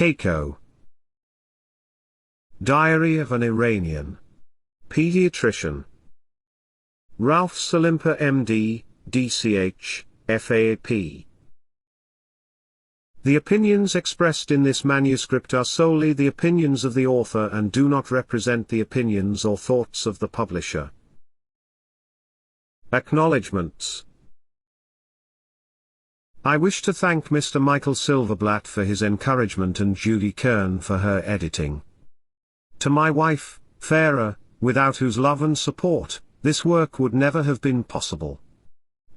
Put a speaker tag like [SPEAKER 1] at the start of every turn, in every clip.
[SPEAKER 1] Kako. Diary of an Iranian Pediatrician. Ralph Salimpour MD, D.C.H, F.A.A.P. The opinions expressed in this manuscript are solely the opinions of the author and do not represent the opinions or thoughts of the publisher. Acknowledgements. I wish to thank Mr. Michael Silverblatt for his encouragement and Judy Kern for her editing. To my wife, F.A.A.P, without whose love and support, this work would never have been possible.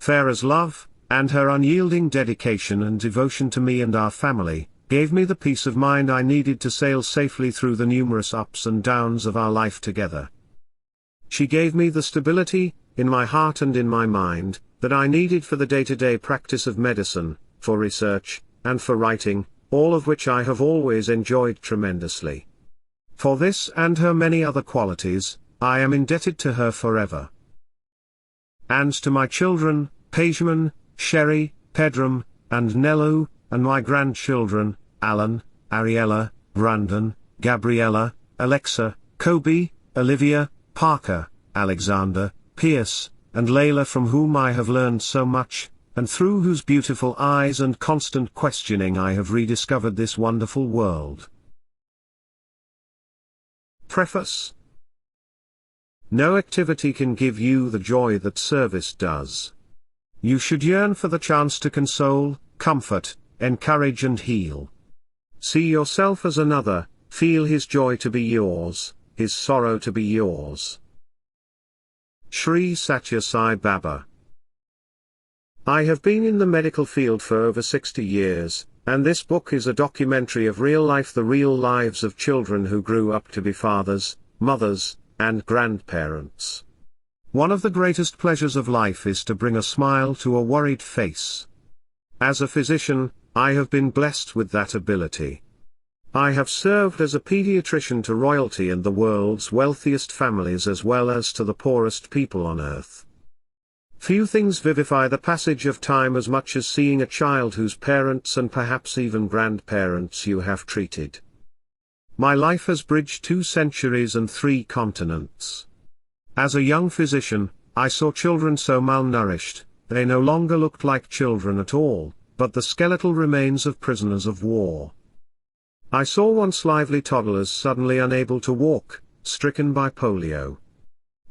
[SPEAKER 1] F.A.A.P's love, and her unyielding dedication and devotion to me and our family, gave me the peace of mind I needed to sail safely through the numerous ups and downs of our life together. She gave me the stability, in my heart and in my mind, that I needed for the day-to-day practice of medicine, for research, and for writing, all of which I have always enjoyed tremendously. For this and her many other qualities, I am indebted to her forever. And to my children, Pejman, Sherry, Pedram, and Nellu, and my grandchildren, Alan, Ariella, Brandon, Gabriella, Alexa, Kobe, Olivia, Parker, Alexander, Pierce, and Layla, from whom I have learned so much, and through whose beautiful eyes and constant questioning I have rediscovered this wonderful world. Preface. No activity can give you the joy that service does. You should yearn for the chance to console, comfort, encourage and heal. See yourself as another, feel his joy to be yours, his sorrow to be yours. Shri Satya Sai Baba. I have been in the medical field for over 60 years, and this book is a documentary of real life, the real lives of children who grew up to be fathers, mothers, and grandparents. One of the greatest pleasures of life is to bring a smile to a worried face. As a physician, I have been blessed with that ability. I have served as a pediatrician to royalty and the world's wealthiest families as well as to the poorest people on earth. Few things vivify the passage of time as much as seeing a child whose parents and perhaps even grandparents you have treated. My life has bridged 2 centuries and 3 continents. As a young physician, I saw children so malnourished, they no longer looked like children at all, but the skeletal remains of prisoners of war. I saw once lively toddlers suddenly unable to walk, stricken by polio.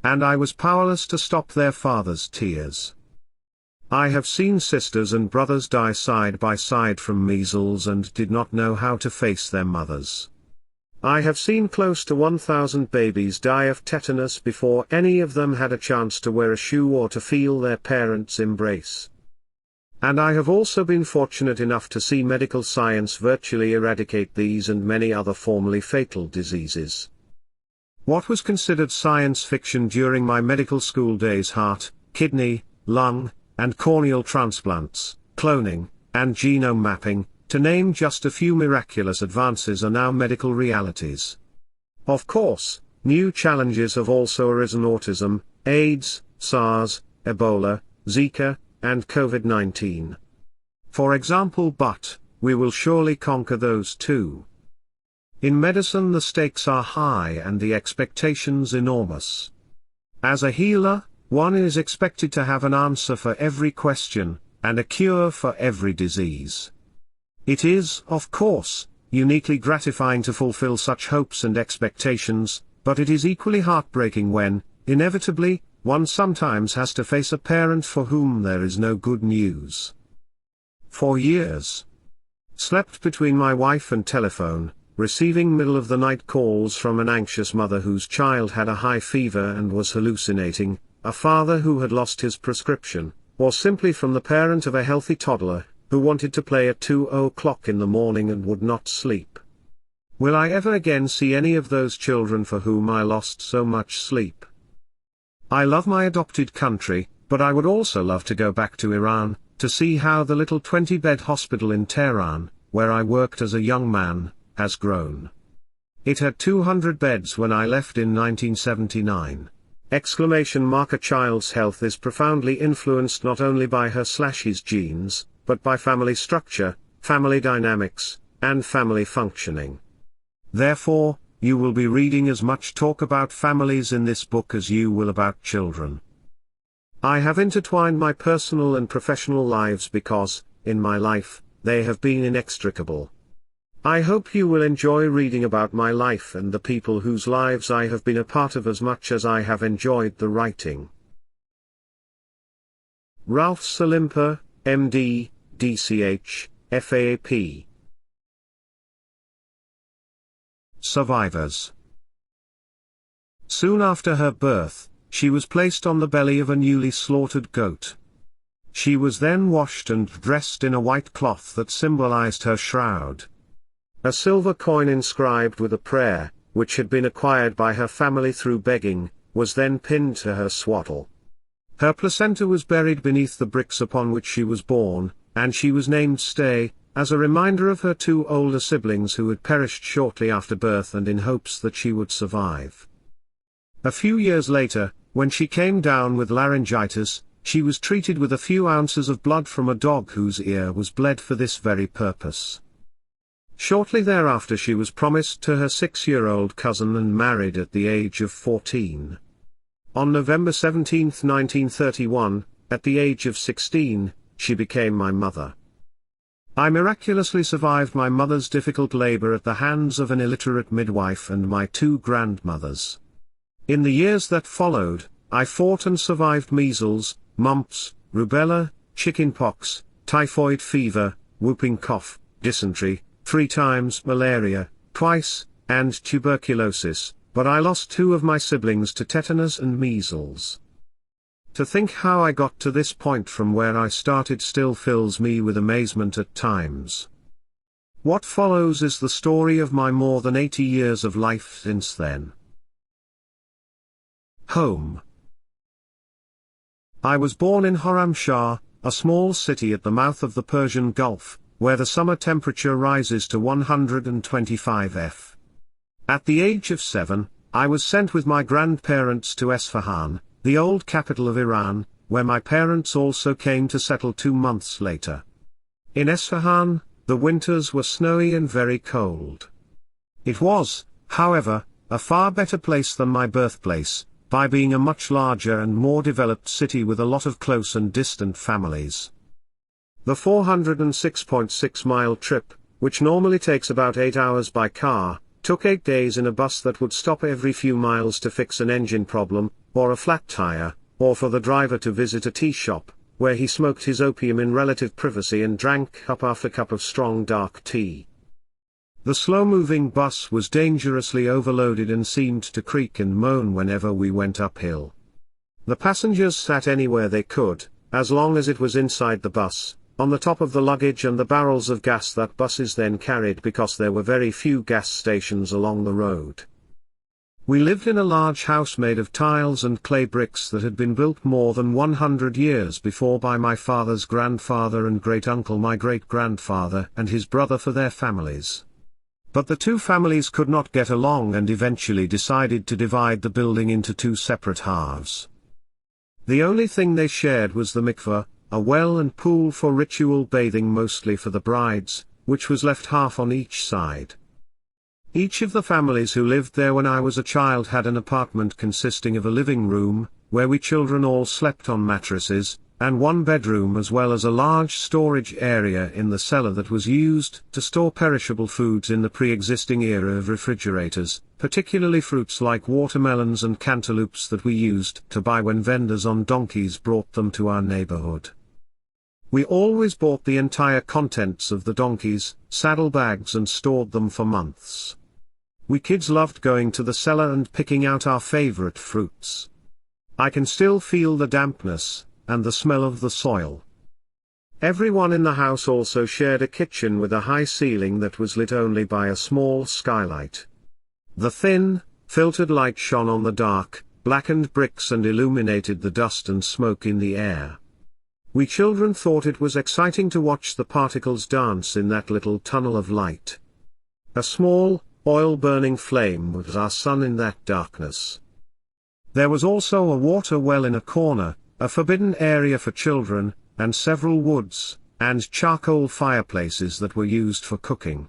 [SPEAKER 1] And I was powerless to stop their fathers' tears. I have seen sisters and brothers die side by side from measles and did not know how to face their mothers. I have seen close to 1,000 babies die of tetanus before any of them had a chance to wear a shoe or to feel their parents' embrace. And I have also been fortunate enough to see medical science virtually eradicate these and many other formerly fatal diseases. What was considered science fiction during my medical school days, heart, kidney, lung, and corneal transplants, cloning, and genome mapping, to name just a few miraculous advances, are now medical realities. Of course, new challenges have also arisen: autism, AIDS, SARS, Ebola, Zika, and COVID-19. For example, but we will surely conquer those too. In medicine the stakes are high and the expectations enormous. As a healer, one is expected to have an answer for every question, and a cure for every disease. It is, of course, uniquely gratifying to fulfill such hopes and expectations, but it is equally heartbreaking when, inevitably, one sometimes has to face a parent for whom there is no good news. For years, slept between my wife and telephone, receiving middle-of-the-night calls from an anxious mother whose child had a high fever and was hallucinating, a father who had lost his prescription, or simply from the parent of a healthy toddler, who wanted to play at 2:00 in the morning and would not sleep. Will I ever again see any of those children for whom I lost so much sleep? I love my adopted country, but I would also love to go back to Iran, to see how the little 20-bed hospital in Tehran, where I worked as a young man, has grown. It had 200 beds when I left in 1979. A child's health is profoundly influenced not only by her/his genes, but by family structure, family dynamics, and family functioning. Therefore, you will be reading as much talk about families in this book as you will about children. I have intertwined my personal and professional lives because, in my life, they have been inextricable. I hope you will enjoy reading about my life and the people whose lives I have been a part of as much as I have enjoyed the writing. Ralph Salimpour, M.D., D.C.H., F.A.A.P. Survivors. Soon after her birth, she was placed on the belly of a newly slaughtered goat. She was then washed and dressed in a white cloth that symbolized her shroud. A silver coin inscribed with a prayer, which had been acquired by her family through begging, was then pinned to her swaddle. Her placenta was buried beneath the bricks upon which she was born, and she was named Stay, as a reminder of her two older siblings who had perished shortly after birth and in hopes that she would survive. A few years later, when she came down with laryngitis, she was treated with a few ounces of blood from a dog whose ear was bled for this very purpose. Shortly thereafter she was promised to her 6-year-old cousin and married at the age of 14. On November 17, 1931, at the age of 16, she became my mother. I miraculously survived my mother's difficult labor at the hands of an illiterate midwife and my 2 grandmothers. In the years that followed, I fought and survived measles, mumps, rubella, chickenpox, typhoid fever, whooping cough, dysentery, 3 times malaria, twice, and tuberculosis, but I lost 2 of my siblings to tetanus and measles. To think how I got to this point from where I started still fills me with amazement at times. What follows is the story of my more than 80 years of life since then. Home. I was born in Khorramshahr, a small city at the mouth of the Persian Gulf, where the summer temperature rises to 125 F. At the age of 7, I was sent with my grandparents to Isfahan, the old capital of Iran, where my parents also came to settle 2 months later. In Isfahan, the winters were snowy and very cold. It was, however, a far better place than my birthplace, by being a much larger and more developed city with a lot of close and distant families. The 406.6-mile trip, which normally takes about 8 hours by car, took 8 days in a bus that would stop every few miles to fix an engine problem, or a flat tire, or for the driver to visit a tea shop, where he smoked his opium in relative privacy and drank cup after cup of strong dark tea. The slow-moving bus was dangerously overloaded and seemed to creak and moan whenever we went uphill. The passengers sat anywhere they could, as long as it was inside the bus, on the top of the luggage and the barrels of gas that buses then carried because there were very few gas stations along the road. We lived in a large house made of tiles and clay bricks that had been built more than 100 years before by my father's grandfather and great-uncle, my great-grandfather and his brother for their families. But the 2 families could not get along and eventually decided to divide the building into 2 separate halves. The only thing they shared was the mikveh, a well and pool for ritual bathing mostly for the brides, which was left half on each side. Each of the families who lived there when I was a child had an apartment consisting of a living room, where we children all slept on mattresses, and 1 bedroom as well as a large storage area in the cellar that was used to store perishable foods in the pre-existing era of refrigerators, particularly fruits like watermelons and cantaloupes that we used to buy when vendors on donkeys brought them to our neighborhood. We always bought the entire contents of the donkeys, saddlebags and stored them for months. We kids loved going to the cellar and picking out our favorite fruits. I can still feel the dampness, and the smell of the soil. Everyone in the house also shared a kitchen with a high ceiling that was lit only by a small skylight. The thin, filtered light shone on the dark, blackened bricks and illuminated the dust and smoke in the air. We children thought it was exciting to watch the particles dance in that little tunnel of light. A small, oil-burning flame was our sun in that darkness. There was also a water well in a corner, a forbidden area for children, and several woods and charcoal fireplaces that were used for cooking.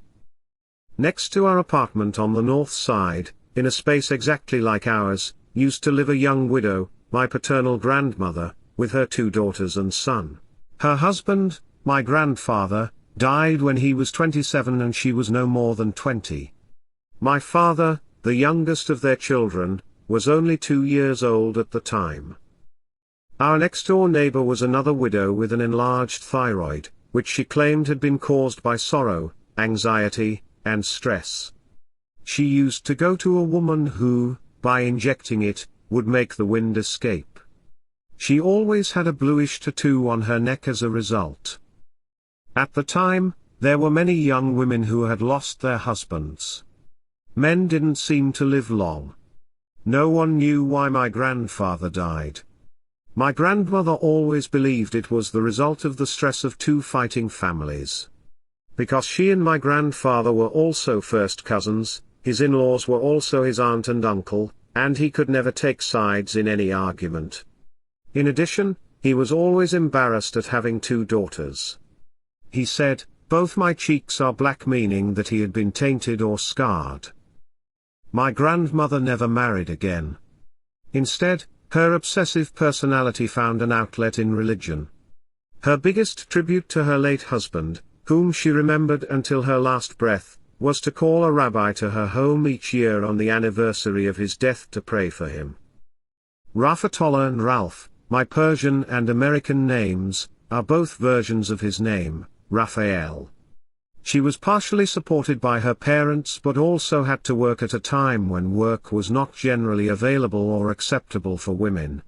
[SPEAKER 1] Next to our apartment on the north side, in a space exactly like ours, used to live a young widow, my paternal grandmother, with her 2 daughters and son. Her husband, my grandfather, died when he was 27 and she was no more than 20. My father, the youngest of their children, was only 2 years old at the time. Our next-door neighbor was another widow with an enlarged thyroid, which she claimed had been caused by sorrow, anxiety, and stress. She used to go to a woman who, by injecting it, would make the wind escape. She always had a bluish tattoo on her neck as a result. At the time, there were many young women who had lost their husbands. Men didn't seem to live long. No one knew why my grandfather died. My grandmother always believed it was the result of the stress of 2 fighting families. Because she and my grandfather were also first cousins, his in-laws were also his aunt and uncle, and he could never take sides in any argument. In addition, he was always embarrassed at having 2 daughters. He said, "Both my cheeks are black," meaning that he had been tainted or scarred. My grandmother never married again. Instead, her obsessive personality found an outlet in religion. Her biggest tribute to her late husband, whom she remembered until her last breath, was to call a rabbi to her home each year on the anniversary of his death to pray for him. Rafatola and Ralph, my Persian and American names, are both versions of his name, Raphael. She was partially supported by her parents but also had to work at a time when work was not generally available or acceptable for women.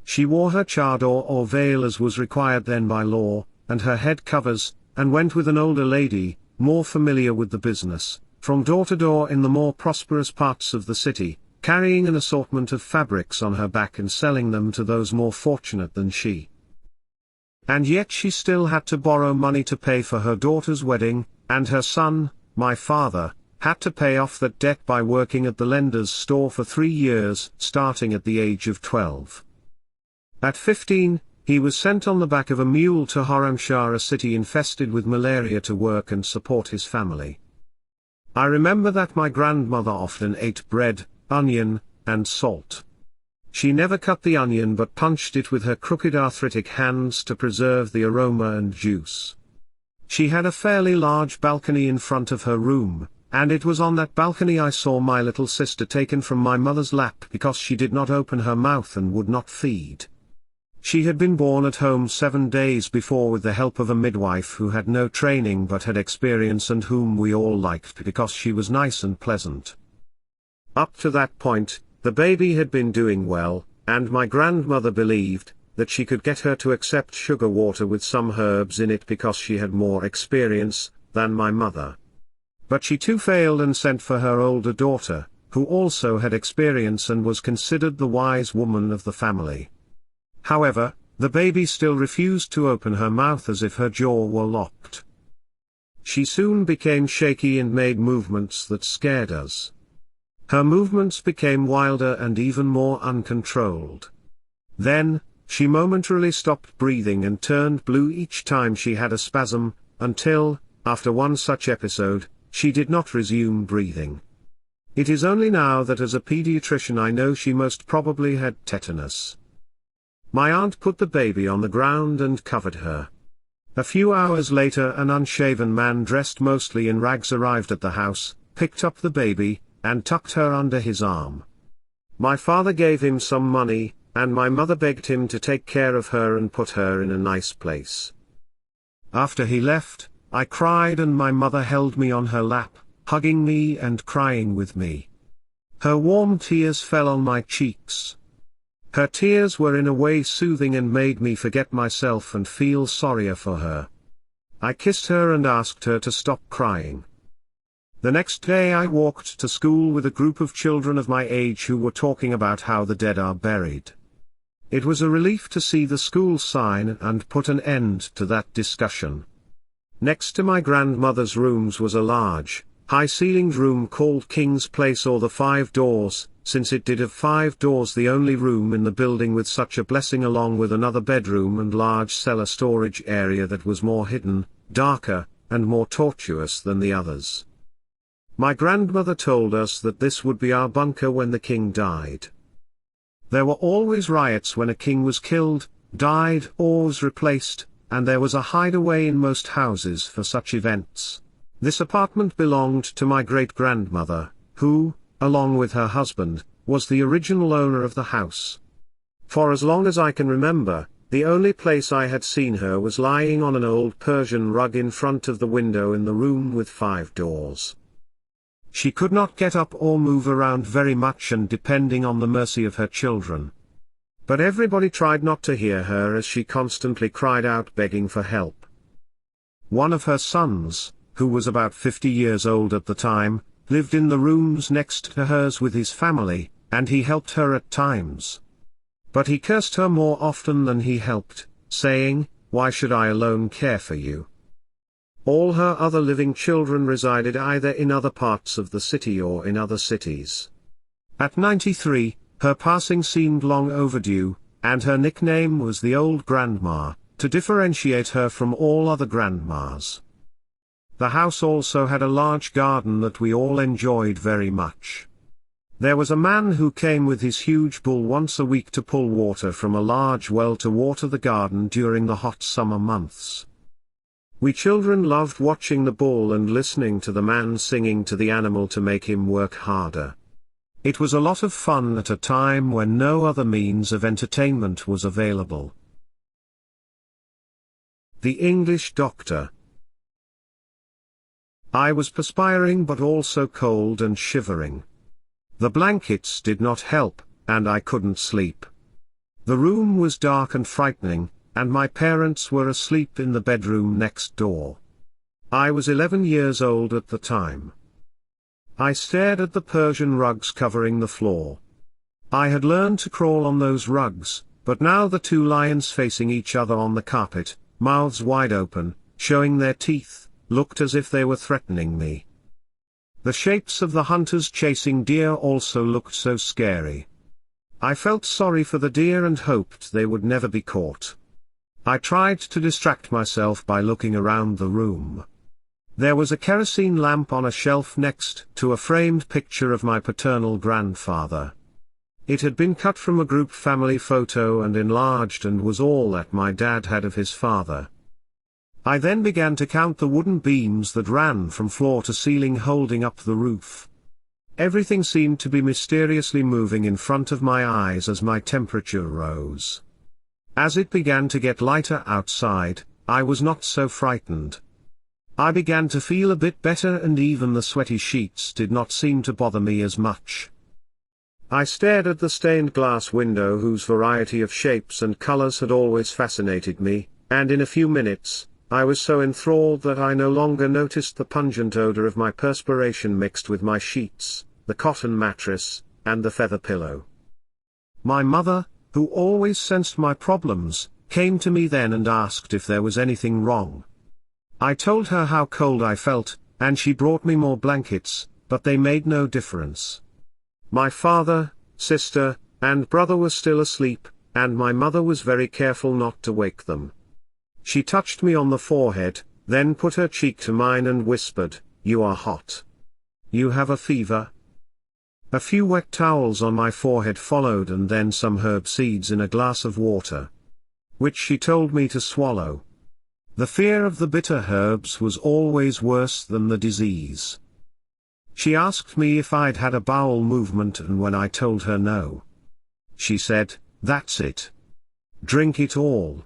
[SPEAKER 1] She wore her chador or veil as was required then by law, and her head covers, and went with an older lady, more familiar with the business, from door to door in the more prosperous parts of the city, carrying an assortment of fabrics on her back and selling them to those more fortunate than she. And yet she still had to borrow money to pay for her daughter's wedding, and her son, my father, had to pay off that debt by working at the lender's store for 3 years, starting at the age of 12. At 15, he was sent on the back of a mule to Khorramshahr, a city infested with malaria, to work and support his family. I remember that my grandmother often ate bread, onion, and salt. She never cut the onion but punched it with her crooked arthritic hands to preserve the aroma and juice. She had a fairly large balcony in front of her room, and it was on that balcony I saw my little sister taken from my mother's lap because she did not open her mouth and would not feed. She had been born at home 7 days before with the help of a midwife who had no training but had experience and whom we all liked because she was nice and pleasant. Up to that point, the baby had been doing well, and my grandmother believed that she could get her to accept sugar water with some herbs in it because she had more experience than my mother. But she too failed and sent for her older daughter, who also had experience and was considered the wise woman of the family. However, the baby still refused to open her mouth as if her jaw were locked. She soon became shaky and made movements that scared us. Her movements became wilder and even more uncontrolled. Then, she momentarily stopped breathing and turned blue each time she had a spasm, until, after one such episode, she did not resume breathing. It is only now that as a pediatrician I know she most probably had tetanus. My aunt put the baby on the ground and covered her. A few hours later an unshaven man dressed mostly in rags arrived at the house, picked up the baby, and tucked her under his arm. My father gave him some money, and my mother begged him to take care of her and put her in a nice place. After he left, I cried and my mother held me on her lap, hugging me and crying with me. Her warm tears fell on my cheeks. Her tears were in a way soothing and made me forget myself and feel sorrier for her. I kissed her and asked her to stop crying. The next day I walked to school with a group of children of my age who were talking about how the dead are buried. It was a relief to see the school sign and put an end to that discussion. Next to my grandmother's rooms was a large, high-ceilinged room called King's Place or the 5 Doors, since it did have 5 doors, the only room in the building with such a blessing, along with another bedroom and large cellar storage area that was more hidden, darker, and more tortuous than the others. My grandmother told us that this would be our bunker when the king died. There were always riots when a king was killed, died, or was replaced, and there was a hideaway in most houses for such events. This apartment belonged to my great-grandmother, who, along with her husband, was the original owner of the house. For as long as I can remember, the only place I had seen her was lying on an old Persian rug in front of the window in the room with 5 doors. She could not get up or move around very much, and depending on the mercy of her children. But everybody tried not to hear her as she constantly cried out begging for help. One of her sons, who was about 50 years old at the time, lived in the rooms next to hers with his family, and he helped her at times. But he cursed her more often than he helped, saying, "Why should I alone care for you?" All her other living children resided either in other parts of the city or in other cities. At 93, her passing seemed long overdue, and her nickname was the Old Grandma, to differentiate her from all other grandmas. The house also had a large garden that we all enjoyed very much. There was a man who came with his huge bull once a week to pull water from a large well to water the garden during the hot summer months. We children loved watching the bull and listening to the man singing to the animal to make him work harder. It was a lot of fun at a time when no other means of entertainment was available. The English Doctor. I was perspiring but also cold and shivering. The blankets did not help, and I couldn't sleep. The room was dark and frightening, and my parents were asleep in the bedroom next door. I was 11 years old at the time. I stared at the Persian rugs covering the floor. I had learned to crawl on those rugs, but now the 2 lions facing each other on the carpet, mouths wide open, showing their teeth, looked as if they were threatening me. The shapes of the hunters chasing deer also looked so scary. I felt sorry for the deer and hoped they would never be caught. I tried to distract myself by looking around the room. There was a kerosene lamp on a shelf next to a framed picture of my paternal grandfather. It had been cut from a group family photo and enlarged and was all that my dad had of his father. I then began to count the wooden beams that ran from floor to ceiling holding up the roof. Everything seemed to be mysteriously moving in front of my eyes as my temperature rose. As it began to get lighter outside, I was not so frightened. I began to feel a bit better, and even the sweaty sheets did not seem to bother me as much. I stared at the stained glass window whose variety of shapes and colors had always fascinated me, and in a few minutes, I was so enthralled that I no longer noticed the pungent odor of my perspiration mixed with my sheets, the cotton mattress, and the feather pillow. My mother, who always sensed my problems, came to me then and asked if there was anything wrong. I told her how cold I felt, and she brought me more blankets, but they made no difference. My father, sister, and brother were still asleep, and my mother was very careful not to wake them. She touched me on the forehead, then put her cheek to mine and whispered, "You are hot. You have a fever?" A few wet towels on my forehead followed, and then some herb seeds in a glass of water, which she told me to swallow. The fear of the bitter herbs was always worse than the disease. She asked me if I'd had a bowel movement, and when I told her no, she said, "That's it. Drink it all.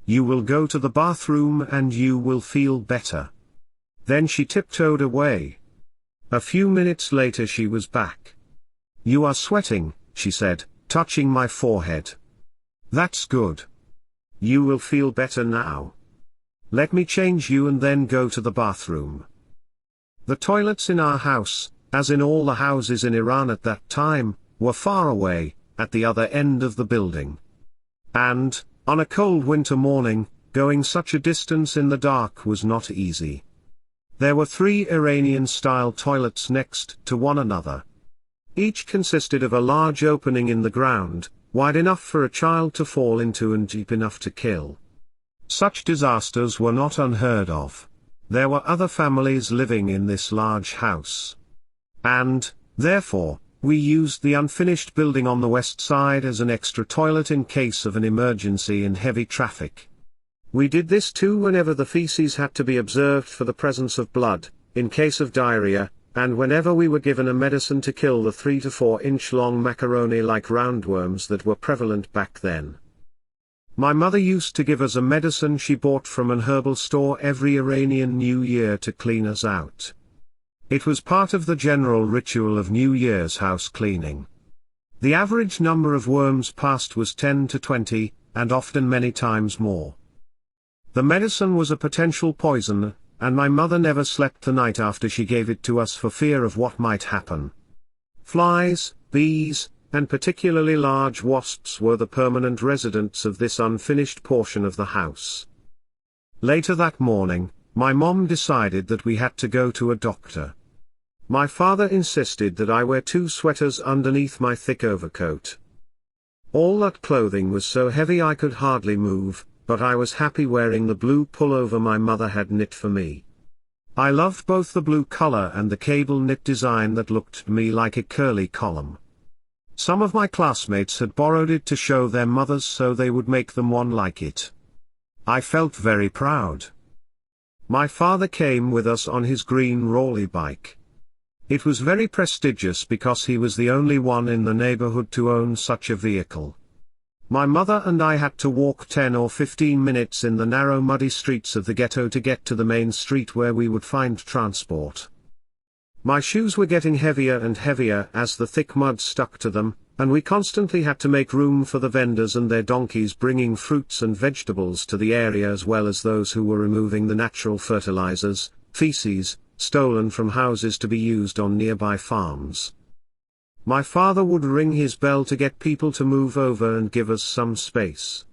[SPEAKER 1] You will go to the bathroom and you will feel better." Then she tiptoed away. A few minutes later she was back. "You are sweating," she said, touching my forehead. "That's good. You will feel better now. Let me change you and then go to the bathroom." The toilets in our house, as in all the houses in Iran at that time, were far away, at the other end of the building. And, on a cold winter morning, going such a distance in the dark was not easy. There were 3 Iranian-style toilets next to one another. Each consisted of a large opening in the ground, wide enough for a child to fall into and deep enough to kill. Such disasters were not unheard of. There were other families living in this large house. And, therefore, we used the unfinished building on the west side as an extra toilet in case of an emergency in heavy traffic. We did this too whenever the feces had to be observed for the presence of blood, in case of diarrhea, and whenever we were given a medicine to kill the 3 to 4 inch long macaroni-like roundworms that were prevalent back then. My mother used to give us a medicine she bought from an herbal store every Iranian New Year to clean us out. It was part of the general ritual of New Year's house cleaning. The average number of worms passed was 10 to 20, and often many times more. The medicine was a potential poison, and my mother never slept the night after she gave it to us for fear of what might happen. Flies, bees, and particularly large wasps were the permanent residents of this unfinished portion of the house. Later that morning, my mom decided that we had to go to a doctor. My father insisted that I wear 2 sweaters underneath my thick overcoat. All that clothing was so heavy I could hardly move, but I was happy wearing the blue pullover my mother had knit for me. I loved both the blue color and the cable knit design that looked to me like a curly column. Some of my classmates had borrowed it to show their mothers so they would make them one like it. I felt very proud. My father came with us on his green Raleigh bike. It was very prestigious because he was the only one in the neighborhood to own such a vehicle. My mother and I had to walk 10 or 15 minutes in the narrow muddy streets of the ghetto to get to the main street where we would find transport. My shoes were getting heavier and heavier as the thick mud stuck to them, and we constantly had to make room for the vendors and their donkeys bringing fruits and vegetables to the area, as well as those who were removing the natural fertilizers, feces, stolen from houses to be used on nearby farms. My father would ring his bell to get people to move over and give us some space.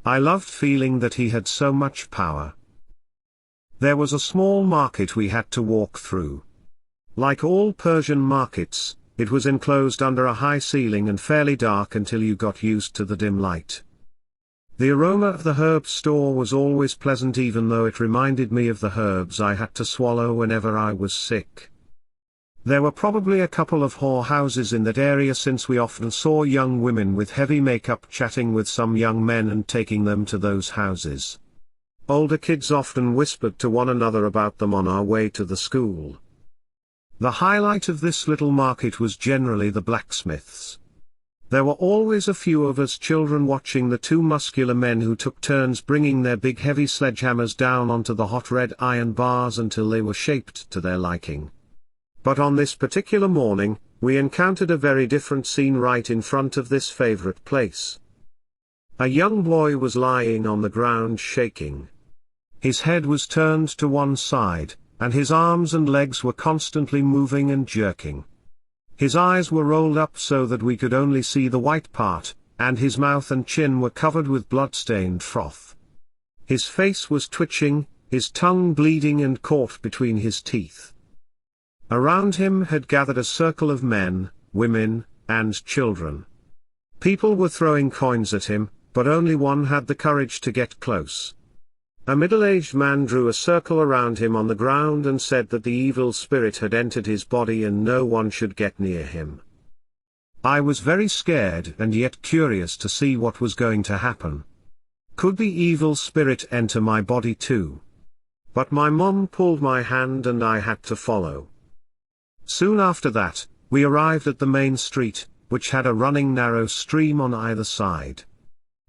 [SPEAKER 1] I loved feeling that he had so much power. There was a small market we had to walk through. Like all Persian markets, it was enclosed under a high ceiling and fairly dark until you got used to the dim light. The aroma of the herb store was always pleasant, even though it reminded me of the herbs I had to swallow whenever I was sick. There were probably a couple of whorehouses in that area, since we often saw young women with heavy makeup chatting with some young men and taking them to those houses. Older kids often whispered to one another about them on our way to the school. The highlight of this little market was generally the blacksmiths. There were always a few of us children watching the 2 muscular men who took turns bringing their big heavy sledgehammers down onto the hot red iron bars until they were shaped to their liking. But on this particular morning, we encountered a very different scene right in front of this favorite place. A young boy was lying on the ground shaking. His head was turned to one side, and his arms and legs were constantly moving and jerking. His eyes were rolled up so that we could only see the white part, and his mouth and chin were covered with blood-stained froth. His face was twitching, his tongue bleeding and caught between his teeth. Around him had gathered a circle of men, women, and children. People were throwing coins at him, but only one had the courage to get close. A middle-aged man drew a circle around him on the ground and said that the evil spirit had entered his body and no one should get near him. I was very scared and yet curious to see what was going to happen. Could the evil spirit enter my body too? But my mom pulled my hand and I had to follow. Soon after that, we arrived at the main street, which had a running narrow stream on either side.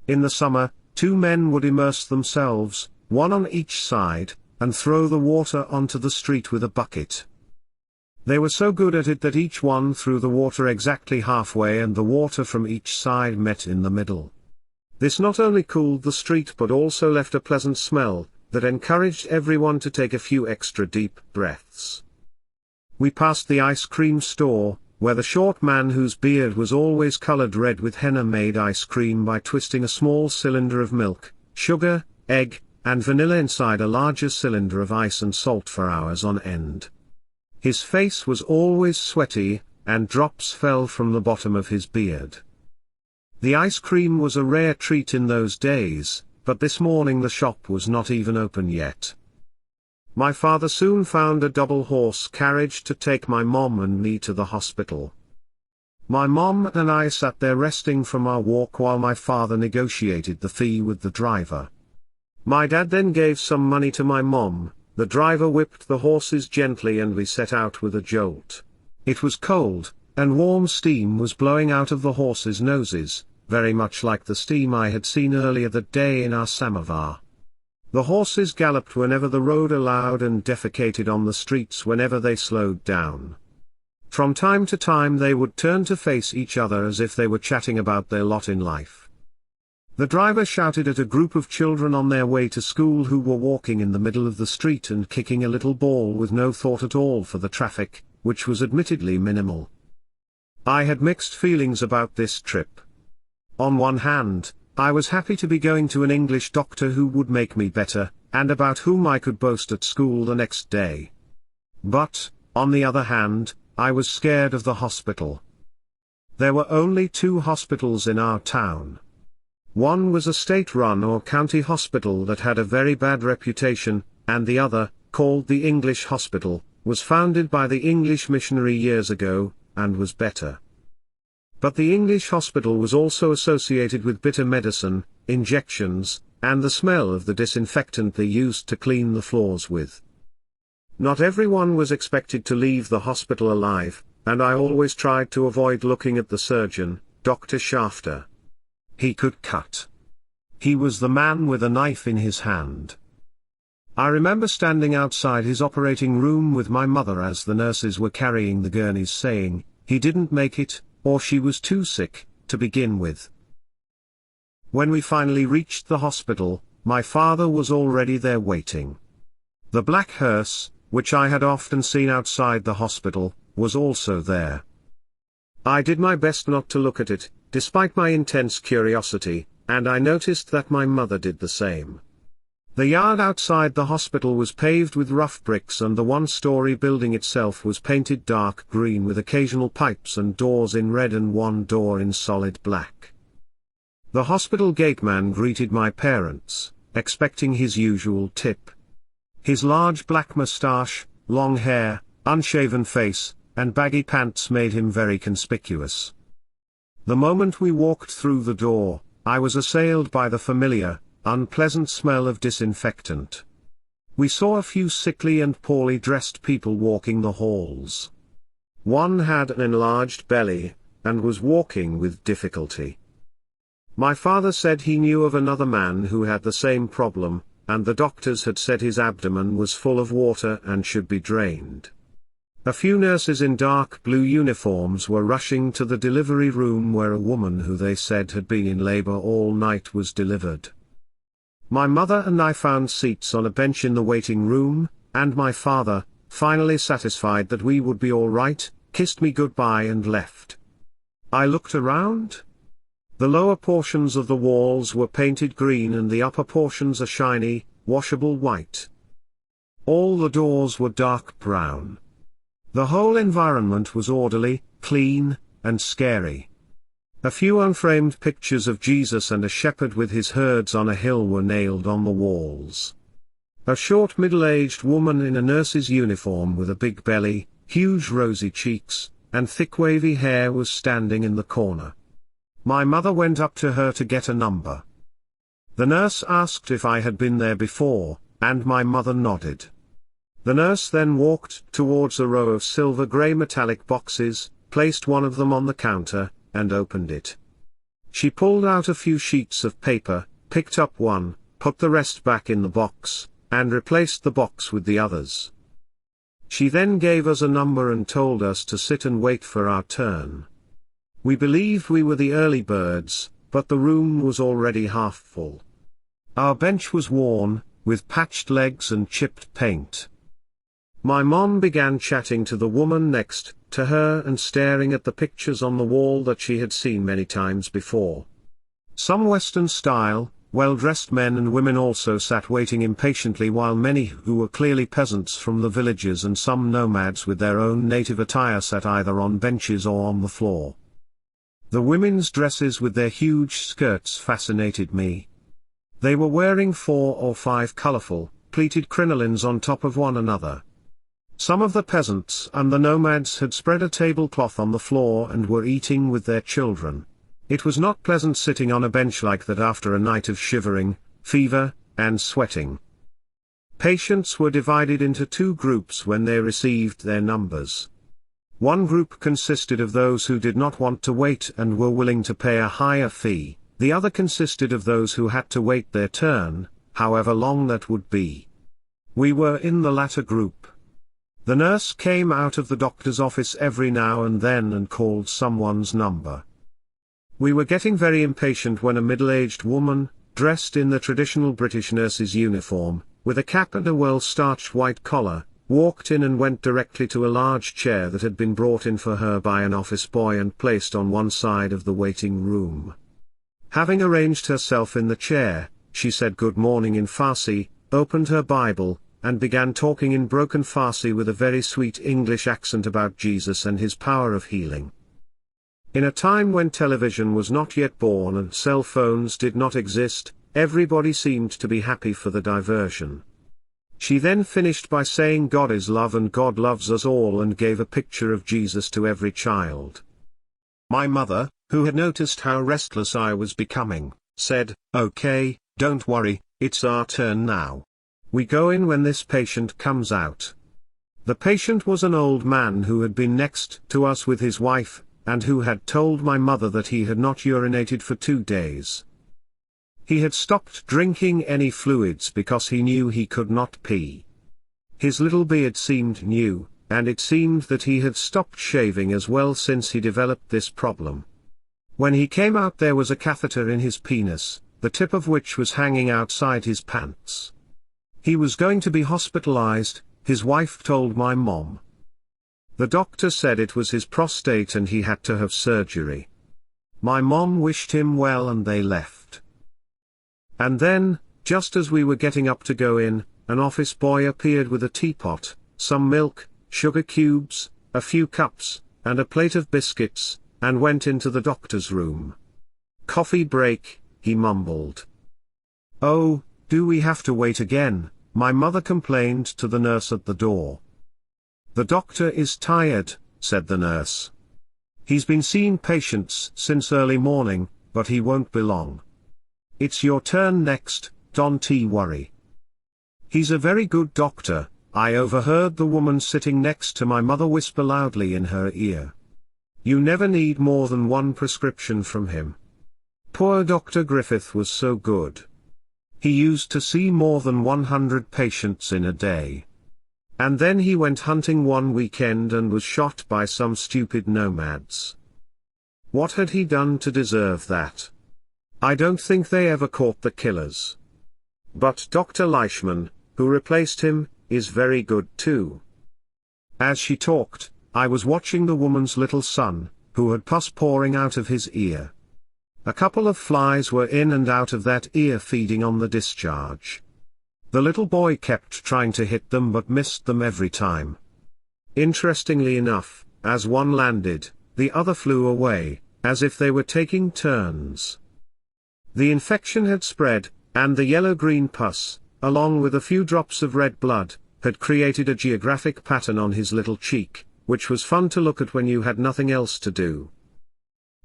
[SPEAKER 1] In the summer, 2 men would immerse themselves, one on each side, and throw the water onto the street with a bucket. They were so good at it that each one threw the water exactly halfway and the water from each side met in the middle. This not only cooled the street but also left a pleasant smell, that encouraged everyone to take a few extra deep breaths. We passed the ice cream store, where the short man whose beard was always colored red with henna made ice cream by twisting a small cylinder of milk, sugar, egg, and vanilla inside a larger cylinder of ice and salt for hours on end. His face was always sweaty, and drops fell from the bottom of his beard. The ice cream was a rare treat in those days, but this morning the shop was not even open yet. My father soon found a double horse carriage to take my mom and me to the hospital. My mom and I sat there resting from our walk while my father negotiated the fee with the driver. My dad then gave some money to my mom, the driver whipped the horses gently and we set out with a jolt. It was cold, and warm steam was blowing out of the horses' noses, very much like the steam I had seen earlier that day in our samovar. The horses galloped whenever the road allowed and defecated on the streets whenever they slowed down. From time to time they would turn to face each other as if they were chatting about their lot in life. The driver shouted at a group of children on their way to school who were walking in the middle of the street and kicking a little ball with no thought at all for the traffic, which was admittedly minimal. I had mixed feelings about this trip. On one hand, I was happy to be going to an English doctor who would make me better, and about whom I could boast at school the next day. But, on the other hand, I was scared of the hospital. There were only 2 hospitals in our town. One was a state-run or county hospital that had a very bad reputation, and the other, called the English Hospital, was founded by the English missionary years ago, and was better. But the English hospital was also associated with bitter medicine, injections, and the smell of the disinfectant they used to clean the floors with. Not everyone was expected to leave the hospital alive, and I always tried to avoid looking at the surgeon, Dr. Shafter. He could cut. He was the man with a knife in his hand. I remember standing outside his operating room with my mother as the nurses were carrying the gurneys saying, "He didn't make it, or she was too sick, to begin with." When we finally reached the hospital, my father was already there waiting. The black hearse, which I had often seen outside the hospital, was also there. I did my best not to look at it, despite my intense curiosity, and I noticed that my mother did the same. The yard outside the hospital was paved with rough bricks and the one-story building itself was painted dark green with occasional pipes and doors in red and one door in solid black. The hospital gateman greeted my parents, expecting his usual tip. His large black moustache, long hair, unshaven face, and baggy pants made him very conspicuous. The moment we walked through the door, I was assailed by the familiar, unpleasant smell of disinfectant. We saw a few sickly and poorly dressed people walking the halls. One had an enlarged belly, and was walking with difficulty. My father said he knew of another man who had the same problem, and the doctors had said his abdomen was full of water and should be drained. A few nurses in dark blue uniforms were rushing to the delivery room where a woman who they said had been in labor all night was delivered. My mother and I found seats on a bench in the waiting room, and my father, finally satisfied that we would be all right, kissed me goodbye and left. I looked around. The lower portions of the walls were painted green and the upper portions a shiny, washable white. All the doors were dark brown. The whole environment was orderly, clean, and scary. A few unframed pictures of Jesus and a shepherd with his herds on a hill were nailed on the walls. A short middle-aged woman in a nurse's uniform with a big belly, huge rosy cheeks, and thick wavy hair was standing in the corner. My mother went up to her to get a number. The nurse asked if I had been there before, and my mother nodded. The nurse then walked towards a row of silver-grey metallic boxes, placed one of them on the counter, and opened it. She pulled out a few sheets of paper, picked up one, put the rest back in the box, and replaced the box with the others. She then gave us a number and told us to sit and wait for our turn. We believed we were the early birds, but the room was already half full. Our bench was worn, with patched legs and chipped paint. My mom began chatting to the woman next to her and staring at the pictures on the wall that she had seen many times before. Some Western-style, well-dressed men and women also sat waiting impatiently while many who were clearly peasants from the villages and some nomads with their own native attire sat either on benches or on the floor. The women's dresses with their huge skirts fascinated me. They were wearing 4 or 5 colorful, pleated crinolines on top of one another. Some of the peasants and the nomads had spread a tablecloth on the floor and were eating with their children. It was not pleasant sitting on a bench like that after a night of shivering, fever, and sweating. Patients were divided into two groups when they received their numbers. One group consisted of those who did not want to wait and were willing to pay a higher fee, the other consisted of those who had to wait their turn, however long that would be. We were in the latter group. The nurse came out of the doctor's office every now and then and called someone's number. We were getting very impatient when a middle-aged woman, dressed in the traditional British nurse's uniform, with a cap and a well-starched white collar, walked in and went directly to a large chair that had been brought in for her by an office boy and placed on one side of the waiting room. Having arranged herself in the chair, she said good morning in Farsi, opened her Bible, and began talking in broken Farsi with a very sweet English accent about Jesus and his power of healing. In a time when television was not yet born and cell phones did not exist, everybody seemed to be happy for the diversion. She then finished by saying God is love and God loves us all and gave a picture of Jesus to every child. My mother, who had noticed how restless I was becoming, said, "Okay, don't worry, it's our turn now. We go in when this patient comes out." The patient was an old man who had been next to us with his wife, and who had told my mother that he had not urinated for 2 days. He had stopped drinking any fluids because he knew he could not pee. His little beard seemed new, and it seemed that he had stopped shaving as well since he developed this problem. When he came out there was a catheter in his penis, the tip of which was hanging outside his pants. He was going to be hospitalized, his wife told my mom. The doctor said it was his prostate and he had to have surgery. My mom wished him well and they left. And then, just as we were getting up to go in, an office boy appeared with a teapot, some milk, sugar cubes, a few cups, and a plate of biscuits, and went into the doctor's room. "Coffee break," he mumbled. "Oh, do we have to wait again?" my mother complained to the nurse at the door. "The doctor is tired," said the nurse. "He's been seeing patients since early morning, but he won't be long. It's your turn next, don't worry." "He's a very good doctor," I overheard the woman sitting next to my mother whisper loudly in her ear. "You never need more than one prescription from him. Poor Dr. Griffith was so good. He used to see more than 100 patients in a day. And then he went hunting one weekend and was shot by some stupid nomads. What had he done to deserve that? I don't think they ever caught the killers. But Dr. Leishman, who replaced him, is very good too." As she talked, I was watching the woman's little son, who had pus pouring out of his ear. A couple of flies were in and out of that ear feeding on the discharge. The little boy kept trying to hit them but missed them every time. Interestingly enough, as one landed, the other flew away, as if they were taking turns. The infection had spread, and the yellow-green pus, along with a few drops of red blood, had created a geographic pattern on his little cheek, which was fun to look at when you had nothing else to do.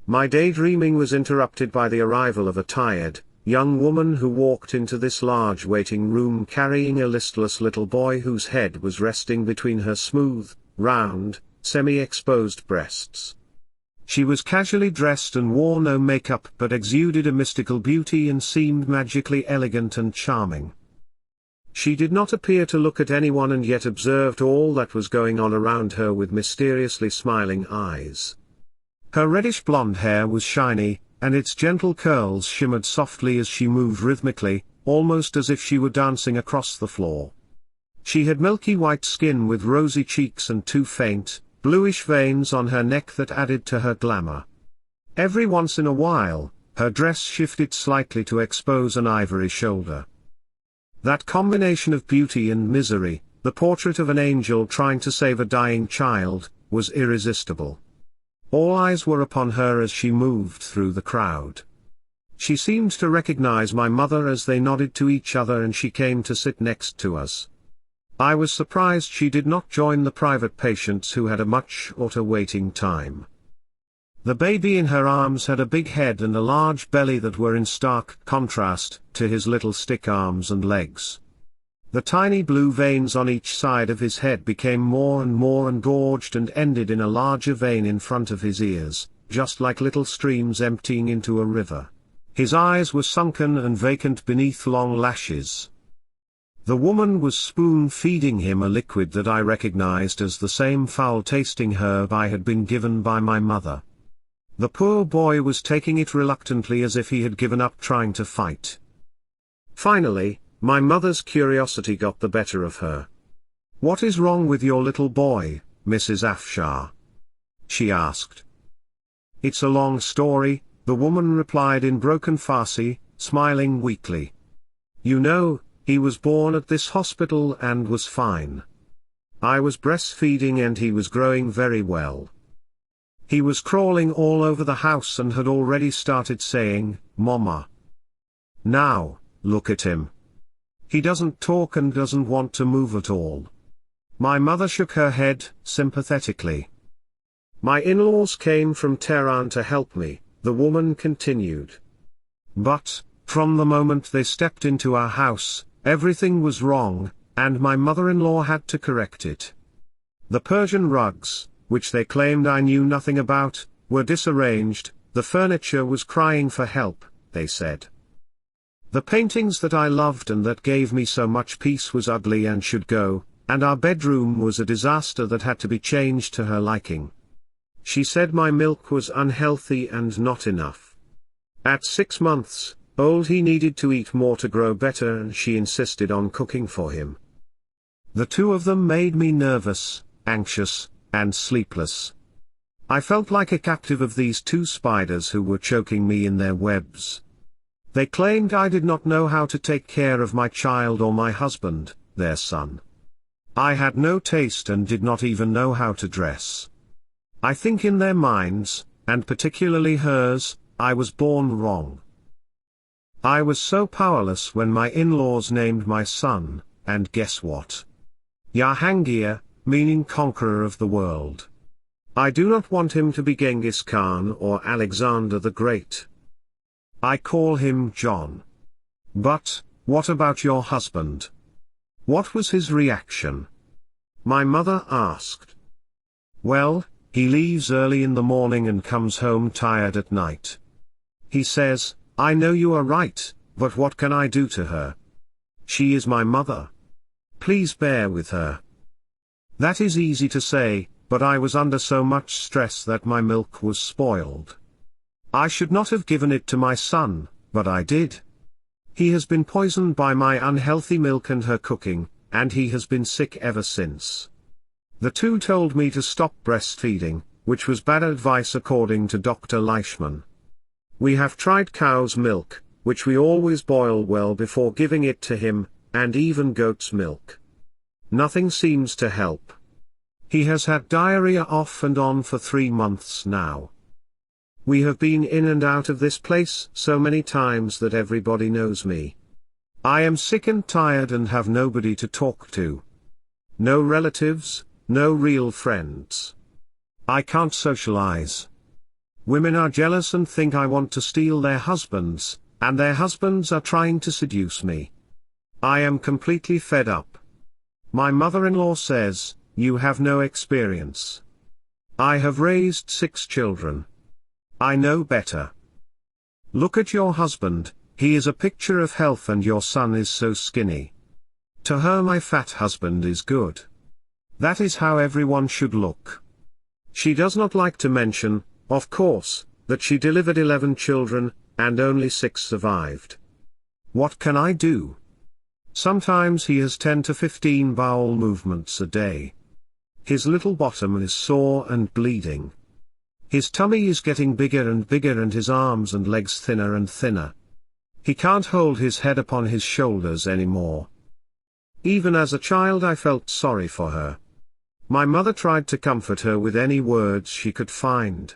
[SPEAKER 1] My daydreaming was interrupted by the arrival of a tired, young woman who walked into this large waiting room carrying a listless little boy whose head was resting between her smooth, round, semi-exposed breasts. She was casually dressed and wore no makeup but exuded a mystical beauty and seemed magically elegant and charming. She did not appear to look at anyone and yet observed all that was going on around her with mysteriously smiling eyes. Her reddish blonde hair was shiny, and its gentle curls shimmered softly as she moved rhythmically, almost as if she were dancing across the floor. She had milky white skin with rosy cheeks and 2 faint, bluish veins on her neck that added to her glamour. Every once in a while, her dress shifted slightly to expose an ivory shoulder. That combination of beauty and misery, the portrait of an angel trying to save a dying child, was irresistible. All eyes were upon her as she moved through the crowd. She seemed to recognize my mother as they nodded to each other, and she came to sit next to us. I was surprised she did not join the private patients who had a much shorter waiting time. The baby in her arms had a big head and a large belly that were in stark contrast to his little stick arms and legs. The tiny blue veins on each side of his head became more and more engorged and ended in a larger vein in front of his ears, just like little streams emptying into a river. His eyes were sunken and vacant beneath long lashes. The woman was spoon-feeding him a liquid that I recognized as the same foul-tasting herb I had been given by my mother. The poor boy was taking it reluctantly, as if he had given up trying to fight. Finally, my mother's curiosity got the better of her. "What is wrong with your little boy, Mrs. Afshar?" she asked. "It's a long story," the woman replied in broken Farsi, smiling weakly. "You know, he was born at this hospital and was fine. I was breastfeeding and he was growing very well. He was crawling all over the house and had already started saying, 'Mama.' Now, look at him. He doesn't talk and doesn't want to move at all." My mother shook her head, sympathetically. "My in-laws came from Tehran to help me," the woman continued. "But, from the moment they stepped into our house, everything was wrong, and my mother-in-law had to correct it. The Persian rugs, which they claimed I knew nothing about, were disarranged, the furniture was crying for help, they said. The paintings that I loved and that gave me so much peace was ugly and should go, and our bedroom was a disaster that had to be changed to her liking. She said my milk was unhealthy and not enough. At 6 months old he needed to eat more to grow better, and she insisted on cooking for him. The two of them made me nervous, anxious, and sleepless. I felt like a captive of these two spiders who were choking me in their webs. They claimed I did not know how to take care of my child or my husband, their son. I had no taste and did not even know how to dress. I think in their minds, and particularly hers, I was born wrong. I was so powerless when my in-laws named my son, and guess what? Jahangir, meaning conqueror of the world. I do not want him to be Genghis Khan or Alexander the Great. I call him John. But, what about your husband? What was his reaction? My mother asked. Well, he leaves early in the morning and comes home tired at night. He says, I know you are right, but what can I do to her? She is my mother. Please bear with her. That is easy to say, but I was under so much stress that my milk was spoiled. I should not have given it to my son, but I did. He has been poisoned by my unhealthy milk and her cooking, and he has been sick ever since. The two told me to stop breastfeeding, which was bad advice according to Dr. Leishman. We have tried cow's milk, which we always boil well before giving it to him, and even goat's milk. Nothing seems to help. He has had diarrhea off and on for 3 months now. We have been in and out of this place so many times that everybody knows me. I am sick and tired and have nobody to talk to. No relatives, no real friends. I can't socialize. Women are jealous and think I want to steal their husbands, and their husbands are trying to seduce me. I am completely fed up. My mother-in-law says, you have no experience. I have raised 6 children. I know better. Look at your husband, he is a picture of health, and your son is so skinny. To her my fat husband is good. That is how everyone should look. She does not like to mention, of course, that she delivered 11 children, and only 6 survived. What can I do? Sometimes he has 10 to 15 bowel movements a day. His little bottom is sore and bleeding. His tummy is getting bigger and bigger and his arms and legs thinner and thinner. He can't hold his head upon his shoulders anymore. Even as a child I felt sorry for her. My mother tried to comfort her with any words she could find.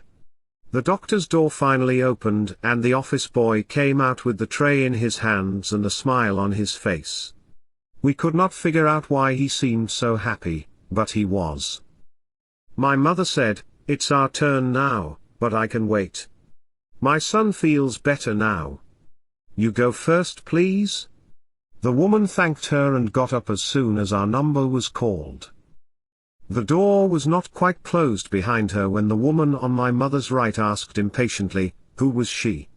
[SPEAKER 1] The doctor's door finally opened and the office boy came out with the tray in his hands and a smile on his face. We could not figure out why he seemed so happy, but he was. My mother said, "It's our turn now, but I can wait. My son feels better now. You go first please." The woman thanked her and got up as soon as our number was called. The door was not quite closed behind her when the woman on my mother's right asked impatiently, "Who was she?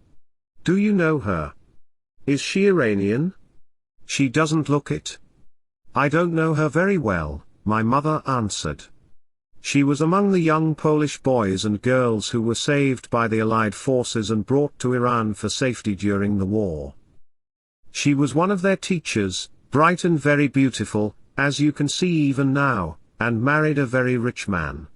[SPEAKER 1] Do you know her? Is she Iranian? She doesn't look it." "I don't know her very well," my mother answered. She was among the young Polish boys and girls who were saved by the Allied forces and brought to Iran for safety during the war. She was one of their teachers, bright and very beautiful, as you can see even now, and married a very rich man.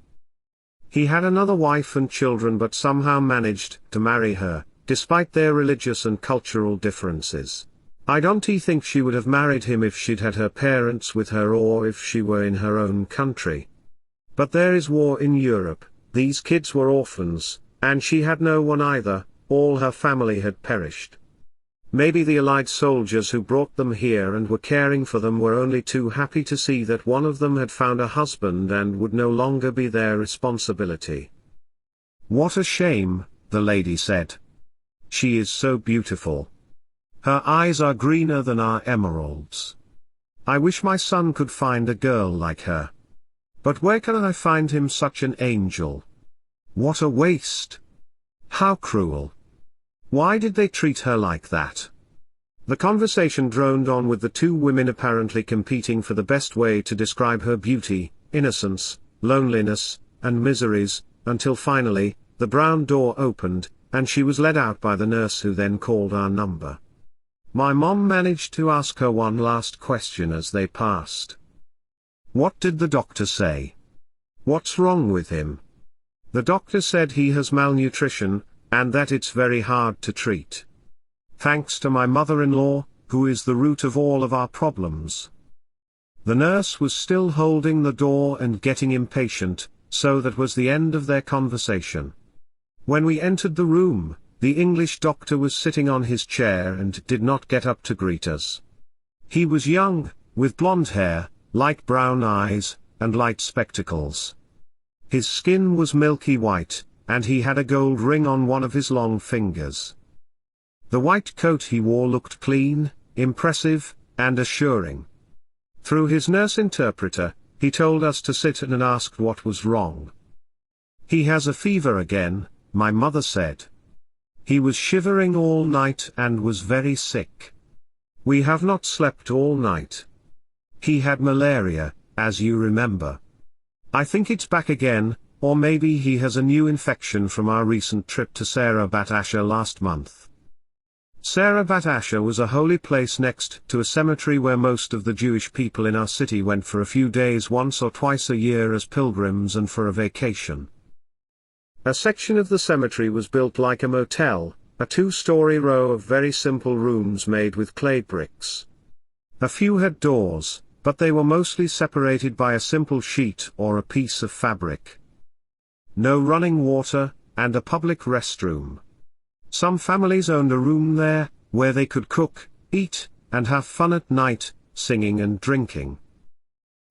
[SPEAKER 1] He had another wife and children but somehow managed to marry her, despite their religious and cultural differences. I don't think she would have married him if she'd had her parents with her or if she were in her own country. But there is war in Europe, these kids were orphans, and she had no one either, all her family had perished. Maybe the Allied soldiers who brought them here and were caring for them were only too happy to see that one of them had found a husband and would no longer be their responsibility. "What a shame," the lady said. "She is so beautiful. Her eyes are greener than our emeralds. I wish my son could find a girl like her. But where can I find him such an angel? What a waste. How cruel. Why did they treat her like that?" The conversation droned on with the two women apparently competing for the best way to describe her beauty, innocence, loneliness, and miseries, until finally, the brown door opened, and she was led out by the nurse who then called our number. My mom managed to ask her one last question as they passed. "What did the doctor say? What's wrong with him?" "The doctor said he has malnutrition, and that it's very hard to treat. Thanks to my mother-in-law, who is the root of all of our problems." The nurse was still holding the door and getting impatient, so that was the end of their conversation. When we entered the room, the English doctor was sitting on his chair and did not get up to greet us. He was young, with blonde hair, light brown eyes, and light spectacles. His skin was milky white, and he had a gold ring on one of his long fingers. The white coat he wore looked clean, impressive, and assuring. Through his nurse interpreter, he told us to sit and asked what was wrong. "He has a fever again," my mother said. "He was shivering all night and was very sick. We have not slept all night. He had malaria, as you remember. I think it's back again, or maybe he has a new infection from our recent trip to Sarat Asha last month." Sarat Asha was a holy place next to a cemetery where most of the Jewish people in our city went for a few days once or twice a year as pilgrims and for a vacation. A section of the cemetery was built like a motel, a two-story row of very simple rooms made with clay bricks. A few had doors, but they were mostly separated by a simple sheet or a piece of fabric. No running water, and a public restroom. Some families owned a room there, where they could cook, eat, and have fun at night, singing and drinking.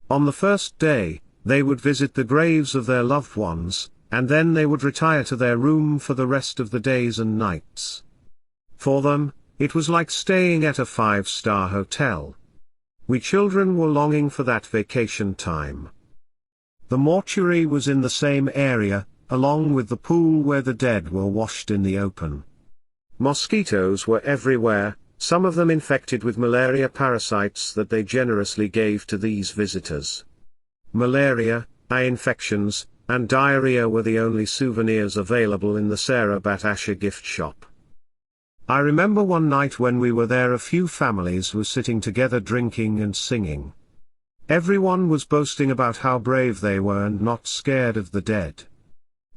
[SPEAKER 1] On the first day, they would visit the graves of their loved ones, and then they would retire to their room for the rest of the days and nights. For them, it was like staying at a 5-star hotel. We children were longing for that vacation time. The mortuary was in the same area, along with the pool where the dead were washed in the open. Mosquitoes were everywhere, some of them infected with malaria parasites that they generously gave to these visitors. Malaria, eye infections, and diarrhea were the only souvenirs available in the Sarat Asha gift shop. I remember one night when we were there, a few families were sitting together drinking and singing. Everyone was boasting about how brave they were and not scared of the dead.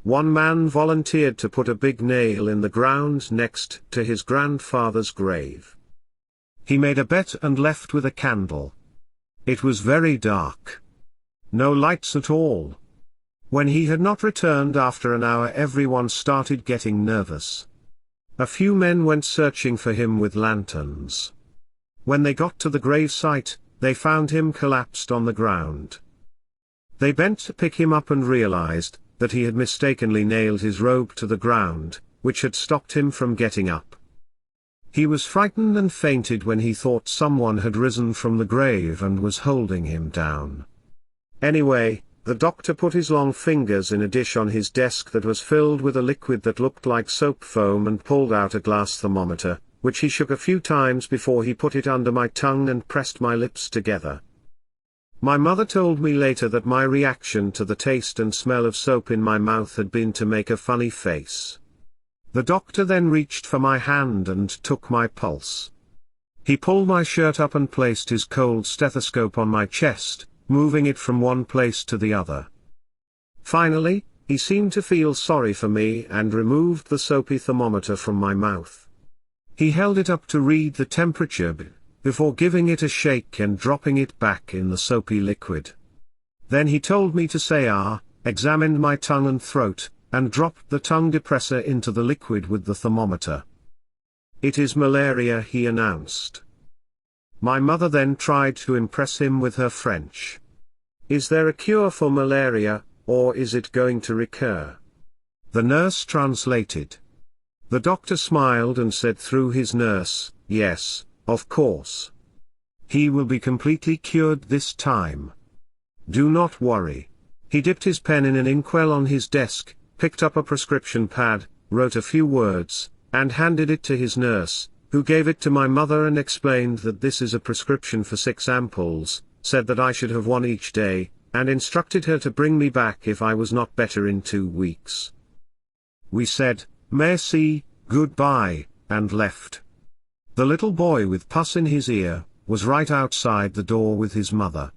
[SPEAKER 1] One man volunteered to put a big nail in the ground next to his grandfather's grave. He made a bet and left with a candle. It was very dark. No lights at all. When he had not returned after an hour, everyone started getting nervous. A few men went searching for him with lanterns. When they got to the grave site, they found him collapsed on the ground. They bent to pick him up and realized that he had mistakenly nailed his robe to the ground, which had stopped him from getting up. He was frightened and fainted when he thought someone had risen from the grave and was holding him down. Anyway, the doctor put his long fingers in a dish on his desk that was filled with a liquid that looked like soap foam and pulled out a glass thermometer, which he shook a few times before he put it under my tongue and pressed my lips together. My mother told me later that my reaction to the taste and smell of soap in my mouth had been to make a funny face. The doctor then reached for my hand and took my pulse. He pulled my shirt up and placed his cold stethoscope on my chest, moving it from one place to the other. Finally, he seemed to feel sorry for me and removed the soapy thermometer from my mouth. He held it up to read the temperature before giving it a shake and dropping it back in the soapy liquid. Then he told me to say "ah," examined my tongue and throat, and dropped the tongue depressor into the liquid with the thermometer. "It is malaria," he announced. My mother then tried to impress him with her French. "Is there a cure for malaria, or is it going to recur?" The nurse translated. The doctor smiled and said through his nurse, "Yes, of course. He will be completely cured this time. Do not worry." He dipped his pen in an inkwell on his desk, picked up a prescription pad, wrote a few words, and handed it to his nurse, who gave it to my mother and explained that this is a prescription for 6 ampoules, said that I should have 1 each day, and instructed her to bring me back if I was not better in 2 weeks. We said, "Merci, goodbye," and left. The little boy with pus in his ear was right outside the door with his mother.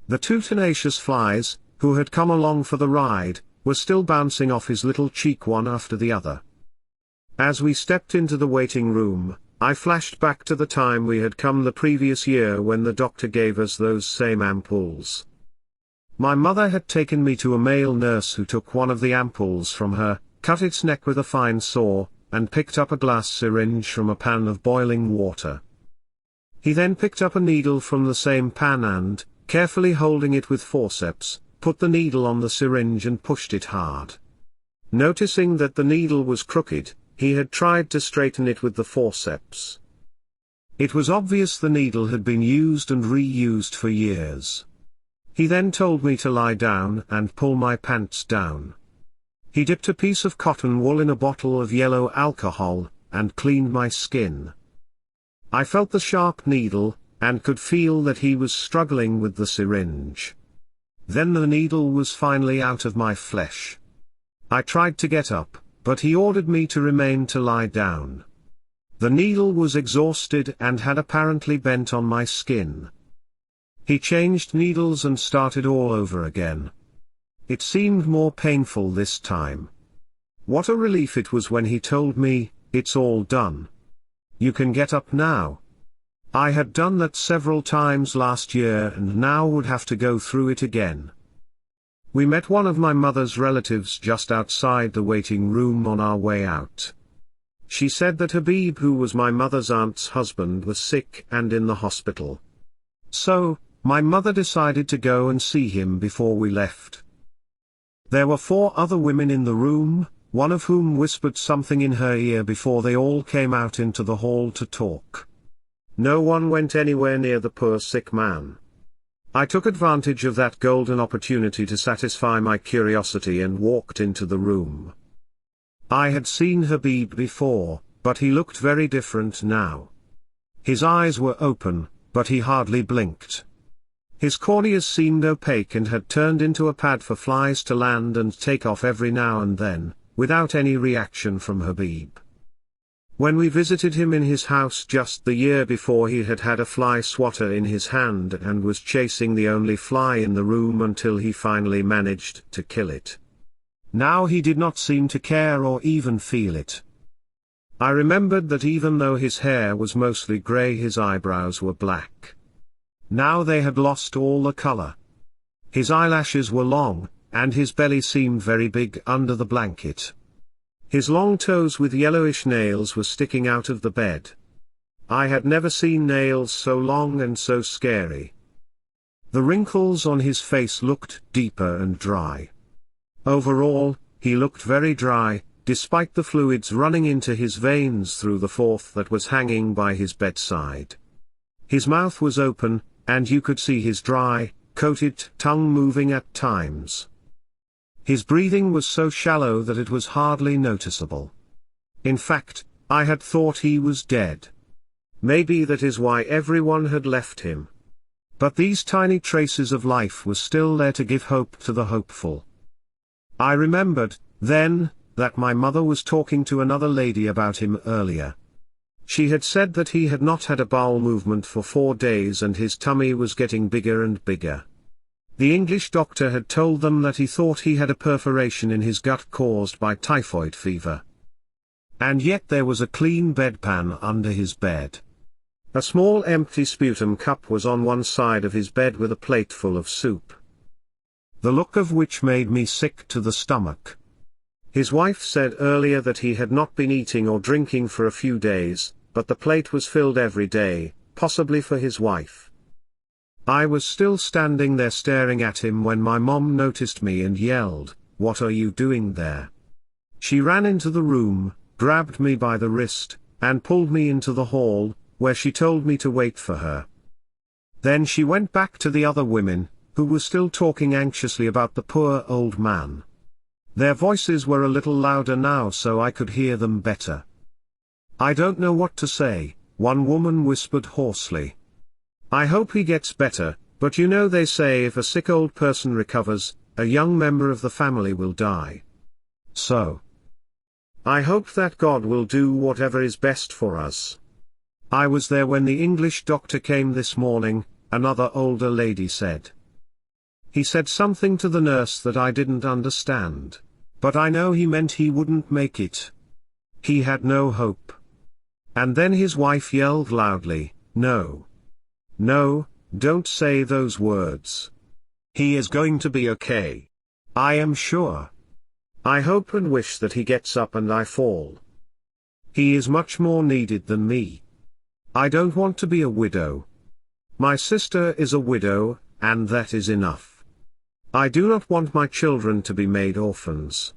[SPEAKER 1] The 2 tenacious flies, who had come along for the ride, were still bouncing off his little cheek one after the other. As we stepped into the waiting room, I flashed back to the time we had come the previous year when the doctor gave us those same ampoules. My mother had taken me to a male nurse who took one of the ampoules from her, cut its neck with a fine saw, and picked up a glass syringe from a pan of boiling water. He then picked up a needle from the same pan and, carefully holding it with forceps, put the needle on the syringe and pushed it hard. Noticing that the needle was crooked, he had tried to straighten it with the forceps. It was obvious the needle had been used and reused for years. He then told me to lie down and pull my pants down. He dipped a piece of cotton wool in a bottle of yellow alcohol, and cleaned my skin. I felt the sharp needle, and could feel that he was struggling with the syringe. Then the needle was finally out of my flesh. I tried to get up, but he ordered me to remain to lie down. The needle was exhausted and had apparently bent on my skin. He changed needles and started all over again. It seemed more painful this time. What a relief it was when he told me, "It's all done. You can get up now." I had done that several times last year and now would have to go through it again. We met one of my mother's relatives just outside the waiting room on our way out. She said that Habib, who was my mother's aunt's husband, was sick and in the hospital. So, my mother decided to go and see him before we left. There were 4 other women in the room, one of whom whispered something in her ear before they all came out into the hall to talk. No one went anywhere near the poor sick man. I took advantage of that golden opportunity to satisfy my curiosity and walked into the room. I had seen Habib before, but he looked very different now. His eyes were open, but he hardly blinked. His corneas seemed opaque and had turned into a pad for flies to land and take off every now and then, without any reaction from Habib. When we visited him in his house just the year before, he had had a fly swatter in his hand and was chasing the only fly in the room until he finally managed to kill it. Now he did not seem to care or even feel it. I remembered that even though his hair was mostly grey, his eyebrows were black. Now they had lost all the color. His eyelashes were long, and his belly seemed very big under the blanket. His long toes with yellowish nails were sticking out of the bed. I had never seen nails so long and so scary. The wrinkles on his face looked deeper and dry. Overall, he looked very dry, despite the fluids running into his veins through the fourth that was hanging by his bedside. His mouth was open, and you could see his dry, coated tongue moving at times. His breathing was so shallow that it was hardly noticeable. In fact, I had thought he was dead. Maybe that is why everyone had left him. But these tiny traces of life were still there to give hope to the hopeful. I remembered, then, that my mother was talking to another lady about him earlier. She had said that he had not had a bowel movement for 4 days and his tummy was getting bigger and bigger. The English doctor had told them that he thought he had a perforation in his gut caused by typhoid fever. And yet there was a clean bedpan under his bed. A small empty sputum cup was on one side of his bed with a plate full of soup. The look of which made me sick to the stomach. His wife said earlier that he had not been eating or drinking for a few days, but the plate was filled every day, possibly for his wife. I was still standing there staring at him when my mom noticed me and yelled, "What are you doing there?" She ran into the room, grabbed me by the wrist, and pulled me into the hall, where she told me to wait for her. Then she went back to the other women, who were still talking anxiously about the poor old man. Their voices were a little louder now so I could hear them better. "I don't know what to say," one woman whispered hoarsely. "I hope he gets better, but you know they say if a sick old person recovers, a young member of the family will die. So I hope that God will do whatever is best for us." "I was there when the English doctor came this morning," another older lady said. "He said something to the nurse that I didn't understand. But I know he meant he wouldn't make it. He had no hope." And then his wife yelled loudly, "No. No, don't say those words. He is going to be okay. I am sure. I hope and wish that he gets up and I fall. He is much more needed than me. I don't want to be a widow. My sister is a widow, and that is enough. I do not want my children to be made orphans.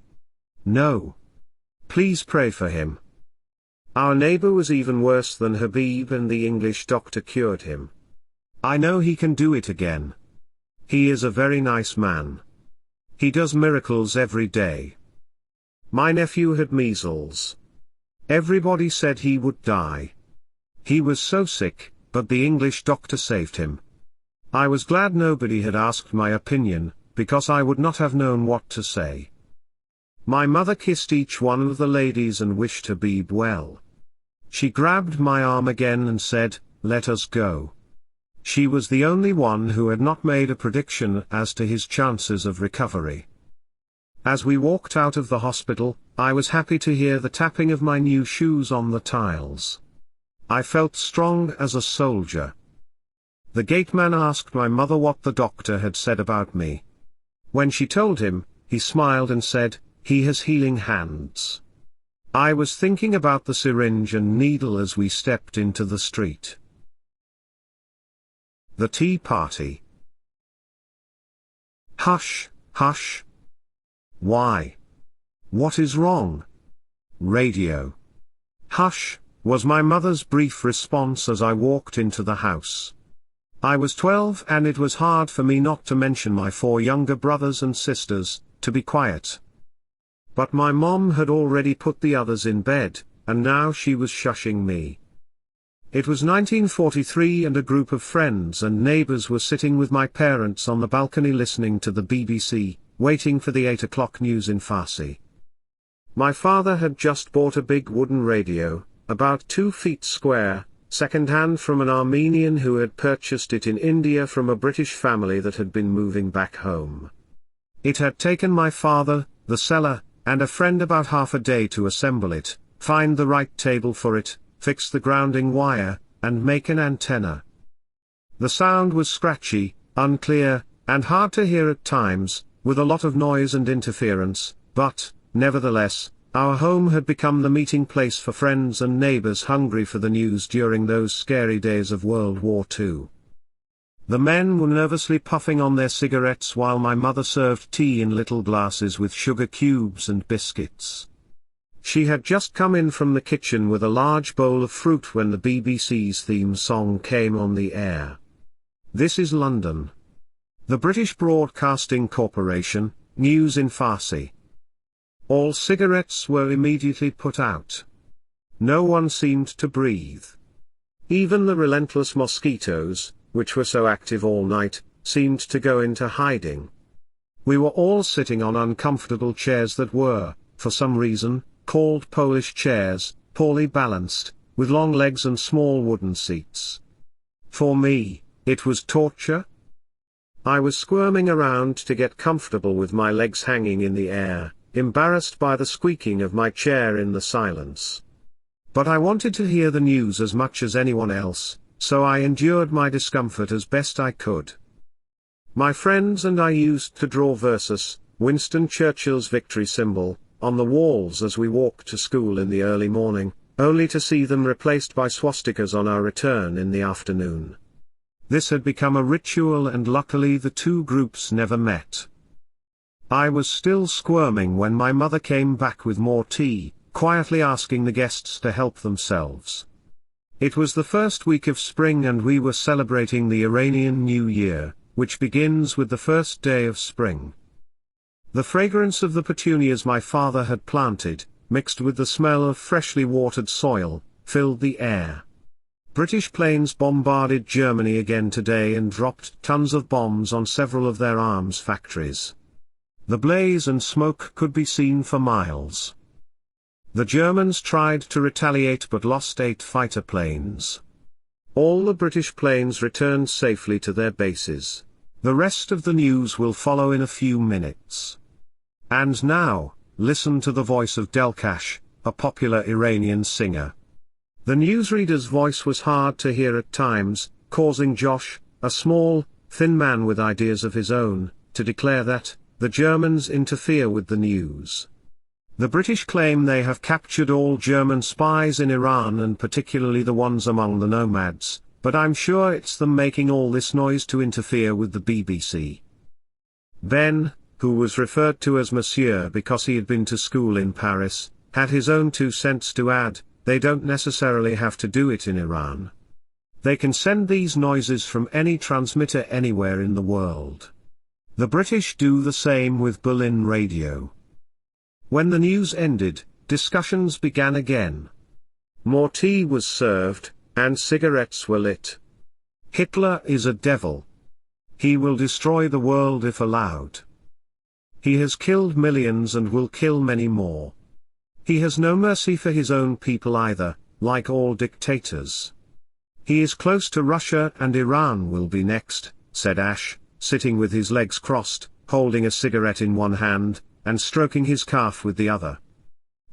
[SPEAKER 1] No. Please pray for him." Our neighbor was even worse than Habib and the English doctor cured him. I know he can do it again. He is a very nice man. He does miracles every day. My nephew had measles. Everybody said he would die. He was so sick, but the English doctor saved him. I was glad nobody had asked my opinion, because I would not have known what to say. My mother kissed each one of the ladies and wished Habib well. She grabbed my arm again and said, "Let us go." She was the only one who had not made a prediction as to his chances of recovery. As we walked out of the hospital, I was happy to hear the tapping of my new shoes on the tiles. I felt strong as a soldier. The gateman asked my mother what the doctor had said about me. When she told him, he smiled and said, "He has healing hands." I was thinking about the syringe and needle as we stepped into the street. The Tea Party. Hush, hush. Why? What is wrong? Radio. Hush, was my mother's brief response as I walked into the house. I was 12 and it was hard for me not to mention my 4 younger brothers and sisters, to be quiet. But my mom had already put the others in bed, and now she was shushing me. It was 1943 and a group of friends and neighbors were sitting with my parents on the balcony listening to the BBC, waiting for the 8 o'clock news in Farsi. My father had just bought a big wooden radio, about 2 feet square, second-hand from an Armenian who had purchased it in India from a British family that had been moving back home. It had taken my father, the seller, and a friend about half a day to assemble it, find the right table for it, fix the grounding wire, and make an antenna. The sound was scratchy, unclear, and hard to hear at times, with a lot of noise and interference, but, nevertheless, our home had become the meeting place for friends and neighbors hungry for the news during those scary days of World War II. The men were nervously puffing on their cigarettes while my mother served tea in little glasses with sugar cubes and biscuits. She had just come in from the kitchen with a large bowl of fruit when the BBC's theme song came on the air. This is London. The British Broadcasting Corporation, news in Farsi. All cigarettes were immediately put out. No one seemed to breathe. Even the relentless mosquitoes, which were so active all night, seemed to go into hiding. We were all sitting on uncomfortable chairs that were, for some reason, called Polish chairs, poorly balanced, with long legs and small wooden seats. For me, it was torture. I was squirming around to get comfortable with my legs hanging in the air, embarrassed by the squeaking of my chair in the silence. But I wanted to hear the news as much as anyone else, so I endured my discomfort as best I could. My friends and I used to draw versus, Winston Churchill's victory symbol, on the walls as we walked to school in the early morning, only to see them replaced by swastikas on our return in the afternoon. This had become a ritual, and luckily the two groups never met. I was still squirming when my mother came back with more tea, quietly asking the guests to help themselves. It was the first week of spring and we were celebrating the Iranian New Year, which begins with the first day of spring. The fragrance of the petunias my father had planted, mixed with the smell of freshly watered soil, filled the air. British planes bombarded Germany again today and dropped tons of bombs on several of their arms factories. The blaze and smoke could be seen for miles. The Germans tried to retaliate but lost 8 fighter planes. All the British planes returned safely to their bases. The rest of the news will follow in a few minutes. And now, listen to the voice of Delkash, a popular Iranian singer. The newsreader's voice was hard to hear at times, causing Josh, a small, thin man with ideas of his own, to declare that the Germans interfere with the news. The British claim they have captured all German spies in Iran and particularly the ones among the nomads, but I'm sure it's them making all this noise to interfere with the BBC. Ben, who was referred to as Monsieur because he had been to school in Paris, had his own 2 cents to add. They don't necessarily have to do it in Iran. They can send these noises from any transmitter anywhere in the world. The British do the same with Berlin radio. When the news ended, discussions began again. More tea was served, and cigarettes were lit. Hitler is a devil. He will destroy the world if allowed. He has killed millions and will kill many more. He has no mercy for his own people either, like all dictators. He is close to Russia and Iran will be next, said Ash, sitting with his legs crossed, holding a cigarette in one hand, and stroking his calf with the other.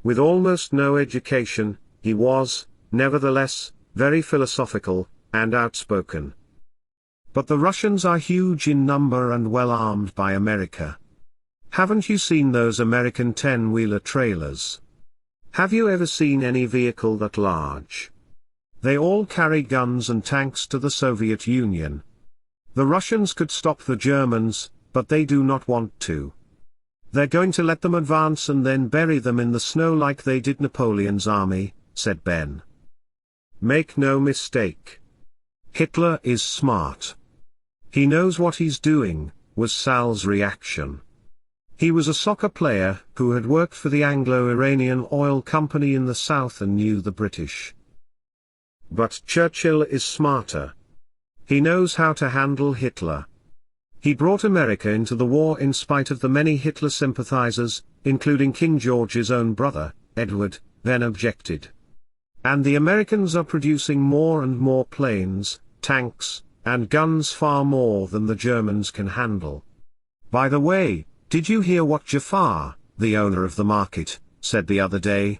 [SPEAKER 1] With almost no education, he was, nevertheless, very philosophical, and outspoken. But the Russians are huge in number and well armed by America. Haven't you seen those American 10-wheeler trailers? Have you ever seen any vehicle that large? They all carry guns and tanks to the Soviet Union. The Russians could stop the Germans, but they do not want to. They're going to let them advance and then bury them in the snow like they did Napoleon's army, said Ben. Make no mistake. Hitler is smart. He knows what he's doing, was Sal's reaction. He was a soccer player who had worked for the Anglo-Iranian oil company in the south and knew the British. But Churchill is smarter. He knows how to handle Hitler. He brought America into the war in spite of the many Hitler sympathizers, including King George's own brother, Edward, then objected. And the Americans are producing more and more planes, tanks, and guns, far more than the Germans can handle. By the way, did you hear what Jafar, the owner of the market, said the other day?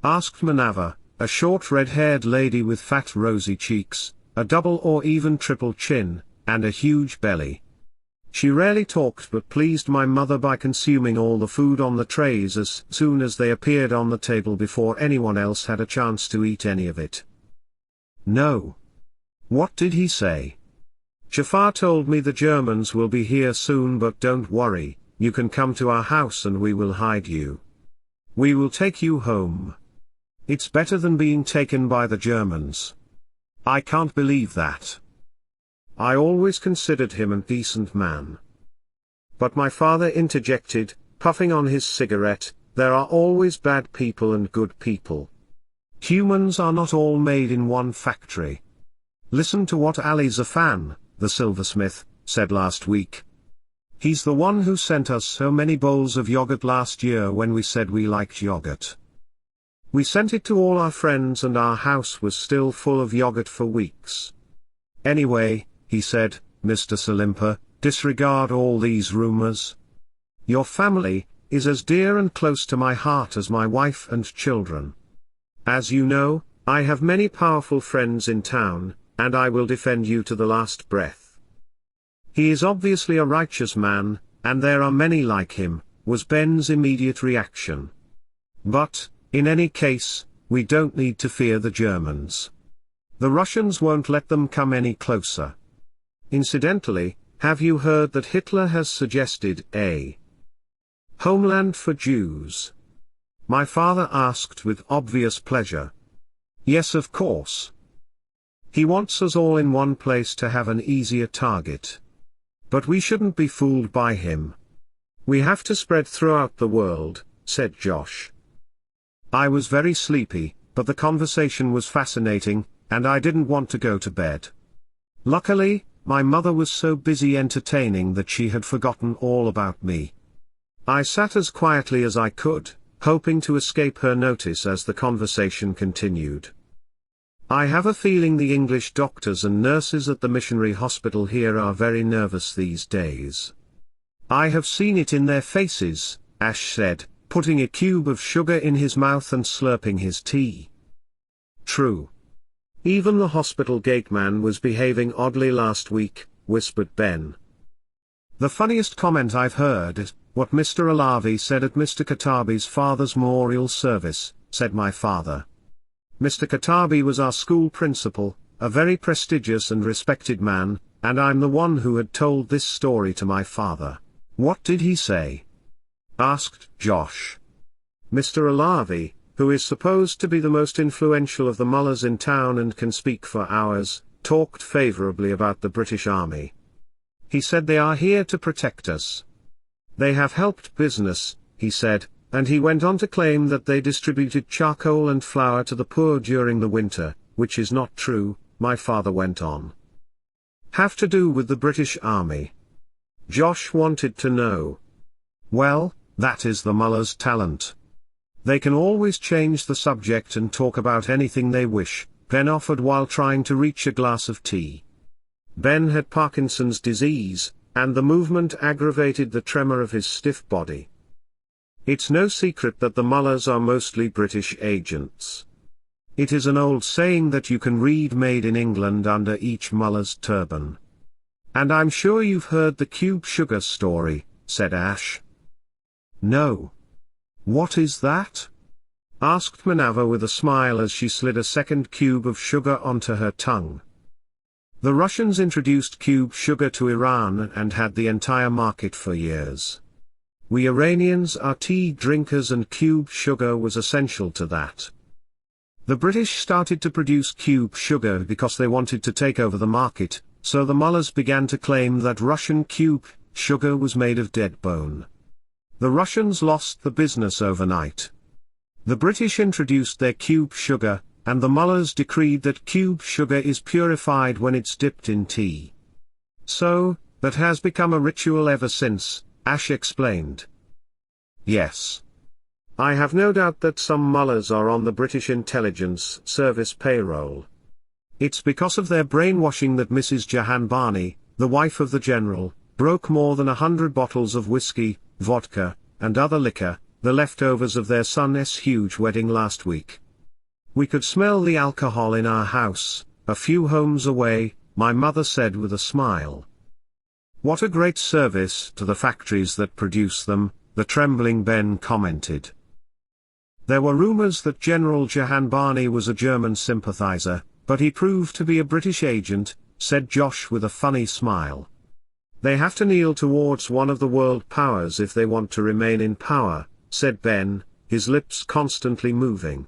[SPEAKER 1] Asked Manava, a short red-haired lady with fat rosy cheeks, a double or even triple chin, and a huge belly. She rarely talked but pleased my mother by consuming all the food on the trays as soon as they appeared on the table before anyone else had a chance to eat any of it. No. What did he say? Jafar told me the Germans will be here soon, but don't worry, you can come to our house and we will hide you. We will take you home. It's better than being taken by the Germans. I can't believe that. I always considered him a decent man. But my father interjected, puffing on his cigarette, there are always bad people and good people. Humans are not all made in one factory. Listen to what Ali Zafan, the silversmith, said last week. He's the one who sent us so many bowls of yogurt last year when we said we liked yogurt. We sent it to all our friends and our house was still full of yogurt for weeks. Anyway, he said, Mr. Salimpour, disregard all these rumors. Your family is as dear and close to my heart as my wife and children. As you know, I have many powerful friends in town, and I will defend you to the last breath. He is obviously a righteous man, and there are many like him, was Ben's immediate reaction. But, in any case, we don't need to fear the Germans. The Russians won't let them come any closer. Incidentally, have you heard that Hitler has suggested a homeland for Jews? My father asked with obvious pleasure. Yes, of course. He wants us all in one place to have an easier target. But we shouldn't be fooled by him. We have to spread throughout the world, said Josh. I was very sleepy, but the conversation was fascinating, and I didn't want to go to bed. Luckily, my mother was so busy entertaining that she had forgotten all about me. I sat as quietly as I could, hoping to escape her notice as the conversation continued. I have a feeling the English doctors and nurses at the missionary hospital here are very nervous these days. I have seen it in their faces, Ash said, putting a cube of sugar in his mouth and slurping his tea. True. Even the hospital gate man was behaving oddly last week, whispered Ben. The funniest comment I've heard is what Mr. Alavi said at Mr. Katabi's father's memorial service, said my father. Mr. Katabi was our school principal, a very prestigious and respected man, and I'm the one who had told this story to my father. What did he say? Asked Josh. Mr. Alavi, who is supposed to be the most influential of the mullahs in town and can speak for hours, talked favorably about the British Army. He said they are here to protect us. They have helped business, he said, and he went on to claim that they distributed charcoal and flour to the poor during the winter, which is not true, my father went on. Have to do with the British Army? Josh wanted to know. Well, that is the mullah's talent. They can always change the subject and talk about anything they wish, Ben offered while trying to reach a glass of tea. Ben had Parkinson's disease, and the movement aggravated the tremor of his stiff body. It's no secret that the mullahs are mostly British agents. It is an old saying that you can read Made in England under each mullah's turban. And I'm sure you've heard the cube sugar story, said Ash. No. What is that? Asked Manava with a smile as she slid a second cube of sugar onto her tongue. The Russians introduced cube sugar to Iran and had the entire market for years. We Iranians are tea drinkers and cube sugar was essential to that. The British started to produce cube sugar because they wanted to take over the market, so the mullahs began to claim that Russian cube sugar was made of dead bone. The Russians lost the business overnight. The British introduced their cube sugar, and the mullahs decreed that cube sugar is purified when it's dipped in tea. So, that has become a ritual ever since, Ash explained. Yes. I have no doubt that some mullahs are on the British intelligence service payroll. It's because of their brainwashing that Mrs. Jahan Bani, the wife of the general, broke more than 100 bottles of whiskey, vodka, and other liquor, the leftovers of their son's huge wedding last week. We could smell the alcohol in our house, a few homes away, my mother said with a smile. What a great service to the factories that produce them, the trembling Ben commented. There were rumors that General Jahanbani was a German sympathizer, but he proved to be a British agent, said Josh with a funny smile. They have to kneel towards one of the world powers if they want to remain in power, said Ben, his lips constantly moving.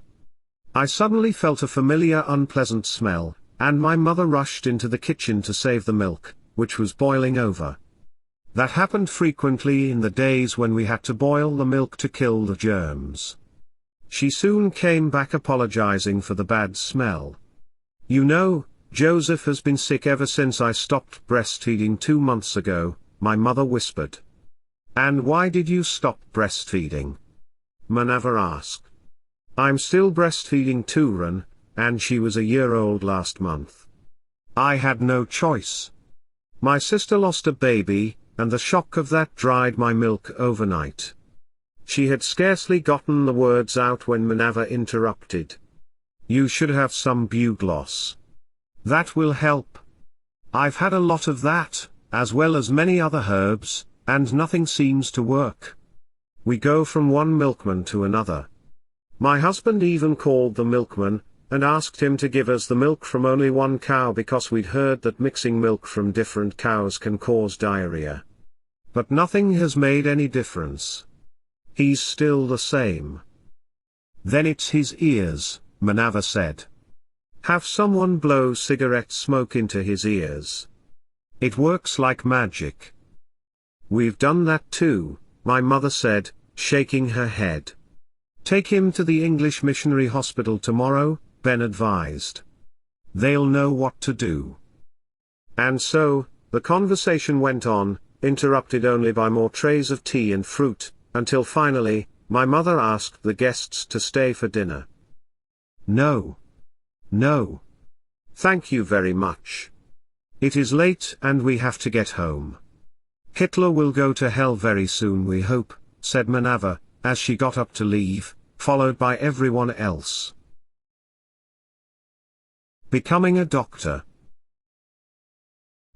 [SPEAKER 1] I suddenly felt a familiar unpleasant smell, and my mother rushed into the kitchen to save the milk, which was boiling over. That happened frequently in the days when we had to boil the milk to kill the germs. She soon came back apologizing for the bad smell. You know, Joseph has been sick ever since I stopped breastfeeding 2 months ago, my mother whispered. And why did you stop breastfeeding? Manava asked. I'm still breastfeeding Turan, and she was a year old last month. I had no choice. My sister lost a baby, and the shock of that dried my milk overnight. She had scarcely gotten the words out when Manava interrupted. You should have some bugloss. That will help. I've had a lot of that, as well as many other herbs, and nothing seems to work. We go from one milkman to another. My husband even called the milkman, and asked him to give us the milk from only one cow because we'd heard that mixing milk from different cows can cause diarrhea. But nothing has made any difference. He's still the same. Then it's his ears, Manava said. Have someone blow cigarette smoke into his ears. It works like magic. We've done that too, my mother said, shaking her head. Take him to the English Missionary Hospital tomorrow, Ben advised. They'll know what to do. And so, the conversation went on, interrupted only by more trays of tea and fruit, until finally, my mother asked the guests to stay for dinner. No. No. Thank you very much. It is late and we have to get home. Hitler will go to hell very soon we hope, said Manava, as she got up to leave, followed by everyone else. Becoming a doctor.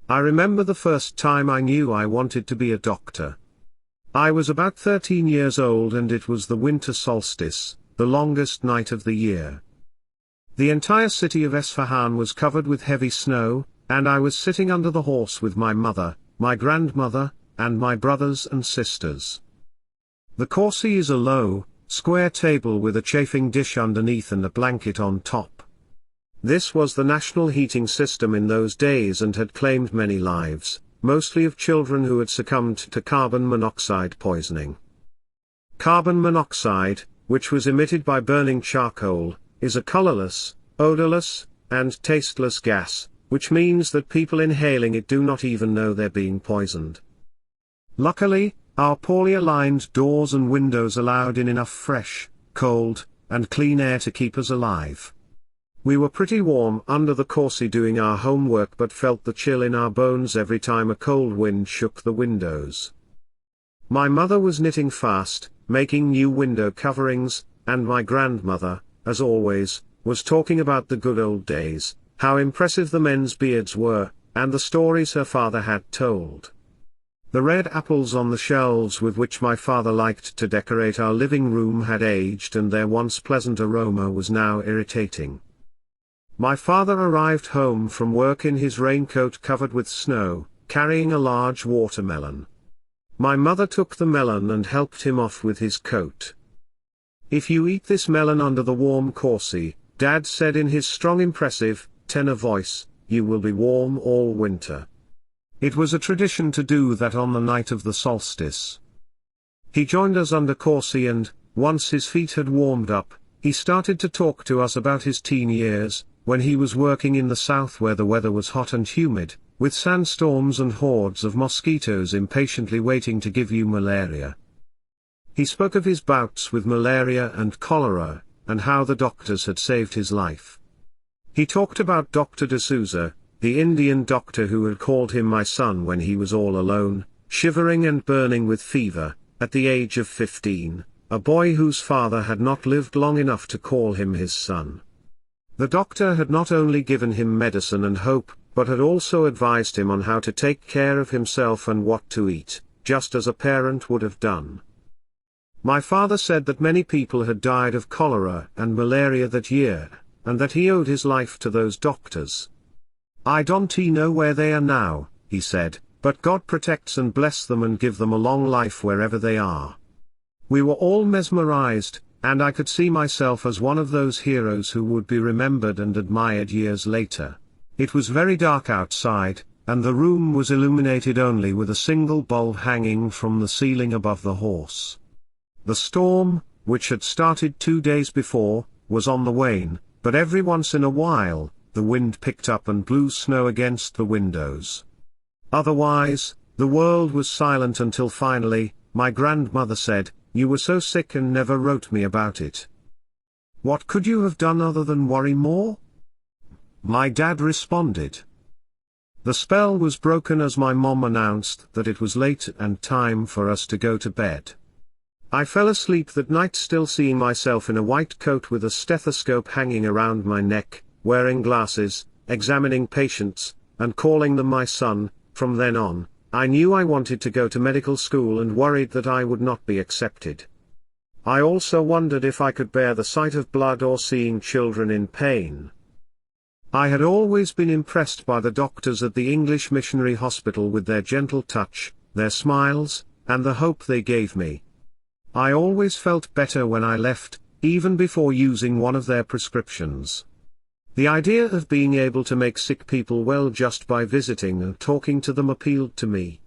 [SPEAKER 1] I remember the first time I knew I wanted to be a doctor. I was about 13 years old and it was the winter solstice, the longest night of the year. The entire city of Esfahan was covered with heavy snow, and I was sitting under the horse with my mother, my grandmother, and my brothers and sisters. The corsi is a low, square table with a chafing dish underneath and a blanket on top. This was the national heating system in those days and had claimed many lives, mostly of children who had succumbed to carbon monoxide poisoning. Carbon monoxide, which was emitted by burning charcoal, is a colorless, odorless, and tasteless gas, which means that people inhaling it do not even know they're being poisoned. Luckily, our poorly aligned doors and windows allowed in enough fresh, cold, and clean air to keep us alive. We were pretty warm under the corsi doing our homework but felt the chill in our bones every time a cold wind shook the windows. My mother was knitting fast, making new window coverings, and my grandmother, as always, was talking about the good old days, how impressive the men's beards were, and the stories her father had told. The red apples on the shelves with which my father liked to decorate our living room had aged and their once pleasant aroma was now irritating. My father arrived home from work in his raincoat covered with snow, carrying a large watermelon. My mother took the melon and helped him off with his coat. If you eat this melon under the warm corsi, Dad said in his strong impressive, tenor voice, you will be warm all winter. It was a tradition to do that on the night of the solstice. He joined us under corsi and, once his feet had warmed up, he started to talk to us about his teen years, when he was working in the south where the weather was hot and humid, with sandstorms and hordes of mosquitoes impatiently waiting to give you malaria. He spoke of his bouts with malaria and cholera, and how the doctors had saved his life. He talked about Dr. D'Souza, the Indian doctor who had called him my son when he was all alone, shivering and burning with fever, at the age of 15, a boy whose father had not lived long enough to call him his son. The doctor had not only given him medicine and hope, but had also advised him on how to take care of himself and what to eat, just as a parent would have done. My father said that many people had died of cholera and malaria that year, and that he owed his life to those doctors. "I don't know where they are now," he said, "but God protects and bless them and give them a long life wherever they are." We were all mesmerized, and I could see myself as one of those heroes who would be remembered and admired years later. It was very dark outside, and the room was illuminated only with a single bulb hanging from the ceiling above the horse. The storm, which had started 2 days before, was on the wane, but every once in a while, the wind picked up and blew snow against the windows. Otherwise, the world was silent until finally, my grandmother said, "You were so sick and never wrote me about it. What could you have done other than worry more?" My dad responded. The spell was broken as my mom announced that it was late and time for us to go to bed. I fell asleep that night still seeing myself in a white coat with a stethoscope hanging around my neck, wearing glasses, examining patients, and calling them my son. From then on, I knew I wanted to go to medical school and worried that I would not be accepted. I also wondered if I could bear the sight of blood or seeing children in pain. I had always been impressed by the doctors at the English Missionary Hospital with their gentle touch, their smiles, and the hope they gave me. I always felt better when I left, even before using one of their prescriptions. The idea of being able to make sick people well just by visiting and talking to them appealed to me.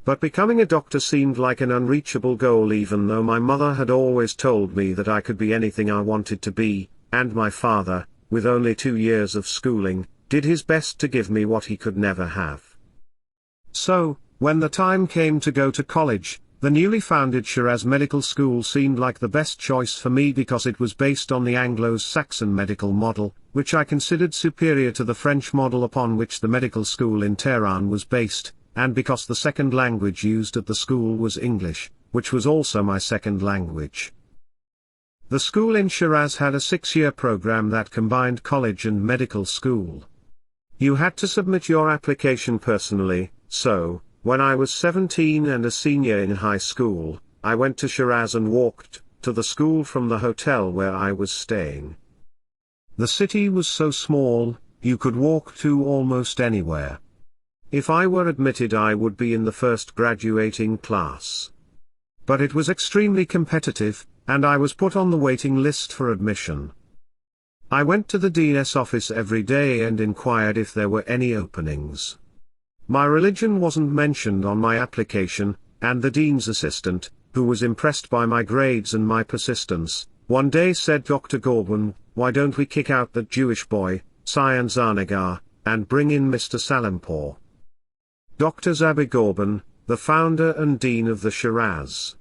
[SPEAKER 1] But becoming a doctor seemed like an unreachable goal even though my mother had always told me that I could be anything I wanted to be, and my father, with only 2 years of schooling, did his best to give me what he could never have. So, when the time came to go to college, the newly founded Shiraz Medical School seemed like the best choice for me because it was based on the Anglo-Saxon medical model, which I considered superior to the French model upon which the medical school in Tehran was based, and because the second language used at the school was English, which was also my second language. The school in Shiraz had a 6-year program that combined college and medical school. You had to submit your application personally, so, when I was 17 and a senior in high school, I went to Shiraz and walked to the school from the hotel where I was staying. The city was so small, you could walk to almost anywhere. If I were admitted I would be in the first graduating class. But it was extremely competitive, and I was put on the waiting list for admission. I went to the dean's office every day and inquired if there were any openings. My religion wasn't mentioned on my application, and the dean's assistant, who was impressed by my grades and my persistence, one day said, "Dr. Gorban, why don't we kick out that Jewish boy, Sayan Zarnegar, and bring in Mr. Salimpour?" Dr. Zabi Gorban, the founder and dean of the Shiraz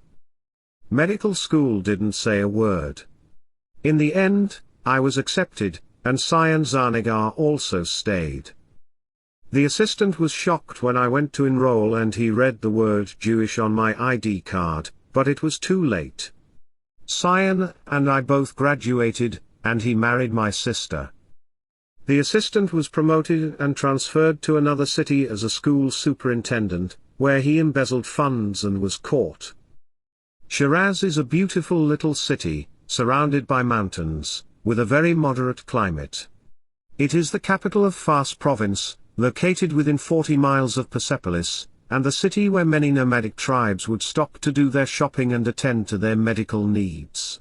[SPEAKER 1] Medical School, didn't say a word. In the end, I was accepted, and Sayan Zarnegar also stayed. The assistant was shocked when I went to enroll and he read the word Jewish on my ID card, but it was too late. Sayan and I both graduated, and he married my sister. The assistant was promoted and transferred to another city as a school superintendent, where he embezzled funds and was caught. Shiraz is a beautiful little city, surrounded by mountains, with a very moderate climate. It is the capital of Fars province, located within 40 miles of Persepolis, and the city where many nomadic tribes would stop to do their shopping and attend to their medical needs.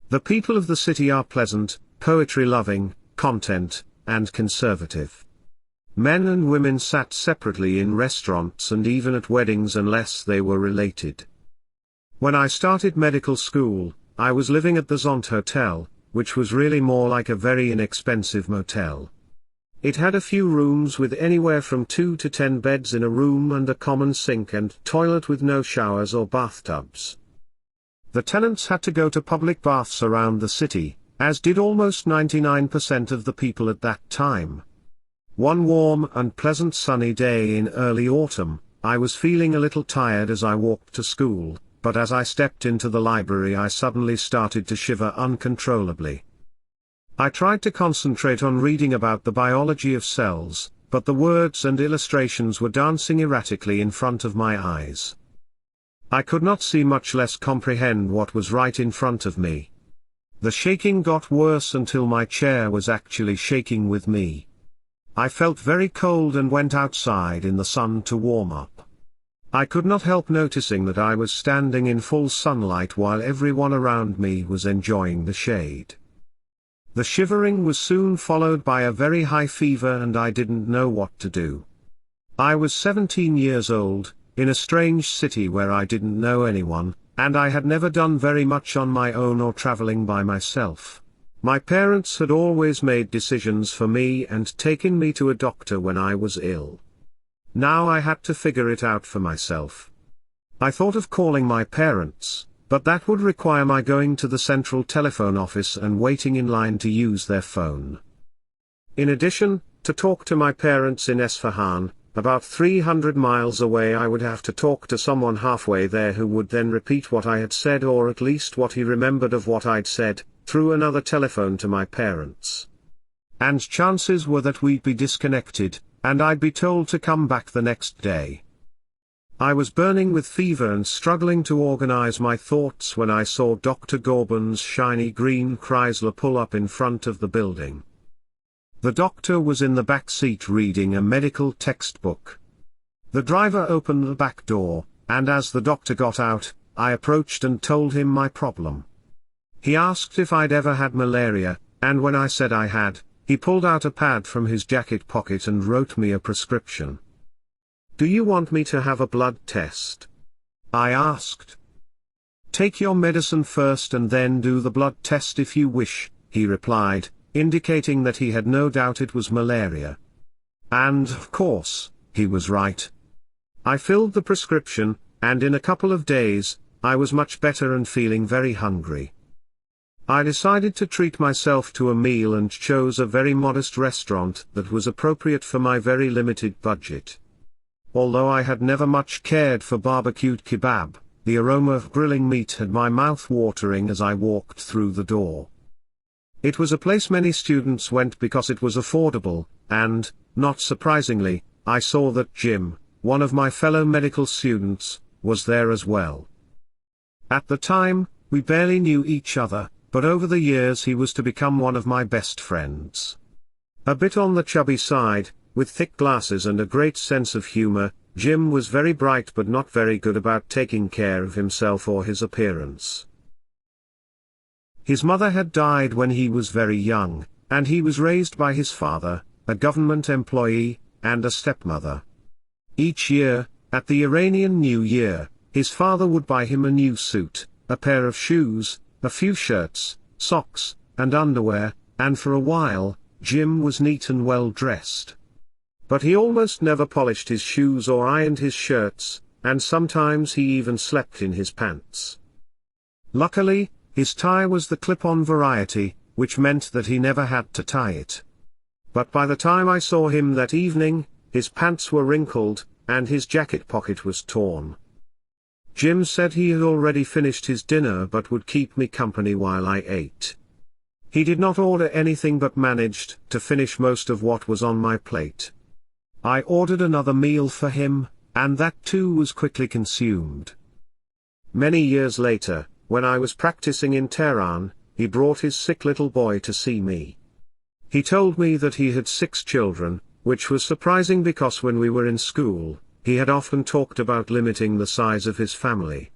[SPEAKER 1] The people of the city are pleasant, poetry-loving, content, and conservative. Men and women sat separately in restaurants and even at weddings unless they were related. When I started medical school, I was living at the Zont Hotel, which was really more like a very inexpensive motel. It had a few rooms with anywhere from 2 to 10 beds in a room and a common sink and toilet with no showers or bathtubs. The tenants had to go to public baths around the city, as did almost 99% of the people at that time. One warm and pleasant sunny day in early autumn, I was feeling a little tired as I walked to school, but as I stepped into the library I suddenly started to shiver uncontrollably. I tried to concentrate on reading about the biology of cells, but the words and illustrations were dancing erratically in front of my eyes. I could not see, much less comprehend what was right in front of me. The shaking got worse until my chair was actually shaking with me. I felt very cold and went outside in the sun to warm up. I could not help noticing that I was standing in full sunlight while everyone around me was enjoying the shade. The shivering was soon followed by a very high fever and I didn't know what to do. I was 17 years old, in a strange city where I didn't know anyone, and I had never done very much on my own or traveling by myself. My parents had always made decisions for me and taken me to a doctor when I was ill. Now I had to figure it out for myself. I thought of calling my parents, but that would require my going to the central telephone office and waiting in line to use their phone. In addition, to talk to my parents in Isfahan, about 300 miles away, I would have to talk to someone halfway there who would then repeat what I had said, or at least what he remembered of what I'd said, through another telephone to my parents. And chances were that we'd be disconnected, and I'd be told to come back the next day. I was burning with fever and struggling to organize my thoughts when I saw Dr. Gorban's shiny green Chrysler pull up in front of the building. The doctor was in the back seat reading a medical textbook. The driver opened the back door, and as the doctor got out, I approached and told him my problem. He asked if I'd ever had malaria, and when I said I had, he pulled out a pad from his jacket pocket and wrote me a prescription. "Do you want me to have a blood test?" I asked. "Take your medicine first and then do the blood test if you wish," he replied, indicating that he had no doubt it was malaria. And, of course, he was right. I filled the prescription, and in a couple of days, I was much better and feeling very hungry. I decided to treat myself to a meal and chose a very modest restaurant that was appropriate for my very limited budget. Although I had never much cared for barbecued kebab, the aroma of grilling meat had my mouth watering as I walked through the door. It was a place many students went because it was affordable, and, not surprisingly, I saw that Jim, one of my fellow medical students, was there as well. At the time, we barely knew each other, but over the years he was to become one of my best friends. A bit on the chubby side, with thick glasses and a great sense of humor, Jim was very bright but not very good about taking care of himself or his appearance. His mother had died when he was very young, and he was raised by his father, a government employee, and a stepmother. Each year, at the Iranian New Year, his father would buy him a new suit, a pair of shoes, a few shirts, socks, and underwear, and for a while, Jim was neat and well dressed. But he almost never polished his shoes or ironed his shirts, and sometimes he even slept in his pants. Luckily, his tie was the clip-on variety, which meant that he never had to tie it. But by the time I saw him that evening, his pants were wrinkled, and his jacket pocket was torn. Jim said he had already finished his dinner but would keep me company while I ate. He did not order anything but managed to finish most of what was on my plate. I ordered another meal for him, and that too was quickly consumed. Many years later, when I was practicing in Tehran, he brought his sick little boy to see me. He told me that he had 6 children, which was surprising because when we were in school, he had often talked about limiting the size of his family.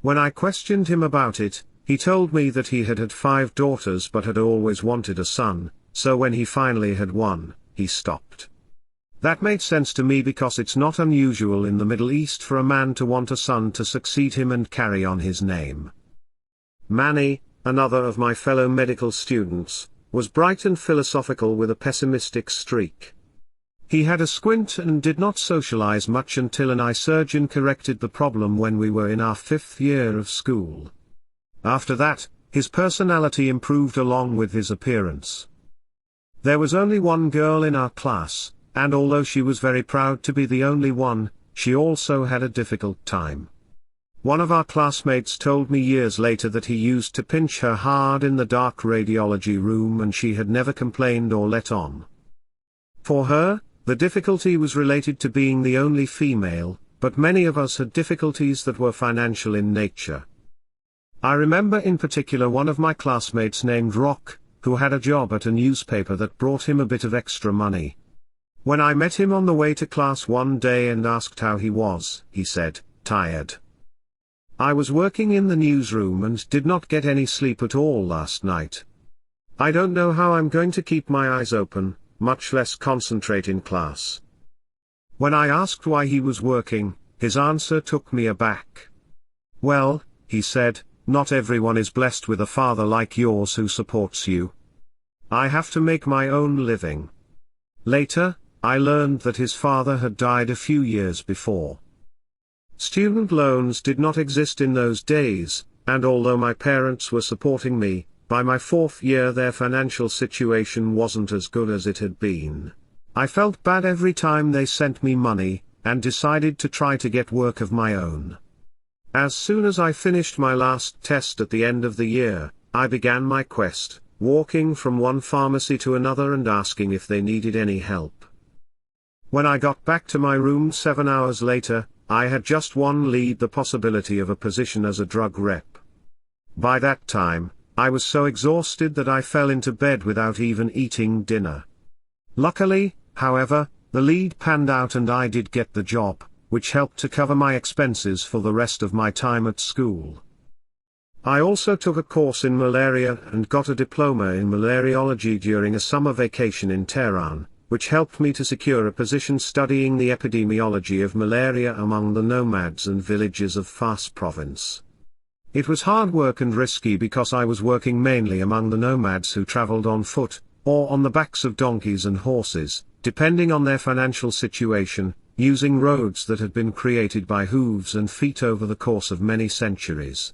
[SPEAKER 1] When I questioned him about it, he told me that he had had 5 daughters but had always wanted a son, so when he finally had one, he stopped. That made sense to me because it's not unusual in the Middle East for a man to want a son to succeed him and carry on his name. Manny, another of my fellow medical students, was bright and philosophical with a pessimistic streak. He had a squint and did not socialize much until an eye surgeon corrected the problem when we were in our 5th year of school. After that, his personality improved along with his appearance. There was only one girl in our class, and although she was very proud to be the only one, she also had a difficult time. One of our classmates told me years later that he used to pinch her hard in the dark radiology room and she had never complained or let on. For her, The difficulty was related to being the only female, but many of us had difficulties that were financial in nature. I remember in particular one of my classmates named Rock, who had a job at a newspaper that brought him a bit of extra money. When I met him on the way to class one day and asked how he was, he said, "Tired. I was working in the newsroom and did not get any sleep at all last night. I don't know how I'm going to keep my eyes open, much less concentrate in class." When I asked why he was working, his answer took me aback. "Well," he said, "not everyone is blessed with a father like yours who supports you. I have to make my own living." Later, I learned that his father had died a few years before. Student loans did not exist in those days, and although my parents were supporting me, by my fourth year their financial situation wasn't as good as it had been. I felt bad every time they sent me money, and decided to try to get work of my own. As soon as I finished my last test at the end of the year, I began my quest, walking from one pharmacy to another and asking if they needed any help. When I got back to my room 7 hours later, I had just one lead: the possibility of a position as a drug rep. By that time, I was so exhausted that I fell into bed without even eating dinner. Luckily, however, the lead panned out and I did get the job, which helped to cover my expenses for the rest of my time at school. I also took a course in malaria and got a diploma in malariology during a summer vacation in Tehran, which helped me to secure a position studying the epidemiology of malaria among the nomads and villages of Fars province. It was hard work and risky because I was working mainly among the nomads who traveled on foot, or on the backs of donkeys and horses, depending on their financial situation, using roads that had been created by hooves and feet over the course of many centuries.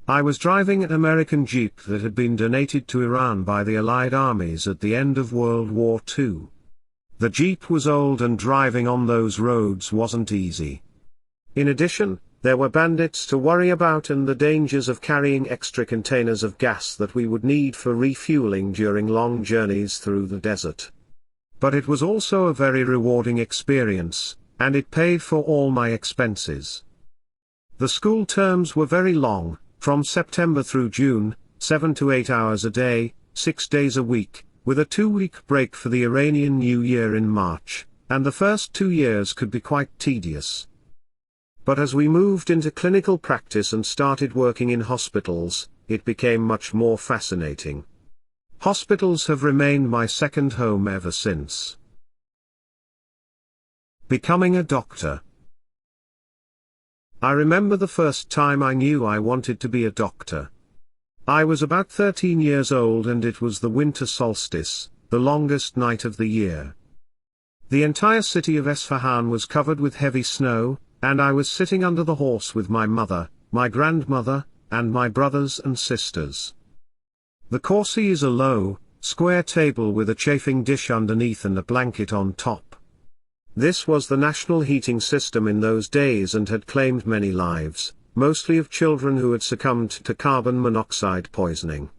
[SPEAKER 1] I was driving an American Jeep that had been donated to Iran by the Allied armies at the end of World War II. The Jeep was old and driving on those roads wasn't easy. In addition, there were bandits to worry about and the dangers of carrying extra containers of gas that we would need for refueling during long journeys through the desert. But it was also a very rewarding experience, and it paid for all my expenses. The school terms were very long, from September through June, 7 to 8 hours a day, 6 days a week, with a 2-week break for the Iranian New Year in March, and the first 2 years could be quite tedious. But as we moved into clinical practice and started working in hospitals, it became much more fascinating. Hospitals have remained my second home ever since. Becoming a doctor. I remember the first time I knew I wanted to be a doctor. I was about 13 years old and it was the winter solstice, the longest night of the year. The entire city of Isfahan was covered with heavy snow, and I was sitting under the horse with my mother, my grandmother, and my brothers and sisters. The corsi is a low, square table with a chafing dish underneath and a blanket on top. This was the national heating system in those days and had claimed many lives, mostly of children who had succumbed to carbon monoxide poisoning.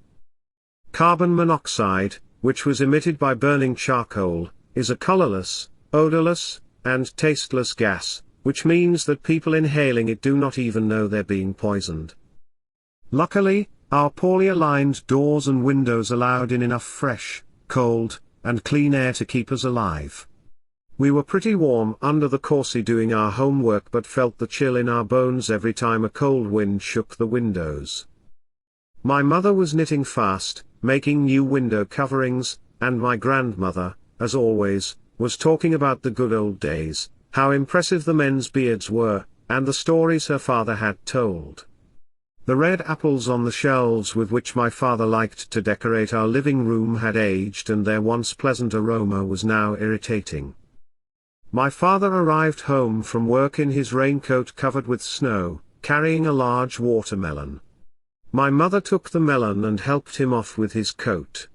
[SPEAKER 1] Carbon monoxide, which was emitted by burning charcoal, is a colorless, odorless, and tasteless gas, which means that people inhaling it do not even know they're being poisoned. Luckily, our poorly aligned doors and windows allowed in enough fresh, cold, and clean air to keep us alive. We were pretty warm under the corsi doing our homework but felt the chill in our bones every time a cold wind shook the windows. My mother was knitting fast, making new window coverings, and my grandmother, as always, was talking about the good old days, how impressive the men's beards were, and the stories her father had told. The red apples on the shelves with which my father liked to decorate our living room had aged and their once pleasant aroma was now irritating. My father arrived home from work in his raincoat covered with snow, carrying a large watermelon. My mother took the melon and helped him off with his coat.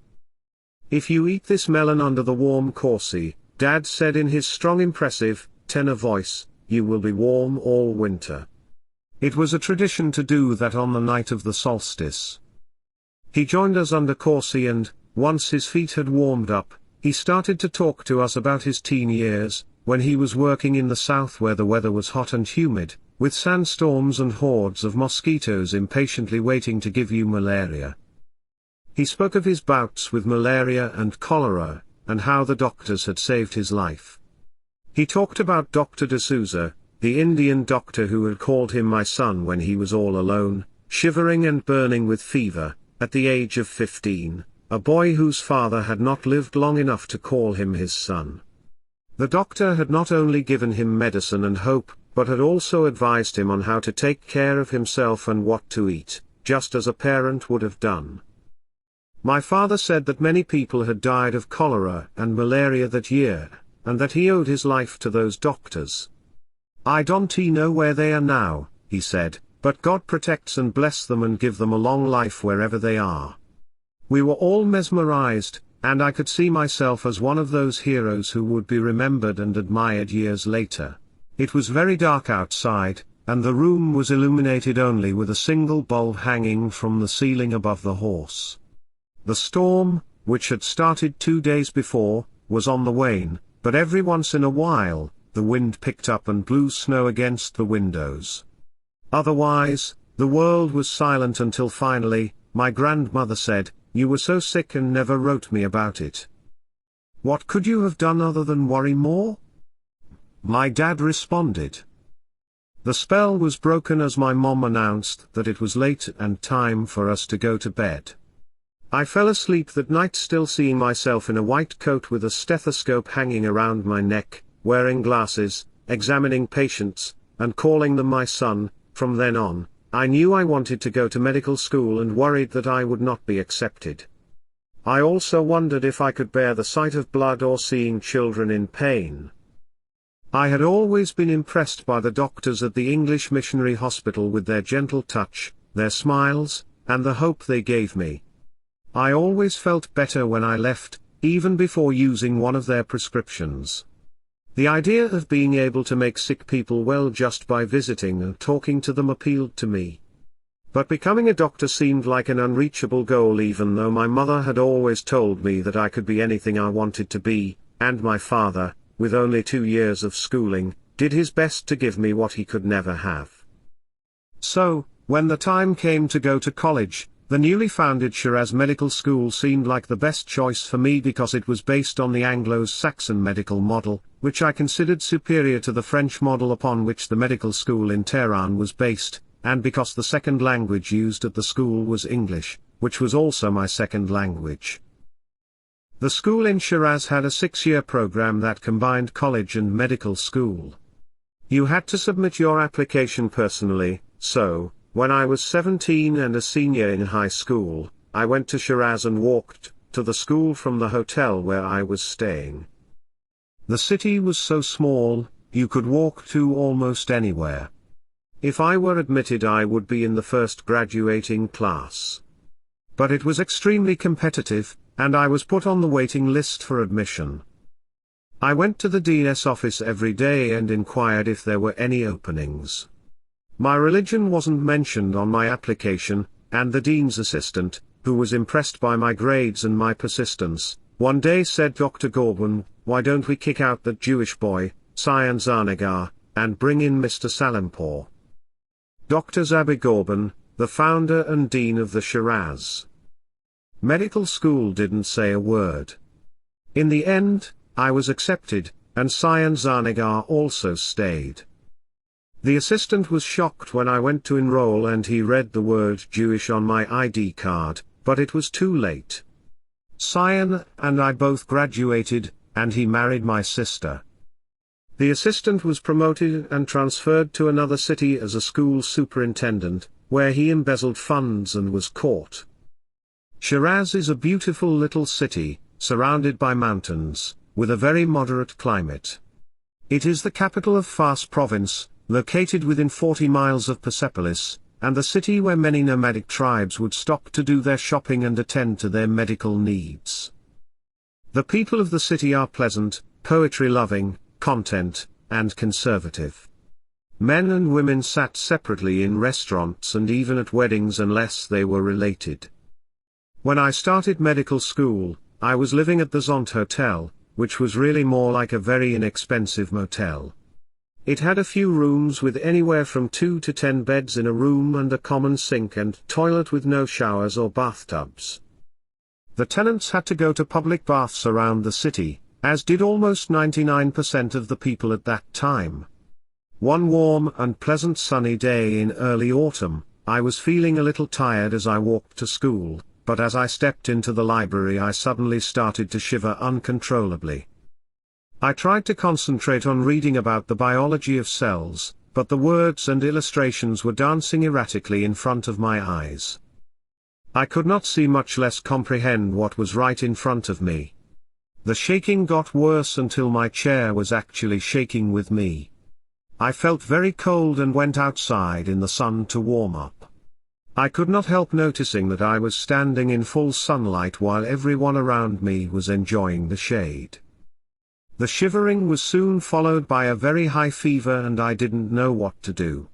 [SPEAKER 1] "If you eat this melon under the warm corsi," Dad said in his strong impressive, tenor voice, "you will be warm all winter." It was a tradition to do that on the night of the solstice. He joined us under corsi and, once his feet had warmed up, He started to talk to us about his teen years, when he was working in the south where the weather was hot and humid, with sandstorms and hordes of mosquitoes impatiently waiting to give you malaria. He spoke of his bouts with malaria and cholera, and how the doctors had saved his life. He talked about Dr. D'Souza, the Indian doctor who had called him my son when he was all alone, shivering and burning with fever, at the age of 15, a boy whose father had not lived long enough to call him his son. The doctor had not only given him medicine and hope, but had also advised him on how to take care of himself and what to eat, just as a parent would have done. My father said that many people had died of cholera and malaria that year, and that he owed his life to those doctors. "I don't know where they are now," he said, "but God protects and bless them and give them a long life wherever they are." We were all mesmerized, and I could see myself as one of those heroes who would be remembered and admired years later. It was very dark outside, and the room was illuminated only with a single bulb hanging from the ceiling above the horse. The storm, which had started 2 days before, was on the wane, but every once in a while, the wind picked up and blew snow against the windows. Otherwise, the world was silent until finally, my grandmother said, "You were so sick and never wrote me about it. What could you have done other than worry more?" My dad responded. The spell was broken as my mom announced that it was late and time for us to go to bed. I fell asleep that night still seeing myself in a white coat with a stethoscope hanging around my neck, wearing glasses, examining patients, and calling them my son. From then on, I knew I wanted to go to medical school and worried that I would not be accepted. I also wondered if I could bear the sight of blood or seeing children in pain. I had always been impressed by the doctors at the English Missionary Hospital with their gentle touch, their smiles, and the hope they gave me. I always felt better when I left, even before using one of their prescriptions. The idea of being able to make sick people well just by visiting and talking to them appealed to me. But becoming a doctor seemed like an unreachable goal even though my mother had always told me that I could be anything I wanted to be, and my father, with only 2 years of schooling, did his best to give me what he could never have. So, when the time came to go to college, the newly founded Shiraz Medical School seemed like the best choice for me because it was based on the Anglo-Saxon medical model, which I considered superior to the French model upon which the medical school in Tehran was based, and because the second language used at the school was English, which was also my second language. The school in Shiraz had a 6-year program that combined college and medical school. You had to submit your application personally, so, when I was 17 and a senior in high school, I went to Shiraz and walked to the school from the hotel where I was staying. The city was so small, you could walk to almost anywhere. If I were admitted I would be in the first graduating class. But it was extremely competitive, and I was put on the waiting list for admission. I went to the dean's office every day and inquired if there were any openings. My religion wasn't mentioned on my application, and the dean's assistant, who was impressed by my grades and my persistence, one day said, "Dr. Gorban, why don't we kick out that Jewish boy, Sayan Zarnegar, and bring in Mr. Salimpour?" Dr. Zabi Gorban, the founder and dean of the Shiraz Medical School, didn't say a word. In the end, I was accepted, and Sayan Zarnegar also stayed. The assistant was shocked when I went to enroll and he read the word Jewish on my ID card, but it was too late. Sayan and I both graduated, and he married my sister. The assistant was promoted and transferred to another city as a school superintendent, where he embezzled funds and was caught. Shiraz is a beautiful little city, surrounded by mountains, with a very moderate climate. It is the capital of Fars province, located within 40 miles of Persepolis, and the city where many nomadic tribes would stop to do their shopping and attend to their medical needs. The people of the city are pleasant, poetry-loving, content, and conservative. Men and women sat separately in restaurants and even at weddings unless they were related. When I started medical school, I was living at the Zont Hotel, which was really more like a very inexpensive motel. It had a few rooms with anywhere from 2 to 10 beds in a room and a common sink and toilet with no showers or bathtubs. The tenants had to go to public baths around the city, as did almost 99% of the people at that time. One warm and pleasant sunny day in early autumn, I was feeling a little tired as I walked to school, but as I stepped into the library I suddenly started to shiver uncontrollably. I tried to concentrate on reading about the biology of cells, but the words and illustrations were dancing erratically in front of my eyes. I could not see, much less comprehend what was right in front of me. The shaking got worse until my chair was actually shaking with me. I felt very cold and went outside in the sun to warm up. I could not help noticing that I was standing in full sunlight while everyone around me was enjoying the shade. The shivering was soon followed by a very high fever and I didn't know what to do.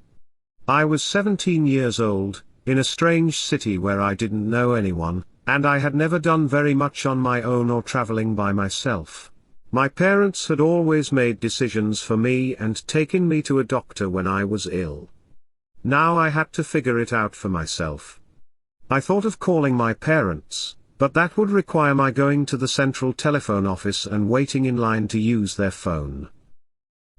[SPEAKER 1] I was 17 years old, in a strange city where I didn't know anyone, and I had never done very much on my own or traveling by myself. My parents had always made decisions for me and taken me to a doctor when I was ill. Now I had to figure it out for myself. I thought of calling my parents, but that would require my going to the central telephone office and waiting in line to use their phone.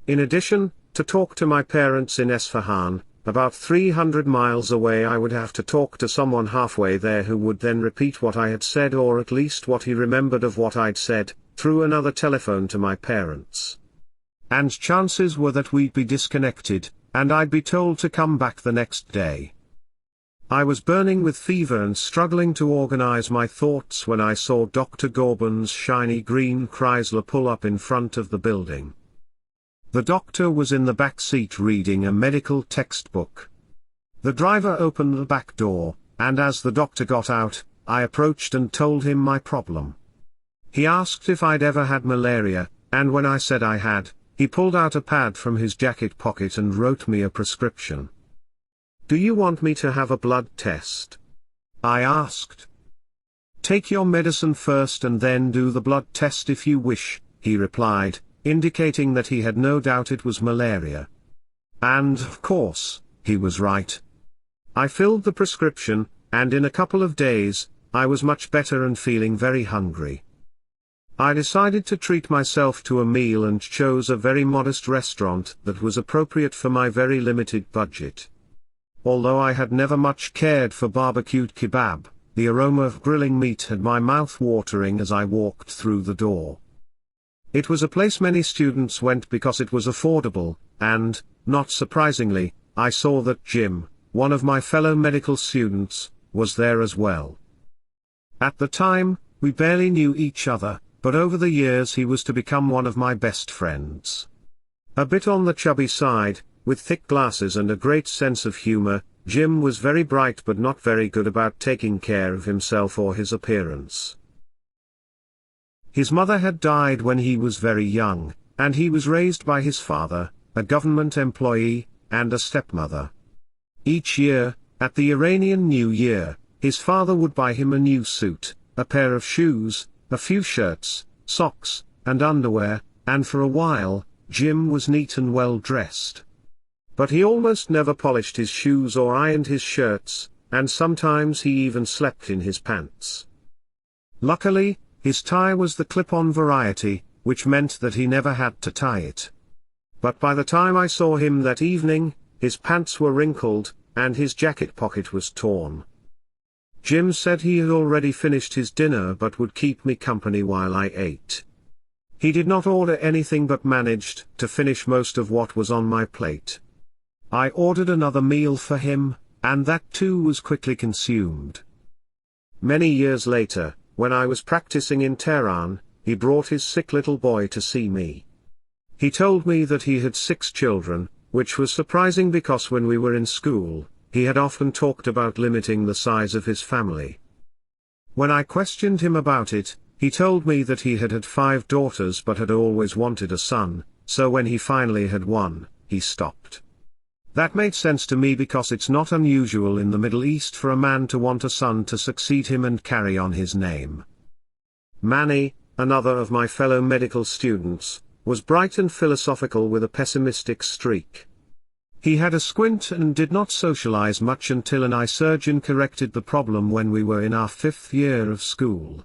[SPEAKER 1] In addition, to talk to my parents in Isfahan, about 300 miles away, I would have to talk to someone halfway there who would then repeat what I had said, or at least what he remembered of what I'd said, through another telephone to my parents. And chances were that we'd be disconnected, and I'd be told to come back the next day. I was burning with fever and struggling to organize my thoughts when I saw Dr. Gorban's shiny green Chrysler pull up in front of the building. The doctor was in the back seat reading a medical textbook. The driver opened the back door, and as the doctor got out, I approached and told him my problem. He asked if I'd ever had malaria, and when I said I had, he pulled out a pad from his jacket pocket and wrote me a prescription. "Do you want me to have a blood test?" I asked. "Take your medicine first and then do the blood test if you wish," he replied, indicating that he had no doubt it was malaria. And, of course, he was right. I filled the prescription, and in a couple of days, I was much better and feeling very hungry. I decided to treat myself to a meal and chose a very modest restaurant that was appropriate for my very limited budget. Although I had never much cared for barbecued kebab, the aroma of grilling meat had my mouth watering as I walked through the door. It was a place many students went because it was affordable, and, not surprisingly, I saw that Jim, one of my fellow medical students, was there as well. At the time, we barely knew each other, but over the years he was to become one of my best friends. A bit on the chubby side, with thick glasses and a great sense of humor, Jim was very bright but not very good about taking care of himself or his appearance. His mother had died when he was very young, and he was raised by his father, a government employee, and a stepmother. Each year, at the Iranian New Year, his father would buy him a new suit, a pair of shoes, a few shirts, socks, and underwear, and for a while, Jim was neat and well dressed. But he almost never polished his shoes or ironed his shirts, and sometimes he even slept in his pants. Luckily, his tie was the clip-on variety, which meant that he never had to tie it. But by the time I saw him that evening, his pants were wrinkled, and his jacket pocket was torn. Jim said he had already finished his dinner but would keep me company while I ate. He did not order anything but managed to finish most of what was on my plate. I ordered another meal for him, and that too was quickly consumed. Many years later, when I was practicing in Tehran, he brought his sick little boy to see me. He told me that he had 6 children, which was surprising because when we were in school, he had often talked about limiting the size of his family. When I questioned him about it, he told me that he had had 5 daughters but had always wanted a son, so when he finally had one, he stopped. That made sense to me because it's not unusual in the Middle East for a man to want a son to succeed him and carry on his name. Manny, another of my fellow medical students, was bright and philosophical with a pessimistic streak. He had a squint and did not socialize much until an eye surgeon corrected the problem when we were in our 5th year of school.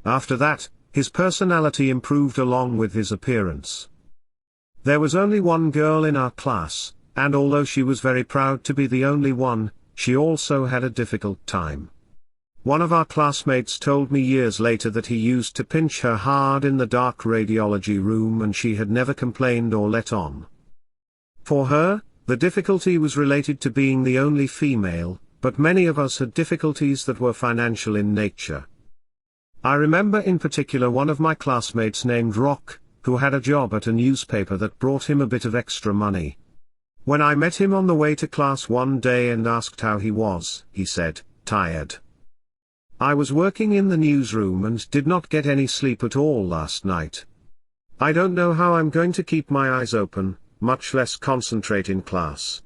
[SPEAKER 1] After that, his personality improved along with his appearance. There was only one girl in our class, and although she was very proud to be the only one, she also had a difficult time. One of our classmates told me years later that he used to pinch her hard in the dark radiology room and she had never complained or let on. For her, the difficulty was related to being the only female, but many of us had difficulties that were financial in nature. I remember in particular one of my classmates named Rock, who had a job at a newspaper that brought him a bit of extra money. When I met him on the way to class one day and asked how he was, he said, "Tired. I was working in the newsroom and did not get any sleep at all last night. I don't know how I'm going to keep my eyes open, much less concentrate in class."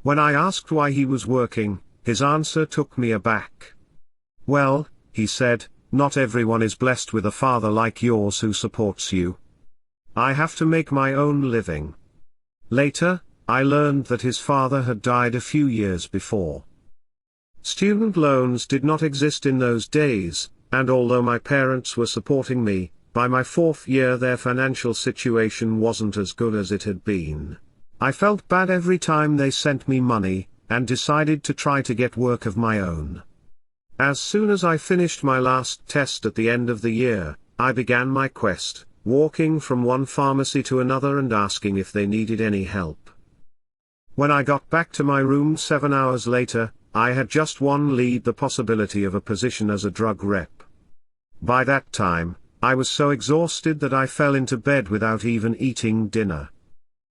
[SPEAKER 1] When I asked why he was working, his answer took me aback. "Well," he said, "not everyone is blessed with a father like yours who supports you. I have to make my own living." Later, I learned that his father had died a few years before. Student loans did not exist in those days, and although my parents were supporting me, by my 4th year their financial situation wasn't as good as it had been. I felt bad every time they sent me money, and decided to try to get work of my own. As soon as I finished my last test at the end of the year, I began my quest, walking from one pharmacy to another and asking if they needed any help. When I got back to my room 7 hours later, I had just one lead: the possibility of a position as a drug rep. By that time, I was so exhausted that I fell into bed without even eating dinner.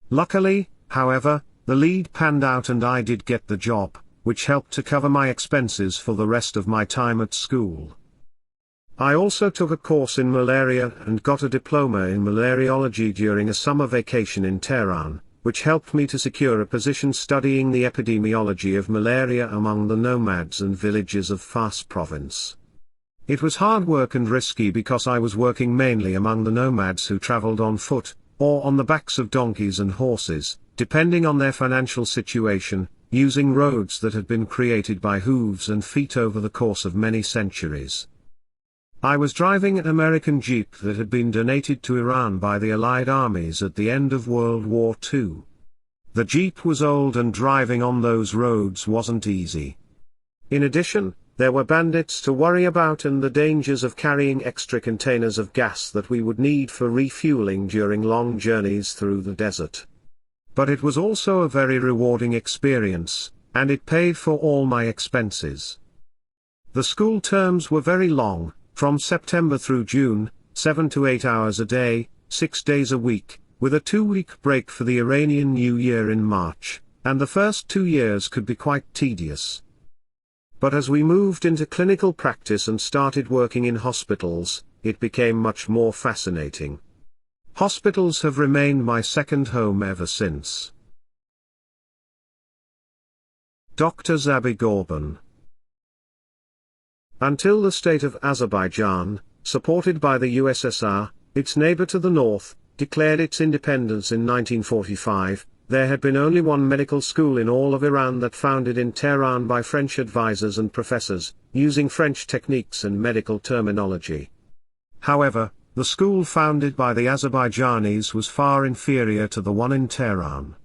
[SPEAKER 1] Luckily, however, the lead panned out and I did get the job, which helped to cover my expenses for the rest of my time at school. I also took a course in malaria and got a diploma in malariology during a summer vacation in Tehran, which helped me to secure a position studying the epidemiology of malaria among the nomads and villages of Fars province. It was hard work and risky because I was working mainly among the nomads who traveled on foot, or on the backs of donkeys and horses, depending on their financial situation, using roads that had been created by hooves and feet over the course of many centuries. I was driving an American Jeep that had been donated to Iran by the Allied armies at the end of World War II. The Jeep was old and driving on those roads wasn't easy. In addition, there were bandits to worry about and the dangers of carrying extra containers of gas that we would need for refueling during long journeys through the desert. But it was also a very rewarding experience, and it paid for all my expenses. The school terms were very long, from September through June, 7 to 8 hours a day, 6 days a week, with a 2-week break for the Iranian New Year in March, and the first 2 years could be quite tedious. But as we moved into clinical practice and started working in hospitals, it became much more fascinating. Hospitals have remained my second home ever since. Dr. Zabi Gorban. Until the state of Azerbaijan, supported by the USSR, its neighbor to the north, declared its independence in 1945, there had been only one medical school in all of Iran that founded in Tehran by French advisors and professors, using French techniques and medical terminology. However, the school founded by the Azerbaijanis was far inferior to the one in Tehran.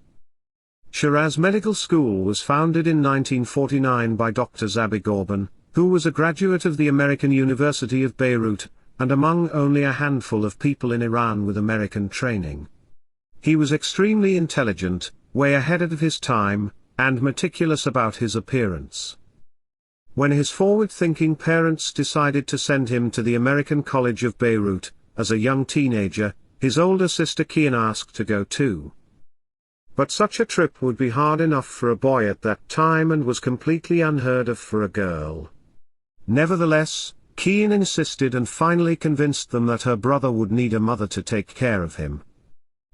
[SPEAKER 1] Shiraz Medical School was founded in 1949 by Dr. Zabi Gorban, who was a graduate of the American University of Beirut, and among only a handful of people in Iran with American training. He was extremely intelligent, way ahead of his time, and meticulous about his appearance. When his forward-thinking parents decided to send him to the American College of Beirut, as a young teenager, his older sister Kian asked to go too. But such a trip would be hard enough for a boy at that time and was completely unheard of for a girl. Nevertheless, Kian insisted and finally convinced them that her brother would need a mother to take care of him.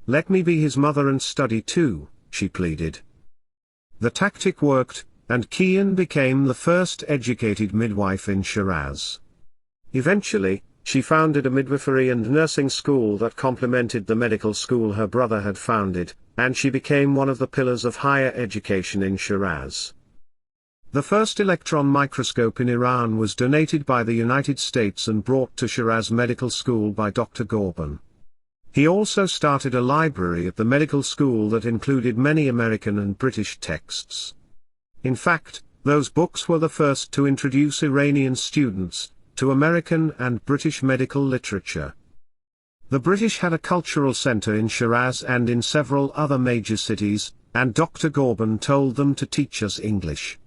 [SPEAKER 1] "Let me be his mother and study too," she pleaded. The tactic worked, and Kian became the first educated midwife in Shiraz. Eventually, she founded a midwifery and nursing school that complemented the medical school her brother had founded, and she became one of the pillars of higher education in Shiraz. The first electron microscope in Iran was donated by the United States and brought to Shiraz Medical School by Dr. Gorban. He also started a library at the medical school that included many American and British texts. In fact, those books were the first to introduce Iranian students to American and British medical literature. The British had a cultural center in Shiraz and in several other major cities, and Dr. Gorban told them to teach us English.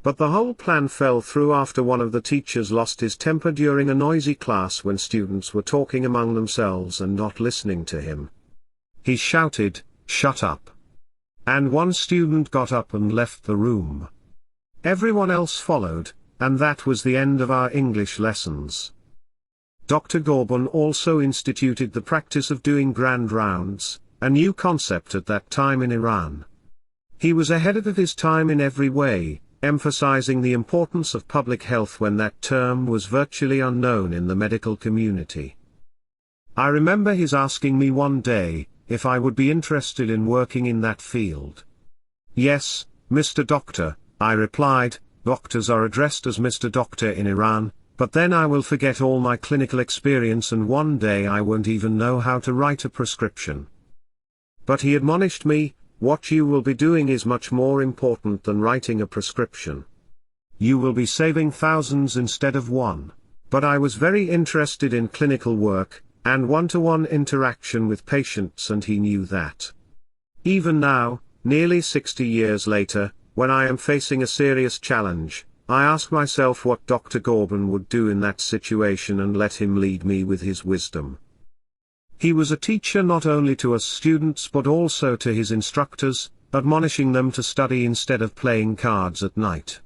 [SPEAKER 1] But the whole plan fell through after one of the teachers lost his temper during a noisy class when students were talking among themselves and not listening to him. He shouted, "Shut up!" And one student got up and left the room. Everyone else followed, and that was the end of our English lessons. Dr. Gorban also instituted the practice of doing grand rounds, a new concept at that time in Iran. He was ahead of his time in every way, emphasizing the importance of public health when that term was virtually unknown in the medical community. I remember his asking me one day if I would be interested in working in that field. "Yes, Mr. Doctor," I replied. "Doctors are addressed as Mr. Doctor in Iran, but then I will forget all my clinical experience and one day I won't even know how to write a prescription." But he admonished me, "What you will be doing is much more important than writing a prescription. You will be saving thousands instead of one." But I was very interested in clinical work, and one-to-one interaction with patients, and he knew that. Even now, nearly 60 years later, when I am facing a serious challenge, I ask myself what Dr. Gorban would do in that situation and let him lead me with his wisdom. He was a teacher not only to us students but also to his instructors, admonishing them to study instead of playing cards at night.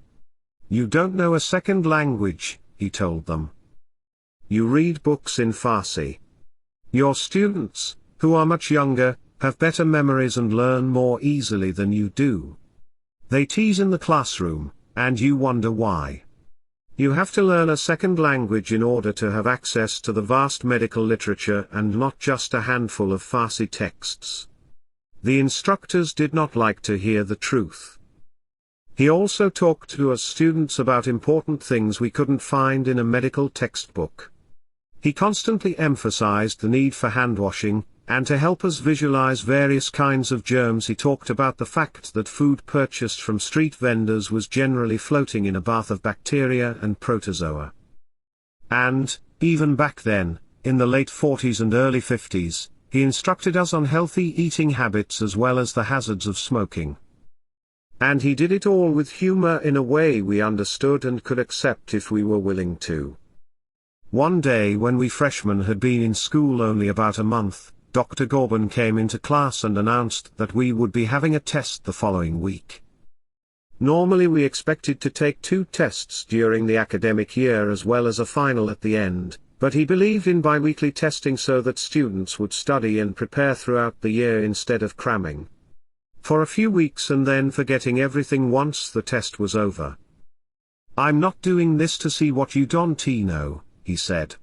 [SPEAKER 1] "You don't know a second language," he told them. "You read books in Farsi. Your students, who are much younger, have better memories and learn more easily than you do. They tease in the classroom, and you wonder why. You have to learn a second language in order to have access to the vast medical literature and not just a handful of Farsi texts." The instructors did not like to hear the truth. He also talked to us students about important things we couldn't find in a medical textbook. He constantly emphasized the need for hand washing, and to help us visualize various kinds of germs he talked about the fact that food purchased from street vendors was generally floating in a bath of bacteria and protozoa. And, even back then, in the late 40s and early 50s, he instructed us on healthy eating habits as well as the hazards of smoking. And he did it all with humor in a way we understood and could accept if we were willing to. One day when we freshmen had been in school only about a month, Dr. Gorban came into class and announced that we would be having a test the following week. Normally we expected to take 2 tests during the academic year as well as a final at the end, but he believed in biweekly testing so that students would study and prepare throughout the year instead of cramming for a few weeks and then forgetting everything once the test was over. "I'm not doing this to see what you don't know," he said.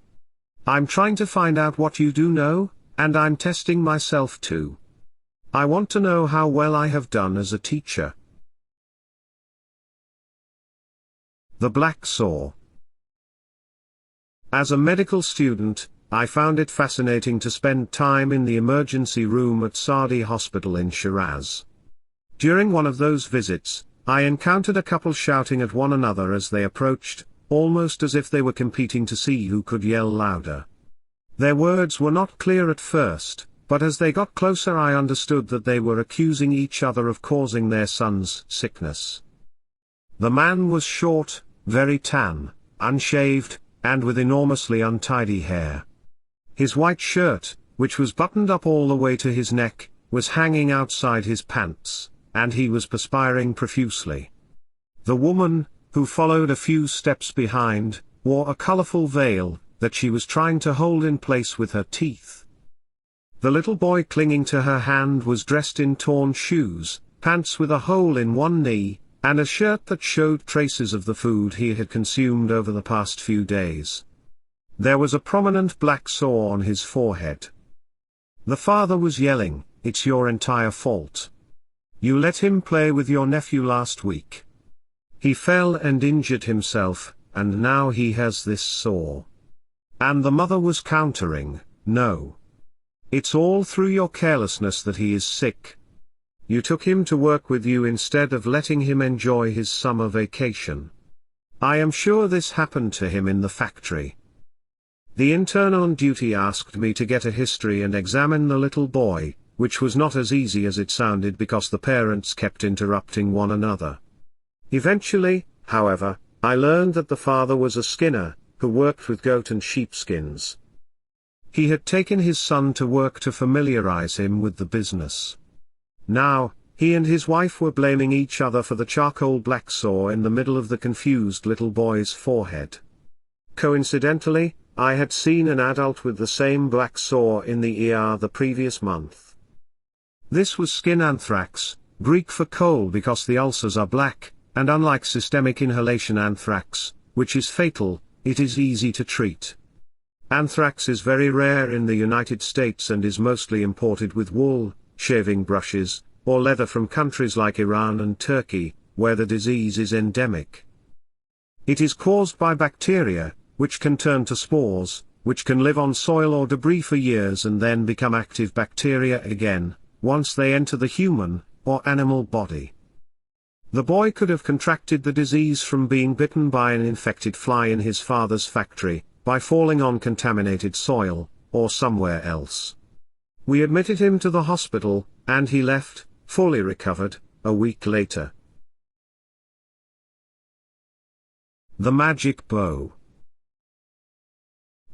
[SPEAKER 1] "I'm trying to find out what you do know, and I'm testing myself too. I want to know how well I have done as a teacher." The Black Saw. As a medical student, I found it fascinating to spend time in the emergency room at Sadi Hospital in Shiraz. During one of those visits, I encountered a couple shouting at one another as they approached, almost as if they were competing to see who could yell louder. Their words were not clear at first, but as they got closer I understood that they were accusing each other of causing their son's sickness. The man was short, very tan, unshaved, and with enormously untidy hair. His white shirt, which was buttoned up all the way to his neck, was hanging outside his pants, and he was perspiring profusely. The woman, who followed a few steps behind, wore a colorful veil that she was trying to hold in place with her teeth. The little boy clinging to her hand was dressed in torn shoes, pants with a hole in one knee, and a shirt that showed traces of the food he had consumed over the past few days. There was a prominent black sore on his forehead. The father was yelling, "It's your entire fault. You let him play with your nephew last week. He fell and injured himself, and now he has this sore." And the mother was countering, "No. It's all through your carelessness that he is sick. You took him to work with you instead of letting him enjoy his summer vacation. I am sure this happened to him in the factory." The intern on duty asked me to get a history and examine the little boy, which was not as easy as it sounded because the parents kept interrupting one another. Eventually, however, I learned that the father was a skinner, who worked with goat and sheep skins. He had taken his son to work to familiarize him with the business. Now, he and his wife were blaming each other for the charcoal black sore in the middle of the confused little boy's forehead. Coincidentally, I had seen an adult with the same black sore in the ER the previous month. This was skin anthrax, Greek for coal because the ulcers are black, and unlike systemic inhalation anthrax, which is fatal, it is easy to treat. Anthrax is very rare in the United States and is mostly imported with wool, shaving brushes, or leather from countries like Iran and Turkey, where the disease is endemic. It is caused by bacteria, which can turn to spores, which can live on soil or debris for years and then become active bacteria again, once they enter the human, or animal body. The boy could have contracted the disease from being bitten by an infected fly in his father's factory, by falling on contaminated soil, or somewhere else. We admitted him to the hospital, and he left, fully recovered, a week later. The Magic Bow.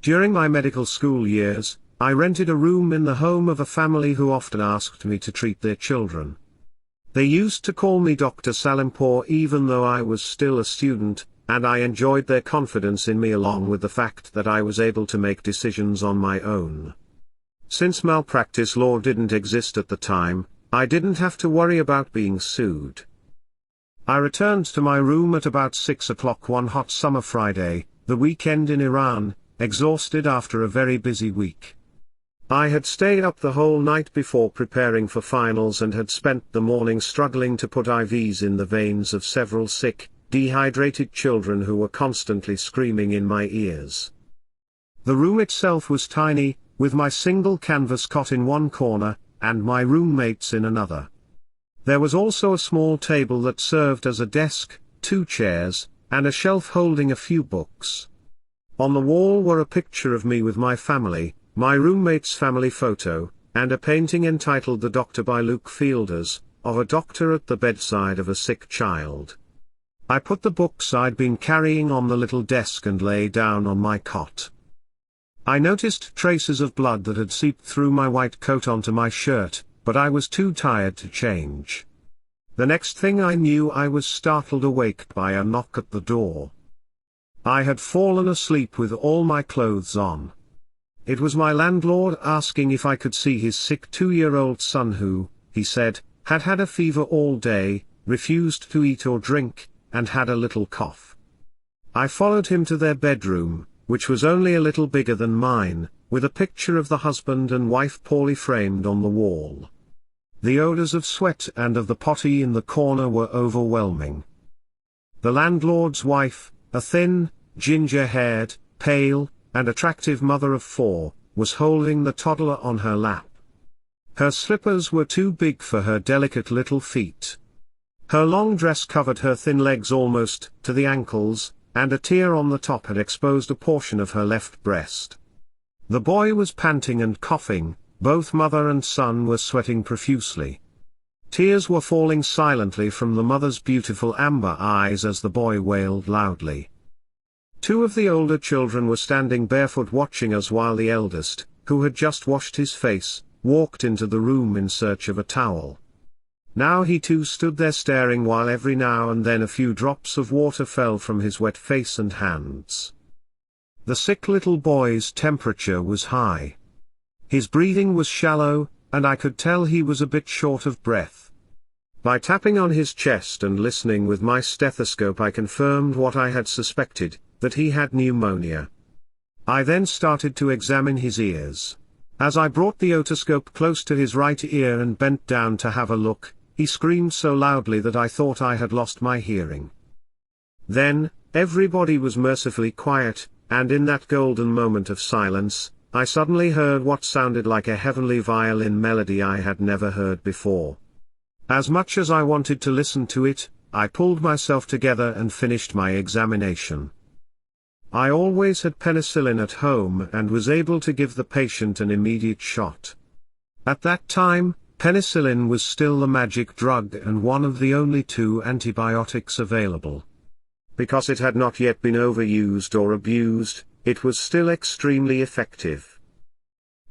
[SPEAKER 1] During my medical school years, I rented a room in the home of a family who often asked me to treat their children. They used to call me Dr. Salimpour even though I was still a student, and I enjoyed their confidence in me along with the fact that I was able to make decisions on my own. Since malpractice law didn't exist at the time, I didn't have to worry about being sued. I returned to my room at about 6 o'clock one hot summer Friday, the weekend in Iran, exhausted after a very busy week. I had stayed up the whole night before preparing for finals and had spent the morning struggling to put IVs in the veins of several sick, dehydrated children who were constantly screaming in my ears. The room itself was tiny, with my single canvas cot in one corner, and my roommates in another. There was also a small table that served as a desk, 2 chairs, and a shelf holding a few books. On the wall were a picture of me with my family, my roommate's family photo, and a painting entitled The Doctor by Luke Fielders, of a doctor at the bedside of a sick child. I put the books I'd been carrying on the little desk and lay down on my cot. I noticed traces of blood that had seeped through my white coat onto my shirt, but I was too tired to change. The next thing I knew I was startled awake by a knock at the door. I had fallen asleep with all my clothes on. It was my landlord asking if I could see his sick 2-year-old son who, he said, had had a fever all day, refused to eat or drink, and had a little cough. I followed him to their bedroom, which was only a little bigger than mine, with a picture of the husband and wife poorly framed on the wall. The odors of sweat and of the potty in the corner were overwhelming. The landlord's wife, a thin, ginger-haired, pale, and attractive mother of 4, was holding the toddler on her lap. Her slippers were too big for her delicate little feet. Her long dress covered her thin legs almost to the ankles, and a tear on the top had exposed a portion of her left breast. The boy was panting and coughing, both mother and son were sweating profusely. Tears were falling silently from the mother's beautiful amber eyes as the boy wailed loudly. 2 of the older children were standing barefoot watching us while the eldest, who had just washed his face, walked into the room in search of a towel. Now he too stood there staring while every now and then a few drops of water fell from his wet face and hands. The sick little boy's temperature was high. His breathing was shallow, and I could tell he was a bit short of breath. By tapping on his chest and listening with my stethoscope I confirmed what I had suspected, that he had pneumonia. I then started to examine his ears. As I brought the otoscope close to his right ear and bent down to have a look, he screamed so loudly that I thought I had lost my hearing. Then, everybody was mercifully quiet, and in that golden moment of silence, I suddenly heard what sounded like a heavenly violin melody I had never heard before. As much as I wanted to listen to it, I pulled myself together and finished my examination. I always had penicillin at home and was able to give the patient an immediate shot. At that time, penicillin was still the magic drug and one of the only two antibiotics available. Because it had not yet been overused or abused, it was still extremely effective.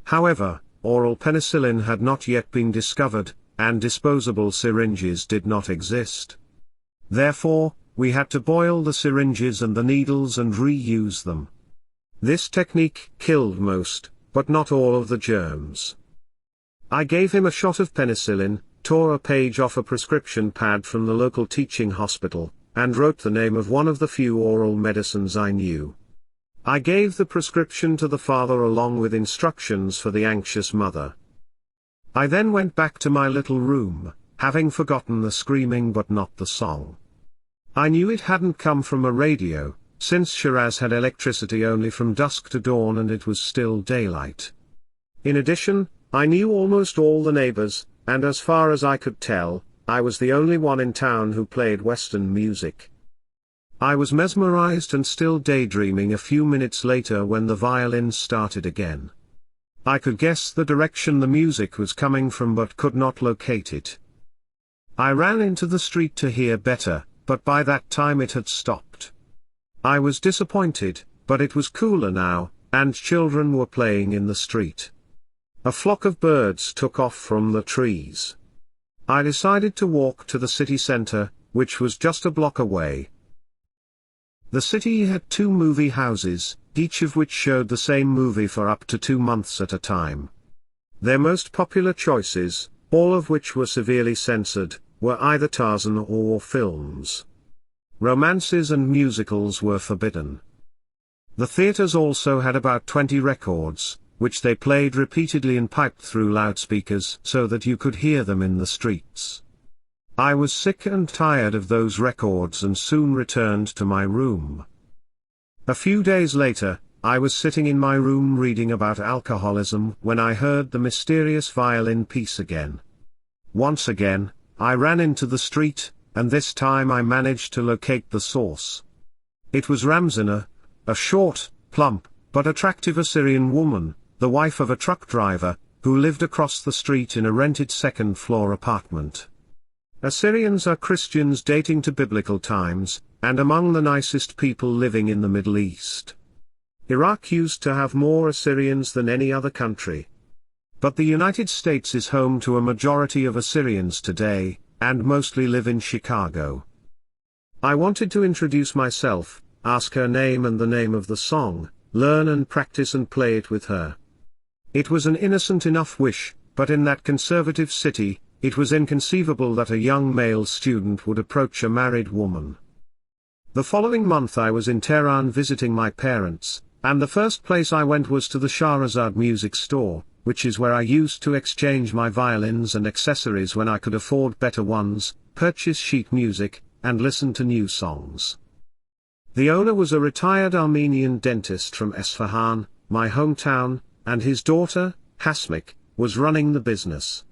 [SPEAKER 1] However, oral penicillin had not yet been discovered, and disposable syringes did not exist. Therefore, we had to boil the syringes and the needles and reuse them. This technique killed most, but not all of the germs. I gave him a shot of penicillin, tore a page off a prescription pad from the local teaching hospital, and wrote the name of one of the few oral medicines I knew. I gave the prescription to the father along with instructions for the anxious mother. I then went back to my little room, having forgotten the screaming but not the song. I knew it hadn't come from a radio, since Shiraz had electricity only from dusk to dawn and it was still daylight. In addition, I knew almost all the neighbors, and as far as I could tell, I was the only one in town who played Western music. I was mesmerized and still daydreaming a few minutes later when the violin started again. I could guess the direction the music was coming from but could not locate it. I ran into the street to hear better, but by that time it had stopped. I was disappointed, but it was cooler now, and children were playing in the street. A flock of birds took off from the trees. I decided to walk to the city center, which was just a block away. The city had 2 movie houses, each of which showed the same movie for up to 2 months at a time. Their most popular choices, all of which were severely censored, were either Tarzan or war films. Romances and musicals were forbidden. The theaters also had about 20 records, which they played repeatedly and piped through loudspeakers so that you could hear them in the streets. I was sick and tired of those records and soon returned to my room. A few days later, I was sitting in my room reading about alcoholism when I heard the mysterious violin piece again. Once again, I ran into the street, and this time I managed to locate the source. It was Ramzina, a short, plump, but attractive Assyrian woman, the wife of a truck driver, who lived across the street in a rented second-floor apartment. Assyrians are Christians dating to biblical times, and among the nicest people living in the Middle East. Iraq used to have more Assyrians than any other country. But the United States is home to a majority of Assyrians today, and mostly live in Chicago. I wanted to introduce myself, ask her name and the name of the song, learn and practice and play it with her. It was an innocent enough wish, but in that conservative city, it was inconceivable that a young male student would approach a married woman. The following month I was in Tehran visiting my parents, and the first place I went was to the Shahrazad music store, which is where I used to exchange my violins and accessories when I could afford better ones, purchase sheet music, and listen to new songs. The owner was a retired Armenian dentist from Esfahan, my hometown, and his daughter, Hasmik, was running the business.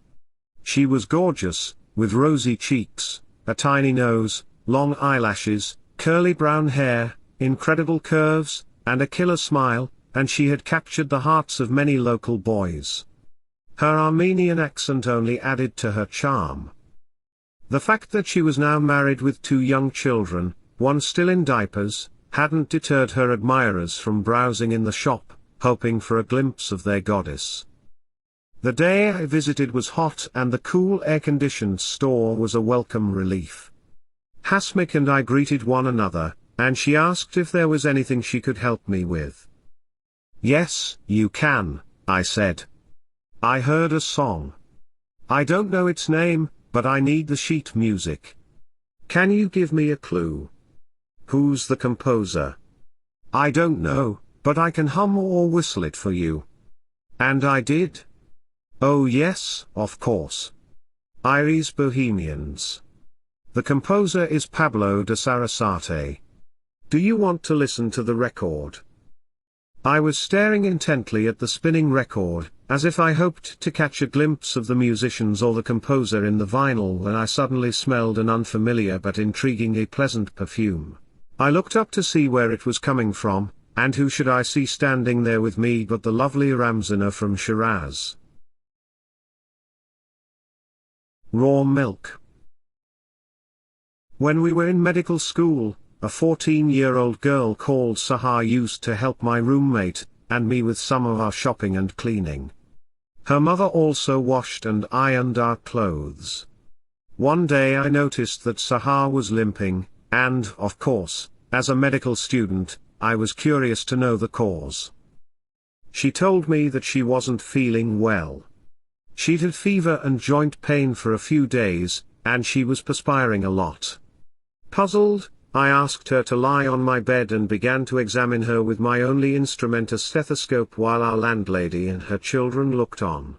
[SPEAKER 1] She was gorgeous, with rosy cheeks, a tiny nose, long eyelashes, curly brown hair, incredible curves, and a killer smile, and she had captured the hearts of many local boys. Her Armenian accent only added to her charm. The fact that she was now married with 2 young children, one still in diapers, hadn't deterred her admirers from browsing in the shop, hoping for a glimpse of their goddess. The day I visited was hot and the cool air-conditioned store was a welcome relief. Hasmik and I greeted one another, and she asked if there was anything she could help me with. "Yes, you can," I said. "I heard a song. I don't know its name, but I need the sheet music. Can you give me a clue? Who's the composer?" "I don't know, but I can hum or whistle it for you. And I did. Oh yes, of course. Iris Bohemians. The composer is Pablo de Sarasate. Do you want to listen to the record? I was staring intently at the spinning record, as if I hoped to catch a glimpse of the musicians or the composer in the vinyl, when I suddenly smelled an unfamiliar but intriguingly pleasant perfume. I looked up to see where it was coming from, and who should I see standing there with me but the lovely Ramzana from Shiraz. Raw milk. When we were in medical school, a 14-year-old girl called Sahar used to help my roommate and me with some of our shopping and cleaning. Her mother also washed and ironed our clothes. One day I noticed that Sahar was limping, and, of course, as a medical student, I was curious to know the cause. She told me that she wasn't feeling well. She'd had fever and joint pain for a few days, and she was perspiring a lot. Puzzled, I asked her to lie on my bed and began to examine her with my only instrument, a stethoscope, while our landlady and her children looked on.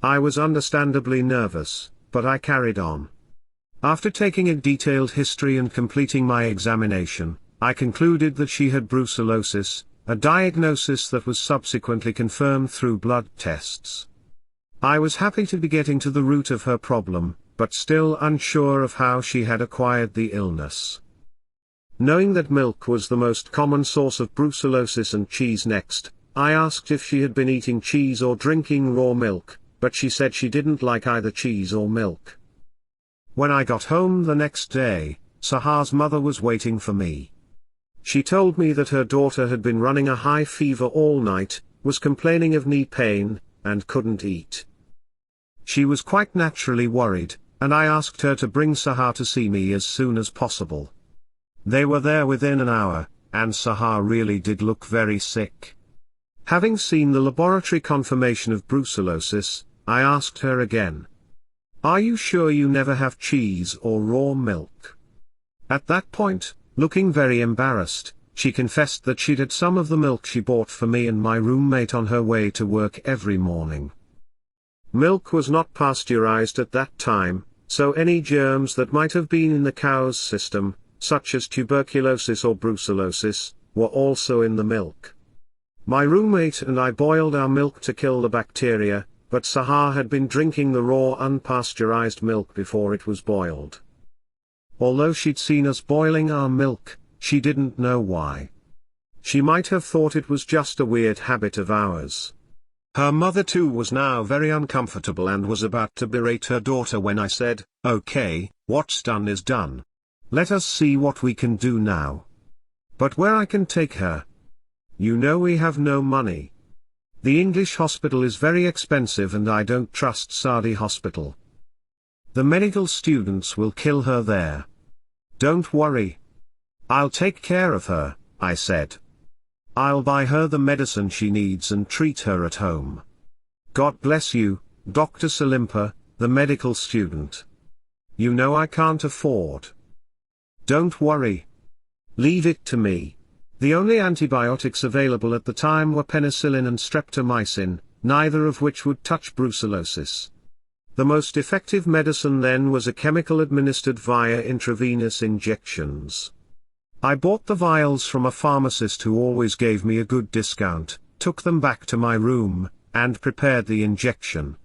[SPEAKER 1] I was understandably nervous, but I carried on. After taking a detailed history and completing my examination, I concluded that she had brucellosis, a diagnosis that was subsequently confirmed through blood tests. I was happy to be getting to the root of her problem, but still unsure of how she had acquired the illness. Knowing that milk was the most common source of brucellosis and cheese next, I asked if she had been eating cheese or drinking raw milk, but she said she didn't like either cheese or milk. When I got home the next day, Sahar's mother was waiting for me. She told me that her daughter had been running a high fever all night, was complaining of knee pain, and couldn't eat. She was quite naturally worried, and I asked her to bring Sahar to see me as soon as possible. They were there within an hour, and Sahar really did look very sick. Having seen the laboratory confirmation of brucellosis, I asked her again, "Are you sure you never have cheese or raw milk?" At that point, looking very embarrassed, she confessed that she'd had some of the milk she bought for me and my roommate on her way to work every morning. Milk was not pasteurized at that time, so any germs that might have been in the cow's system, such as tuberculosis or brucellosis, were also in the milk. My roommate and I boiled our milk to kill the bacteria, but Sahar had been drinking the raw unpasteurized milk before it was boiled. Although she'd seen us boiling our milk, she didn't know why. She might have thought it was just a weird habit of ours. Her mother too was now very uncomfortable and was about to berate her daughter when I said, "Okay, what's done is done. Let us see what we can do now. But where I can take her? You know we have no money. The English hospital is very expensive and I don't trust Saudi hospital. The medical students will kill her there." "Don't worry. I'll take care of her," I said. "I'll buy her the medicine she needs and treat her at home." "God bless you, Dr. Salimpour," the medical student. "You know I can't afford." "Don't worry. Leave it to me." The only antibiotics available at the time were penicillin and streptomycin, neither of which would touch brucellosis. The most effective medicine then was a chemical administered via intravenous injections. I bought the vials from a pharmacist who always gave me a good discount, took them back to my room, and prepared the injection.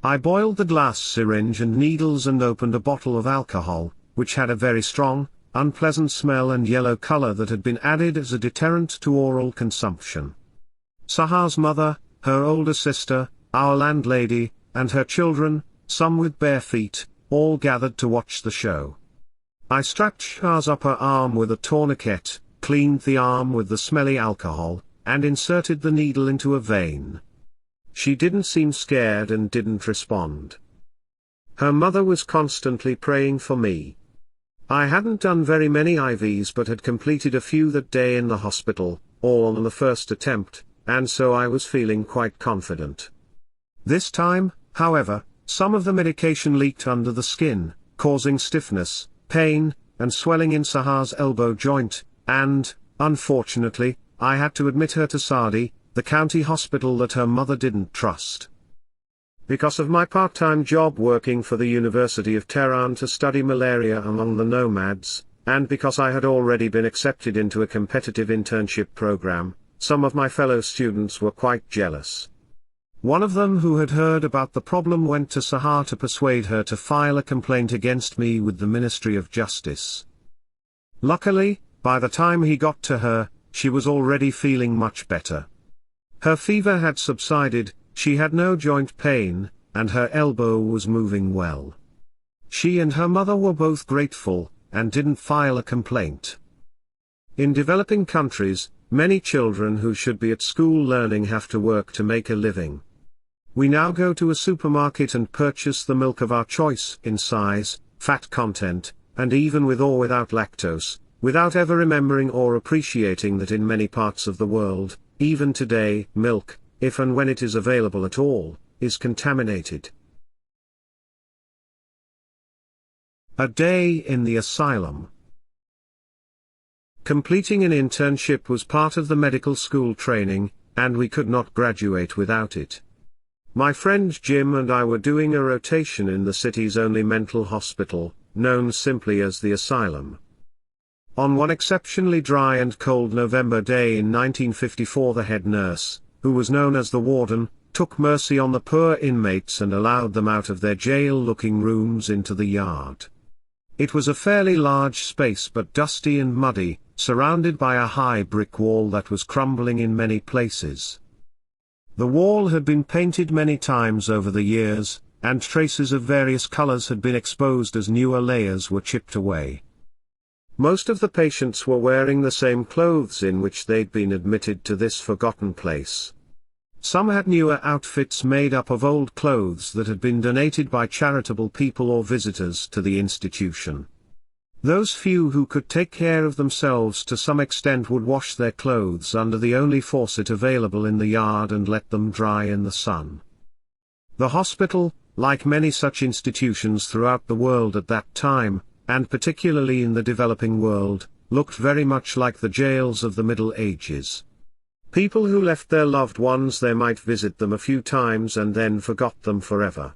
[SPEAKER 1] I boiled the glass syringe and needles and opened a bottle of alcohol, which had a very strong, unpleasant smell and yellow color that had been added as a deterrent to oral consumption. Sahar's mother, her older sister, our landlady, and her children, some with bare feet, all gathered to watch the show. I strapped Shiraz up her arm with a tourniquet, cleaned the arm with the smelly alcohol, and inserted the needle into a vein. She didn't seem scared and didn't respond. Her mother was constantly praying for me. I hadn't done very many IVs but had completed a few that day in the hospital, all on the first attempt, and so I was feeling quite confident. This time, however, some of the medication leaked under the skin, causing stiffness, pain, and swelling in Sahar's elbow joint, and, unfortunately, I had to admit her to Sadi, the county hospital that her mother didn't trust. Because of my part-time job working for the University of Tehran to study malaria among the nomads, and because I had already been accepted into a competitive internship program, some of my fellow students were quite jealous. One of them who had heard about the problem went to Sahar to persuade her to file a complaint against me with the Ministry of Justice. Luckily, by the time he got to her, she was already feeling much better. Her fever had subsided, she had no joint pain, and her elbow was moving well. She and her mother were both grateful, and didn't file a complaint. In developing countries, many children who should be at school learning have to work to make a living. We now go to a supermarket and purchase the milk of our choice in size, fat content, and even with or without lactose, without ever remembering or appreciating that in many parts of the world, even today, milk, if and when it is available at all, is contaminated. A day in the asylum. Completing an internship was part of the medical school training, and we could not graduate without it. My friend Jim and I were doing a rotation in the city's only mental hospital, known simply as the asylum. On one exceptionally dry and cold November day in 1954, the head nurse, who was known as the warden, took mercy on the poor inmates and allowed them out of their jail-looking rooms into the yard. It was a fairly large space but dusty and muddy, surrounded by a high brick wall that was crumbling in many places. The wall had been painted many times over the years, and traces of various colors had been exposed as newer layers were chipped away. Most of the patients were wearing the same clothes in which they'd been admitted to this forgotten place. Some had newer outfits made up of old clothes that had been donated by charitable people or visitors to the institution. Those few who could take care of themselves to some extent would wash their clothes under the only faucet available in the yard and let them dry in the sun. The hospital, like many such institutions throughout the world at that time, and particularly in the developing world, looked very much like the jails of the Middle Ages. People who left their loved ones there might visit them a few times and then forgot them forever.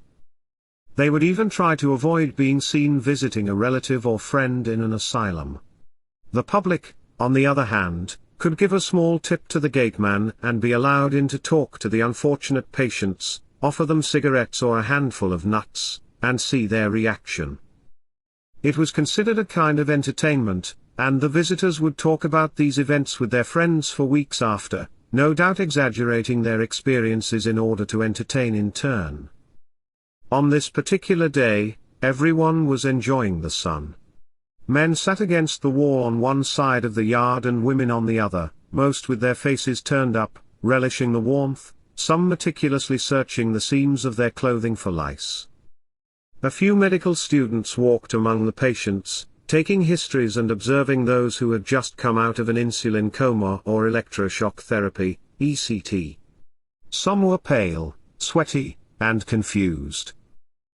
[SPEAKER 1] They would even try to avoid being seen visiting a relative or friend in an asylum. The public, on the other hand, could give a small tip to the gateman and be allowed in to talk to the unfortunate patients, offer them cigarettes or a handful of nuts, and see their reaction. It was considered a kind of entertainment, and the visitors would talk about these events with their friends for weeks after, no doubt exaggerating their experiences in order to entertain in turn. On this particular day, everyone was enjoying the sun. Men sat against the wall on one side of the yard and women on the other, most with their faces turned up, relishing the warmth, some meticulously searching the seams of their clothing for lice. A few medical students walked among the patients, taking histories and observing those who had just come out of an insulin coma or electroshock therapy, ECT. Some were pale, sweaty, and confused.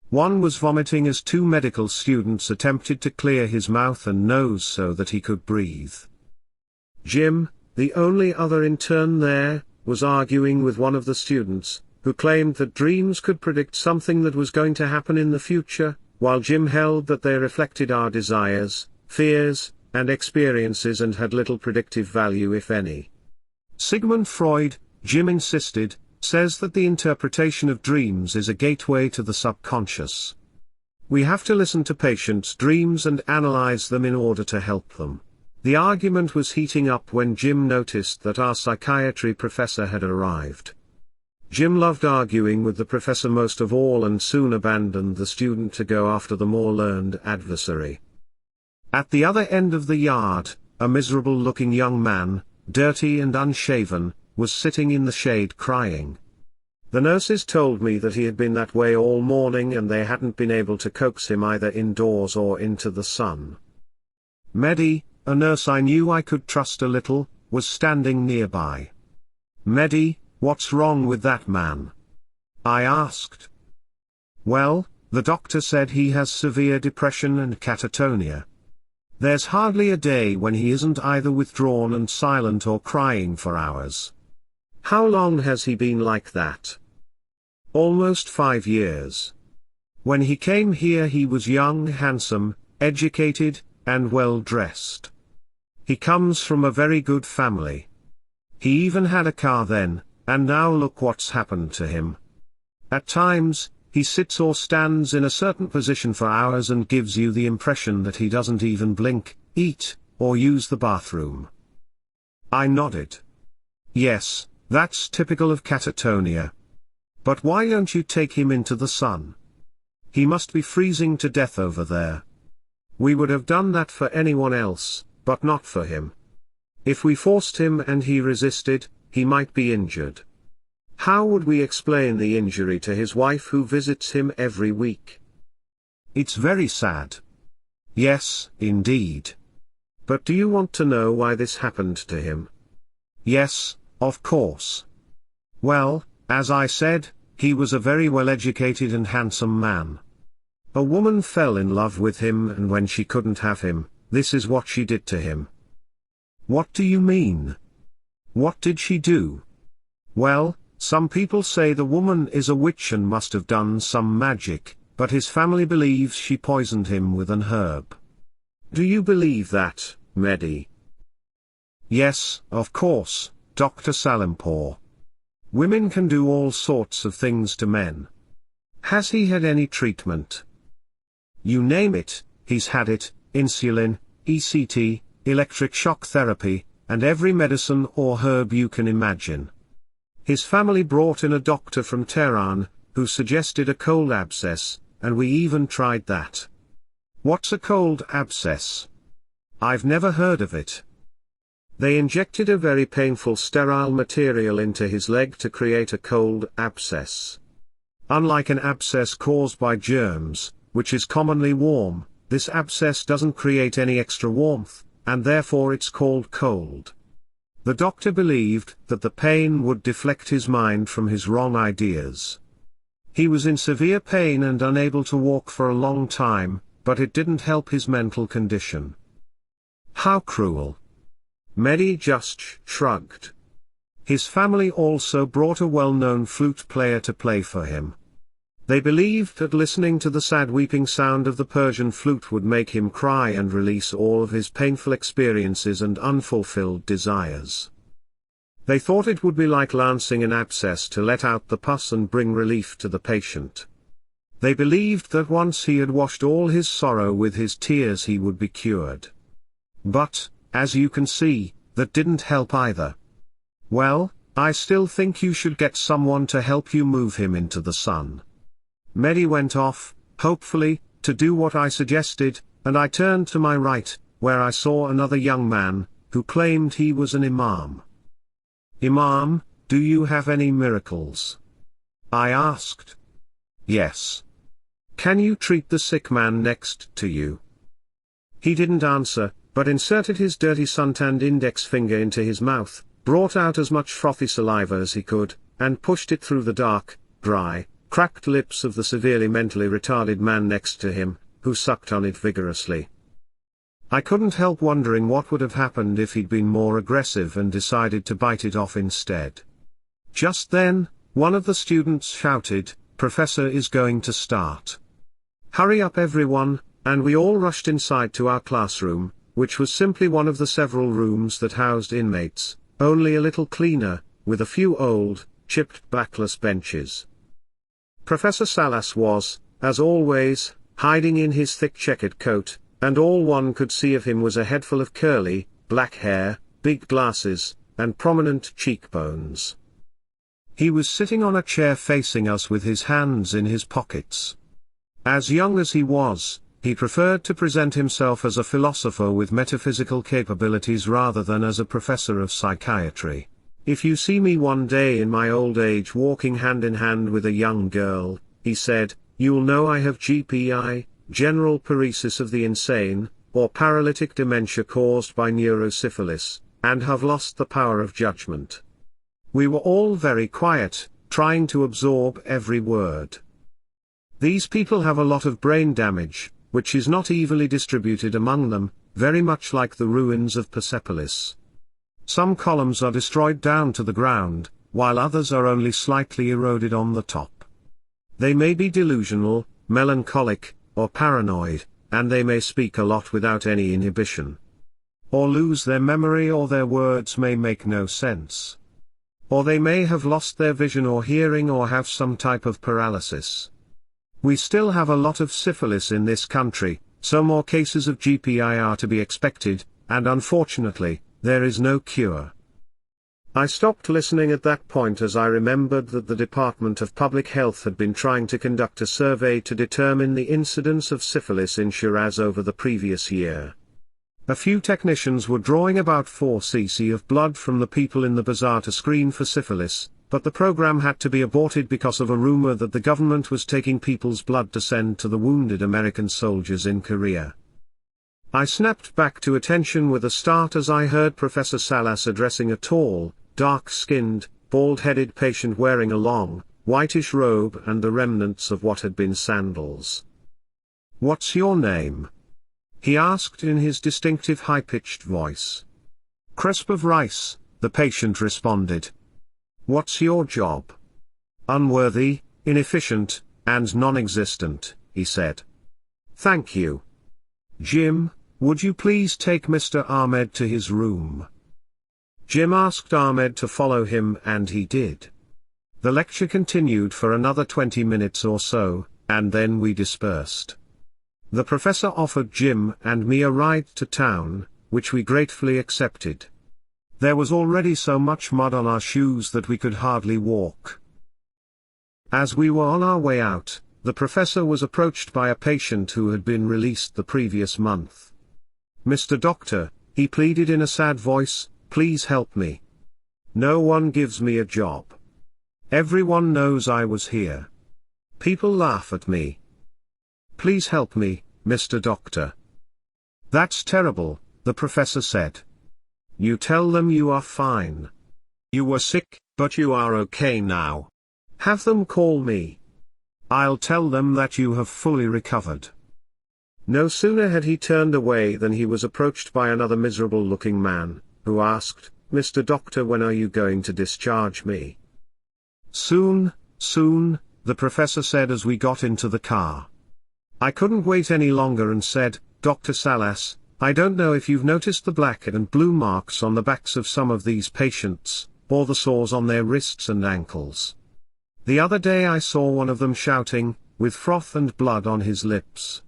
[SPEAKER 1] One was vomiting as two medical students attempted to clear his mouth and nose so that he could breathe. Jim, the only other intern there, was arguing with one of the students, who claimed that dreams could predict something that was going to happen in the future, while Jim held that they reflected our desires, fears, and experiences and had little predictive value if any. Sigmund Freud, Jim insisted, says that the interpretation of dreams is a gateway to the subconscious. We have to listen to patients' dreams and analyze them in order to help them. The argument was heating up when Jim noticed that our psychiatry professor had arrived. Jim loved arguing with the professor most of all and soon abandoned the student to go after the more learned adversary. At the other end of the yard, a miserable-looking young man, dirty and unshaven, was sitting in the shade crying. The nurses told me that he had been that way all morning and they hadn't been able to coax him either indoors or into the sun. Mehdi, a nurse I knew I could trust a little, was standing nearby. "Mehdi, what's wrong with that man?" I asked. "Well, the doctor said he has severe depression and catatonia." There's hardly a day when he isn't either withdrawn and silent or crying for hours. How long has he been like that? Almost 5 years. When he came here he was young, handsome, educated, and well dressed. He comes from a very good family. He even had a car then, and now look what's happened to him. At times, he sits or stands in a certain position for hours and gives you the impression that he doesn't even blink, eat, or use the bathroom. I nodded. Yes, that's typical of catatonia. But why don't you take him into the sun? He must be freezing to death over there. We would have done that for anyone else, but not for him. If we forced him and he resisted, he might be injured. How would we explain the injury to his wife who visits him every week? It's very sad. Yes, indeed. But do you want to know why this happened to him? Yes, of course. Well, as I said, he was a very well-educated and handsome man. A woman fell in love with him, and when she couldn't have him, this is what she did to him. What do you mean? What did she do? Well, some people say the woman is a witch and must have done some magic, but his family believes she poisoned him with an herb. Do you believe that, Mehdi? Yes, of course, Dr. Salimpour. Women can do all sorts of things to men. Has he had any treatment? You name it, he's had it: insulin, ECT, electric shock therapy, and every medicine or herb you can imagine. His family brought in a doctor from Tehran, who suggested a cold abscess, and we even tried that. What's a cold abscess? I've never heard of it. They injected a very painful sterile material into his leg to create a cold abscess. Unlike an abscess caused by germs, which is commonly warm, this abscess doesn't create any extra warmth, and therefore it's called cold. The doctor believed that the pain would deflect his mind from his wrong ideas. He was in severe pain and unable to walk for a long time, but it didn't help his mental condition. How cruel. Mehdi just shrugged. His family also brought a well-known flute player to play for him. They believed that listening to the sad weeping sound of the Persian flute would make him cry and release all of his painful experiences and unfulfilled desires. They thought it would be like lancing an abscess to let out the pus and bring relief to the patient. They believed that once he had washed all his sorrow with his tears he would be cured. But, as you can see, that didn't help either. Well, I still think you should get someone to help you move him into the sun. Mehdi went off, hopefully, to do what I suggested, and I turned to my right, where I saw another young man, who claimed he was an imam. Imam, do you have any miracles? I asked. Yes. Can you treat the sick man next to you? He didn't answer, but inserted his dirty suntanned index finger into his mouth, brought out as much frothy saliva as he could, and pushed it through the dark, dry, cracked lips of the severely mentally retarded man next to him, who sucked on it vigorously. I couldn't help wondering what would have happened if he'd been more aggressive and decided to bite it off instead. Just then, one of the students shouted, "Professor is going to start. Hurry up everyone," and we all rushed inside to our classroom, which was simply one of the several rooms that housed inmates, only a little cleaner, with a few old, chipped backless benches. Professor Salas was, as always, hiding in his thick checkered coat, and all one could see of him was a head full of curly, black hair, big glasses, and prominent cheekbones. He was sitting on a chair facing us with his hands in his pockets. As young as he was, he preferred to present himself as a philosopher with metaphysical capabilities rather than as a professor of psychiatry. "If you see me one day in my old age walking hand in hand with a young girl," he said, "you'll know I have GPI, general paresis of the insane, or paralytic dementia caused by neurosyphilis, and have lost the power of judgment." We were all very quiet, trying to absorb every word. These people have a lot of brain damage, which is not evenly distributed among them, very much like the ruins of Persepolis. Some columns are destroyed down to the ground, while others are only slightly eroded on the top. They may be delusional, melancholic, or paranoid, and they may speak a lot without any inhibition. Or lose their memory, or their words may make no sense. Or they may have lost their vision or hearing, or have some type of paralysis. We still have a lot of syphilis in this country, so more cases of GPI are to be expected, and unfortunately, there is no cure. I stopped listening at that point as I remembered that the Department of Public Health had been trying to conduct a survey to determine the incidence of syphilis in Shiraz over the previous year. A few technicians were drawing about 4 cc of blood from the people in the bazaar to screen for syphilis, but the program had to be aborted because of a rumor that the government was taking people's blood to send to the wounded American soldiers in Korea. I snapped back to attention with a start as I heard Professor Salas addressing a tall, dark-skinned, bald-headed patient wearing a long, whitish robe and the remnants of what had been sandals. "What's your name?" he asked in his distinctive high-pitched voice. "Crisp of rice," the patient responded. "What's your job?" "Unworthy, inefficient, and non-existent," he said. "Thank you. Jim, would you please take Mr. Ahmed to his room?" Jim asked Ahmed to follow him, and he did. The lecture continued for another 20 minutes or so, and then we dispersed. The professor offered Jim and me a ride to town, which we gratefully accepted. There was already so much mud on our shoes that we could hardly walk. As we were on our way out, the professor was approached by a patient who had been released the previous month. "Mr. Doctor," he pleaded in a sad voice, "please help me. No one gives me a job. Everyone knows I was here. People laugh at me. Please help me, Mr. Doctor." "That's terrible," the professor said. "You tell them you are fine. You were sick, but you are okay now. Have them call me. I'll tell them that you have fully recovered." No sooner had he turned away than he was approached by another miserable-looking man, who asked, "Mr. Doctor, when are you going to discharge me?" Soon, the professor said as we got into the car. I couldn't wait any longer and said, "Dr. Salas, I don't know if you've noticed the black and blue marks on the backs of some of these patients, or the sores on their wrists and ankles. The other day I saw one of them shouting, with froth and blood on his lips.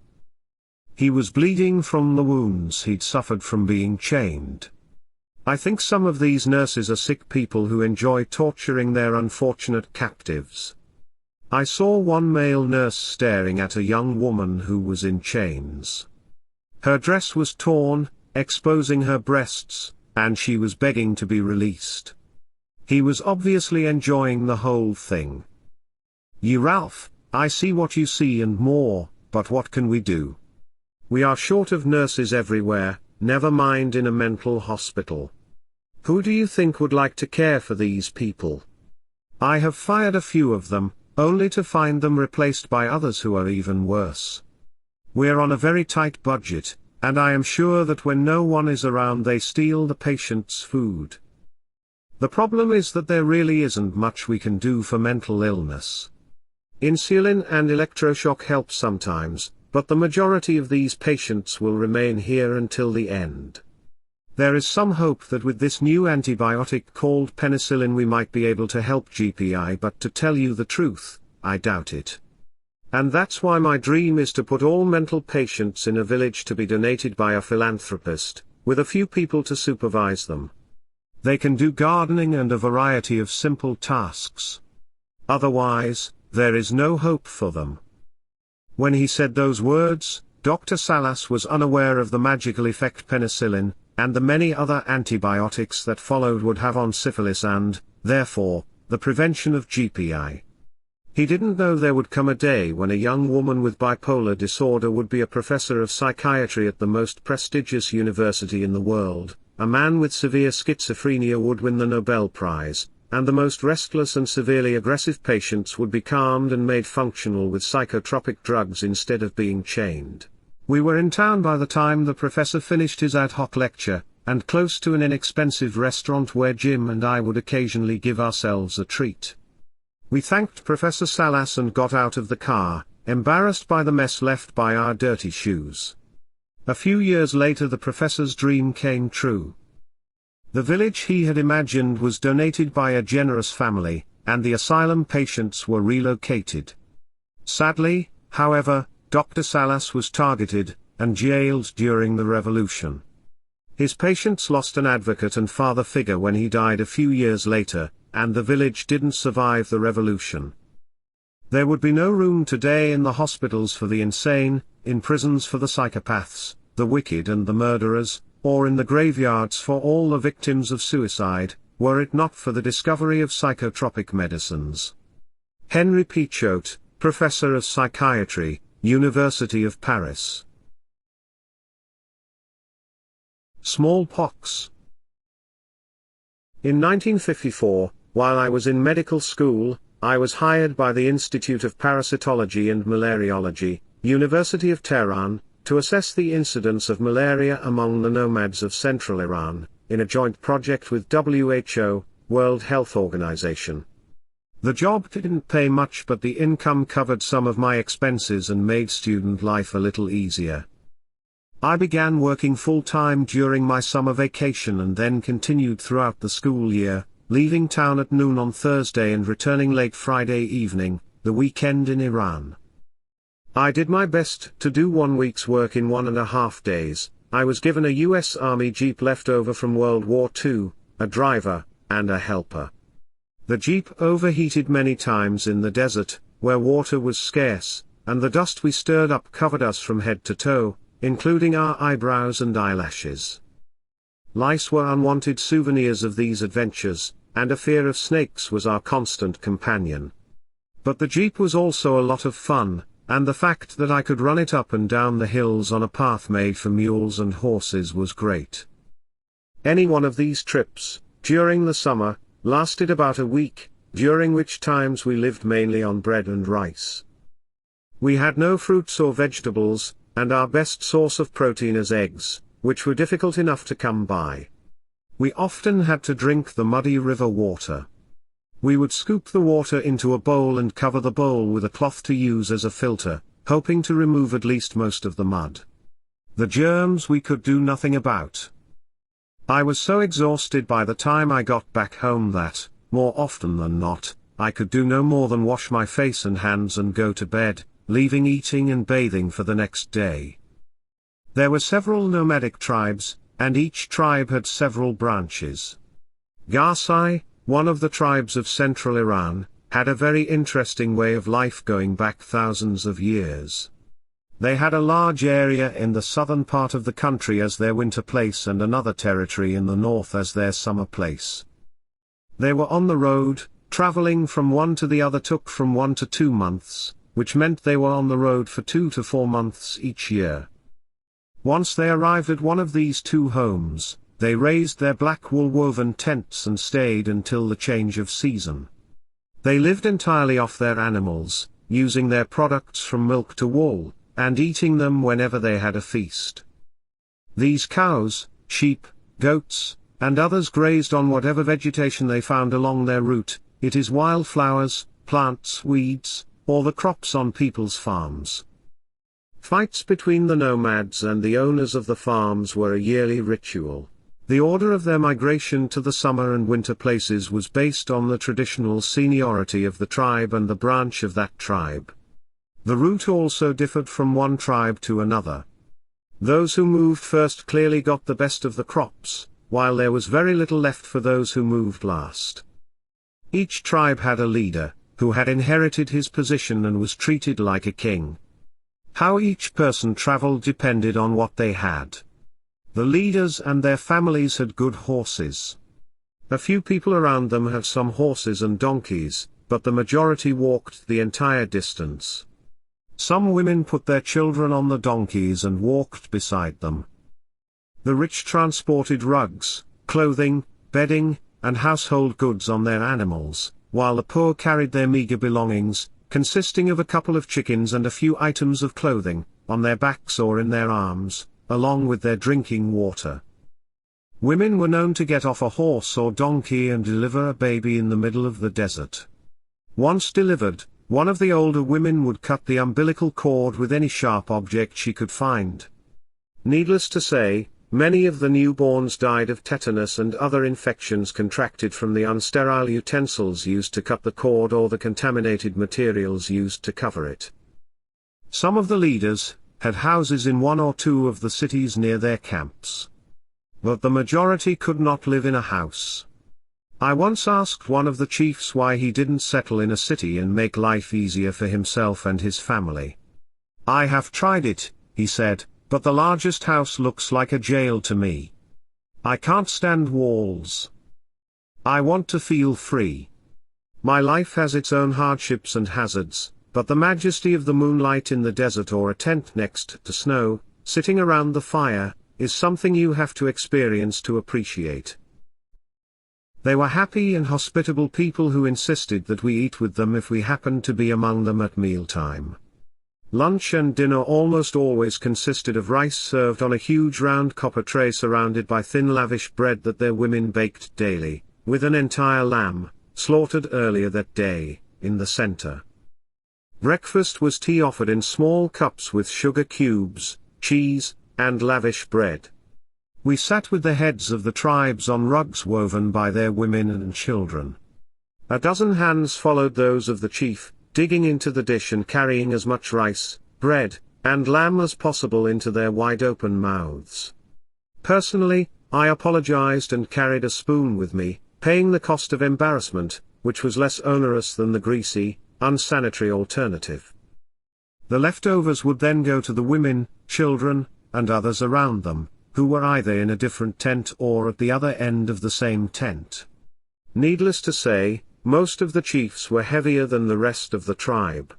[SPEAKER 1] He was bleeding from the wounds he'd suffered from being chained. I think some of these nurses are sick people who enjoy torturing their unfortunate captives. I saw one male nurse staring at a young woman who was in chains. Her dress was torn, exposing her breasts, and she was begging to be released. He was obviously enjoying the whole thing. Ralph, I see what you see and more, but what can we do? We are short of nurses everywhere, never mind in a mental hospital. Who do you think would like to care for these people? I have fired a few of them, only to find them replaced by others who are even worse. We're on a very tight budget, and I am sure that when no one is around they steal the patient's food. The problem is that there really isn't much we can do for mental illness. Insulin and electroshock help sometimes, but the majority of these patients will remain here until the end. There is some hope that with this new antibiotic called penicillin we might be able to help GPI, but to tell you the truth, I doubt it. And that's why my dream is to put all mental patients in a village to be donated by a philanthropist, with a few people to supervise them. They can do gardening and a variety of simple tasks. Otherwise, there is no hope for them. When he said those words, Dr. Salas was unaware of the magical effect penicillin, and the many other antibiotics that followed would have on syphilis and, therefore, the prevention of GPI. He didn't know there would come a day when a young woman with bipolar disorder would be a professor of psychiatry at the most prestigious university in the world, a man with severe schizophrenia would win the Nobel Prize, and the most restless and severely aggressive patients would be calmed and made functional with psychotropic drugs instead of being chained. We were in town by the time the professor finished his ad hoc lecture, and close to an inexpensive restaurant where Jim and I would occasionally give ourselves a treat. We thanked Professor Salas and got out of the car, embarrassed by the mess left by our dirty shoes. A few years later the professor's dream came true. The village he had imagined was donated by a generous family, and the asylum patients were relocated. Sadly, however, Dr. Salas was targeted, and jailed during the revolution. His patients lost an advocate and father figure when he died a few years later, and the village didn't survive the revolution. There would be no room today in the hospitals for the insane, in prisons for the psychopaths, the wicked and the murderers, or in the graveyards for all the victims of suicide, were it not for the discovery of psychotropic medicines. Henry P. Choate, Professor of Psychiatry, University of Paris. Smallpox. In 1954, while I was in medical school, I was hired by the Institute of Parasitology and Malariology, University of Tehran, to assess the incidence of malaria among the nomads of central Iran, in a joint project with WHO, World Health Organization. The job didn't pay much, but the income covered some of my expenses and made student life a little easier. I began working full-time during my summer vacation and then continued throughout the school year, leaving town at noon on Thursday and returning late Friday evening, the weekend in Iran. I did my best to do 1 week's work in 1.5 days. I was given a U.S. Army Jeep left over from World War II, a driver, and a helper. The Jeep overheated many times in the desert, where water was scarce, and the dust we stirred up covered us from head to toe, including our eyebrows and eyelashes. Lice were unwanted souvenirs of these adventures, and a fear of snakes was our constant companion. But the Jeep was also a lot of fun, and the fact that I could run it up and down the hills on a path made for mules and horses was great. Any one of these trips, during the summer, lasted about a week, during which times we lived mainly on bread and rice. We had no fruits or vegetables, and our best source of protein is eggs, which were difficult enough to come by. We often had to drink the muddy river water. We would scoop the water into a bowl and cover the bowl with a cloth to use as a filter, hoping to remove at least most of the mud. The germs we could do nothing about. I was so exhausted by the time I got back home that, more often than not, I could do no more than wash my face and hands and go to bed, leaving eating and bathing for the next day. There were several nomadic tribes, and each tribe had several branches. Garsai, one of the tribes of central Iran, had a very interesting way of life going back thousands of years. They had a large area in the southern part of the country as their winter place and another territory in the north as their summer place. They were on the road, traveling from one to the other took from 1 to 2 months, which meant they were on the road for 2 to 4 months each year. Once they arrived at one of these 2 homes, they raised their black wool-woven tents and stayed until the change of season. They lived entirely off their animals, using their products from milk to wool, and eating them whenever they had a feast. These cows, sheep, goats, and others grazed on whatever vegetation they found along their route, it is wildflowers, plants, weeds, or the crops on people's farms. Fights between the nomads and the owners of the farms were a yearly ritual. The order of their migration to the summer and winter places was based on the traditional seniority of the tribe and the branch of that tribe. The route also differed from one tribe to another. Those who moved first clearly got the best of the crops, while there was very little left for those who moved last. Each tribe had a leader, who had inherited his position and was treated like a king. How each person traveled depended on what they had. The leaders and their families had good horses. A few people around them had some horses and donkeys, but the majority walked the entire distance. Some women put their children on the donkeys and walked beside them. The rich transported rugs, clothing, bedding, and household goods on their animals, while the poor carried their meager belongings, consisting of a couple of chickens and a few items of clothing, on their backs or in their arms, along with their drinking water. Women were known to get off a horse or donkey and deliver a baby in the middle of the desert. Once delivered, one of the older women would cut the umbilical cord with any sharp object she could find. Needless to say, many of the newborns died of tetanus and other infections contracted from the unsterile utensils used to cut the cord or the contaminated materials used to cover it. Some of the leaders had houses in one or two of the cities near their camps. But the majority could not live in a house. I once asked one of the chiefs why he didn't settle in a city and make life easier for himself and his family. "I have tried it," he said, "but the largest house looks like a jail to me. I can't stand walls. I want to feel free. My life has its own hardships and hazards, but the majesty of the moonlight in the desert or a tent next to snow, sitting around the fire, is something you have to experience to appreciate." They were happy and hospitable people who insisted that we eat with them if we happened to be among them at mealtime. Lunch and dinner almost always consisted of rice served on a huge round copper tray surrounded by thin lavish bread that their women baked daily, with an entire lamb, slaughtered earlier that day, in the center. Breakfast was tea offered in small cups with sugar cubes, cheese, and lavish bread. We sat with the heads of the tribes on rugs woven by their women and children. A dozen hands followed those of the chief, digging into the dish and carrying as much rice, bread, and lamb as possible into their wide-open mouths. Personally, I apologized and carried a spoon with me, paying the cost of embarrassment, which was less onerous than the greasy, unsanitary alternative. The leftovers would then go to the women, children, and others around them, who were either in a different tent or at the other end of the same tent. Needless to say, most of the chiefs were heavier than the rest of the tribe.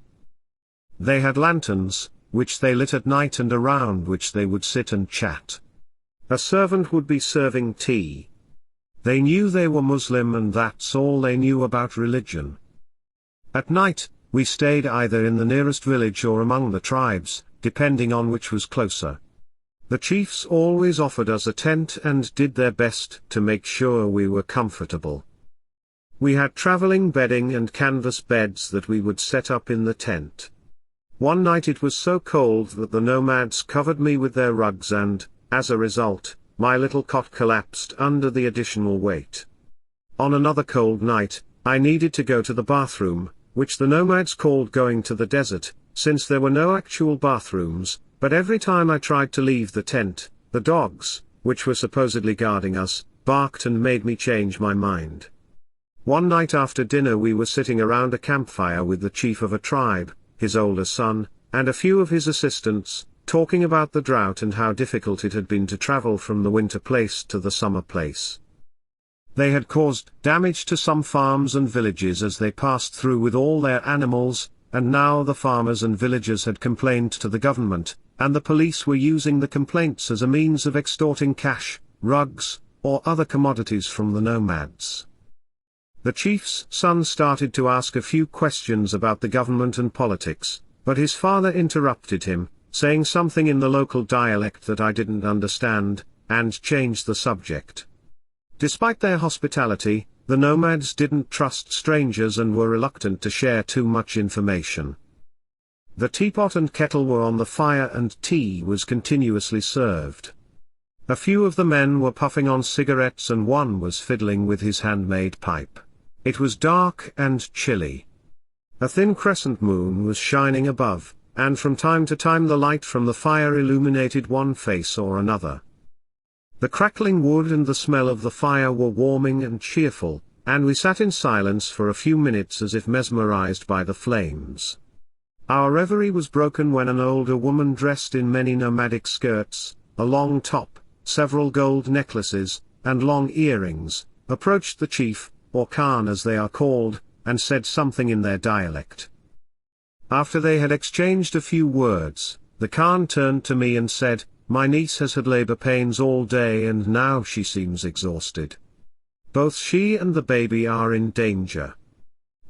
[SPEAKER 1] They had lanterns, which they lit at night and around which they would sit and chat. A servant would be serving tea. They knew they were Muslim and that's all they knew about religion. At night, we stayed either in the nearest village or among the tribes, depending on which was closer. The chiefs always offered us a tent and did their best to make sure we were comfortable. We had traveling bedding and canvas beds that we would set up in the tent. One night it was so cold that the nomads covered me with their rugs and, as a result, my little cot collapsed under the additional weight. On another cold night, I needed to go to the bathroom, which the nomads called going to the desert, since there were no actual bathrooms. But every time I tried to leave the tent, the dogs, which were supposedly guarding us, barked and made me change my mind. One night after dinner we were sitting around a campfire with the chief of a tribe, his older son, and a few of his assistants, talking about the drought and how difficult it had been to travel from the winter place to the summer place. They had caused damage to some farms and villages as they passed through with all their animals, and now the farmers and villagers had complained to the government, and the police were using the complaints as a means of extorting cash, rugs, or other commodities from the nomads. The chief's son started to ask a few questions about the government and politics, but his father interrupted him, saying something in the local dialect that I didn't understand, and changed the subject. Despite their hospitality, the nomads didn't trust strangers and were reluctant to share too much information. The teapot and kettle were on the fire and tea was continuously served. A few of the men were puffing on cigarettes and one was fiddling with his handmade pipe. It was dark and chilly. A thin crescent moon was shining above, and from time to time the light from the fire illuminated one face or another. The crackling wood and the smell of the fire were warming and cheerful, and we sat in silence for a few minutes as if mesmerized by the flames. Our reverie was broken when an older woman dressed in many nomadic skirts, a long top, several gold necklaces, and long earrings, approached the chief, or Khan as they are called, and said something in their dialect. After they had exchanged a few words, the Khan turned to me and said, "My niece has had labor pains all day and now she seems exhausted. Both she and the baby are in danger.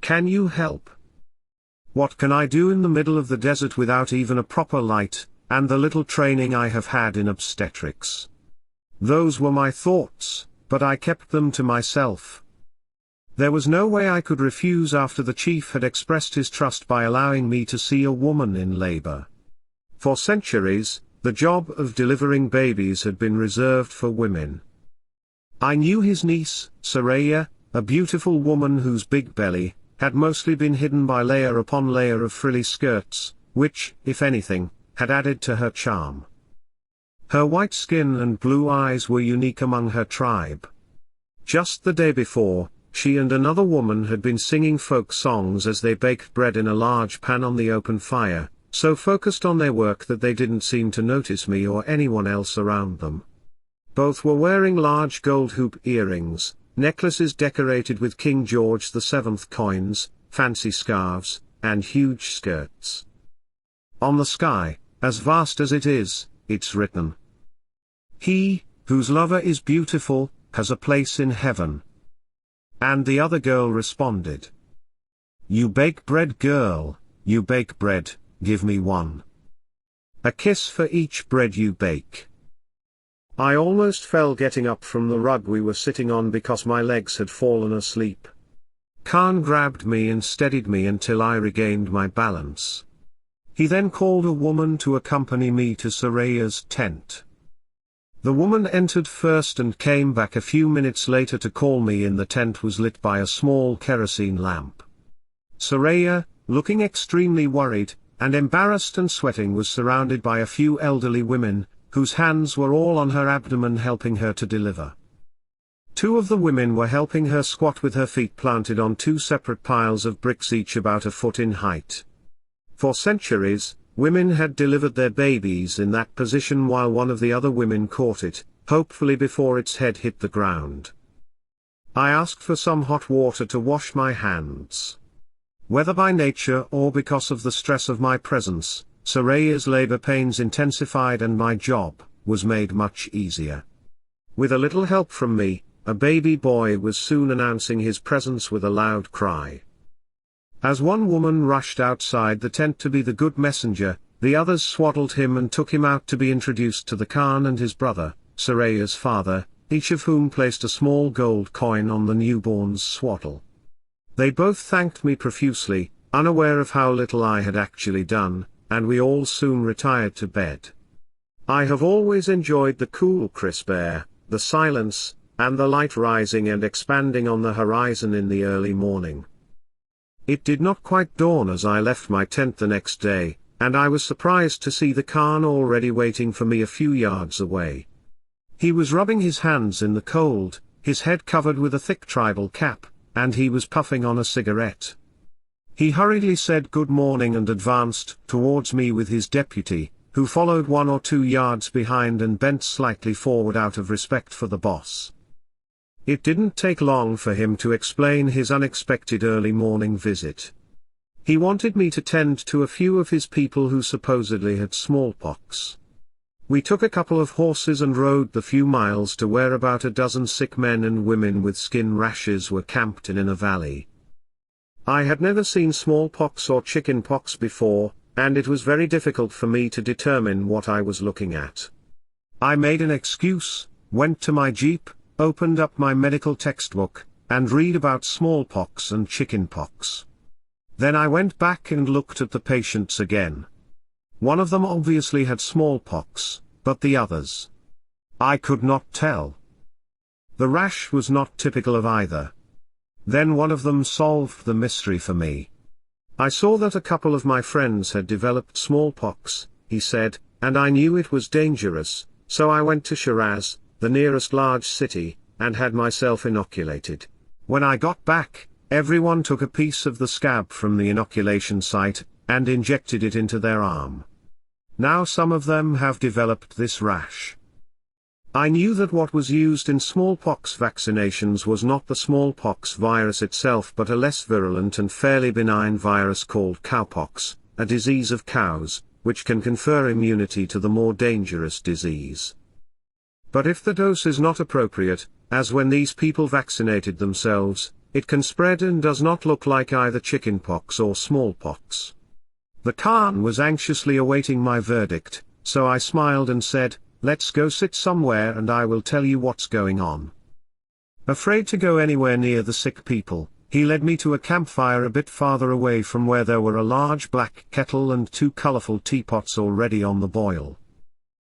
[SPEAKER 1] Can you help?" "What can I do in the middle of the desert without even a proper light?" and the little training I have had in obstetrics. Those were my thoughts, but I kept them to myself. There was no way I could refuse after the chief had expressed his trust by allowing me to see a woman in labor. For centuries, the job of delivering babies had been reserved for women. I knew his niece, Saraya, a beautiful woman whose big belly had mostly been hidden by layer upon layer of frilly skirts, which, if anything, had added to her charm. Her white skin and blue eyes were unique among her tribe. Just the day before, she and another woman had been singing folk songs as they baked bread in a large pan on the open fire, so focused on their work that they didn't seem to notice me or anyone else around them. Both were wearing large gold hoop earrings, necklaces decorated with King George VII coins, fancy scarves, and huge skirts. On the sky, as vast as it is, it's written, "He, whose lover is beautiful, has a place in heaven." And the other girl responded, "You bake bread, girl, you bake bread, give me one. A kiss for each bread you bake." I almost fell getting up from the rug we were sitting on because my legs had fallen asleep. Khan grabbed me and steadied me until I regained my balance. He then called a woman to accompany me to Saraya's tent. The woman entered first and came back a few minutes later to call me in. The tent was lit by a small kerosene lamp. Saraya, looking extremely worried, and embarrassed and sweating, was surrounded by a few elderly women, whose hands were all on her abdomen helping her to deliver. Two of the women were helping her squat with her feet planted on two separate piles of bricks each about a foot in height. For centuries, women had delivered their babies in that position while one of the other women caught it, hopefully before its head hit the ground. I asked for some hot water to wash my hands. Whether by nature or because of the stress of my presence, Saraya's labor pains intensified and my job was made much easier. With a little help from me, a baby boy was soon announcing his presence with a loud cry. As one woman rushed outside the tent to be the good messenger, the others swaddled him and took him out to be introduced to the Khan and his brother, Saraya's father, each of whom placed a small gold coin on the newborn's swaddle. They both thanked me profusely, unaware of how little I had actually done, and we all soon retired to bed. I have always enjoyed the cool crisp air, the silence, and the light rising and expanding on the horizon in the early morning. It did not quite dawn as I left my tent the next day, and I was surprised to see the Khan already waiting for me a few yards away. He was rubbing his hands in the cold, his head covered with a thick tribal cap, and he was puffing on a cigarette. He hurriedly said good morning and advanced towards me with his deputy, who followed 1 or 2 yards behind and bent slightly forward out of respect for the boss. It didn't take long for him to explain his unexpected early morning visit. He wanted me to tend to a few of his people who supposedly had smallpox. We took a couple of horses and rode the few miles to where about a dozen sick men and women with skin rashes were camped in a valley. I had never seen smallpox or chickenpox before, and it was very difficult for me to determine what I was looking at. I made an excuse, went to my jeep, opened up my medical textbook, and read about smallpox and chickenpox. Then I went back and looked at the patients again. One of them obviously had smallpox, but the others, I could not tell. The rash was not typical of either. Then one of them solved the mystery for me. I saw that a couple of my friends had developed smallpox, he said, and I knew it was dangerous, so I went to Shiraz, the nearest large city, and had myself inoculated. When I got back, everyone took a piece of the scab from the inoculation site, and injected it into their arm. Now some of them have developed this rash. I knew that what was used in smallpox vaccinations was not the smallpox virus itself but a less virulent and fairly benign virus called cowpox, a disease of cows, which can confer immunity to the more dangerous disease. But if the dose is not appropriate, as when these people vaccinated themselves, it can spread and does not look like either chickenpox or smallpox. The Khan was anxiously awaiting my verdict, so I smiled and said, "Let's go sit somewhere and I will tell you what's going on." Afraid to go anywhere near the sick people, he led me to a campfire a bit farther away from where there were a large black kettle and 2 colorful teapots already on the boil.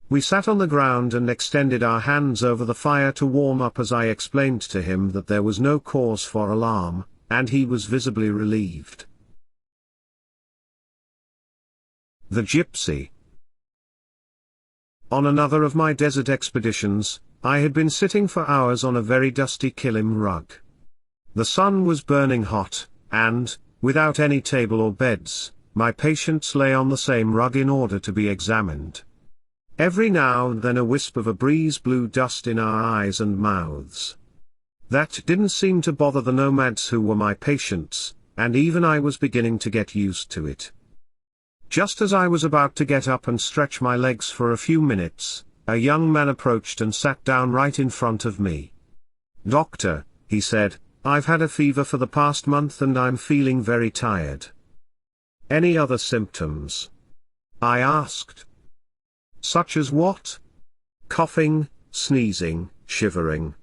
[SPEAKER 1] We sat on the ground and extended our hands over the fire to warm up as I explained to him that there was no cause for alarm, and he was visibly relieved. The Gypsy. On another of my desert expeditions, I had been sitting for hours on a very dusty kilim rug. The sun was burning hot, and, without any table or beds, my patients lay on the same rug in order to be examined. Every now and then a wisp of a breeze blew dust in our eyes and mouths. That didn't seem to bother the nomads who were my patients, and even I was beginning to get used to it. Just as I was about to get up and stretch my legs for a few minutes, a young man approached and sat down right in front of me. "Doctor," he said, "I've had a fever for the past month and I'm feeling very tired." "Any other symptoms?" I asked. "Such as what?" "Coughing, sneezing, shivering."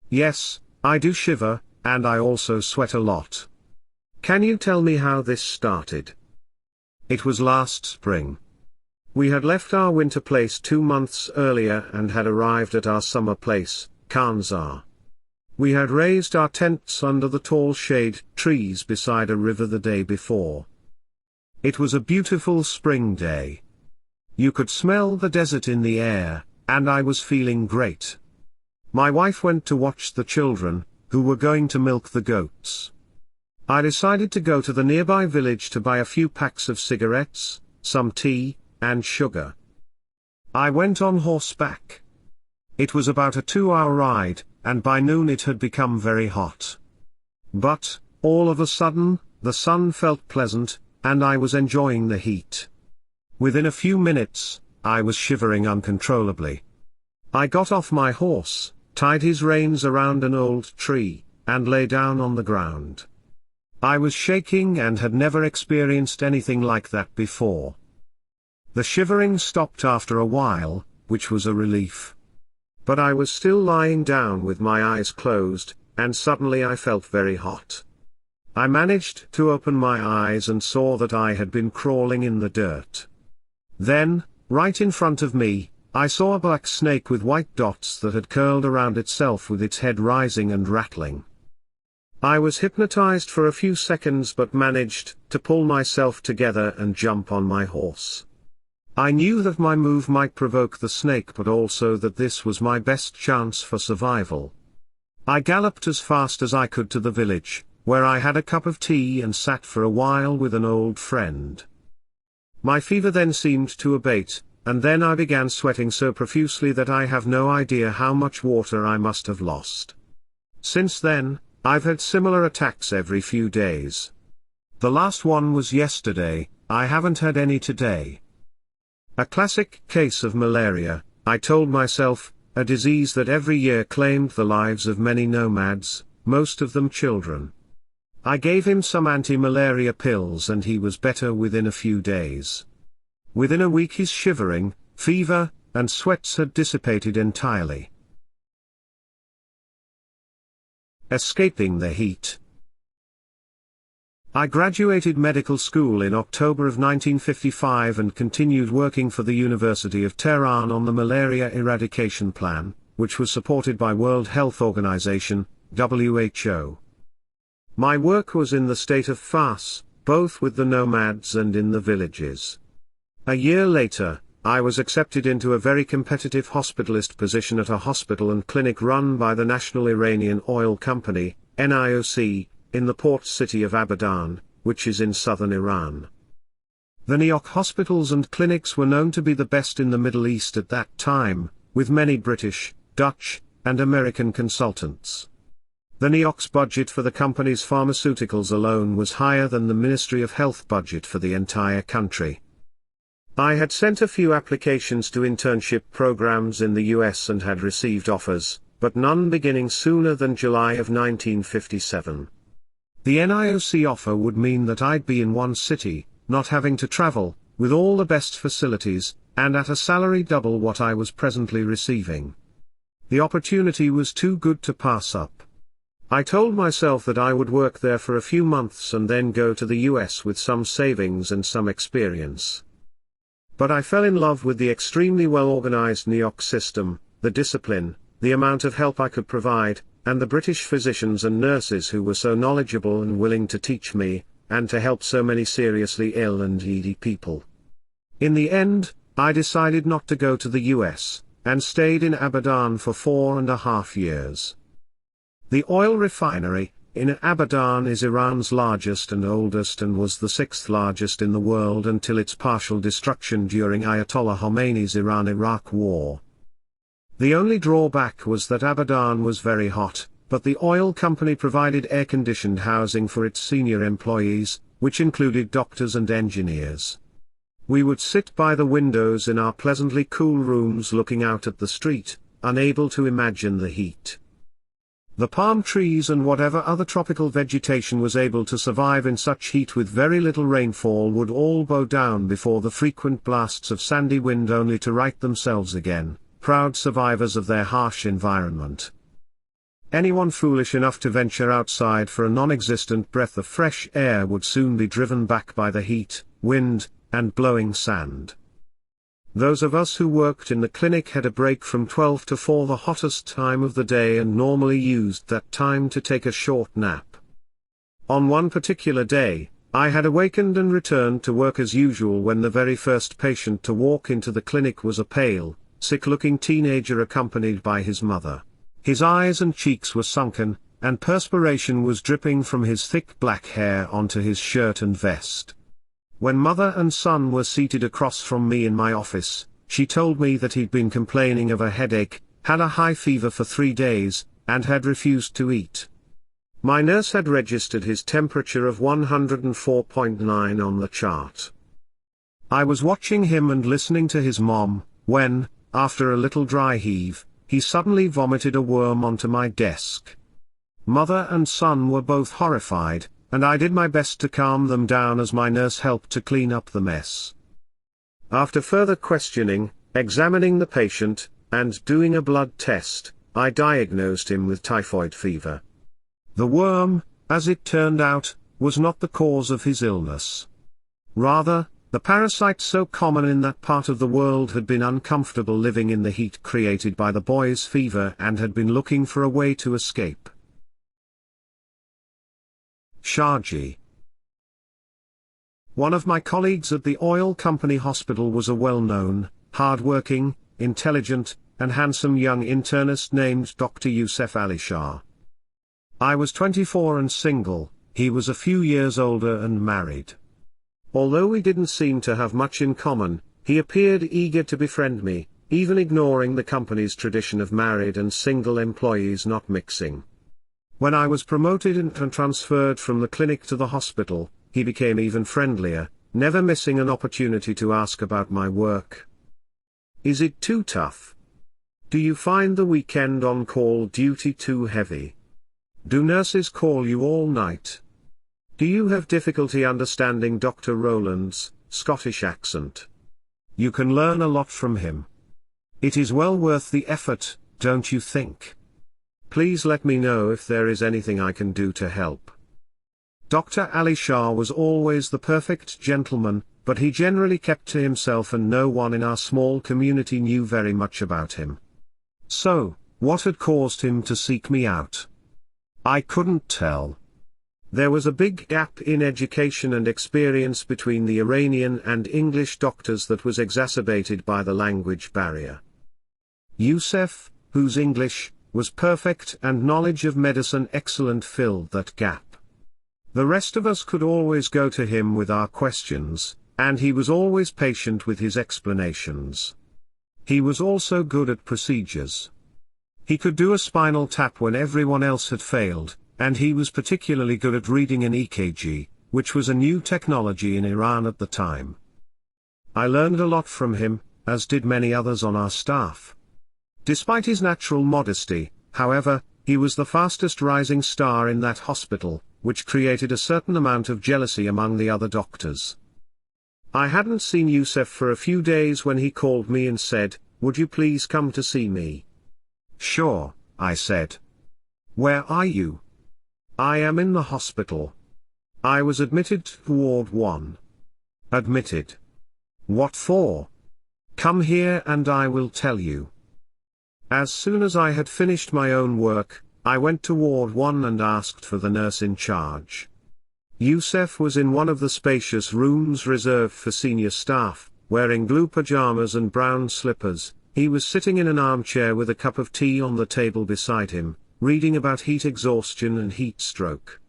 [SPEAKER 1] "Yes, I do shiver, and I also sweat a lot." "Can you tell me how this started?" "It was last spring. We had left our winter place 2 months earlier and had arrived at our summer place, Kanzar. We had raised our tents under the tall shade trees beside a river the day before. It was a beautiful spring day. You could smell the desert in the air, and I was feeling great. My wife went to watch the children, who were going to milk the goats. I decided to go to the nearby village to buy a few packs of cigarettes, some tea, and sugar. I went on horseback. It was about a 2-hour ride, and by noon it had become very hot. But, all of a sudden, the sun felt pleasant, and I was enjoying the heat. Within a few minutes, I was shivering uncontrollably. I got off my horse, tied his reins around an old tree, and lay down on the ground. I was shaking and had never experienced anything like that before. The shivering stopped after a while, which was a relief. But I was still lying down with my eyes closed, and suddenly I felt very hot. I managed to open my eyes and saw that I had been crawling in the dirt. Then, right in front of me, I saw a black snake with white dots that had curled around itself with its head rising and rattling. I was hypnotized for a few seconds but managed to pull myself together and jump on my horse. I knew that my move might provoke the snake but also that this was my best chance for survival. I galloped as fast as I could to the village, where I had a cup of tea and sat for a while with an old friend. My fever then seemed to abate, and then I began sweating so profusely that I have no idea how much water I must have lost. Since then, I've had similar attacks every few days. The last one was yesterday, I haven't had any today. A classic case of malaria, I told myself, a disease that every year claimed the lives of many nomads, most of them children. I gave him some anti-malaria pills and he was better within a few days. Within a week his shivering, fever, and sweats had dissipated entirely. Escaping the heat. I graduated medical school in October of 1955 and continued working for the University of Tehran on the malaria eradication plan, which was supported by World Health Organization, WHO. My work was in the state of Fars, both with the nomads and in the villages. A year later, I was accepted into a very competitive hospitalist position at a hospital and clinic run by the National Iranian Oil Company, NIOC, in the port city of Abadan, which is in southern Iran. The NIOC hospitals and clinics were known to be the best in the Middle East at that time, with many British, Dutch, and American consultants. The NIOC's budget for the company's pharmaceuticals alone was higher than the Ministry of Health budget for the entire country. I had sent a few applications to internship programs in the US and had received offers, but none beginning sooner than July of 1957. The NIOC offer would mean that I'd be in one city, not having to travel, with all the best facilities, and at a salary double what I was presently receiving. The opportunity was too good to pass up. I told myself that I would work there for a few months and then go to the US with some savings and some experience. But I fell in love with the extremely well-organized New York system, the discipline, the amount of help I could provide, and the British physicians and nurses who were so knowledgeable and willing to teach me, and to help so many seriously ill and needy people. In the end, I decided not to go to the US, and stayed in Abadan for 4.5 years. The oil refinery in Abadan is Iran's largest and oldest and was the 6th largest in the world until its partial destruction during Ayatollah Khomeini's Iran-Iraq war. The only drawback was that Abadan was very hot, but the oil company provided air-conditioned housing for its senior employees, which included doctors and engineers. We would sit by the windows in our pleasantly cool rooms looking out at the street, unable to imagine the heat. The palm trees and whatever other tropical vegetation was able to survive in such heat with very little rainfall would all bow down before the frequent blasts of sandy wind only to right themselves again, proud survivors of their harsh environment. Anyone foolish enough to venture outside for a non-existent breath of fresh air would soon be driven back by the heat, wind, and blowing sand. Those of us who worked in the clinic had a break from 12 to 4, the hottest time of the day, and normally used that time to take a short nap. On one particular day, I had awakened and returned to work as usual when the very first patient to walk into the clinic was a pale, sick-looking teenager accompanied by his mother. His eyes and cheeks were sunken, and perspiration was dripping from his thick black hair onto his shirt and vest. When mother and son were seated across from me in my office, she told me that he'd been complaining of a headache, had a high fever for 3 days, and had refused to eat. My nurse had registered his temperature of 104.9 on the chart. I was watching him and listening to his mom, when, after a little dry heave, he suddenly vomited a worm onto my desk. Mother and son were both horrified, and I did my best to calm them down as my nurse helped to clean up the mess. After further questioning, examining the patient, and doing a blood test, I diagnosed him with typhoid fever. The worm, as it turned out, was not the cause of his illness. Rather, the parasite so common in that part of the world had been uncomfortable living in the heat created by the boy's fever and had been looking for a way to escape. Sharji. One of my colleagues at the oil company hospital was a well-known, hard-working, intelligent, and handsome young internist named Dr. Yusuf Ali Shah. I was 24 and single, he was a few years older and married. Although we didn't seem to have much in common, he appeared eager to befriend me, even ignoring the company's tradition of married and single employees not mixing. When I was promoted and transferred from the clinic to the hospital, he became even friendlier, never missing an opportunity to ask about my work. Is it too tough? Do you find the weekend on-call duty too heavy? Do nurses call you all night? Do you have difficulty understanding Dr. Rowland's Scottish accent? You can learn a lot from him. It is well worth the effort, don't you think? Please let me know if there is anything I can do to help. Dr. Ali Shah was always the perfect gentleman, but he generally kept to himself and no one in our small community knew very much about him. So, what had caused him to seek me out? I couldn't tell. There was a big gap in education and experience between the Iranian and English doctors that was exacerbated by the language barrier. Yusuf, whose English was perfect and knowledge of medicine excellent, filled that gap. The rest of us could always go to him with our questions, and he was always patient with his explanations. He was also good at procedures. He could do a spinal tap when everyone else had failed, and he was particularly good at reading an EKG, which was a new technology in Iran at the time. I learned a lot from him, as did many others on our staff. Despite his natural modesty, however, he was the fastest rising star in that hospital, which created a certain amount of jealousy among the other doctors. I hadn't seen Yusef for a few days when he called me and said, "Would you please come to see me?" "Sure," I said. "Where are you?" "I am in the hospital. I was admitted to Ward 1. "Admitted? What for?" "Come here and I will tell you." As soon as I had finished my own work, I went to Ward 1 and asked for the nurse in charge. Yusef was in one of the spacious rooms reserved for senior staff, wearing blue pajamas and brown slippers. He was sitting in an armchair with a cup of tea on the table beside him, reading about heat exhaustion and heat stroke.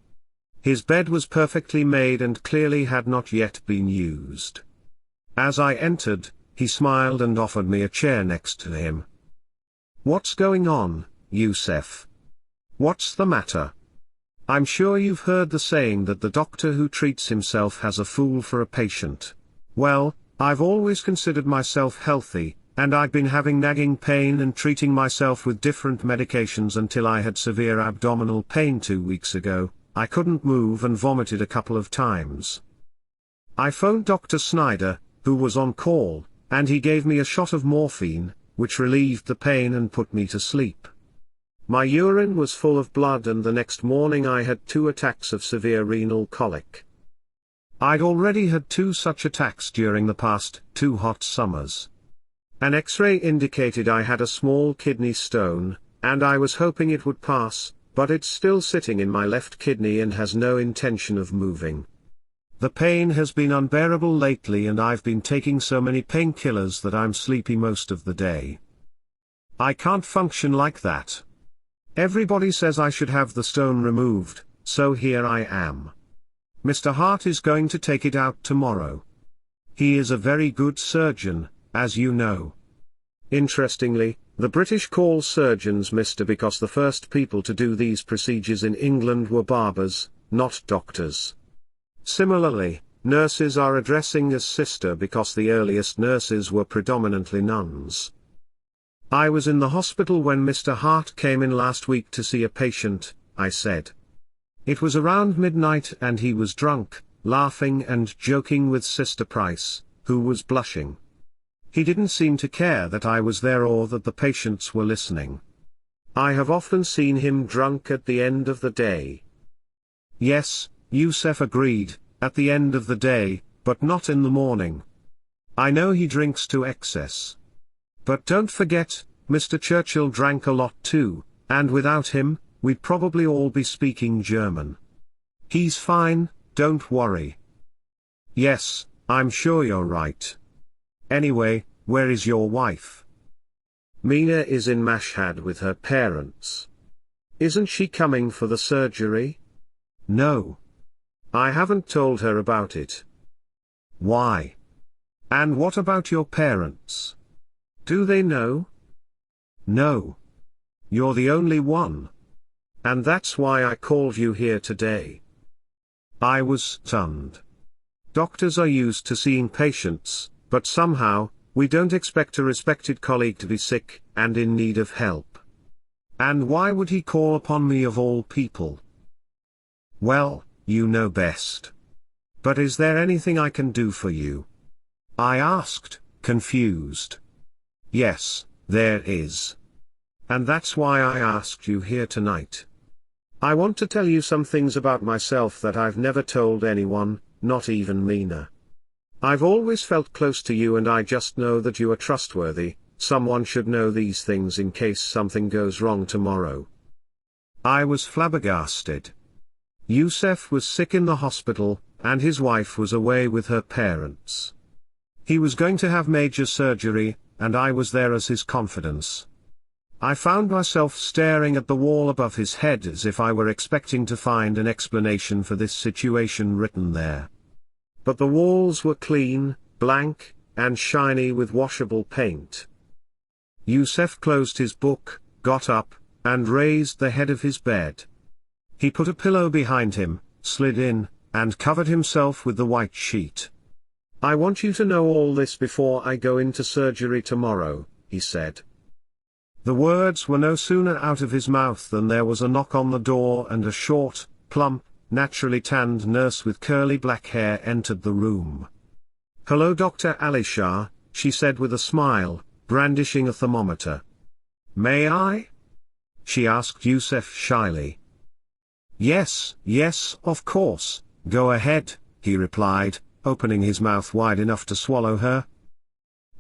[SPEAKER 1] His bed was perfectly made and clearly had not yet been used. As I entered, he smiled and offered me a chair next to him. "What's going on, Yusef? What's the matter? I'm sure you've heard the saying that the doctor who treats himself has a fool for a patient. Well, I've always considered myself healthy, and I'd been having nagging pain and treating myself with different medications until I had severe abdominal pain 2 weeks ago. I couldn't move and vomited a couple of times. I phoned Dr. Snyder, who was on call, and he gave me a shot of morphine, which relieved the pain and put me to sleep. My urine was full of blood and the next morning I had 2 attacks of severe renal colic. I'd already had 2 such attacks during the past 2 hot summers. An X-ray indicated I had a small kidney stone, and I was hoping it would pass, but it's still sitting in my left kidney and has no intention of moving. The pain has been unbearable lately and I've been taking so many painkillers that I'm sleepy most of the day. I can't function like that. Everybody says I should have the stone removed, so here I am. Mr. Hart is going to take it out tomorrow. He is a very good surgeon, as you know. Interestingly, the British call surgeons Mr. because the first people to do these procedures in England were barbers, not doctors. Similarly, nurses are addressing as sister because the earliest nurses were predominantly nuns. I was in the hospital when Mr. Hart came in last week to see a patient, I said. It was around midnight and he was drunk, laughing and joking with Sister Price, who was blushing. He didn't seem to care that I was there or that the patients were listening. I have often seen him drunk at the end of the day. Yes, Yusef agreed, at the end of the day, but not in the morning. I know he drinks to excess. But don't forget, Mr. Churchill drank a lot too, and without him, we'd probably all be speaking German. He's fine, don't worry. Yes, I'm sure you're right. Anyway, where is your wife? Mina is in Mashhad with her parents. Isn't she coming for the surgery? No. I haven't told her about it. Why? And what about your parents? Do they know? No. You're the only one. And that's why I called you here today. I was stunned. Doctors are used to seeing patients, but somehow, we don't expect a respected colleague to be sick, and in need of help. And why would he call upon me of all people? Well, you know best. But is there anything I can do for you? I asked, confused. Yes, there is. And that's why I asked you here tonight. I want to tell you some things about myself that I've never told anyone, not even Mina. I've always felt close to you and I just know that you are trustworthy. Someone should know these things in case something goes wrong tomorrow. I was flabbergasted. Yusef was sick in the hospital, and his wife was away with her parents. He was going to have major surgery, and I was there as his confidence. I found myself staring at the wall above his head as if I were expecting to find an explanation for this situation written there. But the walls were clean, blank, and shiny with washable paint. Yusef closed his book, got up, and raised the head of his bed. He put a pillow behind him, slid in, and covered himself with the white sheet. I want you to know all this before I go into surgery tomorrow, he said. The words were no sooner out of his mouth than there was a knock on the door and a short, plump, naturally tanned nurse with curly black hair entered the room. "Hello Dr. Alisha," she said with a smile, brandishing a thermometer. "May I?" she asked Yusef shyly. Yes, of course, go ahead," he replied, opening his mouth wide enough to swallow her.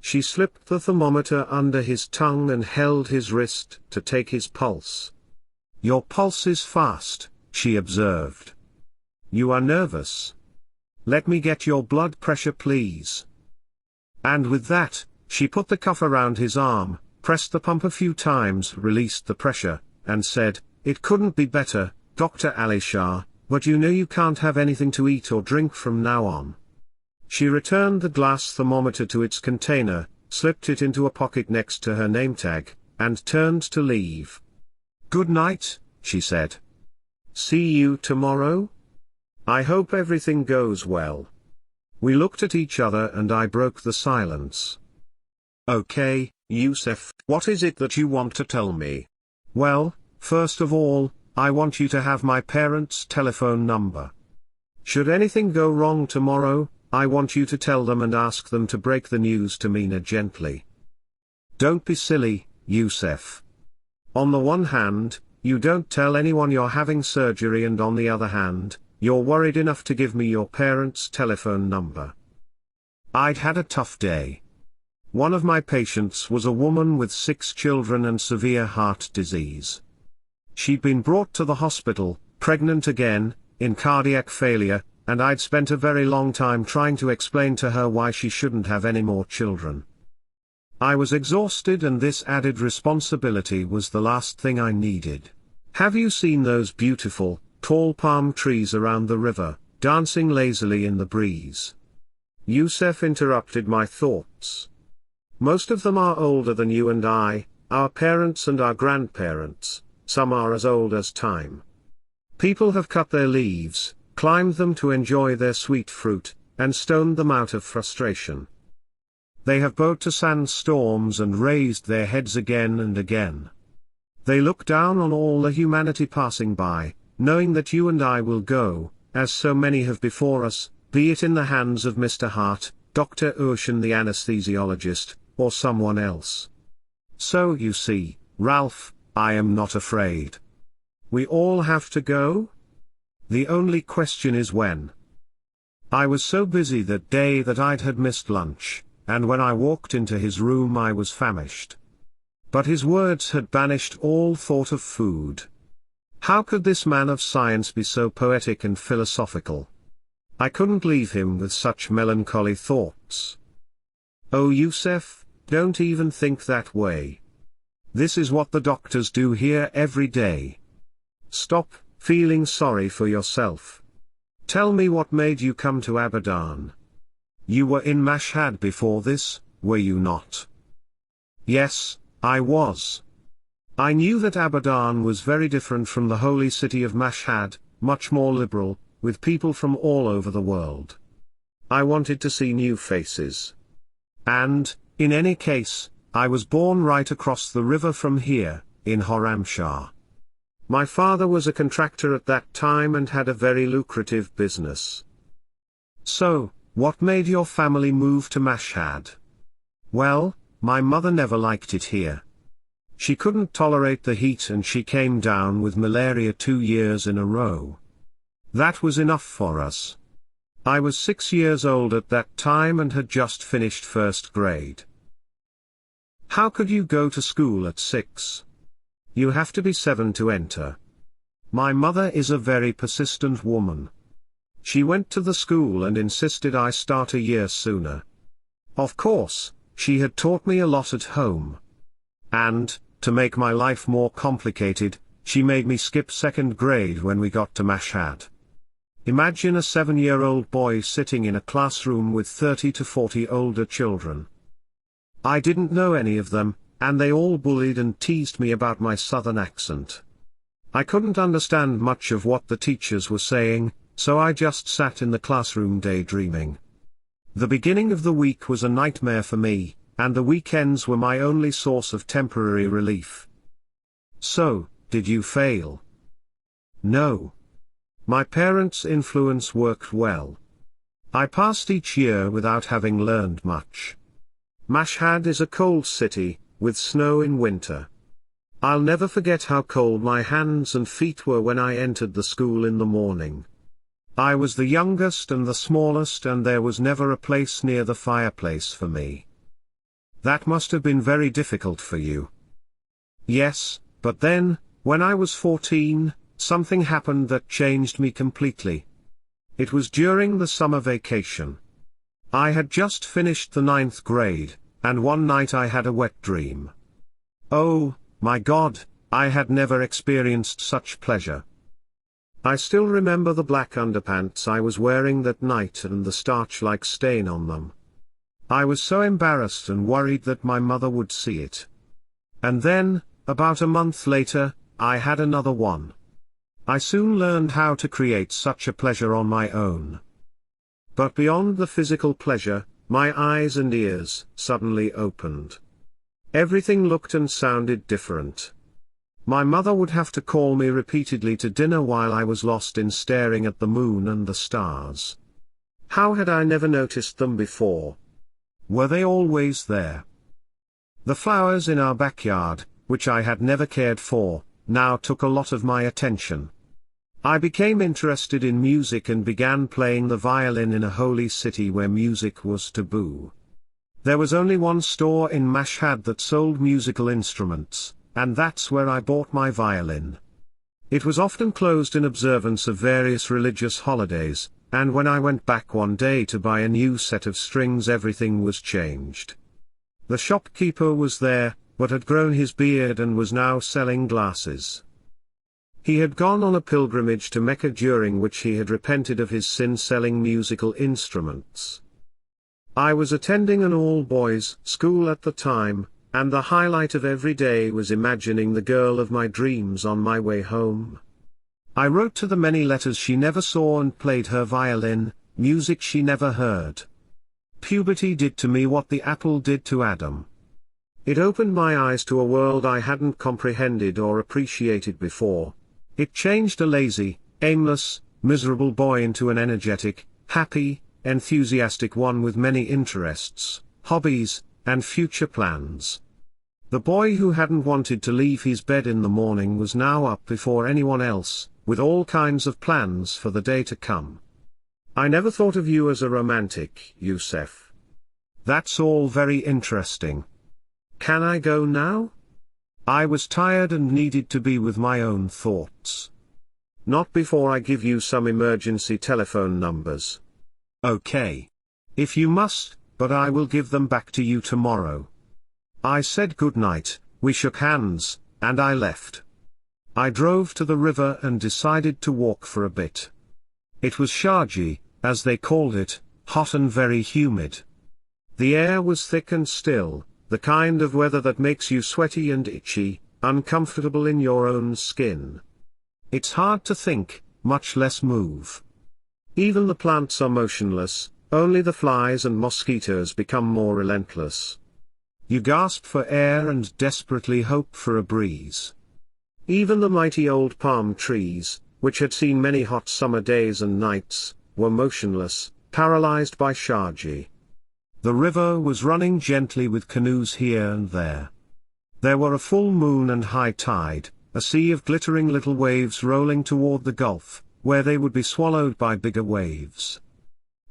[SPEAKER 1] She slipped the thermometer under his tongue and held his wrist to take his pulse. "Your pulse is fast," she observed. "You are nervous. Let me get your blood pressure please." And with that, she put the cuff around his arm, pressed the pump a few times, released the pressure, and said, "It couldn't be better, Dr. Alisha, but you know you can't have anything to eat or drink from now on." She returned the glass thermometer to its container, slipped it into a pocket next to her name tag, and turned to leave. "Good night," she said. "See you tomorrow? I hope everything goes well." We looked at each other and I broke the silence. "Okay, Yusef, what is it that you want to tell me?" "Well, first of all, I want you to have my parents' telephone number. Should anything go wrong tomorrow, I want you to tell them and ask them to break the news to Mina gently. Don't be silly, Yusef. On the one hand, you don't tell anyone you're having surgery, and on the other hand, you're worried enough to give me your parents' telephone number." I'd had a tough day. One of my patients was a woman with 6 children and severe heart disease. She'd been brought to the hospital, pregnant again, in cardiac failure, and I'd spent a very long time trying to explain to her why she shouldn't have any more children. I was exhausted, and this added responsibility was the last thing I needed. Have you seen those beautiful, tall palm trees around the river, dancing lazily in the breeze? Yusef interrupted my thoughts. Most of them are older than you and I, our parents and our grandparents. Some are as old as time. People have cut their leaves, climbed them to enjoy their sweet fruit, and stoned them out of frustration. They have bowed to sandstorms and raised their heads again and again. They look down on all the humanity passing by, knowing that you and I will go, as so many have before us, be it in the hands of Mr. Hart, Dr. Ocean the anesthesiologist, or someone else. So you see, Ralph, I am not afraid. We all have to go. The only question is when. I was so busy that day that I'd had missed lunch, and when I walked into his room I was famished. But his words had banished all thought of food. How could this man of science be so poetic and philosophical? I couldn't leave him with such melancholy thoughts. "Oh Yusef, don't even think that way. This is what the doctors do here every day. Stop feeling sorry for yourself. Tell me what made you come to Abadan. You were in Mashhad before this, were you not?" "Yes, I was. I knew that Abadan was very different from the holy city of Mashhad, much more liberal, with people from all over the world. I wanted to see new faces. And, in any case, I was born right across the river from here, in Horamshah. My father was a contractor at that time and had a very lucrative business." "So, what made your family move to Mashhad?" "Well, my mother never liked it here. She couldn't tolerate the heat and she came down with malaria 2 years in a row. That was enough for us. I was 6 years old at that time and had just finished first grade." "How could you go to school at 6? You have to be 7 to enter. My mother is a very persistent woman. She went to the school and insisted I start a year sooner. Of course, she had taught me a lot at home. And, to make my life more complicated, she made me skip second grade when we got to Mashhad. Imagine a 7-year-old boy sitting in a classroom with 30 to 40 older children. I didn't know any of them, and they all bullied and teased me about my southern accent. I couldn't understand much of what the teachers were saying, so I just sat in the classroom daydreaming. The beginning of the week was a nightmare for me, and the weekends were my only source of temporary relief." "So, did you fail?" "No. My parents' influence worked well. I passed each year without having learned much. Mashhad is a cold city, with snow in winter. I'll never forget how cold my hands and feet were when I entered the school in the morning. I was the youngest and the smallest, and there was never a place near the fireplace for me. That must have been very difficult for you. Yes, but then, when I was 14, something happened that changed me completely. It was during the summer vacation. I had just finished the 9th grade, and one night I had a wet dream. Oh, my God, I had never experienced such pleasure. I still remember the black underpants I was wearing that night and the starch-like stain on them. I was so embarrassed and worried that my mother would see it. And then, about a month later, I had another one. I soon learned how to create such a pleasure on my own. But beyond the physical pleasure, my eyes and ears suddenly opened. Everything looked and sounded different. My mother would have to call me repeatedly to dinner while I was lost in staring at the moon and the stars. How had I never noticed them before? Were they always there? The flowers in our backyard, which I had never cared for, now took a lot of my attention. I became interested in music and began playing the violin in a holy city where music was taboo. There was only one store in Mashhad that sold musical instruments, and that's where I bought my violin. It was often closed in observance of various religious holidays, and when I went back one day to buy a new set of strings, everything was changed. The shopkeeper was there, but had grown his beard and was now selling glasses. He had gone on a pilgrimage to Mecca, during which he had repented of his sin selling musical instruments. I was attending an all-boys school at the time, and the highlight of every day was imagining the girl of my dreams on my way home. I wrote to the many letters she never saw and played her violin, music she never heard. Puberty did to me what the apple did to Adam. It opened my eyes to a world I hadn't comprehended or appreciated before. It changed a lazy, aimless, miserable boy into an energetic, happy, enthusiastic one with many interests, hobbies, and future plans. The boy who hadn't wanted to leave his bed in the morning was now up before anyone else, with all kinds of plans for the day to come. I never thought of you as a romantic, Yusef. That's all very interesting. Can I go now? I was tired and needed to be with my own thoughts. Not before I give you some emergency telephone numbers. Okay. If you must, but I will give them back to you tomorrow. I said good night, we shook hands, and I left. I drove to the river and decided to walk for a bit. It was Sharji, as they called it, hot and very humid. The air was thick and still, the kind of weather that makes you sweaty and itchy, uncomfortable in your own skin. It's hard to think, much less move. Even the plants are motionless, only the flies and mosquitoes become more relentless. You gasp for air and desperately hope for a breeze. Even the mighty old palm trees, which had seen many hot summer days and nights, were motionless, paralyzed by Sharji. The river was running gently with canoes here and there. There were a full moon and high tide, a sea of glittering little waves rolling toward the gulf, where they would be swallowed by bigger waves.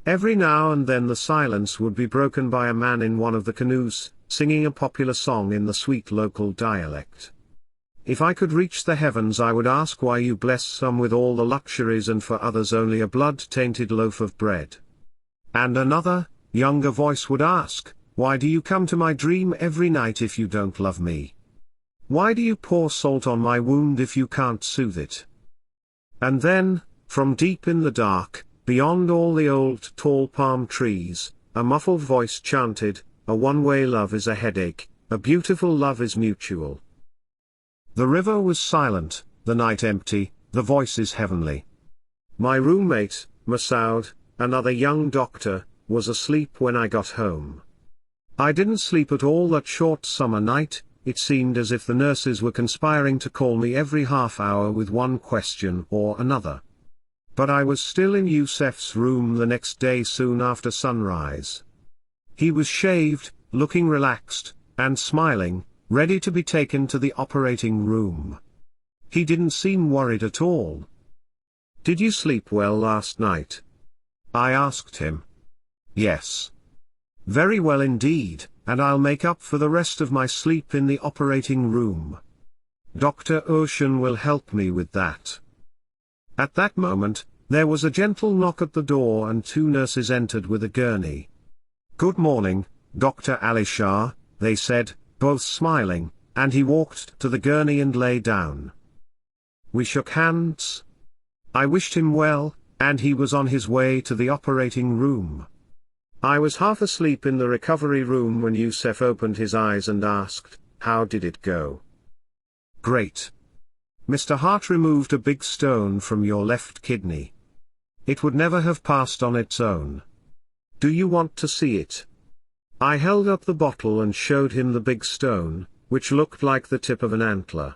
[SPEAKER 1] Every now and then the silence would be broken by a man in one of the canoes, singing a popular song in the sweet local dialect. If I could reach the heavens, I would ask why you bless some with all the luxuries and for others only a blood-tainted loaf of bread. And another, younger voice would ask, why do you come to my dream every night if you don't love me? Why do you pour salt on my wound if you can't soothe it? And then, from deep in the dark, beyond all the old tall palm trees, a muffled voice chanted, a one-way love is a headache, a beautiful love is mutual. The river was silent, the night empty, the voices heavenly. My roommate, Masoud, another young doctor, was asleep when I got home. I didn't sleep at all that short summer night. It seemed as if the nurses were conspiring to call me every half hour with one question or another. But I was still in Yusef's room the next day soon after sunrise. He was shaved, looking relaxed, and smiling, ready to be taken to the operating room. He didn't seem worried at all. "Did you sleep well last night?" I asked him. "Yes. Very well indeed, and I'll make up for the rest of my sleep in the operating room. Dr. Ocean will help me with that." At that moment, there was a gentle knock at the door and two nurses entered with a gurney. "Good morning, Dr. Ali Shah," they said, both smiling, and he walked to the gurney and lay down. We shook hands. I wished him well, and he was on his way to the operating room. I was half asleep in the recovery room when Yusef opened his eyes and asked, "How did it go?" "Great. Mr. Hart removed a big stone from your left kidney. It would never have passed on its own. Do you want to see it?" I held up the bottle and showed him the big stone, which looked like the tip of an antler.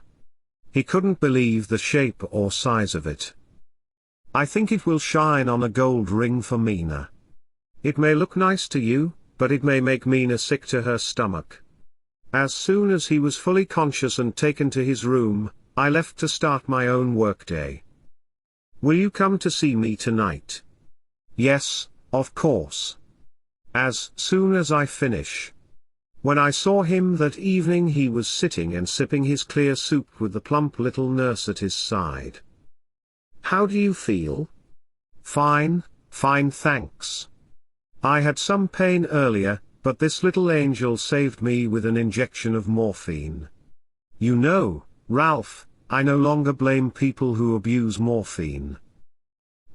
[SPEAKER 1] He couldn't believe the shape or size of it. "I think it will shine on a gold ring for Mina. It may look nice to you, but it may make Mina sick to her stomach." As soon as he was fully conscious and taken to his room, I left to start my own workday. "Will you come to see me tonight?" "Yes, of course. As soon as I finish." When I saw him that evening, he was sitting and sipping his clear soup with the plump little nurse at his side. "How do you feel?" "Fine, fine, thanks. I had some pain earlier, but this little angel saved me with an injection of morphine. You know, Ralph, I no longer blame people who abuse morphine."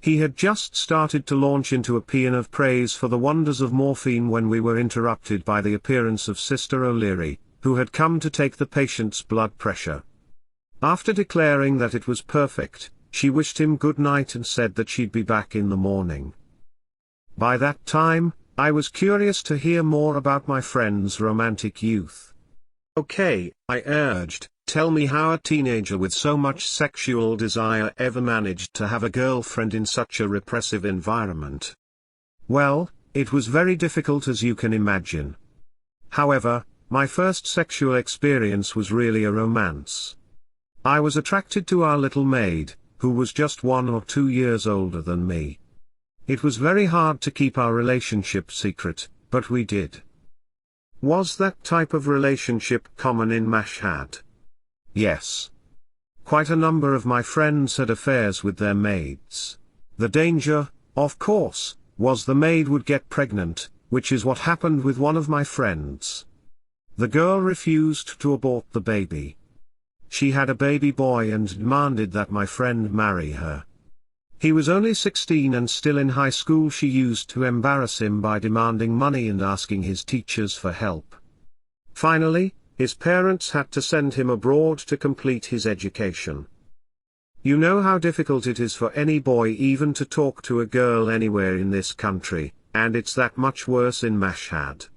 [SPEAKER 1] He had just started to launch into a paean of praise for the wonders of morphine when we were interrupted by the appearance of Sister O'Leary, who had come to take the patient's blood pressure. After declaring that it was perfect, she wished him good night and said that she'd be back in the morning. By that time, I was curious to hear more about my friend's romantic youth. "Okay," I urged, "tell me how a teenager with so much sexual desire ever managed to have a girlfriend in such a repressive environment." "Well, it was very difficult, as you can imagine. However, my first sexual experience was really a romance. I was attracted to our little maid, who was just 1 or 2 years older than me. It was very hard to keep our relationship secret, but we did." "Was that type of relationship common in Mashhad?" "Yes. Quite a number of my friends had affairs with their maids. The danger, of course, was the maid would get pregnant, which is what happened with one of my friends. The girl refused to abort the baby. She had a baby boy and demanded that my friend marry her. He was only 16 and still in high school. She used to embarrass him by demanding money and asking his teachers for help. Finally, his parents had to send him abroad to complete his education. You know how difficult it is for any boy even to talk to a girl anywhere in this country, and it's that much worse in Mashhad.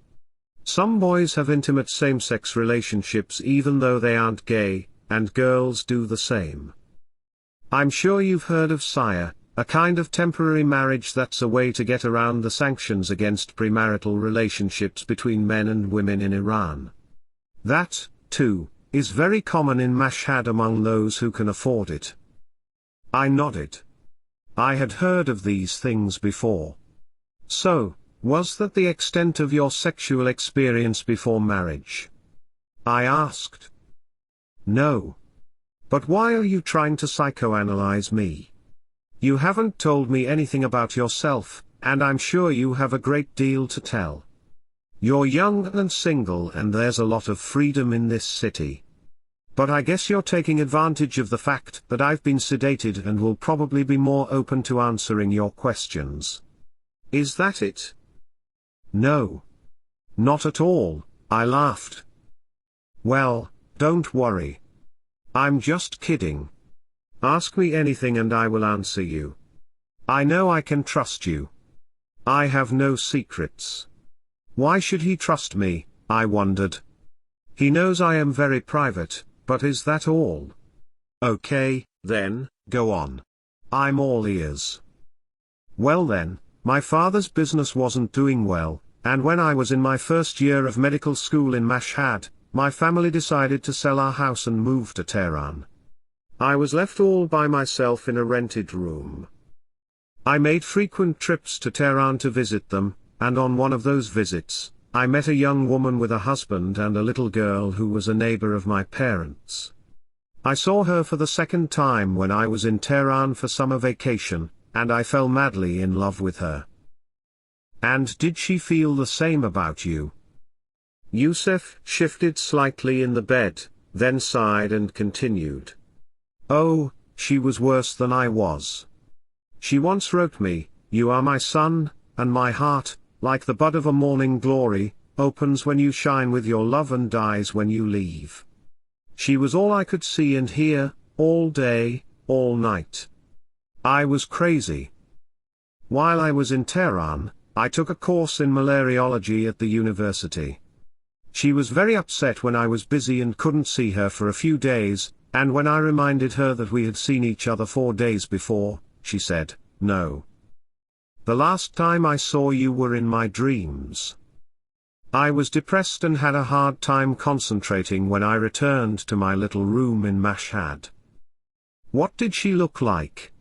[SPEAKER 1] Some boys have intimate same-sex relationships even though they aren't gay, and girls do the same. I'm sure you've heard of Saya, a kind of temporary marriage that's a way to get around the sanctions against premarital relationships between men and women in Iran. That, too, is very common in Mashhad among those who can afford it." I nodded. I had heard of these things before. "So, was that the extent of your sexual experience before marriage?" I asked. "No. But why are you trying to psychoanalyze me? You haven't told me anything about yourself, and I'm sure you have a great deal to tell. You're young and single and there's a lot of freedom in this city. But I guess you're taking advantage of the fact that I've been sedated and will probably be more open to answering your questions. Is that it?" "No. Not at all," I laughed. "Well, don't worry. I'm just kidding. Ask me anything and I will answer you. I know I can trust you. I have no secrets." Why should he trust me, I wondered. He knows I am very private, but is that all? "Okay, then, go on. I'm all ears. Well then, my father's business wasn't doing well, and when I was in my first year of medical school in Mashhad, my family decided to sell our house and move to Tehran. I was left all by myself in a rented room. I made frequent trips to Tehran to visit them, and on one of those visits, I met a young woman with a husband and a little girl who was a neighbor of my parents. I saw her for the second time when I was in Tehran for summer vacation, and I fell madly in love with her. And did she feel the same about you? Yusuf shifted slightly in the bed, then sighed and continued. Oh, she was worse than I was. She once wrote me, "You are my sun, and my heart, like the bud of a morning glory, opens when you shine with your love and dies when you leave." She was all I could see and hear, all day, all night. I was crazy. While I was in Tehran, I took a course in malariology at the university. She was very upset when I was busy and couldn't see her for a few days, and when I reminded her that we had seen each other 4 days before, she said, "No. The last time I saw you were in my dreams." I was depressed and had a hard time concentrating when I returned to my little room in Mashhad. What did she look like?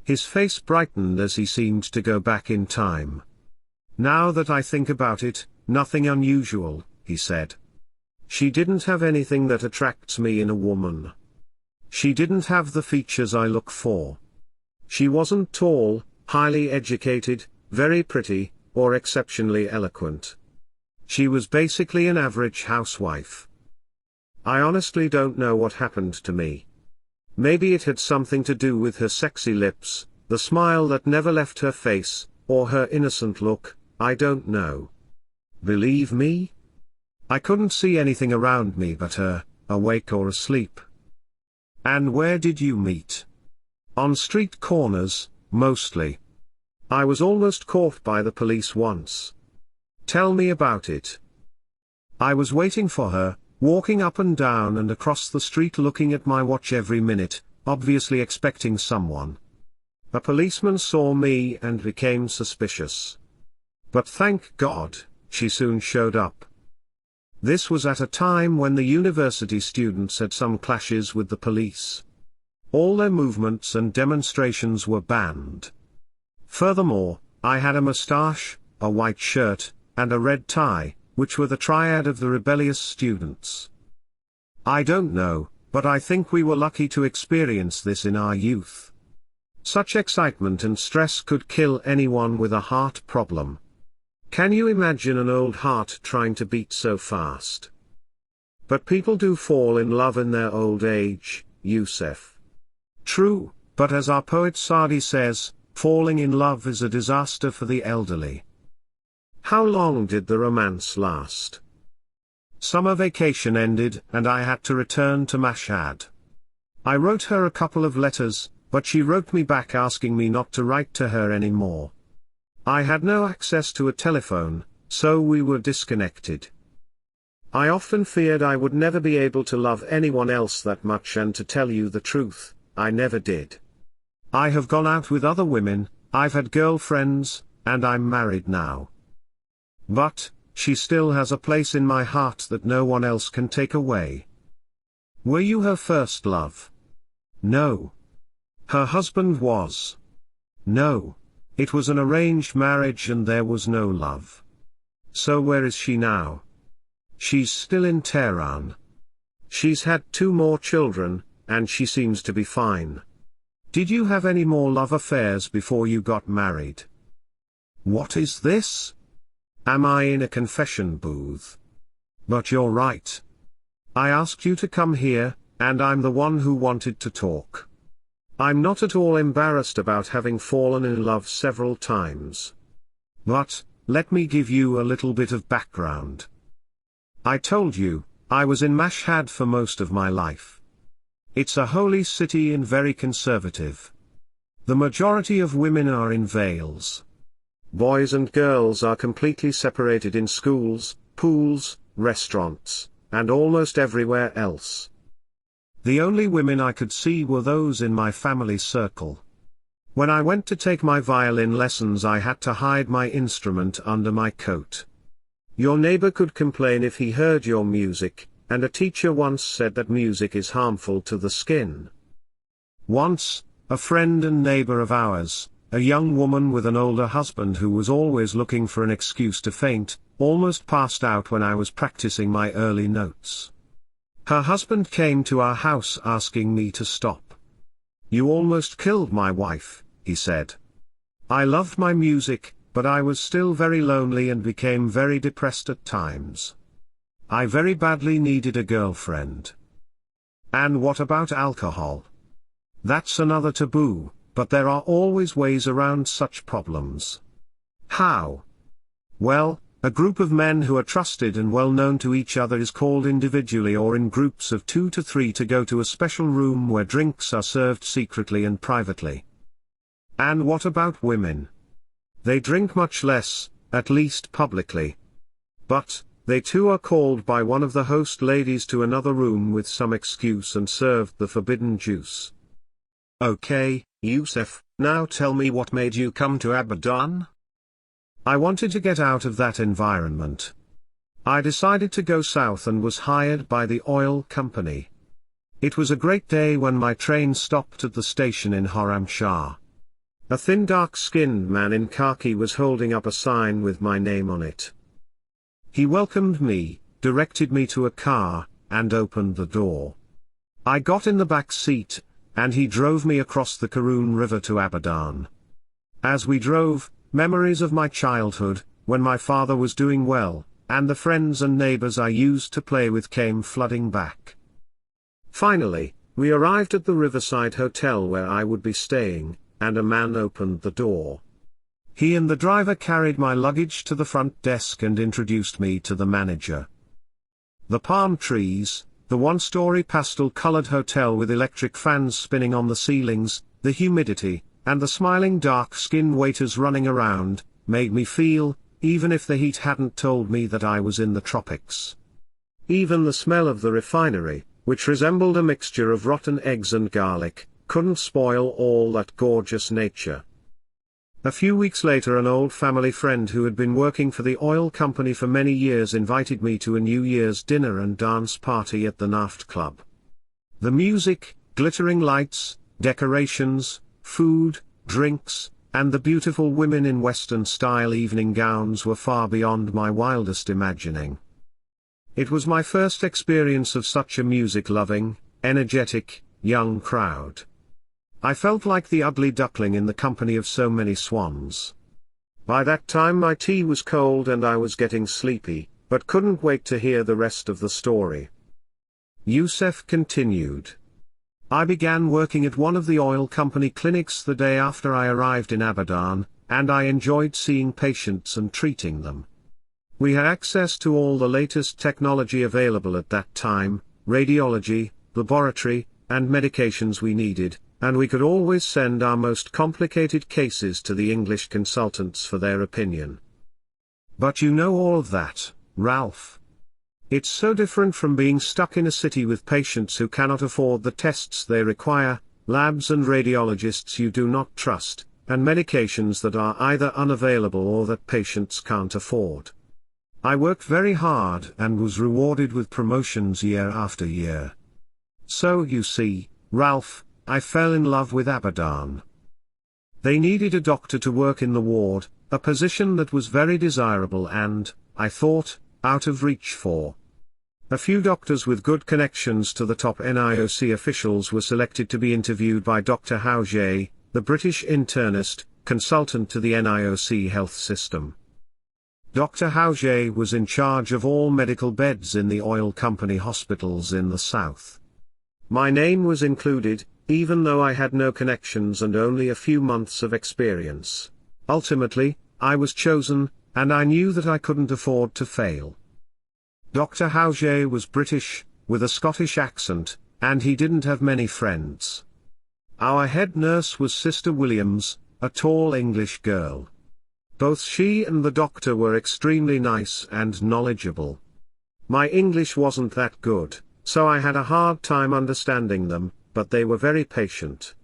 [SPEAKER 1] His face brightened as he seemed to go back in time. Now that I think about it, nothing unusual, he said. She didn't have anything that attracts me in a woman. She didn't have the features I look for. She wasn't tall, highly educated, very pretty, or exceptionally eloquent. She was basically an average housewife. I honestly don't know what happened to me. Maybe it had something to do with her sexy lips, the smile that never left her face, or her innocent look, I don't know. Believe me? I couldn't see anything around me but her, awake or asleep. And where did you meet? On street corners, mostly. I was almost caught by the police once. Tell me about it. I was waiting for her, walking up and down and across the street looking at my watch every minute, obviously expecting someone. A policeman saw me and became suspicious. But thank God, she soon showed up. This was at a time when the university students had some clashes with the police. All their movements and demonstrations were banned. Furthermore, I had a moustache, a white shirt, and a red tie, which were the triad of the rebellious students. I don't know, but I think we were lucky to experience this in our youth. Such excitement and stress could kill anyone with a heart problem. Can you imagine an old heart trying to beat so fast? But people do fall in love in their old age, Yusuf. True, but as our poet Sadi says, falling in love is a disaster for the elderly. How long did the romance last? Summer vacation ended and I had to return to Mashhad. I wrote her a couple of letters, but she wrote me back asking me not to write to her anymore. I had no access to a telephone, so we were disconnected. I often feared I would never be able to love anyone else that much, and to tell you the truth, I never did. I have gone out with other women, I've had girlfriends, and I'm married now. But, she still has a place in my heart that no one else can take away. Were you her first love? No. Her husband was. No. It was an arranged marriage and there was no love. So where is she now? She's still in Tehran. She's had 2 more children, and she seems to be fine. Did you have any more love affairs before you got married? What is this? Am I in a confession booth? But you're right. I asked you to come here, and I'm the one who wanted to talk. I'm not at all embarrassed about having fallen in love several times. But, let me give you a little bit of background. I told you, I was in Mashhad for most of my life. It's a holy city and very conservative. The majority of women are in veils. Boys and girls are completely separated in schools, pools, restaurants, and almost everywhere else. The only women I could see were those in my family circle. When I went to take my violin lessons, I had to hide my instrument under my coat. Your neighbor could complain if he heard your music, and a teacher once said that music is harmful to the skin. Once, a friend and neighbor of ours, a young woman with an older husband who was always looking for an excuse to faint, almost passed out when I was practicing my early notes. Her husband came to our house asking me to stop. "You almost killed my wife," he said. I loved my music, but I was still very lonely and became very depressed at times. I very badly needed a girlfriend. And what about alcohol? That's another taboo, but there are always ways around such problems. How? Well, a group of men who are trusted and well known to each other is called individually or in groups of 2 to 3 to go to a special room where drinks are served secretly and privately. And what about women? They drink much less, at least publicly. But, they too are called by one of the host ladies to another room with some excuse and served the forbidden juice. Okay, Yusuf, now tell me what made you come to Abadan? I wanted to get out of that environment. I decided to go south and was hired by the oil company. It was a great day when my train stopped at the station in Haramshah. A thin dark-skinned man in khaki was holding up a sign with my name on it. He welcomed me, directed me to a car, and opened the door. I got in the back seat, and he drove me across the Karun River to Abadan. As we drove, memories of my childhood, when my father was doing well, and the friends and neighbors I used to play with came flooding back. Finally, we arrived at the Riverside Hotel where I would be staying, and a man opened the door. He and the driver carried my luggage to the front desk and introduced me to the manager. The palm trees, the one-story pastel-colored hotel with electric fans spinning on the ceilings, the humidity, and the smiling dark-skinned waiters running around, made me feel, even if the heat hadn't told me that I was in the tropics. Even the smell of the refinery, which resembled a mixture of rotten eggs and garlic, couldn't spoil all that gorgeous nature. A few weeks later, an old family friend who had been working for the oil company for many years invited me to a New Year's dinner and dance party at the Naft Club. The music, glittering lights, decorations, food, drinks, and the beautiful women in Western-style evening gowns were far beyond my wildest imagining. It was my first experience of such a music-loving, energetic, young crowd. I felt like the ugly duckling in the company of so many swans. By that time my tea was cold and I was getting sleepy, but couldn't wait to hear the rest of the story. Yusuf continued. I began working at one of the oil company clinics the day after I arrived in Abadan, and I enjoyed seeing patients and treating them. We had access to all the latest technology available at that time, radiology, laboratory, and medications we needed, and we could always send our most complicated cases to the English consultants for their opinion. But you know all of that, Ralph. It's so different from being stuck in a city with patients who cannot afford the tests they require, labs and radiologists you do not trust, and medications that are either unavailable or that patients can't afford. I worked very hard and was rewarded with promotions year after year. So you see, Ralph, I fell in love with Abadan. They needed a doctor to work in the ward, a position that was very desirable and, I thought, out of reach for. A few doctors with good connections to the top NIOC officials were selected to be interviewed by Dr. Hauge, the British internist, consultant to the NIOC health system. Dr. Hauge was in charge of all medical beds in the oil company hospitals in the south. My name was included, even though I had no connections and only a few months of experience. Ultimately, I was chosen, and I knew that I couldn't afford to fail. Dr. Hauge was British, with a Scottish accent, and he didn't have many friends. Our head nurse was Sister Williams, a tall English girl. Both she and the doctor were extremely nice and knowledgeable. My English wasn't that good, so I had a hard time understanding them, but they were very patient.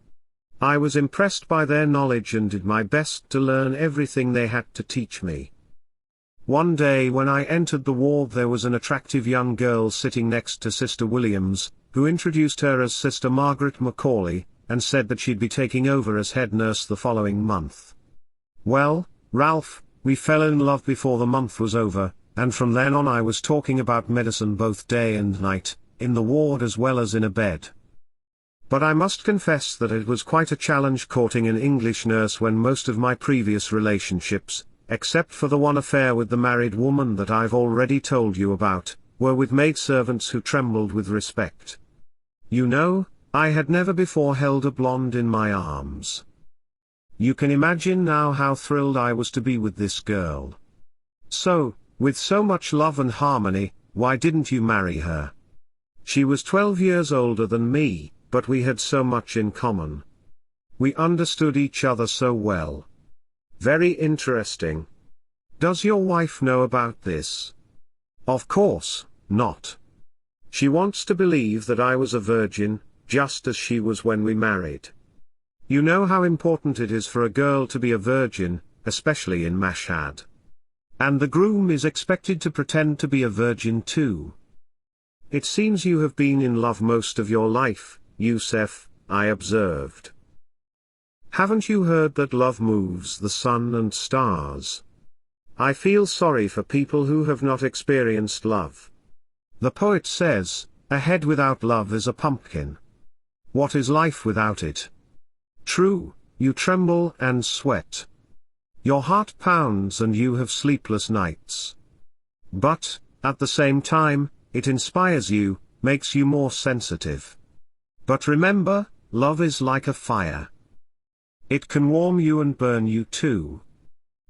[SPEAKER 1] I was impressed by their knowledge and did my best to learn everything they had to teach me. One day when I entered the ward there was an attractive young girl sitting next to Sister Williams, who introduced her as Sister Margaret Macaulay, and said that she'd be taking over as head nurse the following month. Well, Ralph, we fell in love before the month was over, and from then on I was talking about medicine both day and night, in the ward as well as in a bed. But I must confess that it was quite a challenge courting an English nurse when most of my previous relationships, except for the one affair with the married woman that I've already told you about, were with maidservants who trembled with respect. You know, I had never before held a blonde in my arms. You can imagine now how thrilled I was to be with this girl. So, with so much love and harmony, why didn't you marry her? She was 12 years older than me, but we had so much in common. We understood each other so well. Very interesting. Does your wife know about this? Of course, not. She wants to believe that I was a virgin, just as she was when we married. You know how important it is for a girl to be a virgin, especially in Mashhad. And the groom is expected to pretend to be a virgin too. It seems you have been in love most of your life, Yusef, I observed. Haven't you heard that love moves the sun and stars? I feel sorry for people who have not experienced love. The poet says, a head without love is a pumpkin. What is life without it? True, you tremble and sweat. Your heart pounds and you have sleepless nights. But, at the same time, it inspires you, makes you more sensitive. But remember, love is like a fire. It can warm you and burn you too.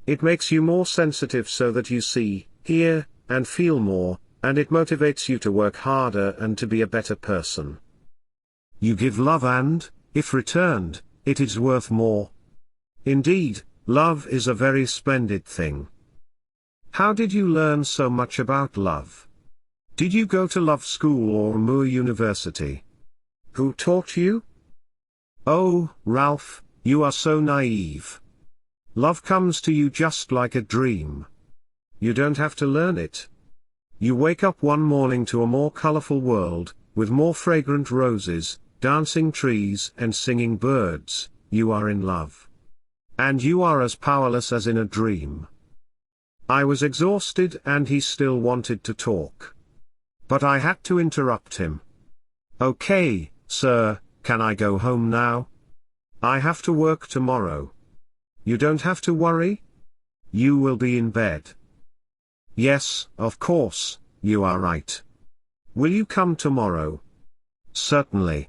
[SPEAKER 1] It makes you more sensitive so that you see, hear, and feel more, and it motivates you to work harder and to be a better person. You give love and, if returned, it is worth more. Indeed, love is a very splendid thing. How did you learn so much about love? Did you go to love school or Moore University? Who taught you? Oh, Ralph, you are so naive. Love comes to you just like a dream. You don't have to learn it. You wake up one morning to a more colorful world, with more fragrant roses, dancing trees and singing birds. You are in love. And you are as powerless as in a dream. I was exhausted and he still wanted to talk. But I had to interrupt him. Okay, sir, can I go home now? I have to work tomorrow. You don't have to worry. You will be in bed. Yes, of course, you are right. Will you come tomorrow? Certainly.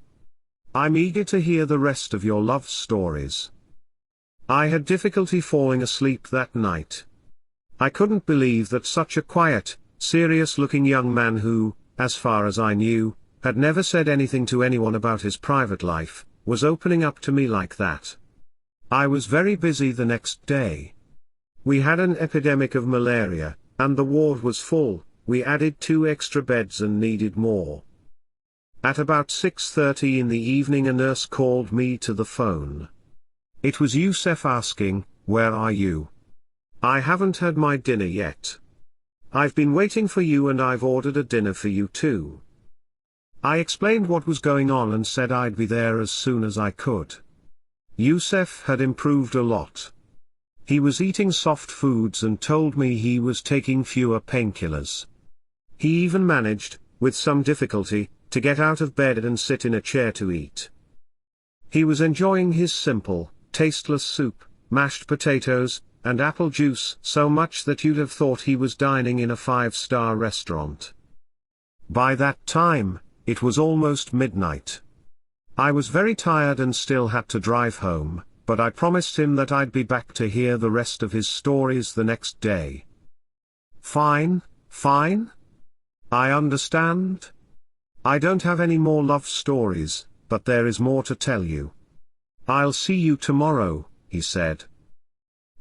[SPEAKER 1] I'm eager to hear the rest of your love stories. I had difficulty falling asleep that night. I couldn't believe that such a quiet, serious-looking young man who, as far as I knew, had never said anything to anyone about his private life, was opening up to me like that. I was very busy the next day. We had an epidemic of malaria, and the ward was full. We added 2 extra beds and needed more. At about 6:30 in the evening a nurse called me to the phone. It was Yusef asking, "Where are you?" "I haven't had my dinner yet." "I've been waiting for you and I've ordered a dinner for you too." I explained what was going on and said I'd be there as soon as I could. Yusef had improved a lot. He was eating soft foods and told me he was taking fewer painkillers. He even managed, with some difficulty, to get out of bed and sit in a chair to eat. He was enjoying his simple, tasteless soup, mashed potatoes, and apple juice so much that you'd have thought he was dining in a 5-star restaurant. By that time, it was almost midnight. I was very tired and still had to drive home, but I promised him that I'd be back to hear the rest of his stories the next day. Fine, fine. I understand. I don't have any more love stories, but there is more to tell you. I'll see you tomorrow, he said.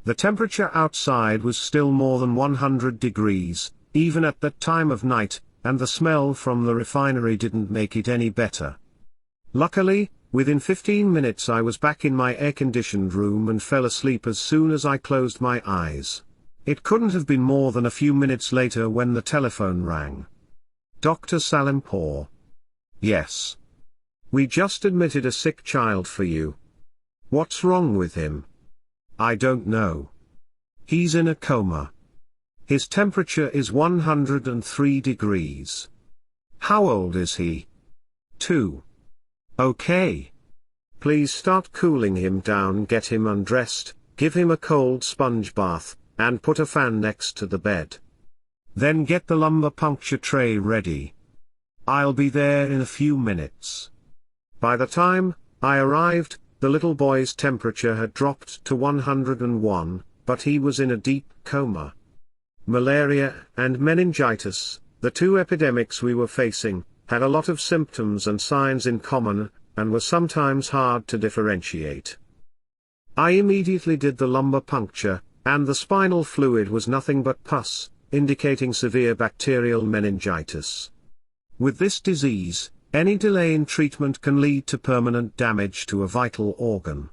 [SPEAKER 1] The temperature outside was still more than 100 degrees, even at that time of night, and the smell from the refinery didn't make it any better. Luckily, Within 15 minutes I was back in my air-conditioned room and fell asleep as soon as I closed my eyes. It couldn't have been more than a few minutes later when the telephone rang. Dr. Salimpour. Yes. We just admitted a sick child for you. What's wrong with him? I don't know. He's in a coma. His temperature is 103 degrees. How old is he? 2. Okay. Please start cooling him down, get him undressed, give him a cold sponge bath, and put a fan next to the bed. Then get the lumbar puncture tray ready. I'll be there in a few minutes. By the time I arrived, the little boy's temperature had dropped to 101, but he was in a deep coma. Malaria and meningitis, the two epidemics we were facing, had a lot of symptoms and signs in common, and were sometimes hard to differentiate. I immediately did the lumbar puncture, and the spinal fluid was nothing but pus, indicating severe bacterial meningitis. With this disease, any delay in treatment can lead to permanent damage to a vital organ.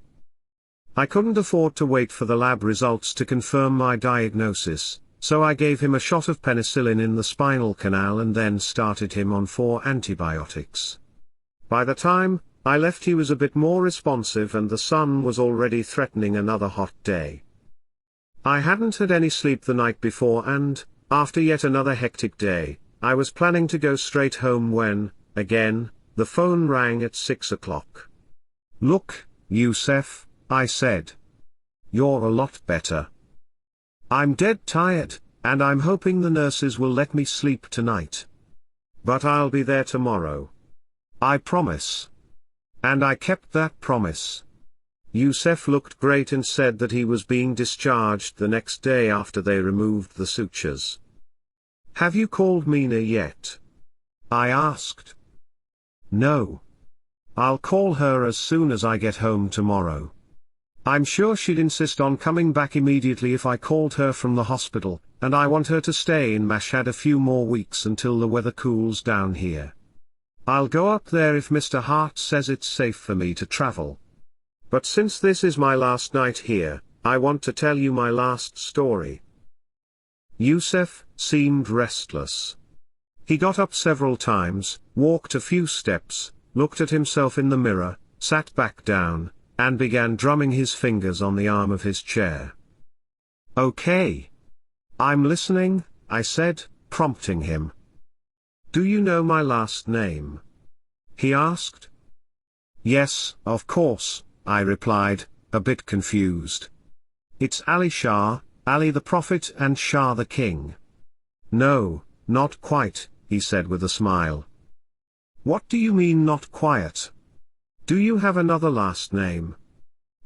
[SPEAKER 1] I couldn't afford to wait for the lab results to confirm my diagnosis, so I gave him a shot of penicillin in the spinal canal and then started him on 4 antibiotics. By the time I left, he was a bit more responsive and the sun was already threatening another hot day. I hadn't had any sleep the night before and, after yet another hectic day, I was planning to go straight home when, again, the phone rang at 6 o'clock. Look, Youssef, I said. You're a lot better. I'm dead tired, and I'm hoping the nurses will let me sleep tonight. But I'll be there tomorrow. I promise. And I kept that promise. Youssef looked great and said that he was being discharged the next day after they removed the sutures. Have you called Mina yet? I asked. No. I'll call her as soon as I get home tomorrow. I'm sure she'd insist on coming back immediately if I called her from the hospital, and I want her to stay in Mashhad a few more weeks until the weather cools down here. I'll go up there if Mr. Hart says it's safe for me to travel. But since this is my last night here, I want to tell you my last story. Youssef seemed restless. He got up several times, walked a few steps, looked at himself in the mirror, sat back down, and began drumming his fingers on the arm of his chair. Okay. I'm listening, I said, prompting him. Do you know my last name? He asked. Yes, of course, I replied, a bit confused. It's Ali Shah, Ali the Prophet and Shah the King. No, not quite, he said with a smile. What do you mean not quite? Do you have another last name?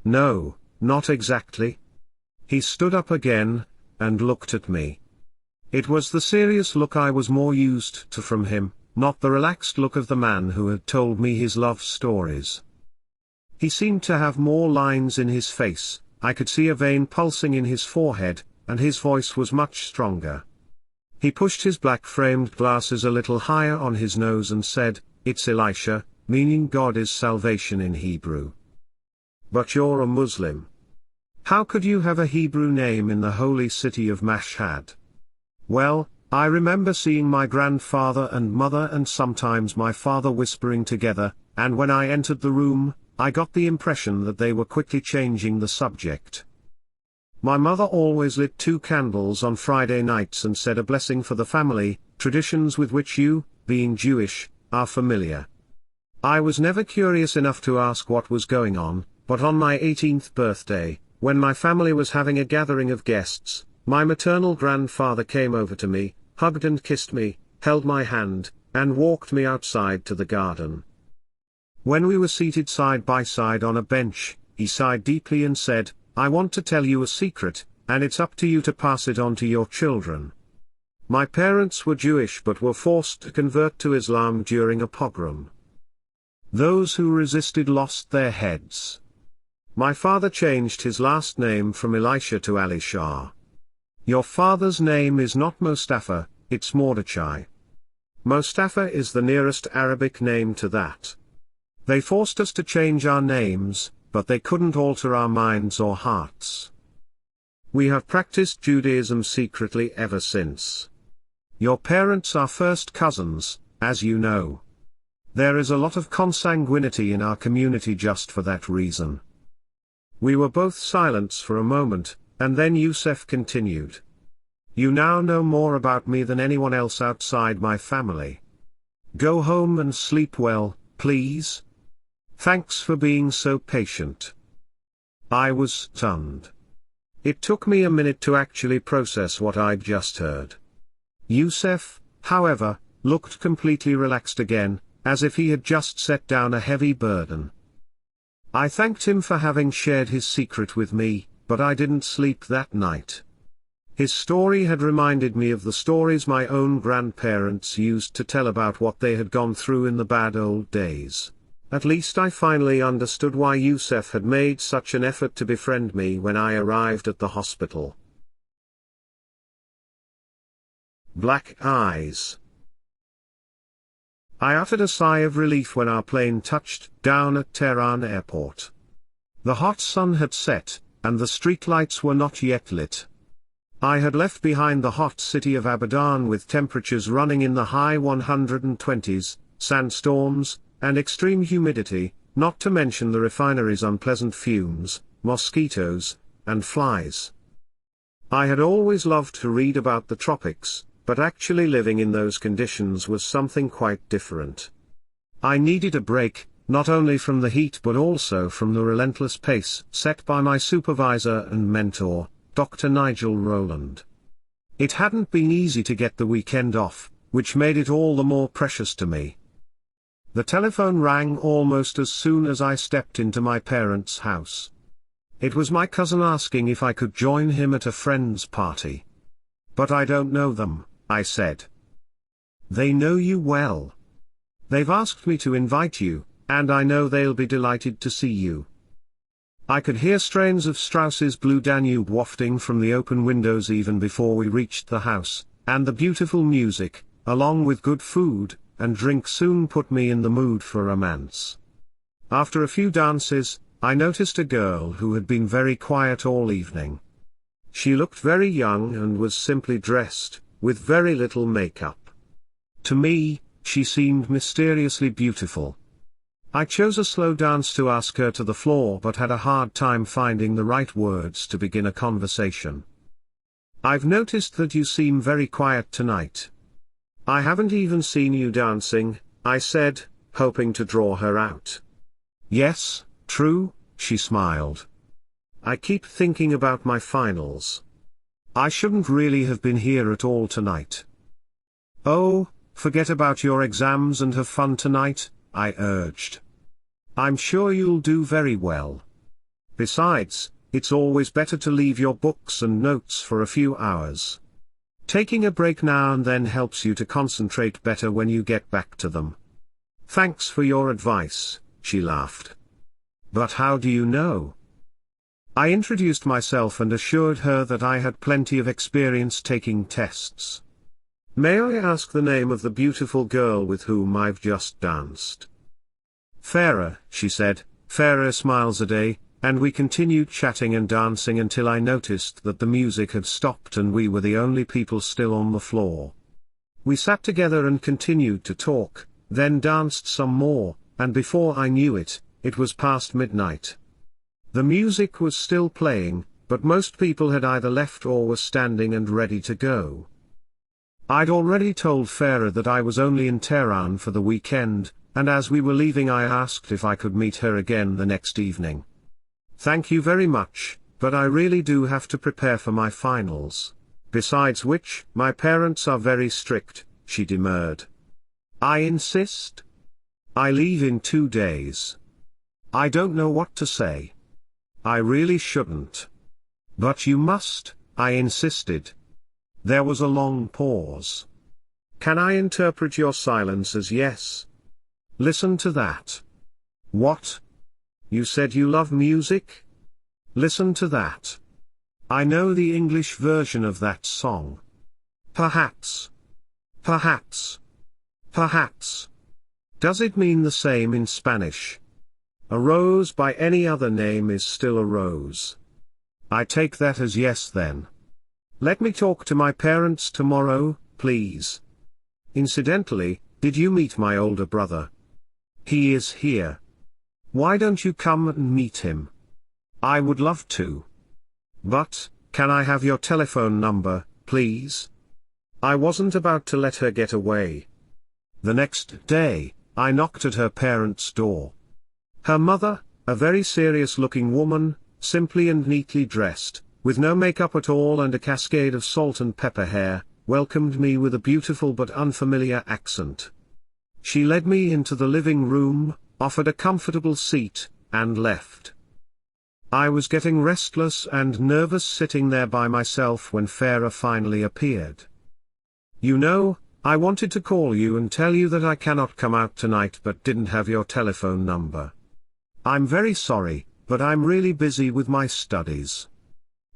[SPEAKER 1] No, not exactly. He stood up again, and looked at me. It was the serious look I was more used to from him, not the relaxed look of the man who had told me his love stories. He seemed to have more lines in his face, I could see a vein pulsing in his forehead, and his voice was much stronger. He pushed his black-framed glasses a little higher on his nose and said, It's Elisha, meaning God is salvation in Hebrew. But you're a Muslim. How could you have a Hebrew name in the holy city of Mashhad? Well, I remember seeing my grandfather and mother and sometimes my father whispering together, and when I entered the room, I got the impression that they were quickly changing the subject. My mother always lit 2 candles on Friday nights and said a blessing for the family, traditions with which you, being Jewish, are familiar. I was never curious enough to ask what was going on, but on my 18th birthday, when my family was having a gathering of guests, my maternal grandfather came over to me, hugged and kissed me, held my hand, and walked me outside to the garden. When we were seated side by side on a bench, he sighed deeply and said, I want to tell you a secret, and it's up to you to pass it on to your children. My parents were Jewish but were forced to convert to Islam during a pogrom. Those who resisted lost their heads. My father changed his last name from Elisha to Ali Shah. Your father's name is not Mustafa, it's Mordechai. Mustafa is the nearest Arabic name to that. They forced us to change our names, but they couldn't alter our minds or hearts. We have practiced Judaism secretly ever since. Your parents are first cousins, as you know. There is a lot of consanguinity in our community just for that reason." We were both silent for a moment, and then Youssef continued. "You now know more about me than anyone else outside my family. Go home and sleep well, please. Thanks for being so patient." I was stunned. It took me a minute to actually process what I'd just heard. Youssef, however, looked completely relaxed again, as if he had just set down a heavy burden. I thanked him for having shared his secret with me, but I didn't sleep that night. His story had reminded me of the stories my own grandparents used to tell about what they had gone through in the bad old days. At least I finally understood why Youssef had made such an effort to befriend me when I arrived at the hospital. Black eyes. I uttered a sigh of relief when our plane touched down at Tehran airport. The hot sun had set, and the streetlights were not yet lit. I had left behind the hot city of Abadan with temperatures running in the high 120s, sandstorms, and extreme humidity, not to mention the refinery's unpleasant fumes, mosquitoes, and flies. I had always loved to read about the tropics, but actually living in those conditions was something quite different. I needed a break, not only from the heat but also from the relentless pace set by my supervisor and mentor, Dr. Nigel Rowland. It hadn't been easy to get the weekend off, which made it all the more precious to me. The telephone rang almost as soon as I stepped into my parents' house. It was my cousin asking if I could join him at a friend's party. "But I don't know them," I said. "They know you well. They've asked me to invite you, and I know they'll be delighted to see you." I could hear strains of Strauss's Blue Danube wafting from the open windows even before we reached the house, and the beautiful music, along with good food and drink, soon put me in the mood for romance. After a few dances, I noticed a girl who had been very quiet all evening. She looked very young and was simply dressed, with very little makeup. To me, she seemed mysteriously beautiful. I chose a slow dance to ask her to the floor but had a hard time finding the right words to begin a conversation. "I've noticed that you seem very quiet tonight. I haven't even seen you dancing," I said, hoping to draw her out. "Yes, true," she smiled. "I keep thinking about my finals. I shouldn't really have been here at all tonight." "Oh, forget about your exams and have fun tonight," I urged. "I'm sure you'll do very well. Besides, it's always better to leave your books and notes for a few hours. Taking a break now and then helps you to concentrate better when you get back to them." "Thanks for your advice," she laughed. "But how do you know?" I introduced myself and assured her that I had plenty of experience taking tests. "May I ask the name of the beautiful girl with whom I've just danced?" "Farah," she said, "Farah smiles a day," and we continued chatting and dancing until I noticed that the music had stopped and we were the only people still on the floor. We sat together and continued to talk, then danced some more, and before I knew it, it was past midnight. The music was still playing, but most people had either left or were standing and ready to go. I'd already told Farah that I was only in Tehran for the weekend, and as we were leaving I asked if I could meet her again the next evening. "Thank you very much, but I really do have to prepare for my finals. Besides which, my parents are very strict," she demurred. "I insist. I leave in 2 days. I don't know what to say. I really shouldn't. But you must," I insisted. There was a long pause. "Can I interpret your silence as yes? Listen to that." "What? You said you love music? Listen to that. I know the English version of that song. Perhaps. Perhaps. Perhaps. Does it mean the same in Spanish? A rose by any other name is still a rose. I take that as yes then. Let me talk to my parents tomorrow, please. Incidentally, did you meet my older brother? He is here. Why don't you come and meet him? I would love to. But, can I have your telephone number, please? I wasn't about to let her get away. The next day, I knocked at her parents' door. Her mother, a very serious-looking woman, simply and neatly dressed, with no makeup at all and a cascade of salt and pepper hair, welcomed me with a beautiful but unfamiliar accent. She led me into the living room, offered a comfortable seat, and left. I was getting restless and nervous sitting there by myself when F.A.A.P finally appeared. You know, I wanted to call you and tell you that I cannot come out tonight but didn't have your telephone number. I'm very sorry, but I'm really busy with my studies.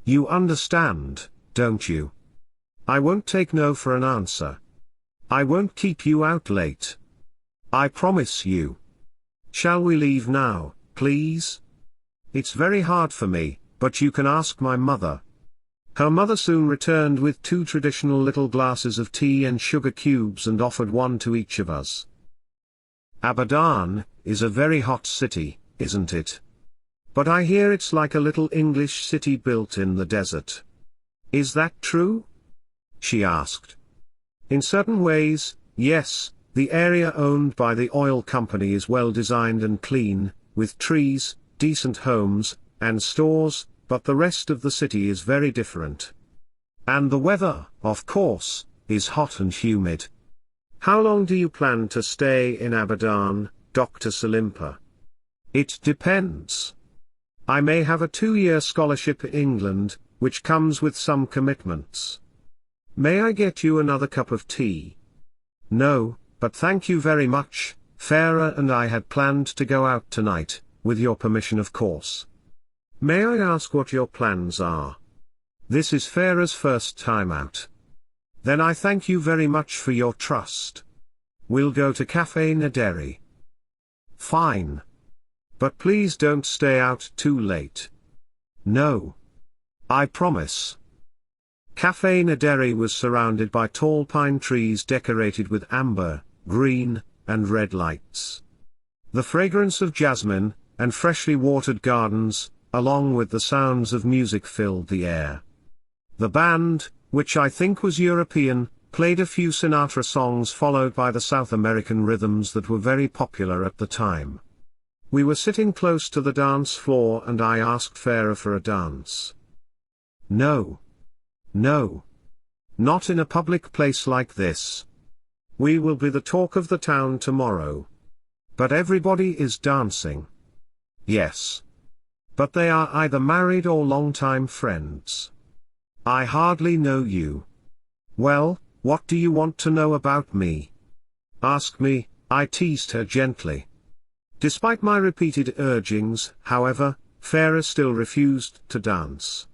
[SPEAKER 1] You understand, don't you? I won't take no for an answer. I won't keep you out late. I promise you. Shall we leave now, please? It's very hard for me, but you can ask my mother. Her mother soon returned with 2 traditional little glasses of tea and sugar cubes and offered one to each of us. Abadan is a very hot city, isn't it? But I hear it's like a little English city built in the desert. Is that true? She asked. In certain ways, yes, the area owned by the oil company is well designed and clean, with trees, decent homes, and stores, but the rest of the city is very different. And the weather, of course, is hot and humid. How long do you plan to stay in Abadan, Dr. Salimpour? It depends. I may have a 2-year scholarship in England, which comes with some commitments. May I get you another cup of tea? No, but thank you very much. F.A.A.P and I had planned to go out tonight, with your permission of course. May I ask what your plans are? This is F.A.A.P's first time out. Then I thank you very much for your trust. We'll go to Cafe Naderi. Fine. But please don't stay out too late. No. I promise. Cafe Naderi was surrounded by tall pine trees decorated with amber, green, and red lights. The fragrance of jasmine, and freshly watered gardens, along with the sounds of music filled the air. The band, which I think was European, played a few Sinatra songs followed by the South American rhythms that were very popular at the time. We were sitting close to the dance floor and I asked F.A.A.P for a dance. No. No. Not in a public place like this. We will be the talk of the town tomorrow. But everybody is dancing. Yes. But they are either married or long-time friends. I hardly know you. Well, what do you want to know about me? Ask me, I teased her gently. Despite my repeated urgings, however, F.A.A.P still refused to dance.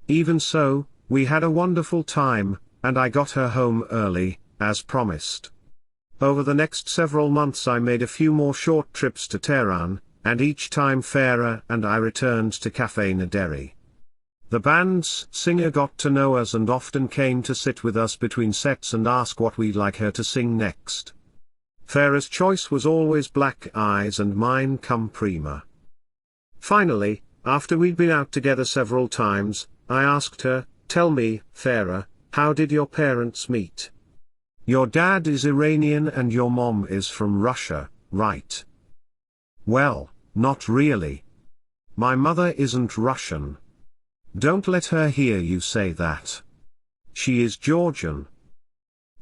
[SPEAKER 1] Even so, we had a wonderful time, and I got her home early, as promised. Over the next several months I made a few more short trips to Tehran, and each time F.A.A.P and I returned to Cafe Naderi. The band's singer got to know us and often came to sit with us between sets and ask what we'd like her to sing next. F.A.A.P's choice was always Black Eyes and mine come prima. Finally, after we'd been out together several times, I asked her, tell me, F.A.A.P, how did your parents meet? Your dad is Iranian and your mom is from Russia, right? Well, not really. My mother isn't Russian. Don't let her hear you say that. She is Georgian.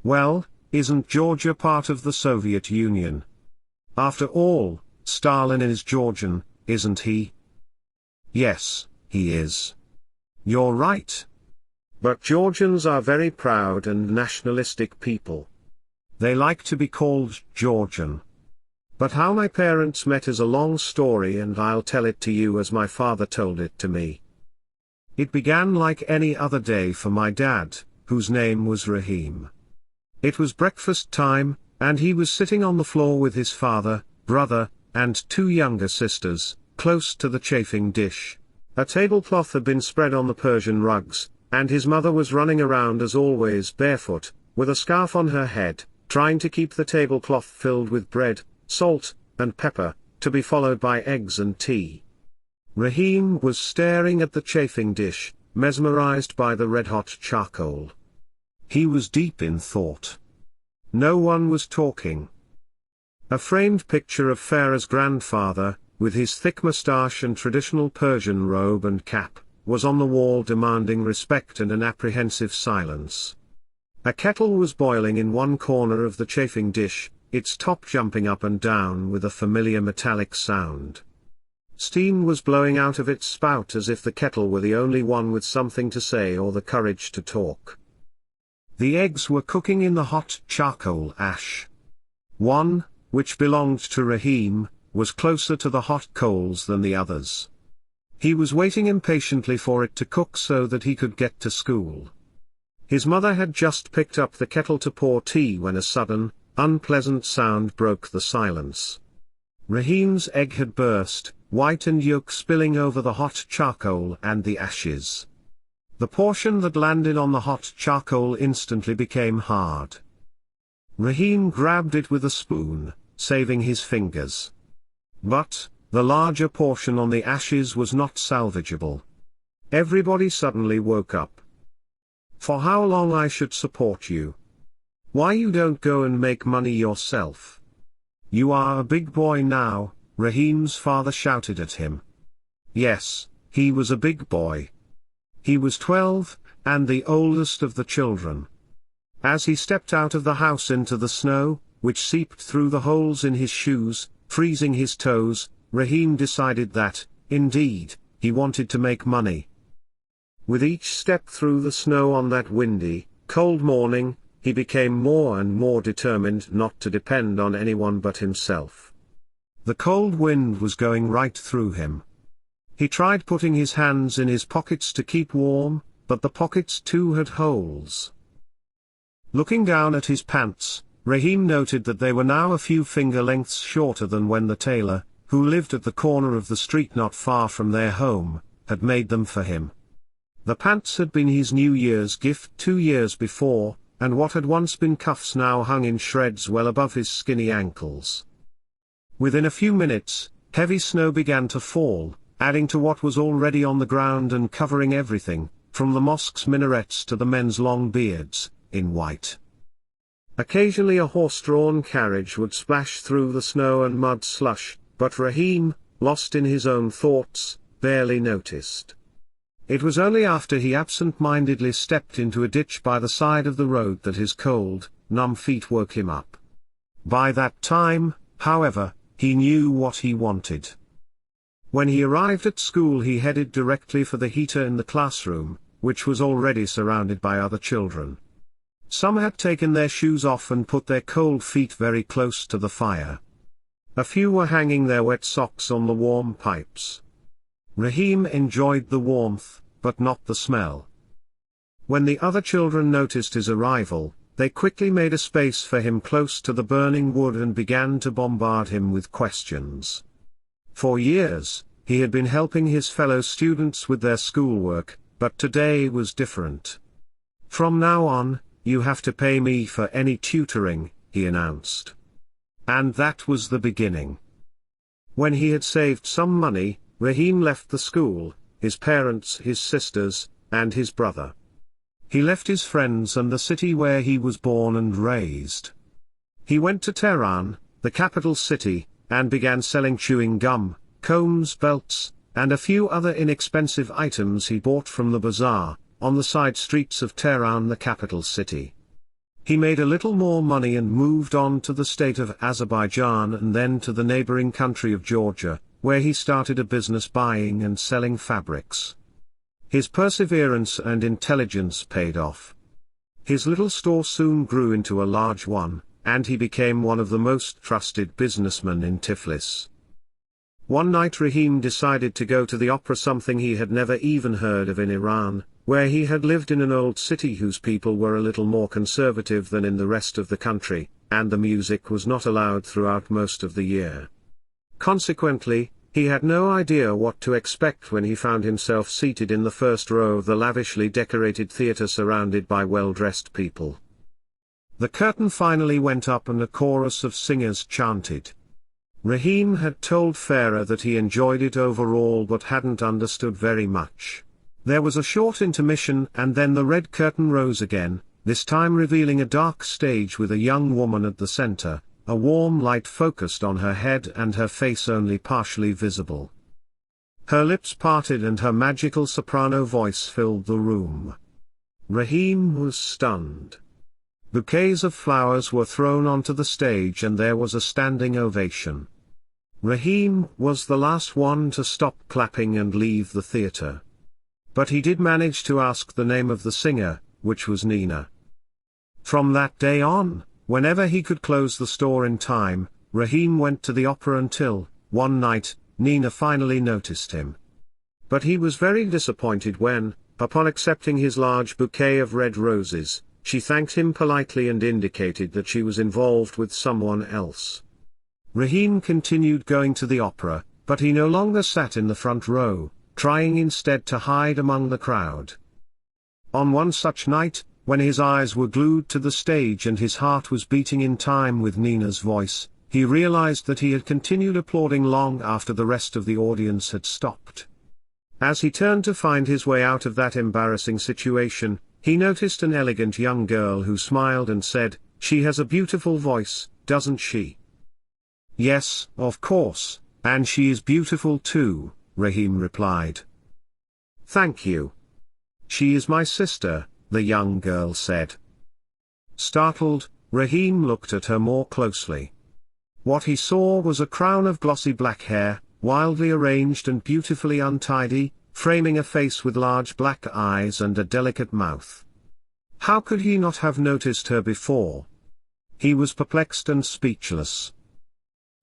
[SPEAKER 1] Well, isn't Georgia part of the Soviet Union? After all, Stalin is Georgian, isn't he? Yes, he is. You're right. But Georgians are very proud and nationalistic people. They like to be called Georgian. But how my parents met is a long story and I'll tell it to you as my father told it to me. It began like any other day for my dad, whose name was Rahim. It was breakfast time, And he was sitting on the floor with his father, brother, and 2 younger sisters, close to the chafing dish. A tablecloth had been spread on the Persian rugs, and his mother was running around as always barefoot, with a scarf on her head, trying to keep the tablecloth filled with bread, salt, and pepper, to be followed by eggs and tea. Rahim was staring at the chafing dish, mesmerized by the red-hot charcoal. He was deep in thought. No one was talking. A framed picture of Farah's grandfather, with his thick moustache and traditional Persian robe and cap, was on the wall demanding respect and an apprehensive silence. A kettle was boiling in one corner of the chafing dish, its top jumping up and down with a familiar metallic sound. Steam was blowing out of its spout as if the kettle were the only one with something to say or the courage to talk. The eggs were cooking in the hot charcoal ash. One, which belonged to Rahim, was closer to the hot coals than the others. He was waiting impatiently for it to cook so that he could get to school. His mother had just picked up the kettle to pour tea when a sudden, unpleasant sound broke the silence. Rahim's egg had burst, white and yolk spilling over the hot charcoal and the ashes. The portion that landed on the hot charcoal instantly became hard. Rahim grabbed it with a spoon, saving his fingers. But, the larger portion on the ashes was not salvageable. Everybody suddenly woke up. For how long I should support you? Why you don't go and make money yourself? You are a big boy now, Rahim's father shouted at him. Yes, he was a big boy. He was 12, and the oldest of the children. As he stepped out of the house into the snow, which seeped through the holes in his shoes, freezing his toes, Rahim decided that, indeed, he wanted to make money. With each step through the snow on that windy, cold morning, he became more and more determined not to depend on anyone but himself. The cold wind was going right through him. He tried putting his hands in his pockets to keep warm, but the pockets too had holes. Looking down at his pants, Rahim noted that they were now a few finger lengths shorter than when the tailor, who lived at the corner of the street not far from their home, had made them for him. The pants had been his New Year's gift 2 years before, and what had once been cuffs now hung in shreds well above his skinny ankles. Within a few minutes, heavy snow began to fall, adding to what was already on the ground and covering everything, from the mosque's minarets to the men's long beards, in white. Occasionally a horse-drawn carriage would splash through the snow and mud slush, but Rahim, lost in his own thoughts, barely noticed. It was only after he absent-mindedly stepped into a ditch by the side of the road that his cold, numb feet woke him up. By that time, however, he knew what he wanted. When he arrived at school he headed directly for the heater in the classroom, which was already surrounded by other children. Some had taken their shoes off and put their cold feet very close to the fire. A few were hanging their wet socks on the warm pipes. Rahim enjoyed the warmth, but not the smell. When the other children noticed his arrival, they quickly made a space for him close to the burning wood and began to bombard him with questions. For years, he had been helping his fellow students with their schoolwork, but today was different. From now on, you have to pay me for any tutoring, he announced. And that was the beginning. When he had saved some money, Rahim left the school, his parents, his sisters, and his brother. He left his friends and the city where he was born and raised. He went to Tehran, the capital city, and began selling chewing gum, combs, belts, and a few other inexpensive items he bought from the bazaar, on the side streets of Tehran, the capital city. He made a little more money and moved on to the state of Azerbaijan and then to the neighboring country of Georgia, where he started a business buying and selling fabrics. His perseverance and intelligence paid off. His little store soon grew into a large one, and he became one of the most trusted businessmen in Tiflis. One night Rahim decided to go to the opera, something he had never even heard of in Iran, where he had lived in an old city whose people were a little more conservative than in the rest of the country, and the music was not allowed throughout most of the year. Consequently, he had no idea what to expect when he found himself seated in the first row of the lavishly decorated theater surrounded by well-dressed people. The curtain finally went up and a chorus of singers chanted. Rahim had told Farah that he enjoyed it overall but hadn't understood very much. There was a short intermission and then the red curtain rose again, this time revealing a dark stage with a young woman at the center, a warm light focused on her head and her face only partially visible. Her lips parted and her magical soprano voice filled the room. Rahim was stunned. Bouquets of flowers were thrown onto the stage and there was a standing ovation. Rahim was the last one to stop clapping and leave the theater. But he did manage to ask the name of the singer, which was Nina. From that day on, whenever he could close the store in time, Rahim went to the opera until, one night, Nina finally noticed him. But he was very disappointed when, upon accepting his large bouquet of red roses, she thanked him politely and indicated that she was involved with someone else. Rahim continued going to the opera, but he no longer sat in the front row, trying instead to hide among the crowd. On one such night, when his eyes were glued to the stage and his heart was beating in time with Nina's voice, he realized that he had continued applauding long after the rest of the audience had stopped. As he turned to find his way out of that embarrassing situation, he noticed an elegant young girl who smiled and said, "She has a beautiful voice, doesn't she?" "Yes, of course, and she is beautiful too," Rahim replied. "Thank you. She is my sister," the young girl said. Startled, Rahim looked at her more closely. What he saw was a crown of glossy black hair, wildly arranged and beautifully untidy, framing a face with large black eyes and a delicate mouth. How could he not have noticed her before? He was perplexed and speechless.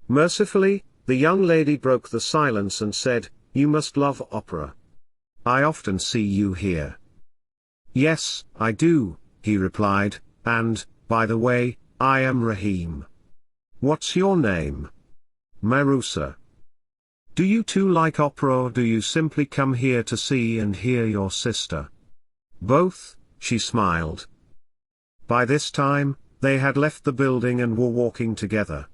[SPEAKER 1] Mercifully, the young lady broke the silence and said, "You must love opera. I often see you here." "Yes, I do," he replied, "and, by the way, I am Rahim. What's your name?" "Marusa." "Do you too like opera or do you simply come here to see and hear your sister?" "Both," she smiled. By this time, they had left the building and were walking together.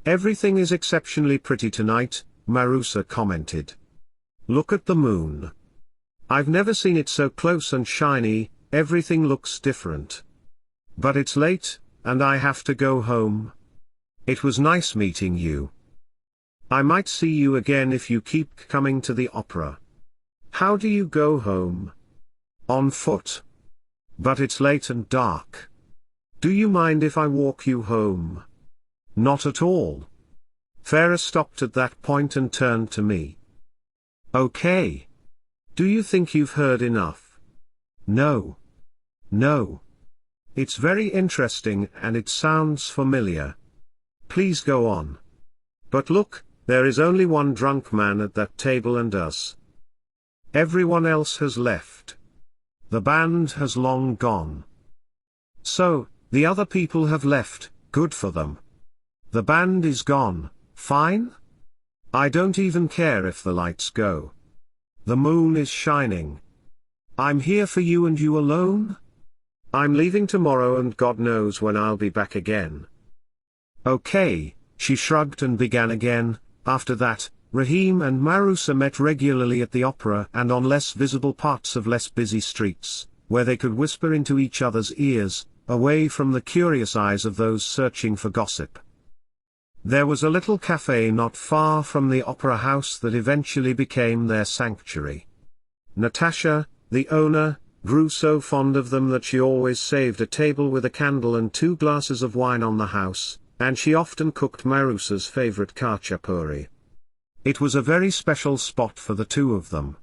[SPEAKER 1] "Everything is exceptionally pretty tonight," Marusa commented. "Look at the moon. I've never seen it so close and shiny, everything looks different. But it's late, and I have to go home. It was nice meeting you. I might see you again if you keep coming to the opera." "How do you go home?" "On foot. But it's late and dark. Do you mind if I walk you home?" "Not at all." Farah stopped at that point and turned to me. "Okay. Do you think you've heard enough?" "No. No. It's very interesting and it sounds familiar. Please go on. But look, there is only one drunk man at that table and us. Everyone else has left. The band has long gone." "So, the other people have left, good for them. The band is gone, fine. I don't even care if the lights go. The moon is shining. I'm here for you and you alone. I'm leaving tomorrow and God knows when I'll be back again." "Okay," she shrugged and began again. After that, Rahim and Marusa met regularly at the opera and on less visible parts of less busy streets, where they could whisper into each other's ears, away from the curious eyes of those searching for gossip. There was a little cafe not far from the opera house that eventually became their sanctuary. Natasha, the owner, grew so fond of them that she always saved a table with a candle and 2 glasses of wine on the house, and she often cooked Marusa's favorite khachapuri. It was a very special spot for the two of them.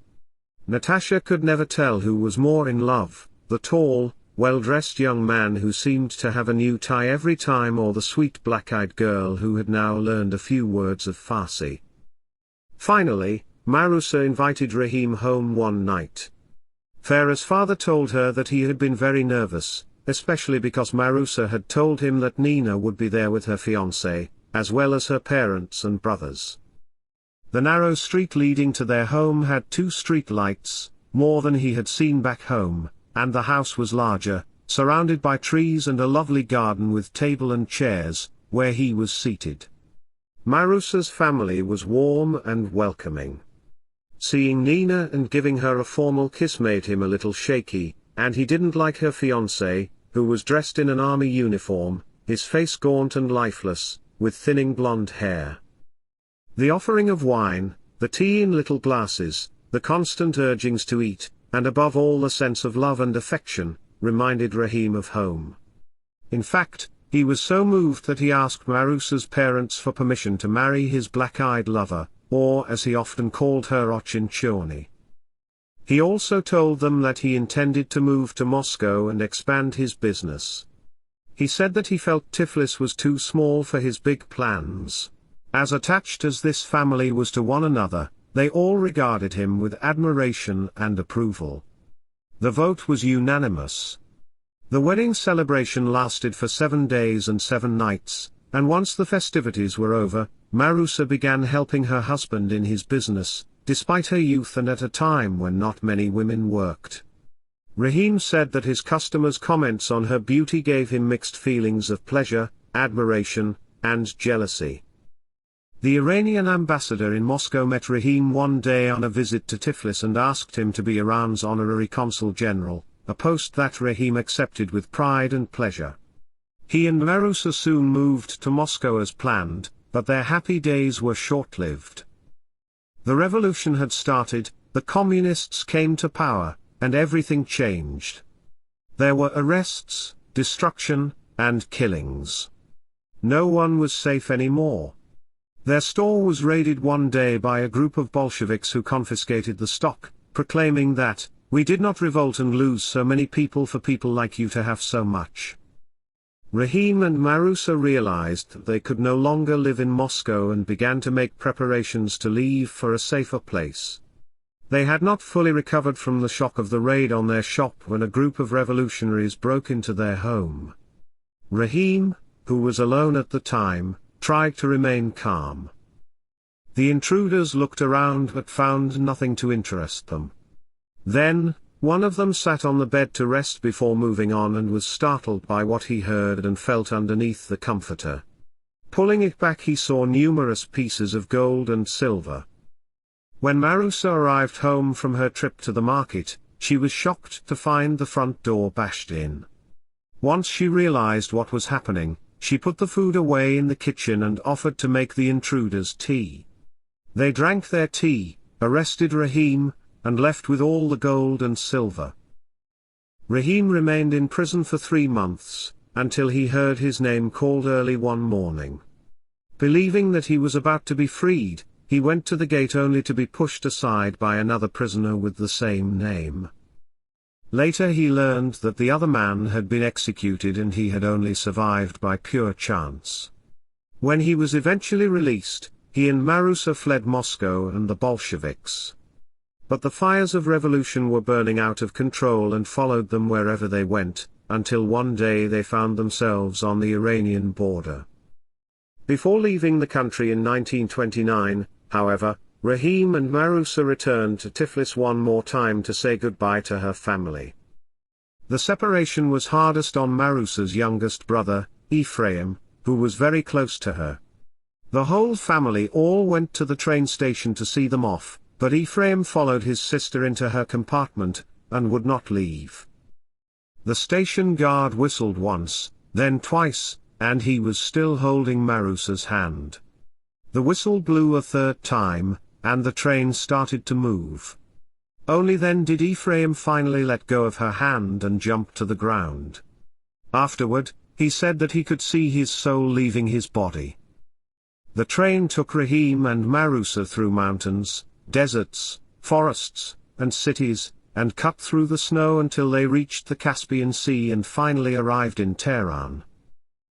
[SPEAKER 1] Natasha could never tell who was more in love, the tall, well-dressed young man who seemed to have a new tie every time or the sweet black-eyed girl who had now learned a few words of Farsi. Finally, Marusa invited Rahim home one night. Farah's father told her that he had been very nervous, especially because Marusa had told him that Nina would be there with her fiancé, as well as her parents and brothers. The narrow street leading to their home had 2 street lights, more than he had seen back home, and the house was larger, surrounded by trees and a lovely garden with table and chairs, where he was seated. Marusa's family was warm and welcoming. Seeing Nina and giving her a formal kiss made him a little shaky, and he didn't like her fiancé, who was dressed in an army uniform, his face gaunt and lifeless, with thinning blonde hair. The offering of wine, the tea in little glasses, the constant urgings to eat, and above all the sense of love and affection, reminded Rahim of home. In fact, he was so moved that he asked Marusa's parents for permission to marry his black-eyed lover, or as he often called her Ochinchoni. He also told them that he intended to move to Moscow and expand his business. He said that he felt Tiflis was too small for his big plans. As attached as this family was to one another, they all regarded him with admiration and approval. The vote was unanimous. The wedding celebration lasted for 7 days and 7 nights, and once the festivities were over, Marusa began helping her husband in his business, despite her youth and at a time when not many women worked. Rahim said that his customers' comments on her beauty gave him mixed feelings of pleasure, admiration, and jealousy. The Iranian ambassador in Moscow met Rahim one day on a visit to Tiflis and asked him to be Iran's honorary consul general, a post that Rahim accepted with pride and pleasure. He and Marusa soon moved to Moscow as planned, but their happy days were short-lived. The revolution had started, the communists came to power, and everything changed. There were arrests, destruction, and killings. No one was safe anymore. Their store was raided one day by a group of Bolsheviks who confiscated the stock, proclaiming that, "We did not revolt and lose so many people for people like you to have so much." Rahim and Marusa realized that they could no longer live in Moscow and began to make preparations to leave for a safer place. They had not fully recovered from the shock of the raid on their shop when a group of revolutionaries broke into their home. Rahim, who was alone at the time, tried to remain calm. The intruders looked around but found nothing to interest them. Then, one of them sat on the bed to rest before moving on and was startled by what he heard and felt underneath the comforter. Pulling it back, he saw numerous pieces of gold and silver. When Marusa arrived home from her trip to the market, she was shocked to find the front door bashed in. Once she realized what was happening, she put the food away in the kitchen and offered to make the intruders tea. They drank their tea, arrested Rahim, and left with all the gold and silver. Rahim remained in prison for 3 months, until he heard his name called early one morning. Believing that he was about to be freed, he went to the gate only to be pushed aside by another prisoner with the same name. Later he learned that the other man had been executed and he had only survived by pure chance. When he was eventually released, he and Marusa fled Moscow and the Bolsheviks. But the fires of revolution were burning out of control and followed them wherever they went, until one day they found themselves on the Iranian border. Before leaving the country in 1929, however, Rahim and Marusa returned to Tiflis one more time to say goodbye to her family. The separation was hardest on Marusa's youngest brother, Ephraim, who was very close to her. The whole family all went to the train station to see them off, but Ephraim followed his sister into her compartment, and would not leave. The station guard whistled once, then twice, and he was still holding Marusa's hand. The whistle blew a 3rd time, and the train started to move. Only then did Ephraim finally let go of her hand and jump to the ground. Afterward, he said that he could see his soul leaving his body. The train took Rahim and Marusa through mountains, deserts, forests, and cities, and cut through the snow until they reached the Caspian Sea and finally arrived in Tehran.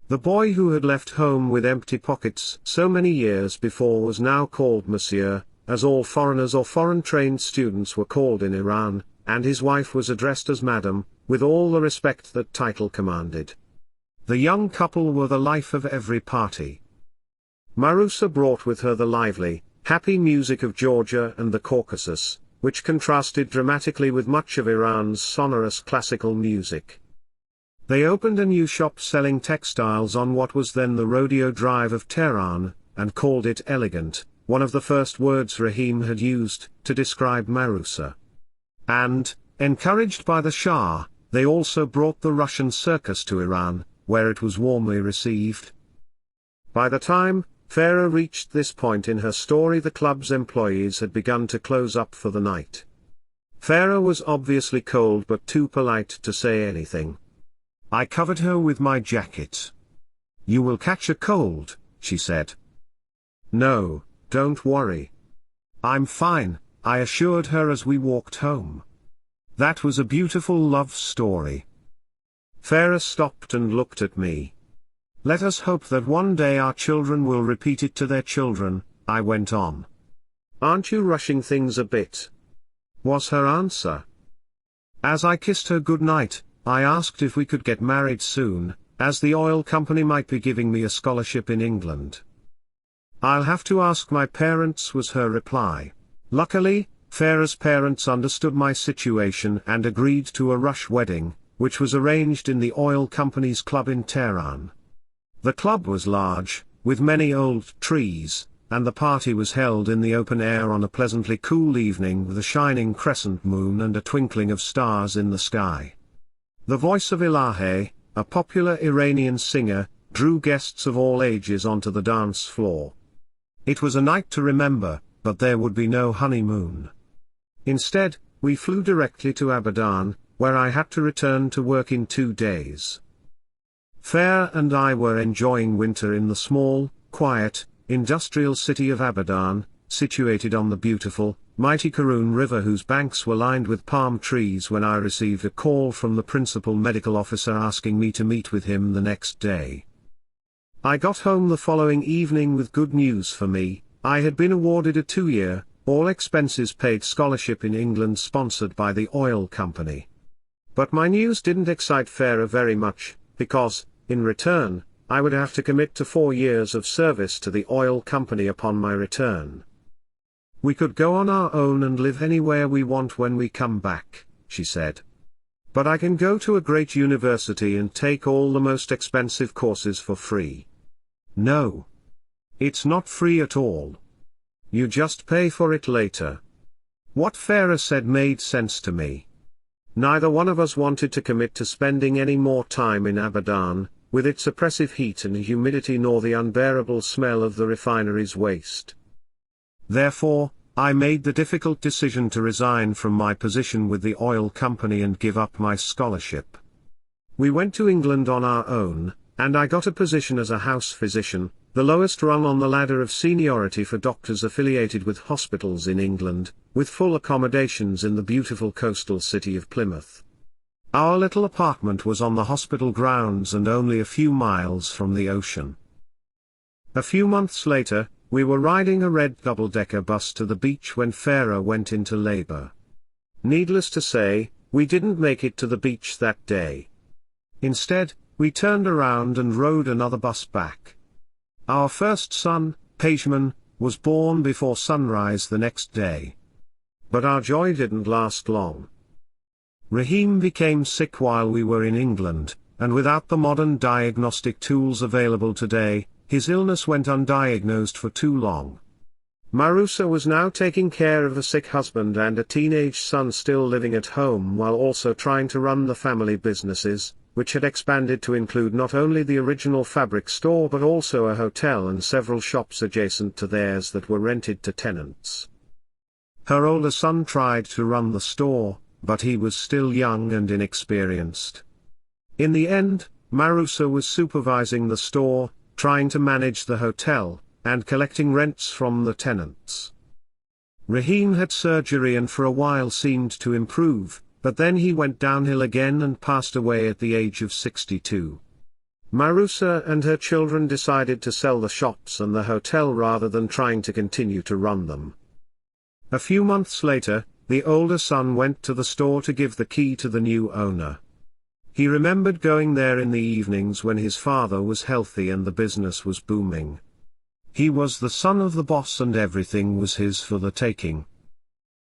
[SPEAKER 1] The boy who had left home with empty pockets so many years before was now called Monsieur, as all foreigners or foreign-trained students were called in Iran, and his wife was addressed as Madam, with all the respect that title commanded. The young couple were the life of every party. Marusa brought with her the lively, happy music of Georgia and the Caucasus, which contrasted dramatically with much of Iran's sonorous classical music. They opened a new shop selling textiles on what was then the Rodeo Drive of Tehran, and called it elegant, one of the first words Rahim had used to describe Marusa. And, encouraged by the Shah, they also brought the Russian circus to Iran, where it was warmly received. By the time F.A.A.P reached this point in her story, the club's employees had begun to close up for the night. F.A.A.P was obviously cold but too polite to say anything. I covered her with my jacket. "You will catch a cold," she said. "No, don't worry. I'm fine," I assured her as we walked home. That was a beautiful love story. F.A.A.P stopped and looked at me. "Let us hope that one day our children will repeat it to their children," I went on. "Aren't you rushing things a bit?" was her answer. As I kissed her good night, I asked if we could get married soon, as the oil company might be giving me a scholarship in England. "I'll have to ask my parents," was her reply. Luckily, F.A.A.P's parents understood my situation and agreed to a rush wedding, which was arranged in the oil company's club in Tehran. The club was large, with many old trees, and the party was held in the open air on a pleasantly cool evening with a shining crescent moon and a twinkling of stars in the sky. The voice of Ilahi, a popular Iranian singer, drew guests of all ages onto the dance floor. It was a night to remember, but there would be no honeymoon. Instead, we flew directly to Abadan, where I had to return to work in 2 days. F.A.A.P and I were enjoying winter in the small, quiet, industrial city of Abadan, situated on the beautiful, mighty Karun River whose banks were lined with palm trees, when I received a call from the principal medical officer asking me to meet with him the next day. I got home the following evening with good news for me. I had been awarded a 2-year, all-expenses-paid scholarship in England sponsored by the oil company. But my news didn't excite F.A.A.P very much, because, in return, I would have to commit to 4 years of service to the oil company upon my return. "We could go on our own and live anywhere we want when we come back," she said. "But I can go to a great university and take all the most expensive courses for free." "No. It's not free at all. You just pay for it later." What F.A.A.P said made sense to me. Neither one of us wanted to commit to spending any more time in Abadan, with its oppressive heat and humidity, nor the unbearable smell of the refinery's waste. Therefore, I made the difficult decision to resign from my position with the oil company and give up my scholarship. We went to England on our own, and I got a position as a house physician, the lowest rung on the ladder of seniority for doctors affiliated with hospitals in England, with full accommodations in the beautiful coastal city of Plymouth. Our little apartment was on the hospital grounds and only a few miles from the ocean. A few months later, we were riding a red double-decker bus to the beach when F.A.A.P went into labor. Needless to say, we didn't make it to the beach that day. Instead, we turned around and rode another bus back. Our first son, Pejman, was born before sunrise the next day. But our joy didn't last long. Rahim became sick while we were in England, and without the modern diagnostic tools available today, his illness went undiagnosed for too long. Marusa was now taking care of a sick husband and a teenage son still living at home, while also trying to run the family businesses, which had expanded to include not only the original fabric store but also a hotel and several shops adjacent to theirs that were rented to tenants. Her older son tried to run the store, but he was still young and inexperienced. In the end, Marusa was supervising the store, trying to manage the hotel, and collecting rents from the tenants. Rahim had surgery and for a while seemed to improve, but then he went downhill again and passed away at the age of 62. Marusa and her children decided to sell the shops and the hotel rather than trying to continue to run them. A few months later, the older son went to the store to give the key to the new owner. He remembered going there in the evenings when his father was healthy and the business was booming. He was the son of the boss and everything was his for the taking.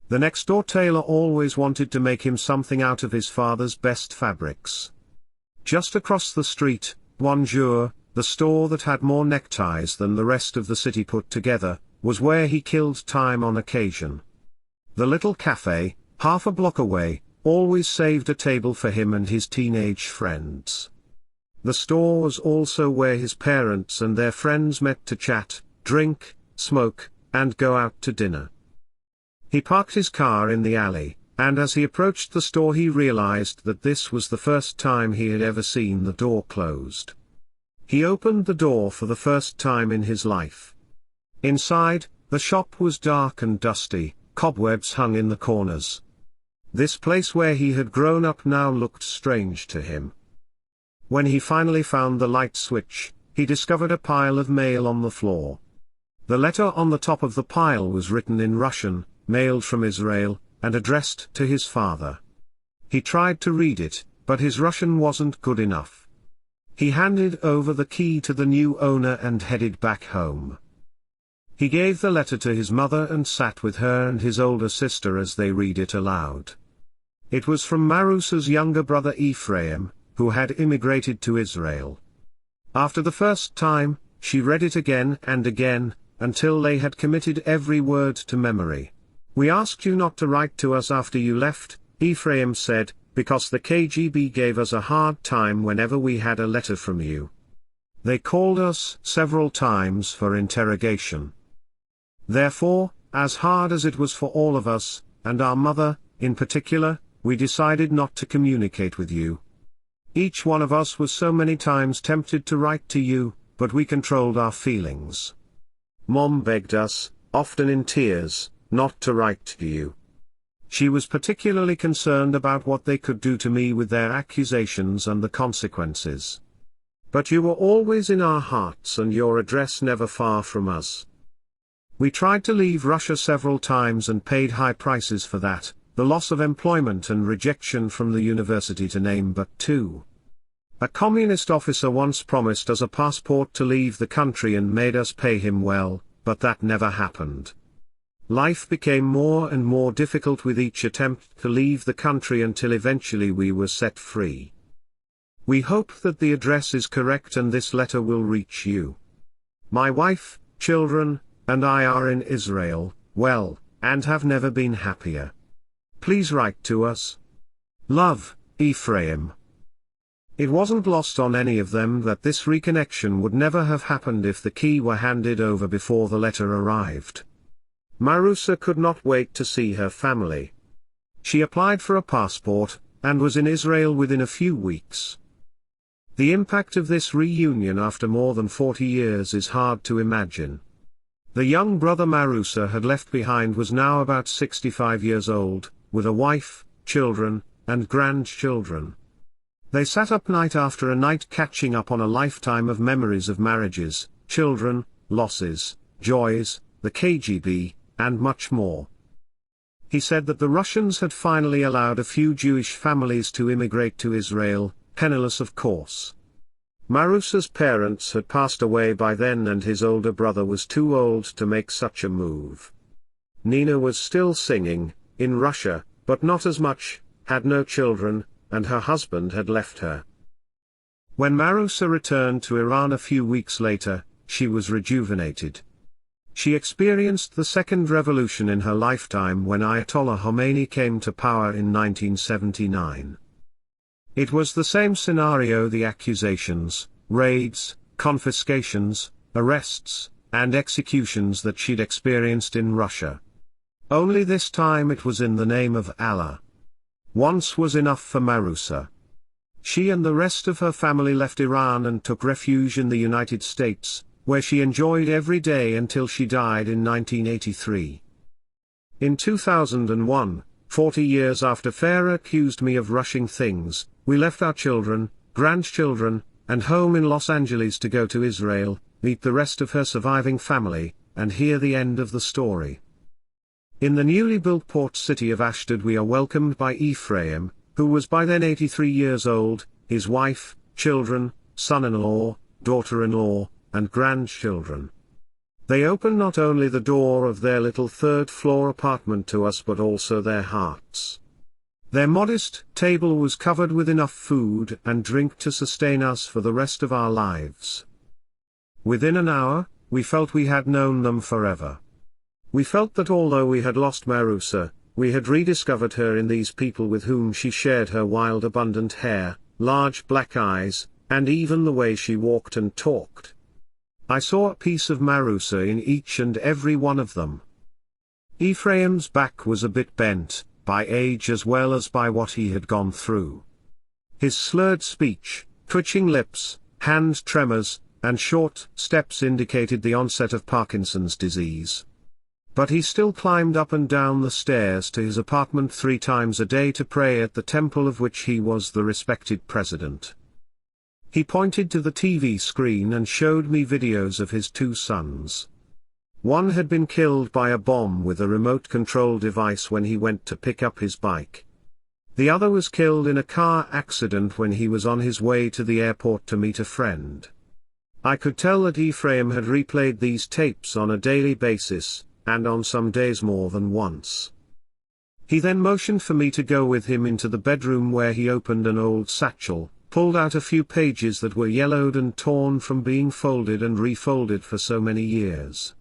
[SPEAKER 1] The next-door tailor always wanted to make him something out of his father's best fabrics. Just across the street, Bonjour, the store that had more neckties than the rest of the city put together, was where he killed time on occasion. The little cafe, half a block away, always saved a table for him and his teenage friends. The store was also where his parents and their friends met to chat, drink, smoke, and go out to dinner. He parked his car in the alley, and as he approached the store he realized that this was the first time he had ever seen the door closed. He opened the door for the first time in his life. Inside, the shop was dark and dusty, cobwebs hung in the corners. This place where he had grown up now looked strange to him. When he finally found the light switch, he discovered a pile of mail on the floor. The letter on the top of the pile was written in Russian, mailed from Israel, and addressed to his father. He tried to read it, but his Russian wasn't good enough. He handed over the key to the new owner and headed back home. He gave the letter to his mother and sat with her and his older sister as they read it aloud. It was from Marusa's younger brother Ephraim, who had immigrated to Israel. After the first time, she read it again and again, until they had committed every word to memory. "We asked you not to write to us after you left," Ephraim said, "because the KGB gave us a hard time whenever we had a letter from you. They called us several times for interrogation. Therefore, as hard as it was for all of us, and our mother, in particular, we decided not to communicate with you. Each one of us was so many times tempted to write to you, but we controlled our feelings. Mom begged us, often in tears, not to write to you. She was particularly concerned about what they could do to me with their accusations and the consequences. But you were always in our hearts and your address never far from us. We tried to leave Russia several times and paid high prices for that, the loss of employment and rejection from the university to name but two. A communist officer once promised us a passport to leave the country and made us pay him well, but that never happened. Life became more and more difficult with each attempt to leave the country until eventually we were set free. We hope that the address is correct and this letter will reach you. My wife, children, and I are in Israel, well, and have never been happier. Please write to us. Love, Ephraim." It wasn't lost on any of them that this reconnection would never have happened if the key were handed over before the letter arrived. Marusa could not wait to see her family. She applied for a passport, and was in Israel within a few weeks. The impact of this reunion after more than 40 years is hard to imagine. The young brother Marusa had left behind was now about 65 years old, with a wife, children, and grandchildren. They sat up night after a night catching up on a lifetime of memories of marriages, children, losses, joys, the KGB, and much more. He said that the Russians had finally allowed a few Jewish families to immigrate to Israel, penniless of course. Marusa's parents had passed away by then and his older brother was too old to make such a move. Nina was still singing, in Russia, but not as much, had no children, and her husband had left her. When Marusa returned to Iran a few weeks later, she was rejuvenated. She experienced the second revolution in her lifetime when Ayatollah Khomeini came to power in 1979. It was the same scenario: the accusations, raids, confiscations, arrests, and executions that she'd experienced in Russia. Only this time it was in the name of Allah. Once was enough for Marusa. She and the rest of her family left Iran and took refuge in the United States, where she enjoyed every day until she died in 1983. In 2001, 40 years after F.A.A.P accused me of rushing things, we left our children, grandchildren, and home in Los Angeles to go to Israel, meet the rest of her surviving family, and hear the end of the story. In the newly built port city of Ashdod we are welcomed by Ephraim, who was by then 83 years old, his wife, children, son-in-law, daughter-in-law, and grandchildren. They open not only the door of their little third-floor apartment to us but also their hearts. Their modest table was covered with enough food and drink to sustain us for the rest of our lives. Within an hour, we felt we had known them forever. We felt that although we had lost Marusa, we had rediscovered her in these people with whom she shared her wild abundant hair, large black eyes, and even the way she walked and talked. I saw a piece of Marusa in each and every one of them. Ephraim's back was a bit bent, by age as well as by what he had gone through. His slurred speech, twitching lips, hand tremors, and short steps indicated the onset of Parkinson's disease. But he still climbed up and down the stairs to his apartment 3 times a day to pray at the temple of which he was the respected president. He pointed to the TV screen and showed me videos of his 2 sons. One had been killed by a bomb with a remote control device when he went to pick up his bike. The other was killed in a car accident when he was on his way to the airport to meet a friend. I could tell that Ephraim had replayed these tapes on a daily basis, and on some days more than once. He then motioned for me to go with him into the bedroom where he opened an old satchel, pulled out a few pages that were yellowed and torn from being folded and refolded for so many years.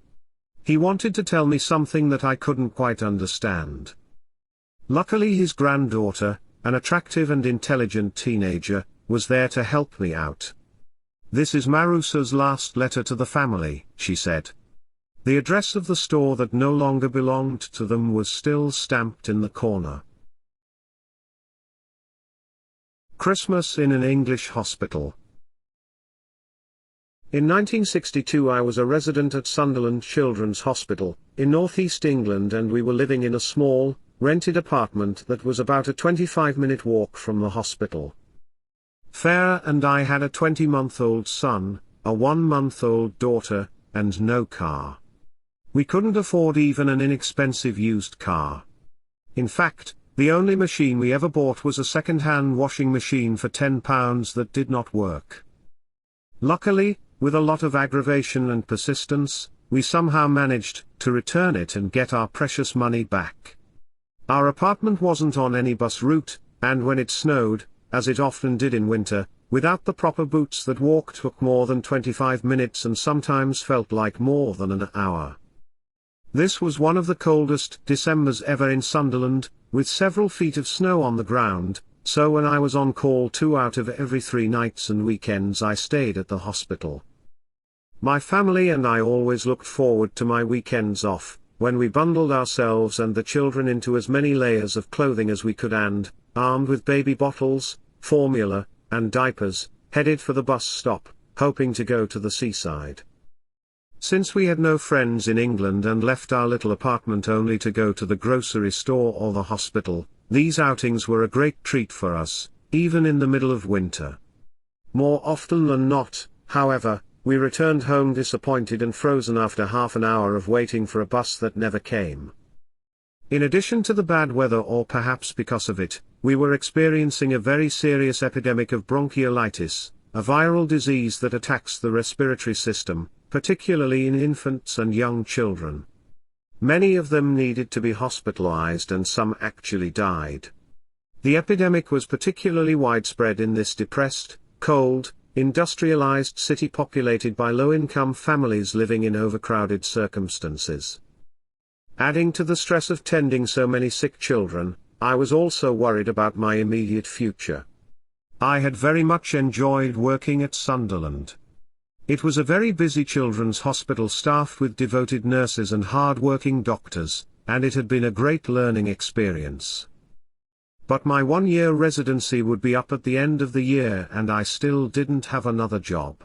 [SPEAKER 1] He wanted to tell me something that I couldn't quite understand. Luckily his granddaughter, an attractive and intelligent teenager, was there to help me out. "This is Marusa's last letter to the family," she said. The address of the store that no longer belonged to them was still stamped in the corner. Christmas in an English hospital. In 1962 I was a resident at Sunderland Children's Hospital, in northeast England, and we were living in a small, rented apartment that was about a 25-minute walk from the hospital. Farah and I had a 20-month-old son, a 1-month-old daughter, and no car. We couldn't afford even an inexpensive used car. In fact, the only machine we ever bought was a second-hand washing machine for £10 that did not work. Luckily, with a lot of aggravation and persistence, we somehow managed to return it and get our precious money back. Our apartment wasn't on any bus route, and when it snowed, as it often did in winter, without the proper boots, that walk took more than 25 minutes and sometimes felt like more than an hour. This was one of the coldest Decembers ever in Sunderland, with several feet of snow on the ground, so when I was on call 2 out of every 3 nights and weekends I stayed at the hospital. My family and I always looked forward to my weekends off, when we bundled ourselves and the children into as many layers of clothing as we could and, armed with baby bottles, formula, and diapers, headed for the bus stop, hoping to go to the seaside. Since we had no friends in England and left our little apartment only to go to the grocery store or the hospital, these outings were a great treat for us, even in the middle of winter. More often than not, however, we returned home disappointed and frozen after half an hour of waiting for a bus that never came. In addition to the bad weather, or perhaps because of it, we were experiencing a very serious epidemic of bronchiolitis, a viral disease that attacks the respiratory system, particularly in infants and young children. Many of them needed to be hospitalized and some actually died. The epidemic was particularly widespread in this depressed, cold, industrialized city populated by low-income families living in overcrowded circumstances. Adding to the stress of tending so many sick children, I was also worried about my immediate future. I had very much enjoyed working at Sunderland. It was a very busy children's hospital staffed with devoted nurses and hard-working doctors, and it had been a great learning experience. But my 1-year residency would be up at the end of the year and I still didn't have another job.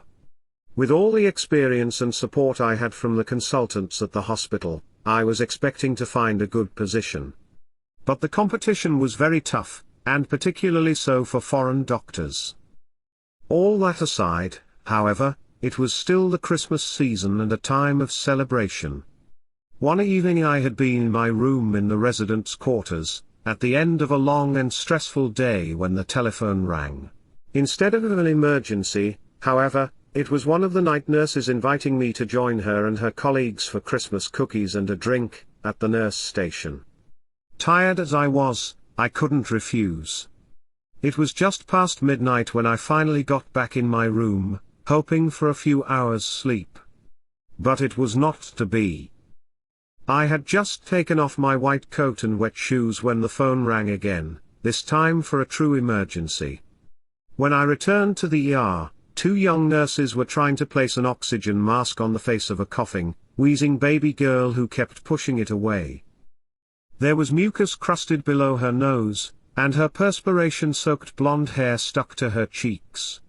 [SPEAKER 1] With all the experience and support I had from the consultants at the hospital, I was expecting to find a good position. But the competition was very tough, and particularly so for foreign doctors. All that aside, however, it was still the Christmas season and a time of celebration. One evening I had been in my room in the residence quarters, at the end of a long and stressful day when the telephone rang. Instead of an emergency, however, it was one of the night nurses inviting me to join her and her colleagues for Christmas cookies and a drink, at the nurse station. Tired as I was, I couldn't refuse. It was just past midnight when I finally got back in my room, hoping for a few hours' sleep. But it was not to be. I had just taken off my white coat and wet shoes when the phone rang again, this time for a true emergency. When I returned to the ER, 2 young nurses were trying to place an oxygen mask on the face of a coughing, wheezing baby girl who kept pushing it away. There was mucus crusted below her nose, and her perspiration-soaked blonde hair stuck to her cheeks.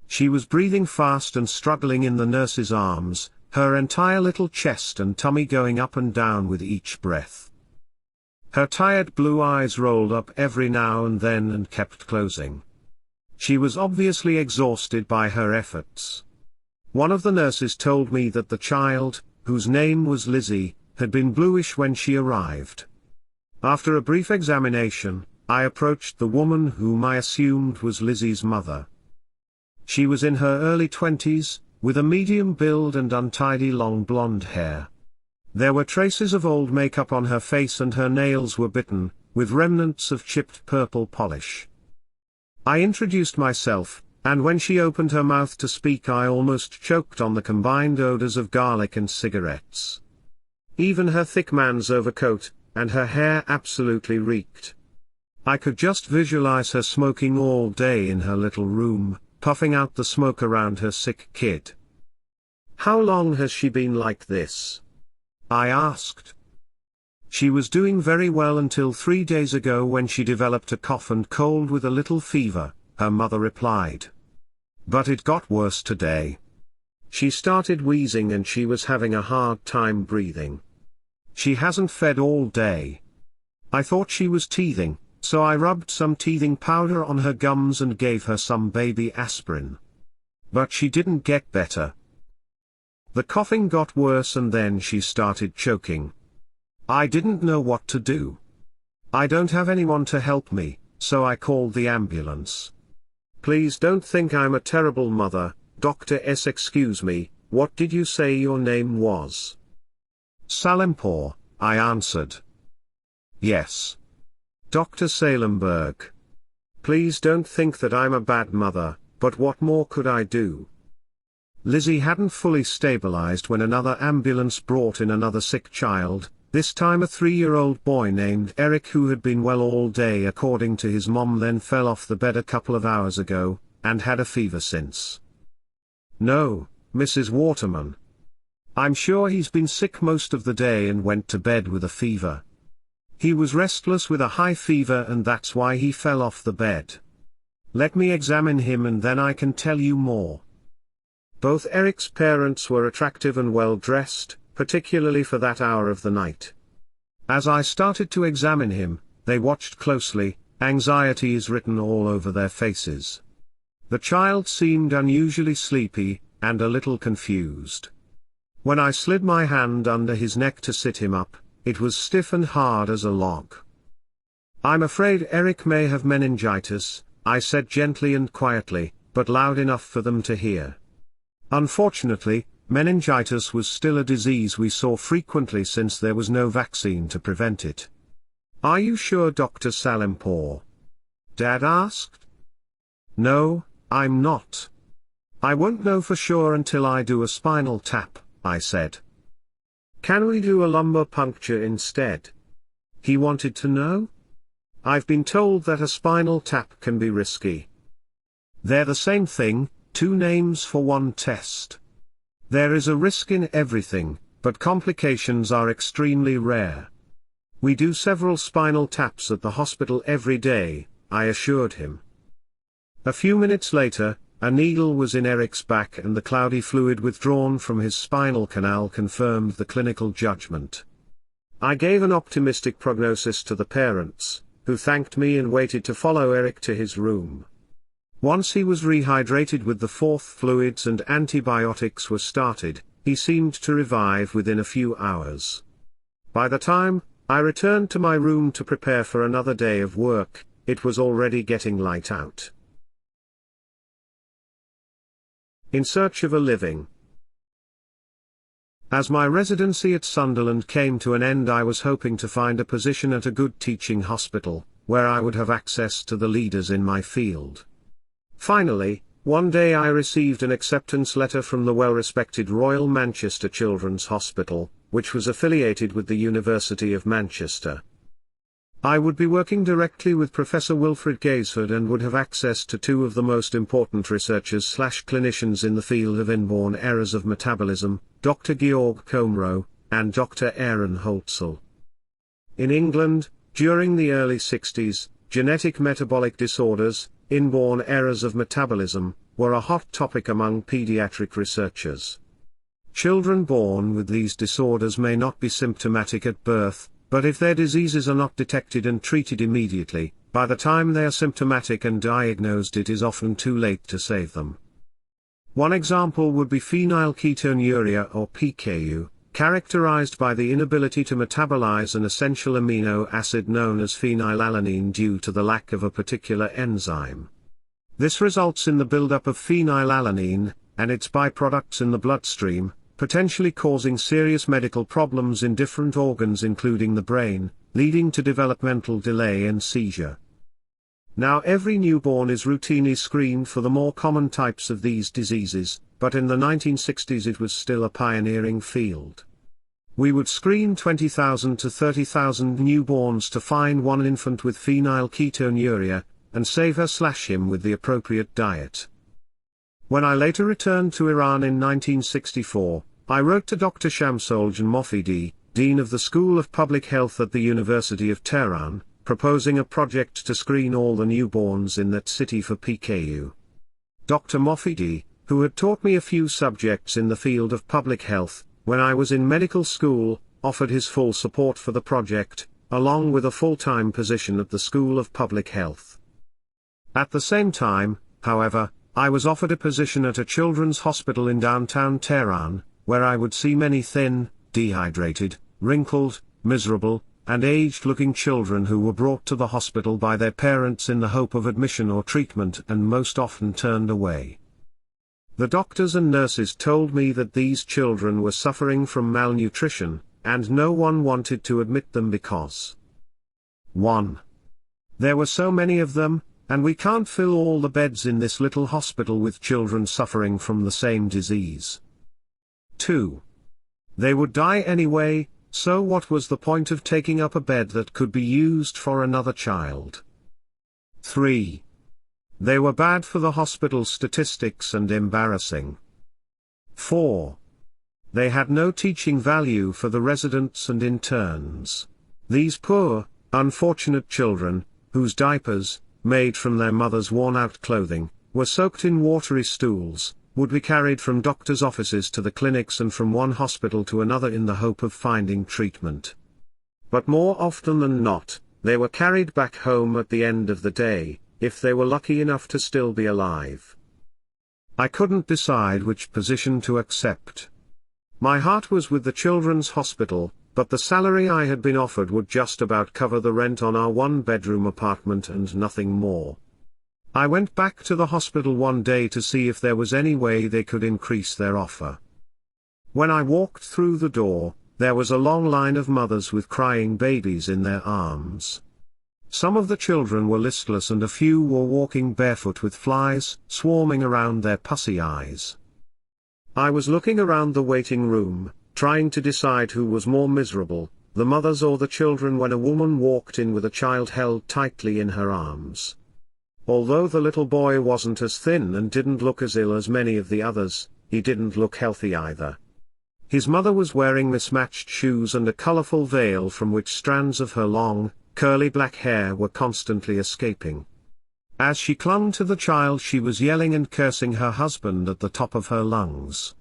[SPEAKER 1] She was breathing fast and struggling in the nurse's arms, her entire little chest and tummy going up and down with each breath. Her tired blue eyes rolled up every now and then and kept closing. She was obviously exhausted by her efforts. One of the nurses told me that the child, whose name was Lizzie, had been bluish when she arrived. After a brief examination, I approached the woman whom I assumed was Lizzie's mother. She was in her early 20s, with a medium build and untidy long blonde hair. There were traces of old makeup on her face and her nails were bitten, with remnants of chipped purple polish. I introduced myself, and when she opened her mouth to speak I almost choked on the combined odors of garlic and cigarettes. Even her thick man's overcoat, and her hair absolutely reeked. I could just visualize her smoking all day in her little room, puffing out the smoke around her sick kid. "How long has she been like this?" I asked. "She was doing very well until 3 days ago when she developed a cough and cold with a little fever," her mother replied. "But it got worse today. She started wheezing and she was having a hard time breathing. She hasn't fed all day. I thought she was teething, so I rubbed some teething powder on her gums and gave her some baby aspirin. But she didn't get better. The coughing got worse and then she started choking. I didn't know what to do. I don't have anyone to help me, so I called the ambulance. Please don't think I'm a terrible mother, Dr. S. Excuse me, what did you say your name was?" "Salimpour," I answered. "Yes. Dr. Salimburg. Please don't think that I'm a bad mother, but what more could I do?" Lizzie hadn't fully stabilized when another ambulance brought in another sick child, this time a 3-year-old boy named Eric who had been well all day according to his mom, then fell off the bed a couple of hours ago, and had a fever since. "No, Mrs. Waterman. I'm sure he's been sick most of the day and went to bed with a fever. He was restless with a high fever and that's why he fell off the bed. Let me examine him and then I can tell you more." Both Eric's parents were attractive and well dressed, particularly for that hour of the night. As I started to examine him, they watched closely, anxiety is written all over their faces. The child seemed unusually sleepy, and a little confused. When I slid my hand under his neck to sit him up, it was stiff and hard as a log. "I'm afraid Eric may have meningitis," I said gently and quietly, but loud enough for them to hear. Unfortunately, meningitis was still a disease we saw frequently since there was no vaccine to prevent it. "Are you sure, Dr. Salimpour?" Dad asked. "No, I'm not. I won't know for sure until I do a spinal tap," I said. "Can we do a lumbar puncture instead?" he wanted to know. "I've been told that a spinal tap can be risky." "They're the same thing, 2 names for one test. There is a risk in everything, but complications are extremely rare. We do several spinal taps at the hospital every day," I assured him. A few minutes later, a needle was in Eric's back and the cloudy fluid withdrawn from his spinal canal confirmed the clinical judgment. I gave an optimistic prognosis to the parents, who thanked me and waited to follow Eric to his room. Once he was rehydrated with the 4th fluids and antibiotics were started, he seemed to revive within a few hours. By the time I returned to my room to prepare for another day of work, it was already getting light out. In search of a living. As my residency at Sunderland came to an end, I was hoping to find a position at a good teaching hospital, where I would have access to the leaders in my field. Finally, one day I received an acceptance letter from the well-respected Royal Manchester Children's Hospital, which was affiliated with the University of Manchester. I would be working directly with Professor Wilfred Gaisford and would have access to two of the most important researchers/clinicians in the field of inborn errors of metabolism, Dr. Georg Komrow, and Dr. Aaron Holtzel. In England, during the early 60s, genetic metabolic disorders, inborn errors of metabolism, were a hot topic among pediatric researchers. Children born with these disorders may not be symptomatic at birth, but if their diseases are not detected and treated immediately, by the time they are symptomatic and diagnosed, it is often too late to save them. One example would be phenylketonuria or PKU, characterized by the inability to metabolize an essential amino acid known as phenylalanine due to the lack of a particular enzyme. This results in the buildup of phenylalanine, and its byproducts in the bloodstream, potentially causing serious medical problems in different organs including the brain, leading to developmental delay and seizure. Now every newborn is routinely screened for the more common types of these diseases, but in the 1960s it was still a pioneering field. We would screen 20,000 to 30,000 newborns to find one infant with phenylketonuria, and save her/him with the appropriate diet. When I later returned to Iran in 1964, I wrote to Dr. Shamsoljan Mofidi, Dean of the School of Public Health at the University of Tehran, proposing a project to screen all the newborns in that city for PKU. Dr. Mofidi, who had taught me a few subjects in the field of public health, when I was in medical school, offered his full support for the project, along with a full-time position at the School of Public Health. At the same time, however, I was offered a position at a children's hospital in downtown Tehran, where I would see many thin, dehydrated, wrinkled, miserable, and aged-looking children who were brought to the hospital by their parents in the hope of admission or treatment and most often turned away. The doctors and nurses told me that these children were suffering from malnutrition, and no one wanted to admit them because 1. There were so many of them, and we can't fill all the beds in this little hospital with children suffering from the same disease. 2. They would die anyway, so what was the point of taking up a bed that could be used for another child? 3. They were bad for the hospital's statistics and embarrassing. 4. They had no teaching value for the residents and interns. These poor, unfortunate children, whose diapers, made from their mothers' worn-out clothing, were soaked in watery stools, would be carried from doctors' offices to the clinics and from one hospital to another in the hope of finding treatment. But more often than not, they were carried back home at the end of the day, if they were lucky enough to still be alive. I couldn't decide which position to accept. My heart was with the children's hospital, but the salary I had been offered would just about cover the rent on our one-bedroom apartment and nothing more. I went back to the hospital one day to see if there was any way they could increase their offer. When I walked through the door, there was a long line of mothers with crying babies in their arms. Some of the children were listless and a few were walking barefoot with flies swarming around their pussy eyes. I was looking around the waiting room, trying to decide who was more miserable, the mothers or the children, when a woman walked in with a child held tightly in her arms. Although the little boy wasn't as thin and didn't look as ill as many of the others, he didn't look healthy either. His mother was wearing mismatched shoes and a colorful veil from which strands of her long, curly black hair were constantly escaping. As she clung to the child, she was yelling and cursing her husband at the top of her lungs.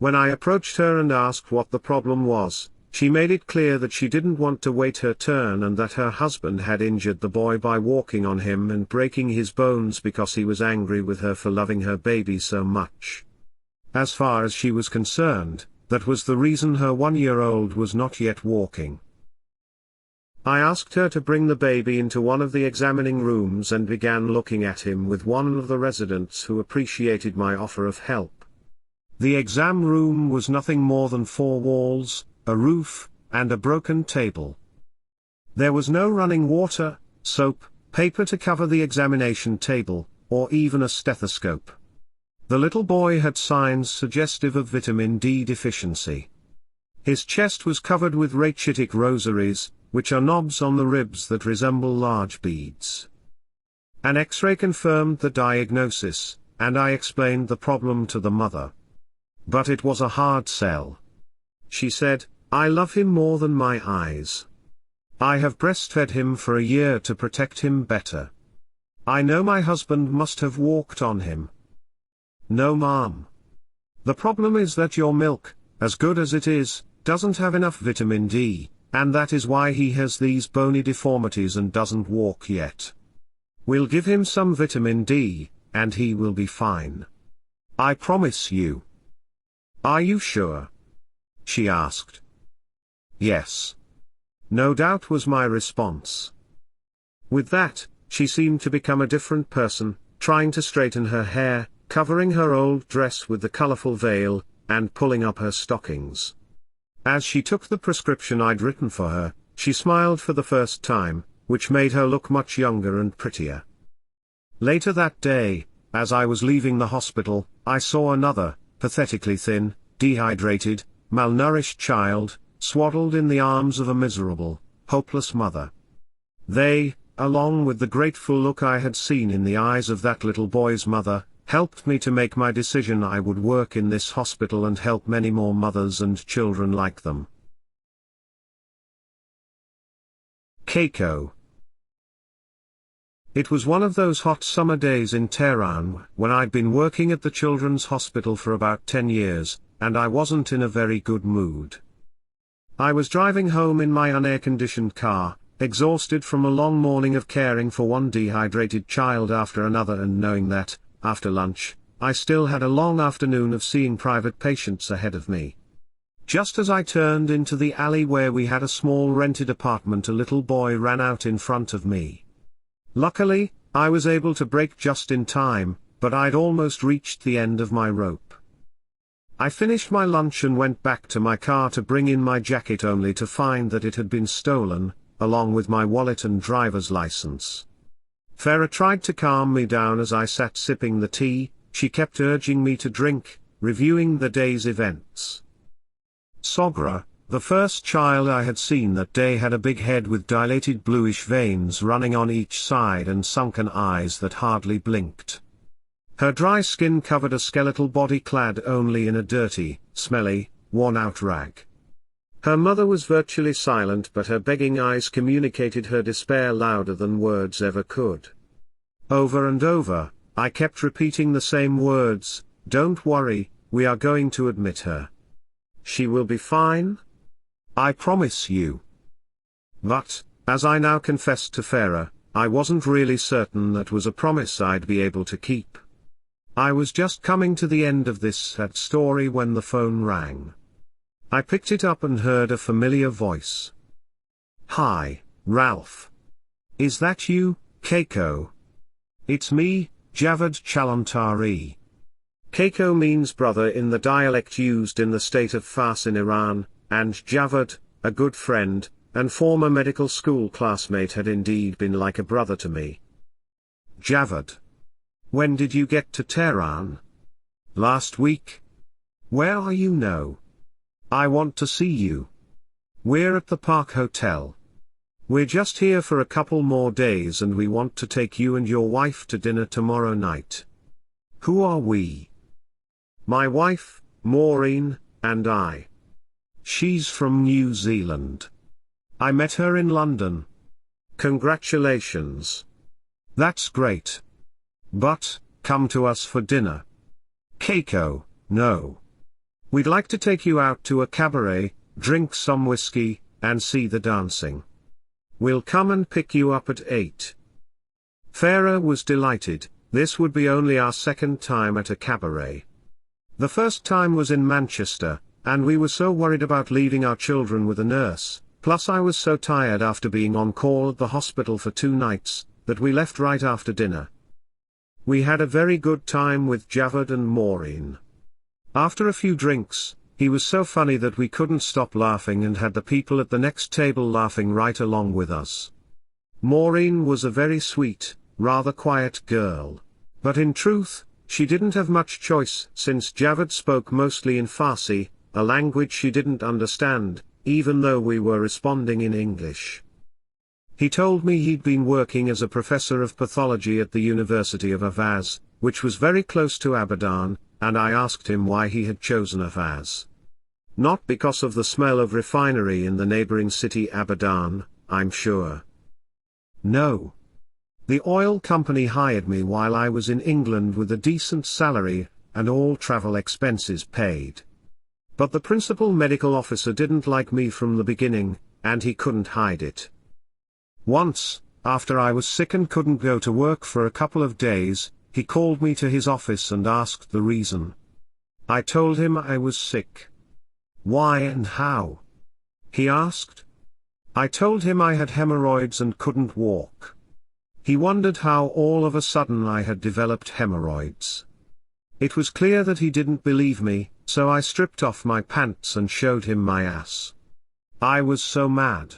[SPEAKER 1] When I approached her and asked what the problem was, she made it clear that she didn't want to wait her turn and that her husband had injured the boy by walking on him and breaking his bones because he was angry with her for loving her baby so much. As far as she was concerned, That was the reason her 1-year-old was not yet walking. I asked her to bring the baby into one of the examining rooms and began looking at him with one of the residents who appreciated my offer of help. The exam room was nothing more than 4 walls, a roof, and a broken table. There was no running water, soap, paper to cover the examination table, or even a stethoscope. The little boy had signs suggestive of vitamin D deficiency. His chest was covered with rachitic rosaries, which are knobs on the ribs that resemble large beads. An X-ray confirmed the diagnosis, and I explained the problem to the mother. But it was a hard sell. She said, "I love him more than my eyes. I have breastfed him for a year to protect him better. I know my husband must have walked on him." "No, ma'am. The problem is that your milk, as good as it is, doesn't have enough vitamin D, and that is why he has these bony deformities and doesn't walk yet. We'll give him some vitamin D, and he will be fine. I promise you." "Are you sure?" she asked. "Yes. No doubt," was my response. With that, she seemed to become a different person, trying to straighten her hair, covering her old dress with the colorful veil, and pulling up her stockings. As she took the prescription I'd written for her, she smiled for the first time, which made her look much younger and prettier. Later that day, as I was leaving the hospital, I saw another, pathetically thin, dehydrated, malnourished child, swaddled in the arms of a miserable, hopeless mother. They, along with the grateful look I had seen in the eyes of that little boy's mother, helped me to make my decision I would work in this hospital and help many more mothers and children like them. Kako. It was one of those hot summer days in Tehran when I'd been working at the children's hospital for about 10 years, and I wasn't in a very good mood. I was driving home in my unair-conditioned car, exhausted from a long morning of caring for one dehydrated child after another and knowing that, after lunch, I still had a long afternoon of seeing private patients ahead of me. Just as I turned into the alley where we had a small rented apartment, a little boy ran out in front of me. Luckily, I was able to brake just in time, but I'd almost reached the end of my rope. I finished my lunch and went back to my car to bring in my jacket only to find that it had been stolen, along with my wallet and driver's license. Farah tried to calm me down as I sat sipping the tea. She kept urging me to drink, reviewing the day's events. Sogra, the first child I had seen that day, had a big head with dilated bluish veins running on each side and sunken eyes that hardly blinked. Her dry skin covered a skeletal body clad only in a dirty, smelly, worn-out rag. Her mother was virtually silent, but her begging eyes communicated her despair louder than words ever could. Over and over, I kept repeating the same words: "Don't worry, we are going to admit her. She will be fine. I promise you." But, as I now confessed to Farah, I wasn't really certain that was a promise I'd be able to keep. I was just coming to the end of this sad story when the phone rang. I picked it up and heard a familiar voice. "Hi, Ralph. Is that you, Kako?" "It's me, Javed Chalantari." Kako means brother in the dialect used in the state of Fars in Iran, and Javed, a good friend, and former medical school classmate, had indeed been like a brother to me. "Javed. When did you get to Tehran?" "Last week." "Where are you now?" "I want to see you." "We're at the Park Hotel. We're just here for a couple more days and we want to take you and your wife to dinner tomorrow night." "Who are we?" "My wife, Maureen, and I. She's from New Zealand. I met her in London." "Congratulations." "That's great. But, come to us for dinner." "Kako, no. We'd like to take you out to a cabaret, drink some whiskey, and see the dancing. We'll come and pick you up at 8. Farah was delighted. This would be only our second time at a cabaret. The first time was in Manchester, and we were so worried about leaving our children with a nurse, plus I was so tired after being on call at the hospital for 2 nights, that we left right after dinner. We had a very good time with Javed and Maureen. After a few drinks, he was so funny that we couldn't stop laughing and had the people at the next table laughing right along with us. Maureen was a very sweet, rather quiet girl. But in truth, she didn't have much choice since Javed spoke mostly in Farsi, a language she didn't understand, even though we were responding in English. He told me he'd been working as a professor of pathology at the University of Avaz, which was very close to Abadan, and I asked him why he had chosen Avaz. Not because of the smell of refinery in the neighboring city Abadan, I'm sure. No. The oil company hired me while I was in England with a decent salary, and all travel expenses paid. But the principal medical officer didn't like me from the beginning, and he couldn't hide it. Once, after I was sick and couldn't go to work for a couple of days, he called me to his office and asked the reason. I told him I was sick. Why and how? He asked. I told him I had hemorrhoids and couldn't walk. He wondered how all of a sudden I had developed hemorrhoids. It was clear that he didn't believe me, so I stripped off my pants and showed him my ass. I was so mad.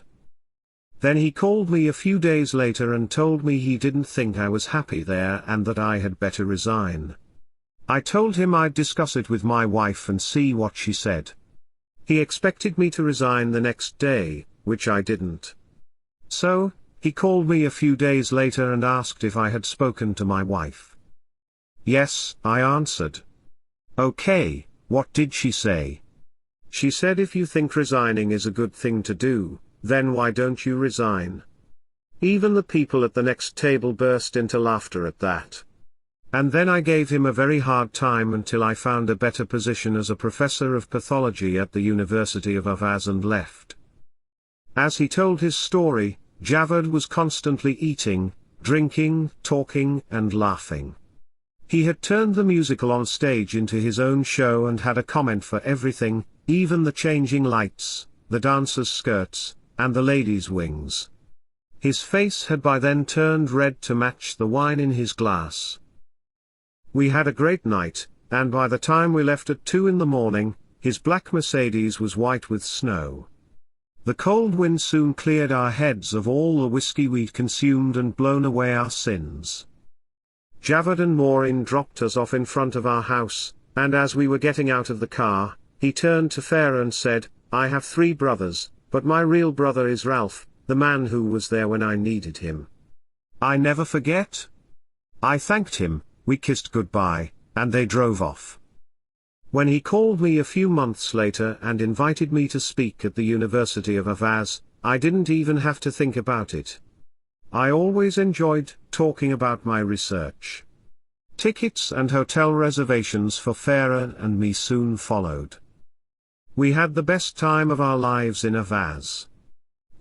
[SPEAKER 1] Then he called me a few days later and told me he didn't think I was happy there and that I had better resign. I told him I'd discuss it with my wife and see what she said. He expected me to resign the next day, which I didn't. So, he called me a few days later and asked if I had spoken to my wife. Yes, I answered. Okay, what did she say? She said if you think resigning is a good thing to do, then why don't you resign? Even the people at the next table burst into laughter at that. And then I gave him a very hard time until I found a better position as a professor of pathology at the University of Avaz and left. As he told his story, Javed was constantly eating, drinking, talking, and laughing. He had turned the musical on stage into his own show and had a comment for everything, even the changing lights, the dancers' skirts, and the ladies' wings. His face had by then turned red to match the wine in his glass. We had a great night, and by the time we left at 2 in the morning, his black Mercedes was white with snow. The cold wind soon cleared our heads of all the whiskey we'd consumed and blown away our sins. Javed and Maureen dropped us off in front of our house, and as we were getting out of the car, he turned to Farah and said, I have 3 brothers, but my real brother is Ralph, the man who was there when I needed him. I never forget. I thanked him, we kissed goodbye, and they drove off. When he called me a few months later and invited me to speak at the University of Avaz, I didn't even have to think about it. I always enjoyed talking about my research. Tickets and hotel reservations for Farah and me soon followed. We had the best time of our lives in Avaz.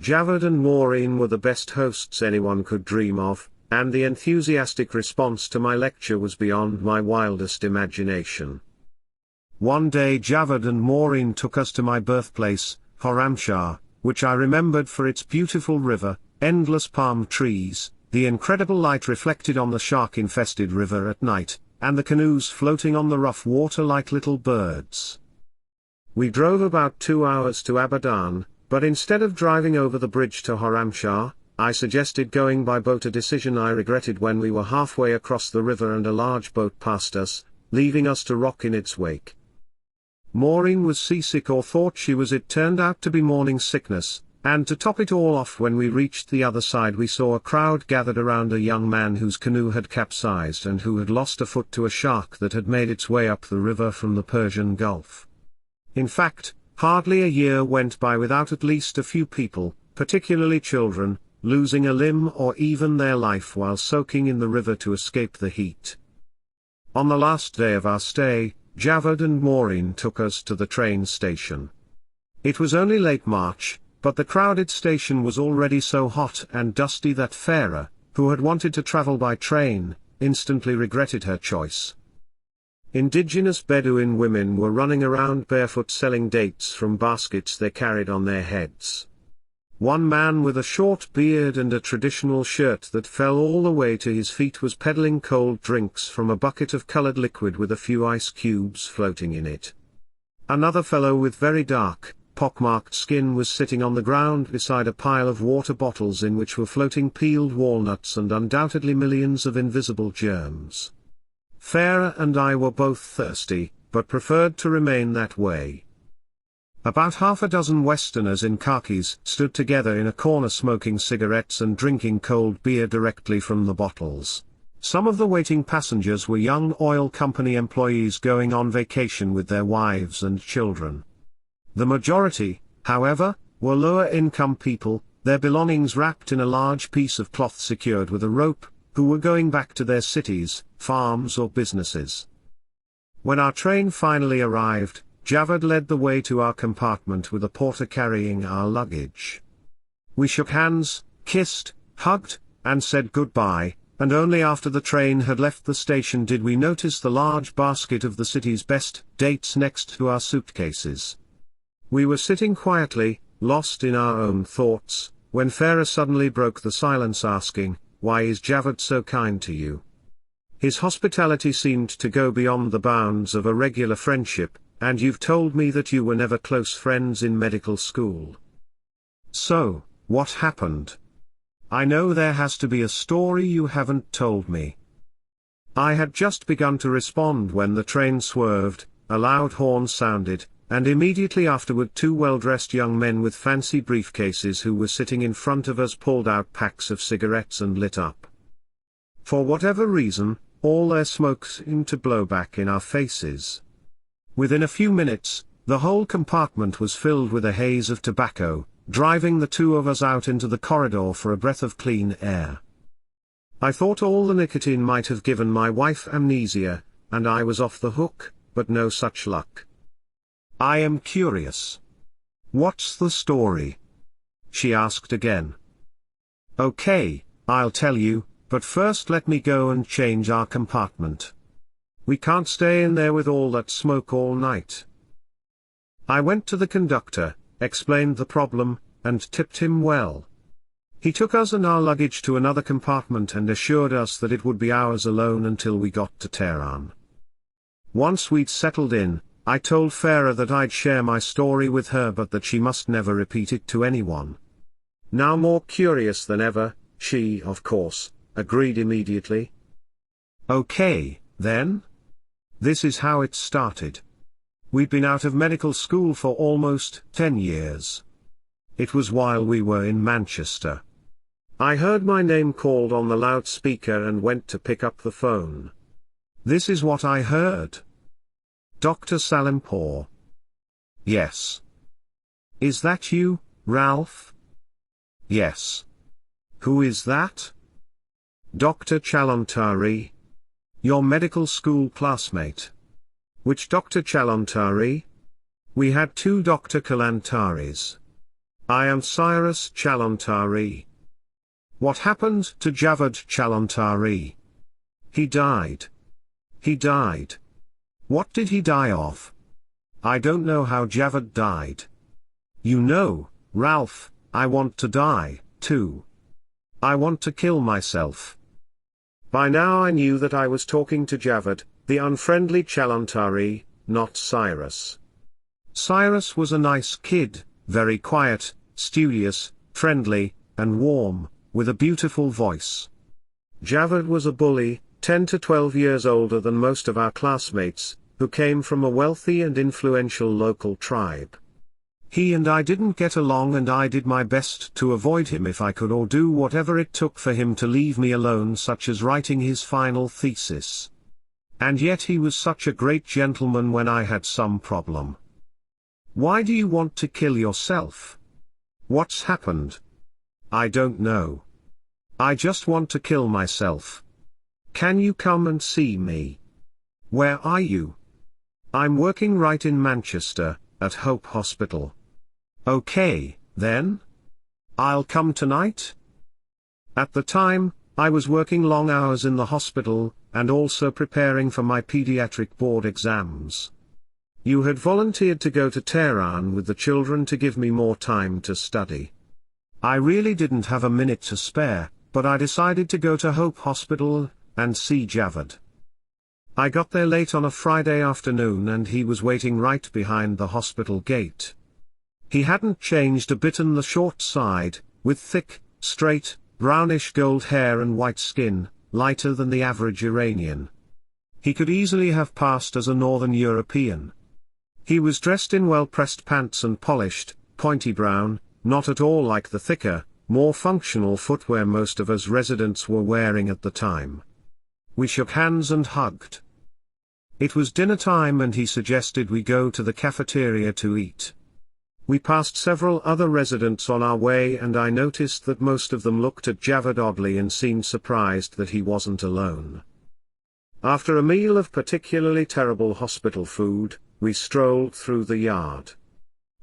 [SPEAKER 1] Javed and Maureen were the best hosts anyone could dream of, and the enthusiastic response to my lecture was beyond my wildest imagination. One day Javed and Maureen took us to my birthplace, Khorramshahr, which I remembered for its beautiful river, endless palm trees, the incredible light reflected on the shark-infested river at night, and the canoes floating on the rough water like little birds. We drove about 2 hours to Abadan, but instead of driving over the bridge to Khorramshahr, I suggested going by boat, a decision I regretted when we were halfway across the river and a large boat passed us, leaving us to rock in its wake. Maureen was seasick or thought she was. It turned out to be morning sickness, and to top it all off, when we reached the other side we saw a crowd gathered around a young man whose canoe had capsized and who had lost a foot to a shark that had made its way up the river from the Persian Gulf. In fact, hardly a year went by without at least a few people, particularly children, losing a limb or even their life while soaking in the river to escape the heat. On the last day of our stay, Javed and Maureen took us to the train station. It was only late March, but the crowded station was already so hot and dusty that Farah, who had wanted to travel by train, instantly regretted her choice. Indigenous Bedouin women were running around barefoot selling dates from baskets they carried on their heads. One man with a short beard and a traditional shirt that fell all the way to his feet was peddling cold drinks from a bucket of colored liquid with a few ice cubes floating in it. Another fellow with very dark, pockmarked skin was sitting on the ground beside a pile of water bottles in which were floating peeled walnuts and undoubtedly millions of invisible germs. Farah and I were both thirsty, but preferred to remain that way. About half a dozen Westerners in khakis stood together in a corner smoking cigarettes and drinking cold beer directly from the bottles. Some of the waiting passengers were young oil company employees going on vacation with their wives and children. The majority, however, were lower-income people, their belongings wrapped in a large piece of cloth secured with a rope, who were going back to their cities, farms or businesses. When our train finally arrived, Javed led the way to our compartment with a porter carrying our luggage. We shook hands, kissed, hugged, and said goodbye, and only after the train had left the station did we notice the large basket of the city's best dates next to our suitcases. We were sitting quietly, lost in our own thoughts, when Farah suddenly broke the silence asking, "Why is Javed so kind to you?" His hospitality seemed to go beyond the bounds of a regular friendship, and you've told me that you were never close friends in medical school. So, what happened? I know there has to be a story you haven't told me. I had just begun to respond when the train swerved, a loud horn sounded, and immediately afterward two well-dressed young men with fancy briefcases who were sitting in front of us pulled out packs of cigarettes and lit up. For whatever reason, all their smoke seemed to blow back in our faces. Within a few minutes, the whole compartment was filled with a haze of tobacco, driving the two of us out into the corridor for a breath of clean air. I thought all the nicotine might have given my wife amnesia, and I was off the hook, but no such luck. "I am curious. What's the story?" she asked again. "Okay, I'll tell you, but first let me go and change our compartment. We can't stay in there with all that smoke all night." I went to the conductor, explained the problem, and tipped him well. He took us and our luggage to another compartment and assured us that it would be ours alone until we got to Tehran. Once we'd settled in, I told Farah that I'd share my story with her but that she must never repeat it to anyone. Now more curious than ever, she, of course, agreed immediately. "Okay, then? This is how it started. We'd been out of medical school for almost 10 years. It was while we were in Manchester. I heard my name called on the loudspeaker and went to pick up the phone. This is what I heard. Dr. Salimpour. Yes. Is that you, Ralph? Yes. Who is that? Dr. Chalontari. Your medical school classmate. Which Dr. Chalontari? We had two Dr. Kalantaris. I am Cyrus Chalontari. What happened to Javed Chalontari? He died. He died. What did he die of? I don't know how Javed died. You know, Ralph, I want to die, too. I want to kill myself. By now I knew that I was talking to Javed, the unfriendly Chalontari, not Cyrus. Cyrus was a nice kid, very quiet, studious, friendly, and warm, with a beautiful voice. Javed was a bully, 10 to 12 years older than most of our classmates, who came from a wealthy and influential local tribe. He and I didn't get along and I did my best to avoid him if I could or do whatever it took for him to leave me alone, such as writing his final thesis. And yet he was such a great gentleman when I had some problem. Why do you want to kill yourself? What's happened? I don't know. I just want to kill myself. Can you come and see me? Where are you? I'm working right in Manchester, at Hope Hospital. Okay, then? I'll come tonight? At the time, I was working long hours in the hospital, and also preparing for my pediatric board exams. You had volunteered to go to Tehran with the children to give me more time to study. I really didn't have a minute to spare, but I decided to go to Hope Hospital and see Javed. I got there late on a Friday afternoon and he was waiting right behind the hospital gate. He hadn't changed a bit on the short side, with thick, straight, brownish gold hair and white skin, lighter than the average Iranian. He could easily have passed as a Northern European. He was dressed in well-pressed pants and polished, pointy brown, not at all like the thicker, more functional footwear most of us residents were wearing at the time. We shook hands and hugged. It was dinner time and he suggested we go to the cafeteria to eat. We passed several other residents on our way and I noticed that most of them looked at Javed oddly and seemed surprised that he wasn't alone. After a meal of particularly terrible hospital food, we strolled through the yard.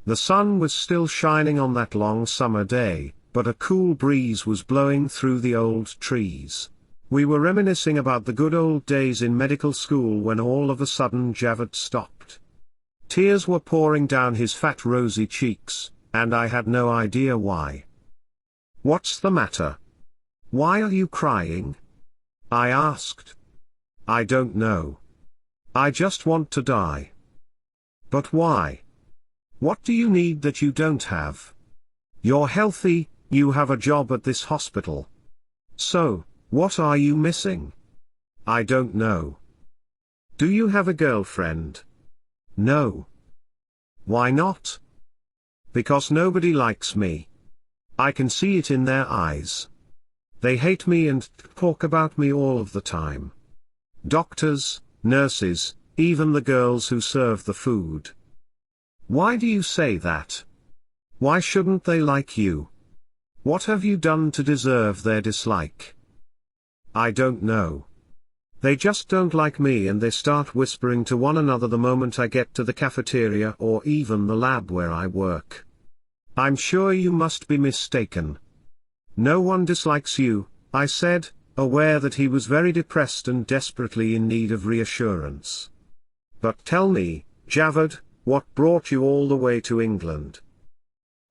[SPEAKER 1] The sun was still shining on that long summer day, but a cool breeze was blowing through the old trees. We were reminiscing about the good old days in medical school when all of a sudden Javed stopped. Tears were pouring down his fat rosy cheeks, and I had no idea why. "What's the matter? Why are you crying?" I asked. "I don't know. I just want to die." "But why? What do you need that you don't have? You're healthy, you have a job at this hospital. So, what are you missing?" "I don't know." "Do you have a girlfriend?" "No." "Why not?" "Because nobody likes me. I can see it in their eyes. They hate me and talk about me all of the time. Doctors, nurses, even the girls who serve the food." "Why do you say that? Why shouldn't they like you? What have you done to deserve their dislike?" "I don't know. They just don't like me and they start whispering to one another the moment I get to the cafeteria or even the lab where I work." "I'm sure you must be mistaken." "No one dislikes you," I said, aware that he was very depressed and desperately in need of reassurance. "But tell me, Javed, what brought you all the way to England?"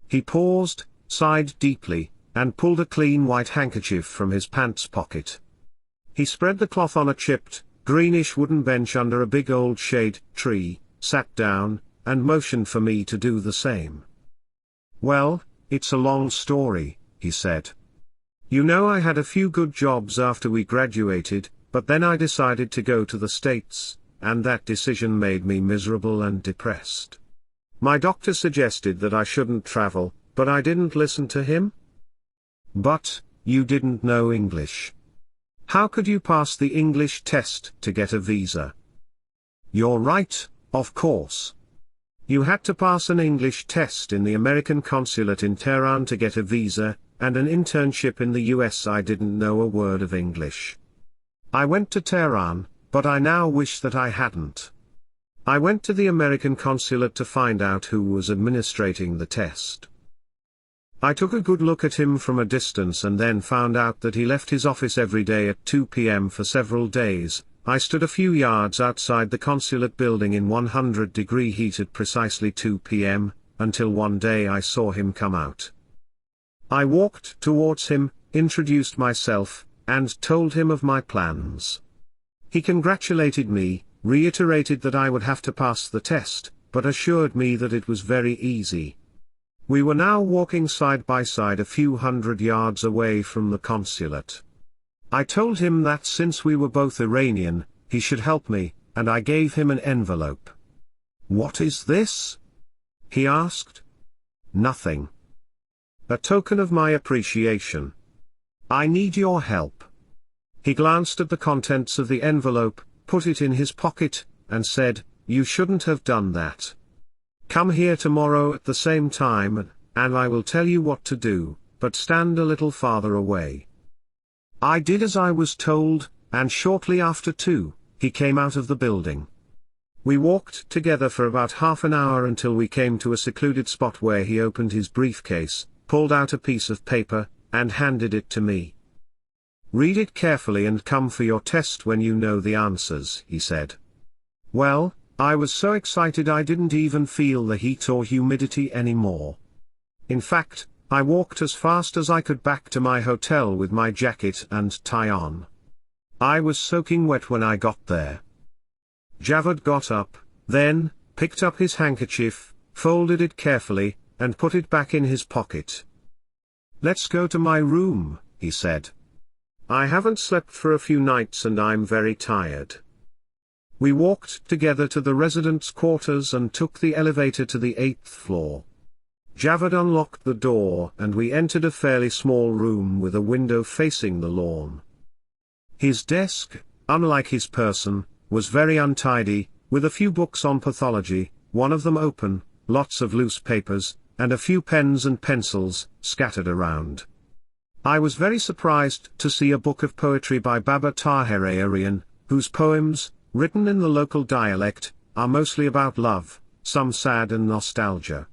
[SPEAKER 1] He paused, sighed deeply, and pulled a clean white handkerchief from his pants pocket. He spread the cloth on a chipped, greenish wooden bench under a big old shade tree, sat down, and motioned for me to do the same. "Well, it's a long story," he said. "You know, I had a few good jobs after we graduated, but then I decided to go to the States, and that decision made me miserable and depressed. My doctor suggested that I shouldn't travel, but I didn't listen to him." "But, you didn't know English. How could you pass the English test to get a visa?" "You're right, of course. You had to pass an English test in the American consulate in Tehran to get a visa, and an internship in the US. I didn't know a word of English. I went to Tehran, but I now wish that I hadn't. I went to the American consulate to find out who was administrating the test. I took a good look at him from a distance and then found out that he left his office every day at 2 p.m. for several days. I stood a few yards outside the consulate building in 100-degree heat at precisely 2 p.m., until one day I saw him come out. I walked towards him, introduced myself, and told him of my plans. He congratulated me, reiterated that I would have to pass the test, but assured me that it was very easy. We were now walking side by side a few hundred yards away from the consulate. I told him that since we were both Iranian, he should help me, and I gave him an envelope. "What is this?" he asked. "Nothing. A token of my appreciation. I need your help." He glanced at the contents of the envelope, put it in his pocket, and said, "You shouldn't have done that. Come here tomorrow at the same time, and I will tell you what to do, but stand a little farther away." I did as I was told, and shortly after 2, he came out of the building. We walked together for about half an hour until we came to a secluded spot where he opened his briefcase, pulled out a piece of paper, and handed it to me. Read it carefully and come for your test when you know the answers, he said. Well, I was so excited I didn't even feel the heat or humidity anymore. In fact, I walked as fast as I could back to my hotel with my jacket and tie on. I was soaking wet when I got there. Javed got up, then, picked up his handkerchief, folded it carefully, and put it back in his pocket. "Let's go to my room," he said. "I haven't slept for a few nights and I'm very tired." We walked together to the residents' quarters and took the elevator to the 8th floor. Javed unlocked the door and we entered a fairly small room with a window facing the lawn. His desk, unlike his person, was very untidy, with a few books on pathology, one of them open, lots of loose papers, and a few pens and pencils scattered around. I was very surprised to see a book of poetry by Baba Tahir Iranian, whose poems, written in the local dialect, are mostly about love, some sad and nostalgia.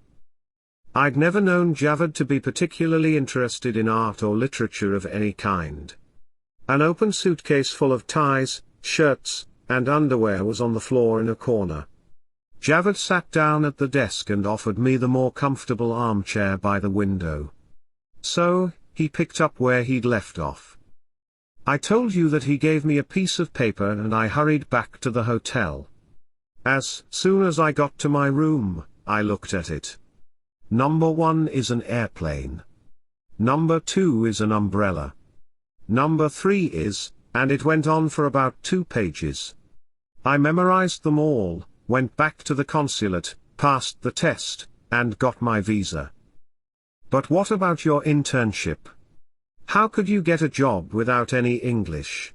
[SPEAKER 1] I'd never known Javed to be particularly interested in art or literature of any kind. An open suitcase full of ties, shirts, and underwear was on the floor in a corner. Javed sat down at the desk and offered me the more comfortable armchair by the window. So, he picked up where he'd left off. "I told you that he gave me a piece of paper and I hurried back to the hotel. As soon as I got to my room, I looked at it. Number 1 is an airplane. Number 2 is an umbrella. Number 3 is," and it went on for about 2 pages. I memorized them all, went back to the consulate, passed the test, and got my visa. "But what about your internship? How could you get a job without any English?"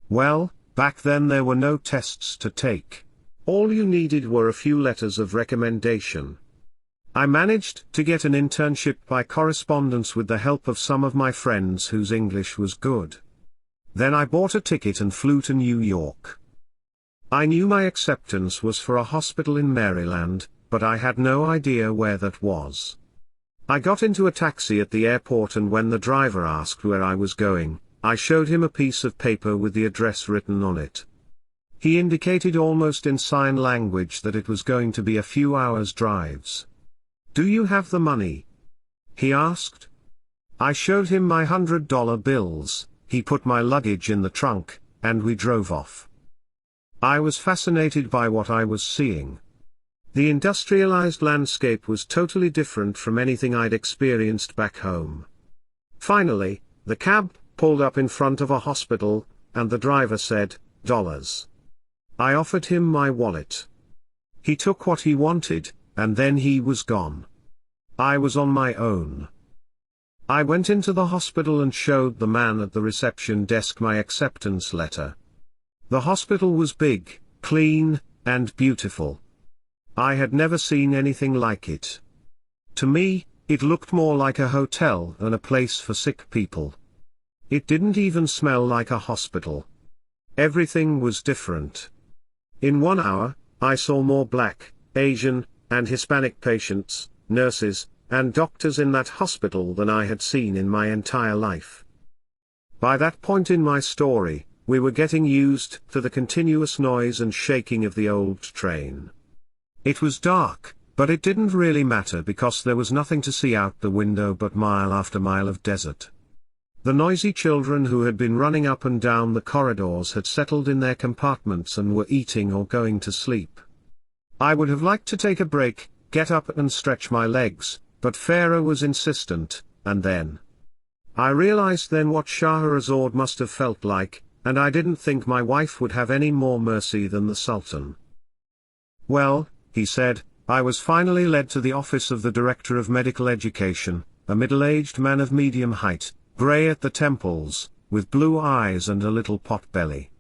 [SPEAKER 1] "Well, back then there were no tests to take. All you needed were a few letters of recommendation. I managed to get an internship by correspondence with the help of some of my friends whose English was good. Then I bought a ticket and flew to New York. I knew my acceptance was for a hospital in Maryland, but I had no idea where that was. I got into a taxi at the airport and when the driver asked where I was going, I showed him a piece of paper with the address written on it. He indicated almost in sign language that it was going to be a few hours' drives. "Do you have the money?" he asked. I showed him my $100 bills, he put my luggage in the trunk, and we drove off. I was fascinated by what I was seeing. The industrialized landscape was totally different from anything I'd experienced back home. Finally, the cab pulled up in front of a hospital, and the driver said, "Dollars." I offered him my wallet. He took what he wanted, and then he was gone. I was on my own. I went into the hospital and showed the man at the reception desk my acceptance letter. The hospital was big, clean, and beautiful. I had never seen anything like it. To me, it looked more like a hotel than a place for sick people. It didn't even smell like a hospital. Everything was different. In 1 hour, I saw more Black, Asian, and Hispanic patients, nurses, and doctors in that hospital than I had seen in my entire life. By that point in my story, we were getting used to the continuous noise and shaking of the old train. It was dark, but it didn't really matter because there was nothing to see out the window but mile after mile of desert. The noisy children who had been running up and down the corridors had settled in their compartments and were eating or going to sleep. I would have liked to take a break, get up and stretch my legs, but Pharaoh was insistent, and then I realized then what Shahrazad must have felt like, and I didn't think my wife would have any more mercy than the Sultan. "Well," he said, I was finally led to the office of the Director of Medical Education, a middle-aged man of medium height, grey at the temples, with blue eyes and a little pot-belly.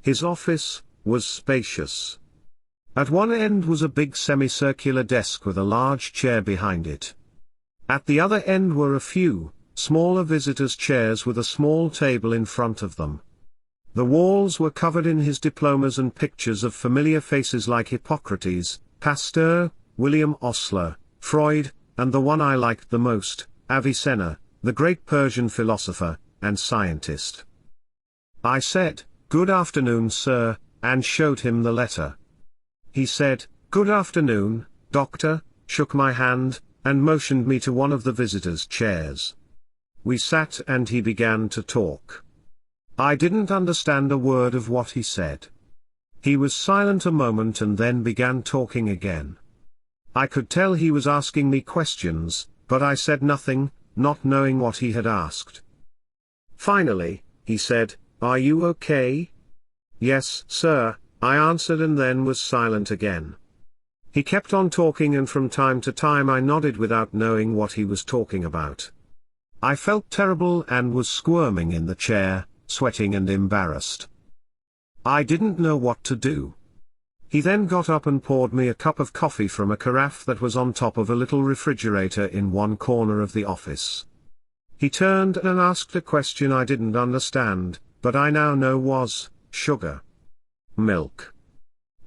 [SPEAKER 1] His office was spacious. At one end was a big semicircular desk with a large chair behind it. At the other end were a few, smaller visitors' chairs with a small table in front of them. The walls were covered in his diplomas and pictures of familiar faces like Hippocrates, Pasteur, William Osler, Freud, and the one I liked the most, Avicenna, the great Persian philosopher, and scientist. I said, "Good afternoon, sir," and showed him the letter. He said, "Good afternoon, doctor," shook my hand, and motioned me to one of the visitors' chairs. We sat and he began to talk. I didn't understand a word of what he said. He was silent a moment and then began talking again. I could tell he was asking me questions, but I said nothing, not knowing what he had asked. Finally, he said, "Are you okay?" "Yes, sir," I answered, and then was silent again. He kept on talking, and from time to time I nodded without knowing what he was talking about. I felt terrible and was squirming in the chair, sweating and embarrassed. I didn't know what to do. He then got up and poured me a cup of coffee from a carafe that was on top of a little refrigerator in one corner of the office. He turned and asked a question I didn't understand, but I now know was, sugar? Milk?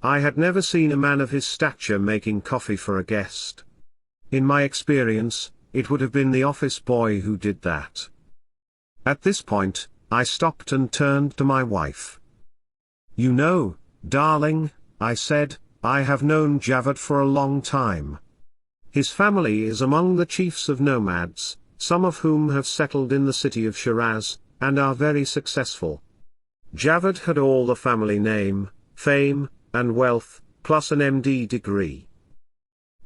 [SPEAKER 1] I had never seen a man of his stature making coffee for a guest. In my experience, it would have been the office boy who did that. At this point, I stopped and turned to my wife. "You know, darling," I said, "I have known Javad for a long time. His family is among the chiefs of nomads, some of whom have settled in the city of Shiraz, and are very successful. Javad had all the family name, fame, and wealth, plus an MD degree.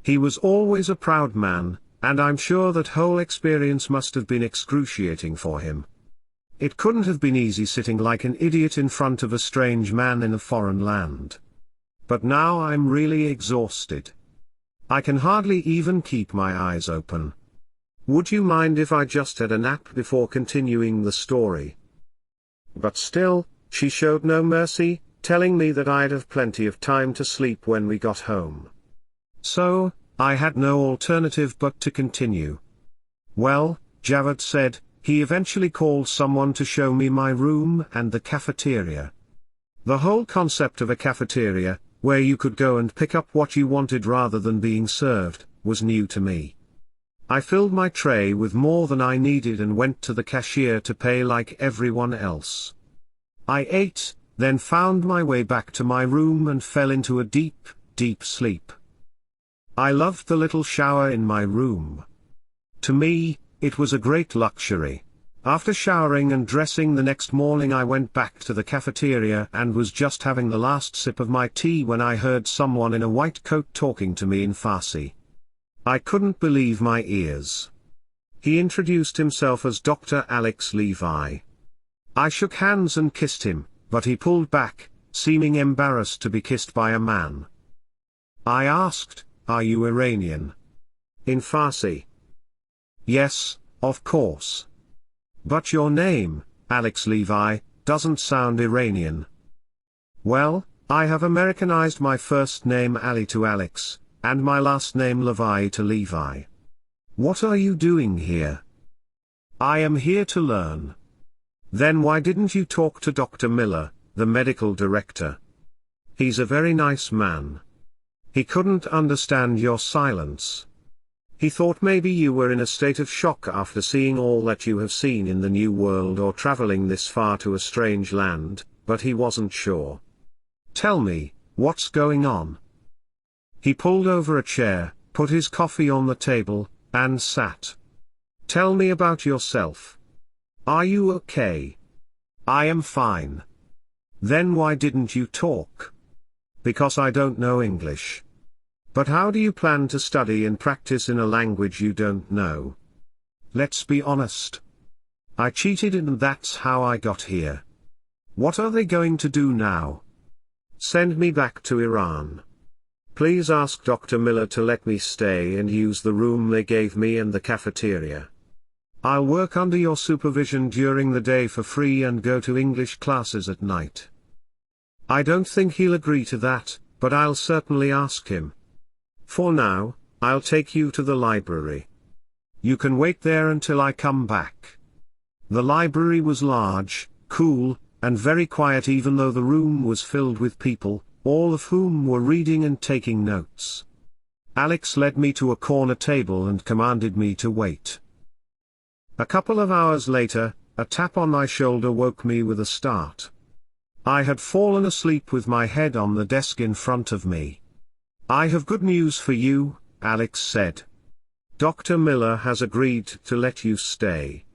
[SPEAKER 1] He was always a proud man, and I'm sure that whole experience must have been excruciating for him. It couldn't have been easy sitting like an idiot in front of a strange man in a foreign land. But now I'm really exhausted. I can hardly even keep my eyes open. Would you mind if I just had a nap before continuing the story?" But still, she showed no mercy, telling me that I'd have plenty of time to sleep when we got home. So, I had no alternative but to continue. "Well," Javad said, "he eventually called someone to show me my room and the cafeteria. The whole concept of a cafeteria, where you could go and pick up what you wanted rather than being served, was new to me. I filled my tray with more than I needed and went to the cashier to pay like everyone else. I ate, then found my way back to my room and fell into a deep, deep sleep. I loved the little shower in my room. To me, it was a great luxury. After showering and dressing the next morning, I went back to the cafeteria and was just having the last sip of my tea when I heard someone in a white coat talking to me in Farsi. I couldn't believe my ears. He introduced himself as Dr. Alex Levi. I shook hands and kissed him, but he pulled back, seeming embarrassed to be kissed by a man. I asked, "Are you Iranian?" In Farsi. "Yes, of course. But your name, Alex Levi, doesn't sound Iranian." "Well, I have Americanized my first name Ali to Alex, and my last name Levi to Levi. What are you doing here?" "I am here to learn." "Then why didn't you talk to Dr. Miller, the medical director? He's a very nice man. He couldn't understand your silence. He thought maybe you were in a state of shock after seeing all that you have seen in the New World or traveling this far to a strange land, but he wasn't sure. Tell me, what's going on?" He pulled over a chair, put his coffee on the table, and sat. "Tell me about yourself. Are you okay?" "I am fine." "Then why didn't you talk?" "Because I don't know English." "But how do you plan to study and practice in a language you don't know?" "Let's be honest. I cheated and that's how I got here." "What are they going to do now?" "Send me back to Iran. Please ask Dr. Miller to let me stay and use the room they gave me and the cafeteria. I'll work under your supervision during the day for free and go to English classes at night." "I don't think he'll agree to that, but I'll certainly ask him. For now, I'll take you to the library. You can wait there until I come back." The library was large, cool, and very quiet, even though the room was filled with people, all of whom were reading and taking notes. Alex led me to a corner table and commanded me to wait. A couple of hours later, A tap on my shoulder woke me with a start. I had fallen asleep with my head on the desk in front of me. "I have good news for you," Alex said. "Dr. Miller has agreed to let you stay.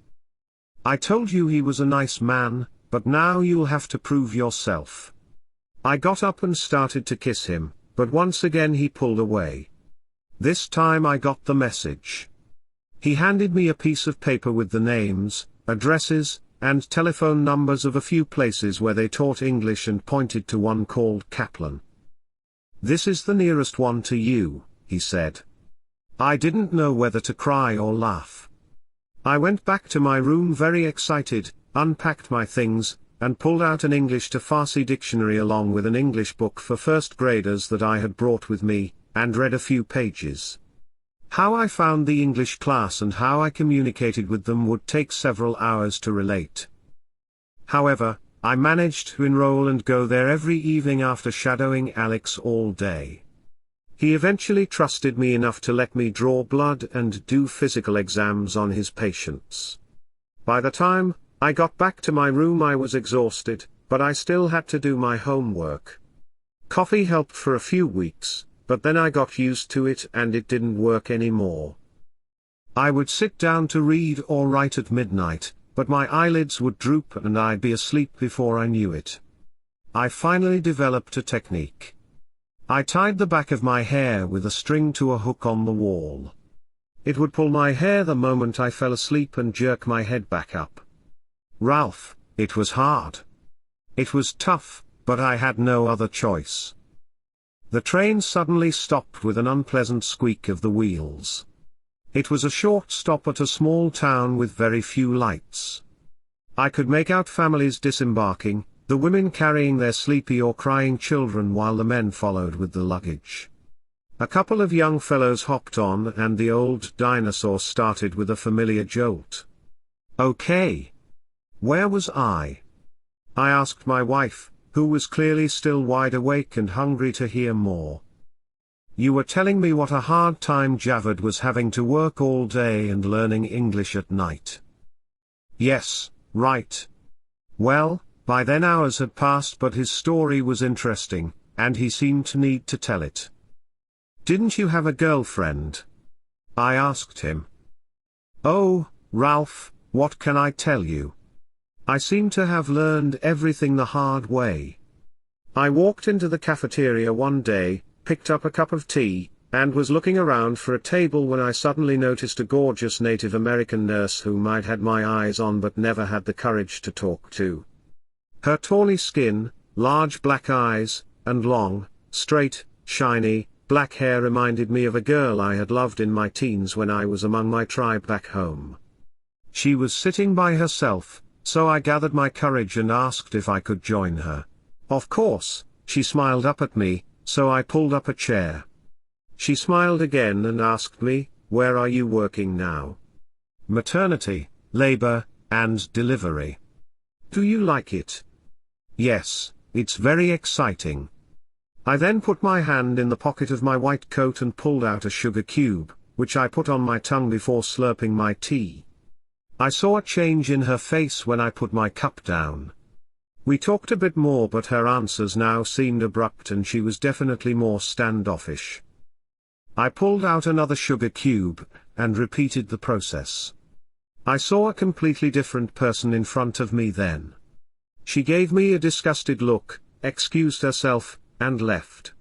[SPEAKER 1] I told you he was a nice man, but now you'll have to prove yourself." I got up and started to kiss him, but once again he pulled away. This time I got the message. He handed me a piece of paper with the names, addresses, and telephone numbers of a few places where they taught English and pointed to one called Kaplan. "This is the nearest one to you," he said. I didn't know whether to cry or laugh. I went back to my room very excited, unpacked my things, and pulled out an English to Farsi dictionary along with an English book for first graders that I had brought with me, and read a few pages. How I found the English class and how I communicated with them would take several hours to relate. However, I managed to enroll and go there every evening after shadowing Alex all day. He eventually trusted me enough to let me draw blood and do physical exams on his patients. By the time I got back to my room I was exhausted, but I still had to do my homework. Coffee helped for a few weeks, but then I got used to it and it didn't work anymore. I would sit down to read or write at midnight, but my eyelids would droop and I'd be asleep before I knew it. I finally developed a technique. I tied the back of my hair with a string to a hook on the wall. It would pull my hair the moment I fell asleep and jerk my head back up. Ralph, it was hard. It was tough, but I had no other choice. The train suddenly stopped with an unpleasant squeak of the wheels. It was a short stop at a small town with very few lights. I could make out families disembarking, the women carrying their sleepy or crying children while the men followed with the luggage. A couple of young fellows hopped on and the old dinosaur started with a familiar jolt. Okay. Where was I? I asked my wife, who was clearly still wide awake and hungry to hear more. You were telling me what a hard time Javed was having to work all day and learning English at night. Yes, right. Well, by then hours had passed but his story was interesting, and he seemed to need to tell it. Didn't you have a girlfriend? I asked him. Oh, Ralph, what can I tell you? I seem to have learned everything the hard way. I walked into the cafeteria one day, picked up a cup of tea, and was looking around for a table when I suddenly noticed a gorgeous Native American nurse whom I'd had my eyes on but never had the courage to talk to. Her tawny skin, large black eyes, and long, straight, shiny, black hair reminded me of a girl I had loved in my teens when I was among my tribe back home. She was sitting by herself, so I gathered my courage and asked if I could join her. Of course, she smiled up at me, so I pulled up a chair. She smiled again and asked me, "Where are you working now?" "Maternity, labor, and delivery." "Do you like it?" "Yes, it's very exciting." I then put my hand in the pocket of my white coat and pulled out a sugar cube, which I put on my tongue before slurping my tea. I saw a change in her face when I put my cup down. We talked a bit more but her answers now seemed abrupt and she was definitely more standoffish. I pulled out another sugar cube, and repeated the process. I saw a completely different person in front of me then. She gave me a disgusted look, excused herself, and left.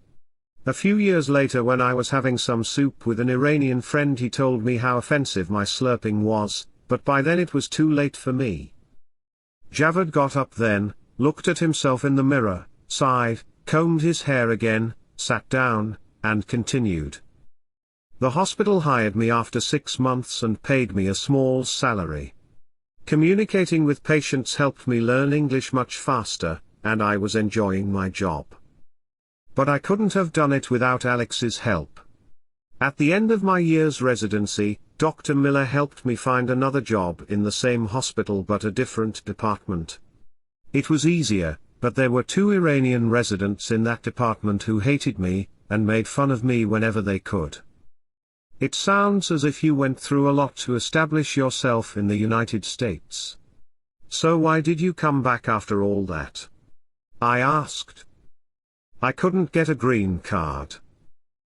[SPEAKER 1] A few years later when I was having some soup with an Iranian friend he told me how offensive my slurping was, but by then it was too late for me. Javed got up then, looked at himself in the mirror, sighed, combed his hair again, sat down, and continued. The hospital hired me after 6 months and paid me a small salary. Communicating with patients helped me learn English much faster, and I was enjoying my job. But I couldn't have done it without Alex's help. At the end of my year's residency, Dr. Miller helped me find another job in the same hospital but a different department. It was easier, but there were 2 Iranian residents in that department who hated me, and made fun of me whenever they could. It sounds as if you went through a lot to establish yourself in the United States. "So why did you come back after all that?" I asked. "I couldn't get a green card.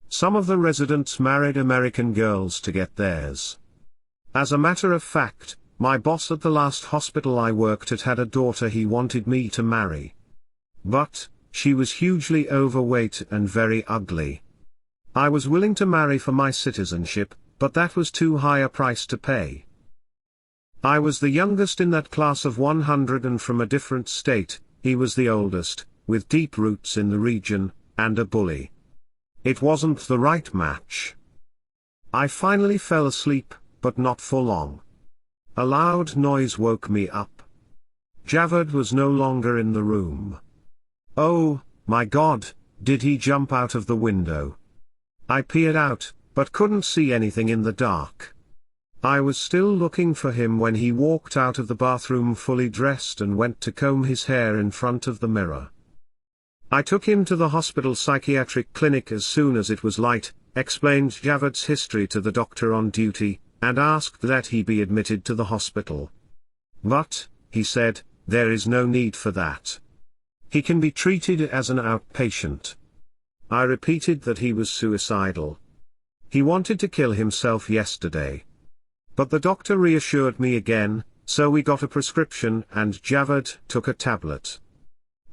[SPEAKER 1] Some of the residents married American girls to get theirs. As a matter of fact, my boss at the last hospital I worked at had a daughter he wanted me to marry. But, she was hugely overweight and very ugly. I was willing to marry for my citizenship, but that was too high a price to pay. I was the youngest in that class of 100 and from a different state. He was the oldest, with deep roots in the region, and a bully. It wasn't the right match. I finally fell asleep, but not for long. A loud noise woke me up. Javed was no longer in the room. Oh, my God, did he jump out of the window? I peered out, but couldn't see anything in the dark. I was still looking for him when he walked out of the bathroom fully dressed and went to comb his hair in front of the mirror. I took him to the hospital psychiatric clinic as soon as it was light, explained Javed's history to the doctor on duty, and asked that he be admitted to the hospital. But, he said, there is no need for that. He can be treated as an outpatient. I repeated that he was suicidal. He wanted to kill himself yesterday. But the doctor reassured me again, so we got a prescription and Javed took a tablet.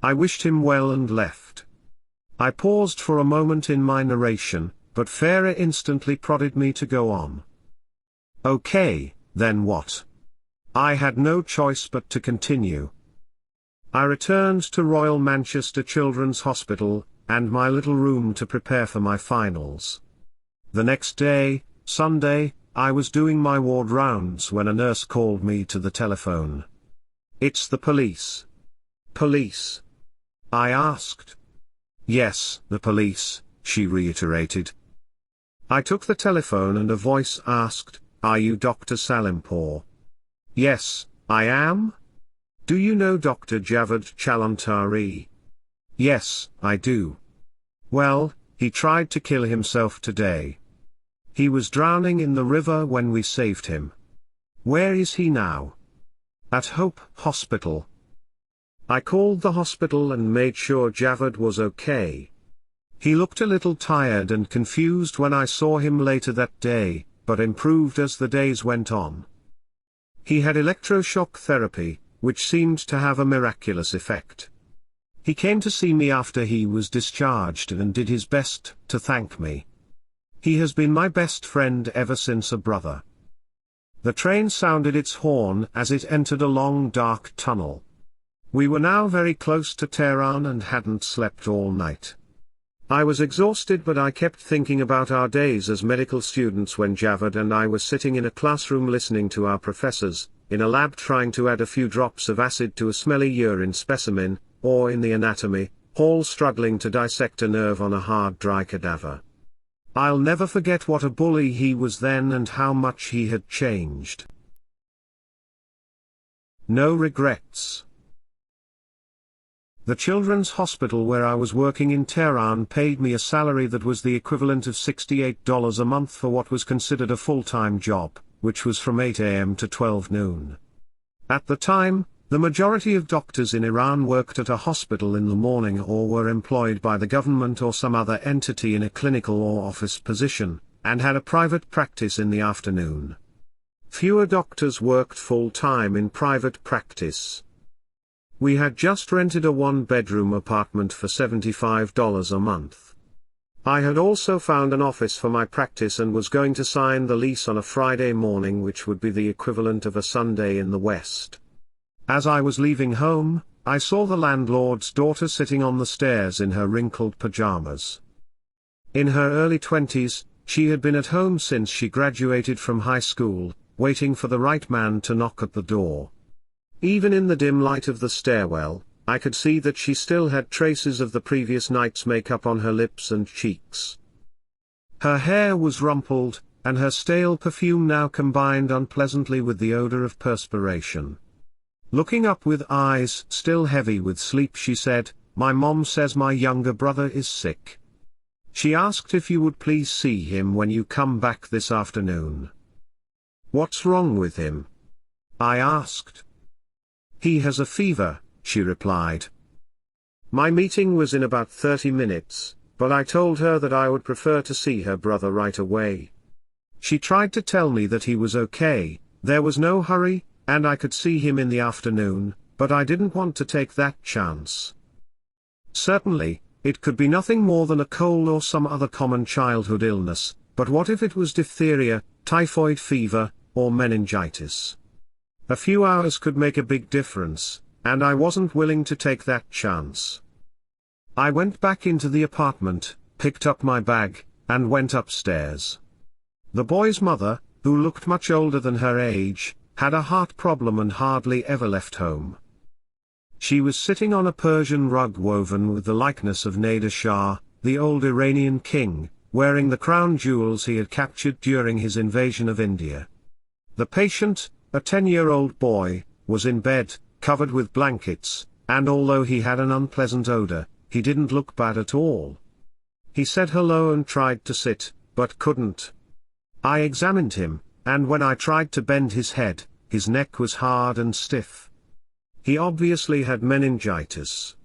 [SPEAKER 1] I wished him well and left. I paused for a moment in my narration, but Farah instantly prodded me to go on. Okay, then what? I had no choice but to continue. I returned to Royal Manchester Children's Hospital, and my little room to prepare for my finals. The next day, Sunday, I was doing my ward rounds when a nurse called me to the telephone. "It's the police." "Police?" I asked. "Yes, the police," she reiterated. I took the telephone and a voice asked, "Are you Dr. Salimpour?" "Yes, I am." "Do you know Dr. Javed Chalantari?" "Yes, I do." "Well, he tried to kill himself today. He was drowning in the river when we saved him." "Where is he now?" "At Hope Hospital." I called the hospital and made sure Javed was okay. He looked a little tired and confused when I saw him later that day, but improved as the days went on. He had electroshock therapy, which seemed to have a miraculous effect. He came to see me after he was discharged and did his best to thank me. He has been my best friend ever since a brother. The train sounded its horn as it entered a long dark tunnel. We were now very close to Tehran and hadn't slept all night. I was exhausted, but I kept thinking about our days as medical students when Javed and I were sitting in a classroom listening to our professors, in a lab trying to add a few drops of acid to a smelly urine specimen, or in the anatomy hall struggling to dissect a nerve on a hard dry cadaver. I'll never forget what a bully he was then and how much he had changed. No regrets. The children's hospital where I was working in Tehran paid me a salary that was the equivalent of $68 a month for what was considered a full-time job, which was from 8 a.m. to 12 noon. At the time, the majority of doctors in Iran worked at a hospital in the morning or were employed by the government or some other entity in a clinical or office position, and had a private practice in the afternoon. Fewer doctors worked full-time in private practice. We had just rented a one-bedroom apartment for $75 a month. I had also found an office for my practice and was going to sign the lease on a Friday morning, which would be the equivalent of a Sunday in the West. As I was leaving home, I saw the landlord's daughter sitting on the stairs in her wrinkled pajamas. In her early 20s, she had been at home since she graduated from high school, waiting for the right man to knock at the door. Even in the dim light of the stairwell, I could see that she still had traces of the previous night's makeup on her lips and cheeks. Her hair was rumpled, and her stale perfume now combined unpleasantly with the odor of perspiration. Looking up with eyes still heavy with sleep, she said, "My mom says my younger brother is sick. She asked if you would please see him when you come back this afternoon." "What's wrong with him?" I asked. "He has a fever," she replied. My meeting was in about 30 minutes, but I told her that I would prefer to see her brother right away. She tried to tell me that he was okay, there was no hurry, and I could see him in the afternoon, but I didn't want to take that chance. Certainly, it could be nothing more than a cold or some other common childhood illness, but what if it was diphtheria, typhoid fever, or meningitis? A few hours could make a big difference, and I wasn't willing to take that chance. I went back into the apartment, picked up my bag, and went upstairs. The boy's mother, who looked much older than her age, had a heart problem and hardly ever left home. She was sitting on a Persian rug woven with the likeness of Nader Shah, the old Iranian king, wearing the crown jewels he had captured during his invasion of India. The patient, a 10-year-old boy, was in bed, covered with blankets, and although he had an unpleasant odor, he didn't look bad at all. He said hello and tried to sit, but couldn't. I examined him, and when I tried to bend his head, his neck was hard and stiff. He obviously had meningitis.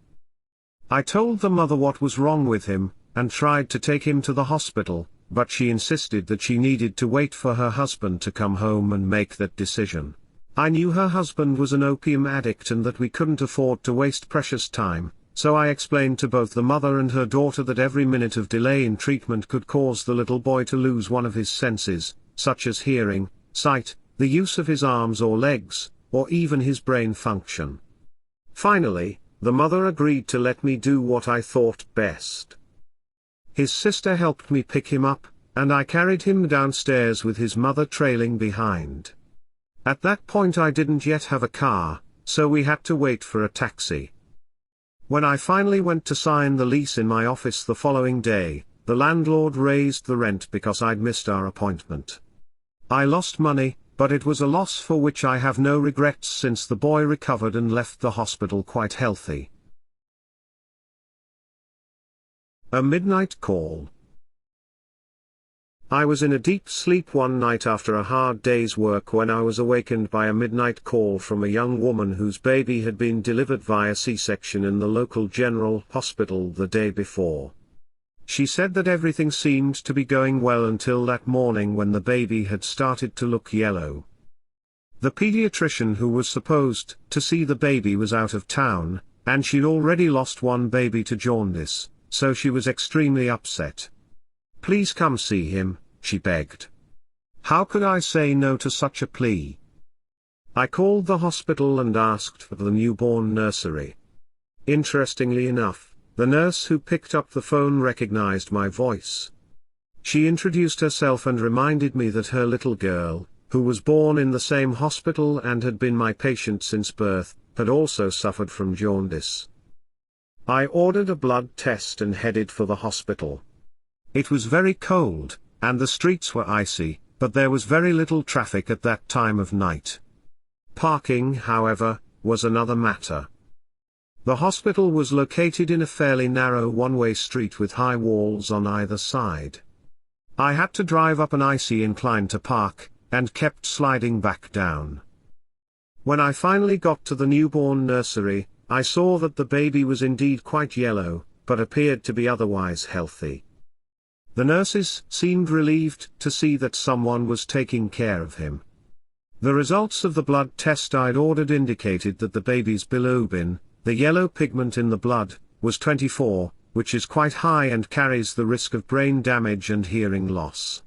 [SPEAKER 1] I told the mother what was wrong with him, and tried to take him to the hospital, but she insisted that she needed to wait for her husband to come home and make that decision. I knew her husband was an opium addict and that we couldn't afford to waste precious time, so I explained to both the mother and her daughter that every minute of delay in treatment could cause the little boy to lose one of his senses, such as hearing, sight, the use of his arms or legs, or even his brain function. Finally, the mother agreed to let me do what I thought best. His sister helped me pick him up, and I carried him downstairs with his mother trailing behind. At that point I didn't yet have a car, so we had to wait for a taxi. When I finally went to sign the lease in my office the following day, the landlord raised the rent because I'd missed our appointment. I lost money, but it was a loss for which I have no regrets since the boy recovered and left the hospital quite healthy. A midnight call. I was in a deep sleep one night after a hard day's work when I was awakened by a midnight call from a young woman whose baby had been delivered via C-section in the local general hospital the day before. She said that everything seemed to be going well until that morning when the baby had started to look yellow. The pediatrician who was supposed to see the baby was out of town, and she'd already lost one baby to jaundice, so she was extremely upset. "Please come see him," she begged. How could I say no to such a plea? I called the hospital and asked for the newborn nursery. Interestingly enough, the nurse who picked up the phone recognized my voice. She introduced herself and reminded me that her little girl, who was born in the same hospital and had been my patient since birth, had also suffered from jaundice. I ordered a blood test and headed for the hospital. It was very cold, and the streets were icy, but there was very little traffic at that time of night. Parking, however, was another matter. The hospital was located in a fairly narrow one-way street with high walls on either side. I had to drive up an icy incline to park, and kept sliding back down. When I finally got to the newborn nursery, I saw that the baby was indeed quite yellow, but appeared to be otherwise healthy. The nurses seemed relieved to see that someone was taking care of him. The results of the blood test I'd ordered indicated that the baby's bilirubin, the yellow pigment in the blood, was 24, which is quite high and carries the risk of brain damage and hearing loss.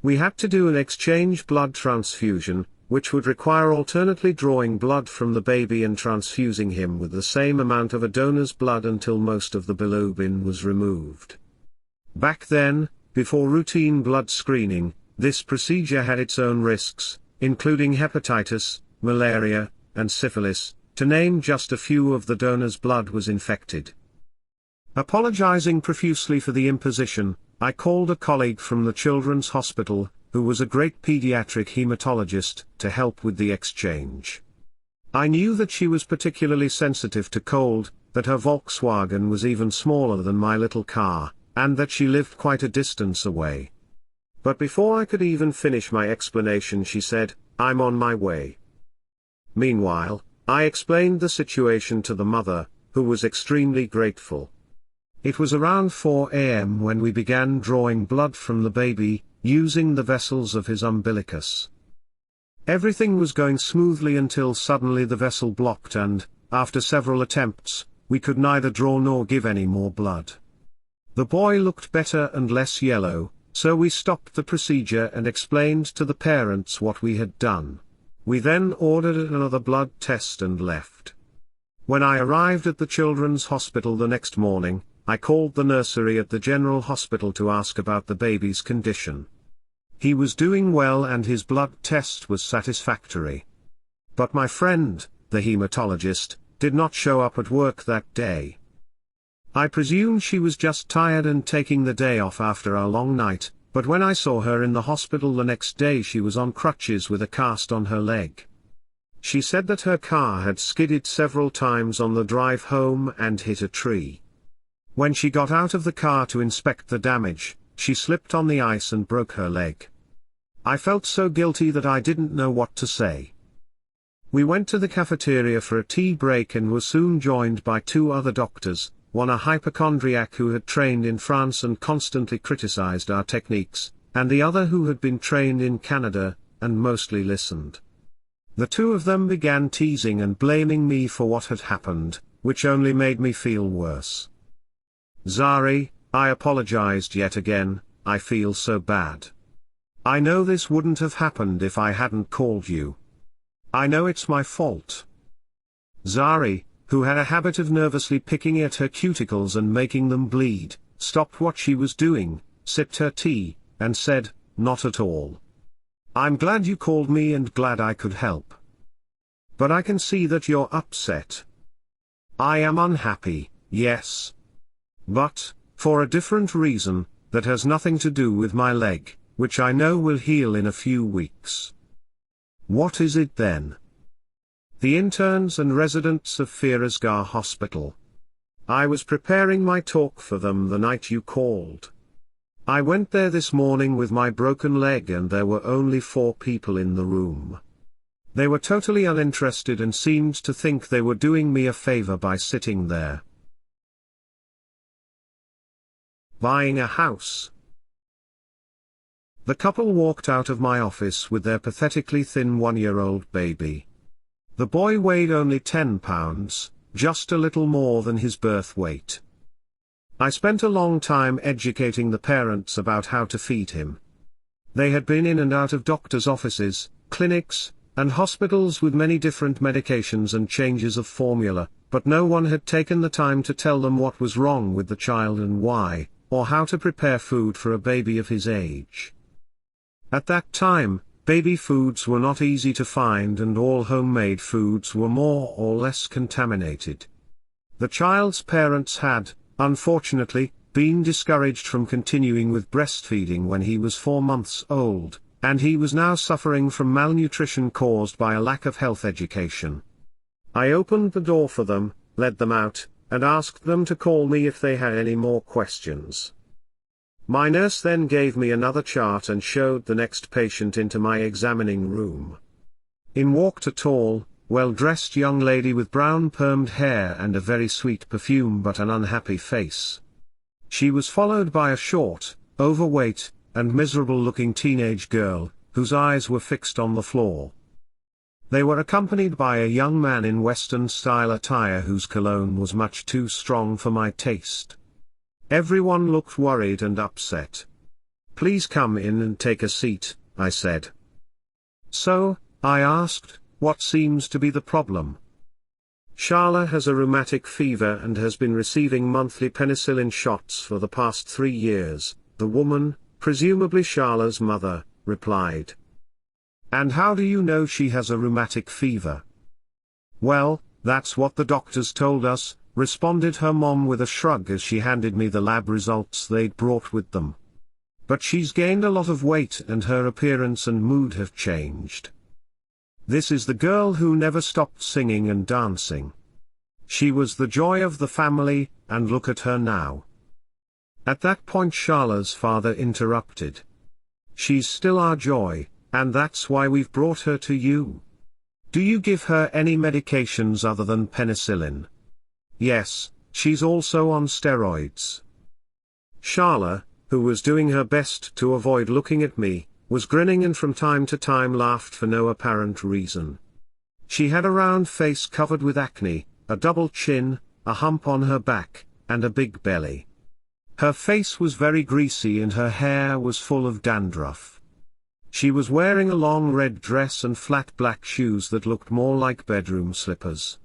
[SPEAKER 1] We had to do an exchange blood transfusion, which would require alternately drawing blood from the baby and transfusing him with the same amount of a donor's blood until most of the bilirubin was removed. Back then, before routine blood screening, this procedure had its own risks, including hepatitis, malaria, and syphilis, to name just a few. Of the donor's blood was infected. Apologizing profusely for the imposition, I called a colleague from the Children's Hospital, who was a great pediatric hematologist, to help with the exchange. I knew that she was particularly sensitive to cold, that her Volkswagen was even smaller than my little car, and that she lived quite a distance away. But before I could even finish my explanation, she said, "I'm on my way." Meanwhile, I explained the situation to the mother, who was extremely grateful. It was around 4 a.m. when we began drawing blood from the baby, using the vessels of his umbilicus. Everything was going smoothly until suddenly the vessel blocked and, after several attempts, we could neither draw nor give any more blood. The boy looked better and less yellow, so we stopped the procedure and explained to the parents what we had done. We then ordered another blood test and left. When I arrived at the children's hospital the next morning, I called the nursery at the general hospital to ask about the baby's condition. He was doing well and his blood test was satisfactory. But my friend, the hematologist, did not show up at work that day. I presume she was just tired and taking the day off after our long night, but when I saw her in the hospital the next day she was on crutches with a cast on her leg. She said that her car had skidded several times on the drive home and hit a tree. When she got out of the car to inspect the damage, she slipped on the ice and broke her leg. I felt so guilty that I didn't know what to say. We went to the cafeteria for a tea break and were soon joined by 2 other doctors, one a hypochondriac who had trained in France and constantly criticized our techniques, and the other who had been trained in Canada, and mostly listened. The 2 of them began teasing and blaming me for what had happened, which only made me feel worse. "Zari," I apologized yet again, "I feel so bad. I know this wouldn't have happened if I hadn't called you. I know it's my fault." Zari, who had a habit of nervously picking at her cuticles and making them bleed, stopped what she was doing, sipped her tea, and said, "Not at all. I'm glad you called me and glad I could help. But I can see that you're upset. I am unhappy, yes. But, for a different reason, that has nothing to do with my leg, which I know will heal in a few weeks." "What is it then?" "The interns and residents of Firazgah Hospital. I was preparing my talk for them the night you called. I went there this morning with my broken leg and there were only 4 people in the room. They were totally uninterested and seemed to think they were doing me a favor by sitting there. Buying a house. The couple walked out of my office with their pathetically thin 1-year-old baby. The boy weighed only 10 pounds, just a little more than his birth weight. I spent a long time educating the parents about how to feed him. They had been in and out of doctors' offices, clinics, and hospitals with many different medications and changes of formula, but no one had taken the time to tell them what was wrong with the child and why, or how to prepare food for a baby of his age. At that time, baby foods were not easy to find and all homemade foods were more or less contaminated. The child's parents had, unfortunately, been discouraged from continuing with breastfeeding when he was 4 months old, and he was now suffering from malnutrition caused by a lack of health education. I opened the door for them, led them out, and asked them to call me if they had any more questions. My nurse then gave me another chart and showed the next patient into my examining room. In walked a tall, well-dressed young lady with brown permed hair and a very sweet perfume but an unhappy face. She was followed by a short, overweight, and miserable-looking teenage girl, whose eyes were fixed on the floor. They were accompanied by a young man in Western-style attire whose cologne was much too strong for my taste. Everyone looked worried and upset. "Please come in and take a seat," I said. "So," I asked, "what seems to be the problem?" "Sharla has a rheumatic fever and has been receiving monthly penicillin shots for the past 3 years," the woman, presumably Sharla's mother, replied. "And how do you know she has a rheumatic fever?" "Well, that's what the doctors told us," responded her mom with a shrug as she handed me the lab results they'd brought with them. "But she's gained a lot of weight and her appearance and mood have changed. This is the girl who never stopped singing and dancing. She was the joy of the family, and look at her now." At that point Sharla's father interrupted. "She's still our joy, and that's why we've brought her to you. Do you give her any medications other than penicillin? Yes, she's also on steroids. Sharla, who was doing her best to avoid looking at me, was grinning and from time to time laughed for no apparent reason. She had a round face covered with acne, a double chin, a hump on her back, and a big belly. Her face was very greasy and her hair was full of dandruff. She was wearing a long red dress and flat black shoes that looked more like bedroom slippers.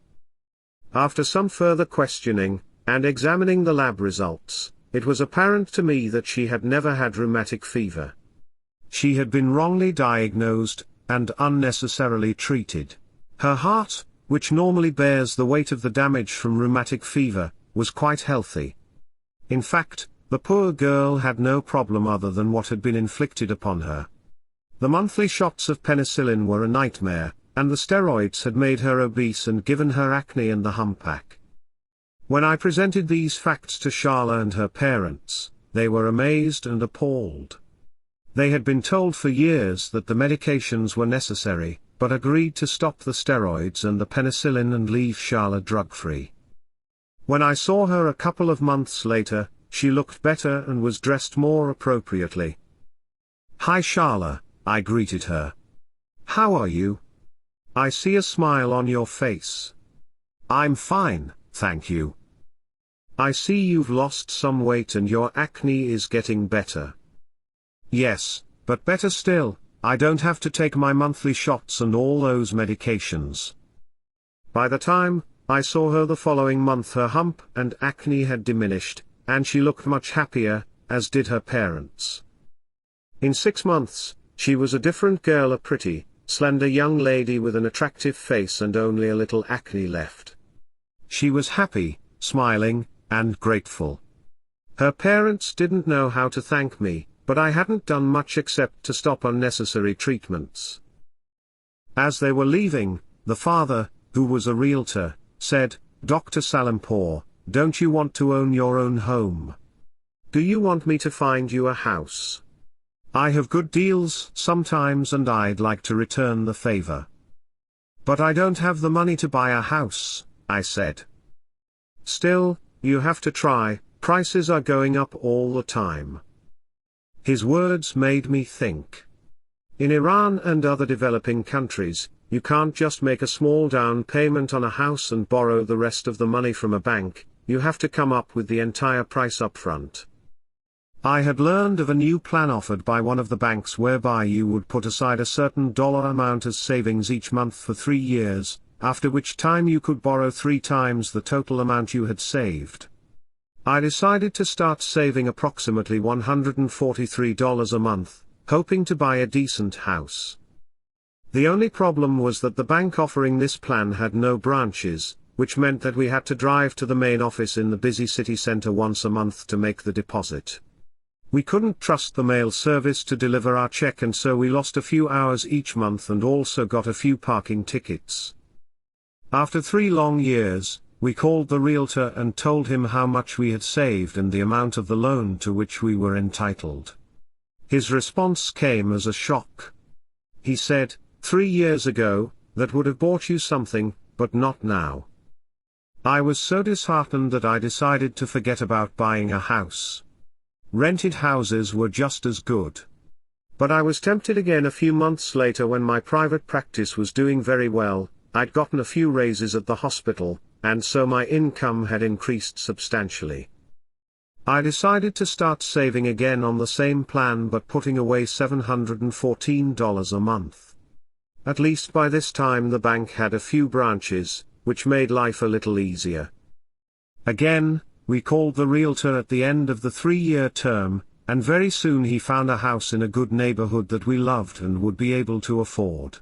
[SPEAKER 1] After some further questioning, and examining the lab results, it was apparent to me that she had never had rheumatic fever. She had been wrongly diagnosed, and unnecessarily treated. Her heart, which normally bears the weight of the damage from rheumatic fever, was quite healthy. In fact, the poor girl had no problem other than what had been inflicted upon her. The monthly shots of penicillin were a nightmare, and the steroids had made her obese and given her acne and the humpback. When I presented these facts to Sharla and her parents, they were amazed and appalled. They had been told for years that the medications were necessary, but agreed to stop the steroids and the penicillin and leave Sharla drug-free. When I saw her a couple of months later, she looked better and was dressed more appropriately. "Hi Sharla," I greeted her. "How are you? I see a smile on your face." "I'm fine, thank you. I see you've lost some weight and your acne is getting better." "Yes, but better still, I don't have to take my monthly shots and all those medications." By the time I saw her the following month, her hump and acne had diminished, and she looked much happier, as did her parents. In 6 months, she was a different girl, a pretty, slender young lady with an attractive face and only a little acne left. She was happy, smiling, and grateful. Her parents didn't know how to thank me, but I hadn't done much except to stop unnecessary treatments. As they were leaving, the father, who was a realtor, said, "Dr. Salimpour, don't you want to own your own home? Do you want me to find you a house? I have good deals sometimes and I'd like to return the favor." "But I don't have the money to buy a house," I said. "Still, you have to try, prices are going up all the time." His words made me think. In Iran and other developing countries, you can't just make a small down payment on a house and borrow the rest of the money from a bank, you have to come up with the entire price up front. I had learned of a new plan offered by one of the banks whereby you would put aside a certain dollar amount as savings each month for 3 years, after which time you could borrow 3 times the total amount you had saved. I decided to start saving approximately $143 a month, hoping to buy a decent house. The only problem was that the bank offering this plan had no branches, which meant that we had to drive to the main office in the busy city center once a month to make the deposit. We couldn't trust the mail service to deliver our check, and so we lost a few hours each month and also got a few parking tickets. After 3 long years, we called the realtor and told him how much we had saved and the amount of the loan to which we were entitled. His response came as a shock. He said, 3 years ago, that would have bought you something, but not now. I was so disheartened that I decided to forget about buying a house. Rented houses were just as good. But I was tempted again a few months later when my private practice was doing very well. I'd gotten a few raises at the hospital, and so my income had increased substantially. I decided to start saving again on the same plan, but putting away $714 a month. At least by this time the bank had a few branches, which made life a little easier. Again, we called the realtor at the end of the 3-year term, and very soon he found a house in a good neighborhood that we loved and would be able to afford.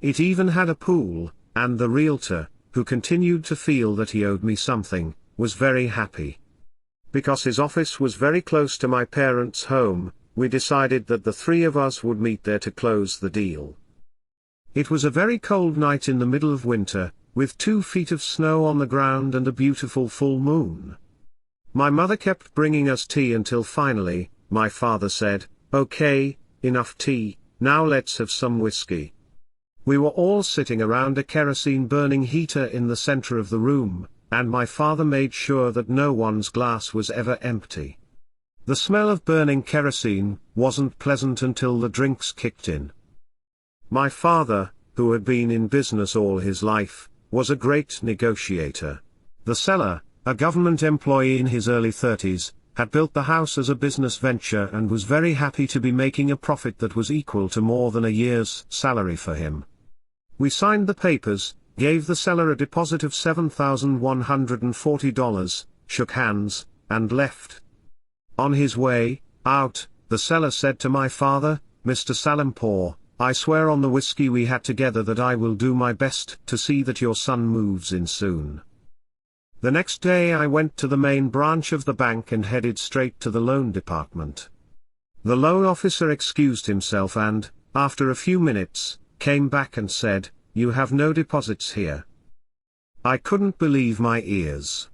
[SPEAKER 1] It even had a pool, and the realtor, who continued to feel that he owed me something, was very happy. Because his office was very close to my parents' home, we decided that the 3 of us would meet there to close the deal. It was a very cold night in the middle of winter, with 2 feet of snow on the ground and a beautiful full moon. My mother kept bringing us tea until finally, my father said, "Okay, enough tea, now let's have some whiskey." We were all sitting around a kerosene-burning heater in the center of the room, and my father made sure that no one's glass was ever empty. The smell of burning kerosene wasn't pleasant until the drinks kicked in. My father, who had been in business all his life, was a great negotiator. The seller, a government employee in his early 30s, had built the house as a business venture and was very happy to be making a profit that was equal to more than a year's salary for him. We signed the papers, gave the seller a deposit of $7,140, shook hands, and left. On his way out, the seller said to my father, "Mr. Salimpour, I swear on the whiskey we had together that I will do my best to see that your son moves in soon." The next day I went to the main branch of the bank and headed straight to the loan department. The loan officer excused himself and, after a few minutes, came back and said, "You have no deposits here." I couldn't believe my ears.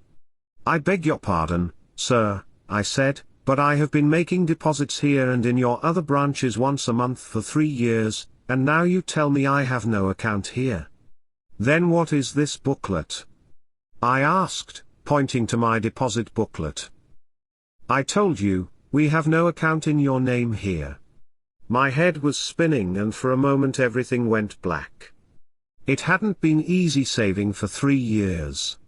[SPEAKER 1] "I beg your pardon, sir," I said, "but I have been making deposits here and in your other branches once a month for 3 years, and now you tell me I have no account here. Then what is this booklet?" I asked, pointing to my deposit booklet. "I told you, we have no account in your name here." My head was spinning and for a moment everything went black. It hadn't been easy saving for 3 years.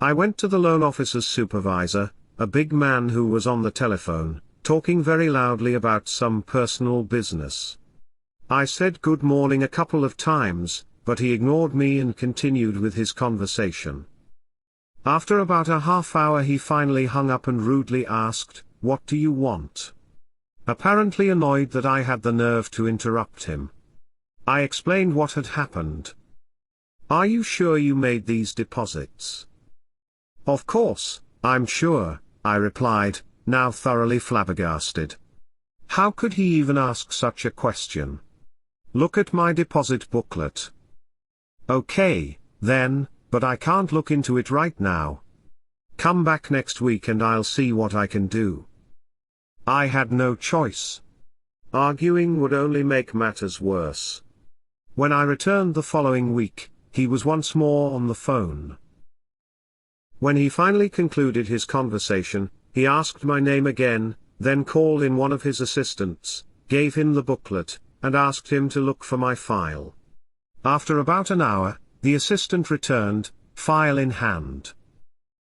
[SPEAKER 1] I went to the loan officer's supervisor, a big man who was on the telephone, talking very loudly about some personal business. I said good morning a couple of times, but he ignored me and continued with his conversation. After about a half hour he finally hung up and rudely asked, "What do you want?" Apparently annoyed that I had the nerve to interrupt him. I explained what had happened. "Are you sure you made these deposits?" "Of course, I'm sure," I replied, now thoroughly flabbergasted. How could he even ask such a question? "Look at my deposit booklet." "Okay, then, but I can't look into it right now. Come back next week and I'll see what I can do." I had no choice. Arguing would only make matters worse. When I returned the following week, he was once more on the phone. When he finally concluded his conversation, he asked my name again, then called in one of his assistants, gave him the booklet, and asked him to look for my file. After about an hour, the assistant returned, file in hand.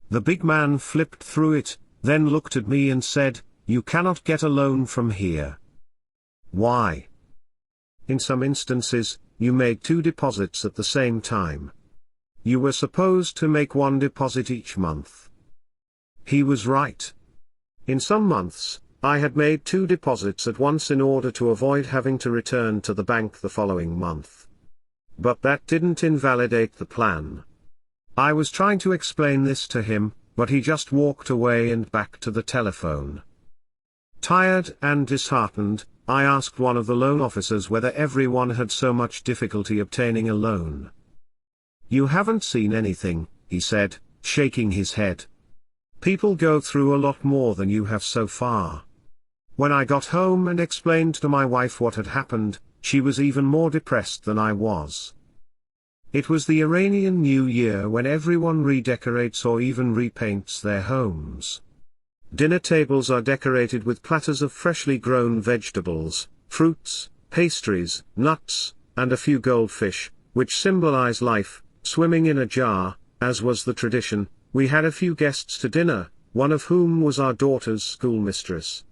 [SPEAKER 1] The big man flipped through it, then looked at me and said, "You cannot get a loan from here." "Why?" "In some instances, you made 2 deposits at the same time. You were supposed to make 1 deposit each month." He was right. In some months, I had made 2 deposits at once in order to avoid having to return to the bank the following month. But that didn't invalidate the plan. I was trying to explain this to him, but he just walked away and back to the telephone. Tired and disheartened, I asked one of the loan officers whether everyone had so much difficulty obtaining a loan. "You haven't seen anything," he said, shaking his head. "People go through a lot more than you have so far." When I got home and explained to my wife what had happened, she was even more depressed than I was. It was the Iranian New Year when everyone redecorates or even repaints their homes. Dinner tables are decorated with platters of freshly grown vegetables, fruits, pastries, nuts, and a few goldfish, which symbolize life, swimming in a jar. As was the tradition, we had a few guests to dinner, one of whom was our daughter's schoolmistress.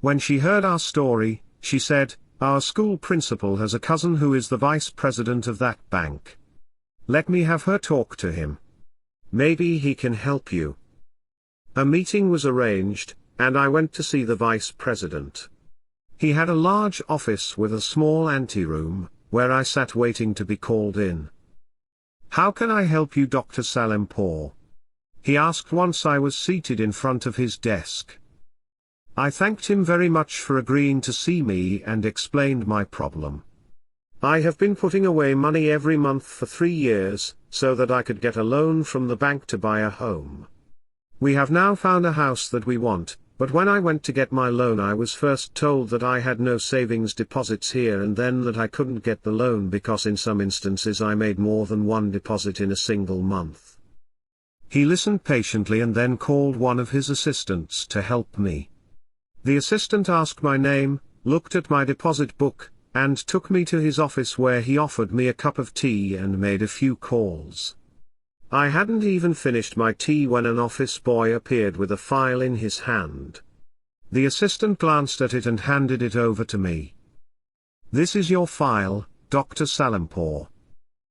[SPEAKER 1] When she heard our story, she said, "Our school principal has a cousin who is the vice president of that bank. Let me have her talk to him. Maybe he can help you." A meeting was arranged, and I went to see the vice president. He had a large office with a small anteroom, where I sat waiting to be called in. "How can I help you, Dr. Salimpour?" he asked once I was seated in front of his desk. I thanked him very much for agreeing to see me and explained my problem. "I have been putting away money every month for 3 years, so that I could get a loan from the bank to buy a home. We have now found a house that we want, But when I went to get my loan, I was first told that I had no savings deposits here, and then that I couldn't get the loan because in some instances I made more than one deposit in a single month. He listened patiently and then called one of his assistants to help me. The assistant asked my name, looked at my deposit book, and took me to his office, where he offered me a cup of tea and made a few calls. I hadn't even finished my tea when an office boy appeared with a file in his hand. The assistant glanced at it and handed it over to me. "This is your file, Dr. Salimpour.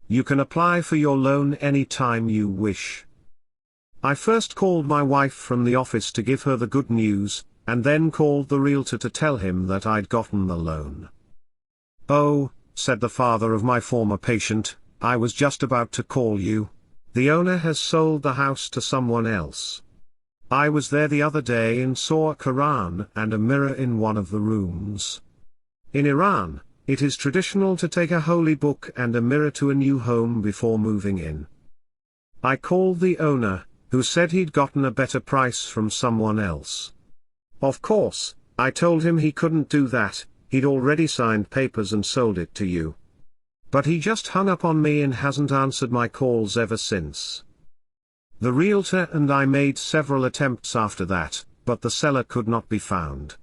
[SPEAKER 1] You can apply for your loan any time you wish." I first called my wife from the office to give her the good news, and then called the realtor to tell him that I'd gotten the loan. "Oh," said the father of my former patient, "I was just about to call you. The owner has sold the house to someone else. I was there the other day and saw a Quran and a mirror in one of the rooms. In Iran, it is traditional to take a holy book and a mirror to a new home before moving in. I called the owner, who said he'd gotten a better price from someone else. Of course, I told him he couldn't do that, he'd already signed papers and sold it to you. But he just hung up on me and hasn't answered my calls ever since. The realtor and I made several attempts after that, but the seller could not be found.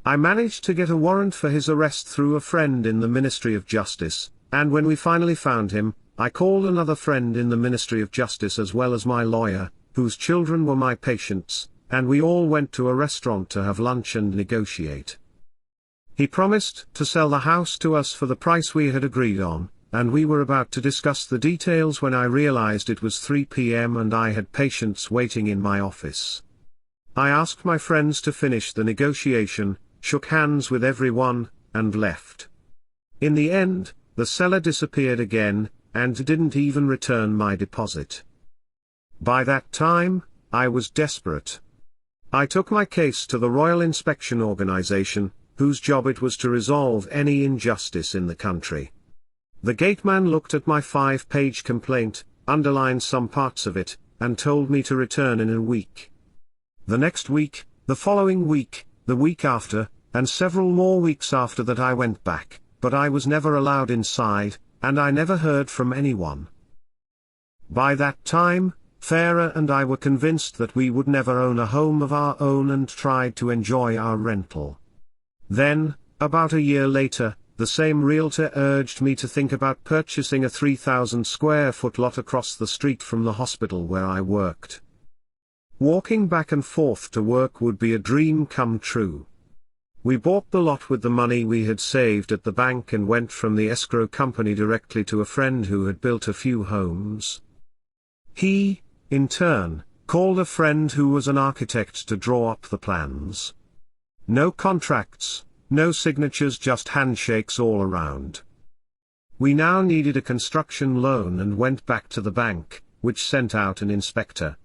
[SPEAKER 1] I managed to get a warrant for his arrest through a friend in the Ministry of Justice, and when we finally found him, I called another friend in the Ministry of Justice as well as my lawyer, whose children were my patients, and we all went to a restaurant to have lunch and negotiate. He promised to sell the house to us for the price we had agreed on, and we were about to discuss the details when I realized it was 3 p.m. and I had patients waiting in my office. I asked my friends to finish the negotiation, shook hands with everyone, and left. In the end, the seller disappeared again, and didn't even return my deposit. By that time, I was desperate. I took my case to the Royal Inspection Organization, whose job it was to resolve any injustice in the country. The gateman looked at my 5-page complaint, underlined some parts of it, and told me to return in a week. The next week, the following week, the week after, and several more weeks after that I went back, but I was never allowed inside, and I never heard from anyone. By that time, Farah and I were convinced that we would never own a home of our own and tried to enjoy our rental. Then, about a year later, the same realtor urged me to think about purchasing a 3,000 square foot lot across the street from the hospital where I worked. Walking back and forth to work would be a dream come true. We bought the lot with the money we had saved at the bank and went from the escrow company directly to a friend who had built a few homes. He, in turn, called a friend who was an architect to draw up the plans. No contracts, no signatures, just handshakes all around. We now needed a construction loan and went back to the bank, which sent out an inspector.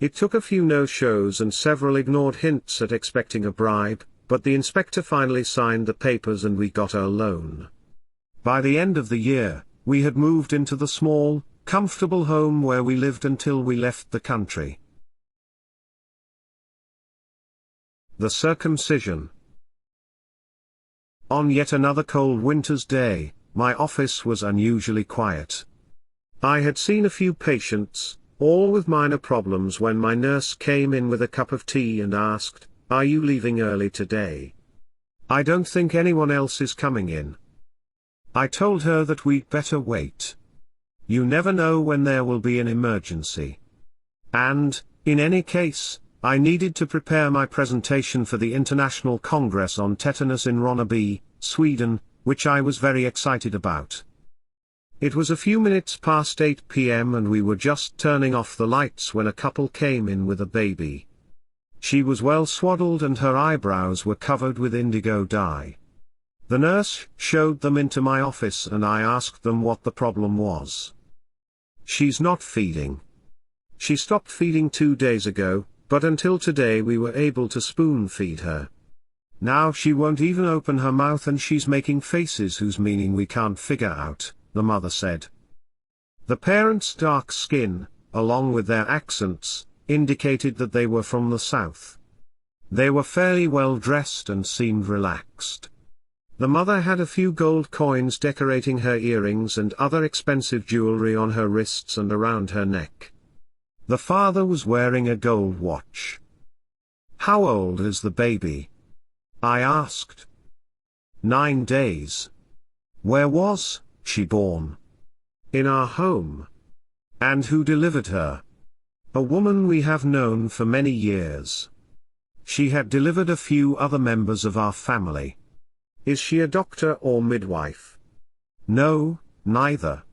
[SPEAKER 1] It took a few no-shows and several ignored hints at expecting a bribe, but the inspector finally signed the papers and we got our loan. By the end of the year, we had moved into the small, comfortable home where we lived until we left the country. The circumcision. On yet another cold winter's day, my office was unusually quiet. I had seen a few patients, all with minor problems, when my nurse came in with a cup of tea and asked, "Are you leaving early today? I don't think anyone else is coming in." I told her that we'd better wait. You never know when there will be an emergency. And, in any case, I needed to prepare my presentation for the International Congress on Tetanus in Ronneby, Sweden, which I was very excited about. It was a few minutes past 8 p.m. and we were just turning off the lights when a couple came in with a baby. She was well swaddled and her eyebrows were covered with indigo dye. The nurse showed them into my office and I asked them what the problem was. "She's not feeding. She stopped feeding 2 days ago, but until today we were able to spoon feed her. Now she won't even open her mouth and she's making faces whose meaning we can't figure out," the mother said. The parents' dark skin, along with their accents, indicated that they were from the south. They were fairly well dressed and seemed relaxed. The mother had a few gold coins decorating her earrings and other expensive jewelry on her wrists and around her neck. The father was wearing a gold watch. "How old is the baby?" I asked. 9 days. "Where was she born?" "In our home." "And who delivered her?" "A woman we have known for many years. She had delivered a few other members of our family." "Is she a doctor or midwife?" "No, neither.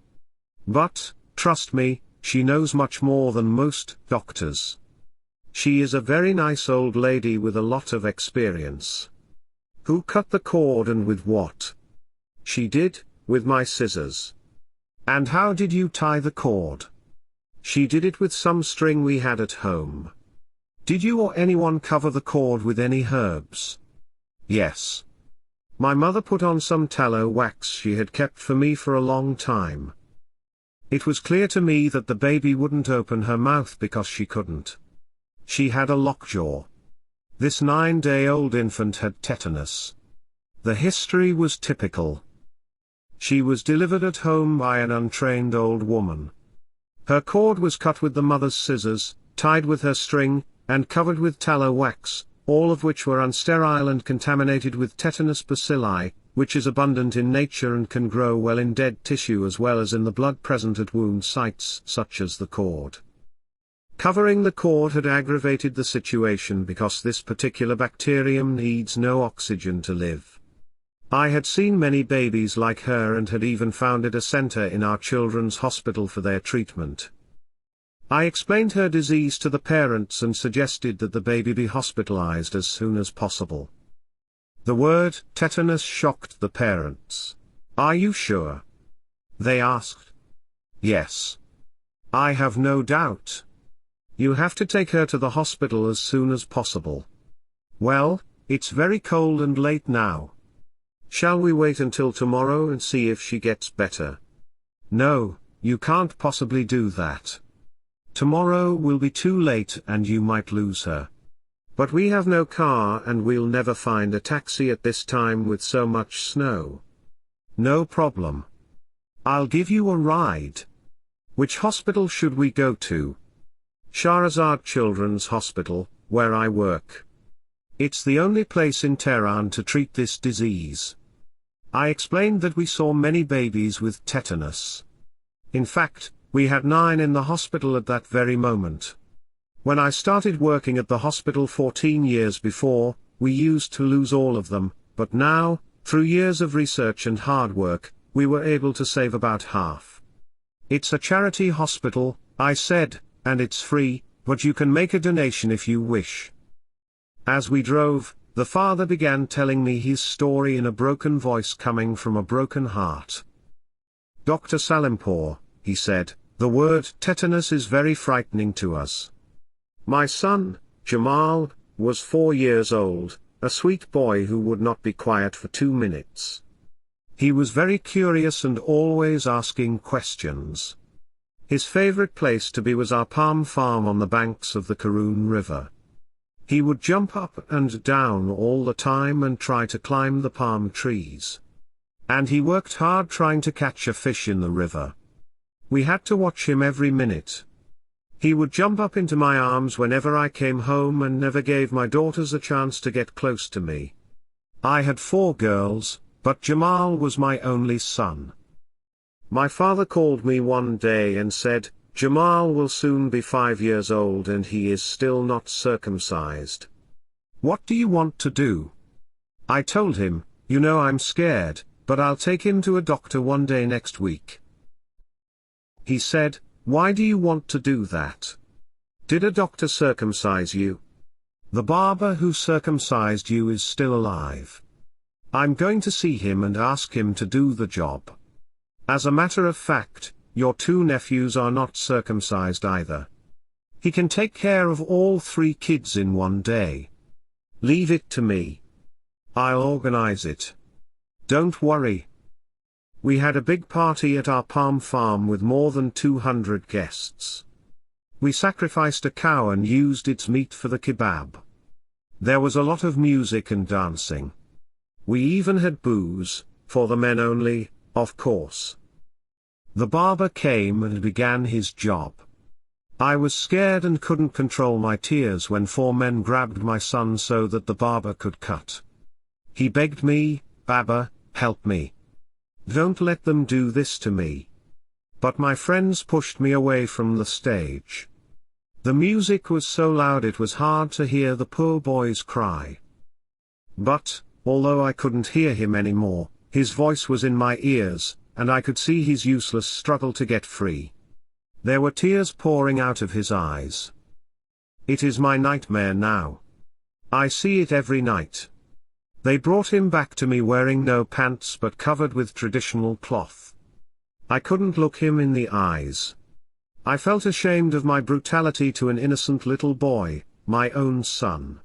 [SPEAKER 1] But, trust me, she knows much more than most doctors. She is a very nice old lady with a lot of experience." "Who cut the cord and with what?" "She did, with my scissors." "And how did you tie the cord?" "She did it with some string we had at home." "Did you or anyone cover the cord with any herbs?" "Yes. My mother put on some tallow wax she had kept for me for a long time." It was clear to me that the baby wouldn't open her mouth because she couldn't. She had a lockjaw. This 9-day-old infant had tetanus. The history was typical. She was delivered at home by an untrained old woman. Her cord was cut with the mother's scissors, tied with her string, and covered with tallow wax, all of which were unsterile and contaminated with tetanus bacilli, which is abundant in nature and can grow well in dead tissue as well as in the blood present at wound sites such as the cord. Covering the cord had aggravated the situation because this particular bacterium needs no oxygen to live. I had seen many babies like her and had even founded a center in our children's hospital for their treatment. I explained her disease to the parents and suggested that the baby be hospitalized as soon as possible. The word tetanus shocked the parents. "Are you sure?" they asked. "Yes. I have no doubt. You have to take her to the hospital as soon as possible." "Well, it's very cold and late now. Shall we wait until tomorrow and see if she gets better?" "No, you can't possibly do that. Tomorrow will be too late and you might lose her." "But we have no car and we'll never find a taxi at this time with so much snow." "No problem. I'll give you a ride. Which hospital should we go to?" "Shiraz Children's Hospital, where I work. It's the only place in Tehran to treat this disease." I explained that we saw many babies with tetanus. In fact, we had 9 in the hospital at that very moment. When I started working at the hospital 14 years before, we used to lose all of them, but now, through years of research and hard work, we were able to save about half. "It's a charity hospital," I said, "and it's free, but you can make a donation if you wish." As we drove, the father began telling me his story in a broken voice coming from a broken heart. "Dr. Salimpour," he said, "the word tetanus is very frightening to us. My son, Jamal, was 4 years old, a sweet boy who would not be quiet for 2 minutes. He was very curious and always asking questions. His favorite place to be was our palm farm on the banks of the Karun River. He would jump up and down all the time and try to climb the palm trees. And he worked hard trying to catch a fish in the river. We had to watch him every minute. He would jump up into my arms whenever I came home and never gave my daughters a chance to get close to me. I had 4 girls, but Jamal was my only son. My father called me one day and said, 'Jamal will soon be 5 years old and he is still not circumcised. What do you want to do?' I told him, 'You know I'm scared, but I'll take him to a doctor one day next week.' He said, 'Why do you want to do that? Did a doctor circumcise you? The barber who circumcised you is still alive. I'm going to see him and ask him to do the job. As a matter of fact, your 2 nephews are not circumcised either. He can take care of all 3 kids in one day. Leave it to me. I'll organize it. Don't worry.' We had a big party at our palm farm with more than 200 guests. We sacrificed a cow and used its meat for the kebab. There was a lot of music and dancing. We even had booze, for the men only, of course. The barber came and began his job. I was scared and couldn't control my tears when 4 men grabbed my son so that the barber could cut. He begged me, "Baba, help me. Don't let them do this to me." But my friends pushed me away from the stage. The music was so loud it was hard to hear the poor boy's cry. But, although I couldn't hear him anymore, his voice was in my ears, and I could see his useless struggle to get free. There were tears pouring out of his eyes. It is my nightmare now. I see it every night. They brought him back to me wearing no pants but covered with traditional cloth. I couldn't look him in the eyes. I felt ashamed of my brutality to an innocent little boy, my own son.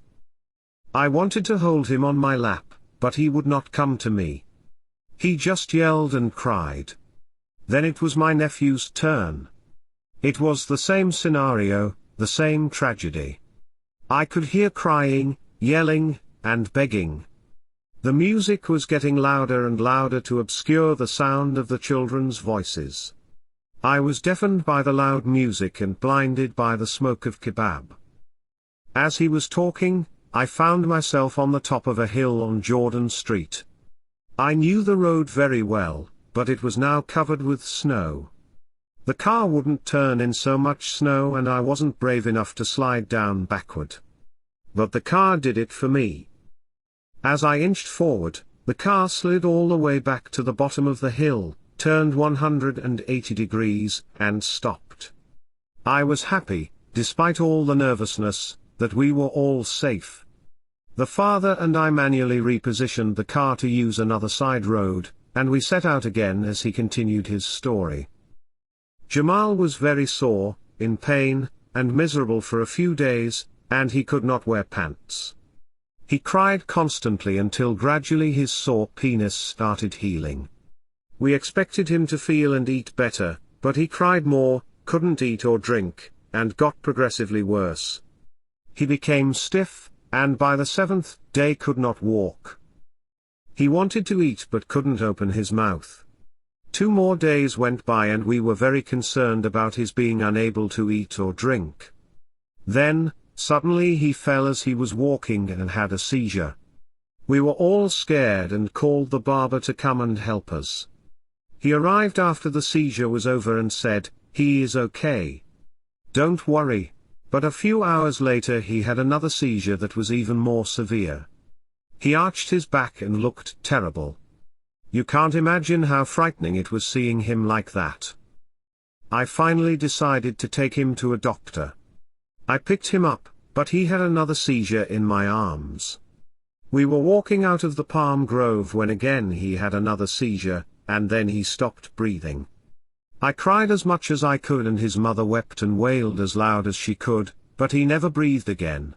[SPEAKER 1] I wanted to hold him on my lap, but he would not come to me. He just yelled and cried. Then it was my nephew's turn. It was the same scenario, the same tragedy. I could hear crying, yelling, and begging. The music was getting louder and louder to obscure the sound of the children's voices. I was deafened by the loud music and blinded by the smoke of kebab. As he was talking, I found myself on the top of a hill on Jordan Street. I knew the road very well, but it was now covered with snow. The car wouldn't turn in so much snow and I wasn't brave enough to slide down backward. But the car did it for me. As I inched forward, the car slid all the way back to the bottom of the hill, turned 180 degrees, and stopped. I was happy, despite all the nervousness, that we were all safe. The father and I manually repositioned the car to use another side road, and we set out again as he continued his story. Jamal was very sore, in pain, and miserable for a few days, and he could not wear pants. He cried constantly until gradually his sore penis started healing. We expected him to feel and eat better, but he cried more, couldn't eat or drink, and got progressively worse. He became stiff, and by the 7th day could not walk. He wanted to eat but couldn't open his mouth. 2 more days went by and we were very concerned about his being unable to eat or drink. Then, suddenly he fell as he was walking and had a seizure. We were all scared and called the barber to come and help us. He arrived after the seizure was over and said, "He is okay. Don't worry." But a few hours later he had another seizure that was even more severe. He arched his back and looked terrible. You can't imagine how frightening it was seeing him like that. I finally decided to take him to a doctor. I picked him up, but he had another seizure in my arms. We were walking out of the palm grove when again he had another seizure, and then he stopped breathing. I cried as much as I could and his mother wept and wailed as loud as she could, but he never breathed again.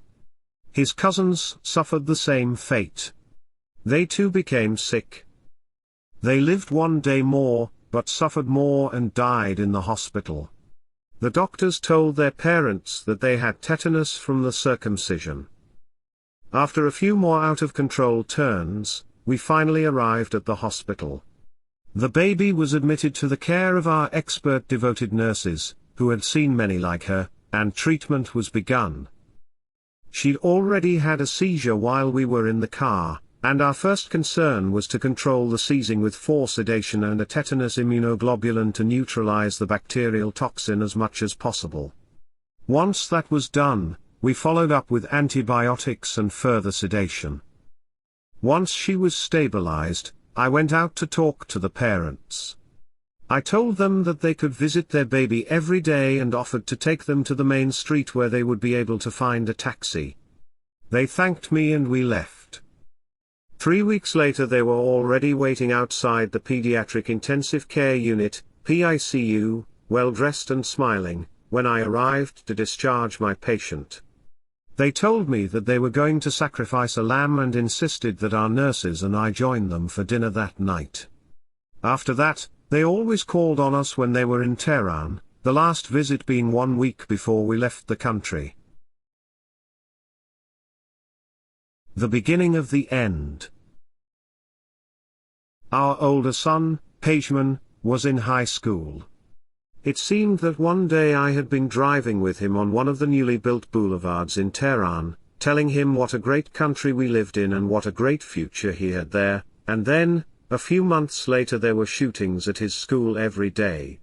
[SPEAKER 1] His cousins suffered the same fate. They too became sick. They lived 1 day more, but suffered more and died in the hospital. The doctors told their parents that they had tetanus from the circumcision. After a few more out-of-control turns, we finally arrived at the hospital. The baby was admitted to the care of our expert devoted nurses, who had seen many like her, and treatment was begun. She'd already had a seizure while we were in the car, and our first concern was to control the seizing with sedation and a tetanus immunoglobulin to neutralize the bacterial toxin as much as possible. Once that was done, we followed up with antibiotics and further sedation. Once she was stabilized, I went out to talk to the parents. I told them that they could visit their baby every day and offered to take them to the main street where they would be able to find a taxi. They thanked me and we left. 3 weeks later they were already waiting outside the Pediatric Intensive Care Unit, PICU, well dressed and smiling, when I arrived to discharge my patient. They told me that they were going to sacrifice a lamb and insisted that our nurses and I join them for dinner that night. After that, they always called on us when they were in Tehran, the last visit being 1 week before we left the country. The beginning of the end. Our older son, Pejman, was in high school. It seemed that one day I had been driving with him on one of the newly built boulevards in Tehran, telling him what a great country we lived in and what a great future he had there, and then, a few months later, there were shootings at his school every day.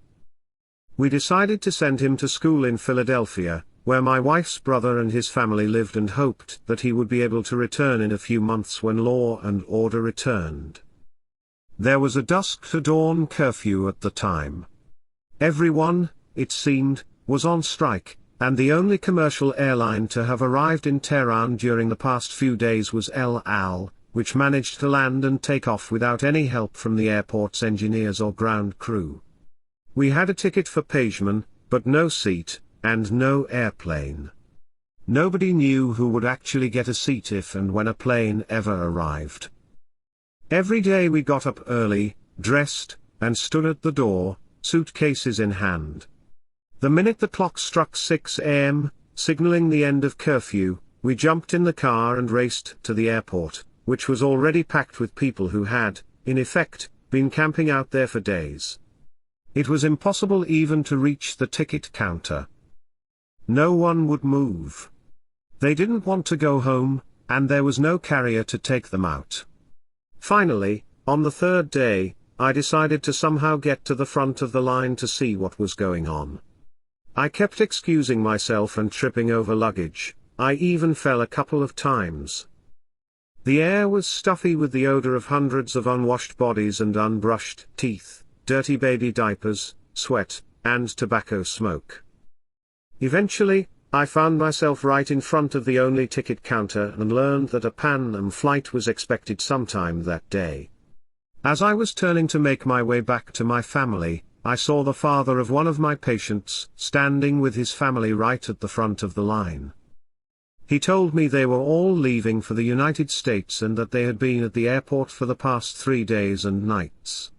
[SPEAKER 1] We decided to send him to school in Philadelphia, where my wife's brother and his family lived, and hoped that he would be able to return in a few months when law and order returned. There was a dusk to dawn curfew at the time. Everyone, it seemed, was on strike, and the only commercial airline to have arrived in Tehran during the past few days was El Al, which managed to land and take off without any help from the airport's engineers or ground crew. We had a ticket for Pejman, but no seat, and no airplane. Nobody knew who would actually get a seat if and when a plane ever arrived. Every day we got up early, dressed, and stood at the door, suitcases in hand. The minute the clock struck 6 a.m., signaling the end of curfew, we jumped in the car and raced to the airport, which was already packed with people who had, in effect, been camping out there for days. It was impossible even to reach the ticket counter. No one would move. They didn't want to go home, and there was no carrier to take them out. Finally, on the third day, I decided to somehow get to the front of the line to see what was going on. I kept excusing myself and tripping over luggage. I even fell a couple of times. The air was stuffy with the odor of hundreds of unwashed bodies and unbrushed teeth, dirty baby diapers, sweat, and tobacco smoke. Eventually, I found myself right in front of the only ticket counter and learned that a Pan Am flight was expected sometime that day. As I was turning to make my way back to my family, I saw the father of one of my patients standing with his family right at the front of the line. He told me they were all leaving for the United States and that they had been at the airport for the past 3 days and nights.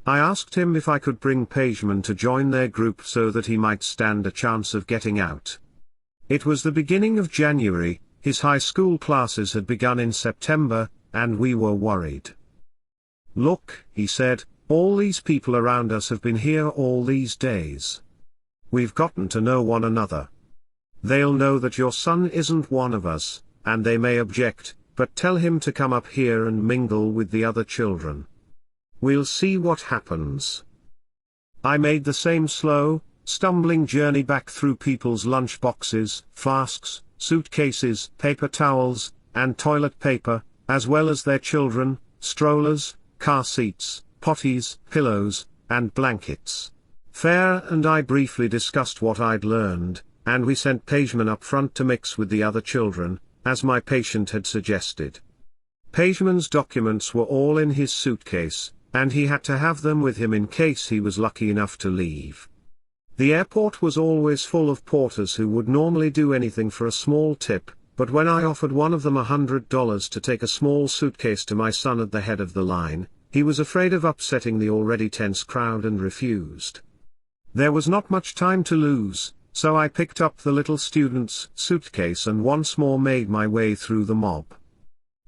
[SPEAKER 1] I asked him if I could bring Pejman to join their group so that he might stand a chance of getting out. It was the beginning of January, his high school classes had begun in September, and we were worried. "Look," he said, "all these people around us have been here all these days. We've gotten to know one another. They'll know that your son isn't one of us, and they may object, but tell him to come up here and mingle with the other children. We'll see what happens." I made the same slow, stumbling journey back through people's lunch boxes, flasks, suitcases, paper towels, and toilet paper, as well as their children, strollers, car seats, potties, pillows, and blankets. Fair and I briefly discussed what I'd learned, and we sent Pejman up front to mix with the other children, as my patient had suggested. Pejman's documents were all in his suitcase, and he had to have them with him in case he was lucky enough to leave. The airport was always full of porters who would normally do anything for a small tip, but when I offered one of them $100 to take a small suitcase to my son at the head of the line, he was afraid of upsetting the already tense crowd and refused. There was not much time to lose, so I picked up the little student's suitcase and once more made my way through the mob.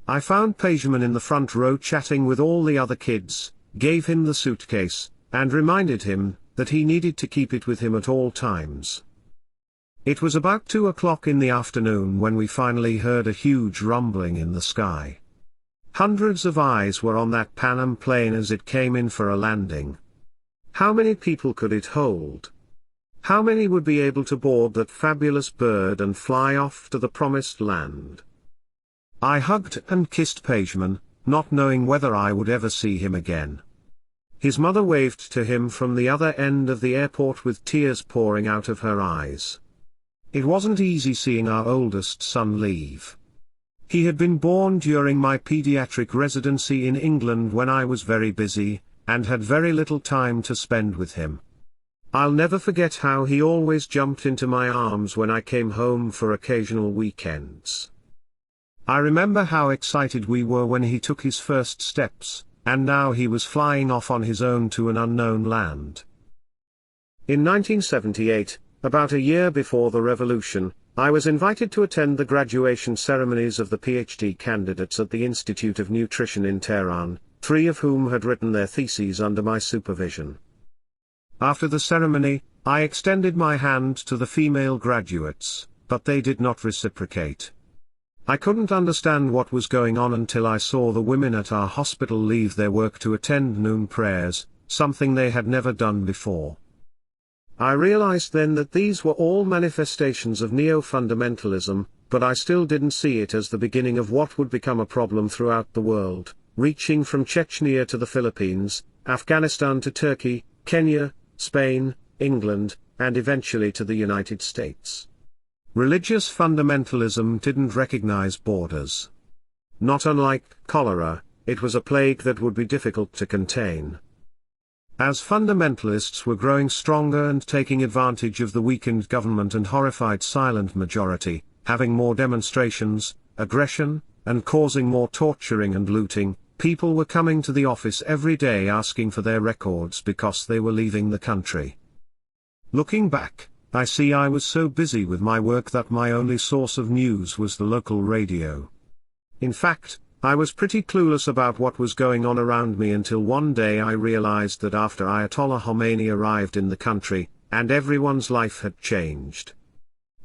[SPEAKER 1] I found Pejman in the front row chatting with all the other kids, gave him the suitcase, and reminded him that he needed to keep it with him at all times. It was about 2 o'clock in the afternoon when we finally heard a huge rumbling in the sky. Hundreds of eyes were on that Pan Am plane as it came in for a landing. How many people could it hold? How many would be able to board that fabulous bird and fly off to the promised land? I hugged and kissed Pejman, not knowing whether I would ever see him again. His mother waved to him from the other end of the airport with tears pouring out of her eyes. It wasn't easy seeing our oldest son leave. He had been born during my pediatric residency in England when I was very busy, and had very little time to spend with him. I'll never forget how he always jumped into my arms when I came home for occasional weekends. I remember how excited we were when he took his first steps, and now he was flying off on his own to an unknown land. In 1978, about a year before the revolution, I was invited to attend the graduation ceremonies of the PhD candidates at the Institute of Nutrition in Tehran, 3 of whom had written their theses under my supervision. After the ceremony, I extended my hand to the female graduates, but they did not reciprocate. I couldn't understand what was going on until I saw the women at our hospital leave their work to attend noon prayers, something they had never done before. I realized then that these were all manifestations of neo-fundamentalism, but I still didn't see it as the beginning of what would become a problem throughout the world, reaching from Chechnya to the Philippines, Afghanistan to Turkey, Kenya, Spain, England, and eventually to the United States. Religious fundamentalism didn't recognize borders. Not unlike cholera, it was a plague that would be difficult to contain. As fundamentalists were growing stronger and taking advantage of the weakened government and horrified silent majority, having more demonstrations, aggression, and causing more torturing and looting, people were coming to the office every day asking for their records because they were leaving the country. Looking back, I see I was so busy with my work that my only source of news was the local radio. In fact, I was pretty clueless about what was going on around me until one day I realized that after Ayatollah Khomeini arrived in the country, and everyone's life had changed.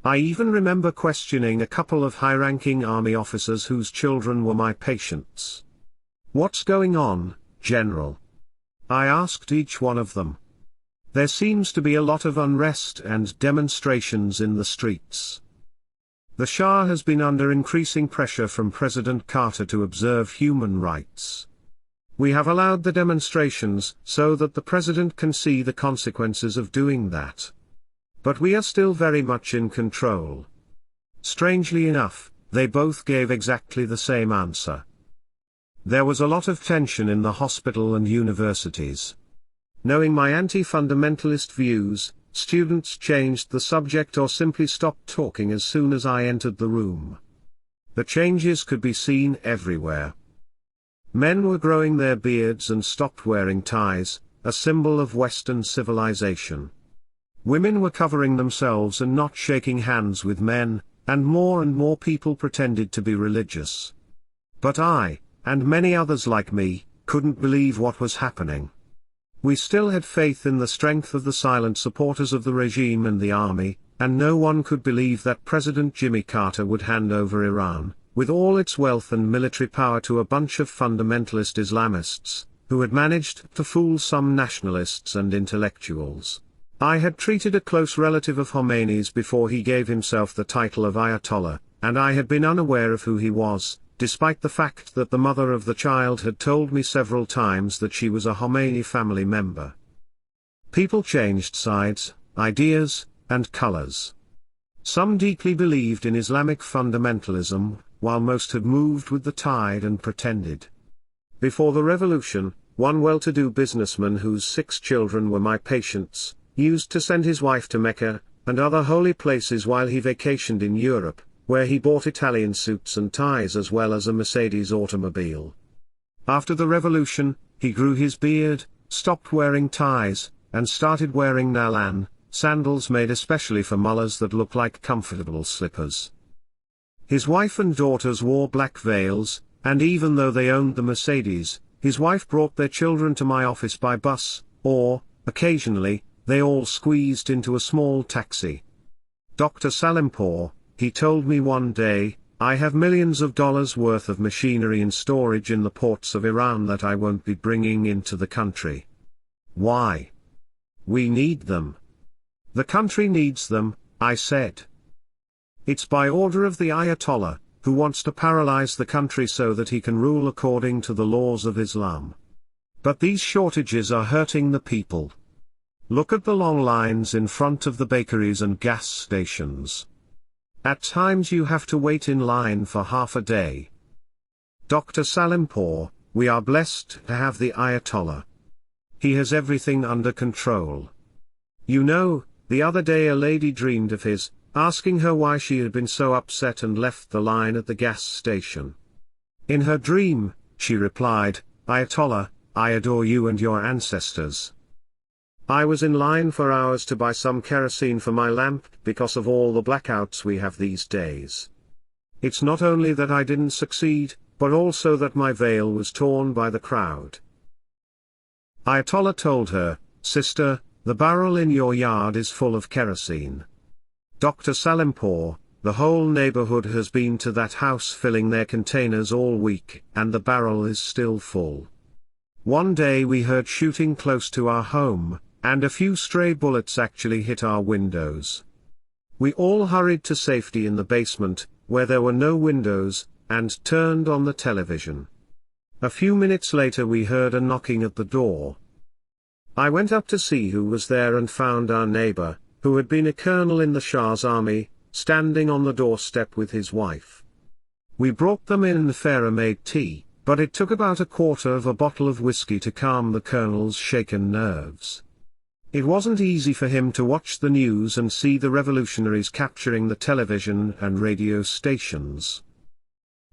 [SPEAKER 1] I even remember questioning a couple of high-ranking army officers whose children were my patients. "What's going on, General?" I asked each one of them. "There seems to be a lot of unrest and demonstrations in the streets. The Shah has been under increasing pressure from President Carter to observe human rights. We have allowed the demonstrations so that the President can see the consequences of doing that. But we are still very much in control." Strangely enough, they both gave exactly the same answer. There was a lot of tension in the hospital and universities. Knowing my anti-fundamentalist views, students changed the subject or simply stopped talking as soon as I entered the room. The changes could be seen everywhere. Men were growing their beards and stopped wearing ties, a symbol of Western civilization. Women were covering themselves and not shaking hands with men, and more people pretended to be religious. But I, and many others like me, couldn't believe what was happening. We still had faith in the strength of the silent supporters of the regime and the army, and no one could believe that President Jimmy Carter would hand over Iran, with all its wealth and military power, to a bunch of fundamentalist Islamists, who had managed to fool some nationalists and intellectuals. I had treated a close relative of Khomeini's before he gave himself the title of Ayatollah, and I had been unaware of who he was, despite the fact that the mother of the child had told me several times that she was a Khomeini family member. People changed sides, ideas, and colors. Some deeply believed in Islamic fundamentalism, while most had moved with the tide and pretended. Before the revolution, one well-to-do businessman whose 6 children were my patients, used to send his wife to Mecca and other holy places while he vacationed in Europe, where he bought Italian suits and ties as well as a Mercedes automobile. After the revolution, he grew his beard, stopped wearing ties, and started wearing nalan, sandals made especially for mullahs that look like comfortable slippers. His wife and daughters wore black veils, and even though they owned the Mercedes, his wife brought their children to my office by bus, or, occasionally, they all squeezed into a small taxi. "Dr. Salimpour," he told me one day, "I have millions of dollars worth of machinery in storage in the ports of Iran that I won't be bringing into the country." "Why?" "We need them." "The country needs them," I said. "It's by order of the Ayatollah, who wants to paralyze the country so that he can rule according to the laws of Islam. But these shortages are hurting the people. Look at the long lines in front of the bakeries and gas stations. At times you have to wait in line for half a day. Dr. Salimpour, we are blessed to have the Ayatollah. He has everything under control. You know, the other day a lady dreamed of his, asking her why she had been so upset and left the line at the gas station. In her dream, she replied, 'Ayatollah, I adore you and your ancestors. I was in line for hours to buy some kerosene for my lamp because of all the blackouts we have these days. It's not only that I didn't succeed, but also that my veil was torn by the crowd. Ayatollah told her, "Sister, the barrel in your yard is full of kerosene. Dr. Salimpour, the whole neighborhood has been to that house filling their containers all week, and the barrel is still full." One day we heard shooting close to our home, and a few stray bullets actually hit our windows. We all hurried to safety in the basement, where there were no windows, and turned on the television. A few minutes later we heard a knocking at the door. I went up to see who was there and found our neighbor, who had been a colonel in the Shah's army, standing on the doorstep with his wife. We brought them in and F.A.A.P made tea, but it took about a quarter of a bottle of whiskey to calm the colonel's shaken nerves. It wasn't easy for him to watch the news and see the revolutionaries capturing the television and radio stations.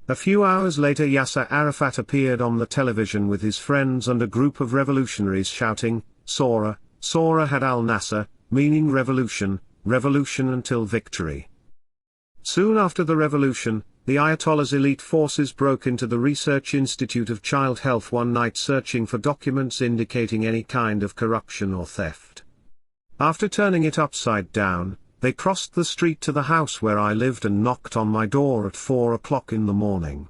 [SPEAKER 1] A few hours later Yasser Arafat appeared on the television with his friends and a group of revolutionaries shouting, "Sora, Sora had al-Nasser," meaning revolution, revolution until victory. Soon after the revolution, the Ayatollah's elite forces broke into the Research Institute of Child Health one night searching for documents indicating any kind of corruption or theft. After turning it upside down, they crossed the street to the house where I lived and knocked on my door at 4 o'clock in the morning.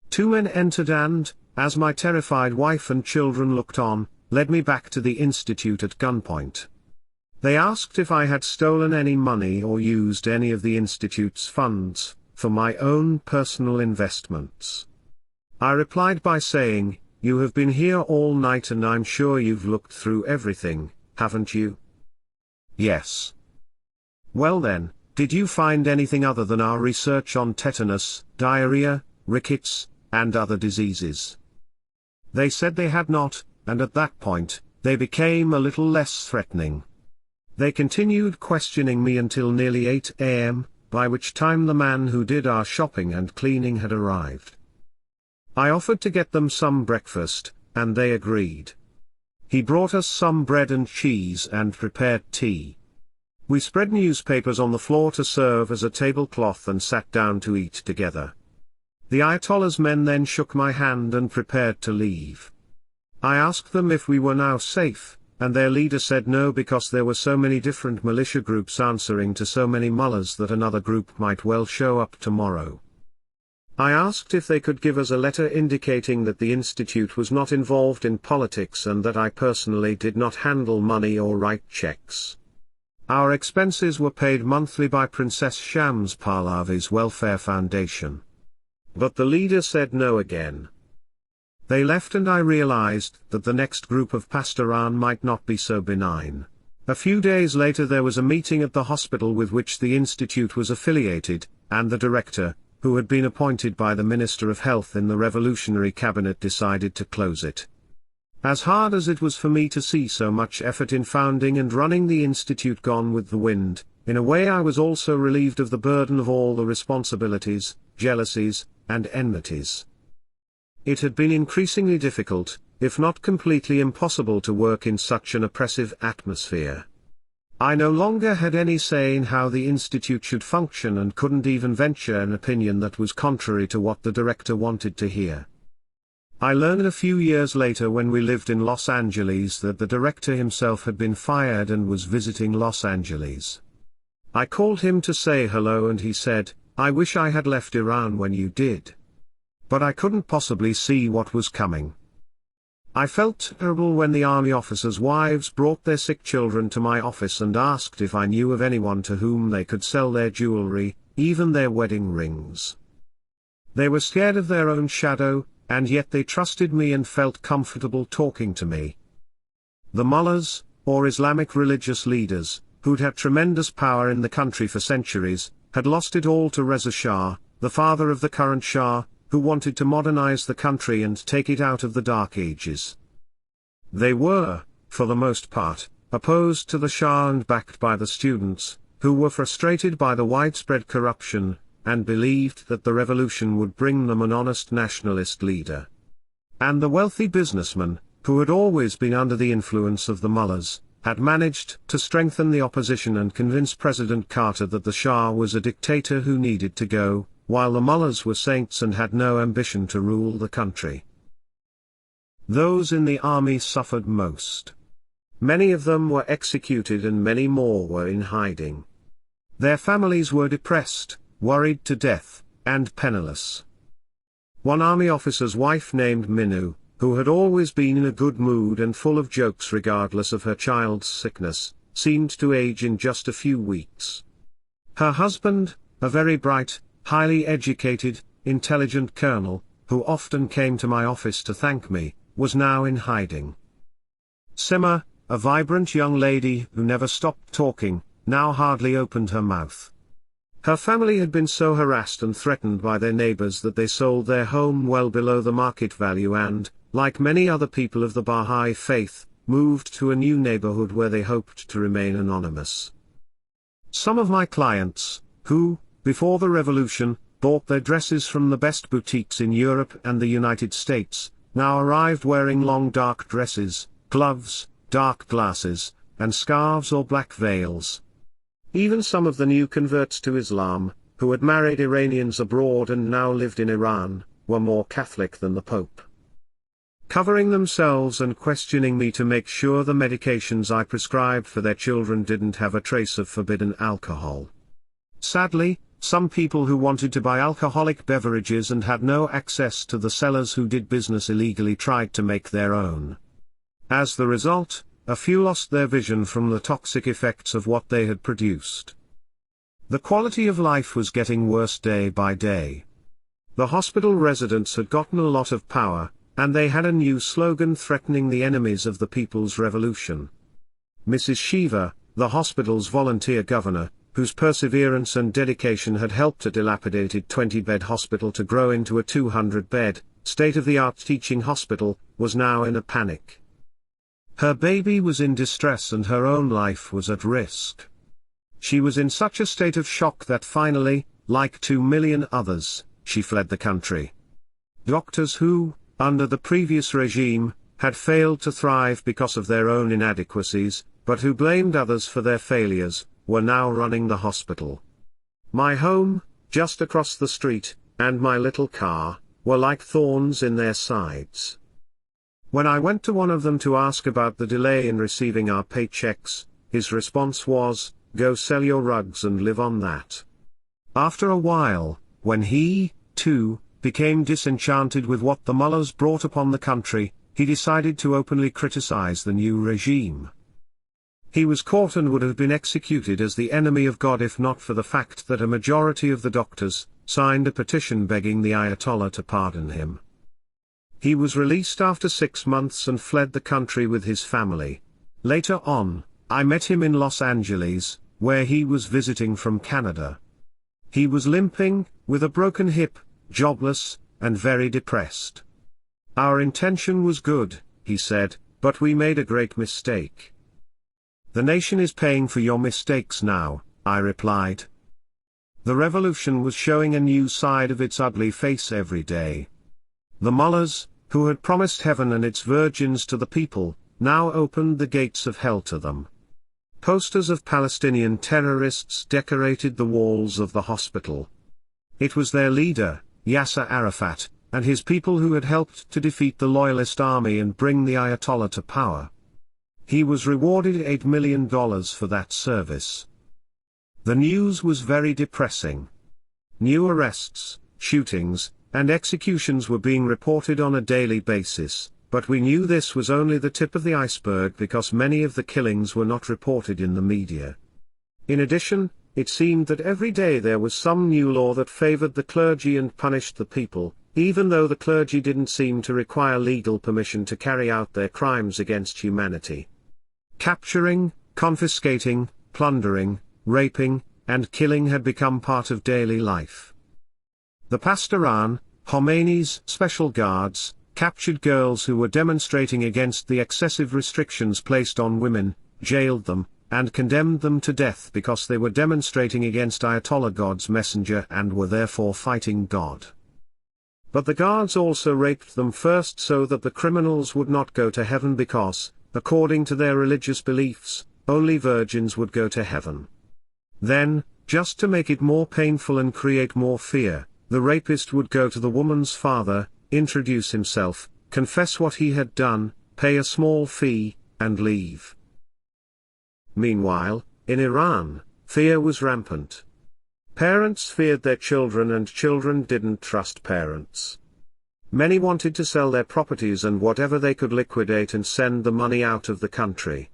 [SPEAKER 1] Two men entered and, as my terrified wife and children looked on, led me back to the institute at gunpoint. They asked if I had stolen any money or used any of the institute's funds for my own personal investments. I replied by saying, "You have been here all night and I'm sure you've looked through everything, haven't you?" "Yes." "Well then, did you find anything other than our research on tetanus, diarrhea, rickets, and other diseases?" They said they had not, and at that point, they became a little less threatening. They continued questioning me until nearly 8 a.m., by which time the man who did our shopping and cleaning had arrived. I offered to get them some breakfast, and they agreed. He brought us some bread and cheese and prepared tea. We spread newspapers on the floor to serve as a tablecloth and sat down to eat together. The Ayatollah's men then shook my hand and prepared to leave. I asked them if we were now safe, and their leader said no because there were so many different militia groups answering to so many mullahs that another group might well show up tomorrow. I asked if they could give us a letter indicating that the institute was not involved in politics and that I personally did not handle money or write checks. Our expenses were paid monthly by Princess Shams Pahlavi's Welfare Foundation. But the leader said no again. They left and I realized that the next group of Pastoran might not be so benign. A few days later there was a meeting at the hospital with which the institute was affiliated, and the director, who had been appointed by the Minister of Health in the revolutionary cabinet, decided to close it. As hard as it was for me to see so much effort in founding and running the institute gone with the wind, in a way I was also relieved of the burden of all the responsibilities, jealousies, and enmities. It had been increasingly difficult, if not completely impossible, to work in such an oppressive atmosphere. I no longer had any say in how the institute should function and couldn't even venture an opinion that was contrary to what the director wanted to hear. I learned a few years later when we lived in Los Angeles that the director himself had been fired and was visiting Los Angeles. I called him to say hello and he said, "I wish I had left Iran when you did. But I couldn't possibly see what was coming." I felt terrible when the army officers' wives brought their sick children to my office and asked if I knew of anyone to whom they could sell their jewelry, even their wedding rings. They were scared of their own shadow, and yet they trusted me and felt comfortable talking to me. The mullahs, or Islamic religious leaders, who'd had tremendous power in the country for centuries, had lost it all to Reza Shah, the father of the current Shah, who wanted to modernize the country and take it out of the Dark Ages. They were, for the most part, opposed to the Shah and backed by the students, who were frustrated by the widespread corruption, and believed that the revolution would bring them an honest nationalist leader. And the wealthy businessmen, who had always been under the influence of the mullahs, had managed to strengthen the opposition and convince President Carter that the Shah was a dictator who needed to go, while the mullahs were saints and had no ambition to rule the country. Those in the army suffered most. Many of them were executed and many more were in hiding. Their families were depressed, worried to death, and penniless. One army officer's wife named Minu, who had always been in a good mood and full of jokes regardless of her child's sickness, seemed to age in just a few weeks. Her husband, a very bright, highly educated, intelligent colonel, who often came to my office to thank me, was now in hiding. Sima, a vibrant young lady who never stopped talking, now hardly opened her mouth. Her family had been so harassed and threatened by their neighbors that they sold their home well below the market value and, like many other people of the Baha'i faith, moved to a new neighborhood where they hoped to remain anonymous. Some of my clients, who, before the revolution, bought their dresses from the best boutiques in Europe and the United States, now arrived wearing long dark dresses, gloves, dark glasses, and scarves or black veils. Even some of the new converts to Islam, who had married Iranians abroad and now lived in Iran, were more Catholic than the Pope. Covering themselves and questioning me to make sure the medications I prescribed for their children didn't have a trace of forbidden alcohol. Sadly, some people who wanted to buy alcoholic beverages and had no access to the sellers who did business illegally tried to make their own. As the result, a few lost their vision from the toxic effects of what they had produced. The quality of life was getting worse day by day. The hospital residents had gotten a lot of power, and they had a new slogan threatening the enemies of the People's Revolution. Mrs. Shiva, the hospital's volunteer governor, whose perseverance and dedication had helped a dilapidated 20-bed hospital to grow into a 200-bed, state-of-the-art teaching hospital, was now in a panic. Her baby was in distress and her own life was at risk. She was in such a state of shock that finally, like 2 million others, she fled the country. Doctors who, under the previous regime, had failed to thrive because of their own inadequacies, but who blamed others for their failures, were now running the hospital. My home, just across the street, and my little car, were like thorns in their sides. When I went to one of them to ask about the delay in receiving our paychecks, his response was, "Go sell your rugs and live on that." After a while, when he, too, became disenchanted with what the mullahs brought upon the country, he decided to openly criticize the new regime. He was caught and would have been executed as the enemy of God if not for the fact that a majority of the doctors signed a petition begging the Ayatollah to pardon him. He was released after 6 months and fled the country with his family. Later on, I met him in Los Angeles, where he was visiting from Canada. He was limping, with a broken hip, jobless, and very depressed. "Our intention was good," he said, "but we made a great mistake." "The nation is paying for your mistakes now," I replied. The revolution was showing a new side of its ugly face every day. The mullahs, who had promised heaven and its virgins to the people, now opened the gates of hell to them. Posters of Palestinian terrorists decorated the walls of the hospital. It was their leader, Yasser Arafat, and his people who had helped to defeat the loyalist army and bring the Ayatollah to power. He was rewarded $8 million for that service. The news was very depressing. New arrests, shootings, and executions were being reported on a daily basis, but we knew this was only the tip of the iceberg because many of the killings were not reported in the media. In addition, it seemed that every day there was some new law that favored the clergy and punished the people, even though the clergy didn't seem to require legal permission to carry out their crimes against humanity. Capturing, confiscating, plundering, raping, and killing had become part of daily life. The Pastoran, Khomeini's special guards, captured girls who were demonstrating against the excessive restrictions placed on women, jailed them, and condemned them to death because they were demonstrating against Ayatollah God's messenger and were therefore fighting God. But the guards also raped them first so that the criminals would not go to heaven because, according to their religious beliefs, only virgins would go to heaven. Then, just to make it more painful and create more fear, the rapist would go to the woman's father, introduce himself, confess what he had done, pay a small fee, and leave. Meanwhile, in Iran, fear was rampant. Parents feared their children and children didn't trust parents. Many wanted to sell their properties and whatever they could liquidate and send the money out of the country.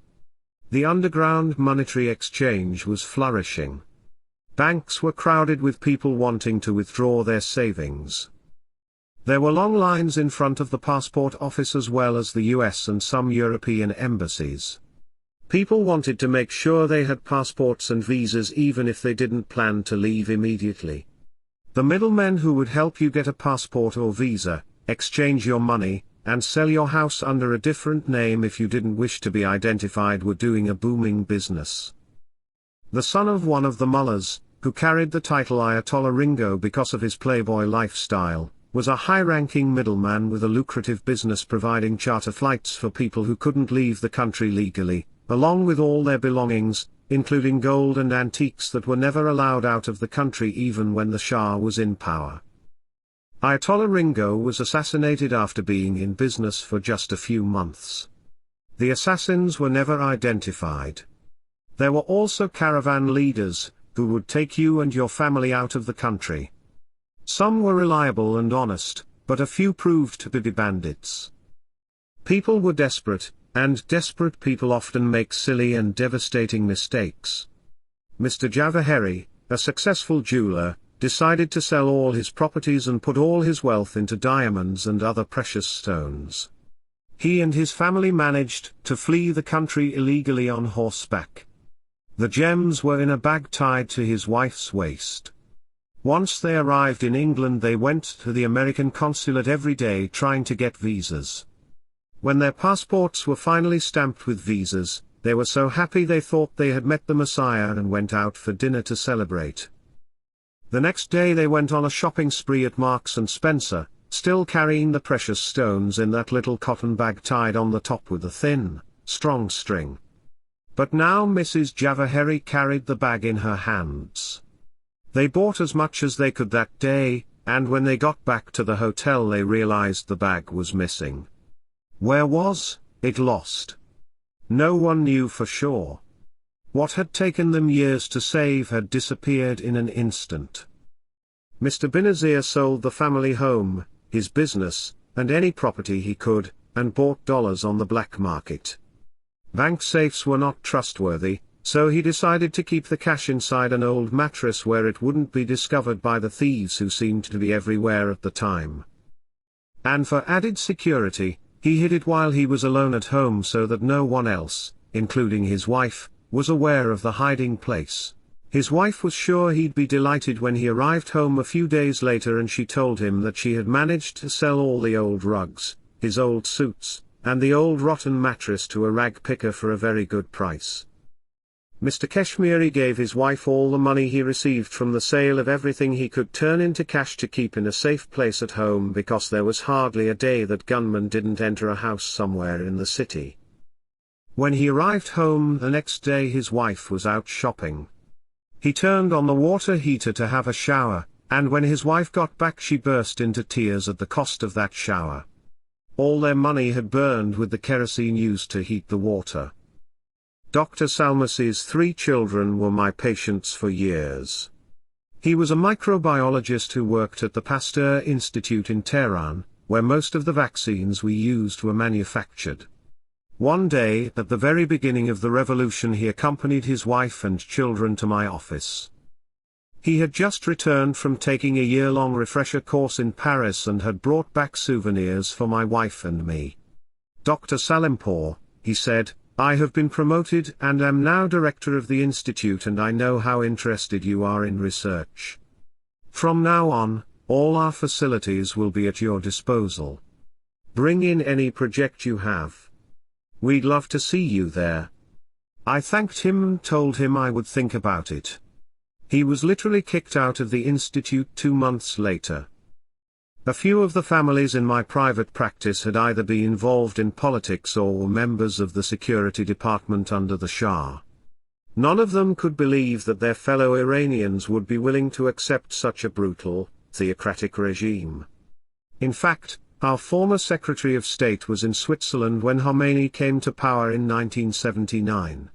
[SPEAKER 1] The underground monetary exchange was flourishing. Banks were crowded with people wanting to withdraw their savings. There were long lines in front of the passport office as well as the US and some European embassies. People wanted to make sure they had passports and visas even if they didn't plan to leave immediately. The middlemen who would help you get a passport or visa, exchange your money, and sell your house under a different name if you didn't wish to be identified were doing a booming business. The son of one of the mullahs, who carried the title Ayatollah Ringo because of his playboy lifestyle, was a high-ranking middleman with a lucrative business providing charter flights for people who couldn't leave the country legally, along with all their belongings, including gold and antiques that were never allowed out of the country even when the Shah was in power. Ayatollah Ringo was assassinated after being in business for just a few months. The assassins were never identified. There were also caravan leaders, who would take you and your family out of the country. Some were reliable and honest, but a few proved to be bandits. People were desperate, and desperate people often make silly and devastating mistakes. Mr. Javaheri, a successful jeweler, decided to sell all his properties and put all his wealth into diamonds and other precious stones. He and his family managed to flee the country illegally on horseback. The gems were in a bag tied to his wife's waist. Once they arrived in England, they went to the American consulate every day trying to get visas. When their passports were finally stamped with visas, they were so happy they thought they had met the Messiah and went out for dinner to celebrate. The next day they went on a shopping spree at Marks & Spencer, still carrying the precious stones in that little cotton bag tied on the top with a thin, strong string. But now Mrs. Javaheri carried the bag in her hands. They bought as much as they could that day, and when they got back to the hotel they realized the bag was missing. Where was it lost? No one knew for sure. What had taken them years to save had disappeared in an instant. Mr. Benazir sold the family home, his business, and any property he could, and bought dollars on the black market. Bank safes were not trustworthy, so he decided to keep the cash inside an old mattress where it wouldn't be discovered by the thieves who seemed to be everywhere at the time. And for added security, he hid it while he was alone at home so that no one else, including his wife, was aware of the hiding place. His wife was sure he'd be delighted when he arrived home a few days later, and she told him that she had managed to sell all the old rugs, his old suits, and the old rotten mattress to a rag picker for a very good price. Mr. Kashmiri gave his wife all the money he received from the sale of everything he could turn into cash to keep in a safe place at home, because there was hardly a day that gunmen didn't enter a house somewhere in the city. When he arrived home the next day, his wife was out shopping. He turned on the water heater to have a shower, and when his wife got back she burst into tears at the cost of that shower. All their money had burned with the kerosene used to heat the water. Dr. Salmas's 3 children were my patients for years. He was a microbiologist who worked at the Pasteur Institute in Tehran, where most of the vaccines we used were manufactured. One day, at the very beginning of the revolution, he accompanied his wife and children to my office. He had just returned from taking a year-long refresher course in Paris and had brought back souvenirs for my wife and me. "Dr. Salimpour," he said, "I have been promoted and am now director of the institute, and I know how interested you are in research. From now on, all our facilities will be at your disposal. Bring in any project you have. We'd love to see you there." I thanked him and told him I would think about it. He was literally kicked out of the institute 2 months later. A few of the families in my private practice had either been involved in politics or were members of the security department under the Shah. None of them could believe that their fellow Iranians would be willing to accept such a brutal, theocratic regime. In fact, our former Secretary of State was in Switzerland when Khomeini came to power in 1979.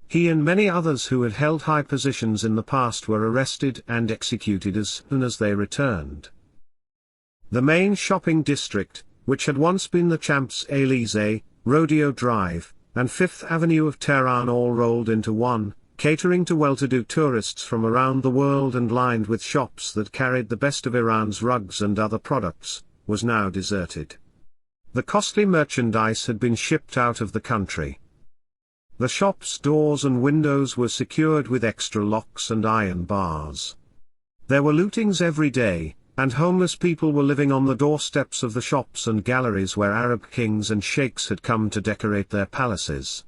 [SPEAKER 1] He and many others who had held high positions in the past were arrested and executed as soon as they returned. The main shopping district, which had once been the Champs-Élysées, Rodeo Drive, and Fifth Avenue of Tehran all rolled into one, catering to well-to-do tourists from around the world and lined with shops that carried the best of Iran's rugs and other products, was now deserted. The costly merchandise had been shipped out of the country. The shop's doors and windows were secured with extra locks and iron bars. There were lootings every day, and homeless people were living on the doorsteps of the shops and galleries where Arab kings and sheikhs had come to decorate their palaces.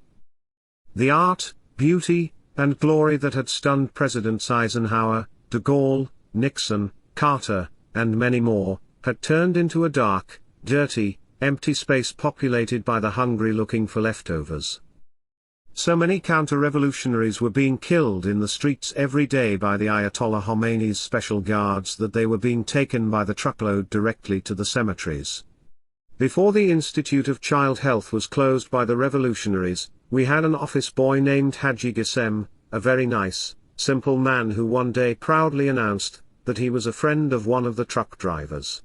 [SPEAKER 1] The art, beauty, and glory that had stunned Presidents Eisenhower, de Gaulle, Nixon, Carter, and many more, had turned into a dark, dirty, empty space populated by the hungry looking for leftovers. So many counter-revolutionaries were being killed in the streets every day by the Ayatollah Khomeini's special guards that they were being taken by the truckload directly to the cemeteries. Before the Institute of Child Health was closed by the revolutionaries, we had an office boy named Haji Ghasem, a very nice, simple man who one day proudly announced that he was a friend of one of the truck drivers.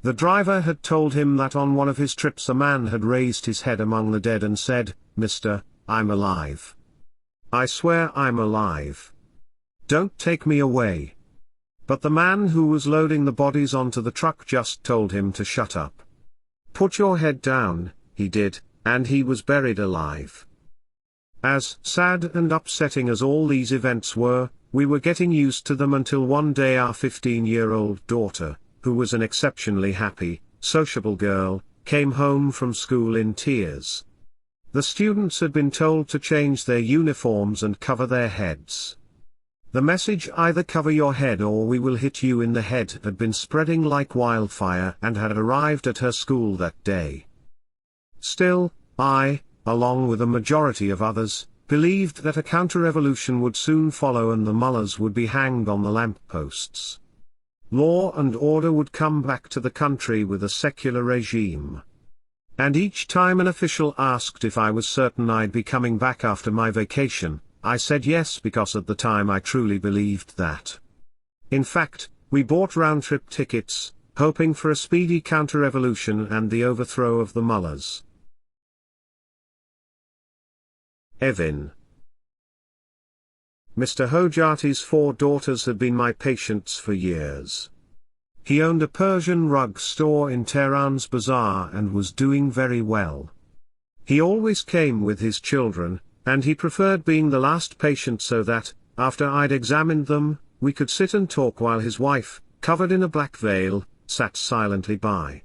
[SPEAKER 1] The driver had told him that on one of his trips a man had raised his head among the dead and said, "Mister, I'm alive. I swear I'm alive. Don't take me away." But the man who was loading the bodies onto the truck just told him to shut up. "Put your head down," he did, and he was buried alive. As sad and upsetting as all these events were, we were getting used to them until one day our 15-year-old daughter, who was an exceptionally happy, sociable girl, came home from school in tears. The students had been told to change their uniforms and cover their heads. The message "either cover your head or we will hit you in the head" had been spreading like wildfire and had arrived at her school that day. Still, I, along with a majority of others, believed that a counter-revolution would soon follow and the mullahs would be hanged on the lampposts. Law and order would come back to the country with a secular regime. And each time an official asked if I was certain I'd be coming back after my vacation, I said yes because at the time I truly believed that. In fact, we bought round-trip tickets, hoping for a speedy counter-revolution and the overthrow of the mullahs. Evin. Mr. Hojati's 4 daughters had been my patients for years. He owned a Persian rug store in Tehran's bazaar and was doing very well. He always came with his children, and he preferred being the last patient so that, after I'd examined them, we could sit and talk while his wife, covered in a black veil, sat silently by.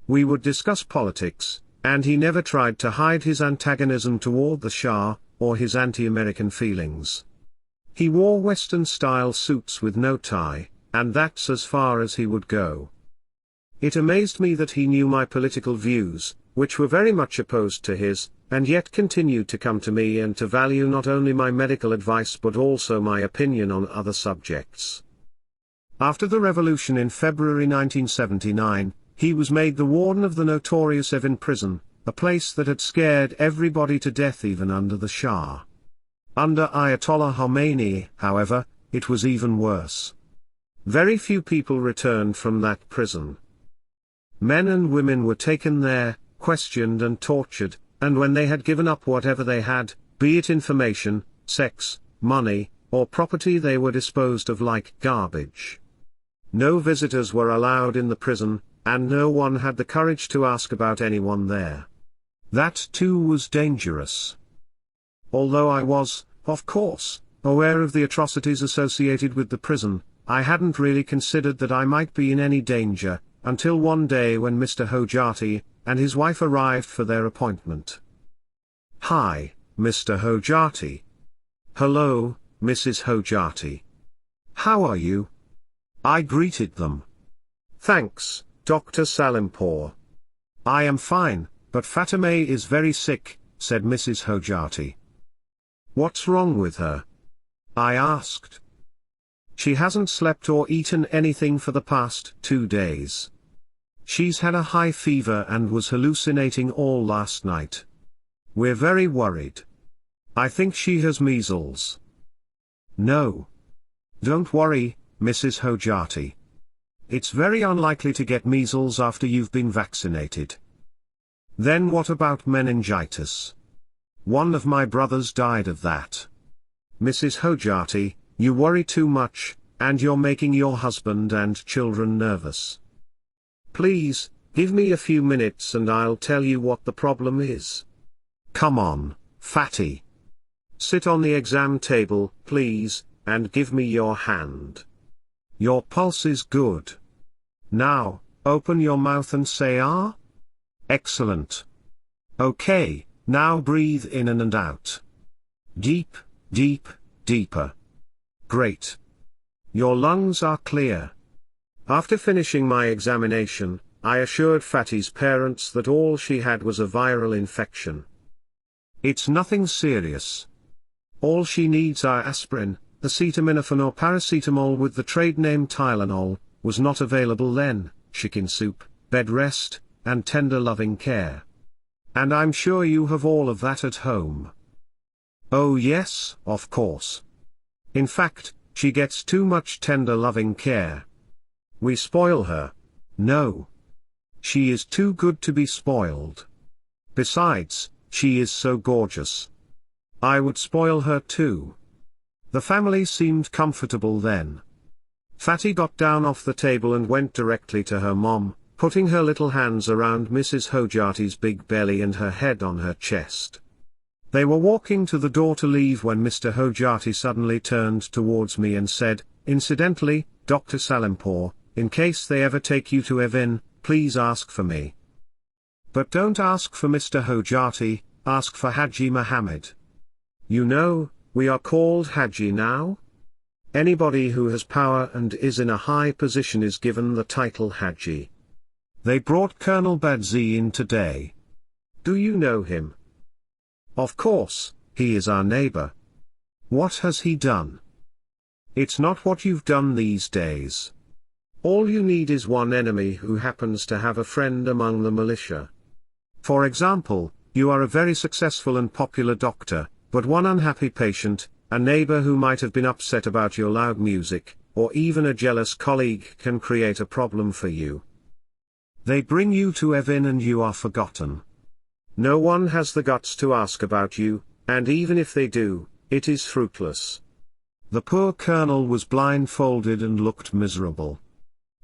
[SPEAKER 1] We would discuss politics, and he never tried to hide his antagonism toward the Shah, or his anti-American feelings. He wore Western-style suits with no tie, and that's as far as he would go. It amazed me that he knew my political views, which were very much opposed to his, and yet continued to come to me and to value not only my medical advice but also my opinion on other subjects. After the revolution in February 1979, he was made the warden of the notorious Evin prison, a place that had scared everybody to death even under the Shah. Under Ayatollah Khomeini, however, it was even worse. Very few people returned from that prison. Men and women were taken there, questioned and tortured, and when they had given up whatever they had, be it information, sex, money, or property, they were disposed of like garbage. No visitors were allowed in the prison, and no one had the courage to ask about anyone there. That too was dangerous. Although I was, of course, aware of the atrocities associated with the prison, I hadn't really considered that I might be in any danger, until one day when Mr. Hojati and his wife arrived for their appointment. "Hi, Mr. Hojati." "Hello, Mrs. Hojati. How are you?" I greeted them. Thanks, Dr. Salimpour. I am fine, but Fatima is very sick, said Mrs. Hojati. What's wrong with her? I asked. She hasn't slept or eaten anything for the past 2 days. She's had a high fever and was hallucinating all last night. We're very worried. I think she has measles. No. Don't worry, Mrs. Hojati. It's very unlikely to get measles after you've been vaccinated. Then what about meningitis? One of my brothers died of that. Mrs. Hojati, you worry too much, and you're making your husband and children nervous. Please, give me a few minutes and I'll tell you what the problem is. Come on, Fatty. Sit on the exam table, please, and give me your hand. Your pulse is good. Now, open your mouth and say ah. Excellent. Okay, now breathe in and out. Deep, deep, deeper. Great. Your lungs are clear. After finishing my examination, I assured Fatty's parents that all she had was a viral infection. It's nothing serious. All she needs are aspirin, acetaminophen or paracetamol with the trade name Tylenol, was not available then, chicken soup, bed rest, and tender loving care. And I'm sure you have all of that at home. Oh yes, of course. In fact, she gets too much tender loving care. We spoil her. No. She is too good to be spoiled. Besides, she is so gorgeous. I would spoil her too. The family seemed comfortable then. Fatty got down off the table and went directly to her mom, putting her little hands around Mrs. Hojati's big belly and her head on her chest. They were walking to the door to leave when Mr. Hojati suddenly turned towards me and said, "Incidentally, Dr. Salimpour, in case they ever take you to Evin, please ask for me. But don't ask for Mr. Hojati, ask for Haji Muhammad. You know, we are called Haji now. Anybody who has power and is in a high position is given the title Haji. They brought Colonel Badzi in today. Do you know him?" "Of course, he is our neighbor." "What has he done?" "It's not what you've done these days. All you need is one enemy who happens to have a friend among the militia. For example, you are a very successful and popular doctor, but one unhappy patient, a neighbor who might have been upset about your loud music, or even a jealous colleague can create a problem for you. They bring you to Evin and you are forgotten. No one has the guts to ask about you, and even if they do, it is fruitless." The poor colonel was blindfolded and looked miserable.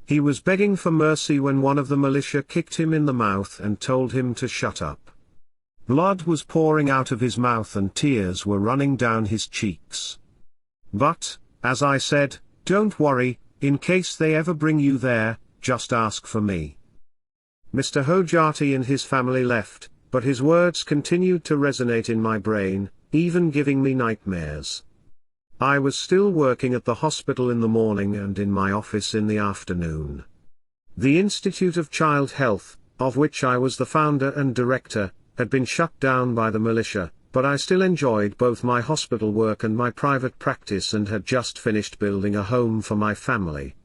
[SPEAKER 1] He was begging for mercy when one of the militia kicked him in the mouth and told him to shut up. Blood was pouring out of his mouth and tears were running down his cheeks. But, as I said, don't worry, in case they ever bring you there, just ask for me. Mr. Hojati and his family left, but his words continued to resonate in my brain, even giving me nightmares. I was still working at the hospital in the morning and in my office in the afternoon. The Institute of Child Health, of which I was the founder and director, had been shut down by the militia, but I still enjoyed both my hospital work and my private practice and had just finished building a home for my family.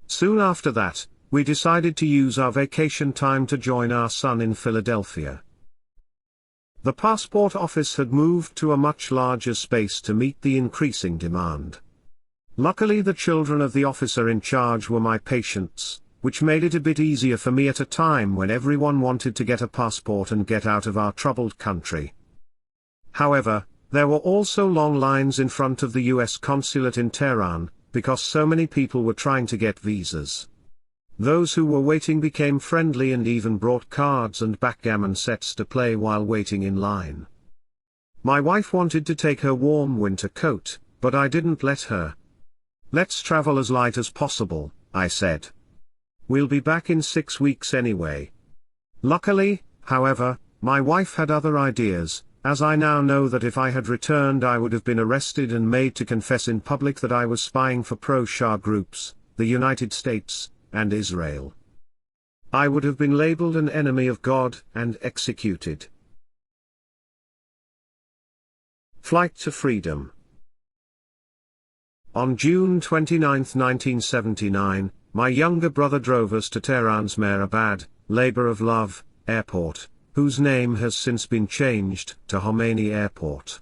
[SPEAKER 1] Soon after that, we decided to use our vacation time to join our son in Philadelphia. The passport office had moved to a much larger space to meet the increasing demand. Luckily the children of the officer in charge were my patients, which made it a bit easier for me at a time when everyone wanted to get a passport and get out of our troubled country. However, there were also long lines in front of the US consulate in Tehran, because so many people were trying to get visas. Those who were waiting became friendly and even brought cards and backgammon sets to play while waiting in line. My wife wanted to take her warm winter coat, but I didn't let her. "Let's travel as light as possible," I said. "We'll be back in 6 weeks anyway." Luckily, however, my wife had other ideas, as I now know that if I had returned I would have been arrested and made to confess in public that I was spying for pro-Shah groups, the United States, and Israel. I would have been labeled an enemy of God and executed. Flight to Freedom. On June 29, 1979, my younger brother drove us to Tehran's Mehrabad, Labour of Love, airport, whose name has since been changed to Khomeini Airport.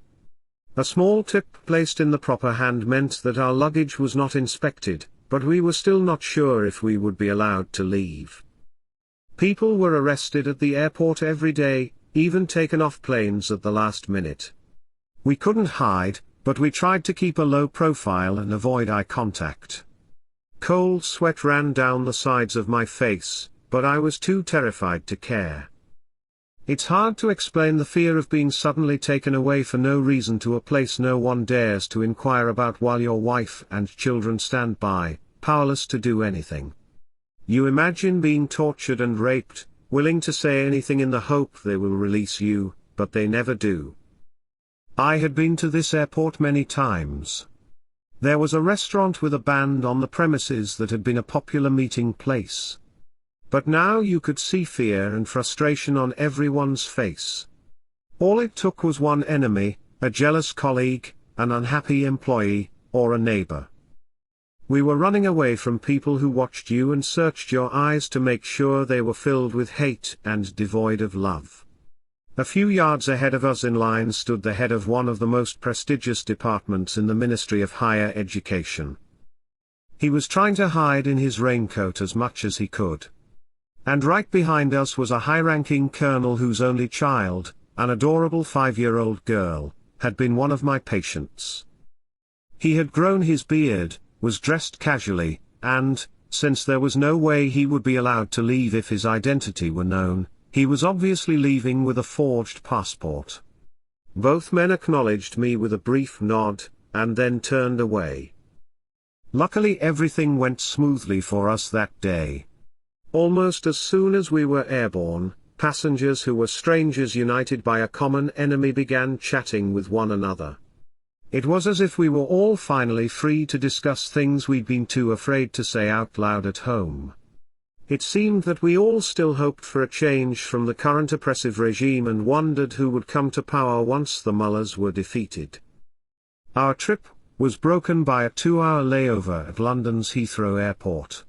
[SPEAKER 1] A small tip placed in the proper hand meant that our luggage was not inspected, but we were still not sure if we would be allowed to leave. People were arrested at the airport every day, even taken off planes at the last minute. We couldn't hide, but we tried to keep a low profile and avoid eye contact. Cold sweat ran down the sides of my face, but I was too terrified to care. It's hard to explain the fear of being suddenly taken away for no reason to a place no one dares to inquire about while your wife and children stand by, powerless to do anything. You imagine being tortured and raped, willing to say anything in the hope they will release you, but they never do. I had been to this airport many times. There was a restaurant with a band on the premises that had been a popular meeting place. But now you could see fear and frustration on everyone's face. All it took was one enemy, a jealous colleague, an unhappy employee, or a neighbor. We were running away from people who watched you and searched your eyes to make sure they were filled with hate and devoid of love. A few yards ahead of us in line stood the head of one of the most prestigious departments in the Ministry of Higher Education. He was trying to hide in his raincoat as much as he could. And right behind us was a high-ranking colonel whose only child, an adorable 5-year-old girl, had been one of my patients. He had grown his beard, was dressed casually, and, since there was no way he would be allowed to leave if his identity were known, he was obviously leaving with a forged passport. Both men acknowledged me with a brief nod, and then turned away. Luckily everything went smoothly for us that day. Almost as soon as we were airborne, passengers who were strangers united by a common enemy began chatting with one another. It was as if we were all finally free to discuss things we'd been too afraid to say out loud at home. It seemed that we all still hoped for a change from the current oppressive regime and wondered who would come to power once the mullahs were defeated. Our trip was broken by a 2-hour layover at London's Heathrow Airport.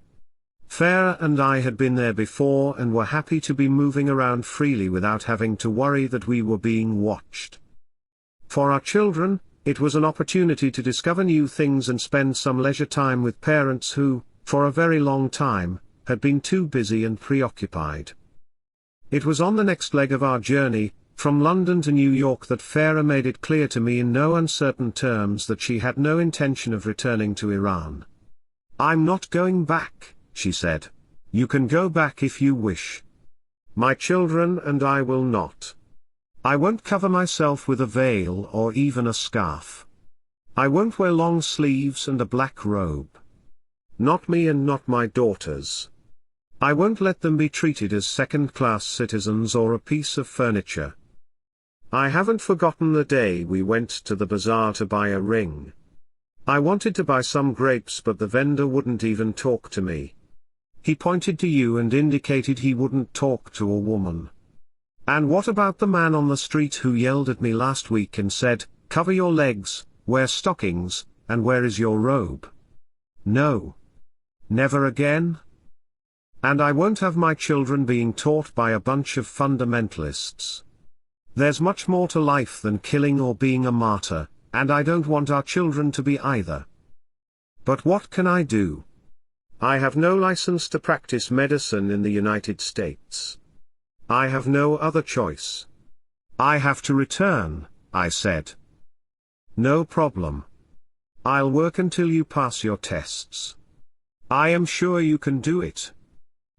[SPEAKER 1] Farah and I had been there before and were happy to be moving around freely without having to worry that we were being watched. For our children, it was an opportunity to discover new things and spend some leisure time with parents who, for a very long time, had been too busy and preoccupied. It was on the next leg of our journey, from London to New York, that Farah made it clear to me in no uncertain terms that she had no intention of returning to Iran. "I'm not going back," she said. "You can go back if you wish. My children and I will not. I won't cover myself with a veil or even a scarf. I won't wear long sleeves and a black robe. Not me and not my daughters. I won't let them be treated as second-class citizens or a piece of furniture. I haven't forgotten the day we went to the bazaar to buy a ring. I wanted to buy some grapes but the vendor wouldn't even talk to me. He pointed to you and indicated he wouldn't talk to a woman. And what about the man on the street who yelled at me last week and said, 'Cover your legs, wear stockings, and where is your robe?' No. Never again. And I won't have my children being taught by a bunch of fundamentalists. There's much more to life than killing or being a martyr, and I don't want our children to be either. But what can I do? I have no license to practice medicine in the United States. I have no other choice. I have to return," I said. "No problem. I'll work until you pass your tests. I am sure you can do it.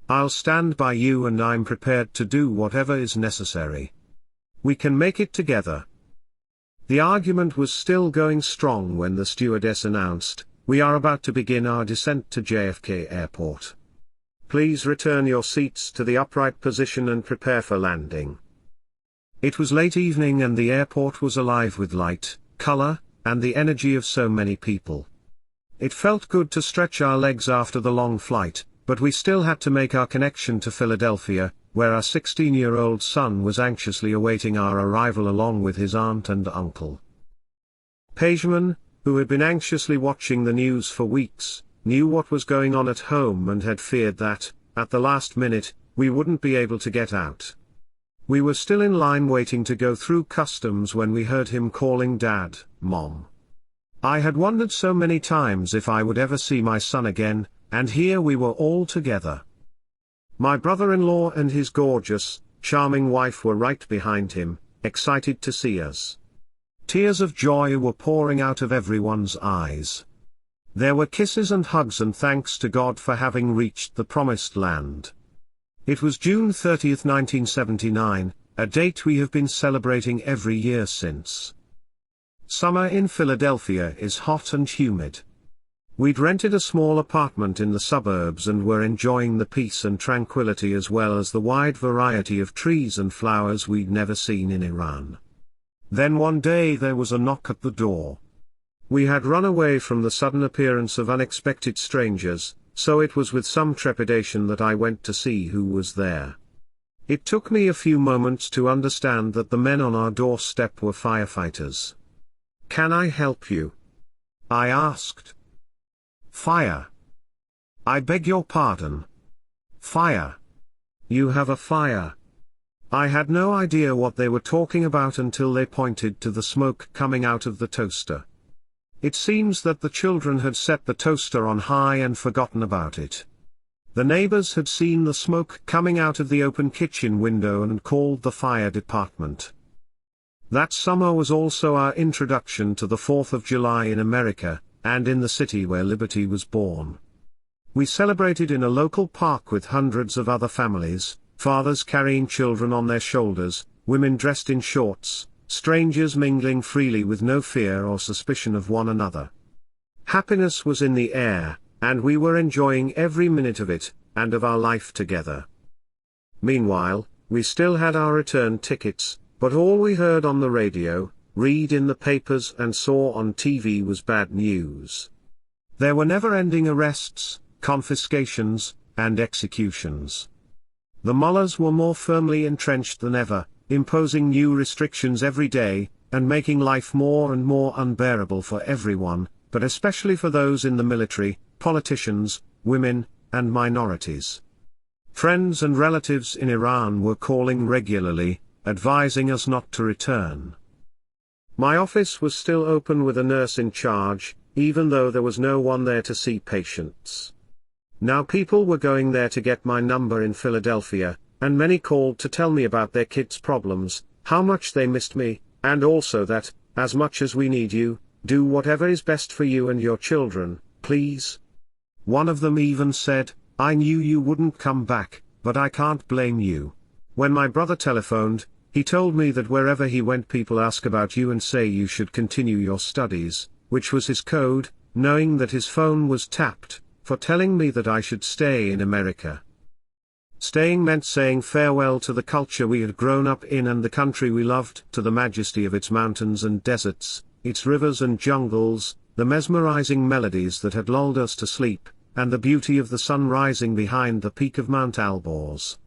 [SPEAKER 1] I'll stand by you and I'm prepared to do whatever is necessary. We can make it together." The argument was still going strong when the stewardess announced, "We are about to begin our descent to JFK Airport. Please return your seats to the upright position and prepare for landing." It was late evening and the airport was alive with light, color, and the energy of so many people. It felt good to stretch our legs after the long flight, but we still had to make our connection to Philadelphia, where our 16-year-old son was anxiously awaiting our arrival along with his aunt and uncle. Pageman, who had been anxiously watching the news for weeks, knew what was going on at home and had feared that, at the last minute, we wouldn't be able to get out. We were still in line waiting to go through customs when we heard him calling Dad, Mom. I had wondered so many times if I would ever see my son again, and here we were all together. My brother-in-law and his gorgeous, charming wife were right behind him, excited to see us. Tears of joy were pouring out of everyone's eyes. There were kisses and hugs and thanks to God for having reached the promised land. It was June 30, 1979, a date we have been celebrating every year since. Summer in Philadelphia is hot and humid. We'd rented a small apartment in the suburbs and were enjoying the peace and tranquility as well as the wide variety of trees and flowers we'd never seen in Iran. Then one day there was a knock at the door. We had run away from the sudden appearance of unexpected strangers, so it was with some trepidation that I went to see who was there. It took me a few moments to understand that the men on our doorstep were firefighters. "Can I help you?" I asked. "Fire. I beg your pardon. Fire. You have a fire." I had no idea what they were talking about until they pointed to the smoke coming out of the toaster. It seems that the children had set the toaster on high and forgotten about it. The neighbors had seen the smoke coming out of the open kitchen window and called the fire department. That summer was also our introduction to the 4th of July in America, and in the city where liberty was born. We celebrated in a local park with hundreds of other families, fathers carrying children on their shoulders, women dressed in shorts, strangers mingling freely with no fear or suspicion of one another. Happiness was in the air, and we were enjoying every minute of it, and of our life together. Meanwhile, we still had our return tickets, but all we heard on the radio, read in the papers and saw on TV was bad news. There were never-ending arrests, confiscations, and executions. The mullahs were more firmly entrenched than ever, imposing new restrictions every day, and making life more and more unbearable for everyone, but especially for those in the military, politicians, women, and minorities. Friends and relatives in Iran were calling regularly, advising us not to return. My office was still open with a nurse in charge, even though there was no one there to see patients. Now people were going there to get my number in Philadelphia, and many called to tell me about their kids' problems, how much they missed me, and also that, as much as we need you, do whatever is best for you and your children, please. One of them even said, "I knew you wouldn't come back, but I can't blame you." When my brother telephoned, he told me that wherever he went people ask about you and say you should continue your studies, which was his code, knowing that his phone was tapped, for telling me that I should stay in America. Staying meant saying farewell to the culture we had grown up in and the country we loved, to the majesty of its mountains and deserts, its rivers and jungles, the mesmerizing melodies that had lulled us to sleep, and the beauty of the sun rising behind the peak of Mount Alborz.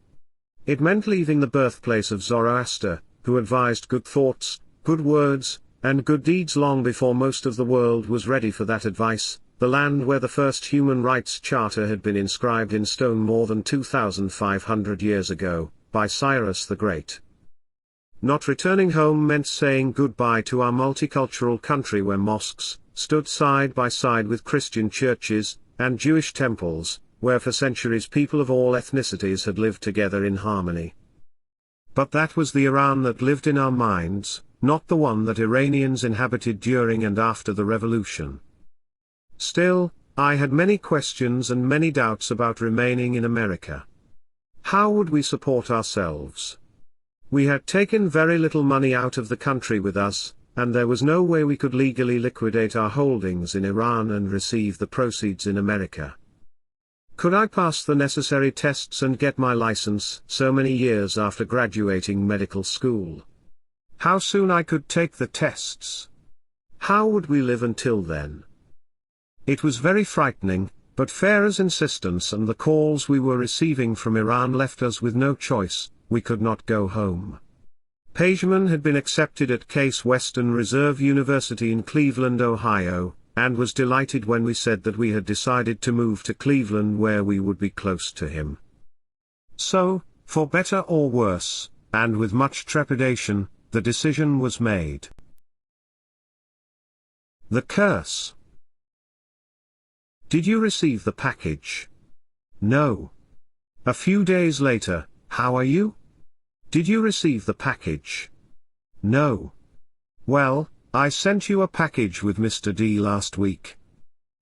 [SPEAKER 1] It meant leaving the birthplace of Zoroaster, who advised good thoughts, good words, and good deeds long before most of the world was ready for that advice, the land where the first human rights charter had been inscribed in stone more than 2,500 years ago, by Cyrus the Great. Not returning home meant saying goodbye to our multicultural country where mosques stood side by side with Christian churches, and Jewish temples, where for centuries people of all ethnicities had lived together in harmony. But that was the Iran that lived in our minds, not the one that Iranians inhabited during and after the revolution. Still, I had many questions and many doubts about remaining in America. How would we support ourselves? We had taken very little money out of the country with us, and there was no way we could legally liquidate our holdings in Iran and receive the proceeds in America. Could I pass the necessary tests and get my license so many years after graduating medical school? How soon I could take the tests? How would we live until then? It was very frightening, But F.A.A.P's insistence and the calls we were receiving from Iran left us with no choice. We could not go home. Pageman had been accepted at Case Western Reserve University in Cleveland, Ohio, and was delighted when we said that we had decided to move to Cleveland where we would be close to him. So, for better or worse, and with much trepidation, the decision was made. The curse. Did you receive the package? No. A few days later, how are you? Did you receive the package? No. Well, I sent you a package with Mr. D last week.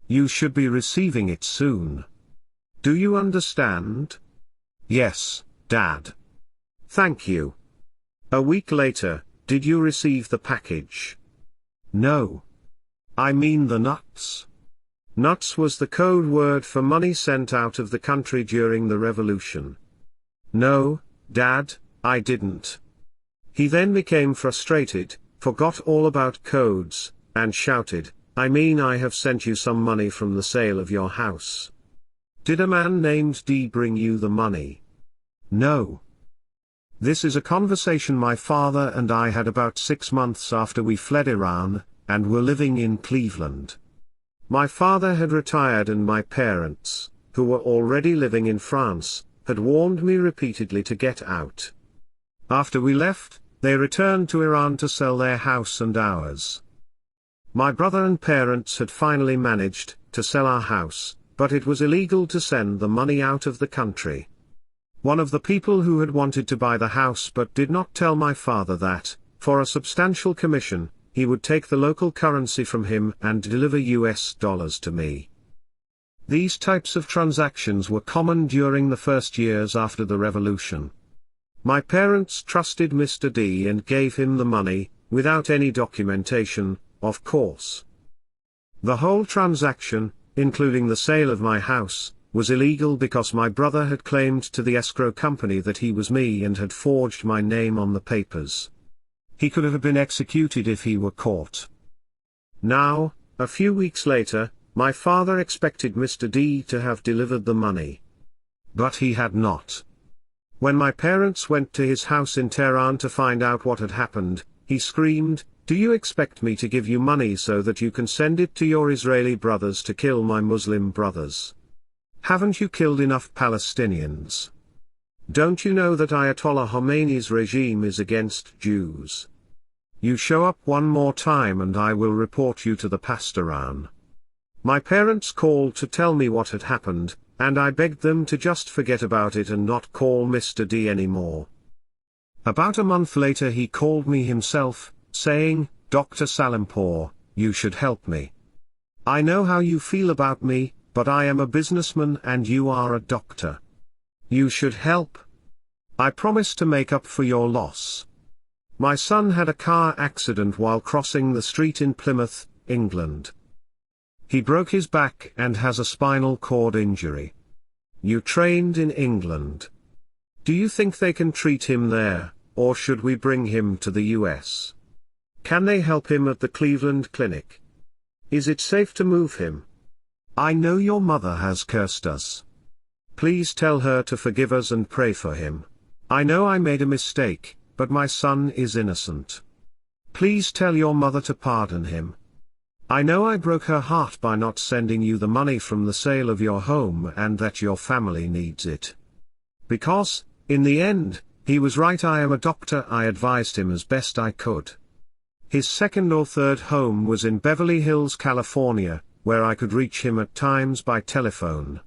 [SPEAKER 1] You should be receiving it soon. Do you understand? Yes, Dad. Thank you. A week later, did you receive the package? No. I mean the nuts. Nuts was the code word for money sent out of the country during the revolution. No, Dad, I didn't. He then became frustrated, forgot all about codes, and shouted, I mean I have sent you some money from the sale of your house. Did a man named D bring you the money? No. This is a conversation my father and I had about 6 months after we fled Iran, and were living in Cleveland. My father had retired and my parents, who were already living in France, had warned me repeatedly to get out. After we left, they returned to Iran to sell their house and ours. My brother and parents had finally managed to sell our house, but it was illegal to send the money out of the country. One of the people who had wanted to buy the house but did not tell my father that, for a substantial commission, he would take the local currency from him and deliver US dollars to me. These types of transactions were common during the first years after the revolution. My parents trusted Mr. D and gave him the money, without any documentation, of course. The whole transaction, including the sale of my house, was illegal because my brother had claimed to the escrow company that he was me and had forged my name on the papers. He could have been executed if he were caught. Now, a few weeks later, my father expected Mr. D to have delivered the money. But he had not. When my parents went to his house in Tehran to find out what had happened, he screamed, "Do you expect me to give you money so that you can send it to your Israeli brothers to kill my Muslim brothers? Haven't you killed enough Palestinians? Don't you know that Ayatollah Khomeini's regime is against Jews? You show up one more time and I will report you to the Pasdaran." My parents called to tell me what had happened, and I begged them to just forget about it and not call Mr. D anymore. About a month later he called me himself, saying, "Dr. Salimpour, you should help me. I know how you feel about me, but I am a businessman and you are a doctor. You should help. I promise to make up for your loss. My son had a car accident while crossing the street in Plymouth, England. He broke his back and has a spinal cord injury. You trained in England. Do you think they can treat him there, or should we bring him to the US? Can they help him at the Cleveland clinic? Is it safe to move him? I know your mother has cursed us. Please tell her to forgive us and pray for him. I know I made a mistake, but my son is innocent. Please tell your mother to pardon him. I know I broke her heart by not sending you the money from the sale of your home and that your family needs it. Because, in the end, he was right. I am a doctor. I advised him as best I could. His second or third home was in Beverly Hills, California, where I could reach him at times by telephone.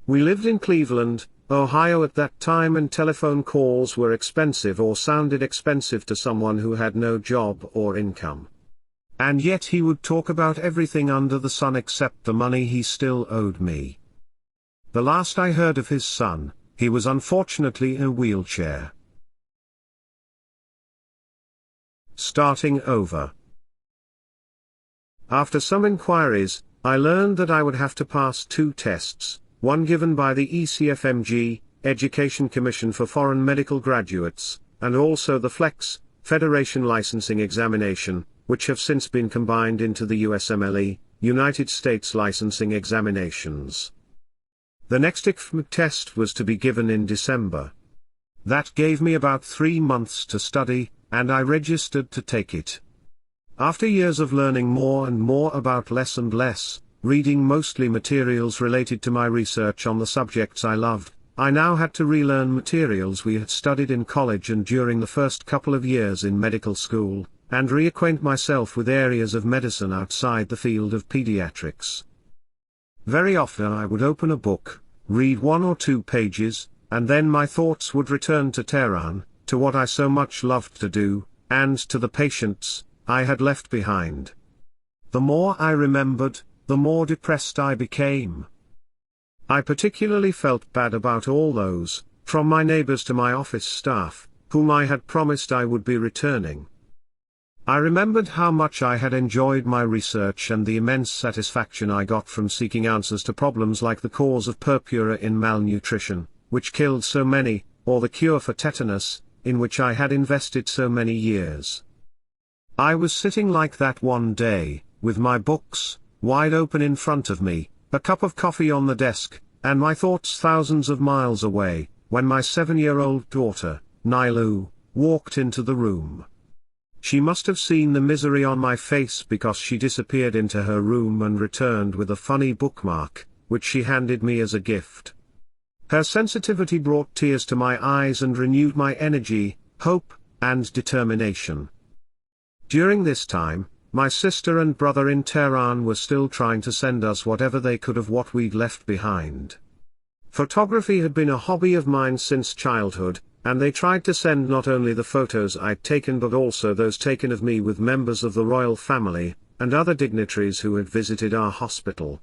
[SPEAKER 1] We lived in Cleveland, Ohio at that time, and telephone calls were expensive or sounded expensive to someone who had no job or income. And yet he would talk about everything under the sun except the money he still owed me. The last I heard of his son, he was unfortunately in a wheelchair. Starting over. After some inquiries, I learned that I would have to pass 2 tests, one given by the ECFMG, Education Commission for Foreign Medical Graduates, and also the FLEX, Federation Licensing Examination, which have since been combined into the USMLE, United States licensing examinations. The next F.A.A.P test was to be given in December. That gave me about 3 months to study, and I registered to take it. After years of learning more and more about less and less, reading mostly materials related to my research on the subjects I loved, I now had to relearn materials we had studied in college and during the first couple of years in medical school, and reacquaint myself with areas of medicine outside the field of pediatrics. Very often I would open a book, read 1 or 2 pages, and then my thoughts would return to Tehran, to what I so much loved to do, and to the patients I had left behind. The more I remembered, the more depressed I became. I particularly felt bad about all those, from my neighbors to my office staff, whom I had promised I would be returning. I remembered how much I had enjoyed my research and the immense satisfaction I got from seeking answers to problems like the cause of purpura in malnutrition, which killed so many, or the cure for tetanus, in which I had invested so many years. I was sitting like that one day, with my books, wide open in front of me, a cup of coffee on the desk, and my thoughts thousands of miles away, when my 7-year-old daughter, Nilu, walked into the room. She must have seen the misery on my face because she disappeared into her room and returned with a funny bookmark, which she handed me as a gift. Her sensitivity brought tears to my eyes and renewed my energy, hope, and determination. During this time, my sister and brother in Tehran were still trying to send us whatever they could of what we'd left behind. Photography had been a hobby of mine since childhood, and they tried to send not only the photos I'd taken but also those taken of me with members of the royal family, and other dignitaries who had visited our hospital.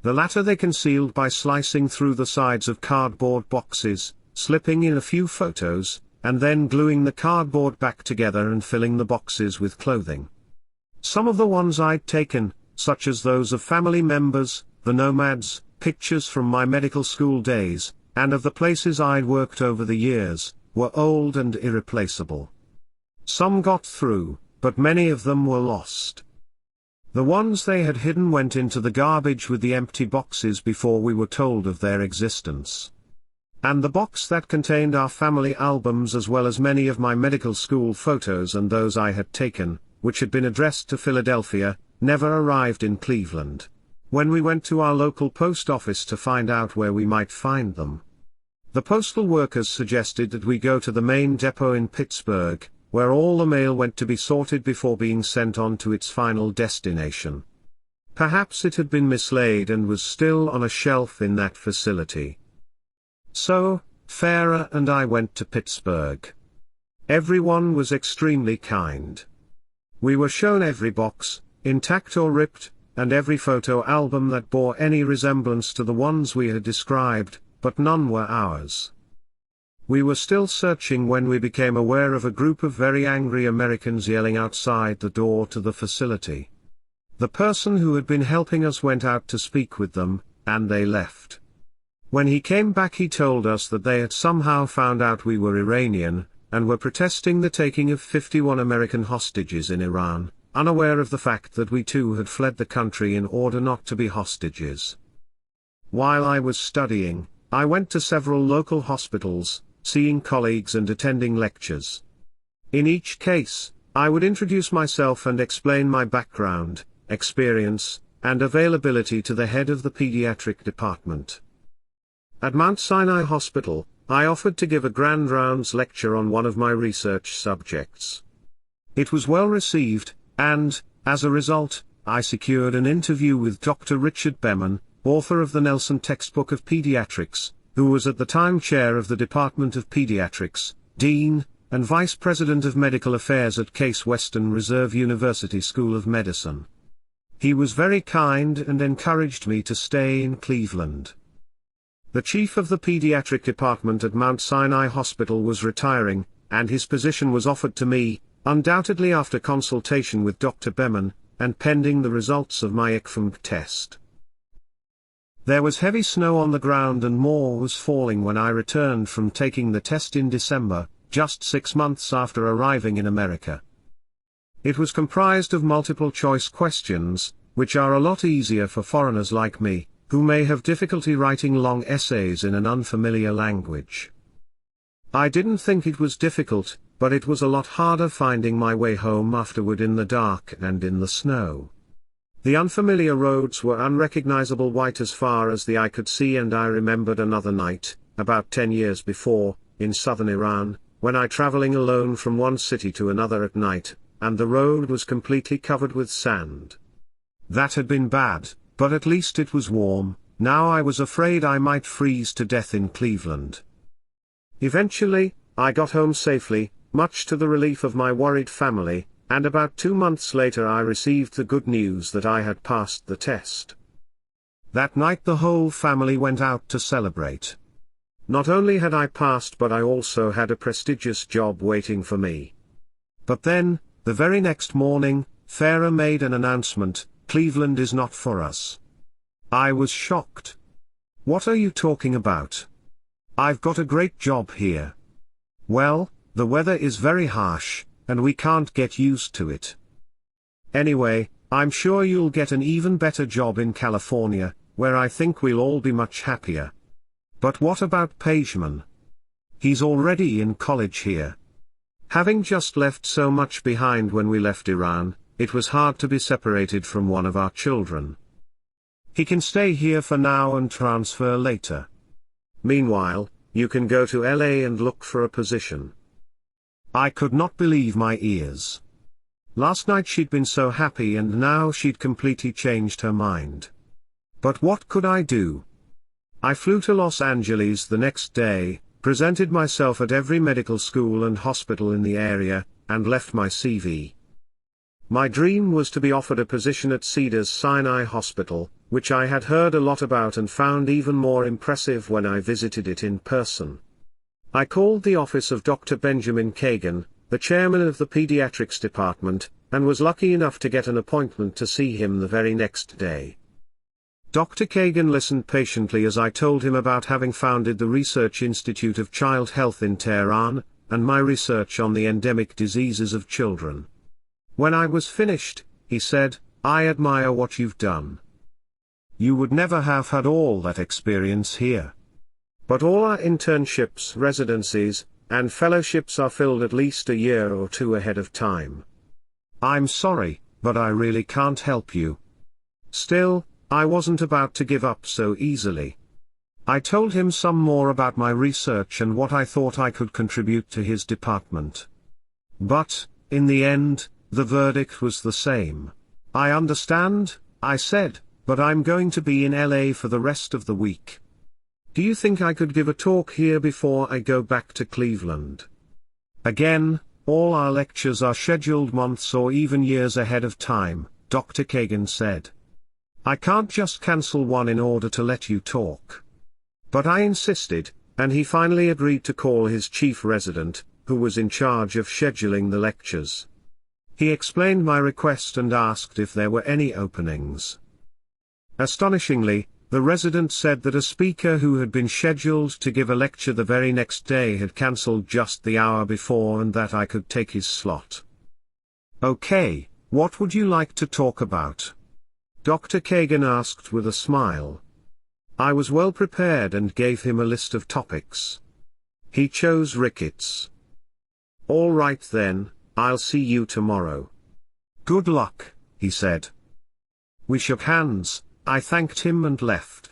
[SPEAKER 1] The latter they concealed by slicing through the sides of cardboard boxes, slipping in a few photos, and then gluing the cardboard back together and filling the boxes with clothing. Some of the ones I'd taken, such as those of family members, the nomads, pictures from my medical school days, and of the places I'd worked over the years, were old and irreplaceable. Some got through, but many of them were lost. The ones they had hidden went into the garbage with the empty boxes before we were told of their existence. And the box that contained our family albums as well as many of my medical school photos and those I had taken, which had been addressed to Philadelphia, never arrived in Cleveland. When we went to our local post office to find out where we might find them, the postal workers suggested that we go to the main depot in Pittsburgh, where all the mail went to be sorted before being sent on to its final destination. Perhaps it had been mislaid and was still on a shelf in that facility. So, Farah and I went to Pittsburgh. Everyone was extremely kind. We were shown every box, intact or ripped, and every photo album that bore any resemblance to the ones we had described, but none were ours. We were still searching when we became aware of a group of very angry Americans yelling outside the door to the facility. The person who had been helping us went out to speak with them, and they left. When he came back he told us that they had somehow found out we were Iranian, and were protesting the taking of 51 American hostages in Iran, unaware of the fact that we too had fled the country in order not to be hostages. While I was studying, I went to several local hospitals, seeing colleagues and attending lectures. In each case, I would introduce myself and explain my background, experience, and availability to the head of the pediatric department. At Mount Sinai Hospital, I offered to give a grand rounds lecture on one of my research subjects. It was well received, and, as a result, I secured an interview with Dr. Richard Beman, author of the Nelson Textbook of Pediatrics, who was at the time chair of the Department of Pediatrics, dean, and vice president of medical affairs at Case Western Reserve University School of Medicine. He was very kind and encouraged me to stay in Cleveland. The chief of the pediatric department at Mount Sinai Hospital was retiring, and his position was offered to me, undoubtedly after consultation with Dr. Beman, and pending the results of my F.A.A.P test. There was heavy snow on the ground and more was falling when I returned from taking the test in December, just 6 months after arriving in America. It was comprised of multiple choice questions, which are a lot easier for foreigners like me, who may have difficulty writing long essays in an unfamiliar language. I didn't think it was difficult, but it was a lot harder finding my way home afterward in the dark and in the snow. The unfamiliar roads were unrecognizable white as far as the eye could see, and I remembered another night, about 10 years before, in southern Iran, when I traveling alone from one city to another at night, and the road was completely covered with sand. That had been bad, but at least it was warm. Now I was afraid I might freeze to death in Cleveland. Eventually, I got home safely, much to the relief of my worried family, and about 2 months later I received the good news that I had passed the test. That night the whole family went out to celebrate. Not only had I passed, but I also had a prestigious job waiting for me. But then, the very next morning, F.A.A.P made an announcement: Cleveland is not for us. I was shocked. What are you talking about? I've got a great job here. Well, the weather is very harsh, and we can't get used to it. Anyway, I'm sure you'll get an even better job in California, where I think we'll all be much happier. But what about Pejman? He's already in college here. Having just left so much behind when we left Iran, it was hard to be separated from one of our children. He can stay here for now and transfer later. Meanwhile, you can go to LA and look for a position. I could not believe my ears. Last night she'd been so happy, and now she'd completely changed her mind. But what could I do? I flew to Los Angeles the next day, presented myself at every medical school and hospital in the area, and left my CV. My dream was to be offered a position at Cedars-Sinai Hospital, which I had heard a lot about and found even more impressive when I visited it in person. I called the office of Dr. Benjamin Kagan, the chairman of the pediatrics department, and was lucky enough to get an appointment to see him the very next day. Dr. Kagan listened patiently as I told him about having founded the Research Institute of Child Health in Tehran, and my research on the endemic diseases of children. When I was finished, he said, "I admire what you've done. You would never have had all that experience here. But all our internships, residencies, and fellowships are filled at least a year or two ahead of time. I'm sorry, but I really can't help you." Still, I wasn't about to give up so easily. I told him some more about my research and what I thought I could contribute to his department. But, in the end, the verdict was the same. "I understand," I said, "but I'm going to be in LA for the rest of the week. Do you think I could give a talk here before I go back to Cleveland?" Again, all our lectures are scheduled months or even years ahead of time, Dr. Kagan said. "I can't just cancel one in order to let you talk." But I insisted, and he finally agreed to call his chief resident, who was in charge of scheduling the lectures. He explained my request and asked if there were any openings. Astonishingly, the resident said that a speaker who had been scheduled to give a lecture the very next day had cancelled just the hour before and that I could take his slot. "Okay, what would you like to talk about?" Dr. Kagan asked with a smile. I was well prepared and gave him a list of topics. He chose rickets. "All right then, I'll see you tomorrow." "Good luck," he said. We shook hands, I thanked him and left.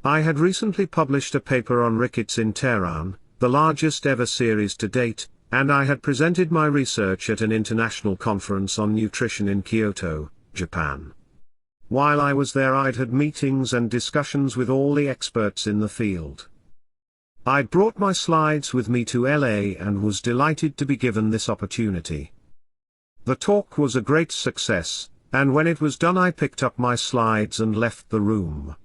[SPEAKER 1] I had recently published a paper on rickets in Tehran, the largest ever series to date, and I had presented my research at an international conference on nutrition in Kyoto, Japan. While I was there I'd had meetings and discussions with all the experts in the field. I'd brought my slides with me to LA and was delighted to be given this opportunity. The talk was a great success, and when it was done I picked up my slides and left the room.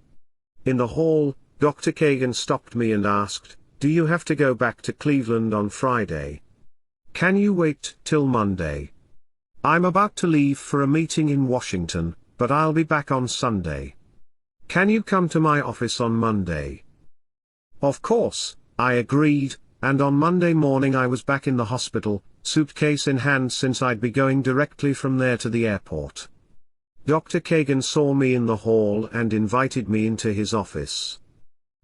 [SPEAKER 1] In the hall, Dr. Kagan stopped me and asked, "Do you have to go back to Cleveland on Friday? Can you wait till Monday? I'm about to leave for a meeting in Washington, but I'll be back on Sunday. Can you come to my office on Monday?" Of course, I agreed, and on Monday morning I was back in the hospital, suitcase in hand since I'd be going directly from there to the airport. Dr. Kagan saw me in the hall and invited me into his office.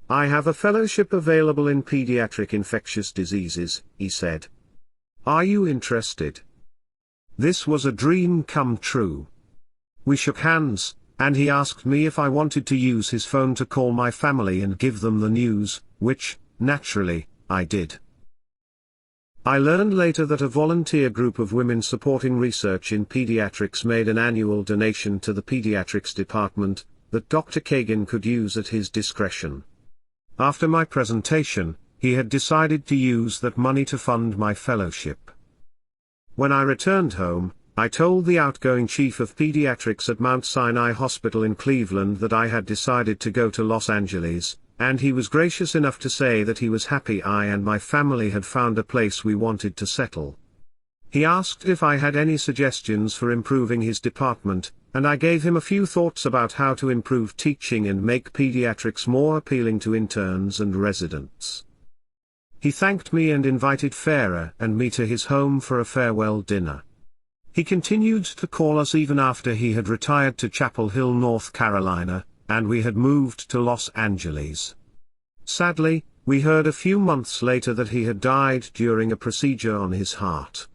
[SPEAKER 1] "I have a fellowship available in pediatric infectious diseases," he said. "Are you interested?" This was a dream come true. We shook hands, and he asked me if I wanted to use his phone to call my family and give them the news, which, naturally, I did. I learned later that a volunteer group of women supporting research in pediatrics made an annual donation to the pediatrics department, that Dr. Kagan could use at his discretion. After my presentation, he had decided to use that money to fund my fellowship. When I returned home, I told the outgoing chief of pediatrics at Mount Sinai Hospital in Cleveland that I had decided to go to Los Angeles, and he was gracious enough to say that he was happy I and my family had found a place we wanted to settle. He asked if I had any suggestions for improving his department, and I gave him a few thoughts about how to improve teaching and make pediatrics more appealing to interns and residents. He thanked me and invited Farah and me to his home for a farewell dinner. He continued to call us even after he had retired to Chapel Hill, North Carolina, and we had moved to Los Angeles. Sadly, we heard a few months later that he had died during a procedure on his heart.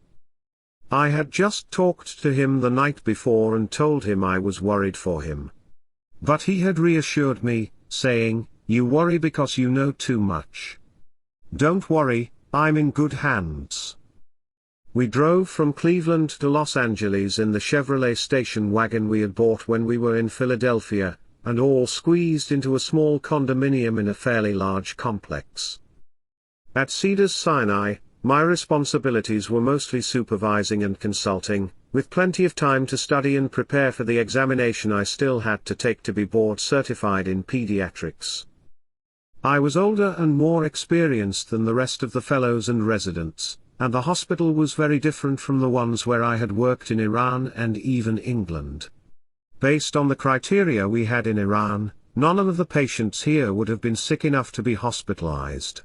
[SPEAKER 1] I had just talked to him the night before and told him I was worried for him. But he had reassured me, saying, "You worry because you know too much. Don't worry, I'm in good hands." We drove from Cleveland to Los Angeles in the Chevrolet station wagon we had bought when we were in Philadelphia, and all squeezed into a small condominium in a fairly large complex. At Cedars-Sinai, my responsibilities were mostly supervising and consulting, with plenty of time to study and prepare for the examination I still had to take to be board certified in pediatrics. I was older and more experienced than the rest of the fellows and residents, and the hospital was very different from the ones where I had worked in Iran and even England. Based on the criteria we had in Iran, none of the patients here would have been sick enough to be hospitalized.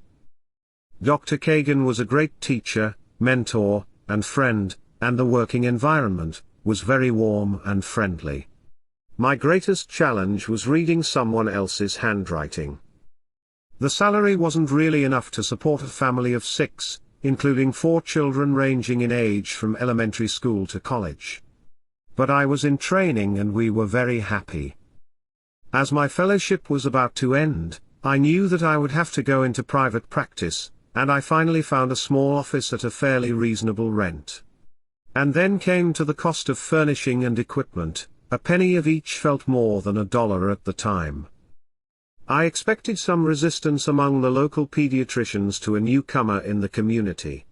[SPEAKER 1] Dr. Kagan was a great teacher, mentor, and friend, and the working environment was very warm and friendly. My greatest challenge was reading someone else's handwriting. The salary wasn't really enough to support a family of 6, including 4 children ranging in age from elementary school to college. But I was in training and we were very happy. As my fellowship was about to end, I knew that I would have to go into private practice, and I finally found a small office at a fairly reasonable rent. And then came to the cost of furnishing and equipment. A penny of each felt more than $1 at the time. I expected some resistance among the local pediatricians to a newcomer in the community.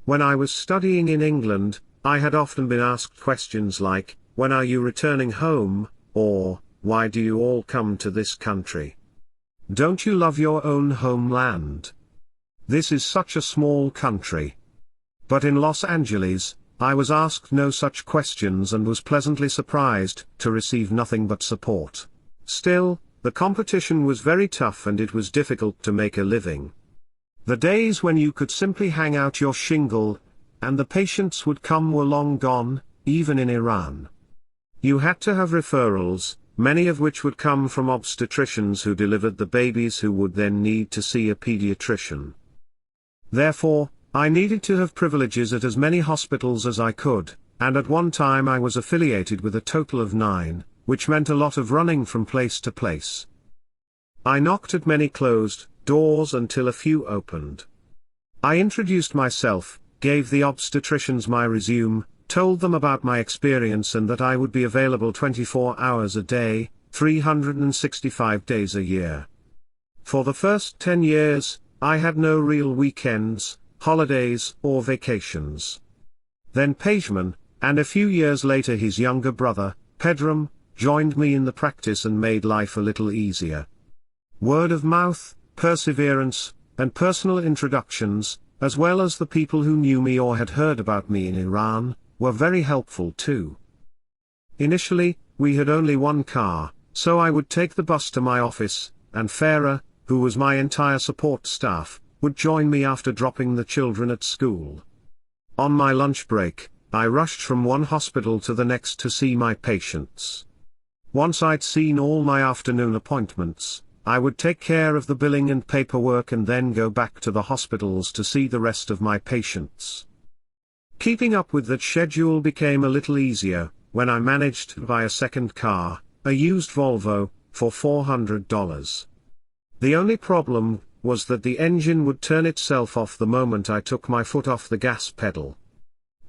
[SPEAKER 1] When I was studying in England, I had often been asked questions like, "When are you returning home?" or, "Why do you all come to this country? Don't you love your own homeland? This is such a small country." But in Los Angeles, I was asked no such questions and was pleasantly surprised to receive nothing but support. Still, the competition was very tough and it was difficult to make a living. The days when you could simply hang out your shingle, and the patients would come were long gone, even in Iran. You had to have referrals, many of which would come from obstetricians who delivered the babies who would then need to see a pediatrician. Therefore, I needed to have privileges at as many hospitals as I could, and at one time I was affiliated with a total of 9, which meant a lot of running from place to place. I knocked at many closed doors until a few opened. I introduced myself, gave the obstetricians my resume, told them about my experience and that I would be available 24 hours a day, 365 days a year. For the first 10 years, I had no real weekends, holidays, or vacations. Then Pageman, and a few years later his younger brother, Pedram, joined me in the practice and made life a little easier. Word of mouth, perseverance, and personal introductions, as well as the people who knew me or had heard about me in Iran, were very helpful too. Initially, we had only one car, so I would take the bus to my office, and Farah, who was my entire support staff, would join me after dropping the children at school. On my lunch break, I rushed from one hospital to the next to see my patients. Once I'd seen all my afternoon appointments, I would take care of the billing and paperwork and then go back to the hospitals to see the rest of my patients. Keeping up with that schedule became a little easier when I managed to buy a second car, a used Volvo, for $400. The only problem was that the engine would turn itself off the moment I took my foot off the gas pedal.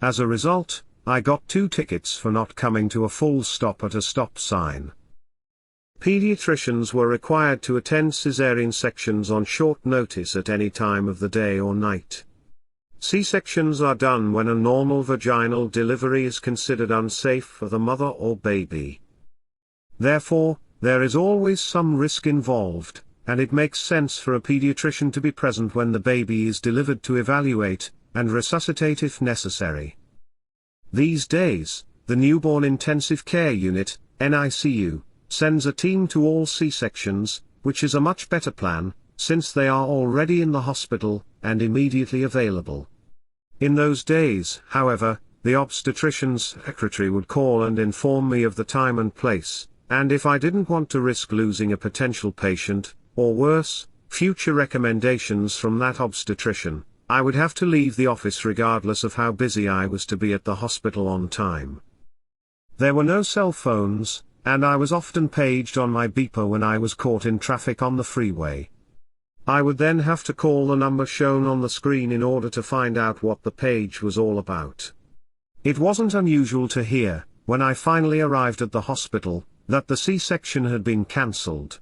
[SPEAKER 1] As a result, I got 2 tickets for not coming to a full stop at a stop sign. Pediatricians were required to attend cesarean sections on short notice at any time of the day or night. C-sections are done when a normal vaginal delivery is considered unsafe for the mother or baby. Therefore, there is always some risk involved, and it makes sense for a pediatrician to be present when the baby is delivered to evaluate and resuscitate if necessary. These days, the Newborn Intensive Care Unit, NICU, sends a team to all C-sections, which is a much better plan, since they are already in the hospital and immediately available. In those days, however, the obstetrician's secretary would call and inform me of the time and place, and if I didn't want to risk losing a potential patient, or worse, future recommendations from that obstetrician, I would have to leave the office regardless of how busy I was to be at the hospital on time. There were no cell phones, and I was often paged on my beeper when I was caught in traffic on the freeway. I would then have to call the number shown on the screen in order to find out what the page was all about. It wasn't unusual to hear, when I finally arrived at the hospital, that the C-section had been cancelled.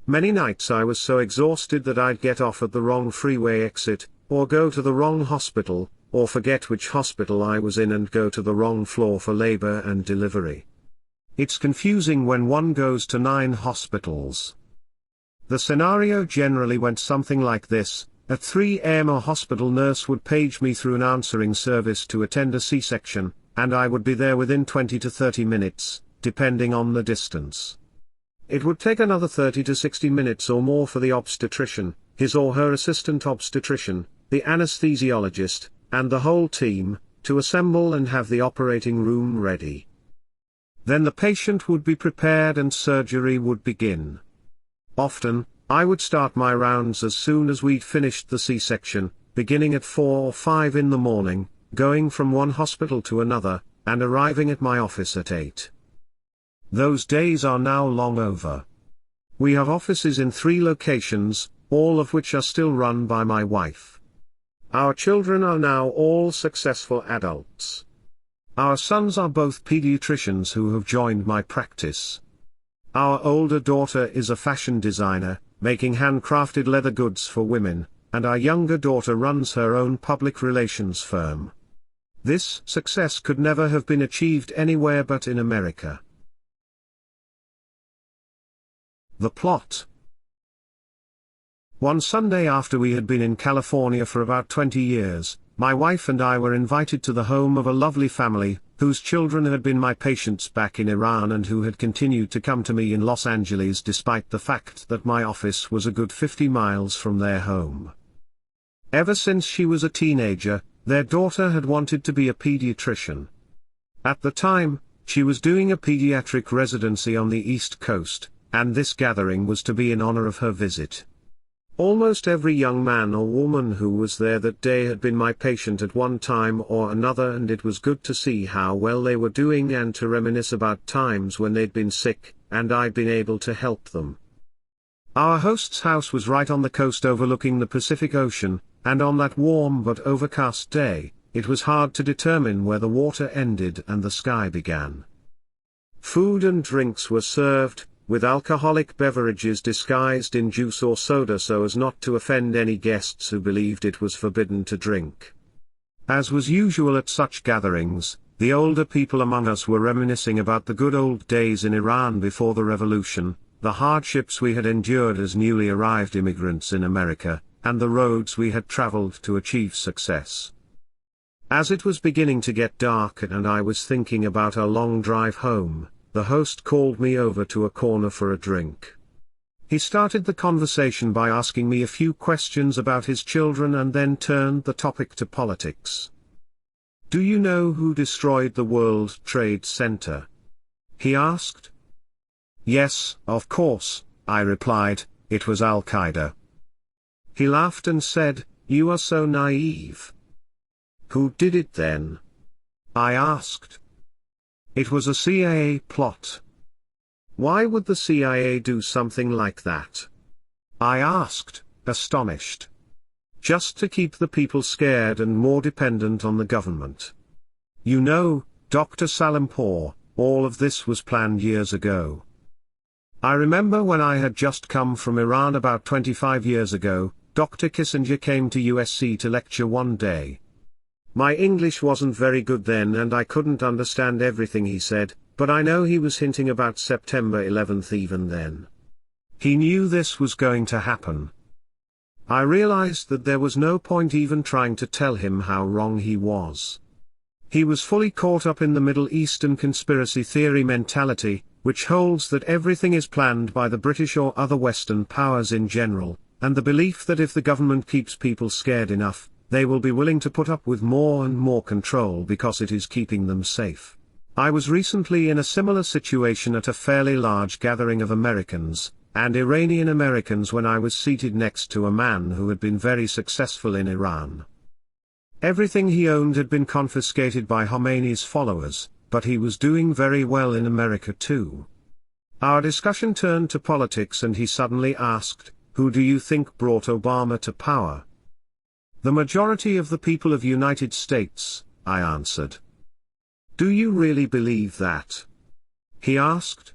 [SPEAKER 1] Many nights I was so exhausted that I'd get off at the wrong freeway exit, or go to the wrong hospital, or forget which hospital I was in and go to the wrong floor for labor and delivery. It's confusing when one goes to 9 hospitals. The scenario generally went something like this: at 3 a.m. a hospital nurse would page me through an answering service to attend a C-section, and I would be there within 20 to 30 minutes, depending on the distance. It would take another 30 to 60 minutes or more for the obstetrician, his or her assistant obstetrician, the anesthesiologist, and the whole team, to assemble and have the operating room ready. Then the patient would be prepared and surgery would begin. Often, I would start my rounds as soon as we'd finished the C-section, beginning at 4 or 5 in the morning, going from one hospital to another, and arriving at my office at 8. Those days are now long over. We have offices in 3 locations, all of which are still run by my wife. Our children are now all successful adults. Our sons are both pediatricians who have joined my practice. Our older daughter is a fashion designer, making handcrafted leather goods for women, and our younger daughter runs her own public relations firm. This success could never have been achieved anywhere but in America. The plot. One Sunday after we had been in California for about 20 years, my wife and I were invited to the home of a lovely family, whose children had been my patients back in Iran and who had continued to come to me in Los Angeles despite the fact that my office was a good 50 miles from their home. Ever since she was a teenager, their daughter had wanted to be a pediatrician. At the time, she was doing a pediatric residency on the East Coast, and this gathering was to be in honor of her visit. Almost every young man or woman who was there that day had been my patient at one time or another, and it was good to see how well they were doing and to reminisce about times when they'd been sick, and I'd been able to help them. Our host's house was right on the coast overlooking the Pacific Ocean, and on that warm but overcast day, it was hard to determine where the water ended and the sky began. Food and drinks were served, with alcoholic beverages disguised in juice or soda so as not to offend any guests who believed it was forbidden to drink. As was usual at such gatherings, the older people among us were reminiscing about the good old days in Iran before the revolution, the hardships we had endured as newly arrived immigrants in America, and the roads we had traveled to achieve success. As it was beginning to get dark and I was thinking about our long drive home, the host called me over to a corner for a drink. He started the conversation by asking me a few questions about his children and then turned the topic to politics. "Do you know who destroyed the World Trade Center?" he asked. Yes, of course, I replied, it was Al-Qaeda. He laughed and said, you are so naive. Who did it then? I asked. It was a CIA plot. Why would the CIA do something like that? I asked, astonished. Just to keep the people scared and more dependent on the government. You know, Dr. Salimpour, all of this was planned years ago. I remember when I had just come from Iran about 25 years ago, Dr. Kissinger came to USC to lecture one day. My English wasn't very good then and I couldn't understand everything he said, but I know he was hinting about September 11th even then. He knew this was going to happen. I realized that there was no point even trying to tell him how wrong he was. He was fully caught up in the Middle Eastern conspiracy theory mentality, which holds that everything is planned by the British or other Western powers in general, and the belief that if the government keeps people scared enough, they will be willing to put up with more and more control because it is keeping them safe. I was recently in a similar situation at a fairly large gathering of Americans and Iranian Americans when I was seated next to a man who had been very successful in Iran. Everything he owned had been confiscated by Khomeini's followers, but he was doing very well in America too. Our discussion turned to politics and he suddenly asked, who do you think brought Obama to power? The majority of the people of United States, I answered. Do you really believe that? He asked.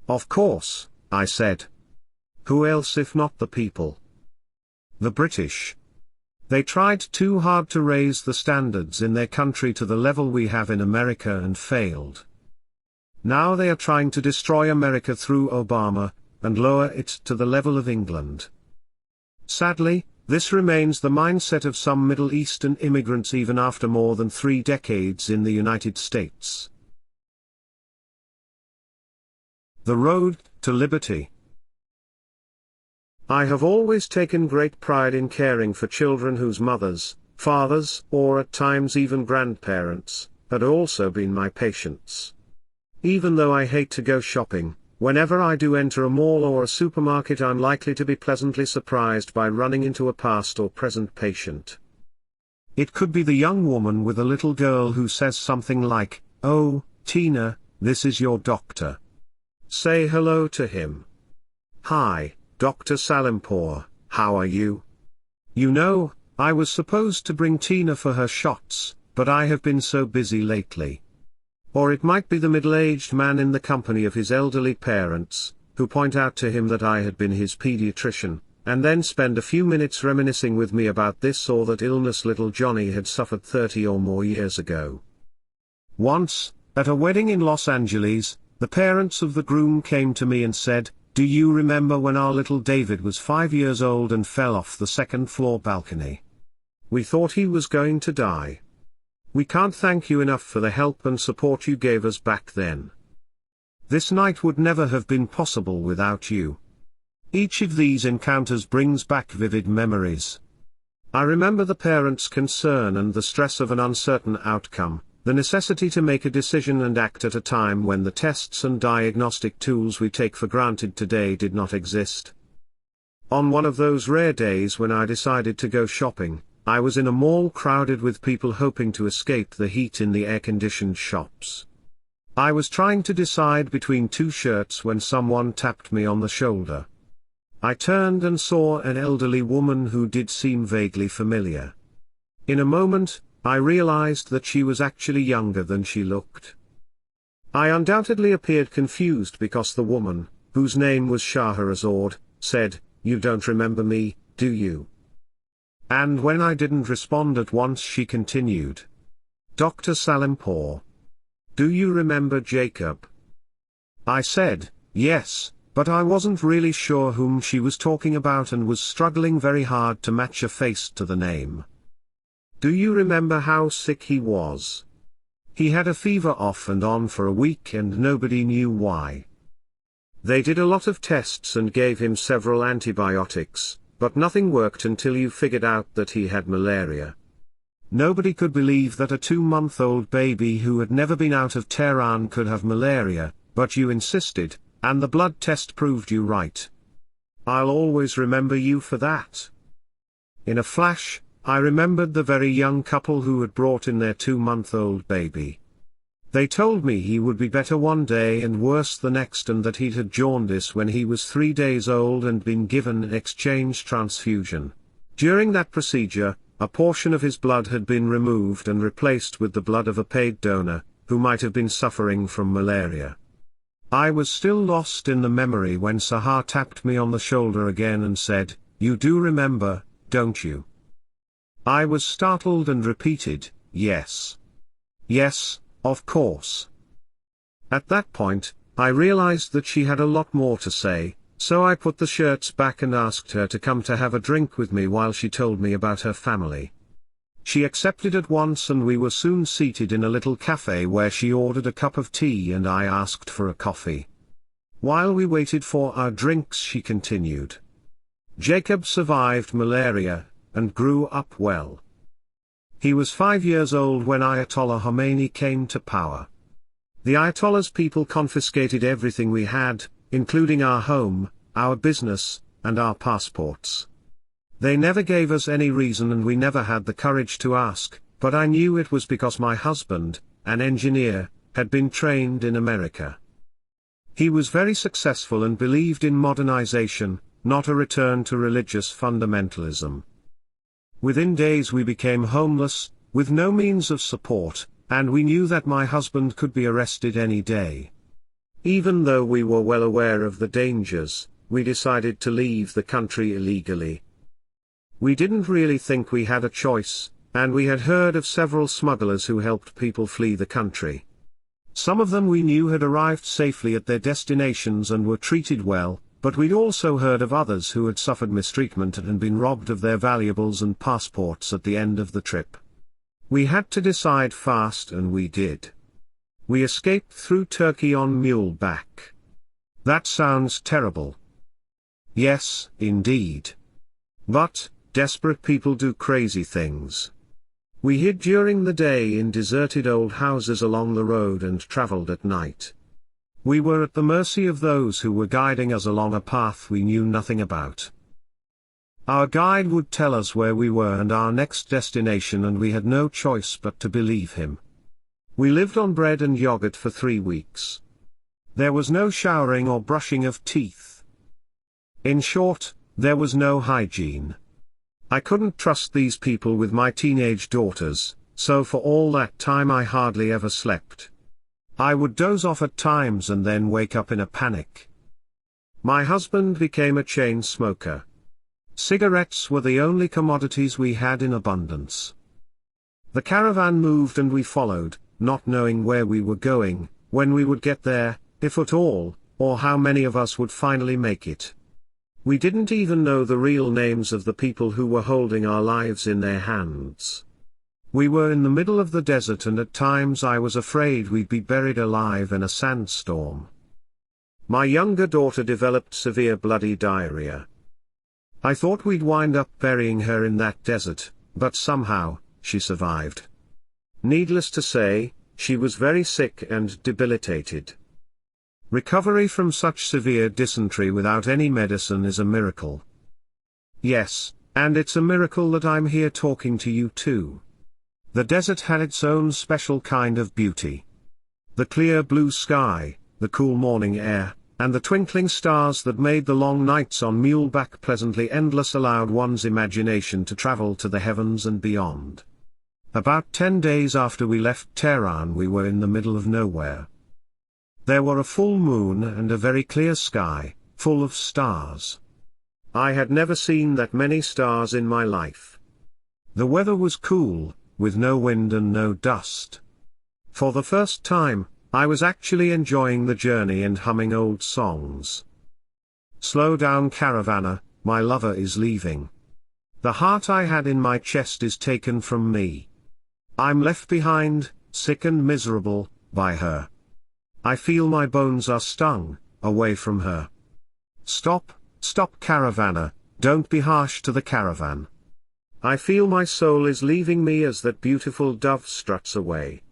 [SPEAKER 1] Of course, I said. Who else if not the people? The British. They tried too hard to raise the standards in their country to the level we have in America and failed. Now they are trying to destroy America through Obama, and lower it to the level of England. Sadly, this remains the mindset of some Middle Eastern immigrants even after more than 3 decades in the United States. The road to liberty. I have always taken great pride in caring for children whose mothers, fathers, or at times even grandparents, had also been my patients. Even though I hate to go shopping, whenever I do enter a mall or a supermarket I'm likely to be pleasantly surprised by running into a past or present patient. It could be the young woman with a little girl who says something like, "Oh, Tina, this is your doctor. Say hello to him." "Hi, Dr. Salimpour, how are you? You know, I was supposed to bring Tina for her shots, but I have been so busy lately." Or it might be the middle-aged man in the company of his elderly parents, who point out to him that I had been his pediatrician, and then spend a few minutes reminiscing with me about this or that illness little Johnny had suffered 30 or more years ago. Once, at a wedding in Los Angeles, the parents of the groom came to me and said, "Do you remember when our little David was 5 years old and fell off the second-floor balcony? We thought he was going to die. We can't thank you enough for the help and support you gave us back then. This night would never have been possible without you." Each of these encounters brings back vivid memories. I remember the parents' concern and the stress of an uncertain outcome, the necessity to make a decision and act at a time when the tests and diagnostic tools we take for granted today did not exist. On one of those rare days when I decided to go shopping, I was in a mall crowded with people hoping to escape the heat in the air-conditioned shops. I was trying to decide between 2 shirts when someone tapped me on the shoulder. I turned and saw an elderly woman who did seem vaguely familiar. In a moment, I realized that she was actually younger than she looked. I undoubtedly appeared confused because the woman, whose name was Shiraz, said, "You don't remember me, do you?" And when I didn't respond at once she continued, "Dr. Salimpour. Do you remember Jacob?" I said, "Yes," but I wasn't really sure whom she was talking about and was struggling very hard to match a face to the name. "Do you remember how sick he was? He had a fever off and on for a week and nobody knew why. They did a lot of tests and gave him several antibiotics, but nothing worked until you figured out that he had malaria. Nobody could believe that a 2-month-old baby who had never been out of Tehran could have malaria, but you insisted, and the blood test proved you right. I'll always remember you for that." In a flash, I remembered the very young couple who had brought in their 2-month-old baby. They told me he would be better one day and worse the next, and that he'd had jaundice when he was 3 days old and been given an exchange transfusion. During that procedure, a portion of his blood had been removed and replaced with the blood of a paid donor, who might have been suffering from malaria. I was still lost in the memory when Sahar tapped me on the shoulder again and said, "You do remember, don't you?" I was startled and repeated, "Yes. Yes, of course." At that point, I realized that she had a lot more to say, so I put the shirts back and asked her to come to have a drink with me while she told me about her family. She accepted at once, and we were soon seated in a little cafe where she ordered a cup of tea and I asked for a coffee. While we waited for our drinks, she continued. "Jacob survived malaria, and grew up well. He was 5 years old when Ayatollah Khomeini came to power. The Ayatollah's people confiscated everything we had, including our home, our business, and our passports. They never gave us any reason and we never had the courage to ask, but I knew it was because my husband, an engineer, had been trained in America. He was very successful and believed in modernization, not a return to religious fundamentalism. Within days we became homeless, with no means of support, and we knew that my husband could be arrested any day. Even though we were well aware of the dangers, we decided to leave the country illegally. We didn't really think we had a choice, and we had heard of several smugglers who helped people flee the country. Some of them we knew had arrived safely at their destinations and were treated well, but we'd also heard of others who had suffered mistreatment and been robbed of their valuables and passports at the end of the trip. We had to decide fast, and we did. We escaped through Turkey on muleback. That sounds terrible. Yes, indeed. But, desperate people do crazy things. We hid during the day in deserted old houses along the road and traveled at night. We were at the mercy of those who were guiding us along a path we knew nothing about. Our guide would tell us where we were and our next destination, and we had no choice but to believe him. We lived on bread and yogurt for 3 weeks. There was no showering or brushing of teeth. In short, there was no hygiene. I couldn't trust these people with my teenage daughters, so for all that time I hardly ever slept. I would doze off at times and then wake up in a panic. My husband became a chain smoker. Cigarettes were the only commodities we had in abundance. The caravan moved and we followed, not knowing where we were going, when we would get there, if at all, or how many of us would finally make it. We didn't even know the real names of the people who were holding our lives in their hands. We were in the middle of the desert, and at times I was afraid we'd be buried alive in a sandstorm. My younger daughter developed severe bloody diarrhea. I thought we'd wind up burying her in that desert, but somehow, she survived. Needless to say, she was very sick and debilitated. Recovery from such severe dysentery without any medicine is a miracle. Yes, and it's a miracle that I'm here talking to you too. The desert had its own special kind of beauty. The clear blue sky, the cool morning air, and the twinkling stars that made the long nights on muleback pleasantly endless allowed one's imagination to travel to the heavens and beyond. About 10 days after we left Tehran, we were in the middle of nowhere. There were a full moon and a very clear sky, full of stars. I had never seen that many stars in my life. The weather was cool, with no wind and no dust. For the first time, I was actually enjoying the journey and humming old songs. Slow down, caravanner, my lover is leaving. The heart I had in my chest is taken from me. I'm left behind, sick and miserable, by her. I feel my bones are stung, away from her. Stop, stop, caravanner, don't be harsh to the caravan. I feel my soul is leaving me as that beautiful dove struts away.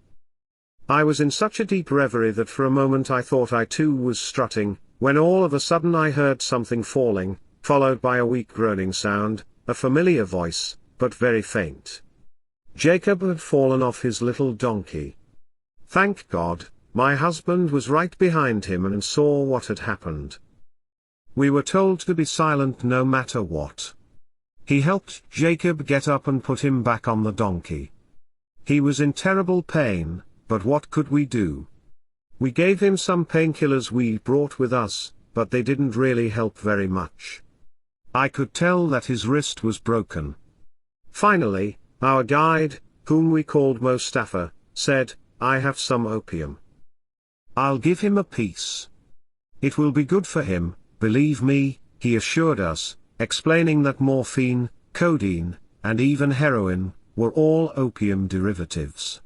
[SPEAKER 1] I was in such a deep reverie that for a moment I thought I too was strutting, when all of a sudden I heard something falling, followed by a weak groaning sound, a familiar voice, but very faint. Jacob had fallen off his little donkey. Thank God, my husband was right behind him and saw what had happened. We were told to be silent no matter what. He helped Jacob get up and put him back on the donkey. He was in terrible pain, but what could we do? We gave him some painkillers we brought with us, but they didn't really help very much. I could tell that his wrist was broken. Finally, our guide, whom we called Mustafa, said, "I have some opium. I'll give him a piece. It will be good for him, believe me," he assured us, explaining that morphine, codeine, and even heroin, were all opium derivatives.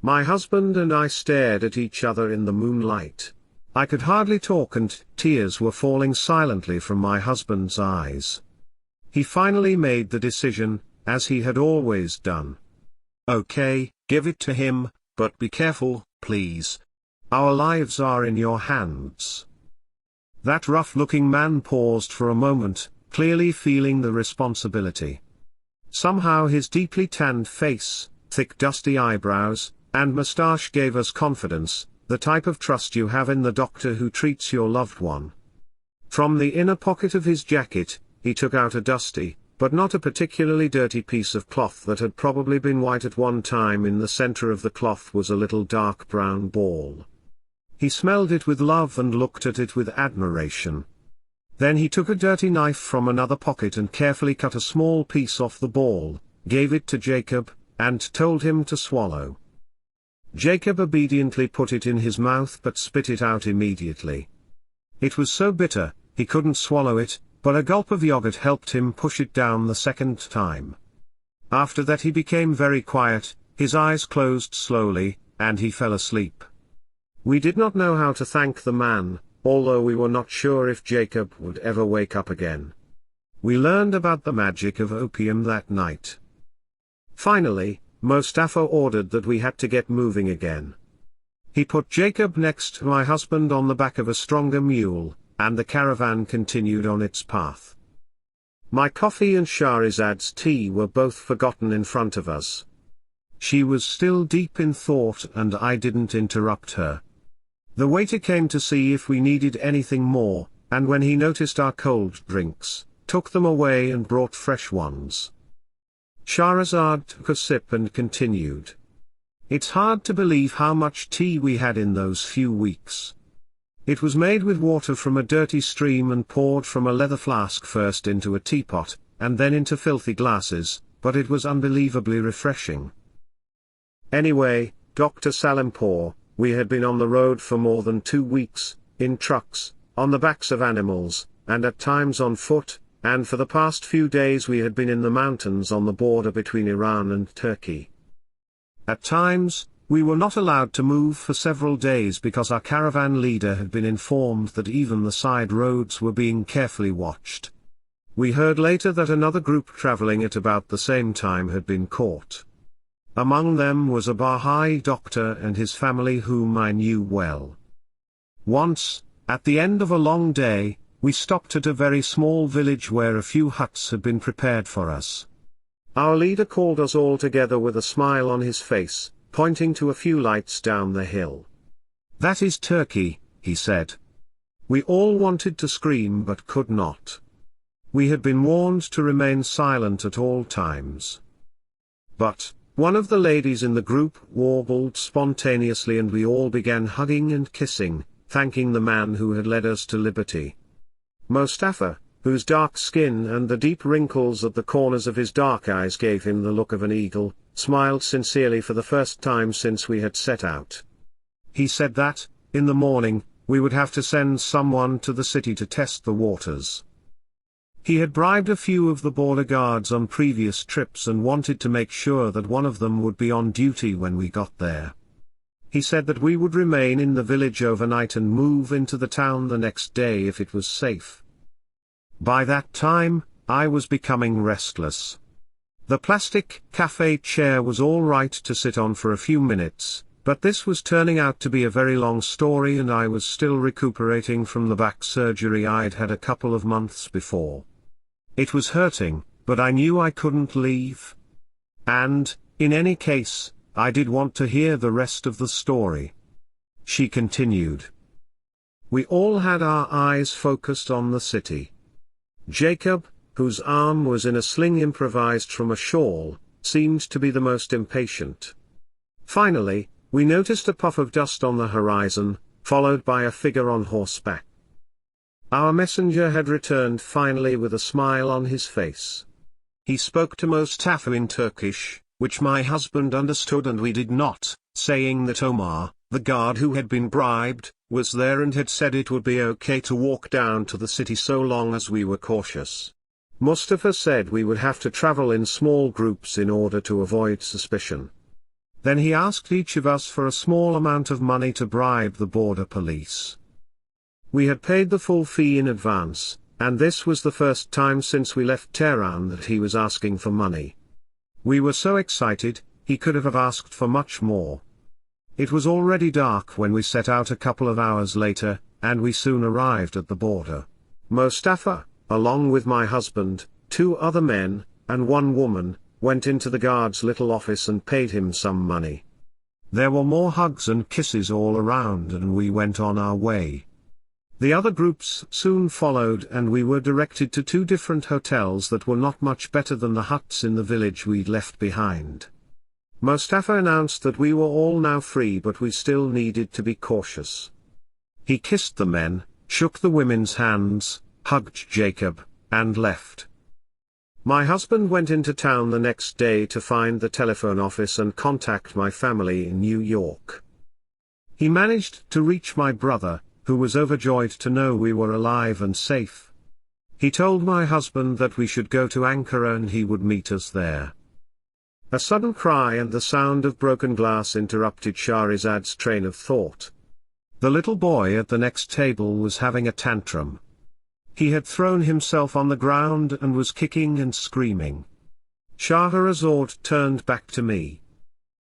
[SPEAKER 1] My husband and I stared at each other in the moonlight. I could hardly talk and tears were falling silently from my husband's eyes. He finally made the decision, as he had always done. "Okay, give it to him, but be careful, please. Our lives are in your hands." That rough-looking man paused for a moment, clearly feeling the responsibility. Somehow his deeply tanned face, thick dusty eyebrows, and moustache gave us confidence, the type of trust you have in the doctor who treats your loved one. From the inner pocket of his jacket, he took out a dusty, but not a particularly dirty piece of cloth that had probably been white at one time. In the center of the cloth was a little dark brown ball. He smelled it with love and looked at it with admiration. Then he took a dirty knife from another pocket and carefully cut a small piece off the ball, gave it to Jacob, and told him to swallow. Jacob obediently put it in his mouth but spit it out immediately. It was so bitter, he couldn't swallow it, but a gulp of yogurt helped him push it down the second time. After that he became very quiet, his eyes closed slowly, and he fell asleep. We did not know how to thank the man, although we were not sure if Jacob would ever wake up again. We learned about the magic of opium that night. Finally, Mustafa ordered that we had to get moving again. He put Jacob next to my husband on the back of a stronger mule, and the caravan continued on its path. My coffee and Shiraz's tea were both forgotten in front of us. She was still deep in thought and I didn't interrupt her. The waiter came to see if we needed anything more, and when he noticed our cold drinks, took them away and brought fresh ones. Shiraz took a sip and continued. "It's hard to believe how much tea we had in those few weeks. It was made with water from a dirty stream and poured from a leather flask first into a teapot, and then into filthy glasses, but it was unbelievably refreshing. Anyway, Dr. Salimpour, we had been on the road for more than 2 weeks, in trucks, on the backs of animals, and at times on foot, and for the past few days we had been in the mountains on the border between Iran and Turkey. At times, we were not allowed to move for several days because our caravan leader had been informed that even the side roads were being carefully watched. We heard later that another group traveling at about the same time had been caught. Among them was a Baha'i doctor and his family whom I knew well. Once, at the end of a long day, we stopped at a very small village where a few huts had been prepared for us. Our leader called us all together with a smile on his face, pointing to a few lights down the hill. "That is Turkey," he said. We all wanted to scream but could not. We had been warned to remain silent at all times. But one of the ladies in the group warbled spontaneously and we all began hugging and kissing, thanking the man who had led us to liberty. Mustafa, whose dark skin and the deep wrinkles at the corners of his dark eyes gave him the look of an eagle, smiled sincerely for the first time since we had set out. He said that, in the morning, we would have to send someone to the city to test the waters. He had bribed a few of the border guards on previous trips and wanted to make sure that one of them would be on duty when we got there. He said that we would remain in the village overnight and move into the town the next day if it was safe. By that time, I was becoming restless. The plastic cafe chair was all right to sit on for a few minutes, But this was turning out to be a very long story, and I was still recuperating from the back surgery I'd had a couple of months before. It was hurting, but I knew I couldn't leave. And, in any case, I did want to hear the rest of the story. She continued. We all had our eyes focused on the city. Jacob, whose arm was in a sling improvised from a shawl, seemed to be the most impatient. Finally, we noticed a puff of dust on the horizon, followed by a figure on horseback. Our messenger had returned finally with a smile on his face. He spoke to Mustafa in Turkish, which my husband understood and we did not, saying that Omar, the guard who had been bribed, was there and had said it would be okay to walk down to the city so long as we were cautious. Mustafa said we would have to travel in small groups in order to avoid suspicion. Then he asked each of us for a small amount of money to bribe the border police. We had paid the full fee in advance, and this was the first time since we left Tehran that he was asking for money. We were so excited, he could have asked for much more. It was already dark when we set out a couple of hours later, and we soon arrived at the border. Mustafa, along with my husband, 2 other men, and 1 woman, went into the guard's little office and paid him some money. There were more hugs and kisses all around, and we went on our way. The other groups soon followed, and we were directed to 2 different hotels that were not much better than the huts in the village we'd left behind. Mustafa announced that we were all now free, but we still needed to be cautious. He kissed the men, shook the women's hands, hugged Jacob, and left. My husband went into town the next day to find the telephone office and contact my family in New York. He managed to reach my brother, who was overjoyed to know we were alive and safe. He told my husband that we should go to Ankara and he would meet us there. A sudden cry and the sound of broken glass interrupted Shahrazad's train of thought. The little boy at the next table was having a tantrum. He had thrown himself on the ground and was kicking and screaming. Shahrazad turned back to me.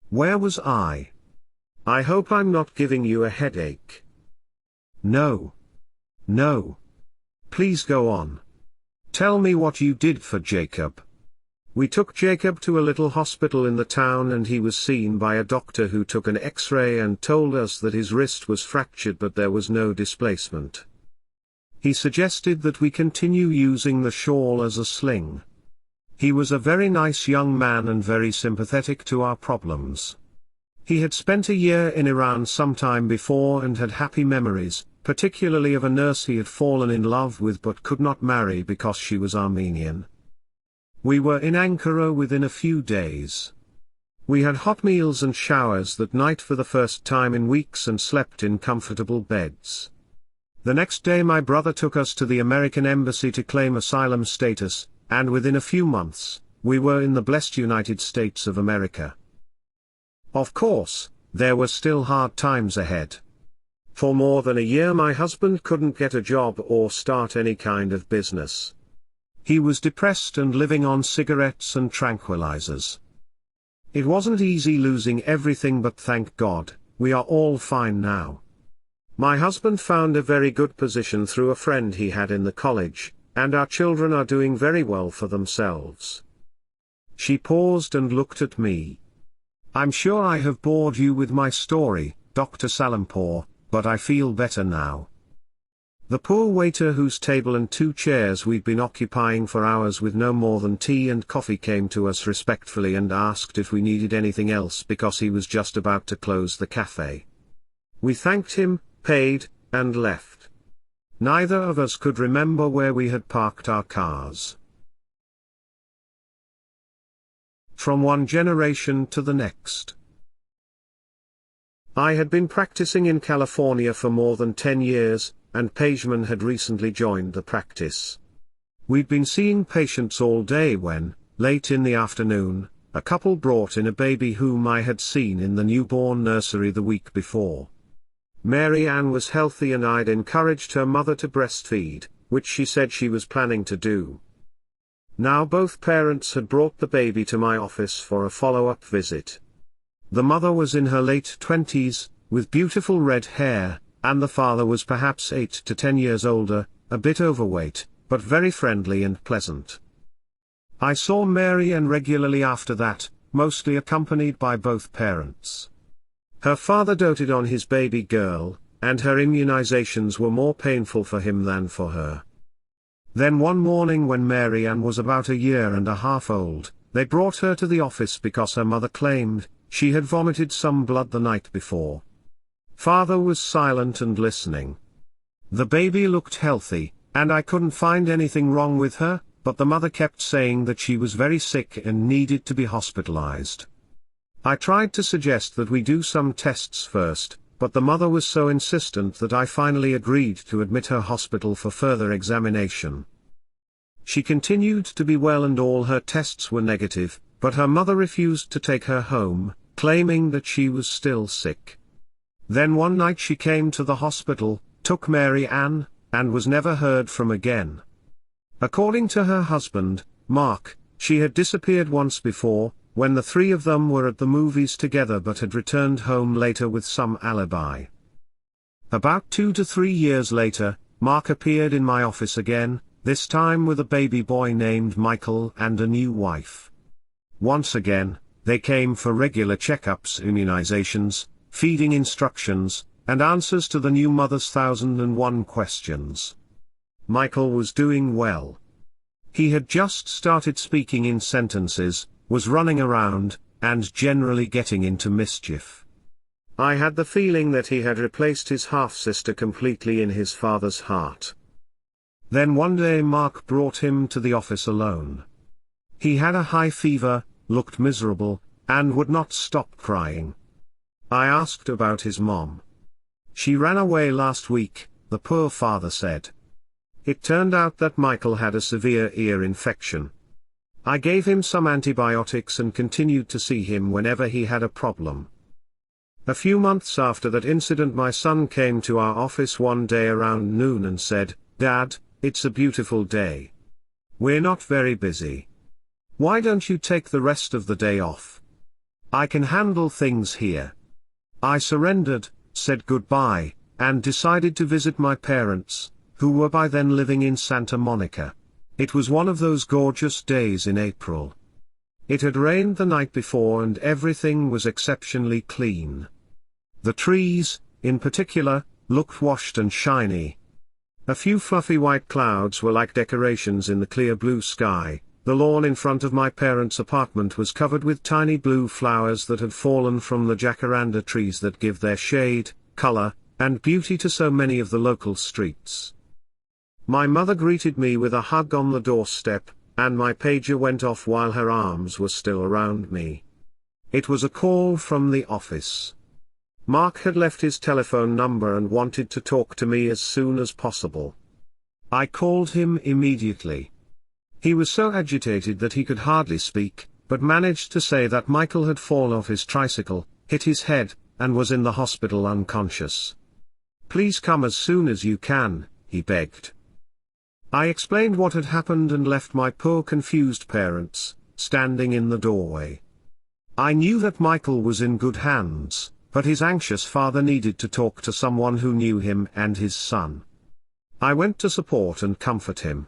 [SPEAKER 1] Where was I? I hope I'm not giving you a headache. No. No. Please go on. Tell me what you did for Jacob. We took Jacob to a little hospital in the town and he was seen by a doctor who took an X-ray and told us that his wrist was fractured but there was no displacement. He suggested that we continue using the shawl as a sling. He was a very nice young man and very sympathetic to our problems. He had spent a year in Iran some time before and had happy memories, particularly of a nurse he had fallen in love with but could not marry because she was Armenian. We were in Ankara within a few days. We had hot meals and showers that night for the first time in weeks and slept in comfortable beds. The next day my brother took us to the American embassy to claim asylum status, and within a few months, we were in the blessed United States of America. Of course, there were still hard times ahead. For more than a year my husband couldn't get a job or start any kind of business. He was depressed and living on cigarettes and tranquilizers. It wasn't easy losing everything, but thank God, we are all fine now. My husband found a very good position through a friend he had in the college, and our children are doing very well for themselves. She paused and looked at me. I'm sure I have bored you with my story, Dr. Salimpour, but I feel better now. The poor waiter whose table and 2 chairs we'd been occupying for hours with no more than tea and coffee came to us respectfully and asked if we needed anything else because he was just about to close the cafe. We thanked him, paid, and left. Neither of us could remember where we had parked our cars. From one generation to the next. I had been practicing in California for more than 10 years, and Pejman had recently joined the practice. We'd been seeing patients all day when, late in the afternoon, a couple brought in a baby whom I had seen in the newborn nursery the week before. Mary Ann was healthy and I'd encouraged her mother to breastfeed, which she said she was planning to do. Now both parents had brought the baby to my office for a follow-up visit. The mother was in her late 20s, with beautiful red hair, and the father was perhaps 8 to 10 years older, a bit overweight, but very friendly and pleasant. I saw Mary Ann regularly after that, mostly accompanied by both parents. Her father doted on his baby girl, and her immunizations were more painful for him than for her. Then one morning when Mary Ann was about a year and a half old, they brought her to the office because her mother claimed she had vomited some blood the night before. Father was silent and listening. The baby looked healthy, and I couldn't find anything wrong with her, but the mother kept saying that she was very sick and needed to be hospitalized. I tried to suggest that we do some tests first, but the mother was so insistent that I finally agreed to admit her hospital for further examination. She continued to be well and all her tests were negative, but her mother refused to take her home, claiming that she was still sick. Then one night she came to the hospital, took Mary Ann, and was never heard from again. According to her husband, Mark, she had disappeared once before, when the three of them were at the movies together but had returned home later with some alibi. About 2 to 3 years later, Mark appeared in my office again, this time with a baby boy named Michael and a new wife. Once again, they came for regular checkups, immunizations, feeding instructions, and answers to the new mother's 1001 questions. Michael was doing well. He had just started speaking in sentences, was running around, and generally getting into mischief. I had the feeling that he had replaced his half-sister completely in his father's heart. Then one day Mark brought him to the office alone. He had a high fever, looked miserable, and would not stop crying. I asked about his mom. She ran away last week, the poor father said. It turned out that Michael had a severe ear infection. I gave him some antibiotics and continued to see him whenever he had a problem. A few months after that incident, my son came to our office one day around noon and said, "Dad, it's a beautiful day. We're not very busy. Why don't you take the rest of the day off? I can handle things here." I surrendered, said goodbye, and decided to visit my parents, who were by then living in Santa Monica. It was one of those gorgeous days in April. It had rained the night before and everything was exceptionally clean. The trees, in particular, looked washed and shiny. A few fluffy white clouds were like decorations in the clear blue sky. The lawn in front of my parents' apartment was covered with tiny blue flowers that had fallen from the jacaranda trees that give their shade, color, and beauty to so many of the local streets. My mother greeted me with a hug on the doorstep, and my pager went off while her arms were still around me. It was a call from the office. Mark had left his telephone number and wanted to talk to me as soon as possible. I called him immediately. He was so agitated that he could hardly speak, but managed to say that Michael had fallen off his tricycle, hit his head, and was in the hospital unconscious. "Please come as soon as you can," he begged. I explained what had happened and left my poor confused parents, standing in the doorway. I knew that Michael was in good hands, but his anxious father needed to talk to someone who knew him and his son. I went to support and comfort him.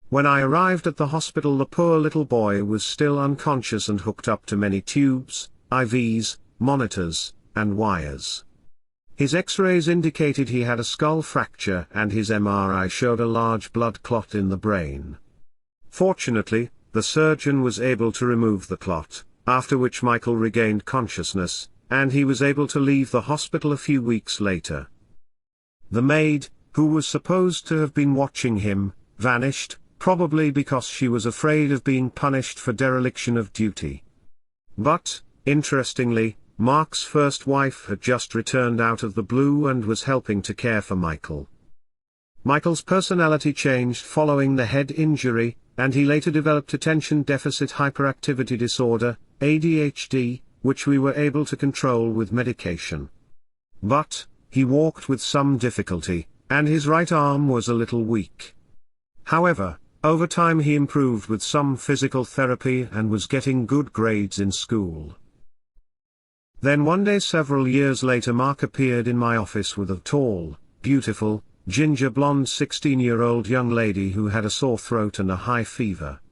[SPEAKER 1] When I arrived at the hospital, the poor little boy was still unconscious and hooked up to many tubes, IVs, monitors, and wires. His X-rays indicated he had a skull fracture and his MRI showed a large blood clot in the brain. Fortunately, the surgeon was able to remove the clot, after which Michael regained consciousness, and he was able to leave the hospital a few weeks later. The maid, who was supposed to have been watching him, vanished, probably because she was afraid of being punished for dereliction of duty. But, interestingly, Mark's first wife had just returned out of the blue and was helping to care for Michael. Michael's personality changed following the head injury, and he later developed attention deficit hyperactivity disorder, ADHD, which we were able to control with medication. But, he walked with some difficulty, and his right arm was a little weak. However, over time he improved with some physical therapy and was getting good grades in school. Then one day several years later Mark appeared in my office with a tall, beautiful, ginger blonde 16-year-old young lady who had a sore throat and a high fever.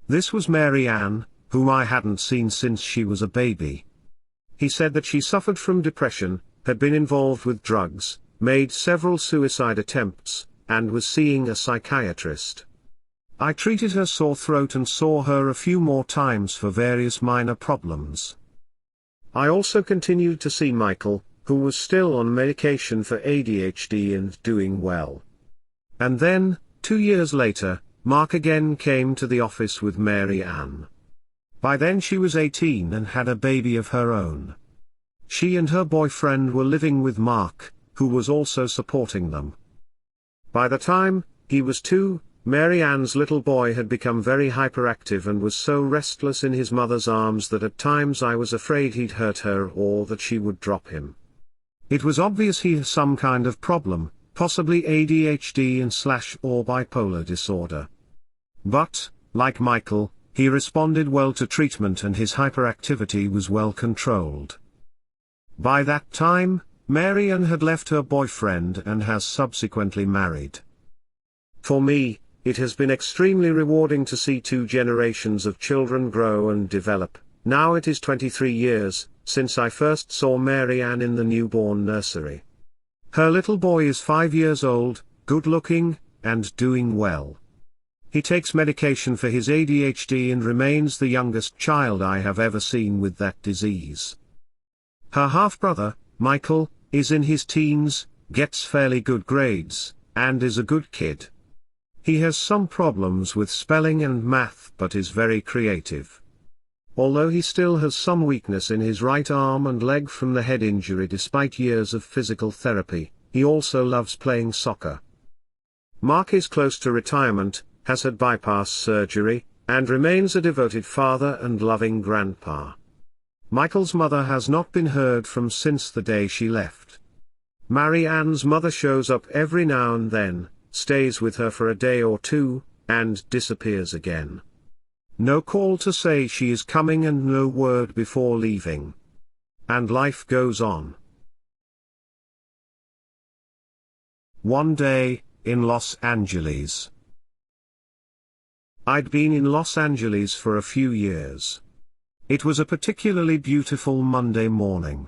[SPEAKER 1] This was Mary Ann, whom I hadn't seen since she was a baby. He said that she suffered from depression, had been involved with drugs, made several suicide attempts, and was seeing a psychiatrist. I treated her sore throat and saw her a few more times for various minor problems. I also continued to see Michael, who was still on medication for ADHD and doing well. And then, 2 years later, Mark again came to the office with Mary Ann. By then she was 18 and had a baby of her own. She and her boyfriend were living with Mark, who was also supporting them. By the time he was 2, Mary Ann's little boy had become very hyperactive and was so restless in his mother's arms that at times I was afraid he'd hurt her or that she would drop him. It was obvious he had some kind of problem, possibly ADHD or bipolar disorder. But, like Michael, he responded well to treatment and his hyperactivity was well controlled. By that time, Mary Ann had left her boyfriend and has subsequently married. For me, it has been extremely rewarding to see 2 generations of children grow and develop. Now it is 23 years since I first saw Mary Ann in the newborn nursery. Her little boy is 5 years old, good-looking, and doing well. He takes medication for his ADHD and remains the youngest child I have ever seen with that disease. Her half-brother, Michael, is in his teens, gets fairly good grades, and is a good kid. He has some problems with spelling and math but is very creative. Although he still has some weakness in his right arm and leg from the head injury despite years of physical therapy, he also loves playing soccer. Mark is close to retirement, has had bypass surgery, and remains a devoted father and loving grandpa. Michael's mother has not been heard from since the day she left. Mary Ann's mother shows up every now and then, stays with her for a day or 2, and disappears again. No call to say she is coming and no word before leaving. And life goes on. One day, in Los Angeles. I'd been in Los Angeles for a few years. It was a particularly beautiful Monday morning.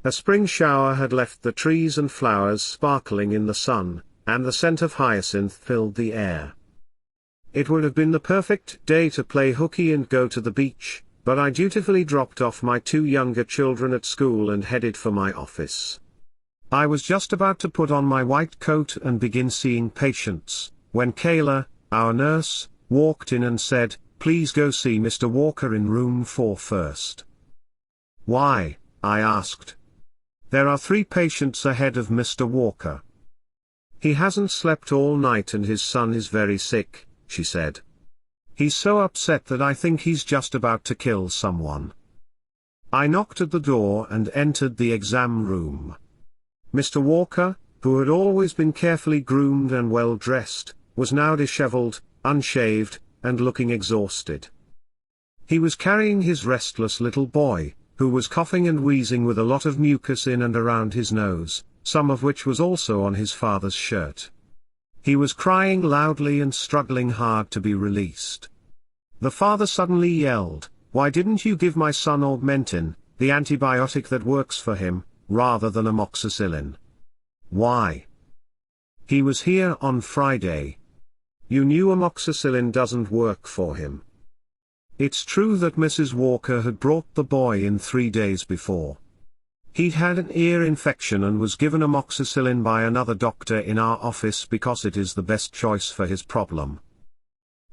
[SPEAKER 1] A spring shower had left the trees and flowers sparkling in the sun, and the scent of hyacinth filled the air. It would have been the perfect day to play hooky and go to the beach, but I dutifully dropped off my 2 younger children at school and headed for my office. I was just about to put on my white coat and begin seeing patients, when Kayla, our nurse, walked in and said, "Please go see Mr. Walker in room 4 first." "Why?" I asked. "There are 3 patients ahead of Mr. Walker. He hasn't slept all night and his son is very sick," she said. "He's so upset that I think he's just about to kill someone." I knocked at the door and entered the exam room. Mr. Walker, who had always been carefully groomed and well dressed, was now disheveled, unshaved, and looking exhausted. He was carrying his restless little boy, who was coughing and wheezing with a lot of mucus in and around his nose, some of which was also on his father's shirt. He was crying loudly and struggling hard to be released. The father suddenly yelled, "Why didn't you give my son Augmentin, the antibiotic that works for him, rather than amoxicillin? Why? He was here on Friday. You knew amoxicillin doesn't work for him." It's true that Mrs. Walker had brought the boy in 3 days before. He'd had an ear infection and was given amoxicillin by another doctor in our office because it is the best choice for his problem.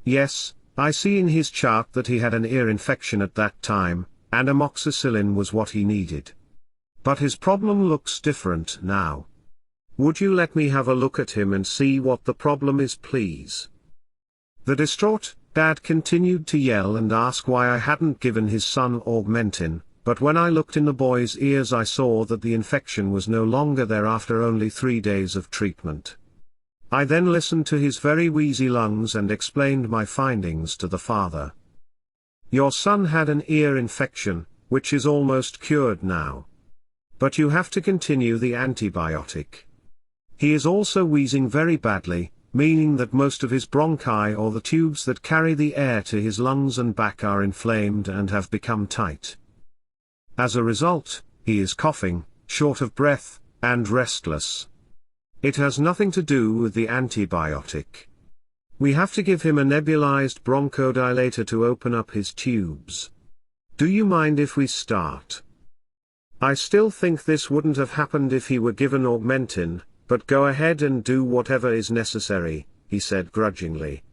[SPEAKER 1] Yes, I see in his chart that he had an ear infection at that time, and amoxicillin was what he needed. But his problem looks different now. Would you let me have a look at him and see what the problem is, please? The distraught dad continued to yell and ask why I hadn't given his son Augmentin, but when I looked in the boy's ears I saw that the infection was no longer there after only 3 days of treatment. I then listened to his very wheezy lungs and explained my findings to the father. "Your son had an ear infection, which is almost cured now. But you have to continue the antibiotic. He is also wheezing very badly, meaning that most of his bronchi or the tubes that carry the air to his lungs and back are inflamed and have become tight. As a result, he is coughing, short of breath, and restless. It has nothing to do with the antibiotic. We have to give him a nebulized bronchodilator to open up his tubes. Do you mind if we start? I still think this wouldn't have happened if he were given Augmentin, but go ahead and do whatever is necessary, he said grudgingly.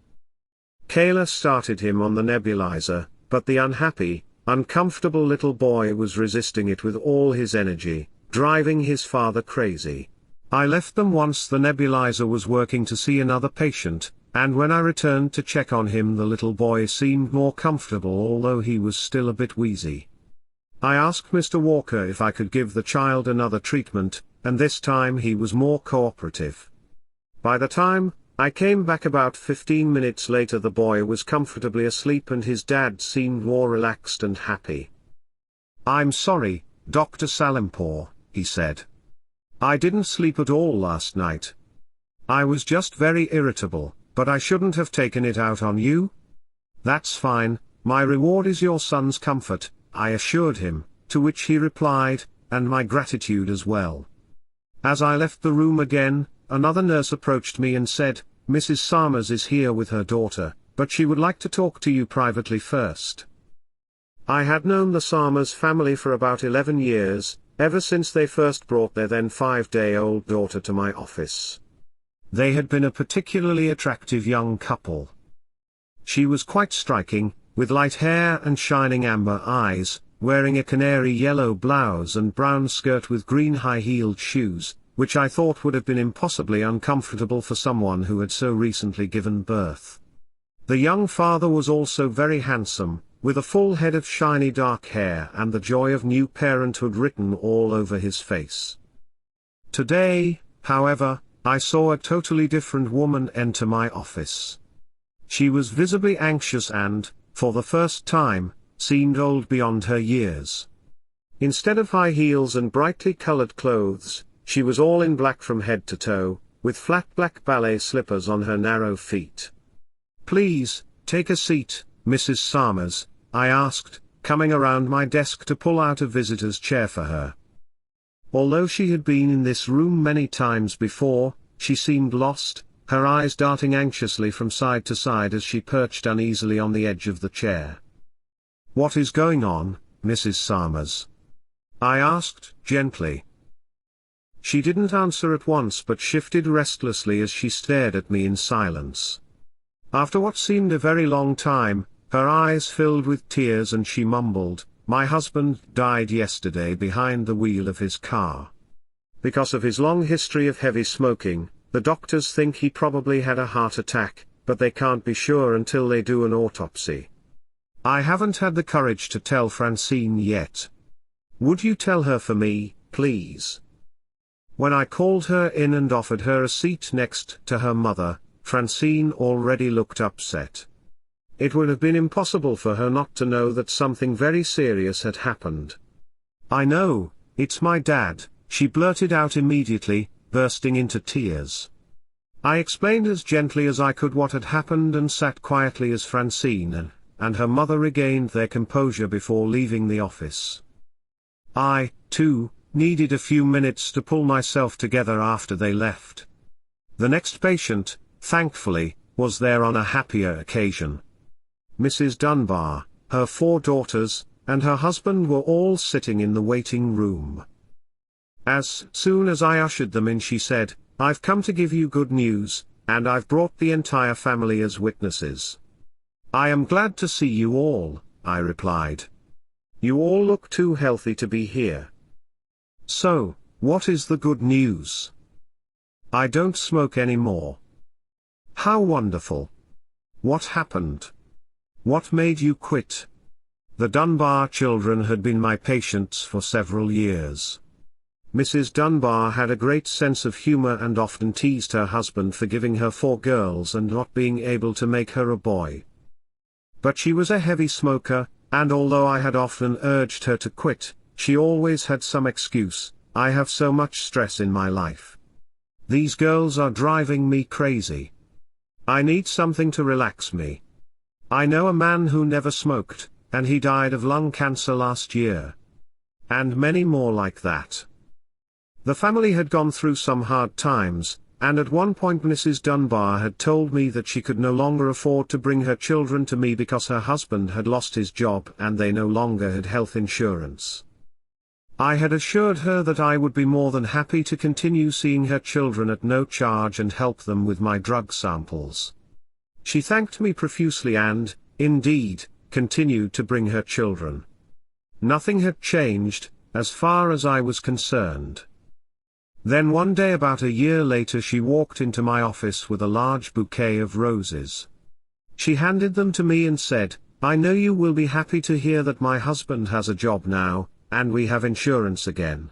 [SPEAKER 1] Kayla started him on the nebulizer, but the unhappy, uncomfortable little boy was resisting it with all his energy, driving his father crazy. I left them once the nebulizer was working to see another patient, and when I returned to check on him the little boy seemed more comfortable although he was still a bit wheezy. I asked Mr. Walker if I could give the child another treatment, and this time he was more cooperative. By the time I came back about 15 minutes later the boy was comfortably asleep and his dad seemed more relaxed and happy. "I'm sorry, Dr. Salimpour," he said. "I didn't sleep at all last night. I was just very irritable, but I shouldn't have taken it out on you." "That's fine, my reward is your son's comfort," I assured him, to which he replied, "and my gratitude as well." As I left the room again, another nurse approached me and said, "Mrs. Summers is here with her daughter, but she would like to talk to you privately first." I had known the Summers family for about 11 years, ever since they first brought their then 5-day-old daughter to my office. They had been a particularly attractive young couple. She was quite striking, with light hair and shining amber eyes, wearing a canary yellow blouse and brown skirt with green high-heeled shoes, which I thought would have been impossibly uncomfortable for someone who had so recently given birth. The young father was also very handsome, with a full head of shiny dark hair and the joy of new parenthood written all over his face. Today, however, I saw a totally different woman enter my office. She was visibly anxious and, for the first time, seemed old beyond her years. Instead of high heels and brightly colored clothes, she was all in black from head to toe, with flat black ballet slippers on her narrow feet. "Please, take a seat, Mrs. Summers," I asked, coming around my desk to pull out a visitor's chair for her. Although she had been in this room many times before, she seemed lost, her eyes darting anxiously from side to side as she perched uneasily on the edge of the chair. "What is going on, Mrs. Summers?" I asked, gently. She didn't answer at once but shifted restlessly as she stared at me in silence. After what seemed a very long time, her eyes filled with tears and she mumbled, "My husband died yesterday behind the wheel of his car. Because of his long history of heavy smoking, the doctors think he probably had a heart attack, but they can't be sure until they do an autopsy. I haven't had the courage to tell Francine yet. Would you tell her for me, please?" When I called her in and offered her a seat next to her mother, Francine already looked upset. It would have been impossible for her not to know that something very serious had happened. "I know, it's my dad," she blurted out immediately, bursting into tears. I explained as gently as I could what had happened and sat quietly as Francine and her mother regained their composure before leaving the office. I, too, needed a few minutes to pull myself together after they left. The next patient, thankfully, was there on a happier occasion. Mrs. Dunbar, her 4 daughters, and her husband were all sitting in the waiting room. As soon as I ushered them in she said, "I've come to give you good news, and I've brought the entire family as witnesses." "I am glad to see you all," I replied. "You all look too healthy to be here." "So, what is the good news?" "I don't smoke anymore." "How wonderful. What happened? What made you quit?" The Dunbar children had been my patients for several years. Mrs. Dunbar had a great sense of humor and often teased her husband for giving her 4 girls and not being able to make her a boy. But she was a heavy smoker, and although I had often urged her to quit, she always had some excuse. I have so much stress in my life. These girls are driving me crazy. I need something to relax me. I know a man who never smoked, and he died of lung cancer last year. And many more like that. The family had gone through some hard times, and at one point Mrs. Dunbar had told me that she could no longer afford to bring her children to me because her husband had lost his job and they no longer had health insurance. I had assured her that I would be more than happy to continue seeing her children at no charge and help them with my drug samples. She thanked me profusely and, indeed, continued to bring her children. Nothing had changed, as far as I was concerned. Then one day about a year later she walked into my office with a large bouquet of roses. She handed them to me and said, "I know you will be happy to hear that my husband has a job now, and we have insurance again.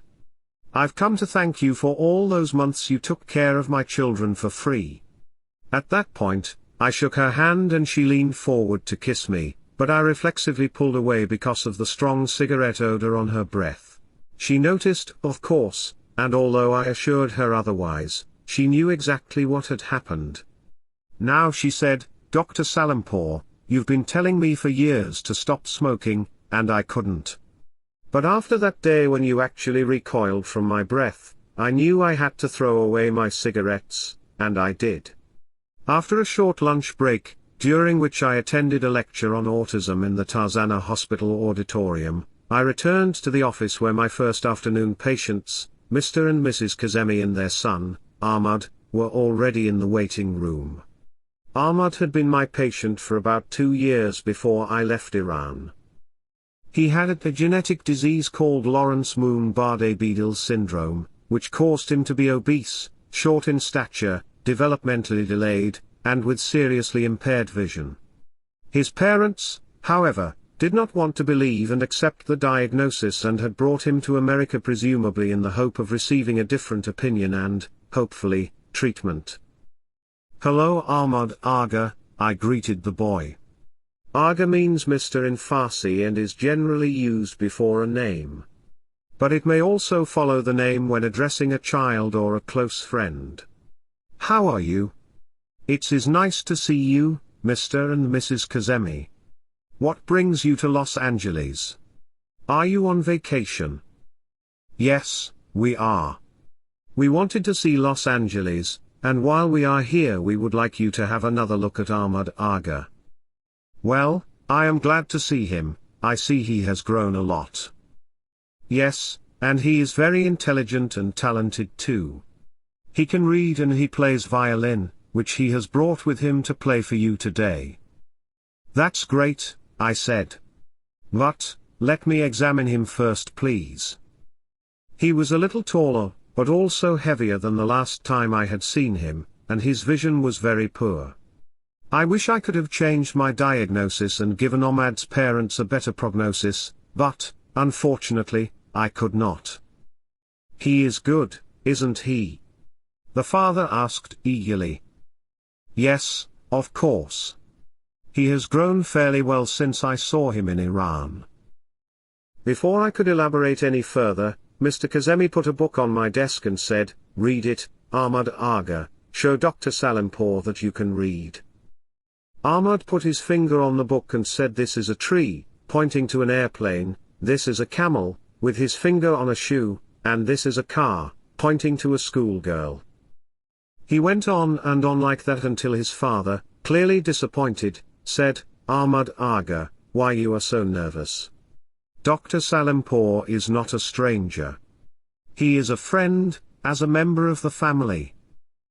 [SPEAKER 1] I've come to thank you for all those months you took care of my children for free." At that point, I shook her hand and she leaned forward to kiss me, but I reflexively pulled away because of the strong cigarette odor on her breath. She noticed, of course, and although I assured her otherwise, she knew exactly what had happened. "Now," she said, "Dr. Salimpour, you've been telling me for years to stop smoking, and I couldn't. But after that day when you actually recoiled from my breath, I knew I had to throw away my cigarettes, and I did." After a short lunch break, during which I attended a lecture on autism in the Tarzana Hospital auditorium, I returned to the office where my first afternoon patients, Mr. and Mrs. Kazemi and their son, Ahmad, were already in the waiting room. Ahmad had been my patient for about 2 years before I left Iran. He had a genetic disease called Lawrence-Moon-Bardet-Biedl syndrome, which caused him to be obese, short in stature, developmentally delayed, and with seriously impaired vision. His parents, however, did not want to believe and accept the diagnosis and had brought him to America presumably in the hope of receiving a different opinion and, hopefully, treatment. "Hello Ahmad Aga," I greeted the boy. Aga means Mr. in Farsi and is generally used before a name. But it may also follow the name when addressing a child or a close friend. "How are you? It's nice to see you, Mr. and Mrs. Kazemi. What brings you to Los Angeles? Are you on vacation?" "Yes, we are. We wanted to see Los Angeles, and while we are here we would like you to have another look at Ahmad Aga." "Well, I am glad to see him. I see he has grown a lot." "Yes, and he is very intelligent and talented too. He can read and he plays violin, which he has brought with him to play for you today." "That's great," I said. "But, let me examine him first please." He was a little taller, but also heavier than the last time I had seen him, and his vision was very poor. I wish I could have changed my diagnosis and given Ahmad's parents a better prognosis, but, unfortunately, I could not. "He is good, isn't he?" the father asked eagerly. "Yes, of course. He has grown fairly well since I saw him in Iran." Before I could elaborate any further, Mr. Kazemi put a book on my desk and said, "Read it, Ahmad Aga, show Dr. Salimpour that you can read." Ahmad put his finger on the book and said, "This is a tree," pointing to an airplane, "this is a camel," with his finger on a shoe, "and this is a car," pointing to a schoolgirl. He went on and on like that until his father, clearly disappointed, said, "Ahmad Aga, why you are so nervous? Dr. Salimpour is not a stranger. He is a friend, as a member of the family.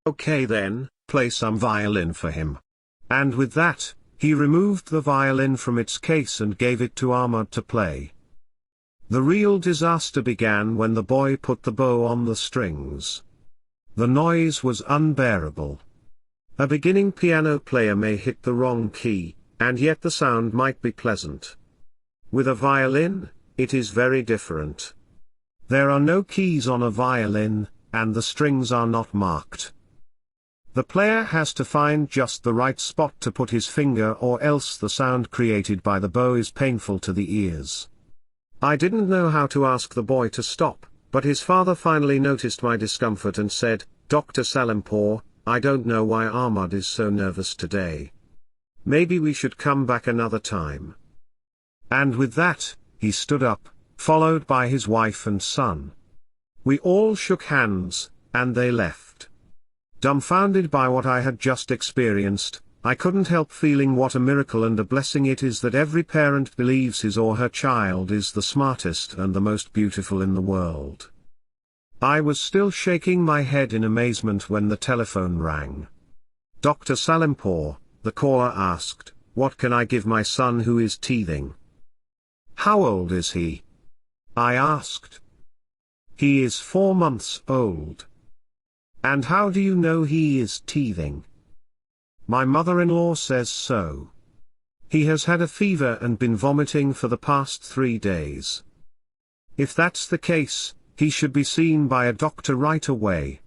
[SPEAKER 1] Okay then, play some violin for him." And with that, he removed the violin from its case and gave it to Ahmad to play. The real disaster began when the boy put the bow on the strings. The noise was unbearable. A beginning piano player may hit the wrong key, and yet the sound might be pleasant. With a violin, it is very different. There are no keys on a violin, and the strings are not marked. The player has to find just the right spot to put his finger, or else the sound created by the bow is painful to the ears. I didn't know how to ask the boy to stop, but his father finally noticed my discomfort and said, "Dr. Salimpour, I don't know why Ahmad is so nervous today. Maybe we should come back another time." And with that, he stood up, followed by his wife and son. We all shook hands, and they left. Dumbfounded by what I had just experienced, I couldn't help feeling what a miracle and a blessing it is that every parent believes his or her child is the smartest and the most beautiful in the world. I was still shaking my head in amazement when the telephone rang. "Dr. Salimpour," the caller asked, "what can I give my son who is teething?" "How old is he?" I asked. "He is 4 months old." "And how do you know he is teething?" "My mother-in-law says so. He has had a fever and been vomiting for the past 3 days." "If that's the case, he should be seen by a doctor right away.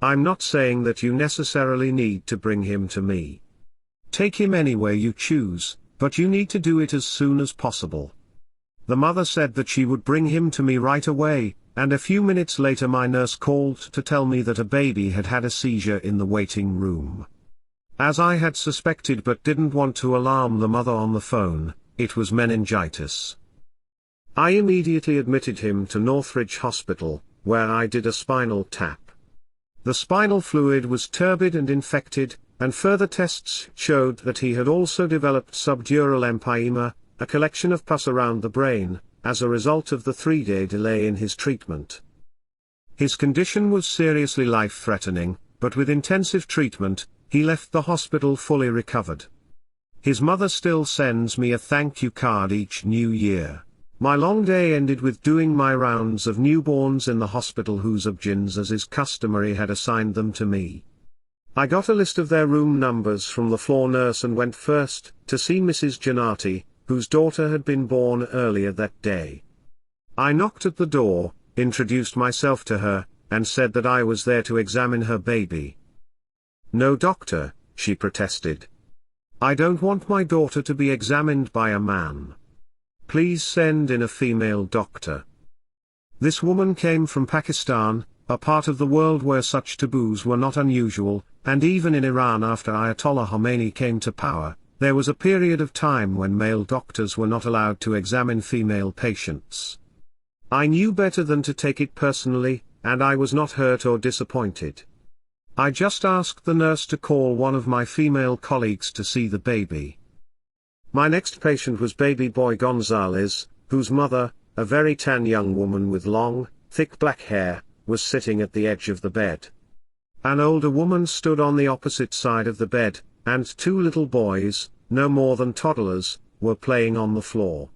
[SPEAKER 1] I'm not saying that you necessarily need to bring him to me. Take him anywhere you choose, but you need to do it as soon as possible." The mother said that she would bring him to me right away, and a few minutes later my nurse called to tell me that a baby had had a seizure in the waiting room. As I had suspected but didn't want to alarm the mother on the phone, it was meningitis. I immediately admitted him to Northridge Hospital, where I did a spinal tap. The spinal fluid was turbid and infected, and further tests showed that he had also developed subdural empyema, a collection of pus around the brain, as a result of the 3-day delay in his treatment. His condition was seriously life-threatening, but with intensive treatment, he left the hospital fully recovered. His mother still sends me a thank you card each New Year. My long day ended with doing my rounds of newborns in the hospital whose obgyn, as is customary, had assigned them to me. I got a list of their room numbers from the floor nurse and went first to see Mrs. Janati, whose daughter had been born earlier that day. I knocked at the door, introduced myself to her, and said that I was there to examine her baby. "No, doctor," she protested. "I don't want my daughter to be examined by a man. Please send in a female doctor." This woman came from Pakistan, a part of the world where such taboos were not unusual, and even in Iran after Ayatollah Khomeini came to power, there was a period of time when male doctors were not allowed to examine female patients. I knew better than to take it personally, and I was not hurt or disappointed. I just asked the nurse to call one of my female colleagues to see the baby. My next patient was baby boy Gonzalez, whose mother, a very tan young woman with long, thick black hair, was sitting at the edge of the bed. An older woman stood on the opposite side of the bed, and 2 little boys, no more than toddlers, were playing on the floor.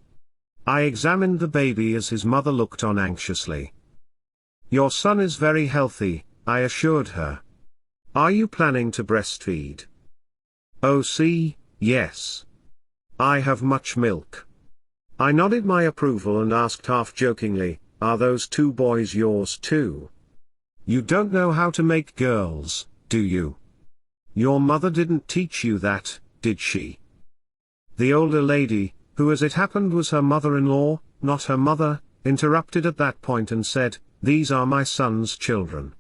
[SPEAKER 1] I examined the baby as his mother looked on anxiously. "Your son is very healthy," I assured her. "Are you planning to breastfeed?" "Oh, yes. I have much milk." I nodded my approval and asked half-jokingly, "Are those 2 boys yours too? You don't know how to make girls, do you? Your mother didn't teach you that, did she?" The older lady, who as it happened was her mother-in-law, not her mother, interrupted at that point and said, "These are my son's children."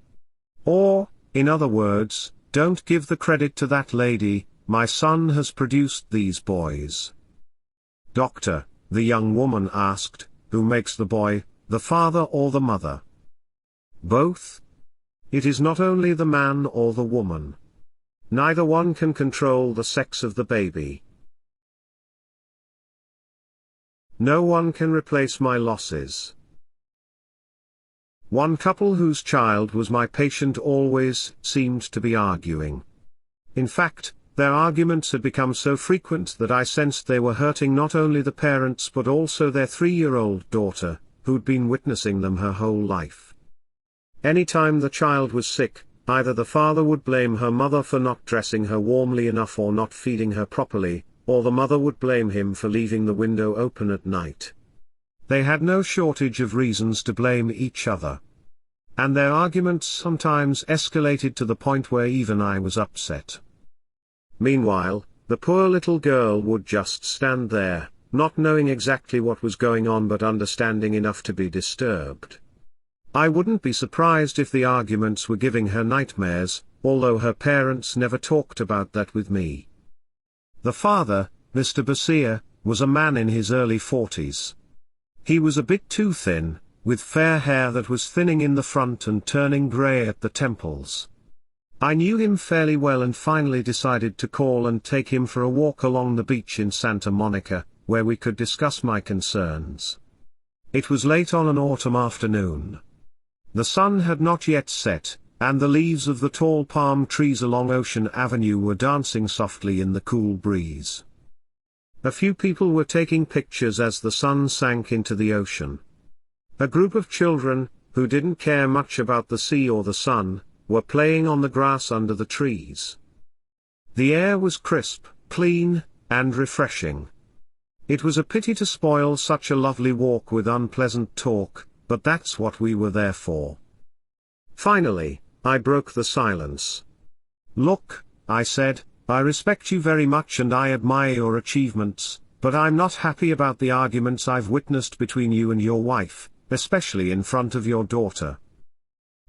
[SPEAKER 1] Or, in other words, don't give the credit to that lady, my son has produced these boys. "Doctor," the young woman asked, "who makes the boy, the father or the mother?" "Both. It is not only the man or the woman. Neither one can control the sex of the baby. No one can replace my losses." One couple whose child was my patient always seemed to be arguing. In fact, their arguments had become so frequent that I sensed they were hurting not only the parents but also their 3-year-old daughter, who'd been witnessing them her whole life. Anytime the child was sick, either the father would blame her mother for not dressing her warmly enough or not feeding her properly, or the mother would blame him for leaving the window open at night. They had no shortage of reasons to blame each other. And their arguments sometimes escalated to the point where even I was upset. Meanwhile, the poor little girl would just stand there, not knowing exactly what was going on but understanding enough to be disturbed. I wouldn't be surprised if the arguments were giving her nightmares, although her parents never talked about that with me. The father, Mr. Bashir, was a man in his early 40s. He was a bit too thin, with fair hair that was thinning in the front and turning grey at the temples. I knew him fairly well and finally decided to call and take him for a walk along the beach in Santa Monica, where we could discuss my concerns. It was late on an autumn afternoon. The sun had not yet set, and the leaves of the tall palm trees along Ocean Avenue were dancing softly in the cool breeze. A few people were taking pictures as the sun sank into the ocean. A group of children, who didn't care much about the sea or the sun, were playing on the grass under the trees. The air was crisp, clean, and refreshing. It was a pity to spoil such a lovely walk with unpleasant talk, but that's what we were there for. Finally, I broke the silence. "Look," I said, "I respect you very much and I admire your achievements, but I'm not happy about the arguments I've witnessed between you and your wife, especially in front of your daughter.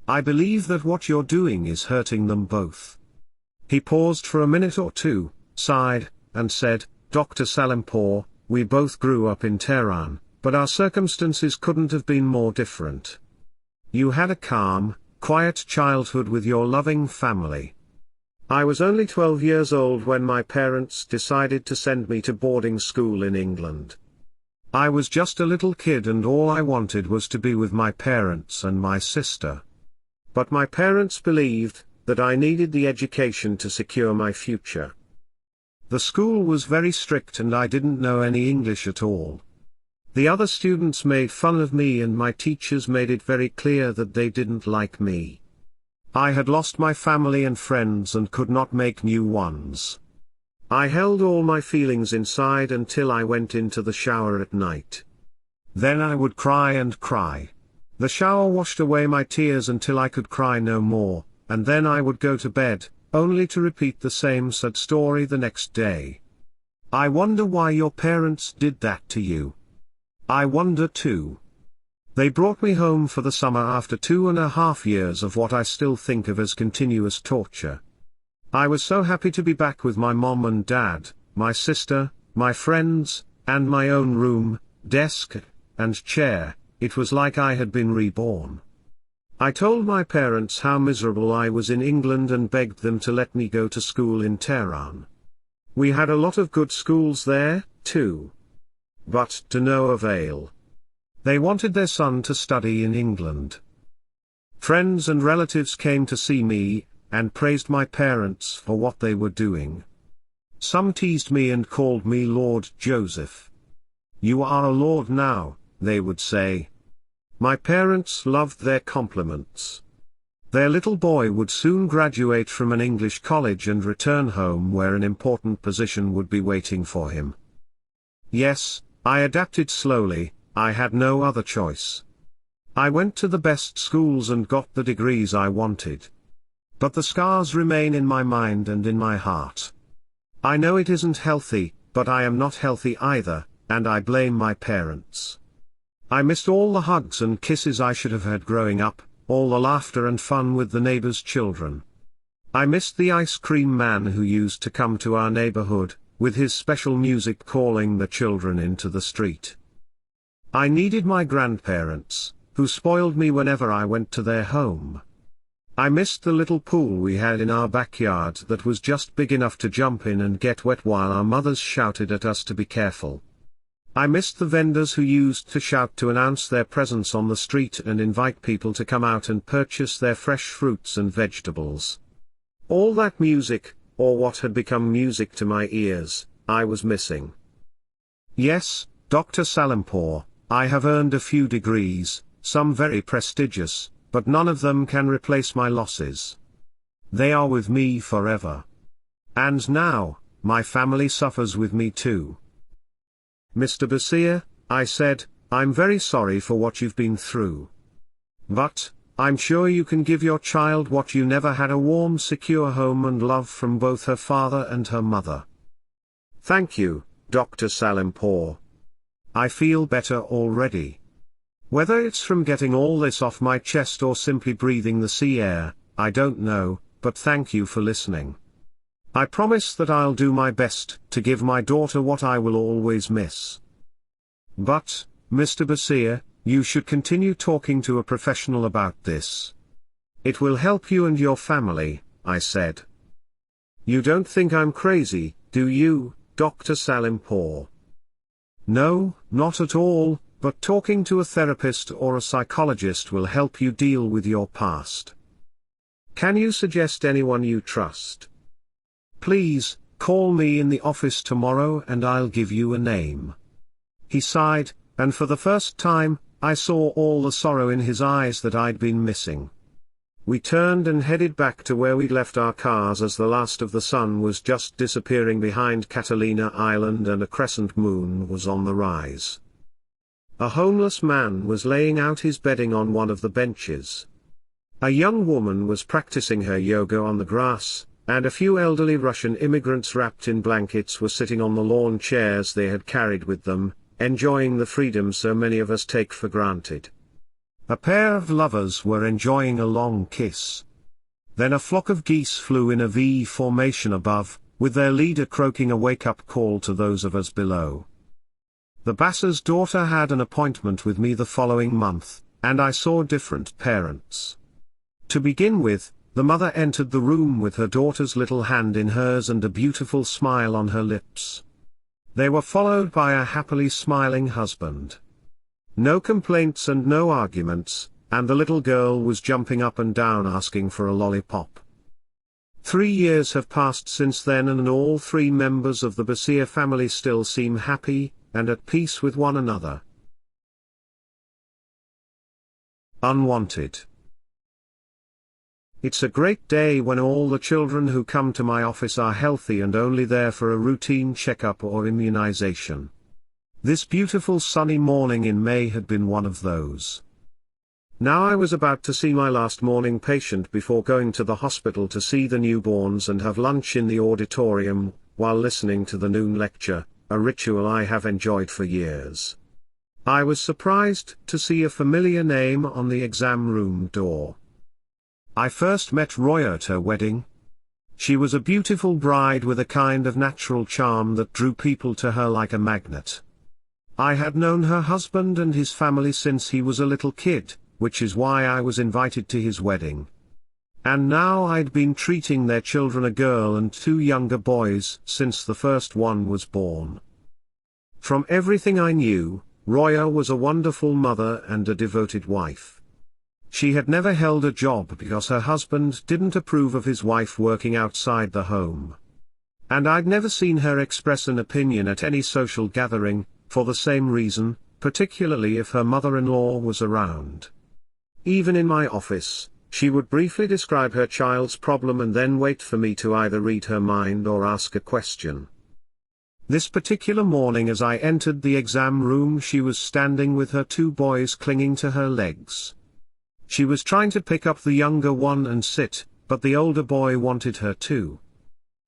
[SPEAKER 1] I believe that what you're doing is hurting them both." He paused for a minute or two, sighed, and said, "Dr. Salimpour, we both grew up in Tehran, but our circumstances couldn't have been more different. You had a calm, quiet childhood with your loving family. I was only 12 years old when my parents decided to send me to boarding school in England. I was just a little kid and all I wanted was to be with my parents and my sister. But my parents believed that I needed the education to secure my future. The school was very strict and I didn't know any English at all. The other students made fun of me and my teachers made it very clear that they didn't like me. I had lost my family and friends and could not make new ones. I held all my feelings inside until I went into the shower at night. Then I would cry and cry. The shower washed away my tears until I could cry no more, and then I would go to bed, only to repeat the same sad story the next day. I wonder why your parents did that to you. I wonder too. They brought me home for the summer after 2.5 years of what I still think of as continuous torture. I was so happy to be back with my mom and dad, my sister, my friends, and my own room, desk, and chair. It was like I had been reborn. I told my parents how miserable I was in England and begged them to let me go to school in Tehran. We had a lot of good schools there, too. But to no avail. They wanted their son to study in England. Friends and relatives came to see me, and praised my parents for what they were doing. Some teased me and called me Lord Joseph. "You are a lord now," they would say. My parents loved their compliments. Their little boy would soon graduate from an English college and return home where an important position would be waiting for him. Yes, I adapted slowly, I had no other choice. I went to the best schools and got the degrees I wanted. But the scars remain in my mind and in my heart. I know it isn't healthy, but I am not healthy either, and I blame my parents. I missed all the hugs and kisses I should have had growing up, all the laughter and fun with the neighbors' children. I missed the ice cream man who used to come to our neighborhood, with his special music calling the children into the street. I needed my grandparents, who spoiled me whenever I went to their home. I missed the little pool we had in our backyard that was just big enough to jump in and get wet while our mothers shouted at us to be careful. I missed the vendors who used to shout to announce their presence on the street and invite people to come out and purchase their fresh fruits and vegetables. All that music, or what had become music to my ears, I was missing. Yes, Dr. Salimpour, I have earned a few degrees, some very prestigious, but none of them can replace my losses. They are with me forever. And now, my family suffers with me too. Mr. Bashir, I said, I'm very sorry for what you've been through. But, I'm sure you can give your child what you never had, a warm, secure home and love from both her father and her mother. Thank you, Dr. Salimpour. I feel better already. Whether it's from getting all this off my chest or simply breathing the sea air, I don't know, but thank you for listening. I promise that I'll do my best to give my daughter what I will always miss. But, Mr. Basir, you should continue talking to a professional about this. It will help you and your family, I said. You don't think I'm crazy, do you, Dr. Salimpour? No, not at all, but talking to a therapist or a psychologist will help you deal with your past. Can you suggest anyone you trust? Please, call me in the office tomorrow and I'll give you a name. He sighed, and for the first time, I saw all the sorrow in his eyes that I'd been missing. We turned and headed back to where we'd left our cars as the last of the sun was just disappearing behind Catalina Island and a crescent moon was on the rise. A homeless man was laying out his bedding on one of the benches. A young woman was practicing her yoga on the grass, and a few elderly Russian immigrants wrapped in blankets were sitting on the lawn chairs they had carried with them, enjoying the freedom so many of us take for granted. A pair of lovers were enjoying a long kiss. Then a flock of geese flew in a V formation above, with their leader croaking a wake-up call to those of us below. The Basir's daughter had an appointment with me the following month, and I saw different parents. To begin with, the mother entered the room with her daughter's little hand in hers and a beautiful smile on her lips. They were followed by a happily smiling husband. No complaints and no arguments, and the little girl was jumping up and down asking for a lollipop. 3 years have passed since then and all 3 members of the Basir family still seem happy, and at peace with one another. Unwanted. It's a great day when all the children who come to my office are healthy and only there for a routine checkup or immunization. This beautiful sunny morning in May had been one of those. Now I was about to see my last morning patient before going to the hospital to see the newborns and have lunch in the auditorium, while listening to the noon lecture, a ritual I have enjoyed for years. I was surprised to see a familiar name on the exam room door. I first met Roya at her wedding. She was a beautiful bride with a kind of natural charm that drew people to her like a magnet. I had known her husband and his family since he was a little kid, which is why I was invited to his wedding. And now I'd been treating their children, a girl and 2 younger boys, since the first one was born. From everything I knew, Roya was a wonderful mother and a devoted wife. She had never held a job because her husband didn't approve of his wife working outside the home. And I'd never seen her express an opinion at any social gathering, for the same reason, particularly if her mother-in-law was around. Even in my office, she would briefly describe her child's problem and then wait for me to either read her mind or ask a question. This particular morning as I entered the exam room, she was standing with her 2 boys clinging to her legs. She was trying to pick up the younger one and sit, but the older boy wanted her too.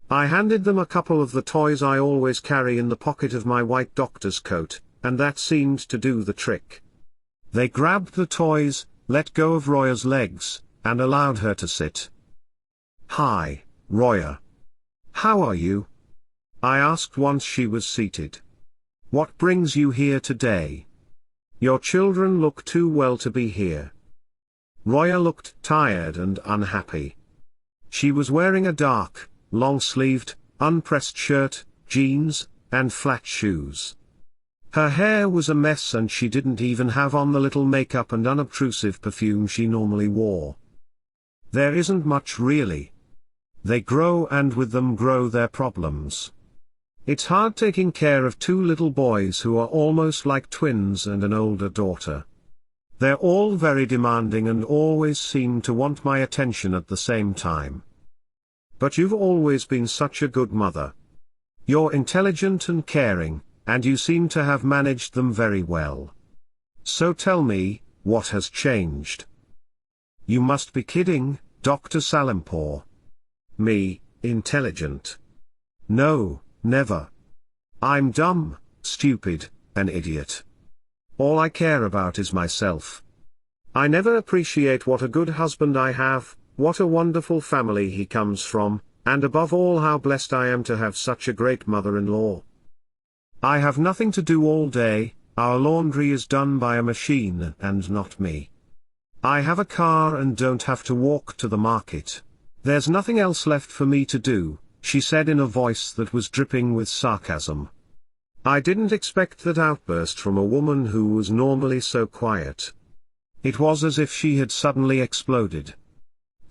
[SPEAKER 1] I handed them a couple of the toys I always carry in the pocket of my white doctor's coat, and that seemed to do the trick. They grabbed the toys, let go of Roya's legs, and allowed her to sit. "Hi, Roya. How are you?" I asked once she was seated. "What brings you here today? Your children look too well to be here." Roya looked tired and unhappy. She was wearing a dark, long-sleeved, unpressed shirt, jeans, and flat shoes. Her hair was a mess and she didn't even have on the little makeup and unobtrusive perfume she normally wore. There isn't much really. They grow and with them grow their problems. It's hard taking care of 2 little boys who are almost like twins and an older daughter. They're all very demanding and always seem to want my attention at the same time. But you've always been such a good mother. You're intelligent and caring, and you seem to have managed them very well. So tell me, what has changed? You must be kidding, Dr. Salimpour. Me, intelligent? No, never. I'm dumb, stupid, an idiot. All I care about is myself. I never appreciate what a good husband I have, what a wonderful family he comes from, and above all how blessed I am to have such a great mother-in-law. I have nothing to do all day, our laundry is done by a machine and not me. I have a car and don't have to walk to the market. There's nothing else left for me to do, she said in a voice that was dripping with sarcasm. I didn't expect that outburst from a woman who was normally so quiet. It was as if she had suddenly exploded.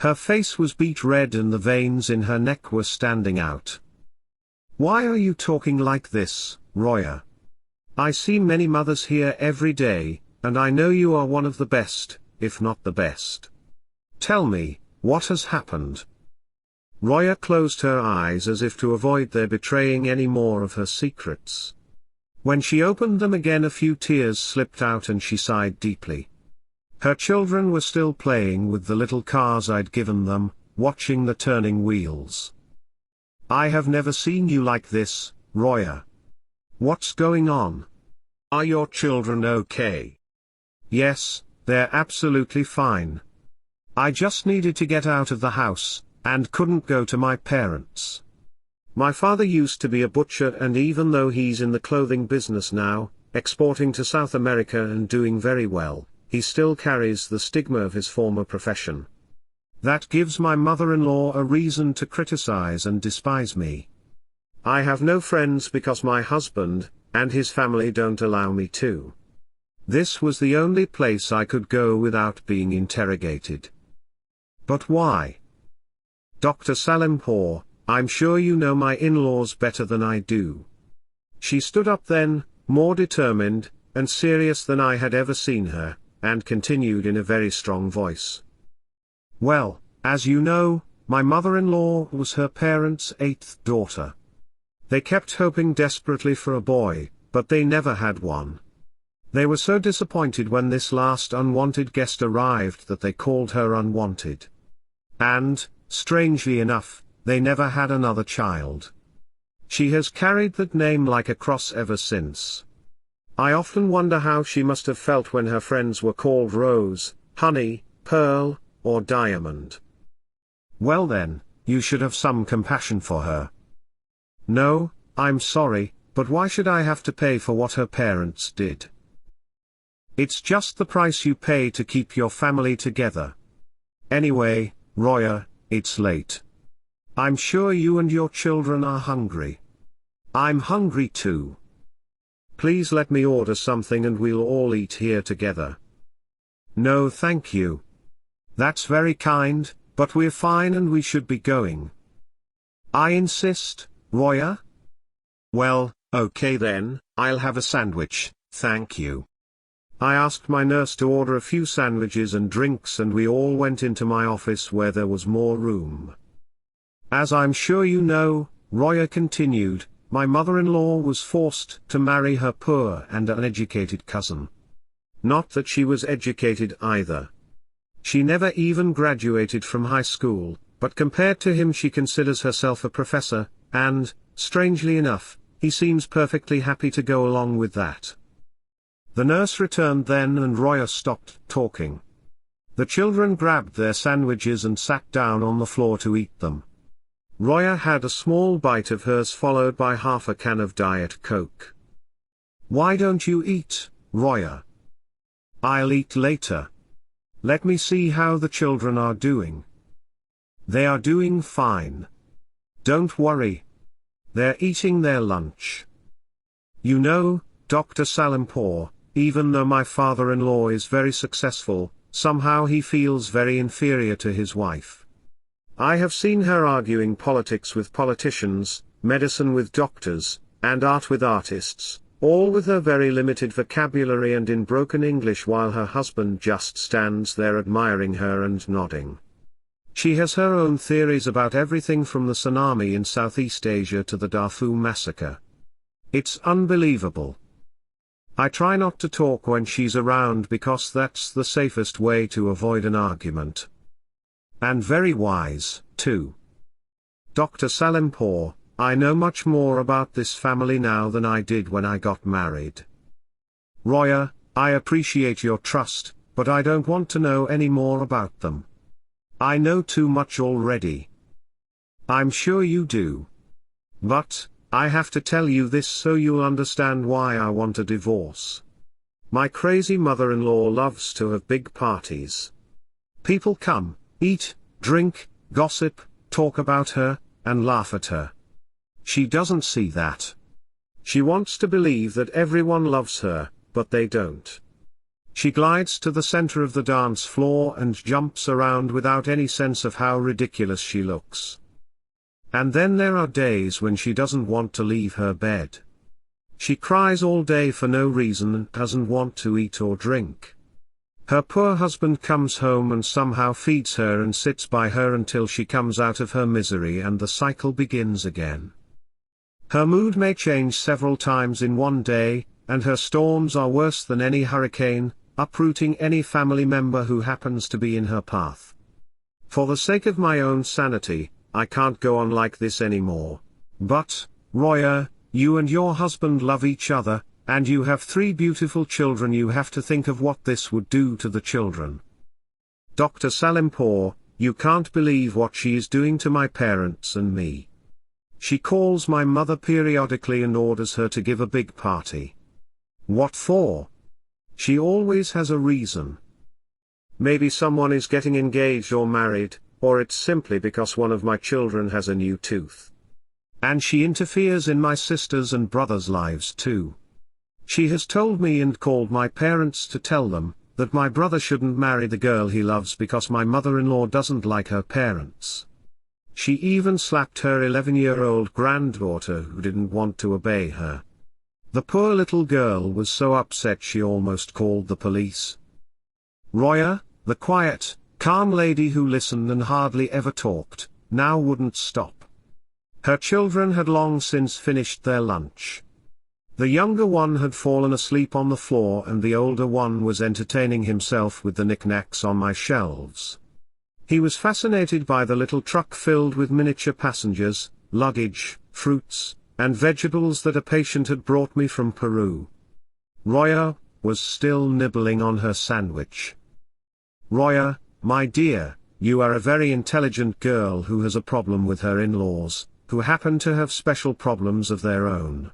[SPEAKER 1] Her face was beet red and the veins in her neck were standing out. Why are you talking like this, Roya? I see many mothers here every day, and I know you are one of the best, if not the best. Tell me, what has happened? Roya closed her eyes as if to avoid their betraying any more of her secrets. When she opened them again a few tears slipped out and she sighed deeply. Her children were still playing with the little cars I'd given them, watching the turning wheels. I have never seen you like this, Roya. What's going on? Are your children okay? Yes, they're absolutely fine. I just needed to get out of the house, and couldn't go to my parents. My father used to be a butcher and even though he's in the clothing business now, exporting to South America and doing very well, he still carries the stigma of his former profession. That gives my mother-in-law a reason to criticize and despise me. I have no friends because my husband, and his family don't allow me to. This was the only place I could go without being interrogated. But why? Dr. Salimpour, I'm sure you know my in-laws better than I do. She stood up then, more determined, and serious than I had ever seen her, and continued in a very strong voice. Well, as you know, my mother-in-law was her parents' 8th daughter. They kept hoping desperately for a boy, but they never had one. They were so disappointed when this last unwanted guest arrived that they called her unwanted. And, strangely enough, they never had another child. She has carried that name like a cross ever since. I often wonder how she must have felt when her friends were called Rose, Honey, Pearl, or Diamond. Well then, you should have some compassion for her. No, I'm sorry, but why should I have to pay for what her parents did? It's just the price you pay to keep your family together. Anyway, Roya, it's late. I'm sure you and your children are hungry. I'm hungry too. Please let me order something and we'll all eat here together. No thank you. That's very kind, but we're fine and we should be going. I insist, Roya? Well, okay then, I'll have a sandwich, thank you. I asked my nurse to order a few sandwiches and drinks and we all went into my office where there was more room. As I'm sure you know, Roya continued, my mother-in-law was forced to marry her poor and uneducated cousin. Not that she was educated either. She never even graduated from high school, but compared to him she considers herself a professor, and, strangely enough, he seems perfectly happy to go along with that. The nurse returned then and Roya stopped talking. The children grabbed their sandwiches and sat down on the floor to eat them. Roya had a small bite of hers followed by half a can of Diet Coke. Why don't you eat, Roya? I'll eat later. Let me see how the children are doing. They are doing fine. Don't worry. They're eating their lunch. You know, Dr. Salimpour, even though my father-in-law is very successful, somehow he feels very inferior to his wife. I have seen her arguing politics with politicians, medicine with doctors, and art with artists, all with her very limited vocabulary and in broken English while her husband just stands there admiring her and nodding. She has her own theories about everything from the tsunami in Southeast Asia to the Darfur massacre. It's unbelievable. I try not to talk when she's around because that's the safest way to avoid an argument. And very wise, too. Dr. Salimpour, I know much more about this family now than I did when I got married. Roya, I appreciate your trust, but I don't want to know any more about them. I know too much already. I'm sure you do. But, I have to tell you this so you'll understand why I want a divorce. My crazy mother-in-law loves to have big parties. People come, eat, drink, gossip, talk about her, and laugh at her. She doesn't see that. She wants to believe that everyone loves her, but they don't. She glides to the center of the dance floor and jumps around without any sense of how ridiculous she looks. And then there are days when she doesn't want to leave her bed. She cries all day for no reason and doesn't want to eat or drink. Her poor husband comes home and somehow feeds her and sits by her until she comes out of her misery and the cycle begins again. Her mood may change several times in one day, and her storms are worse than any hurricane, uprooting any family member who happens to be in her path. For the sake of my own sanity, I can't go on like this anymore. But, Roya, you and your husband love each other, and you have 3 beautiful children. You have to think of what this would do to the children. Dr. Salimpour, you can't believe what she is doing to my parents and me. She calls my mother periodically and orders her to give a big party. What for? She always has a reason. Maybe someone is getting engaged or married, or it's simply because one of my children has a new tooth. And she interferes in my sisters' and brothers' lives too. She has told me and called my parents to tell them that my brother shouldn't marry the girl he loves because my mother-in-law doesn't like her parents. She even slapped her 11-year-old granddaughter who didn't want to obey her. The poor little girl was so upset she almost called the police. Roya, the quiet, calm lady who listened and hardly ever talked, now wouldn't stop. Her children had long since finished their lunch. The younger one had fallen asleep on the floor and the older one was entertaining himself with the knickknacks on my shelves. He was fascinated by the little truck filled with miniature passengers, luggage, fruits, and vegetables that a patient had brought me from Peru. Roya was still nibbling on her sandwich. Roya, my dear, you are a very intelligent girl who has a problem with her in-laws, who happen to have special problems of their own.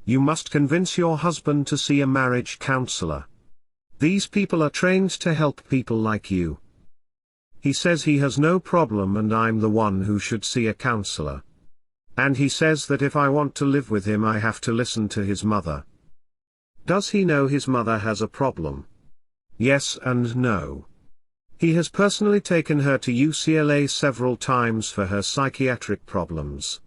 [SPEAKER 1] You must convince your husband to see a marriage counselor. These people are trained to help people like you. He says he has no problem and I'm the one who should see a counselor. And he says that if I want to live with him I have to listen to his mother. Does he know his mother has a problem? Yes and no. He has personally taken her to UCLA several times for her psychiatric problems.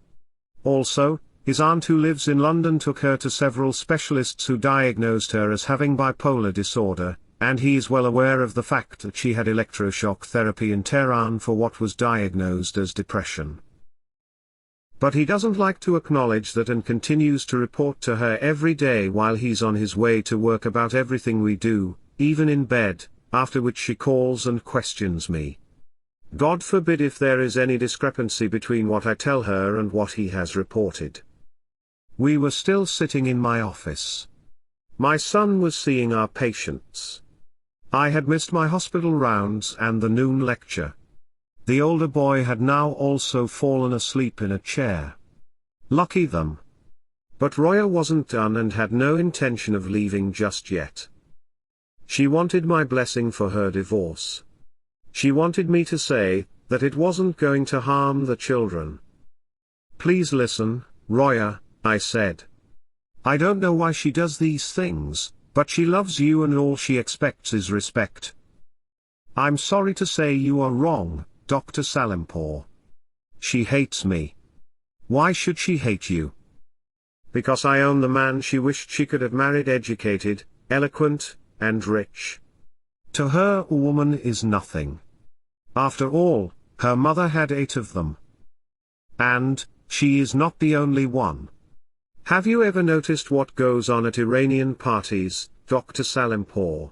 [SPEAKER 1] Also, his aunt who lives in London took her to several specialists who diagnosed her as having bipolar disorder, and he is well aware of the fact that she had electroshock therapy in Tehran for what was diagnosed as depression. But he doesn't like to acknowledge that and continues to report to her every day while he's on his way to work about everything we do, even in bed, after which she calls and questions me. God forbid if there is any discrepancy between what I tell her and what he has reported. We were still sitting in my office. My son was seeing our patients. I had missed my hospital rounds and the noon lecture. The older boy had now also fallen asleep in a chair. Lucky them. But Roya wasn't done and had no intention of leaving just yet. She wanted my blessing for her divorce. She wanted me to say that it wasn't going to harm the children. Please listen, Roya, I said. I don't know why she does these things, but she loves you and all she expects is respect. I'm sorry to say you are wrong, Dr. Salimpour. She hates me. Why should she hate you? Because I own the man she wished she could have married, educated, eloquent, and rich. To her a woman is nothing. After all, her mother had 8 of them. And, she is not the only one. Have you ever noticed what goes on at Iranian parties, Dr. Salimpour?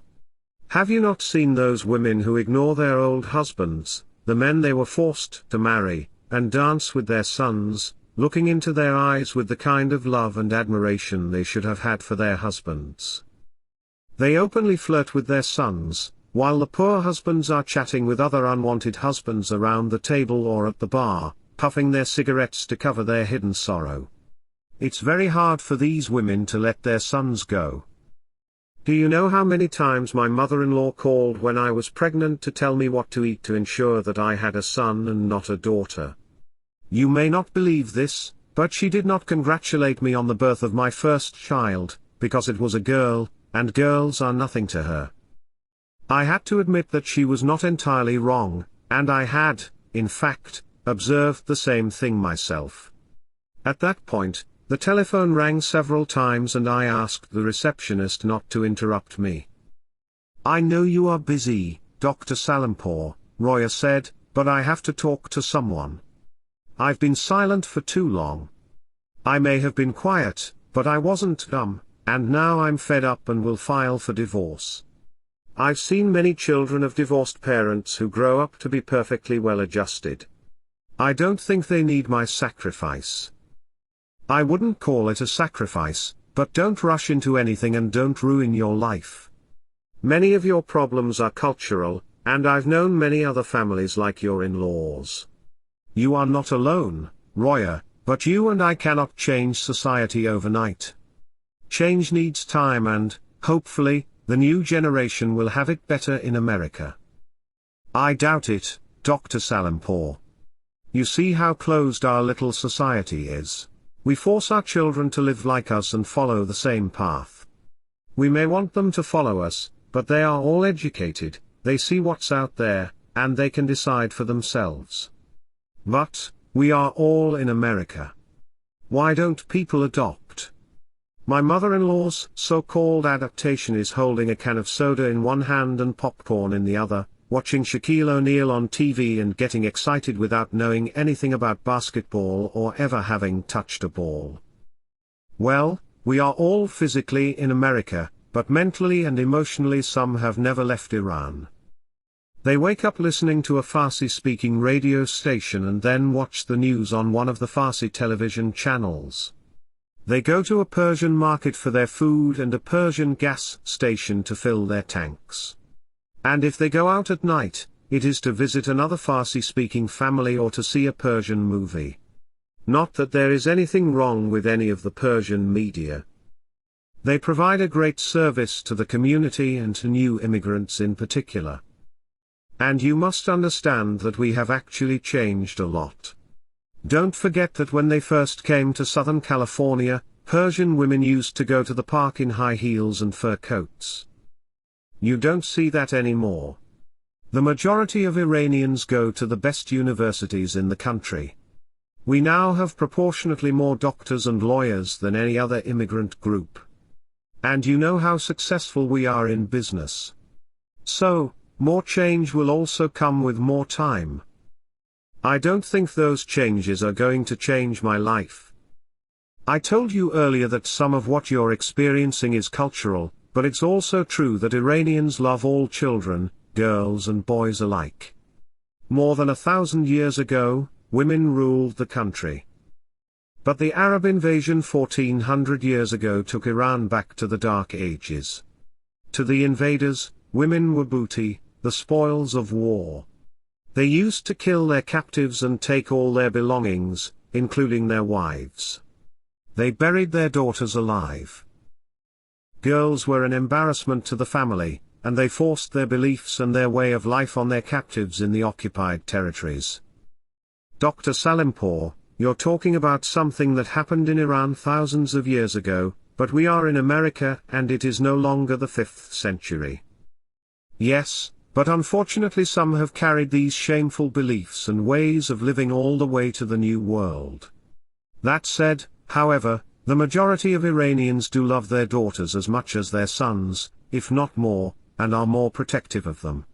[SPEAKER 1] Have you not seen those women who ignore their old husbands, the men they were forced to marry, and dance with their sons, looking into their eyes with the kind of love and admiration they should have had for their husbands? They openly flirt with their sons, while the poor husbands are chatting with other unwanted husbands around the table or at the bar, puffing their cigarettes to cover their hidden sorrow. It's very hard for these women to let their sons go. Do you know how many times my mother-in-law called when I was pregnant to tell me what to eat to ensure that I had a son and not a daughter? You may not believe this, but she did not congratulate me on the birth of my first child, because it was a girl, and girls are nothing to her. I had to admit that she was not entirely wrong, and I had, in fact, observed the same thing myself. At that point, the telephone rang several times and I asked the receptionist not to interrupt me. "I know you are busy, Dr. Salimpour," Roya said, "but I have to talk to someone. I've been silent for too long. I may have been quiet, but I wasn't dumb, and now I'm fed up and will file for divorce. I've seen many children of divorced parents who grow up to be perfectly well adjusted. I don't think they need my sacrifice." I wouldn't call it a sacrifice, but don't rush into anything and don't ruin your life. Many of your problems are cultural, and I've known many other families like your in-laws. You are not alone, Roya, but you and I cannot change society overnight. Change needs time and, hopefully, the new generation will have it better in America. I doubt it, Dr. Salimpour. You see how closed our little society is. We force our children to live like us and follow the same path. We may want them to follow us, but they are all educated, they see what's out there, and they can decide for themselves. But, we are all in America. Why don't people adopt? My mother-in-law's so-called adaptation is holding a can of soda in one hand and popcorn in the other, watching Shaquille O'Neal on TV and getting excited without knowing anything about basketball or ever having touched a ball. Well, we are all physically in America, but mentally and emotionally some have never left Iran. They wake up listening to a Farsi-speaking radio station and then watch the news on one of the Farsi television channels. They go to a Persian market for their food and a Persian gas station to fill their tanks. And if they go out at night, it is to visit another Farsi-speaking family or to see a Persian movie. Not that there is anything wrong with any of the Persian media. They provide a great service to the community and to new immigrants in particular. And you must understand that we have actually changed a lot. Don't forget that when they first came to Southern California, Persian women used to go to the park in high heels and fur coats. You don't see that anymore. The majority of Iranians go to the best universities in the country. We now have proportionately more doctors and lawyers than any other immigrant group. And you know how successful we are in business. So, more change will also come with more time. I don't think those changes are going to change my life. I told you earlier that some of what you're experiencing is cultural, but it's also true that Iranians love all children, girls and boys alike. More than 1,000 years ago, women ruled the country. But the Arab invasion 1400 years ago took Iran back to the Dark Ages. To the invaders, women were booty, the spoils of war. They used to kill their captives and take all their belongings, including their wives. They buried their daughters alive. Girls were an embarrassment to the family, and they forced their beliefs and their way of life on their captives in the occupied territories. Dr. Salimpour, you're talking about something that happened in Iran thousands of years ago, but we are in America and it is no longer the 5th century. Yes, but unfortunately some have carried these shameful beliefs and ways of living all the way to the New World. That said, however, the majority of Iranians do love their daughters as much as their sons, if not more, and are more protective of them.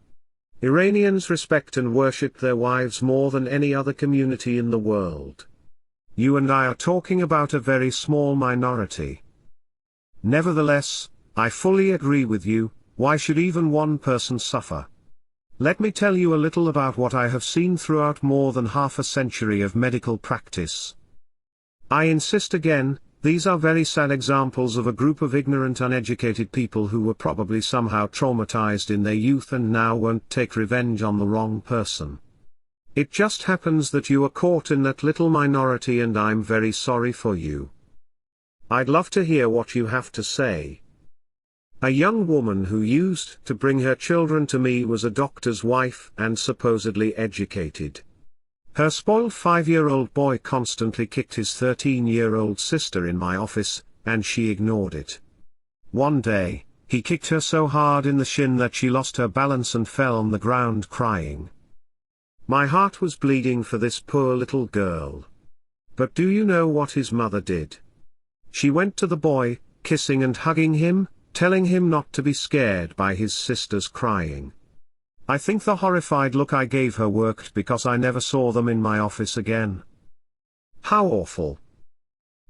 [SPEAKER 1] Iranians respect and worship their wives more than any other community in the world. you and I are talking about a very small minority. Nevertheless, I fully agree with you. Why should even one person suffer? Let me tell you a little about what I have seen throughout more than half a century of medical practice. I insist again, these are very sad examples of a group of ignorant, uneducated people who were probably somehow traumatized in their youth and now won't take revenge on the wrong person. It just happens that you are caught in that little minority, and I'm very sorry for you. I'd love to hear what you have to say. A young woman who used to bring her children to me was a doctor's wife and supposedly educated. Her spoiled 5-year-old boy constantly kicked his 13-year-old sister in my office, and she ignored it. One day, he kicked her so hard in the shin that she lost her balance and fell on the ground crying. My heart was bleeding for this poor little girl. But do you know what his mother did? She went to the boy, kissing and hugging him, telling him not to be scared by his sister's crying. I think the horrified look I gave her worked, because I never saw them in my office again. How awful.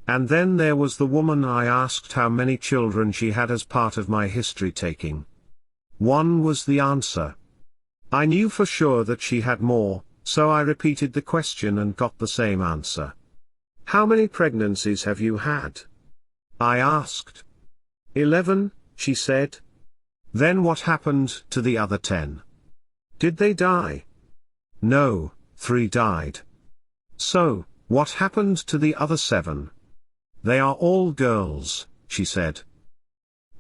[SPEAKER 1] And then there was the woman. I asked how many children she had as part of my history taking. One was the answer. I knew for sure that she had more, so I repeated the question and got the same answer. How many pregnancies have you had? I asked. 11, she said. Then what happened to the other 10? Did they die? No, 3 died. So, what happened to the other 7? They are all girls, she said.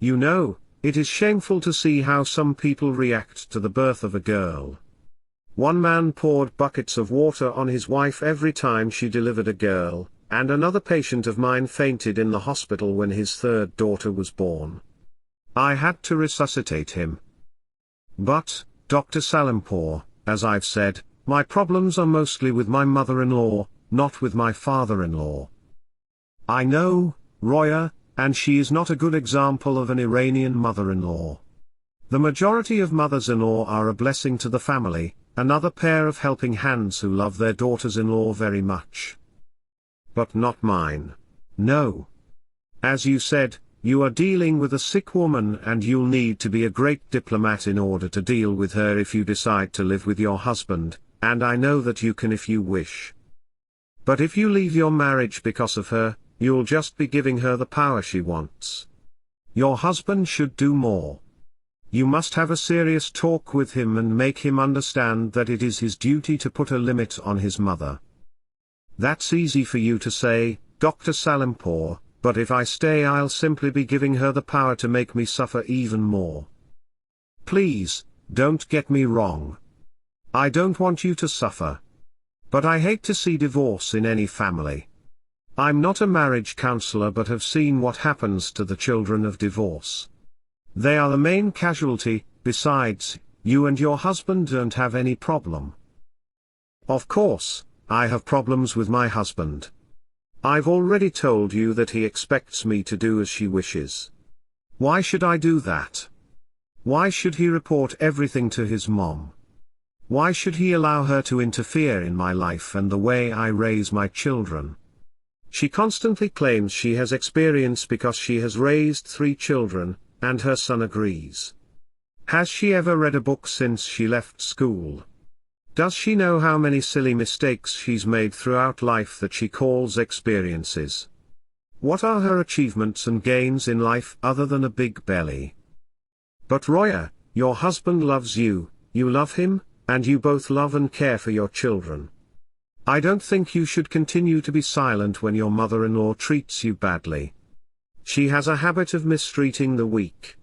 [SPEAKER 1] You know, it is shameful to see how some people react to the birth of a girl. One man poured buckets of water on his wife every time she delivered a girl, and another patient of mine fainted in the hospital when his 3rd daughter was born. I had to resuscitate him. But, Dr. Salimpour, as I've said, my problems are mostly with my mother-in-law, not with my father-in-law. I know, Roya, and she is not a good example of an Iranian mother-in-law. The majority of mothers-in-law are a blessing to the family, another pair of helping hands who love their daughters-in-law very much. But not mine. No. As you said, you are dealing with a sick woman, and you'll need to be a great diplomat in order to deal with her if you decide to live with your husband, and I know that you can if you wish. But if you leave your marriage because of her, you'll just be giving her the power she wants. Your husband should do more. You must have a serious talk with him and make him understand that it is his duty to put a limit on his mother. That's easy for you to say, Dr. Salimpour, but if I stay I'll simply be giving her the power to make me suffer even more. Please, don't get me wrong. I don't want you to suffer. But I hate to see divorce in any family. I'm not a marriage counselor but have seen what happens to the children of divorce. They are the main casualty. Besides, you and your husband don't have any problem. Of course, I have problems with my husband. I've already told you that he expects me to do as she wishes. Why should I do that? Why should he report everything to his mom? Why should he allow her to interfere in my life and the way I raise my children? She constantly claims she has experience because she has raised 3 children, and her son agrees. Has she ever read a book since she left school? Does she know how many silly mistakes she's made throughout life that she calls experiences? What are her achievements and gains in life other than a big belly? But Roya, your husband loves you, you love him, and you both love and care for your children. I don't think you should continue to be silent when your mother-in-law treats you badly. She has a habit of mistreating the weak.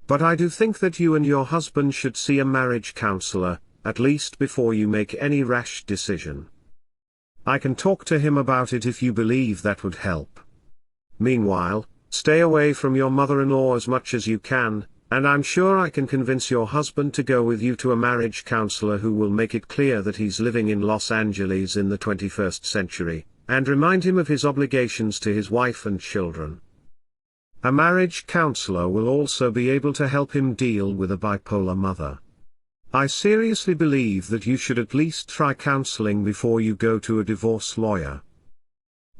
[SPEAKER 1] But I do think that you and your husband should see a marriage counselor, at least before you make any rash decision. I can talk to him about it if you believe that would help. Meanwhile, stay away from your mother-in-law as much as you can, and I'm sure I can convince your husband to go with you to a marriage counselor who will make it clear that he's living in Los Angeles in the 21st century, and remind him of his obligations to his wife and children. A marriage counselor will also be able to help him deal with a bipolar mother. I seriously believe that you should at least try counseling before you go to a divorce lawyer.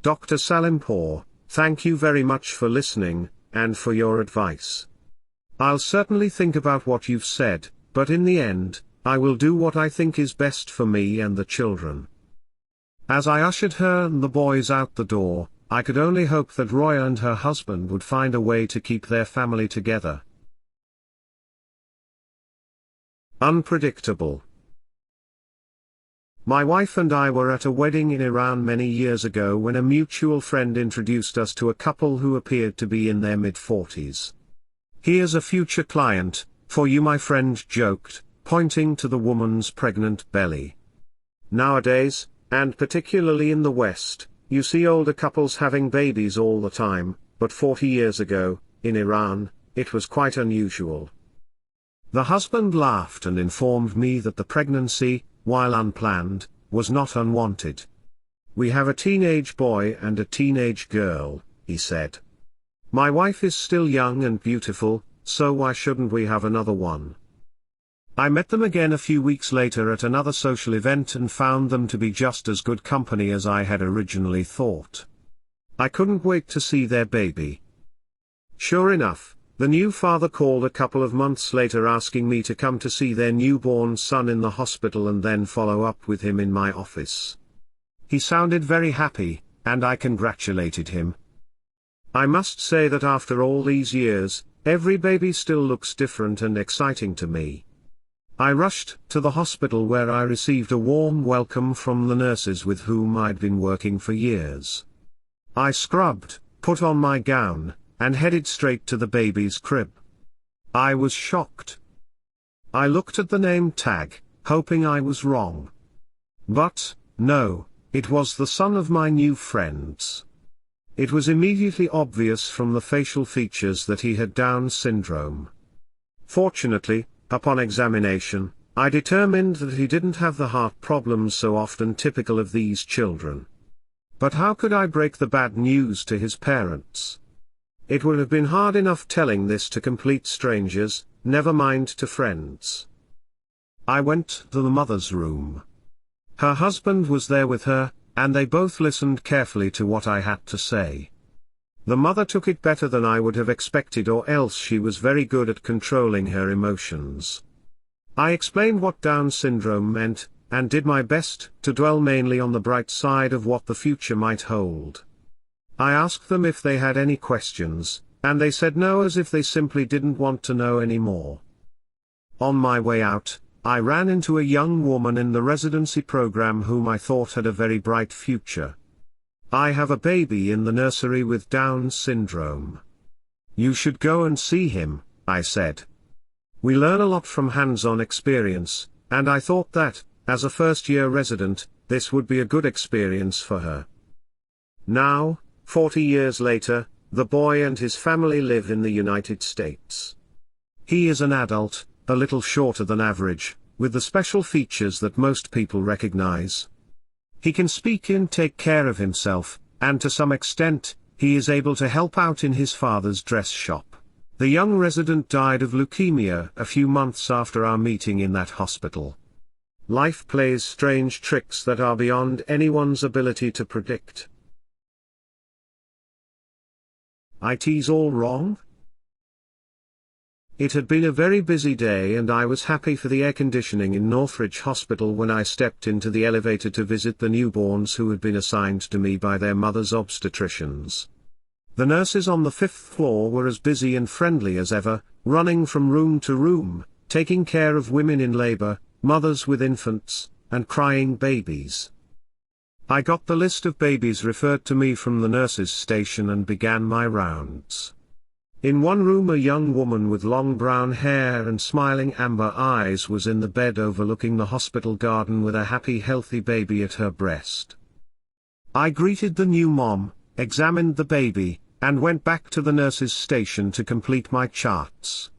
[SPEAKER 1] Dr. Salimpour, thank you very much for listening, and for your advice. I'll certainly think about what you've said, but in the end, I will do what I think is best for me and the children. As I ushered her and the boys out the door, I could only hope that Roya and her husband would find a way to keep their family together. Unpredictable. My wife and I were at a wedding in Iran many years ago when a mutual friend introduced us to a couple who appeared to be in their mid-40s. "Here's a future client, for you," my friend joked, pointing to the woman's pregnant belly. Nowadays, and particularly in the West, you see older couples having babies all the time, but 40 years ago, in Iran, it was quite unusual. The husband laughed and informed me that the pregnancy, while unplanned, was not unwanted. "We have a teenage boy and a teenage girl," he said. "My wife is still young and beautiful, so why shouldn't we have another one?" I met them again a few weeks later at another social event and found them to be just as good company as I had originally thought. I couldn't wait to see their baby. Sure enough, the new father called a couple of months later asking me to come to see their newborn son in the hospital and then follow up with him in my office. He sounded very happy, and I congratulated him. I must say that after all these years, every baby still looks different and exciting to me. I rushed to the hospital where I received a warm welcome from the nurses with whom I'd been working for years. I scrubbed, put on my gown, and headed straight to the baby's crib. I was shocked. I looked at the name tag, hoping I was wrong. But, no, it was the son of my new friends. It was immediately obvious from the facial features that he had Down syndrome. Fortunately, upon examination, I determined that he didn't have the heart problems so often typical of these children. But how could I break the bad news to his parents? It would have been hard enough telling this to complete strangers, never mind to friends. I went to the mother's room. Her husband was there with her, and they both listened carefully to what I had to say. The mother took it better than I would have expected, or else she was very good at controlling her emotions. I explained what Down syndrome meant, and did my best to dwell mainly on the bright side of what the future might hold. I asked them if they had any questions, and they said no, as if they simply didn't want to know any more. On my way out, I ran into a young woman in the residency program whom I thought had a very bright future. "I have a baby in the nursery with Down syndrome. You should go and see him," I said. "We learn a lot from hands-on experience, and I thought that, as a first-year resident, this would be a good experience for her." Now, 40 years later, the boy and his family live in the United States. He is an adult, a little shorter than average, with the special features that most people recognize. He can speak and take care of himself, and to some extent, he is able to help out in his father's dress shop. The young resident died of leukemia a few months after our meeting in that hospital. Life plays strange tricks that are beyond anyone's ability to predict. IT's all wrong? It had been a very busy day and I was happy for the air conditioning in Northridge Hospital when I stepped into the elevator to visit the newborns who had been assigned to me by their mothers' obstetricians. The nurses on the 5th floor were as busy and friendly as ever, running from room to room, taking care of women in labor, mothers with infants, and crying babies. I got the list of babies referred to me from the nurses' station and began my rounds. In one room a young woman with long brown hair and smiling amber eyes was in the bed overlooking the hospital garden with a happy healthy baby at her breast. I greeted the new mom, examined the baby, and went back to the nurses' station to complete my charts.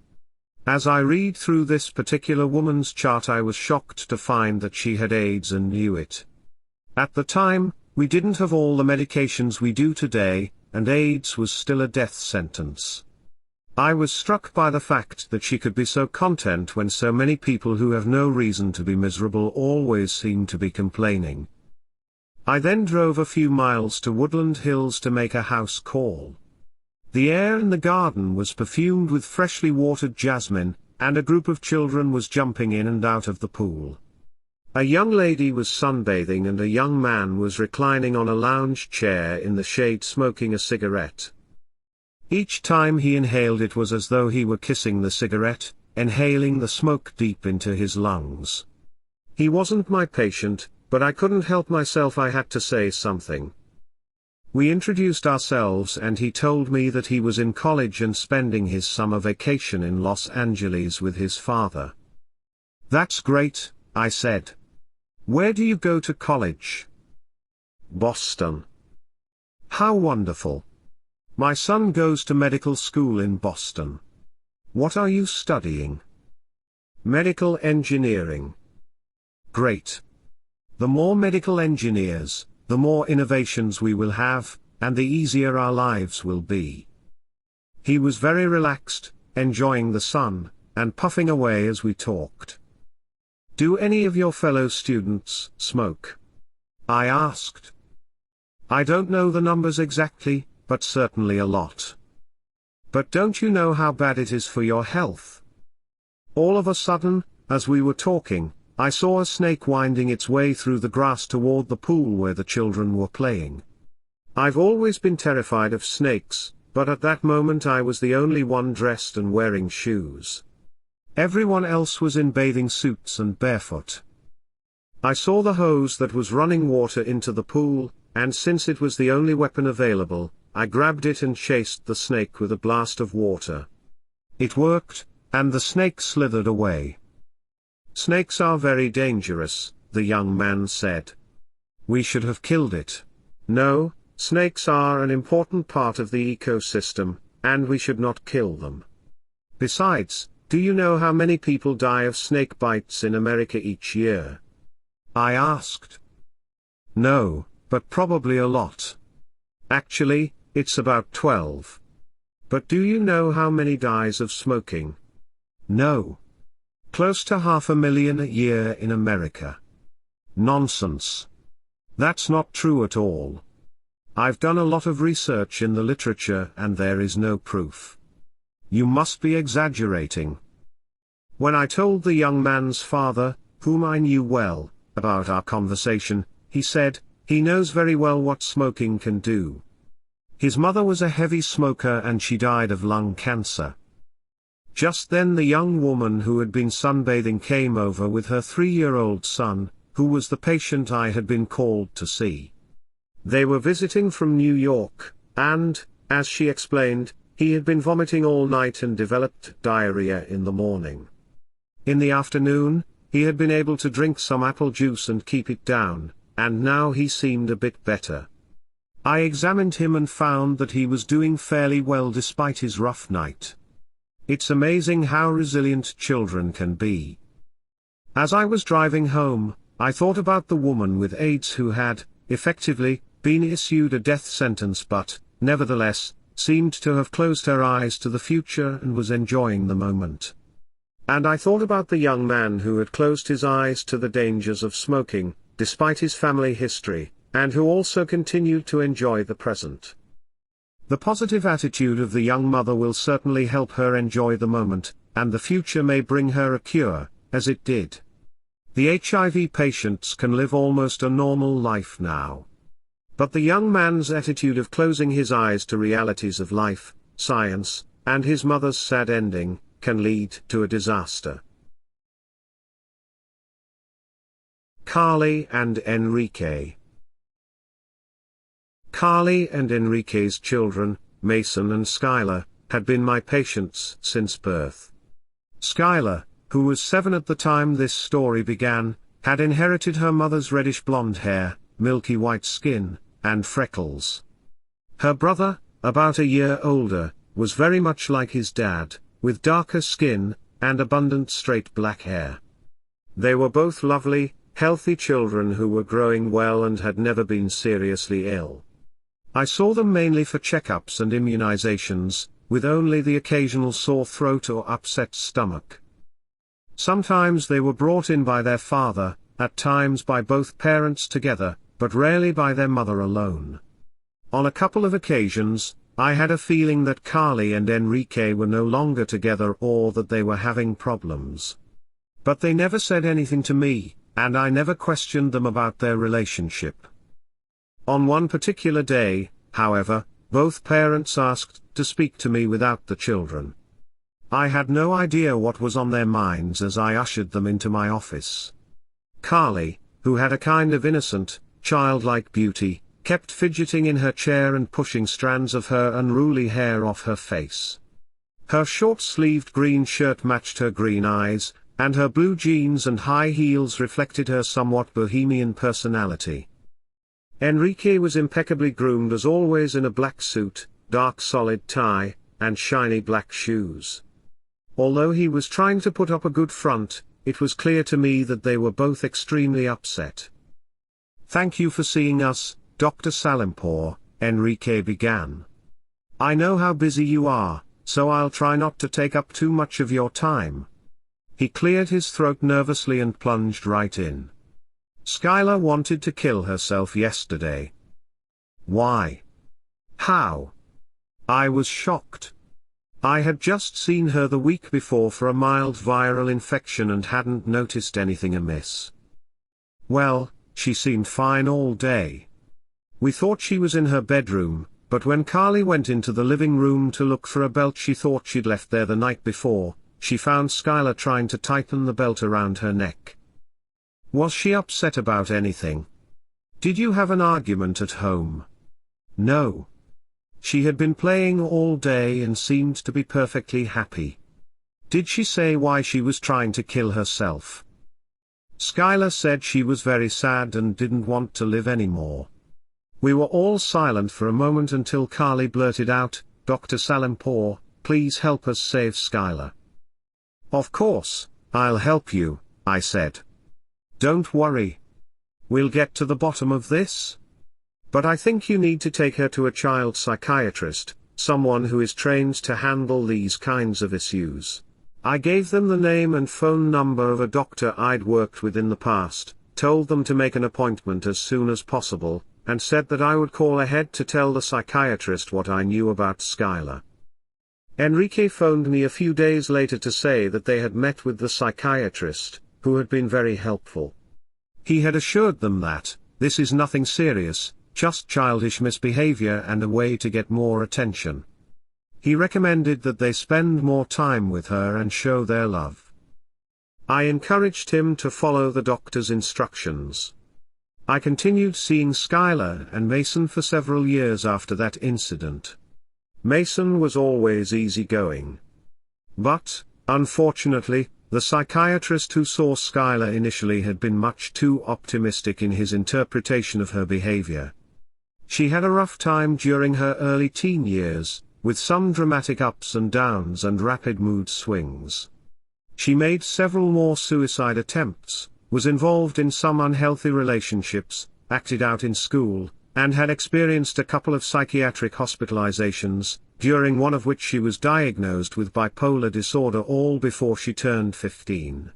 [SPEAKER 1] As I read through this particular woman's chart, I was shocked to find that she had AIDS and knew it. At the time, we didn't have all the medications we do today, and AIDS was still a death sentence. I was struck by the fact that she could be so content when so many people who have no reason to be miserable always seem to be complaining. I then drove a few miles to Woodland Hills to make a house call. The air in the garden was perfumed with freshly watered jasmine, and a group of children was jumping in and out of the pool. A young lady was sunbathing and a young man was reclining on a lounge chair in the shade smoking a cigarette. Each time he inhaled it was as though he were kissing the cigarette, inhaling the smoke deep into his lungs. He wasn't my patient, but I couldn't help myself, I had to say something. We introduced ourselves and he told me that he was in college and spending his summer vacation in Los Angeles with his father. "That's great," I said. "Where do you go to college?" "Boston." "How wonderful. My son goes to medical school in Boston." "What are you studying?" "Medical engineering." "Great. The more medical engineers, the more innovations we will have, and the easier our lives will be." He was very relaxed, enjoying the sun, and puffing away as we talked. "Do any of your fellow students smoke?" I asked. "I don't know the numbers exactly, but certainly a lot." "But don't you know how bad it is for your health?" All of a sudden, as we were talking, I saw a snake winding its way through the grass toward the pool where the children were playing. I've always been terrified of snakes, but at that moment I was the only one dressed and wearing shoes. Everyone else was in bathing suits and barefoot. I saw the hose that was running water into the pool, and since it was the only weapon available, I grabbed it and chased the snake with a blast of water. It worked, and the snake slithered away. "Snakes are very dangerous," the young man said. "We should have killed it." "No, snakes are an important part of the ecosystem, and we should not kill them. Besides, do you know how many people die of snake bites in America each year?" I asked. "No, but probably a lot. Actually, it's about 12. But do you know how many dies of smoking?" "No." "Close to 500,000 a year in America." "Nonsense. That's not true at all. I've done a lot of research in the literature and there is no proof. You must be exaggerating." When I told the young man's father, whom I knew well, about our conversation, he said, he knows very well what smoking can do. His mother was a heavy smoker and she died of lung cancer. Just then the young woman who had been sunbathing came over with her 3-year-old son, who was the patient I had been called to see. They were visiting from New York, and, as she explained, he had been vomiting all night and developed diarrhea in the morning. In the afternoon, he had been able to drink some apple juice and keep it down, and now he seemed a bit better. I examined him and found that he was doing fairly well despite his rough night. It's amazing how resilient children can be. As I was driving home, I thought about the woman with AIDS who had, effectively, been issued a death sentence but, nevertheless, seemed to have closed her eyes to the future and was enjoying the moment. And I thought about the young man who had closed his eyes to the dangers of smoking, despite his family history, and who also continued to enjoy the present. The positive attitude of the young mother will certainly help her enjoy the moment, and the future may bring her a cure, as it did. The HIV patients can live almost a normal life now. But the young man's attitude of closing his eyes to realities of life, science, and his mother's sad ending, can lead to a disaster. Carly and Enrique. Carly and Enrique's children, Mason and Skylar, had been my patients since birth. Skylar, who was 7 at the time this story began, had inherited her mother's reddish blonde hair, milky white skin, and freckles. Her brother, about a year older, was very much like his dad, with darker skin, and abundant straight black hair. They were both lovely, healthy children who were growing well and had never been seriously ill. I saw them mainly for checkups and immunizations, with only the occasional sore throat or upset stomach. Sometimes they were brought in by their father, at times by both parents together, but rarely by their mother alone. On a couple of occasions, I had a feeling that Carly and Enrique were no longer together or that they were having problems. But they never said anything to me, and I never questioned them about their relationship. On one particular day, however, both parents asked to speak to me without the children. I had no idea what was on their minds as I ushered them into my office. Carly, who had a kind of innocent, childlike beauty, kept fidgeting in her chair and pushing strands of her unruly hair off her face. Her short-sleeved green shirt matched her green eyes, and her blue jeans and high heels reflected her somewhat bohemian personality. Enrique was impeccably groomed as always in a black suit, dark solid tie, and shiny black shoes. Although he was trying to put up a good front, it was clear to me that they were both extremely upset. "Thank you for seeing us, Dr. Salimpour," Enrique began. "I know how busy you are, so I'll try not to take up too much of your time." He cleared his throat nervously and plunged right in. "Skylar wanted to kill herself yesterday." "Why? How?" I was shocked. I had just seen her the week before for a mild viral infection and hadn't noticed anything amiss. "Well, she seemed fine all day. We thought she was in her bedroom, but when Carly went into the living room to look for a belt she thought she'd left there the night before, she found Skylar trying to tighten the belt around her neck." "Was she upset about anything? Did you have an argument at home?" "No. She had been playing all day and seemed to be perfectly happy." "Did she say why she was trying to kill herself?" "Skylar said she was very sad and didn't want to live anymore." We were all silent for a moment until Carly blurted out, "Dr. Salimpour, please help us save Skylar." "Of course, I'll help you," I said. "Don't worry. We'll get to the bottom of this. But I think you need to take her to a child psychiatrist, someone who is trained to handle these kinds of issues." I gave them the name and phone number of a doctor I'd worked with in the past, told them to make an appointment as soon as possible, and said that I would call ahead to tell the psychiatrist what I knew about Skylar. Enrique phoned me a few days later to say that they had met with the psychiatrist, who had been very helpful. He had assured them that, "This is nothing serious, just childish misbehavior and a way to get more attention." He recommended that they spend more time with her and show their love. I encouraged him to follow the doctor's instructions. I continued seeing Skylar and Mason for several years after that incident. Mason was always easygoing. But, unfortunately, the psychiatrist who saw Skylar initially had been much too optimistic in his interpretation of her behavior. She had a rough time during her early teen years, with some dramatic ups and downs and rapid mood swings. She made several more suicide attempts, was involved in some unhealthy relationships, acted out in school, and had experienced a couple of psychiatric hospitalizations, during one of which she was diagnosed with bipolar disorder all before she turned 15.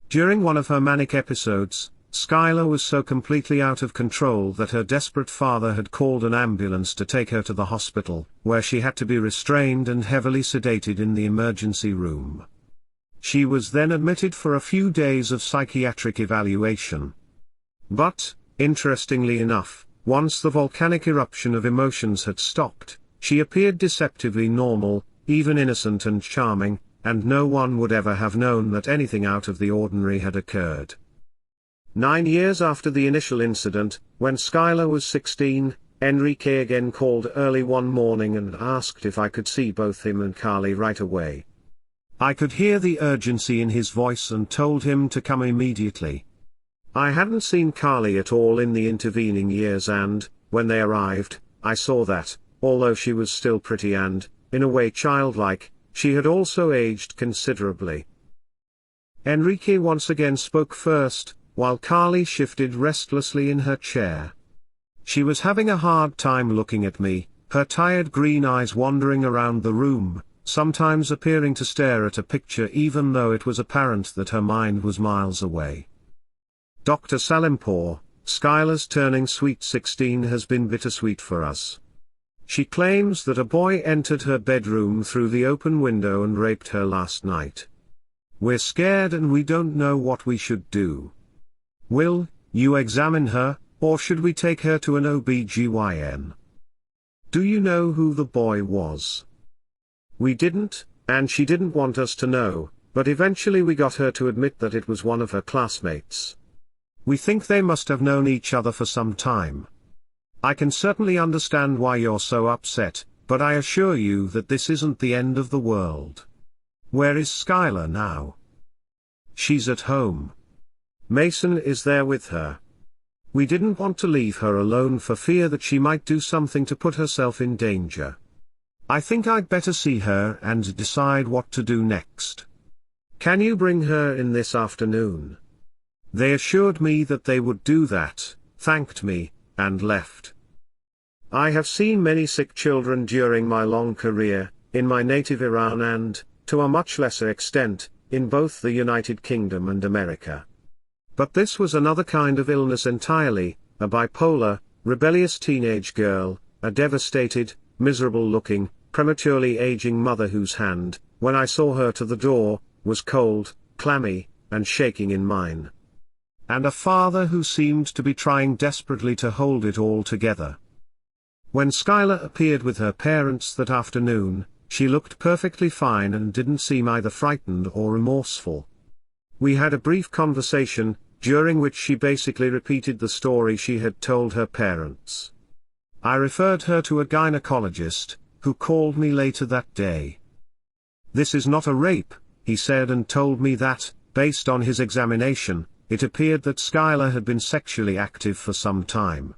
[SPEAKER 1] During one of her manic episodes, Skylar was so completely out of control that her desperate father had called an ambulance to take her to the hospital, where she had to be restrained and heavily sedated in the emergency room. She was then admitted for a few days of psychiatric evaluation. But, interestingly enough, once the volcanic eruption of emotions had stopped, she appeared deceptively normal, even innocent and charming, and no one would ever have known that anything out of the ordinary had occurred. 9 years after the initial incident, when Skylar was 16, Enrique again called early one morning and asked if I could see both him and Carly right away. I could hear the urgency in his voice and told him to come immediately. I hadn't seen Carly at all in the intervening years and, when they arrived, I saw that, although she was still pretty and, in a way childlike, she had also aged considerably. Enrique once again spoke first, while Carly shifted restlessly in her chair. She was having a hard time looking at me, her tired green eyes wandering around the room, sometimes appearing to stare at a picture even though it was apparent that her mind was miles away. "Dr. Salimpour," Skylar's turning sweet 16 has been bittersweet for us. She claims that a boy entered her bedroom through the open window and raped her last night. We're scared and we don't know what we should do. Will you examine her, or should we take her to an OB/GYN? Do you know who the boy was? We didn't, and she didn't want us to know, but eventually we got her to admit that it was one of her classmates. We think they must have known each other for some time. I can certainly understand why you're so upset, but I assure you that this isn't the end of the world. Where is Skylar now? She's at home. Mason is there with her. We didn't want to leave her alone for fear that she might do something to put herself in danger. I think I'd better see her and decide what to do next. Can you bring her in this afternoon? They assured me that they would do that, thanked me, and left. I have seen many sick children during my long career, in my native Iran and, to a much lesser extent, in both the United Kingdom and America. But this was another kind of illness entirely, a bipolar, rebellious teenage girl, a devastated, miserable-looking, prematurely aging mother whose hand, when I saw her to the door, was cold, clammy, and shaking in mine. And a father who seemed to be trying desperately to hold it all together. When Skylar appeared with her parents that afternoon, she looked perfectly fine and didn't seem either frightened or remorseful. We had a brief conversation, during which she basically repeated the story she had told her parents. I referred her to a gynecologist, who called me later that day. This is not a rape, he said, and told me that, based on his examination, it appeared that Skylar had been sexually active for some time.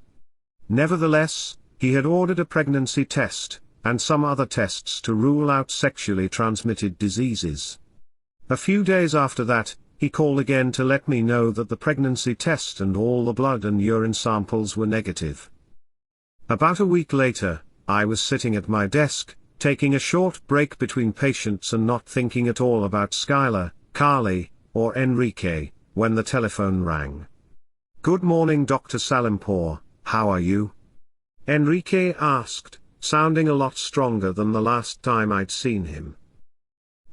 [SPEAKER 1] Nevertheless, he had ordered a pregnancy test, and some other tests to rule out sexually transmitted diseases. A few days after that, he called again to let me know that the pregnancy test and all the blood and urine samples were negative. About a week later, I was sitting at my desk, taking a short break between patients and not thinking at all about Skylar, Carly, or Enrique, when the telephone rang. "Good morning, Dr. Salimpour, how are you?" Enrique asked, sounding a lot stronger than the last time I'd seen him.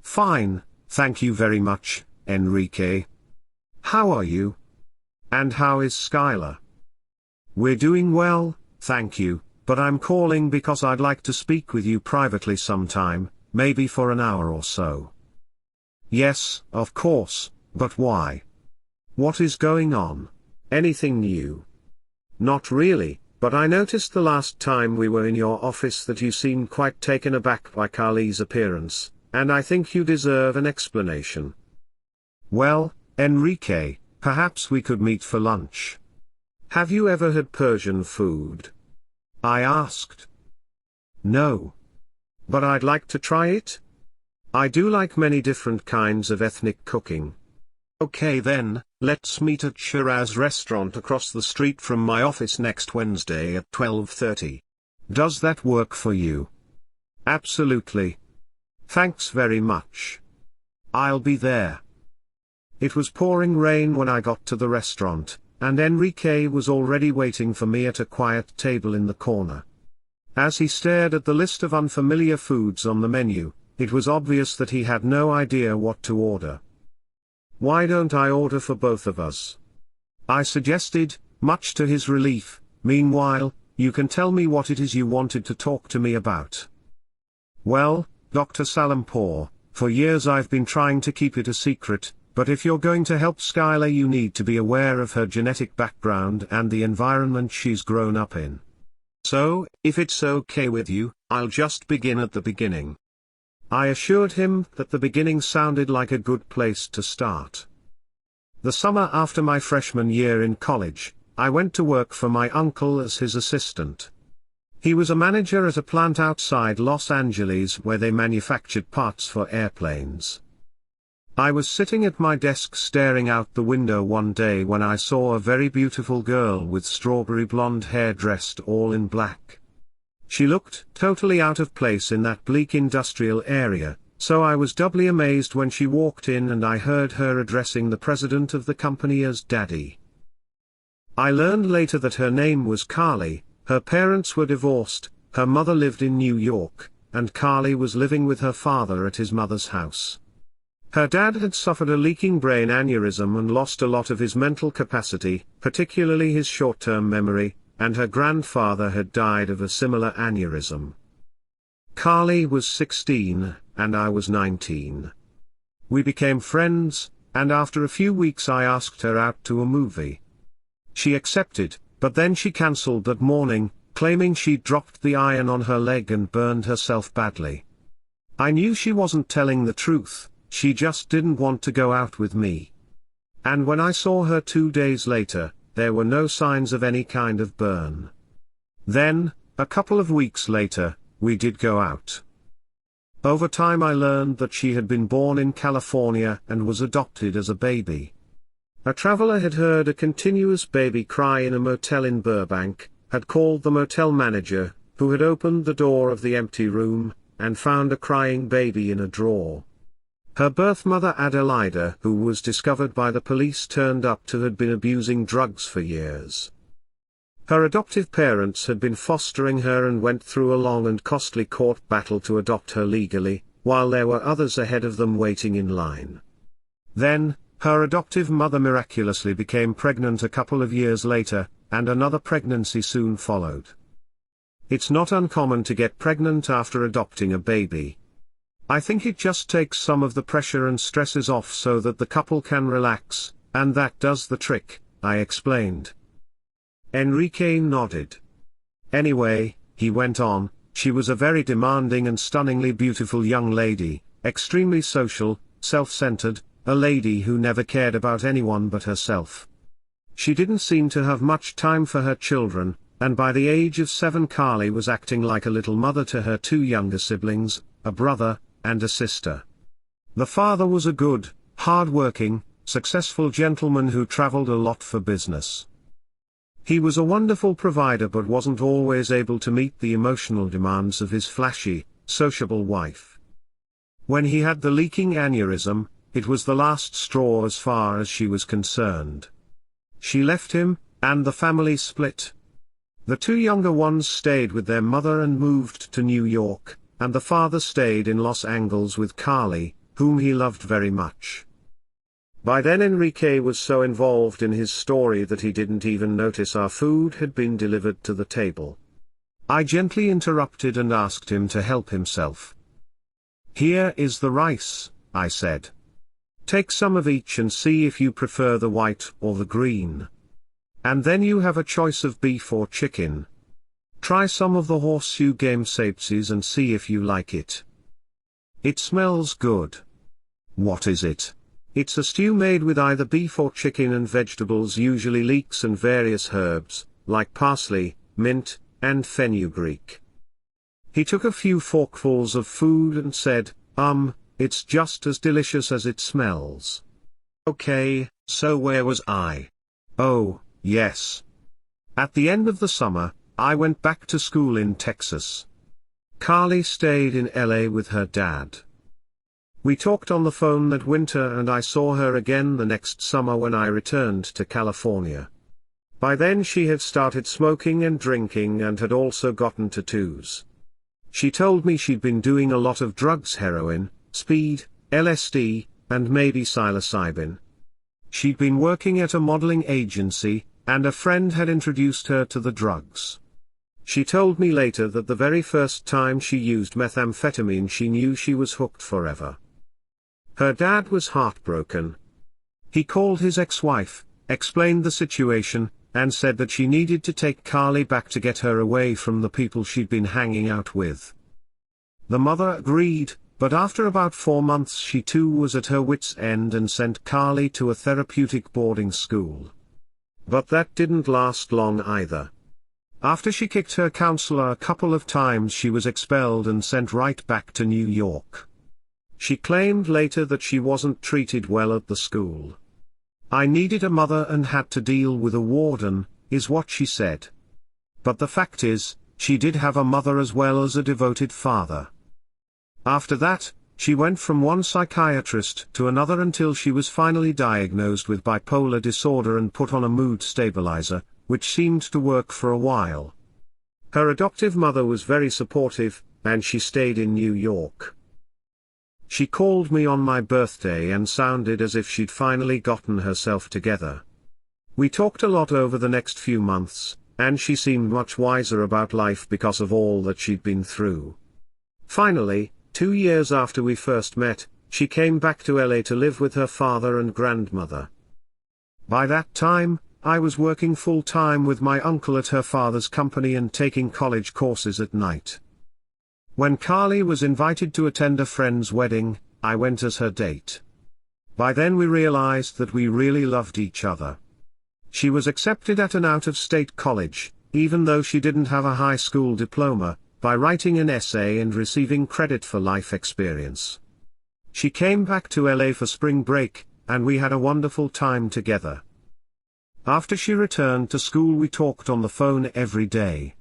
[SPEAKER 1] "Fine, thank you very much, Enrique. How are you? And how is Skylar?" "We're doing well, thank you, but I'm calling because I'd like to speak with you privately sometime, maybe for an hour or so." "Yes, of course, but why? What is going on? Anything new?" "Not really, but I noticed the last time we were in your office that you seemed quite taken aback by Carly's appearance, and I think you deserve an explanation." "Well, Enrique, perhaps we could meet for lunch. Have you ever had Persian food?" I asked. "No. But I'd like to try it. I do like many different kinds of ethnic cooking." "Okay then, let's meet at Shiraz restaurant across the street from my office next Wednesday at 12:30. Does that work for you?" "Absolutely. Thanks very much. I'll be there." It was pouring rain when I got to the restaurant, and Enrique was already waiting for me at a quiet table in the corner. As he stared at the list of unfamiliar foods on the menu, it was obvious that he had no idea what to order. "Why don't I order for both of us?" I suggested, much to his relief. "Meanwhile, you can tell me what it is you wanted to talk to me about." "Well, Dr. Salimpour, for years I've been trying to keep it a secret, but if you're going to help Skylar you need to be aware of her genetic background and the environment she's grown up in. So, if it's okay with you, I'll just begin at the beginning." I assured him that the beginning sounded like a good place to start. The summer after my freshman year in college, I went to work for my uncle as his assistant. He was a manager at a plant outside Los Angeles where they manufactured parts for airplanes. I was sitting at my desk staring out the window one day when I saw a very beautiful girl with strawberry blonde hair dressed all in black. She looked totally out of place in that bleak industrial area, so I was doubly amazed when she walked in and I heard her addressing the president of the company as Daddy. I learned later that her name was Carly, her parents were divorced, her mother lived in New York, and Carly was living with her father at his mother's house. Her dad had suffered a leaking brain aneurysm and lost a lot of his mental capacity, particularly his short-term memory, and her grandfather had died of a similar aneurysm. Carly was 16, and I was 19. We became friends, and after a few weeks I asked her out to a movie. She accepted, but then she cancelled that morning, claiming she'd dropped the iron on her leg and burned herself badly. I knew she wasn't telling the truth, she just didn't want to go out with me. And when I saw her 2 days later, there were no signs of any kind of burn. Then, a couple of weeks later, we did go out. Over time I learned that she had been born in California and was adopted as a baby. A traveler had heard a continuous baby cry in a motel in Burbank, had called the motel manager, who had opened the door of the empty room, and found a crying baby in a drawer. Her birth mother Adelaida, who was discovered by the police, turned up to had been abusing drugs for years. Her adoptive parents had been fostering her and went through a long and costly court battle to adopt her legally, while there were others ahead of them waiting in line. Then, her adoptive mother miraculously became pregnant a couple of years later, and another pregnancy soon followed. It's not uncommon to get pregnant after adopting a baby. I think it just takes some of the pressure and stresses off so that the couple can relax, and that does the trick, I explained. Enrique nodded. Anyway, he went on, she was a very demanding and stunningly beautiful young lady, extremely social, self-centered, a lady who never cared about anyone but herself. She didn't seem to have much time for her children, and by the age of 7 Carly was acting like a little mother to her 2 younger siblings, a brother, and a sister. The father was a good, hard-working, successful gentleman who traveled a lot for business. He was a wonderful provider but wasn't always able to meet the emotional demands of his flashy, sociable wife. When he had the leaking aneurysm, it was the last straw as far as she was concerned. She left him, and the family split. The 2 younger ones stayed with their mother and moved to New York, and the father stayed in Los Angeles with Carly, whom he loved very much. By then Enrique was so involved in his story that he didn't even notice our food had been delivered to the table. I gently interrupted and asked him to help himself. "Here is the rice," I said. "Take some of each and see if you prefer the white or the green. And then you have a choice of beef or chicken. Try some of the horseshoe game sapes and see if you like it. It smells good." "What is it?" "It's a stew made with either beef or chicken and vegetables, usually leeks and various herbs, like parsley, mint, and fenugreek." He took a few forkfuls of food and said, "It's just as delicious as it smells." Okay, so where was I? Oh, yes. At the end of the summer, I went back to school in Texas. Carly stayed in LA with her dad. We talked on the phone that winter and I saw her again the next summer when I returned to California. By then she had started smoking and drinking and had also gotten tattoos. She told me she'd been doing a lot of drugs, heroin, speed, LSD, and maybe psilocybin. She'd been working at a modeling agency, and a friend had introduced her to the drugs. She told me later that the very first time she used methamphetamine she knew she was hooked forever. Her dad was heartbroken. He called his ex-wife, explained the situation, and said that she needed to take Carly back to get her away from the people she'd been hanging out with. The mother agreed, but after about 4 months she too was at her wits' end and sent Carly to a therapeutic boarding school. But that didn't last long either. After she kicked her counselor a couple of times she was expelled and sent right back to New York. She claimed later that she wasn't treated well at the school. "I needed a mother and had to deal with a warden," is what she said. But the fact is, she did have a mother as well as a devoted father. After that, She went from one psychiatrist to another until she was finally diagnosed with bipolar disorder and put on a mood stabilizer, which seemed to work for a while. Her adoptive mother was very supportive, and she stayed in New York. She called me on my birthday and sounded as if she'd finally gotten herself together. We talked a lot over the next few months, and she seemed much wiser about life because of all that she'd been through. Finally, 2 years after we first met, she came back to LA to live with her father and grandmother. By that time, I was working full-time with my uncle at her father's company and taking college courses at night. When Carly was invited to attend a friend's wedding, I went as her date. By then we realized that we really loved each other. She was accepted at an out-of-state college, even though she didn't have a high school diploma, by writing an essay and receiving credit for life experience. She came back to LA for spring break, and we had a wonderful time together. After she returned to school we talked on the phone every day.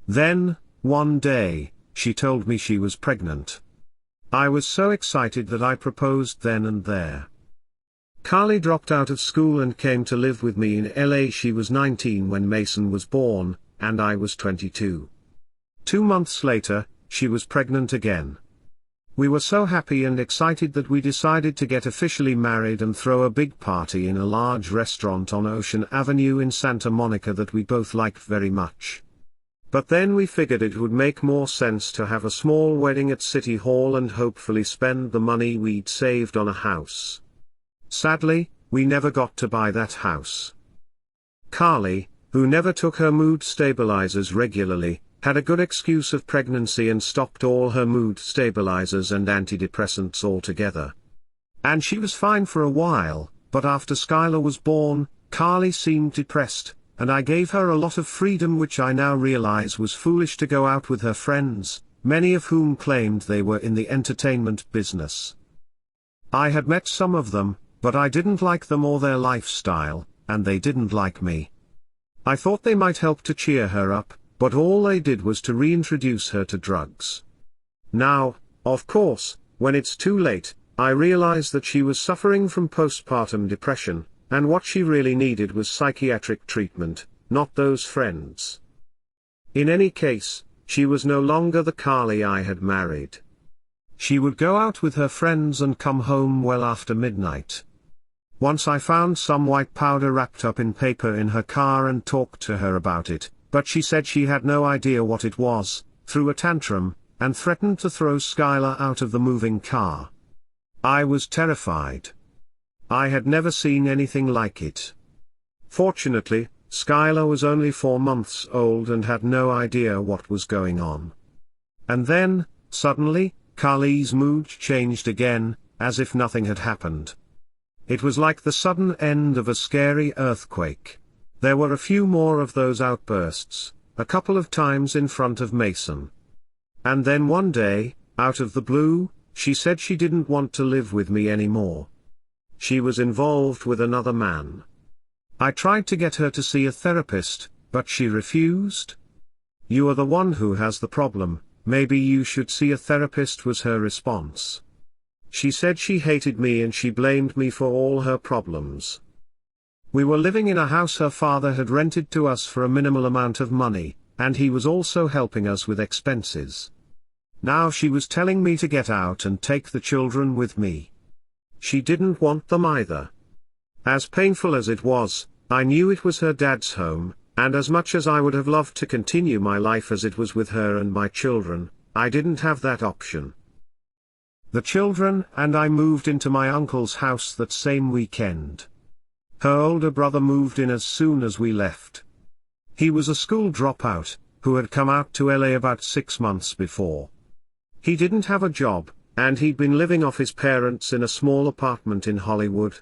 [SPEAKER 1] Then, one day, she told me she was pregnant. I was so excited that I proposed then and there. Carly dropped out of school and came to live with me in LA. She was 19 when Mason was born, and I was 22. 2 months later, she was pregnant again. We were so happy and excited that we decided to get officially married and throw a big party in a large restaurant on Ocean Avenue in Santa Monica that we both liked very much. But then we figured it would make more sense to have a small wedding at City Hall and hopefully spend the money we'd saved on a house. Sadly, we never got to buy that house. Carly, who never took her mood stabilizers regularly, had a good excuse of pregnancy and stopped all her mood stabilizers and antidepressants altogether. And she was fine for a while, but after Skylar was born, Carly seemed depressed, and I gave her a lot of freedom, which I now realize was foolish to go out with her friends, many of whom claimed they were in the entertainment business. I had met some of them, but I didn't like them or their lifestyle, and they didn't like me. I thought they might help to cheer her up, but all they did was to reintroduce her to drugs. Now, of course, when it's too late, I realize that she was suffering from postpartum depression, and what she really needed was psychiatric treatment, not those friends. In any case, she was no longer the Carly I had married. She would go out with her friends and come home well after midnight. Once I found some white powder wrapped up in paper in her car and talked to her about it, but she said she had no idea what it was, threw a tantrum, and threatened to throw Skylar out of the moving car. I was terrified. I had never seen anything like it. Fortunately, Skylar was only 4 months old and had no idea what was going on. And then, suddenly, Carly's mood changed again, as if nothing had happened. It was like the sudden end of a scary earthquake. There were a few more of those outbursts, a couple of times in front of Mason. And then one day, out of the blue, she said she didn't want to live with me anymore. She was involved with another man. I tried to get her to see a therapist, but she refused. "You are the one who has the problem, maybe you should see a therapist," was her response. She said she hated me and she blamed me for all her problems. We were living in a house her father had rented to us for a minimal amount of money, and he was also helping us with expenses. Now she was telling me to get out and take the children with me. She didn't want them either. As painful as it was, I knew it was her dad's home, and as much as I would have loved to continue my life as it was with her and my children, I didn't have that option. The children and I moved into my uncle's house that same weekend. Her older brother moved in as soon as we left. He was a school dropout, who had come out to LA about 6 months before. He didn't have a job, and he'd been living off his parents in a small apartment in Hollywood.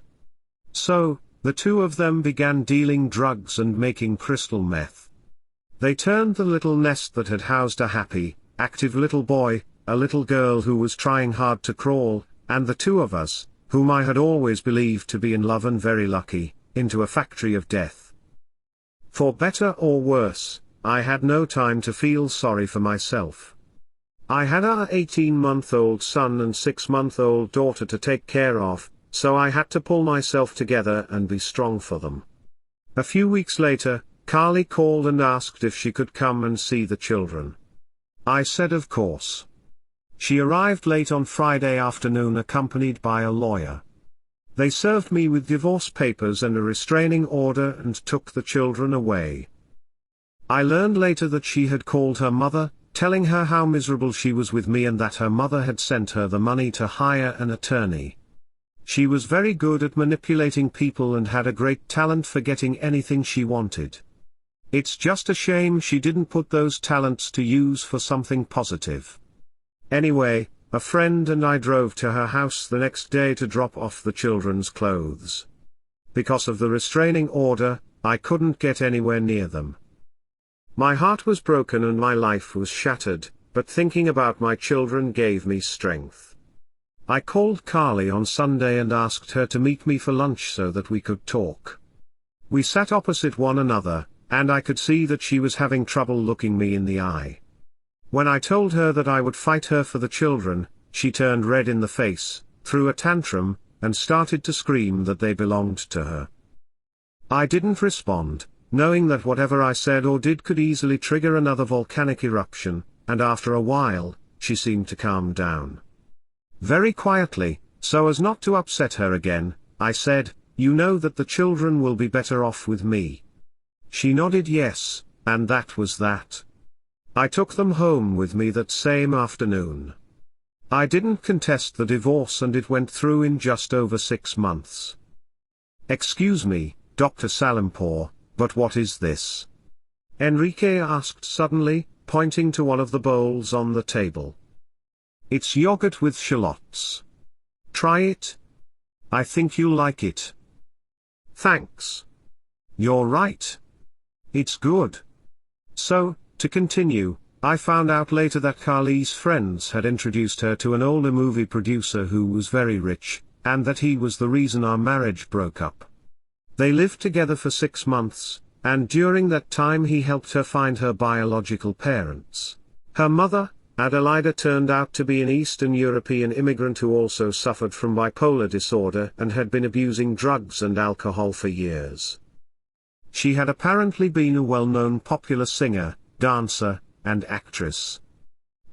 [SPEAKER 1] So, the two of them began dealing drugs and making crystal meth. They turned the little nest that had housed a happy, active little boy, a little girl who was trying hard to crawl, and the two of us, whom I had always believed to be in love and very lucky, into a factory of death. For better or worse, I had no time to feel sorry for myself. I had our 18-month-old son and 6-month-old daughter to take care of, so I had to pull myself together and be strong for them. A few weeks later, Carly called and asked if she could come and see the children. I said of course. She arrived late on Friday afternoon accompanied by a lawyer. They served me with divorce papers and a restraining order and took the children away. I learned later that she had called her mother, telling her how miserable she was with me and that her mother had sent her the money to hire an attorney. She was very good at manipulating people and had a great talent for getting anything she wanted. It's just a shame she didn't put those talents to use for something positive. Anyway, a friend and I drove to her house the next day to drop off the children's clothes. Because of the restraining order, I couldn't get anywhere near them. My heart was broken and my life was shattered, but thinking about my children gave me strength. I called Carly on Sunday and asked her to meet me for lunch so that we could talk. We sat opposite one another, and I could see that she was having trouble looking me in the eye. When I told her that I would fight her for the children, she turned red in the face, threw a tantrum, and started to scream that they belonged to her. I didn't respond, knowing that whatever I said or did could easily trigger another volcanic eruption, and after a while, she seemed to calm down. Very quietly, so as not to upset her again, I said, "You know that the children will be better off with me." She nodded yes, and that was that. I took them home with me that same afternoon. I didn't contest the divorce and it went through in just over 6 months. "Excuse me, Dr. Salimpour, but what is this?" Enrique asked suddenly, pointing to one of the bowls on the table. "It's yogurt with shallots. Try it. I think you'll like it." "Thanks. You're right. It's good." So, to continue, I found out later that Carly's friends had introduced her to an older movie producer who was very rich, and that he was the reason our marriage broke up. They lived together for 6 months, and during that time he helped her find her biological parents. Her mother, Adelaida, turned out to be an Eastern European immigrant who also suffered from bipolar disorder and had been abusing drugs and alcohol for years. She had apparently been a well-known popular singer, dancer, and actress.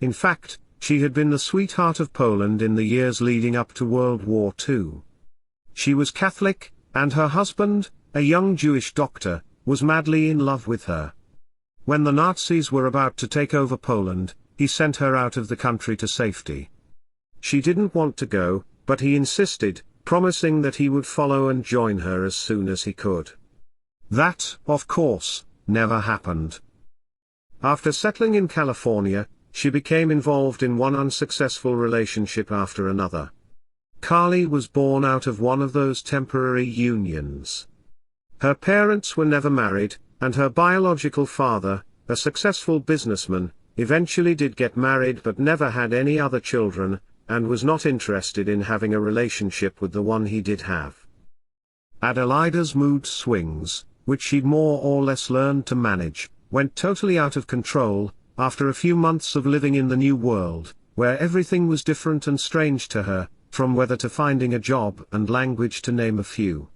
[SPEAKER 1] In fact, she had been the sweetheart of Poland in the years leading up to World War II. She was Catholic, and her husband, a young Jewish doctor, was madly in love with her. When the Nazis were about to take over Poland, he sent her out of the country to safety. She didn't want to go, but he insisted, promising that he would follow and join her as soon as he could. That, of course, never happened. After settling in California, she became involved in one unsuccessful relationship after another. Carly was born out of one of those temporary unions. Her parents were never married, and her biological father, a successful businessman, eventually did get married but never had any other children, and was not interested in having a relationship with the one he did have. Adelaida's mood swings, which she'd more or less learned to manage, went totally out of control, after a few months of living in the new world, where everything was different and strange to her, from weather to finding a job and language to name a few.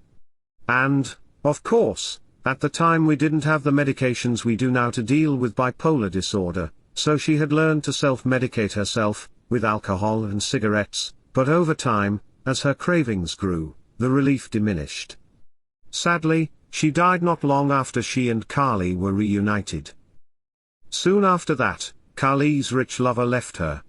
[SPEAKER 1] And, of course, at the time we didn't have the medications we do now to deal with bipolar disorder, so she had learned to self-medicate herself, with alcohol and cigarettes, but over time, as her cravings grew, the relief diminished. Sadly, she died not long after she and Carly were reunited. Soon after that, Carly's rich lover left her.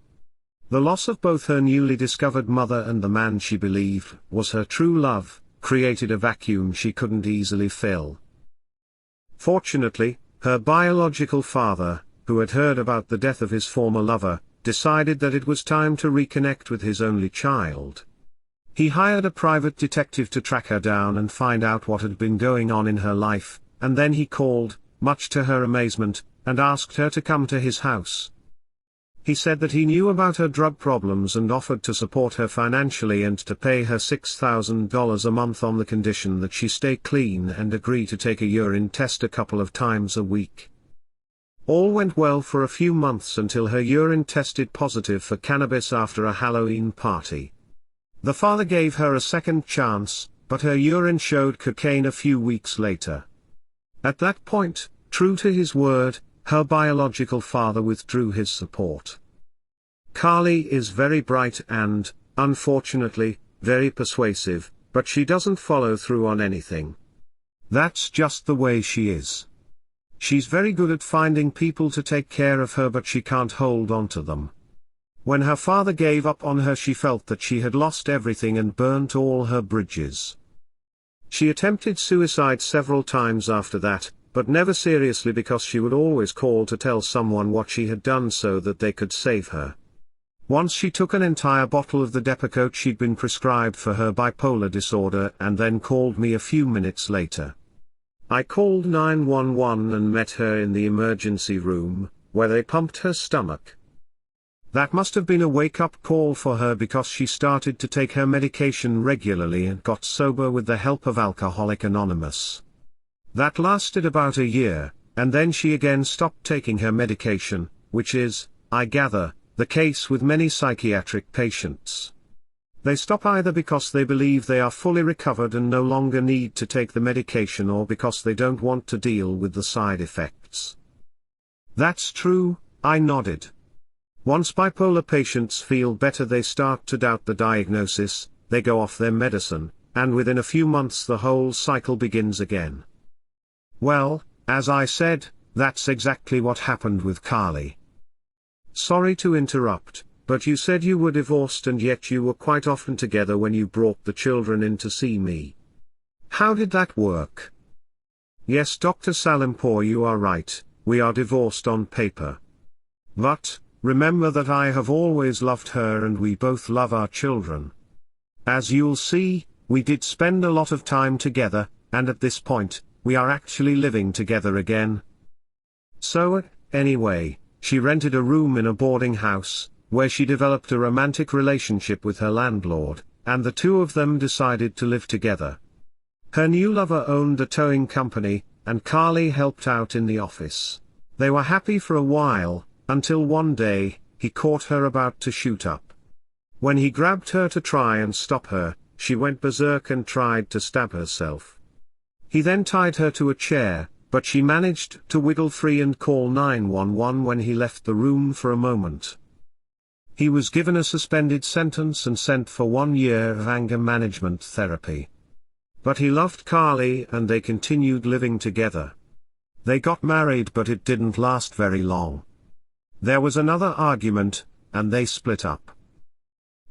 [SPEAKER 1] The loss of both her newly discovered mother and the man she believed was her true love, created a vacuum she couldn't easily fill. Fortunately, her biological father, who had heard about the death of his former lover, decided that it was time to reconnect with his only child. He hired a private detective to track her down and find out what had been going on in her life, and then he called, much to her amazement, and asked her to come to his house. He said that he knew about her drug problems and offered to support her financially and to pay her $6,000 a month on the condition that she stay clean and agree to take a urine test a couple of times a week. All went well for a few months until her urine tested positive for cannabis after a Halloween party. The father gave her a second chance, but her urine showed cocaine a few weeks later. At that point, true to his word, her biological father withdrew his support. Carly is very bright and, unfortunately, very persuasive, but she doesn't follow through on anything. That's just the way she is. She's very good at finding people to take care of her, but she can't hold on to them. When her father gave up on her, she felt that she had lost everything and burnt all her bridges. She attempted suicide several times after that, but never seriously, because she would always call to tell someone what she had done so that they could save her. Once she took an entire bottle of the Depakote she'd been prescribed for her bipolar disorder and then called me a few minutes later. I called 911 and met her in the emergency room, where they pumped her stomach. That must have been a wake-up call for her, because she started to take her medication regularly and got sober with the help of Alcoholics Anonymous. That lasted about a year, and then she again stopped taking her medication, which is, I gather, the case with many psychiatric patients. They stop either because they believe they are fully recovered and no longer need to take the medication, or because they don't want to deal with the side effects. That's true, I nodded. Once bipolar patients feel better, they start to doubt the diagnosis, they go off their medicine, and within a few months the whole cycle begins again. Well, as I said, that's exactly what happened with Carly. Sorry to interrupt, but you said you were divorced and yet you were quite often together when you brought the children in to see me. How did that work? Yes, Dr. Salimpour, you are right, we are divorced on paper. But, remember that I have always loved her and we both love our children. As you'll see, we did spend a lot of time together, and at this point, we are actually living together again. So, anyway, she rented a room in a boarding house, where she developed a romantic relationship with her landlord, and the two of them decided to live together. Her new lover owned a towing company, and Carly helped out in the office. They were happy for a while, until one day, he caught her about to shoot up. When he grabbed her to try and stop her, she went berserk and tried to stab herself. He then tied her to a chair, but she managed to wiggle free and call 911 when he left the room for a moment. He was given a suspended sentence and sent for 1 year of anger management therapy. But he loved Carly and they continued living together. They got married, but it didn't last very long. There was another argument, and they split up.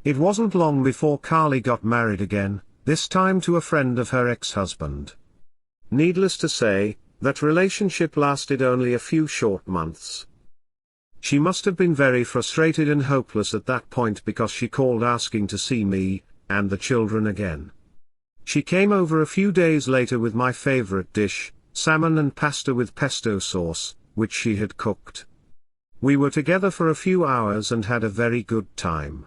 [SPEAKER 1] It wasn't long before Carly got married again, this time to a friend of her ex-husband. Needless to say, that relationship lasted only a few short months. She must have been very frustrated and hopeless at that point, because she called asking to see me, and the children again. She came over a few days later with my favorite dish, salmon and pasta with pesto sauce, which she had cooked. We were together for a few hours and had a very good time.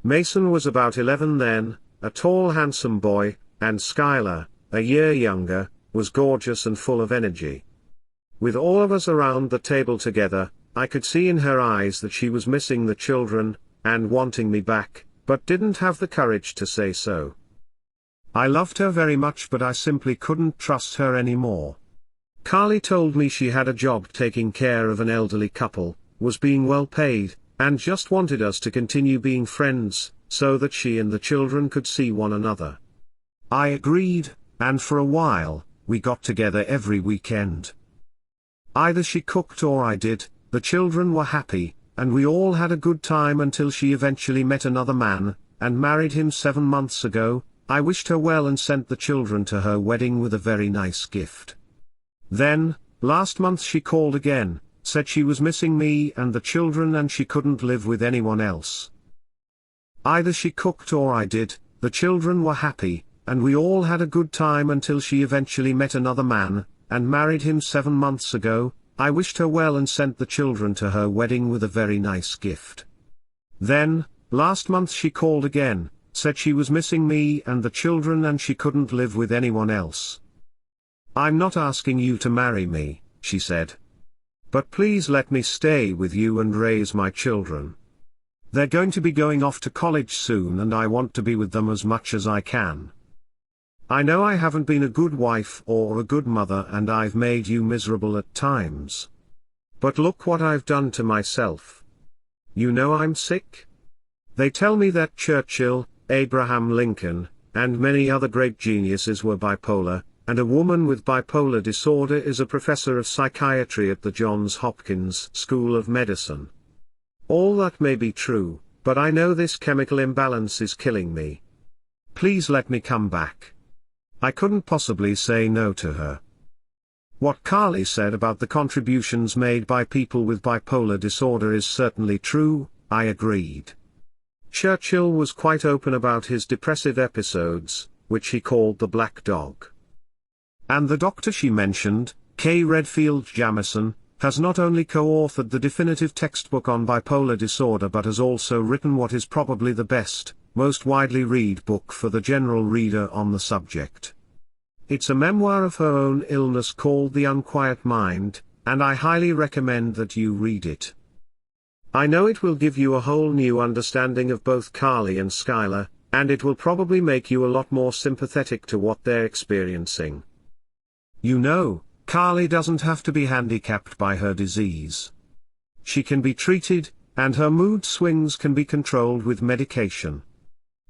[SPEAKER 1] Mason was about 11 then, a tall handsome boy, and Skylar, a year younger, was gorgeous and full of energy. With all of us around the table together, I could see in her eyes that she was missing the children, and wanting me back, but didn't have the courage to say so. I loved her very much, but I simply couldn't trust her anymore. Carly told me she had a job taking care of an elderly couple, was being well paid, and just wanted us to continue being friends, so that she and the children could see one another. I agreed, and for a while, we got together every weekend. Either she cooked or I did, the children were happy, and we all had a good time until she eventually met another man, and married him 7 months ago. I wished her well and sent the children to her wedding with a very nice gift. Then, last month she called again, said she was missing me and the children and she couldn't live with anyone else. Either she cooked or I did, the children were happy, and we all had a good time until she eventually met another man, and married him 7 months ago. I wished her well and sent the children to her wedding with a very nice gift. Then, last month she called again, said she was missing me and the children and she couldn't live with anyone else. I'm not asking you to marry me, she said. But please let me stay with you and raise my children. They're going to be going off to college soon and I want to be with them as much as I can. I know I haven't been a good wife or a good mother and I've made you miserable at times. But look what I've done to myself. You know I'm sick? They tell me that Churchill, Abraham Lincoln, and many other great geniuses were bipolar, and a woman with bipolar disorder is a professor of psychiatry at the Johns Hopkins School of Medicine. All that may be true, but I know this chemical imbalance is killing me. Please let me come back. I couldn't possibly say no to her. What Carly said about the contributions made by people with bipolar disorder is certainly true, I agreed. Churchill was quite open about his depressive episodes, which he called the Black Dog. And the doctor she mentioned, K. Redfield Jamison, has not only co-authored the definitive textbook on bipolar disorder but has also written what is probably the best, most widely read book for the general reader on the subject. It's a memoir of her own illness called The Unquiet Mind, and I highly recommend that you read it. I know it will give you a whole new understanding of both Carly and Skylar, and it will probably make you a lot more sympathetic to what they're experiencing. You know, Carly doesn't have to be handicapped by her disease. She can be treated, and her mood swings can be controlled with medication.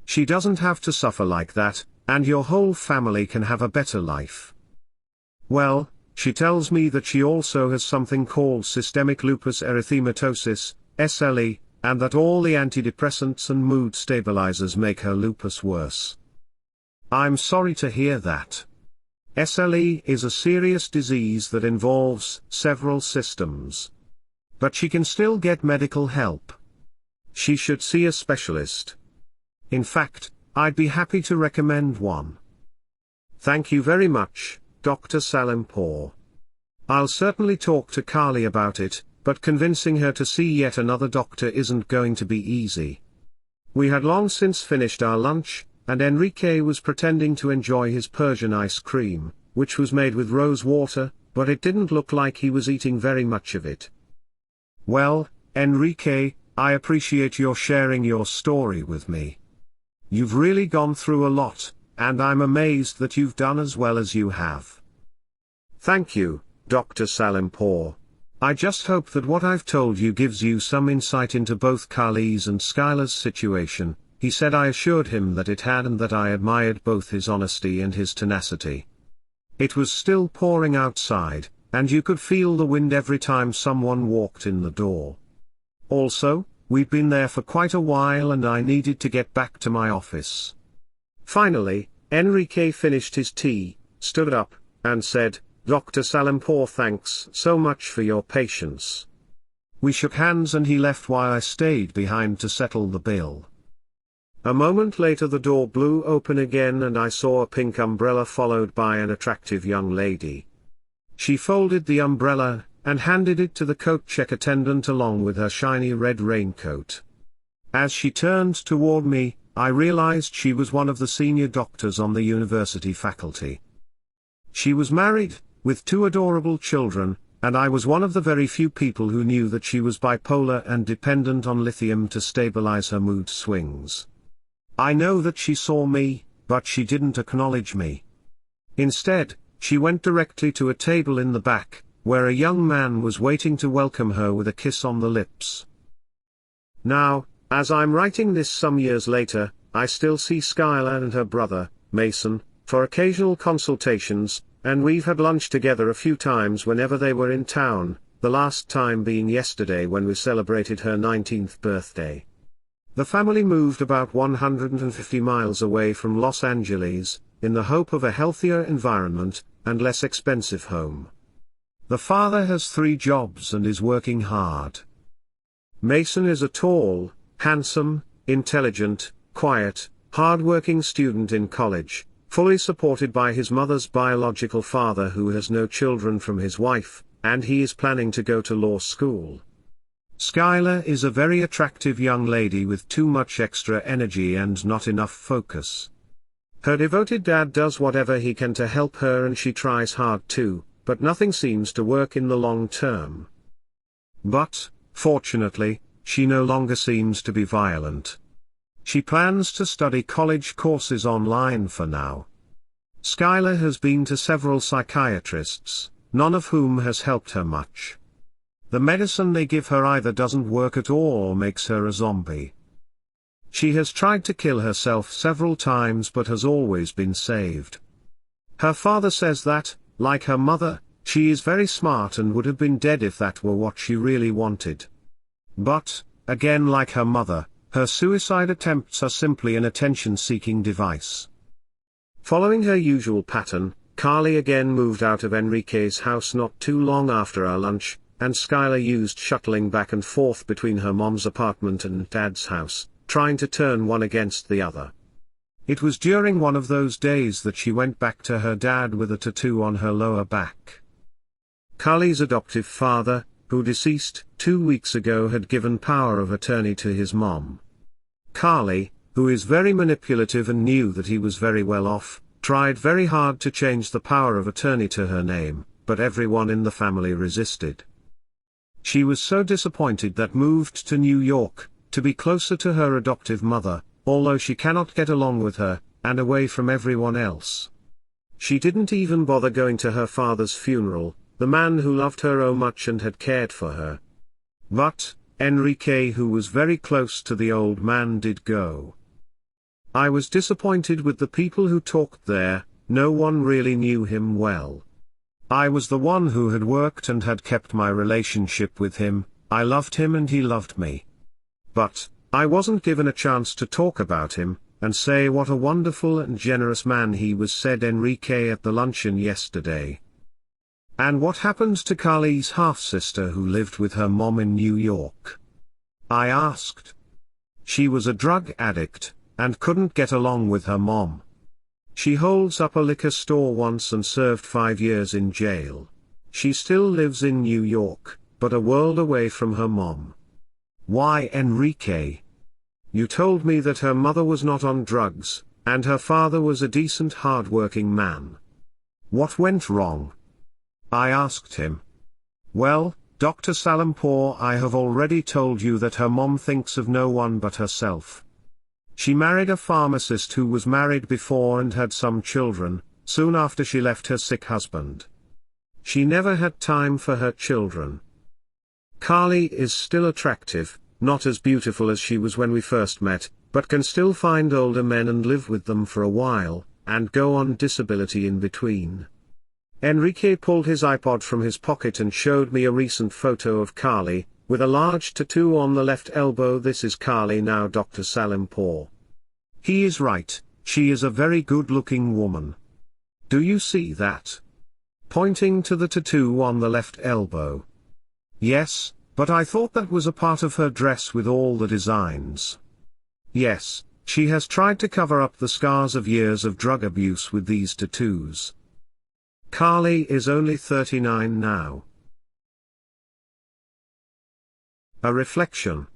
[SPEAKER 1] She doesn't have to suffer like that, and your whole family can have a better life. Well, she tells me that she also has something called systemic lupus erythematosus, SLE, and that all the antidepressants and mood stabilizers make her lupus worse. I'm sorry to hear that. SLE is a serious disease that involves several systems. But she can still get medical help. She should see a specialist. In fact, I'd be happy to recommend one. Thank you very much, Dr. Salimpour. I'll certainly talk to Carly about it, but convincing her to see yet another doctor isn't going to be easy. We had long since finished our lunch, and Enrique was pretending to enjoy his Persian ice cream, which was made with rose water, but it didn't look like he was eating very much of it. Well, Enrique, I appreciate your sharing your story with me. You've really gone through a lot, and I'm amazed that you've done as well as you have. Thank you, Dr. Salimpour. I just hope that what I've told you gives you some insight into both Carly's and Skylar's situation, he said. I assured him that it had and that I admired both his honesty and his tenacity. It was still pouring outside, and you could feel the wind every time someone walked in the door. Also, we'd been there for quite a while and I needed to get back to my office. Finally, Enrique finished his tea, stood up, and said, Dr. Salimpour, thanks so much for your patience. We shook hands and he left while I stayed behind to settle the bill. A moment later the door blew open again and I saw a pink umbrella followed by an attractive young lady. She folded the umbrella, and handed it to the coat check attendant along with her shiny red raincoat. As she turned toward me, I realized she was one of the senior doctors on the university faculty. She was married, with 2 adorable children, and I was one of the very few people who knew that she was bipolar and dependent on lithium to stabilize her mood swings. I know that she saw me, but she didn't acknowledge me. Instead, she went directly to a table in the back, where a young man was waiting to welcome her with a kiss on the lips. Now, as I'm writing this some years later, I still see Skylar and her brother, Mason, for occasional consultations, and we've had lunch together a few times whenever they were in town, the last time being yesterday when we celebrated her 19th birthday. The family moved about 150 miles away from Los Angeles, in the hope of a healthier environment, and less expensive home. The father has 3 jobs and is working hard. Mason is a tall, handsome, intelligent, quiet, hard-working student in college, fully supported by his mother's biological father who has no children from his wife, and he is planning to go to law school. Skylar is a very attractive young lady with too much extra energy and not enough focus. Her devoted dad does whatever he can to help her and she tries hard too, but nothing seems to work in the long term. But, fortunately, she no longer seems to be violent. She plans to study college courses online for now. Skylar has been to several psychiatrists, none of whom has helped her much. The medicine they give her either doesn't work at all or makes her a zombie. She has tried to kill herself several times but has always been saved. Her father says that, like her mother, she is very smart and would have been dead if that were what she really wanted. But, again like her mother, her suicide attempts are simply an attention-seeking device. Following her usual pattern, Carly again moved out of Enrique's house not too long after our lunch, and Skylar used shuttling back and forth between her mom's apartment and dad's house, trying to turn one against the other. It was during one of those days that she went back to her dad with a tattoo on her lower back. Carly's adoptive father, who deceased 2 weeks ago, had given power of attorney to his mom. Carly, who is very manipulative and knew that he was very well off, tried very hard to change the power of attorney to her name, but everyone in the family resisted. She was so disappointed that moved to New York, to be closer to her adoptive mother, although she cannot get along with her, and away from everyone else. She didn't even bother going to her father's funeral, the man who loved her so much and had cared for her. But, Enrique, who was very close to the old man, did go. I was disappointed with the people who talked there, no one really knew him well. I was the one who had worked and had kept my relationship with him, I loved him and he loved me. But, I wasn't given a chance to talk about him, and say what a wonderful and generous man he was, said Enrique at the luncheon yesterday. And what happened to Carly's half-sister who lived with her mom in New York? I asked. She was a drug addict, and couldn't get along with her mom. She holds up a liquor store once and served 5 years in jail. She still lives in New York, but a world away from her mom. Why, Enrique? You told me that her mother was not on drugs, and her father was a decent hard-working man. What went wrong? I asked him. Well, Dr. Salimpour, I have already told you that her mom thinks of no one but herself. She married a pharmacist who was married before and had some children, soon after she left her sick husband. She never had time for her children. Carly is still attractive, not as beautiful as she was when we first met, but can still find older men and live with them for a while, and go on disability in between. Enrique pulled his iPod from his pocket and showed me a recent photo of Carly, with a large tattoo on the left elbow. This is Carly now, Dr. Salimpour. He is right, she is a very good-looking woman. Do you see that? Pointing to the tattoo on the left elbow. Yes, but I thought that was a part of her dress with all the designs. Yes, she has tried to cover up the scars of years of drug abuse with these tattoos. Carly is only 39 now. A reflection.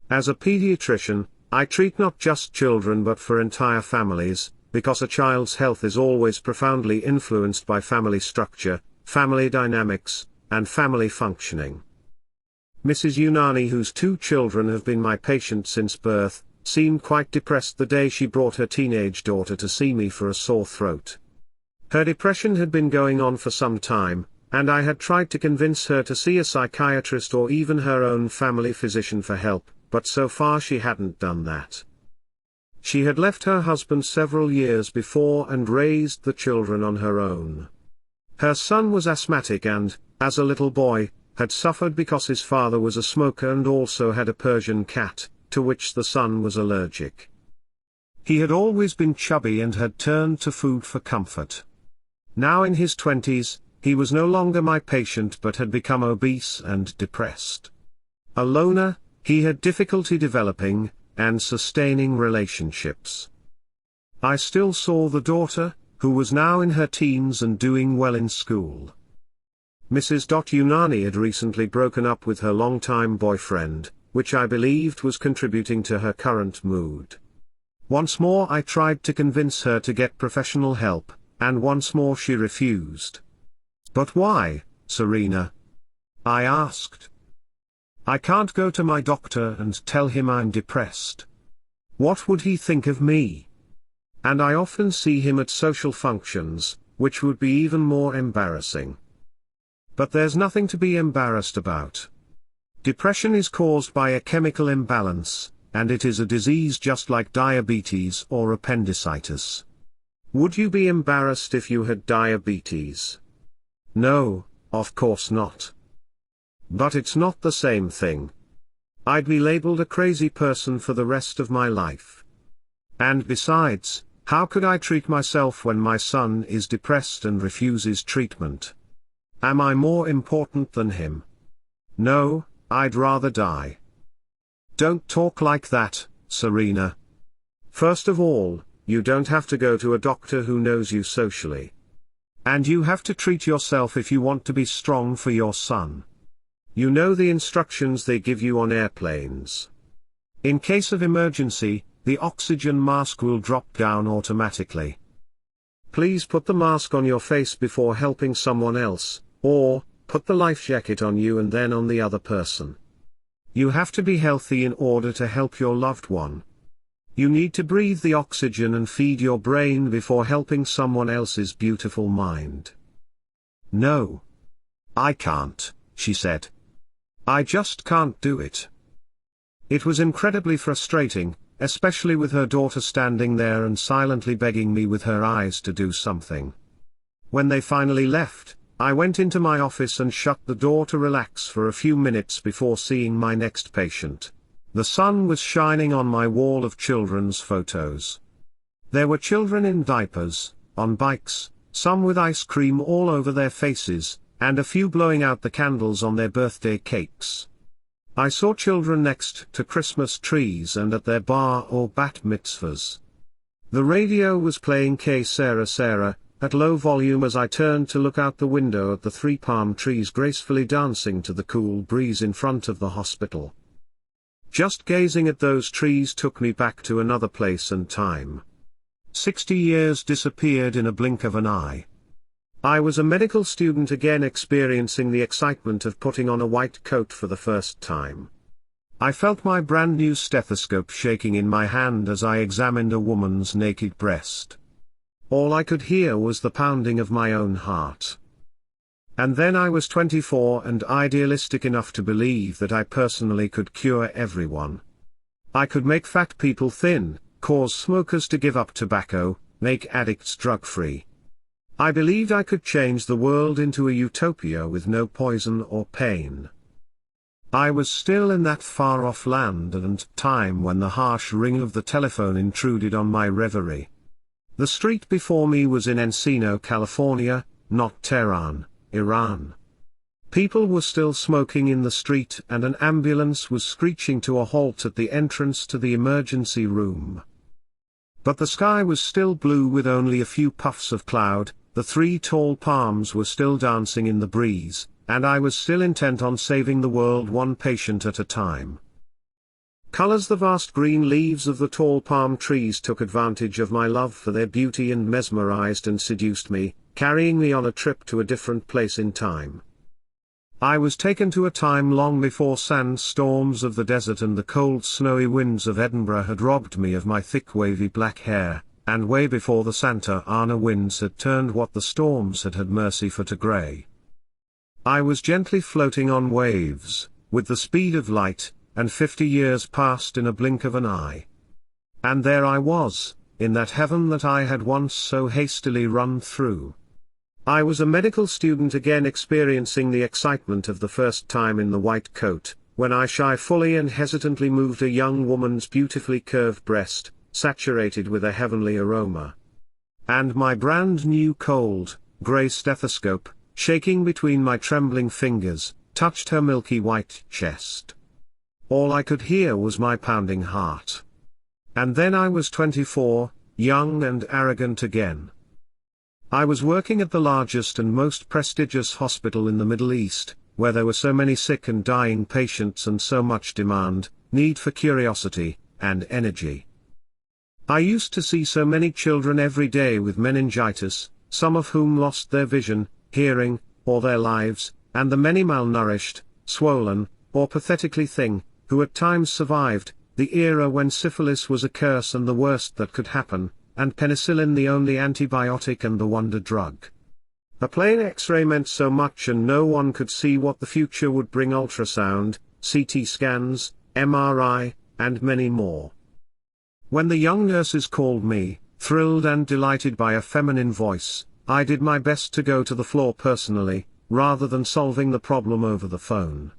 [SPEAKER 1] As a pediatrician, I treat not just children but for entire families, because a child's health is always profoundly influenced by family structure, family dynamics, and family functioning. Mrs. Unani, whose 2 children have been my patient since birth, seemed quite depressed the day she brought her teenage daughter to see me for a sore throat. Her depression had been going on for some time, and I had tried to convince her to see a psychiatrist or even her own family physician for help, but so far she hadn't done that. She had left her husband several years before and raised the children on her own. Her son was asthmatic and, as a little boy, had suffered because his father was a smoker and also had a Persian cat, to which the son was allergic. He had always been chubby and had turned to food for comfort. Now in his 20s, he was no longer my patient but had become obese and depressed. A loner, he had difficulty developing and sustaining relationships. I still saw the daughter, who was now in her teens and doing well in school. Mrs. Unani had recently broken up with her longtime boyfriend, which I believed was contributing to her current mood. Once more I tried to convince her to get professional help, and once more she refused. But why, Serena? I asked. I can't go to my doctor and tell him I'm depressed. What would he think of me? And I often see him at social functions, which would be even more embarrassing. But there's nothing to be embarrassed about. Depression is caused by a chemical imbalance, and it is a disease just like diabetes or appendicitis. Would you be embarrassed if you had diabetes? No, of course not. But it's not the same thing. I'd be labeled a crazy person for the rest of my life. And besides, how could I treat myself when my son is depressed and refuses treatment? Am I more important than him? No, I'd rather die. Don't talk like that, Serena. First of all, you don't have to go to a doctor who knows you socially. And you have to treat yourself if you want to be strong for your son. You know the instructions they give you on airplanes. In case of emergency, the oxygen mask will drop down automatically. Please put the mask on your face before helping someone else, or put the life jacket on you and then on the other person. You have to be healthy in order to help your loved one. You need to breathe the oxygen and feed your brain before helping someone else's beautiful mind. No. I can't, she said. I just can't do it. It was incredibly frustrating, especially with her daughter standing there and silently begging me with her eyes to do something. When they finally left, I went into my office and shut the door to relax for a few minutes before seeing my next patient. The sun was shining on my wall of children's photos. There were children in diapers, on bikes, some with ice cream all over their faces, and a few blowing out the candles on their birthday cakes. I saw children next to Christmas trees and at their bar or bat mitzvahs. The radio was playing K Sarah Sarah, at low volume as I turned to look out the window at the 3 palm trees gracefully dancing to the cool breeze in front of the hospital. Just gazing at those trees took me back to another place and time. 60 years disappeared in a blink of an eye. I was a medical student again experiencing the excitement of putting on a white coat for the first time. I felt my brand new stethoscope shaking in my hand as I examined a woman's naked breast. All I could hear was the pounding of my own heart. And then I was 24 and idealistic enough to believe that I personally could cure everyone. I could make fat people thin, cause smokers to give up tobacco, make addicts drug-free. I believed I could change the world into a utopia with no poison or pain. I was still in that far-off land and time when the harsh ring of the telephone intruded on my reverie. The street before me was in Encino, California, not Tehran, Iran. People were still smoking in the street and an ambulance was screeching to a halt at the entrance to the emergency room. But the sky was still blue with only a few puffs of cloud, the 3 tall palms were still dancing in the breeze, and I was still intent on saving the world one patient at a time. Colors. The vast green leaves of the tall palm trees took advantage of my love for their beauty and mesmerized and seduced me, carrying me on a trip to a different place in time. I was taken to a time long before sandstorms of the desert and the cold snowy winds of Edinburgh had robbed me of my thick wavy black hair, and way before the Santa Ana winds had turned what the storms had had mercy for to grey. I was gently floating on waves, with the speed of light, and 50 years passed in a blink of an eye. And there I was, in that heaven that I had once so hastily run through. I was a medical student again experiencing the excitement of the first time in the white coat, when I shyfully and hesitantly moved a young woman's beautifully curved breast, saturated with a heavenly aroma. And my brand new cold, grey stethoscope, shaking between my trembling fingers, touched her milky white chest. All I could hear was my pounding heart. And then I was 24, young and arrogant again. I was working at the largest and most prestigious hospital in the Middle East, where there were so many sick and dying patients and so much demand, need for curiosity, and energy. I used to see so many children every day with meningitis, some of whom lost their vision, hearing, or their lives, and the many malnourished, swollen, or pathetically thin, who at times survived, the era when syphilis was a curse and the worst that could happen, and penicillin the only antibiotic and the wonder drug. A plain X-ray meant so much and no one could see what the future would bring: ultrasound, CT scans, MRI, and many more. When the young nurses called me, thrilled and delighted by a feminine voice, I did my best to go to the floor personally, rather than solving the problem over the phone.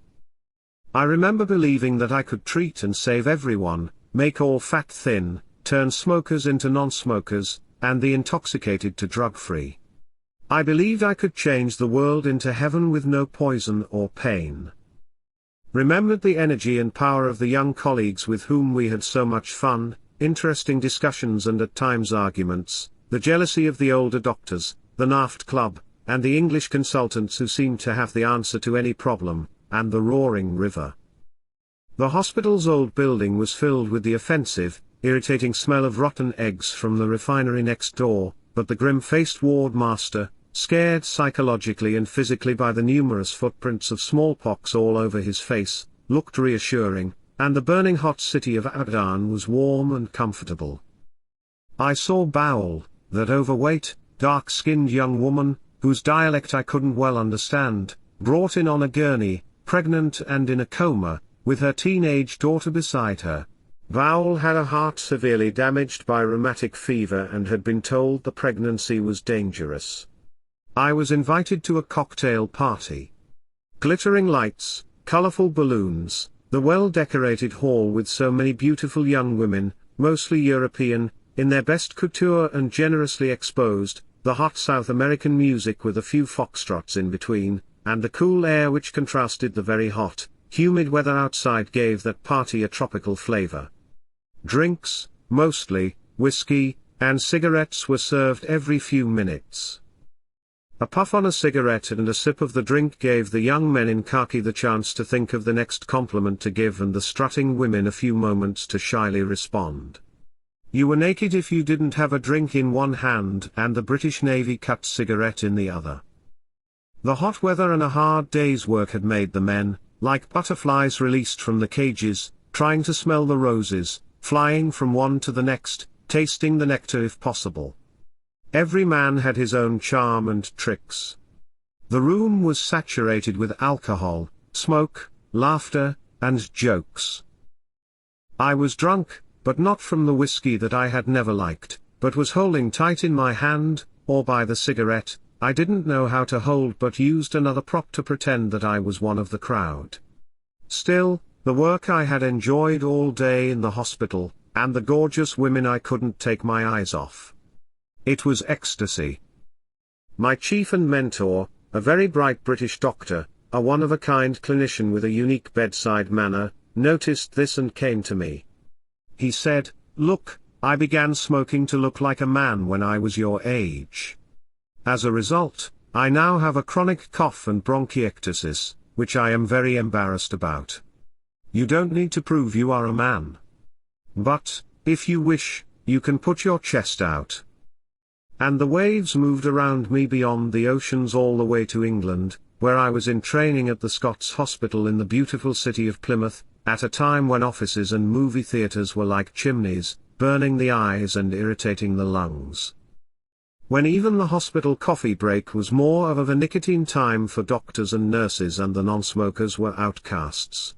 [SPEAKER 1] I remember believing that I could treat and save everyone, make all fat thin, turn smokers into non-smokers, and the intoxicated to drug-free. I believed I could change the world into heaven with no poison or pain. Remembered the energy and power of the young colleagues with whom we had so much fun, interesting discussions and at times arguments, the jealousy of the older doctors, the Naft Club, and the English consultants who seemed to have the answer to any problem, and the roaring river. The hospital's old building was filled with the offensive, irritating smell of rotten eggs from the refinery next door, but the grim-faced ward master, scared psychologically and physically by the numerous footprints of smallpox all over his face, looked reassuring, and the burning hot city of Abadan was warm and comfortable. I saw Bowel, that overweight, dark-skinned young woman, whose dialect I couldn't well understand, brought in on a gurney, pregnant and in a coma, with her teenage daughter beside her. Bowel had a heart severely damaged by rheumatic fever and had been told the pregnancy was dangerous. I was invited to a cocktail party. Glittering lights, colorful balloons, the well-decorated hall with so many beautiful young women, mostly European, in their best couture and generously exposed, the hot South American music with a few foxtrots in between, and the cool air which contrasted the very hot, humid weather outside gave that party a tropical flavor. Drinks, mostly, whiskey, and cigarettes were served every few minutes. A puff on a cigarette and a sip of the drink gave the young men in khaki the chance to think of the next compliment to give and the strutting women a few moments to shyly respond. You were naked if you didn't have a drink in one hand and the British Navy cut cigarette in the other. The hot weather and a hard day's work had made the men, like butterflies released from the cages, trying to smell the roses, flying from one to the next, tasting the nectar if possible. Every man had his own charm and tricks. The room was saturated with alcohol, smoke, laughter, and jokes. I was drunk, but not from the whiskey that I had never liked, but was holding tight in my hand, or by the cigarette, I didn't know how to hold but used another prop to pretend that I was one of the crowd. Still, the work I had enjoyed all day in the hospital, and the gorgeous women I couldn't take my eyes off. It was ecstasy. My chief and mentor, a very bright British doctor, a one-of-a-kind clinician with a unique bedside manner, noticed this and came to me. He said, "Look, I began smoking to look like a man when I was your age. As a result, I now have a chronic cough and bronchiectasis, which I am very embarrassed about. You don't need to prove you are a man. But, if you wish, you can put your chest out." And the waves moved around me beyond the oceans all the way to England, where I was in training at the Scots Hospital in the beautiful city of Plymouth, at a time when offices and movie theatres were like chimneys, burning the eyes and irritating the lungs. When even the hospital coffee break was more of a nicotine time for doctors and nurses and the non-smokers were outcasts.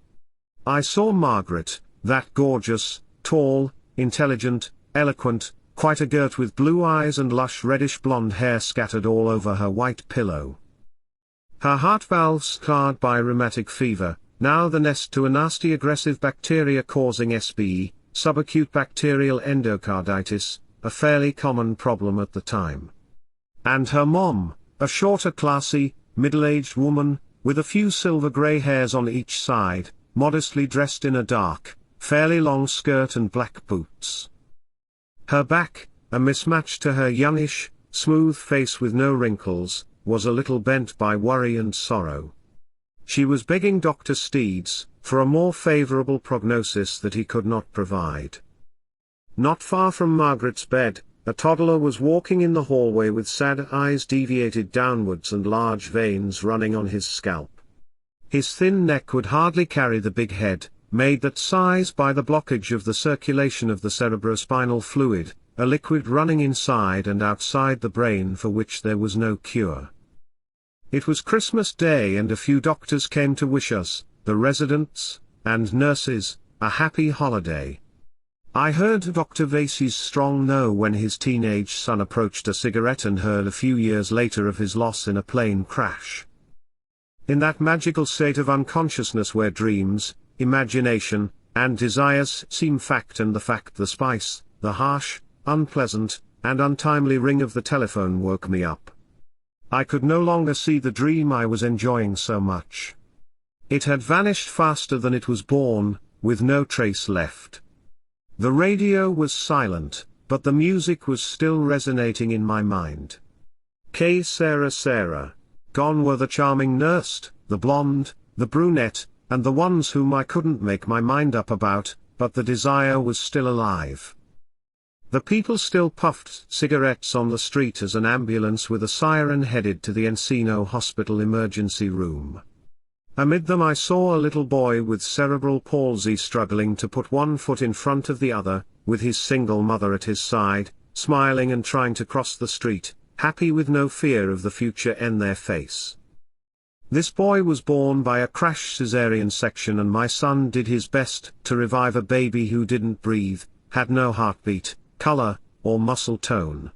[SPEAKER 1] I saw Margaret, that gorgeous, tall, intelligent, eloquent, quite a girt with blue eyes and lush reddish blonde hair scattered all over her white pillow. Her heart valve scarred by rheumatic fever, now the nest to a nasty aggressive bacteria causing SBE, subacute bacterial endocarditis, a fairly common problem at the time. And her mom, a shorter classy, middle-aged woman, with a few silver grey hairs on each side, modestly dressed in a dark, fairly long skirt and black boots. Her back, a mismatch to her youngish, smooth face with no wrinkles, was a little bent by worry and sorrow. She was begging Dr. Steeds for a more favourable prognosis that he could not provide. Not far from Margaret's bed, A toddler was walking in the hallway with sad eyes deviated downwards and large veins running on his scalp. His thin neck would hardly carry the big head, made that size by the blockage of the circulation of the cerebrospinal fluid, a liquid running inside and outside the brain for which there was no cure. It was Christmas Day and a few doctors came to wish us, the residents, and nurses, a happy holiday. I heard Dr. Vasey's strong no when his teenage son approached a cigarette and heard a few years later of his loss in a plane crash. In that magical state of unconsciousness where dreams, imagination, and desires seem fact and the fact the spice, the harsh, unpleasant, and untimely ring of the telephone woke me up. I could no longer see the dream I was enjoying so much. It had vanished faster than it was born, with no trace left. The radio was silent, but the music was still resonating in my mind. K. Sarah. Gone were the charming nurse, the blonde, the brunette, and the ones whom I couldn't make my mind up about, but the desire was still alive. The people still puffed cigarettes on the street as an ambulance with a siren headed to the Encino Hospital emergency room. Amid them I saw a little boy with cerebral palsy struggling to put one foot in front of the other, with his single mother at his side, smiling and trying to cross the street, happy with no fear of the future in their face. This boy was born by a crash cesarean section and my son did his best to revive a baby who didn't breathe, had no heartbeat, color, or muscle tone.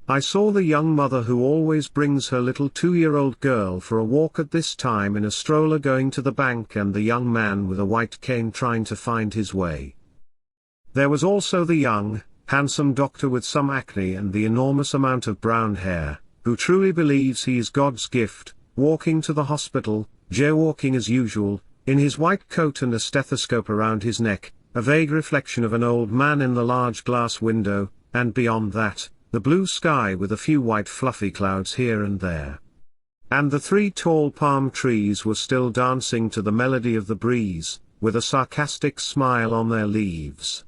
[SPEAKER 1] I saw the young mother who always brings her little 2-year-old girl for a walk at this time in a stroller going to the bank and the young man with a white cane trying to find his way. There was also the young, handsome doctor with some acne and the enormous amount of brown hair, who truly believes he is God's gift, walking to the hospital, jaywalking as usual, in his white coat and a stethoscope around his neck, a vague reflection of an old man in the large glass window, and beyond that, the blue sky with a few white fluffy clouds here and there. And the 3 tall palm trees were still dancing to the melody of the breeze, with a sarcastic smile on their leaves.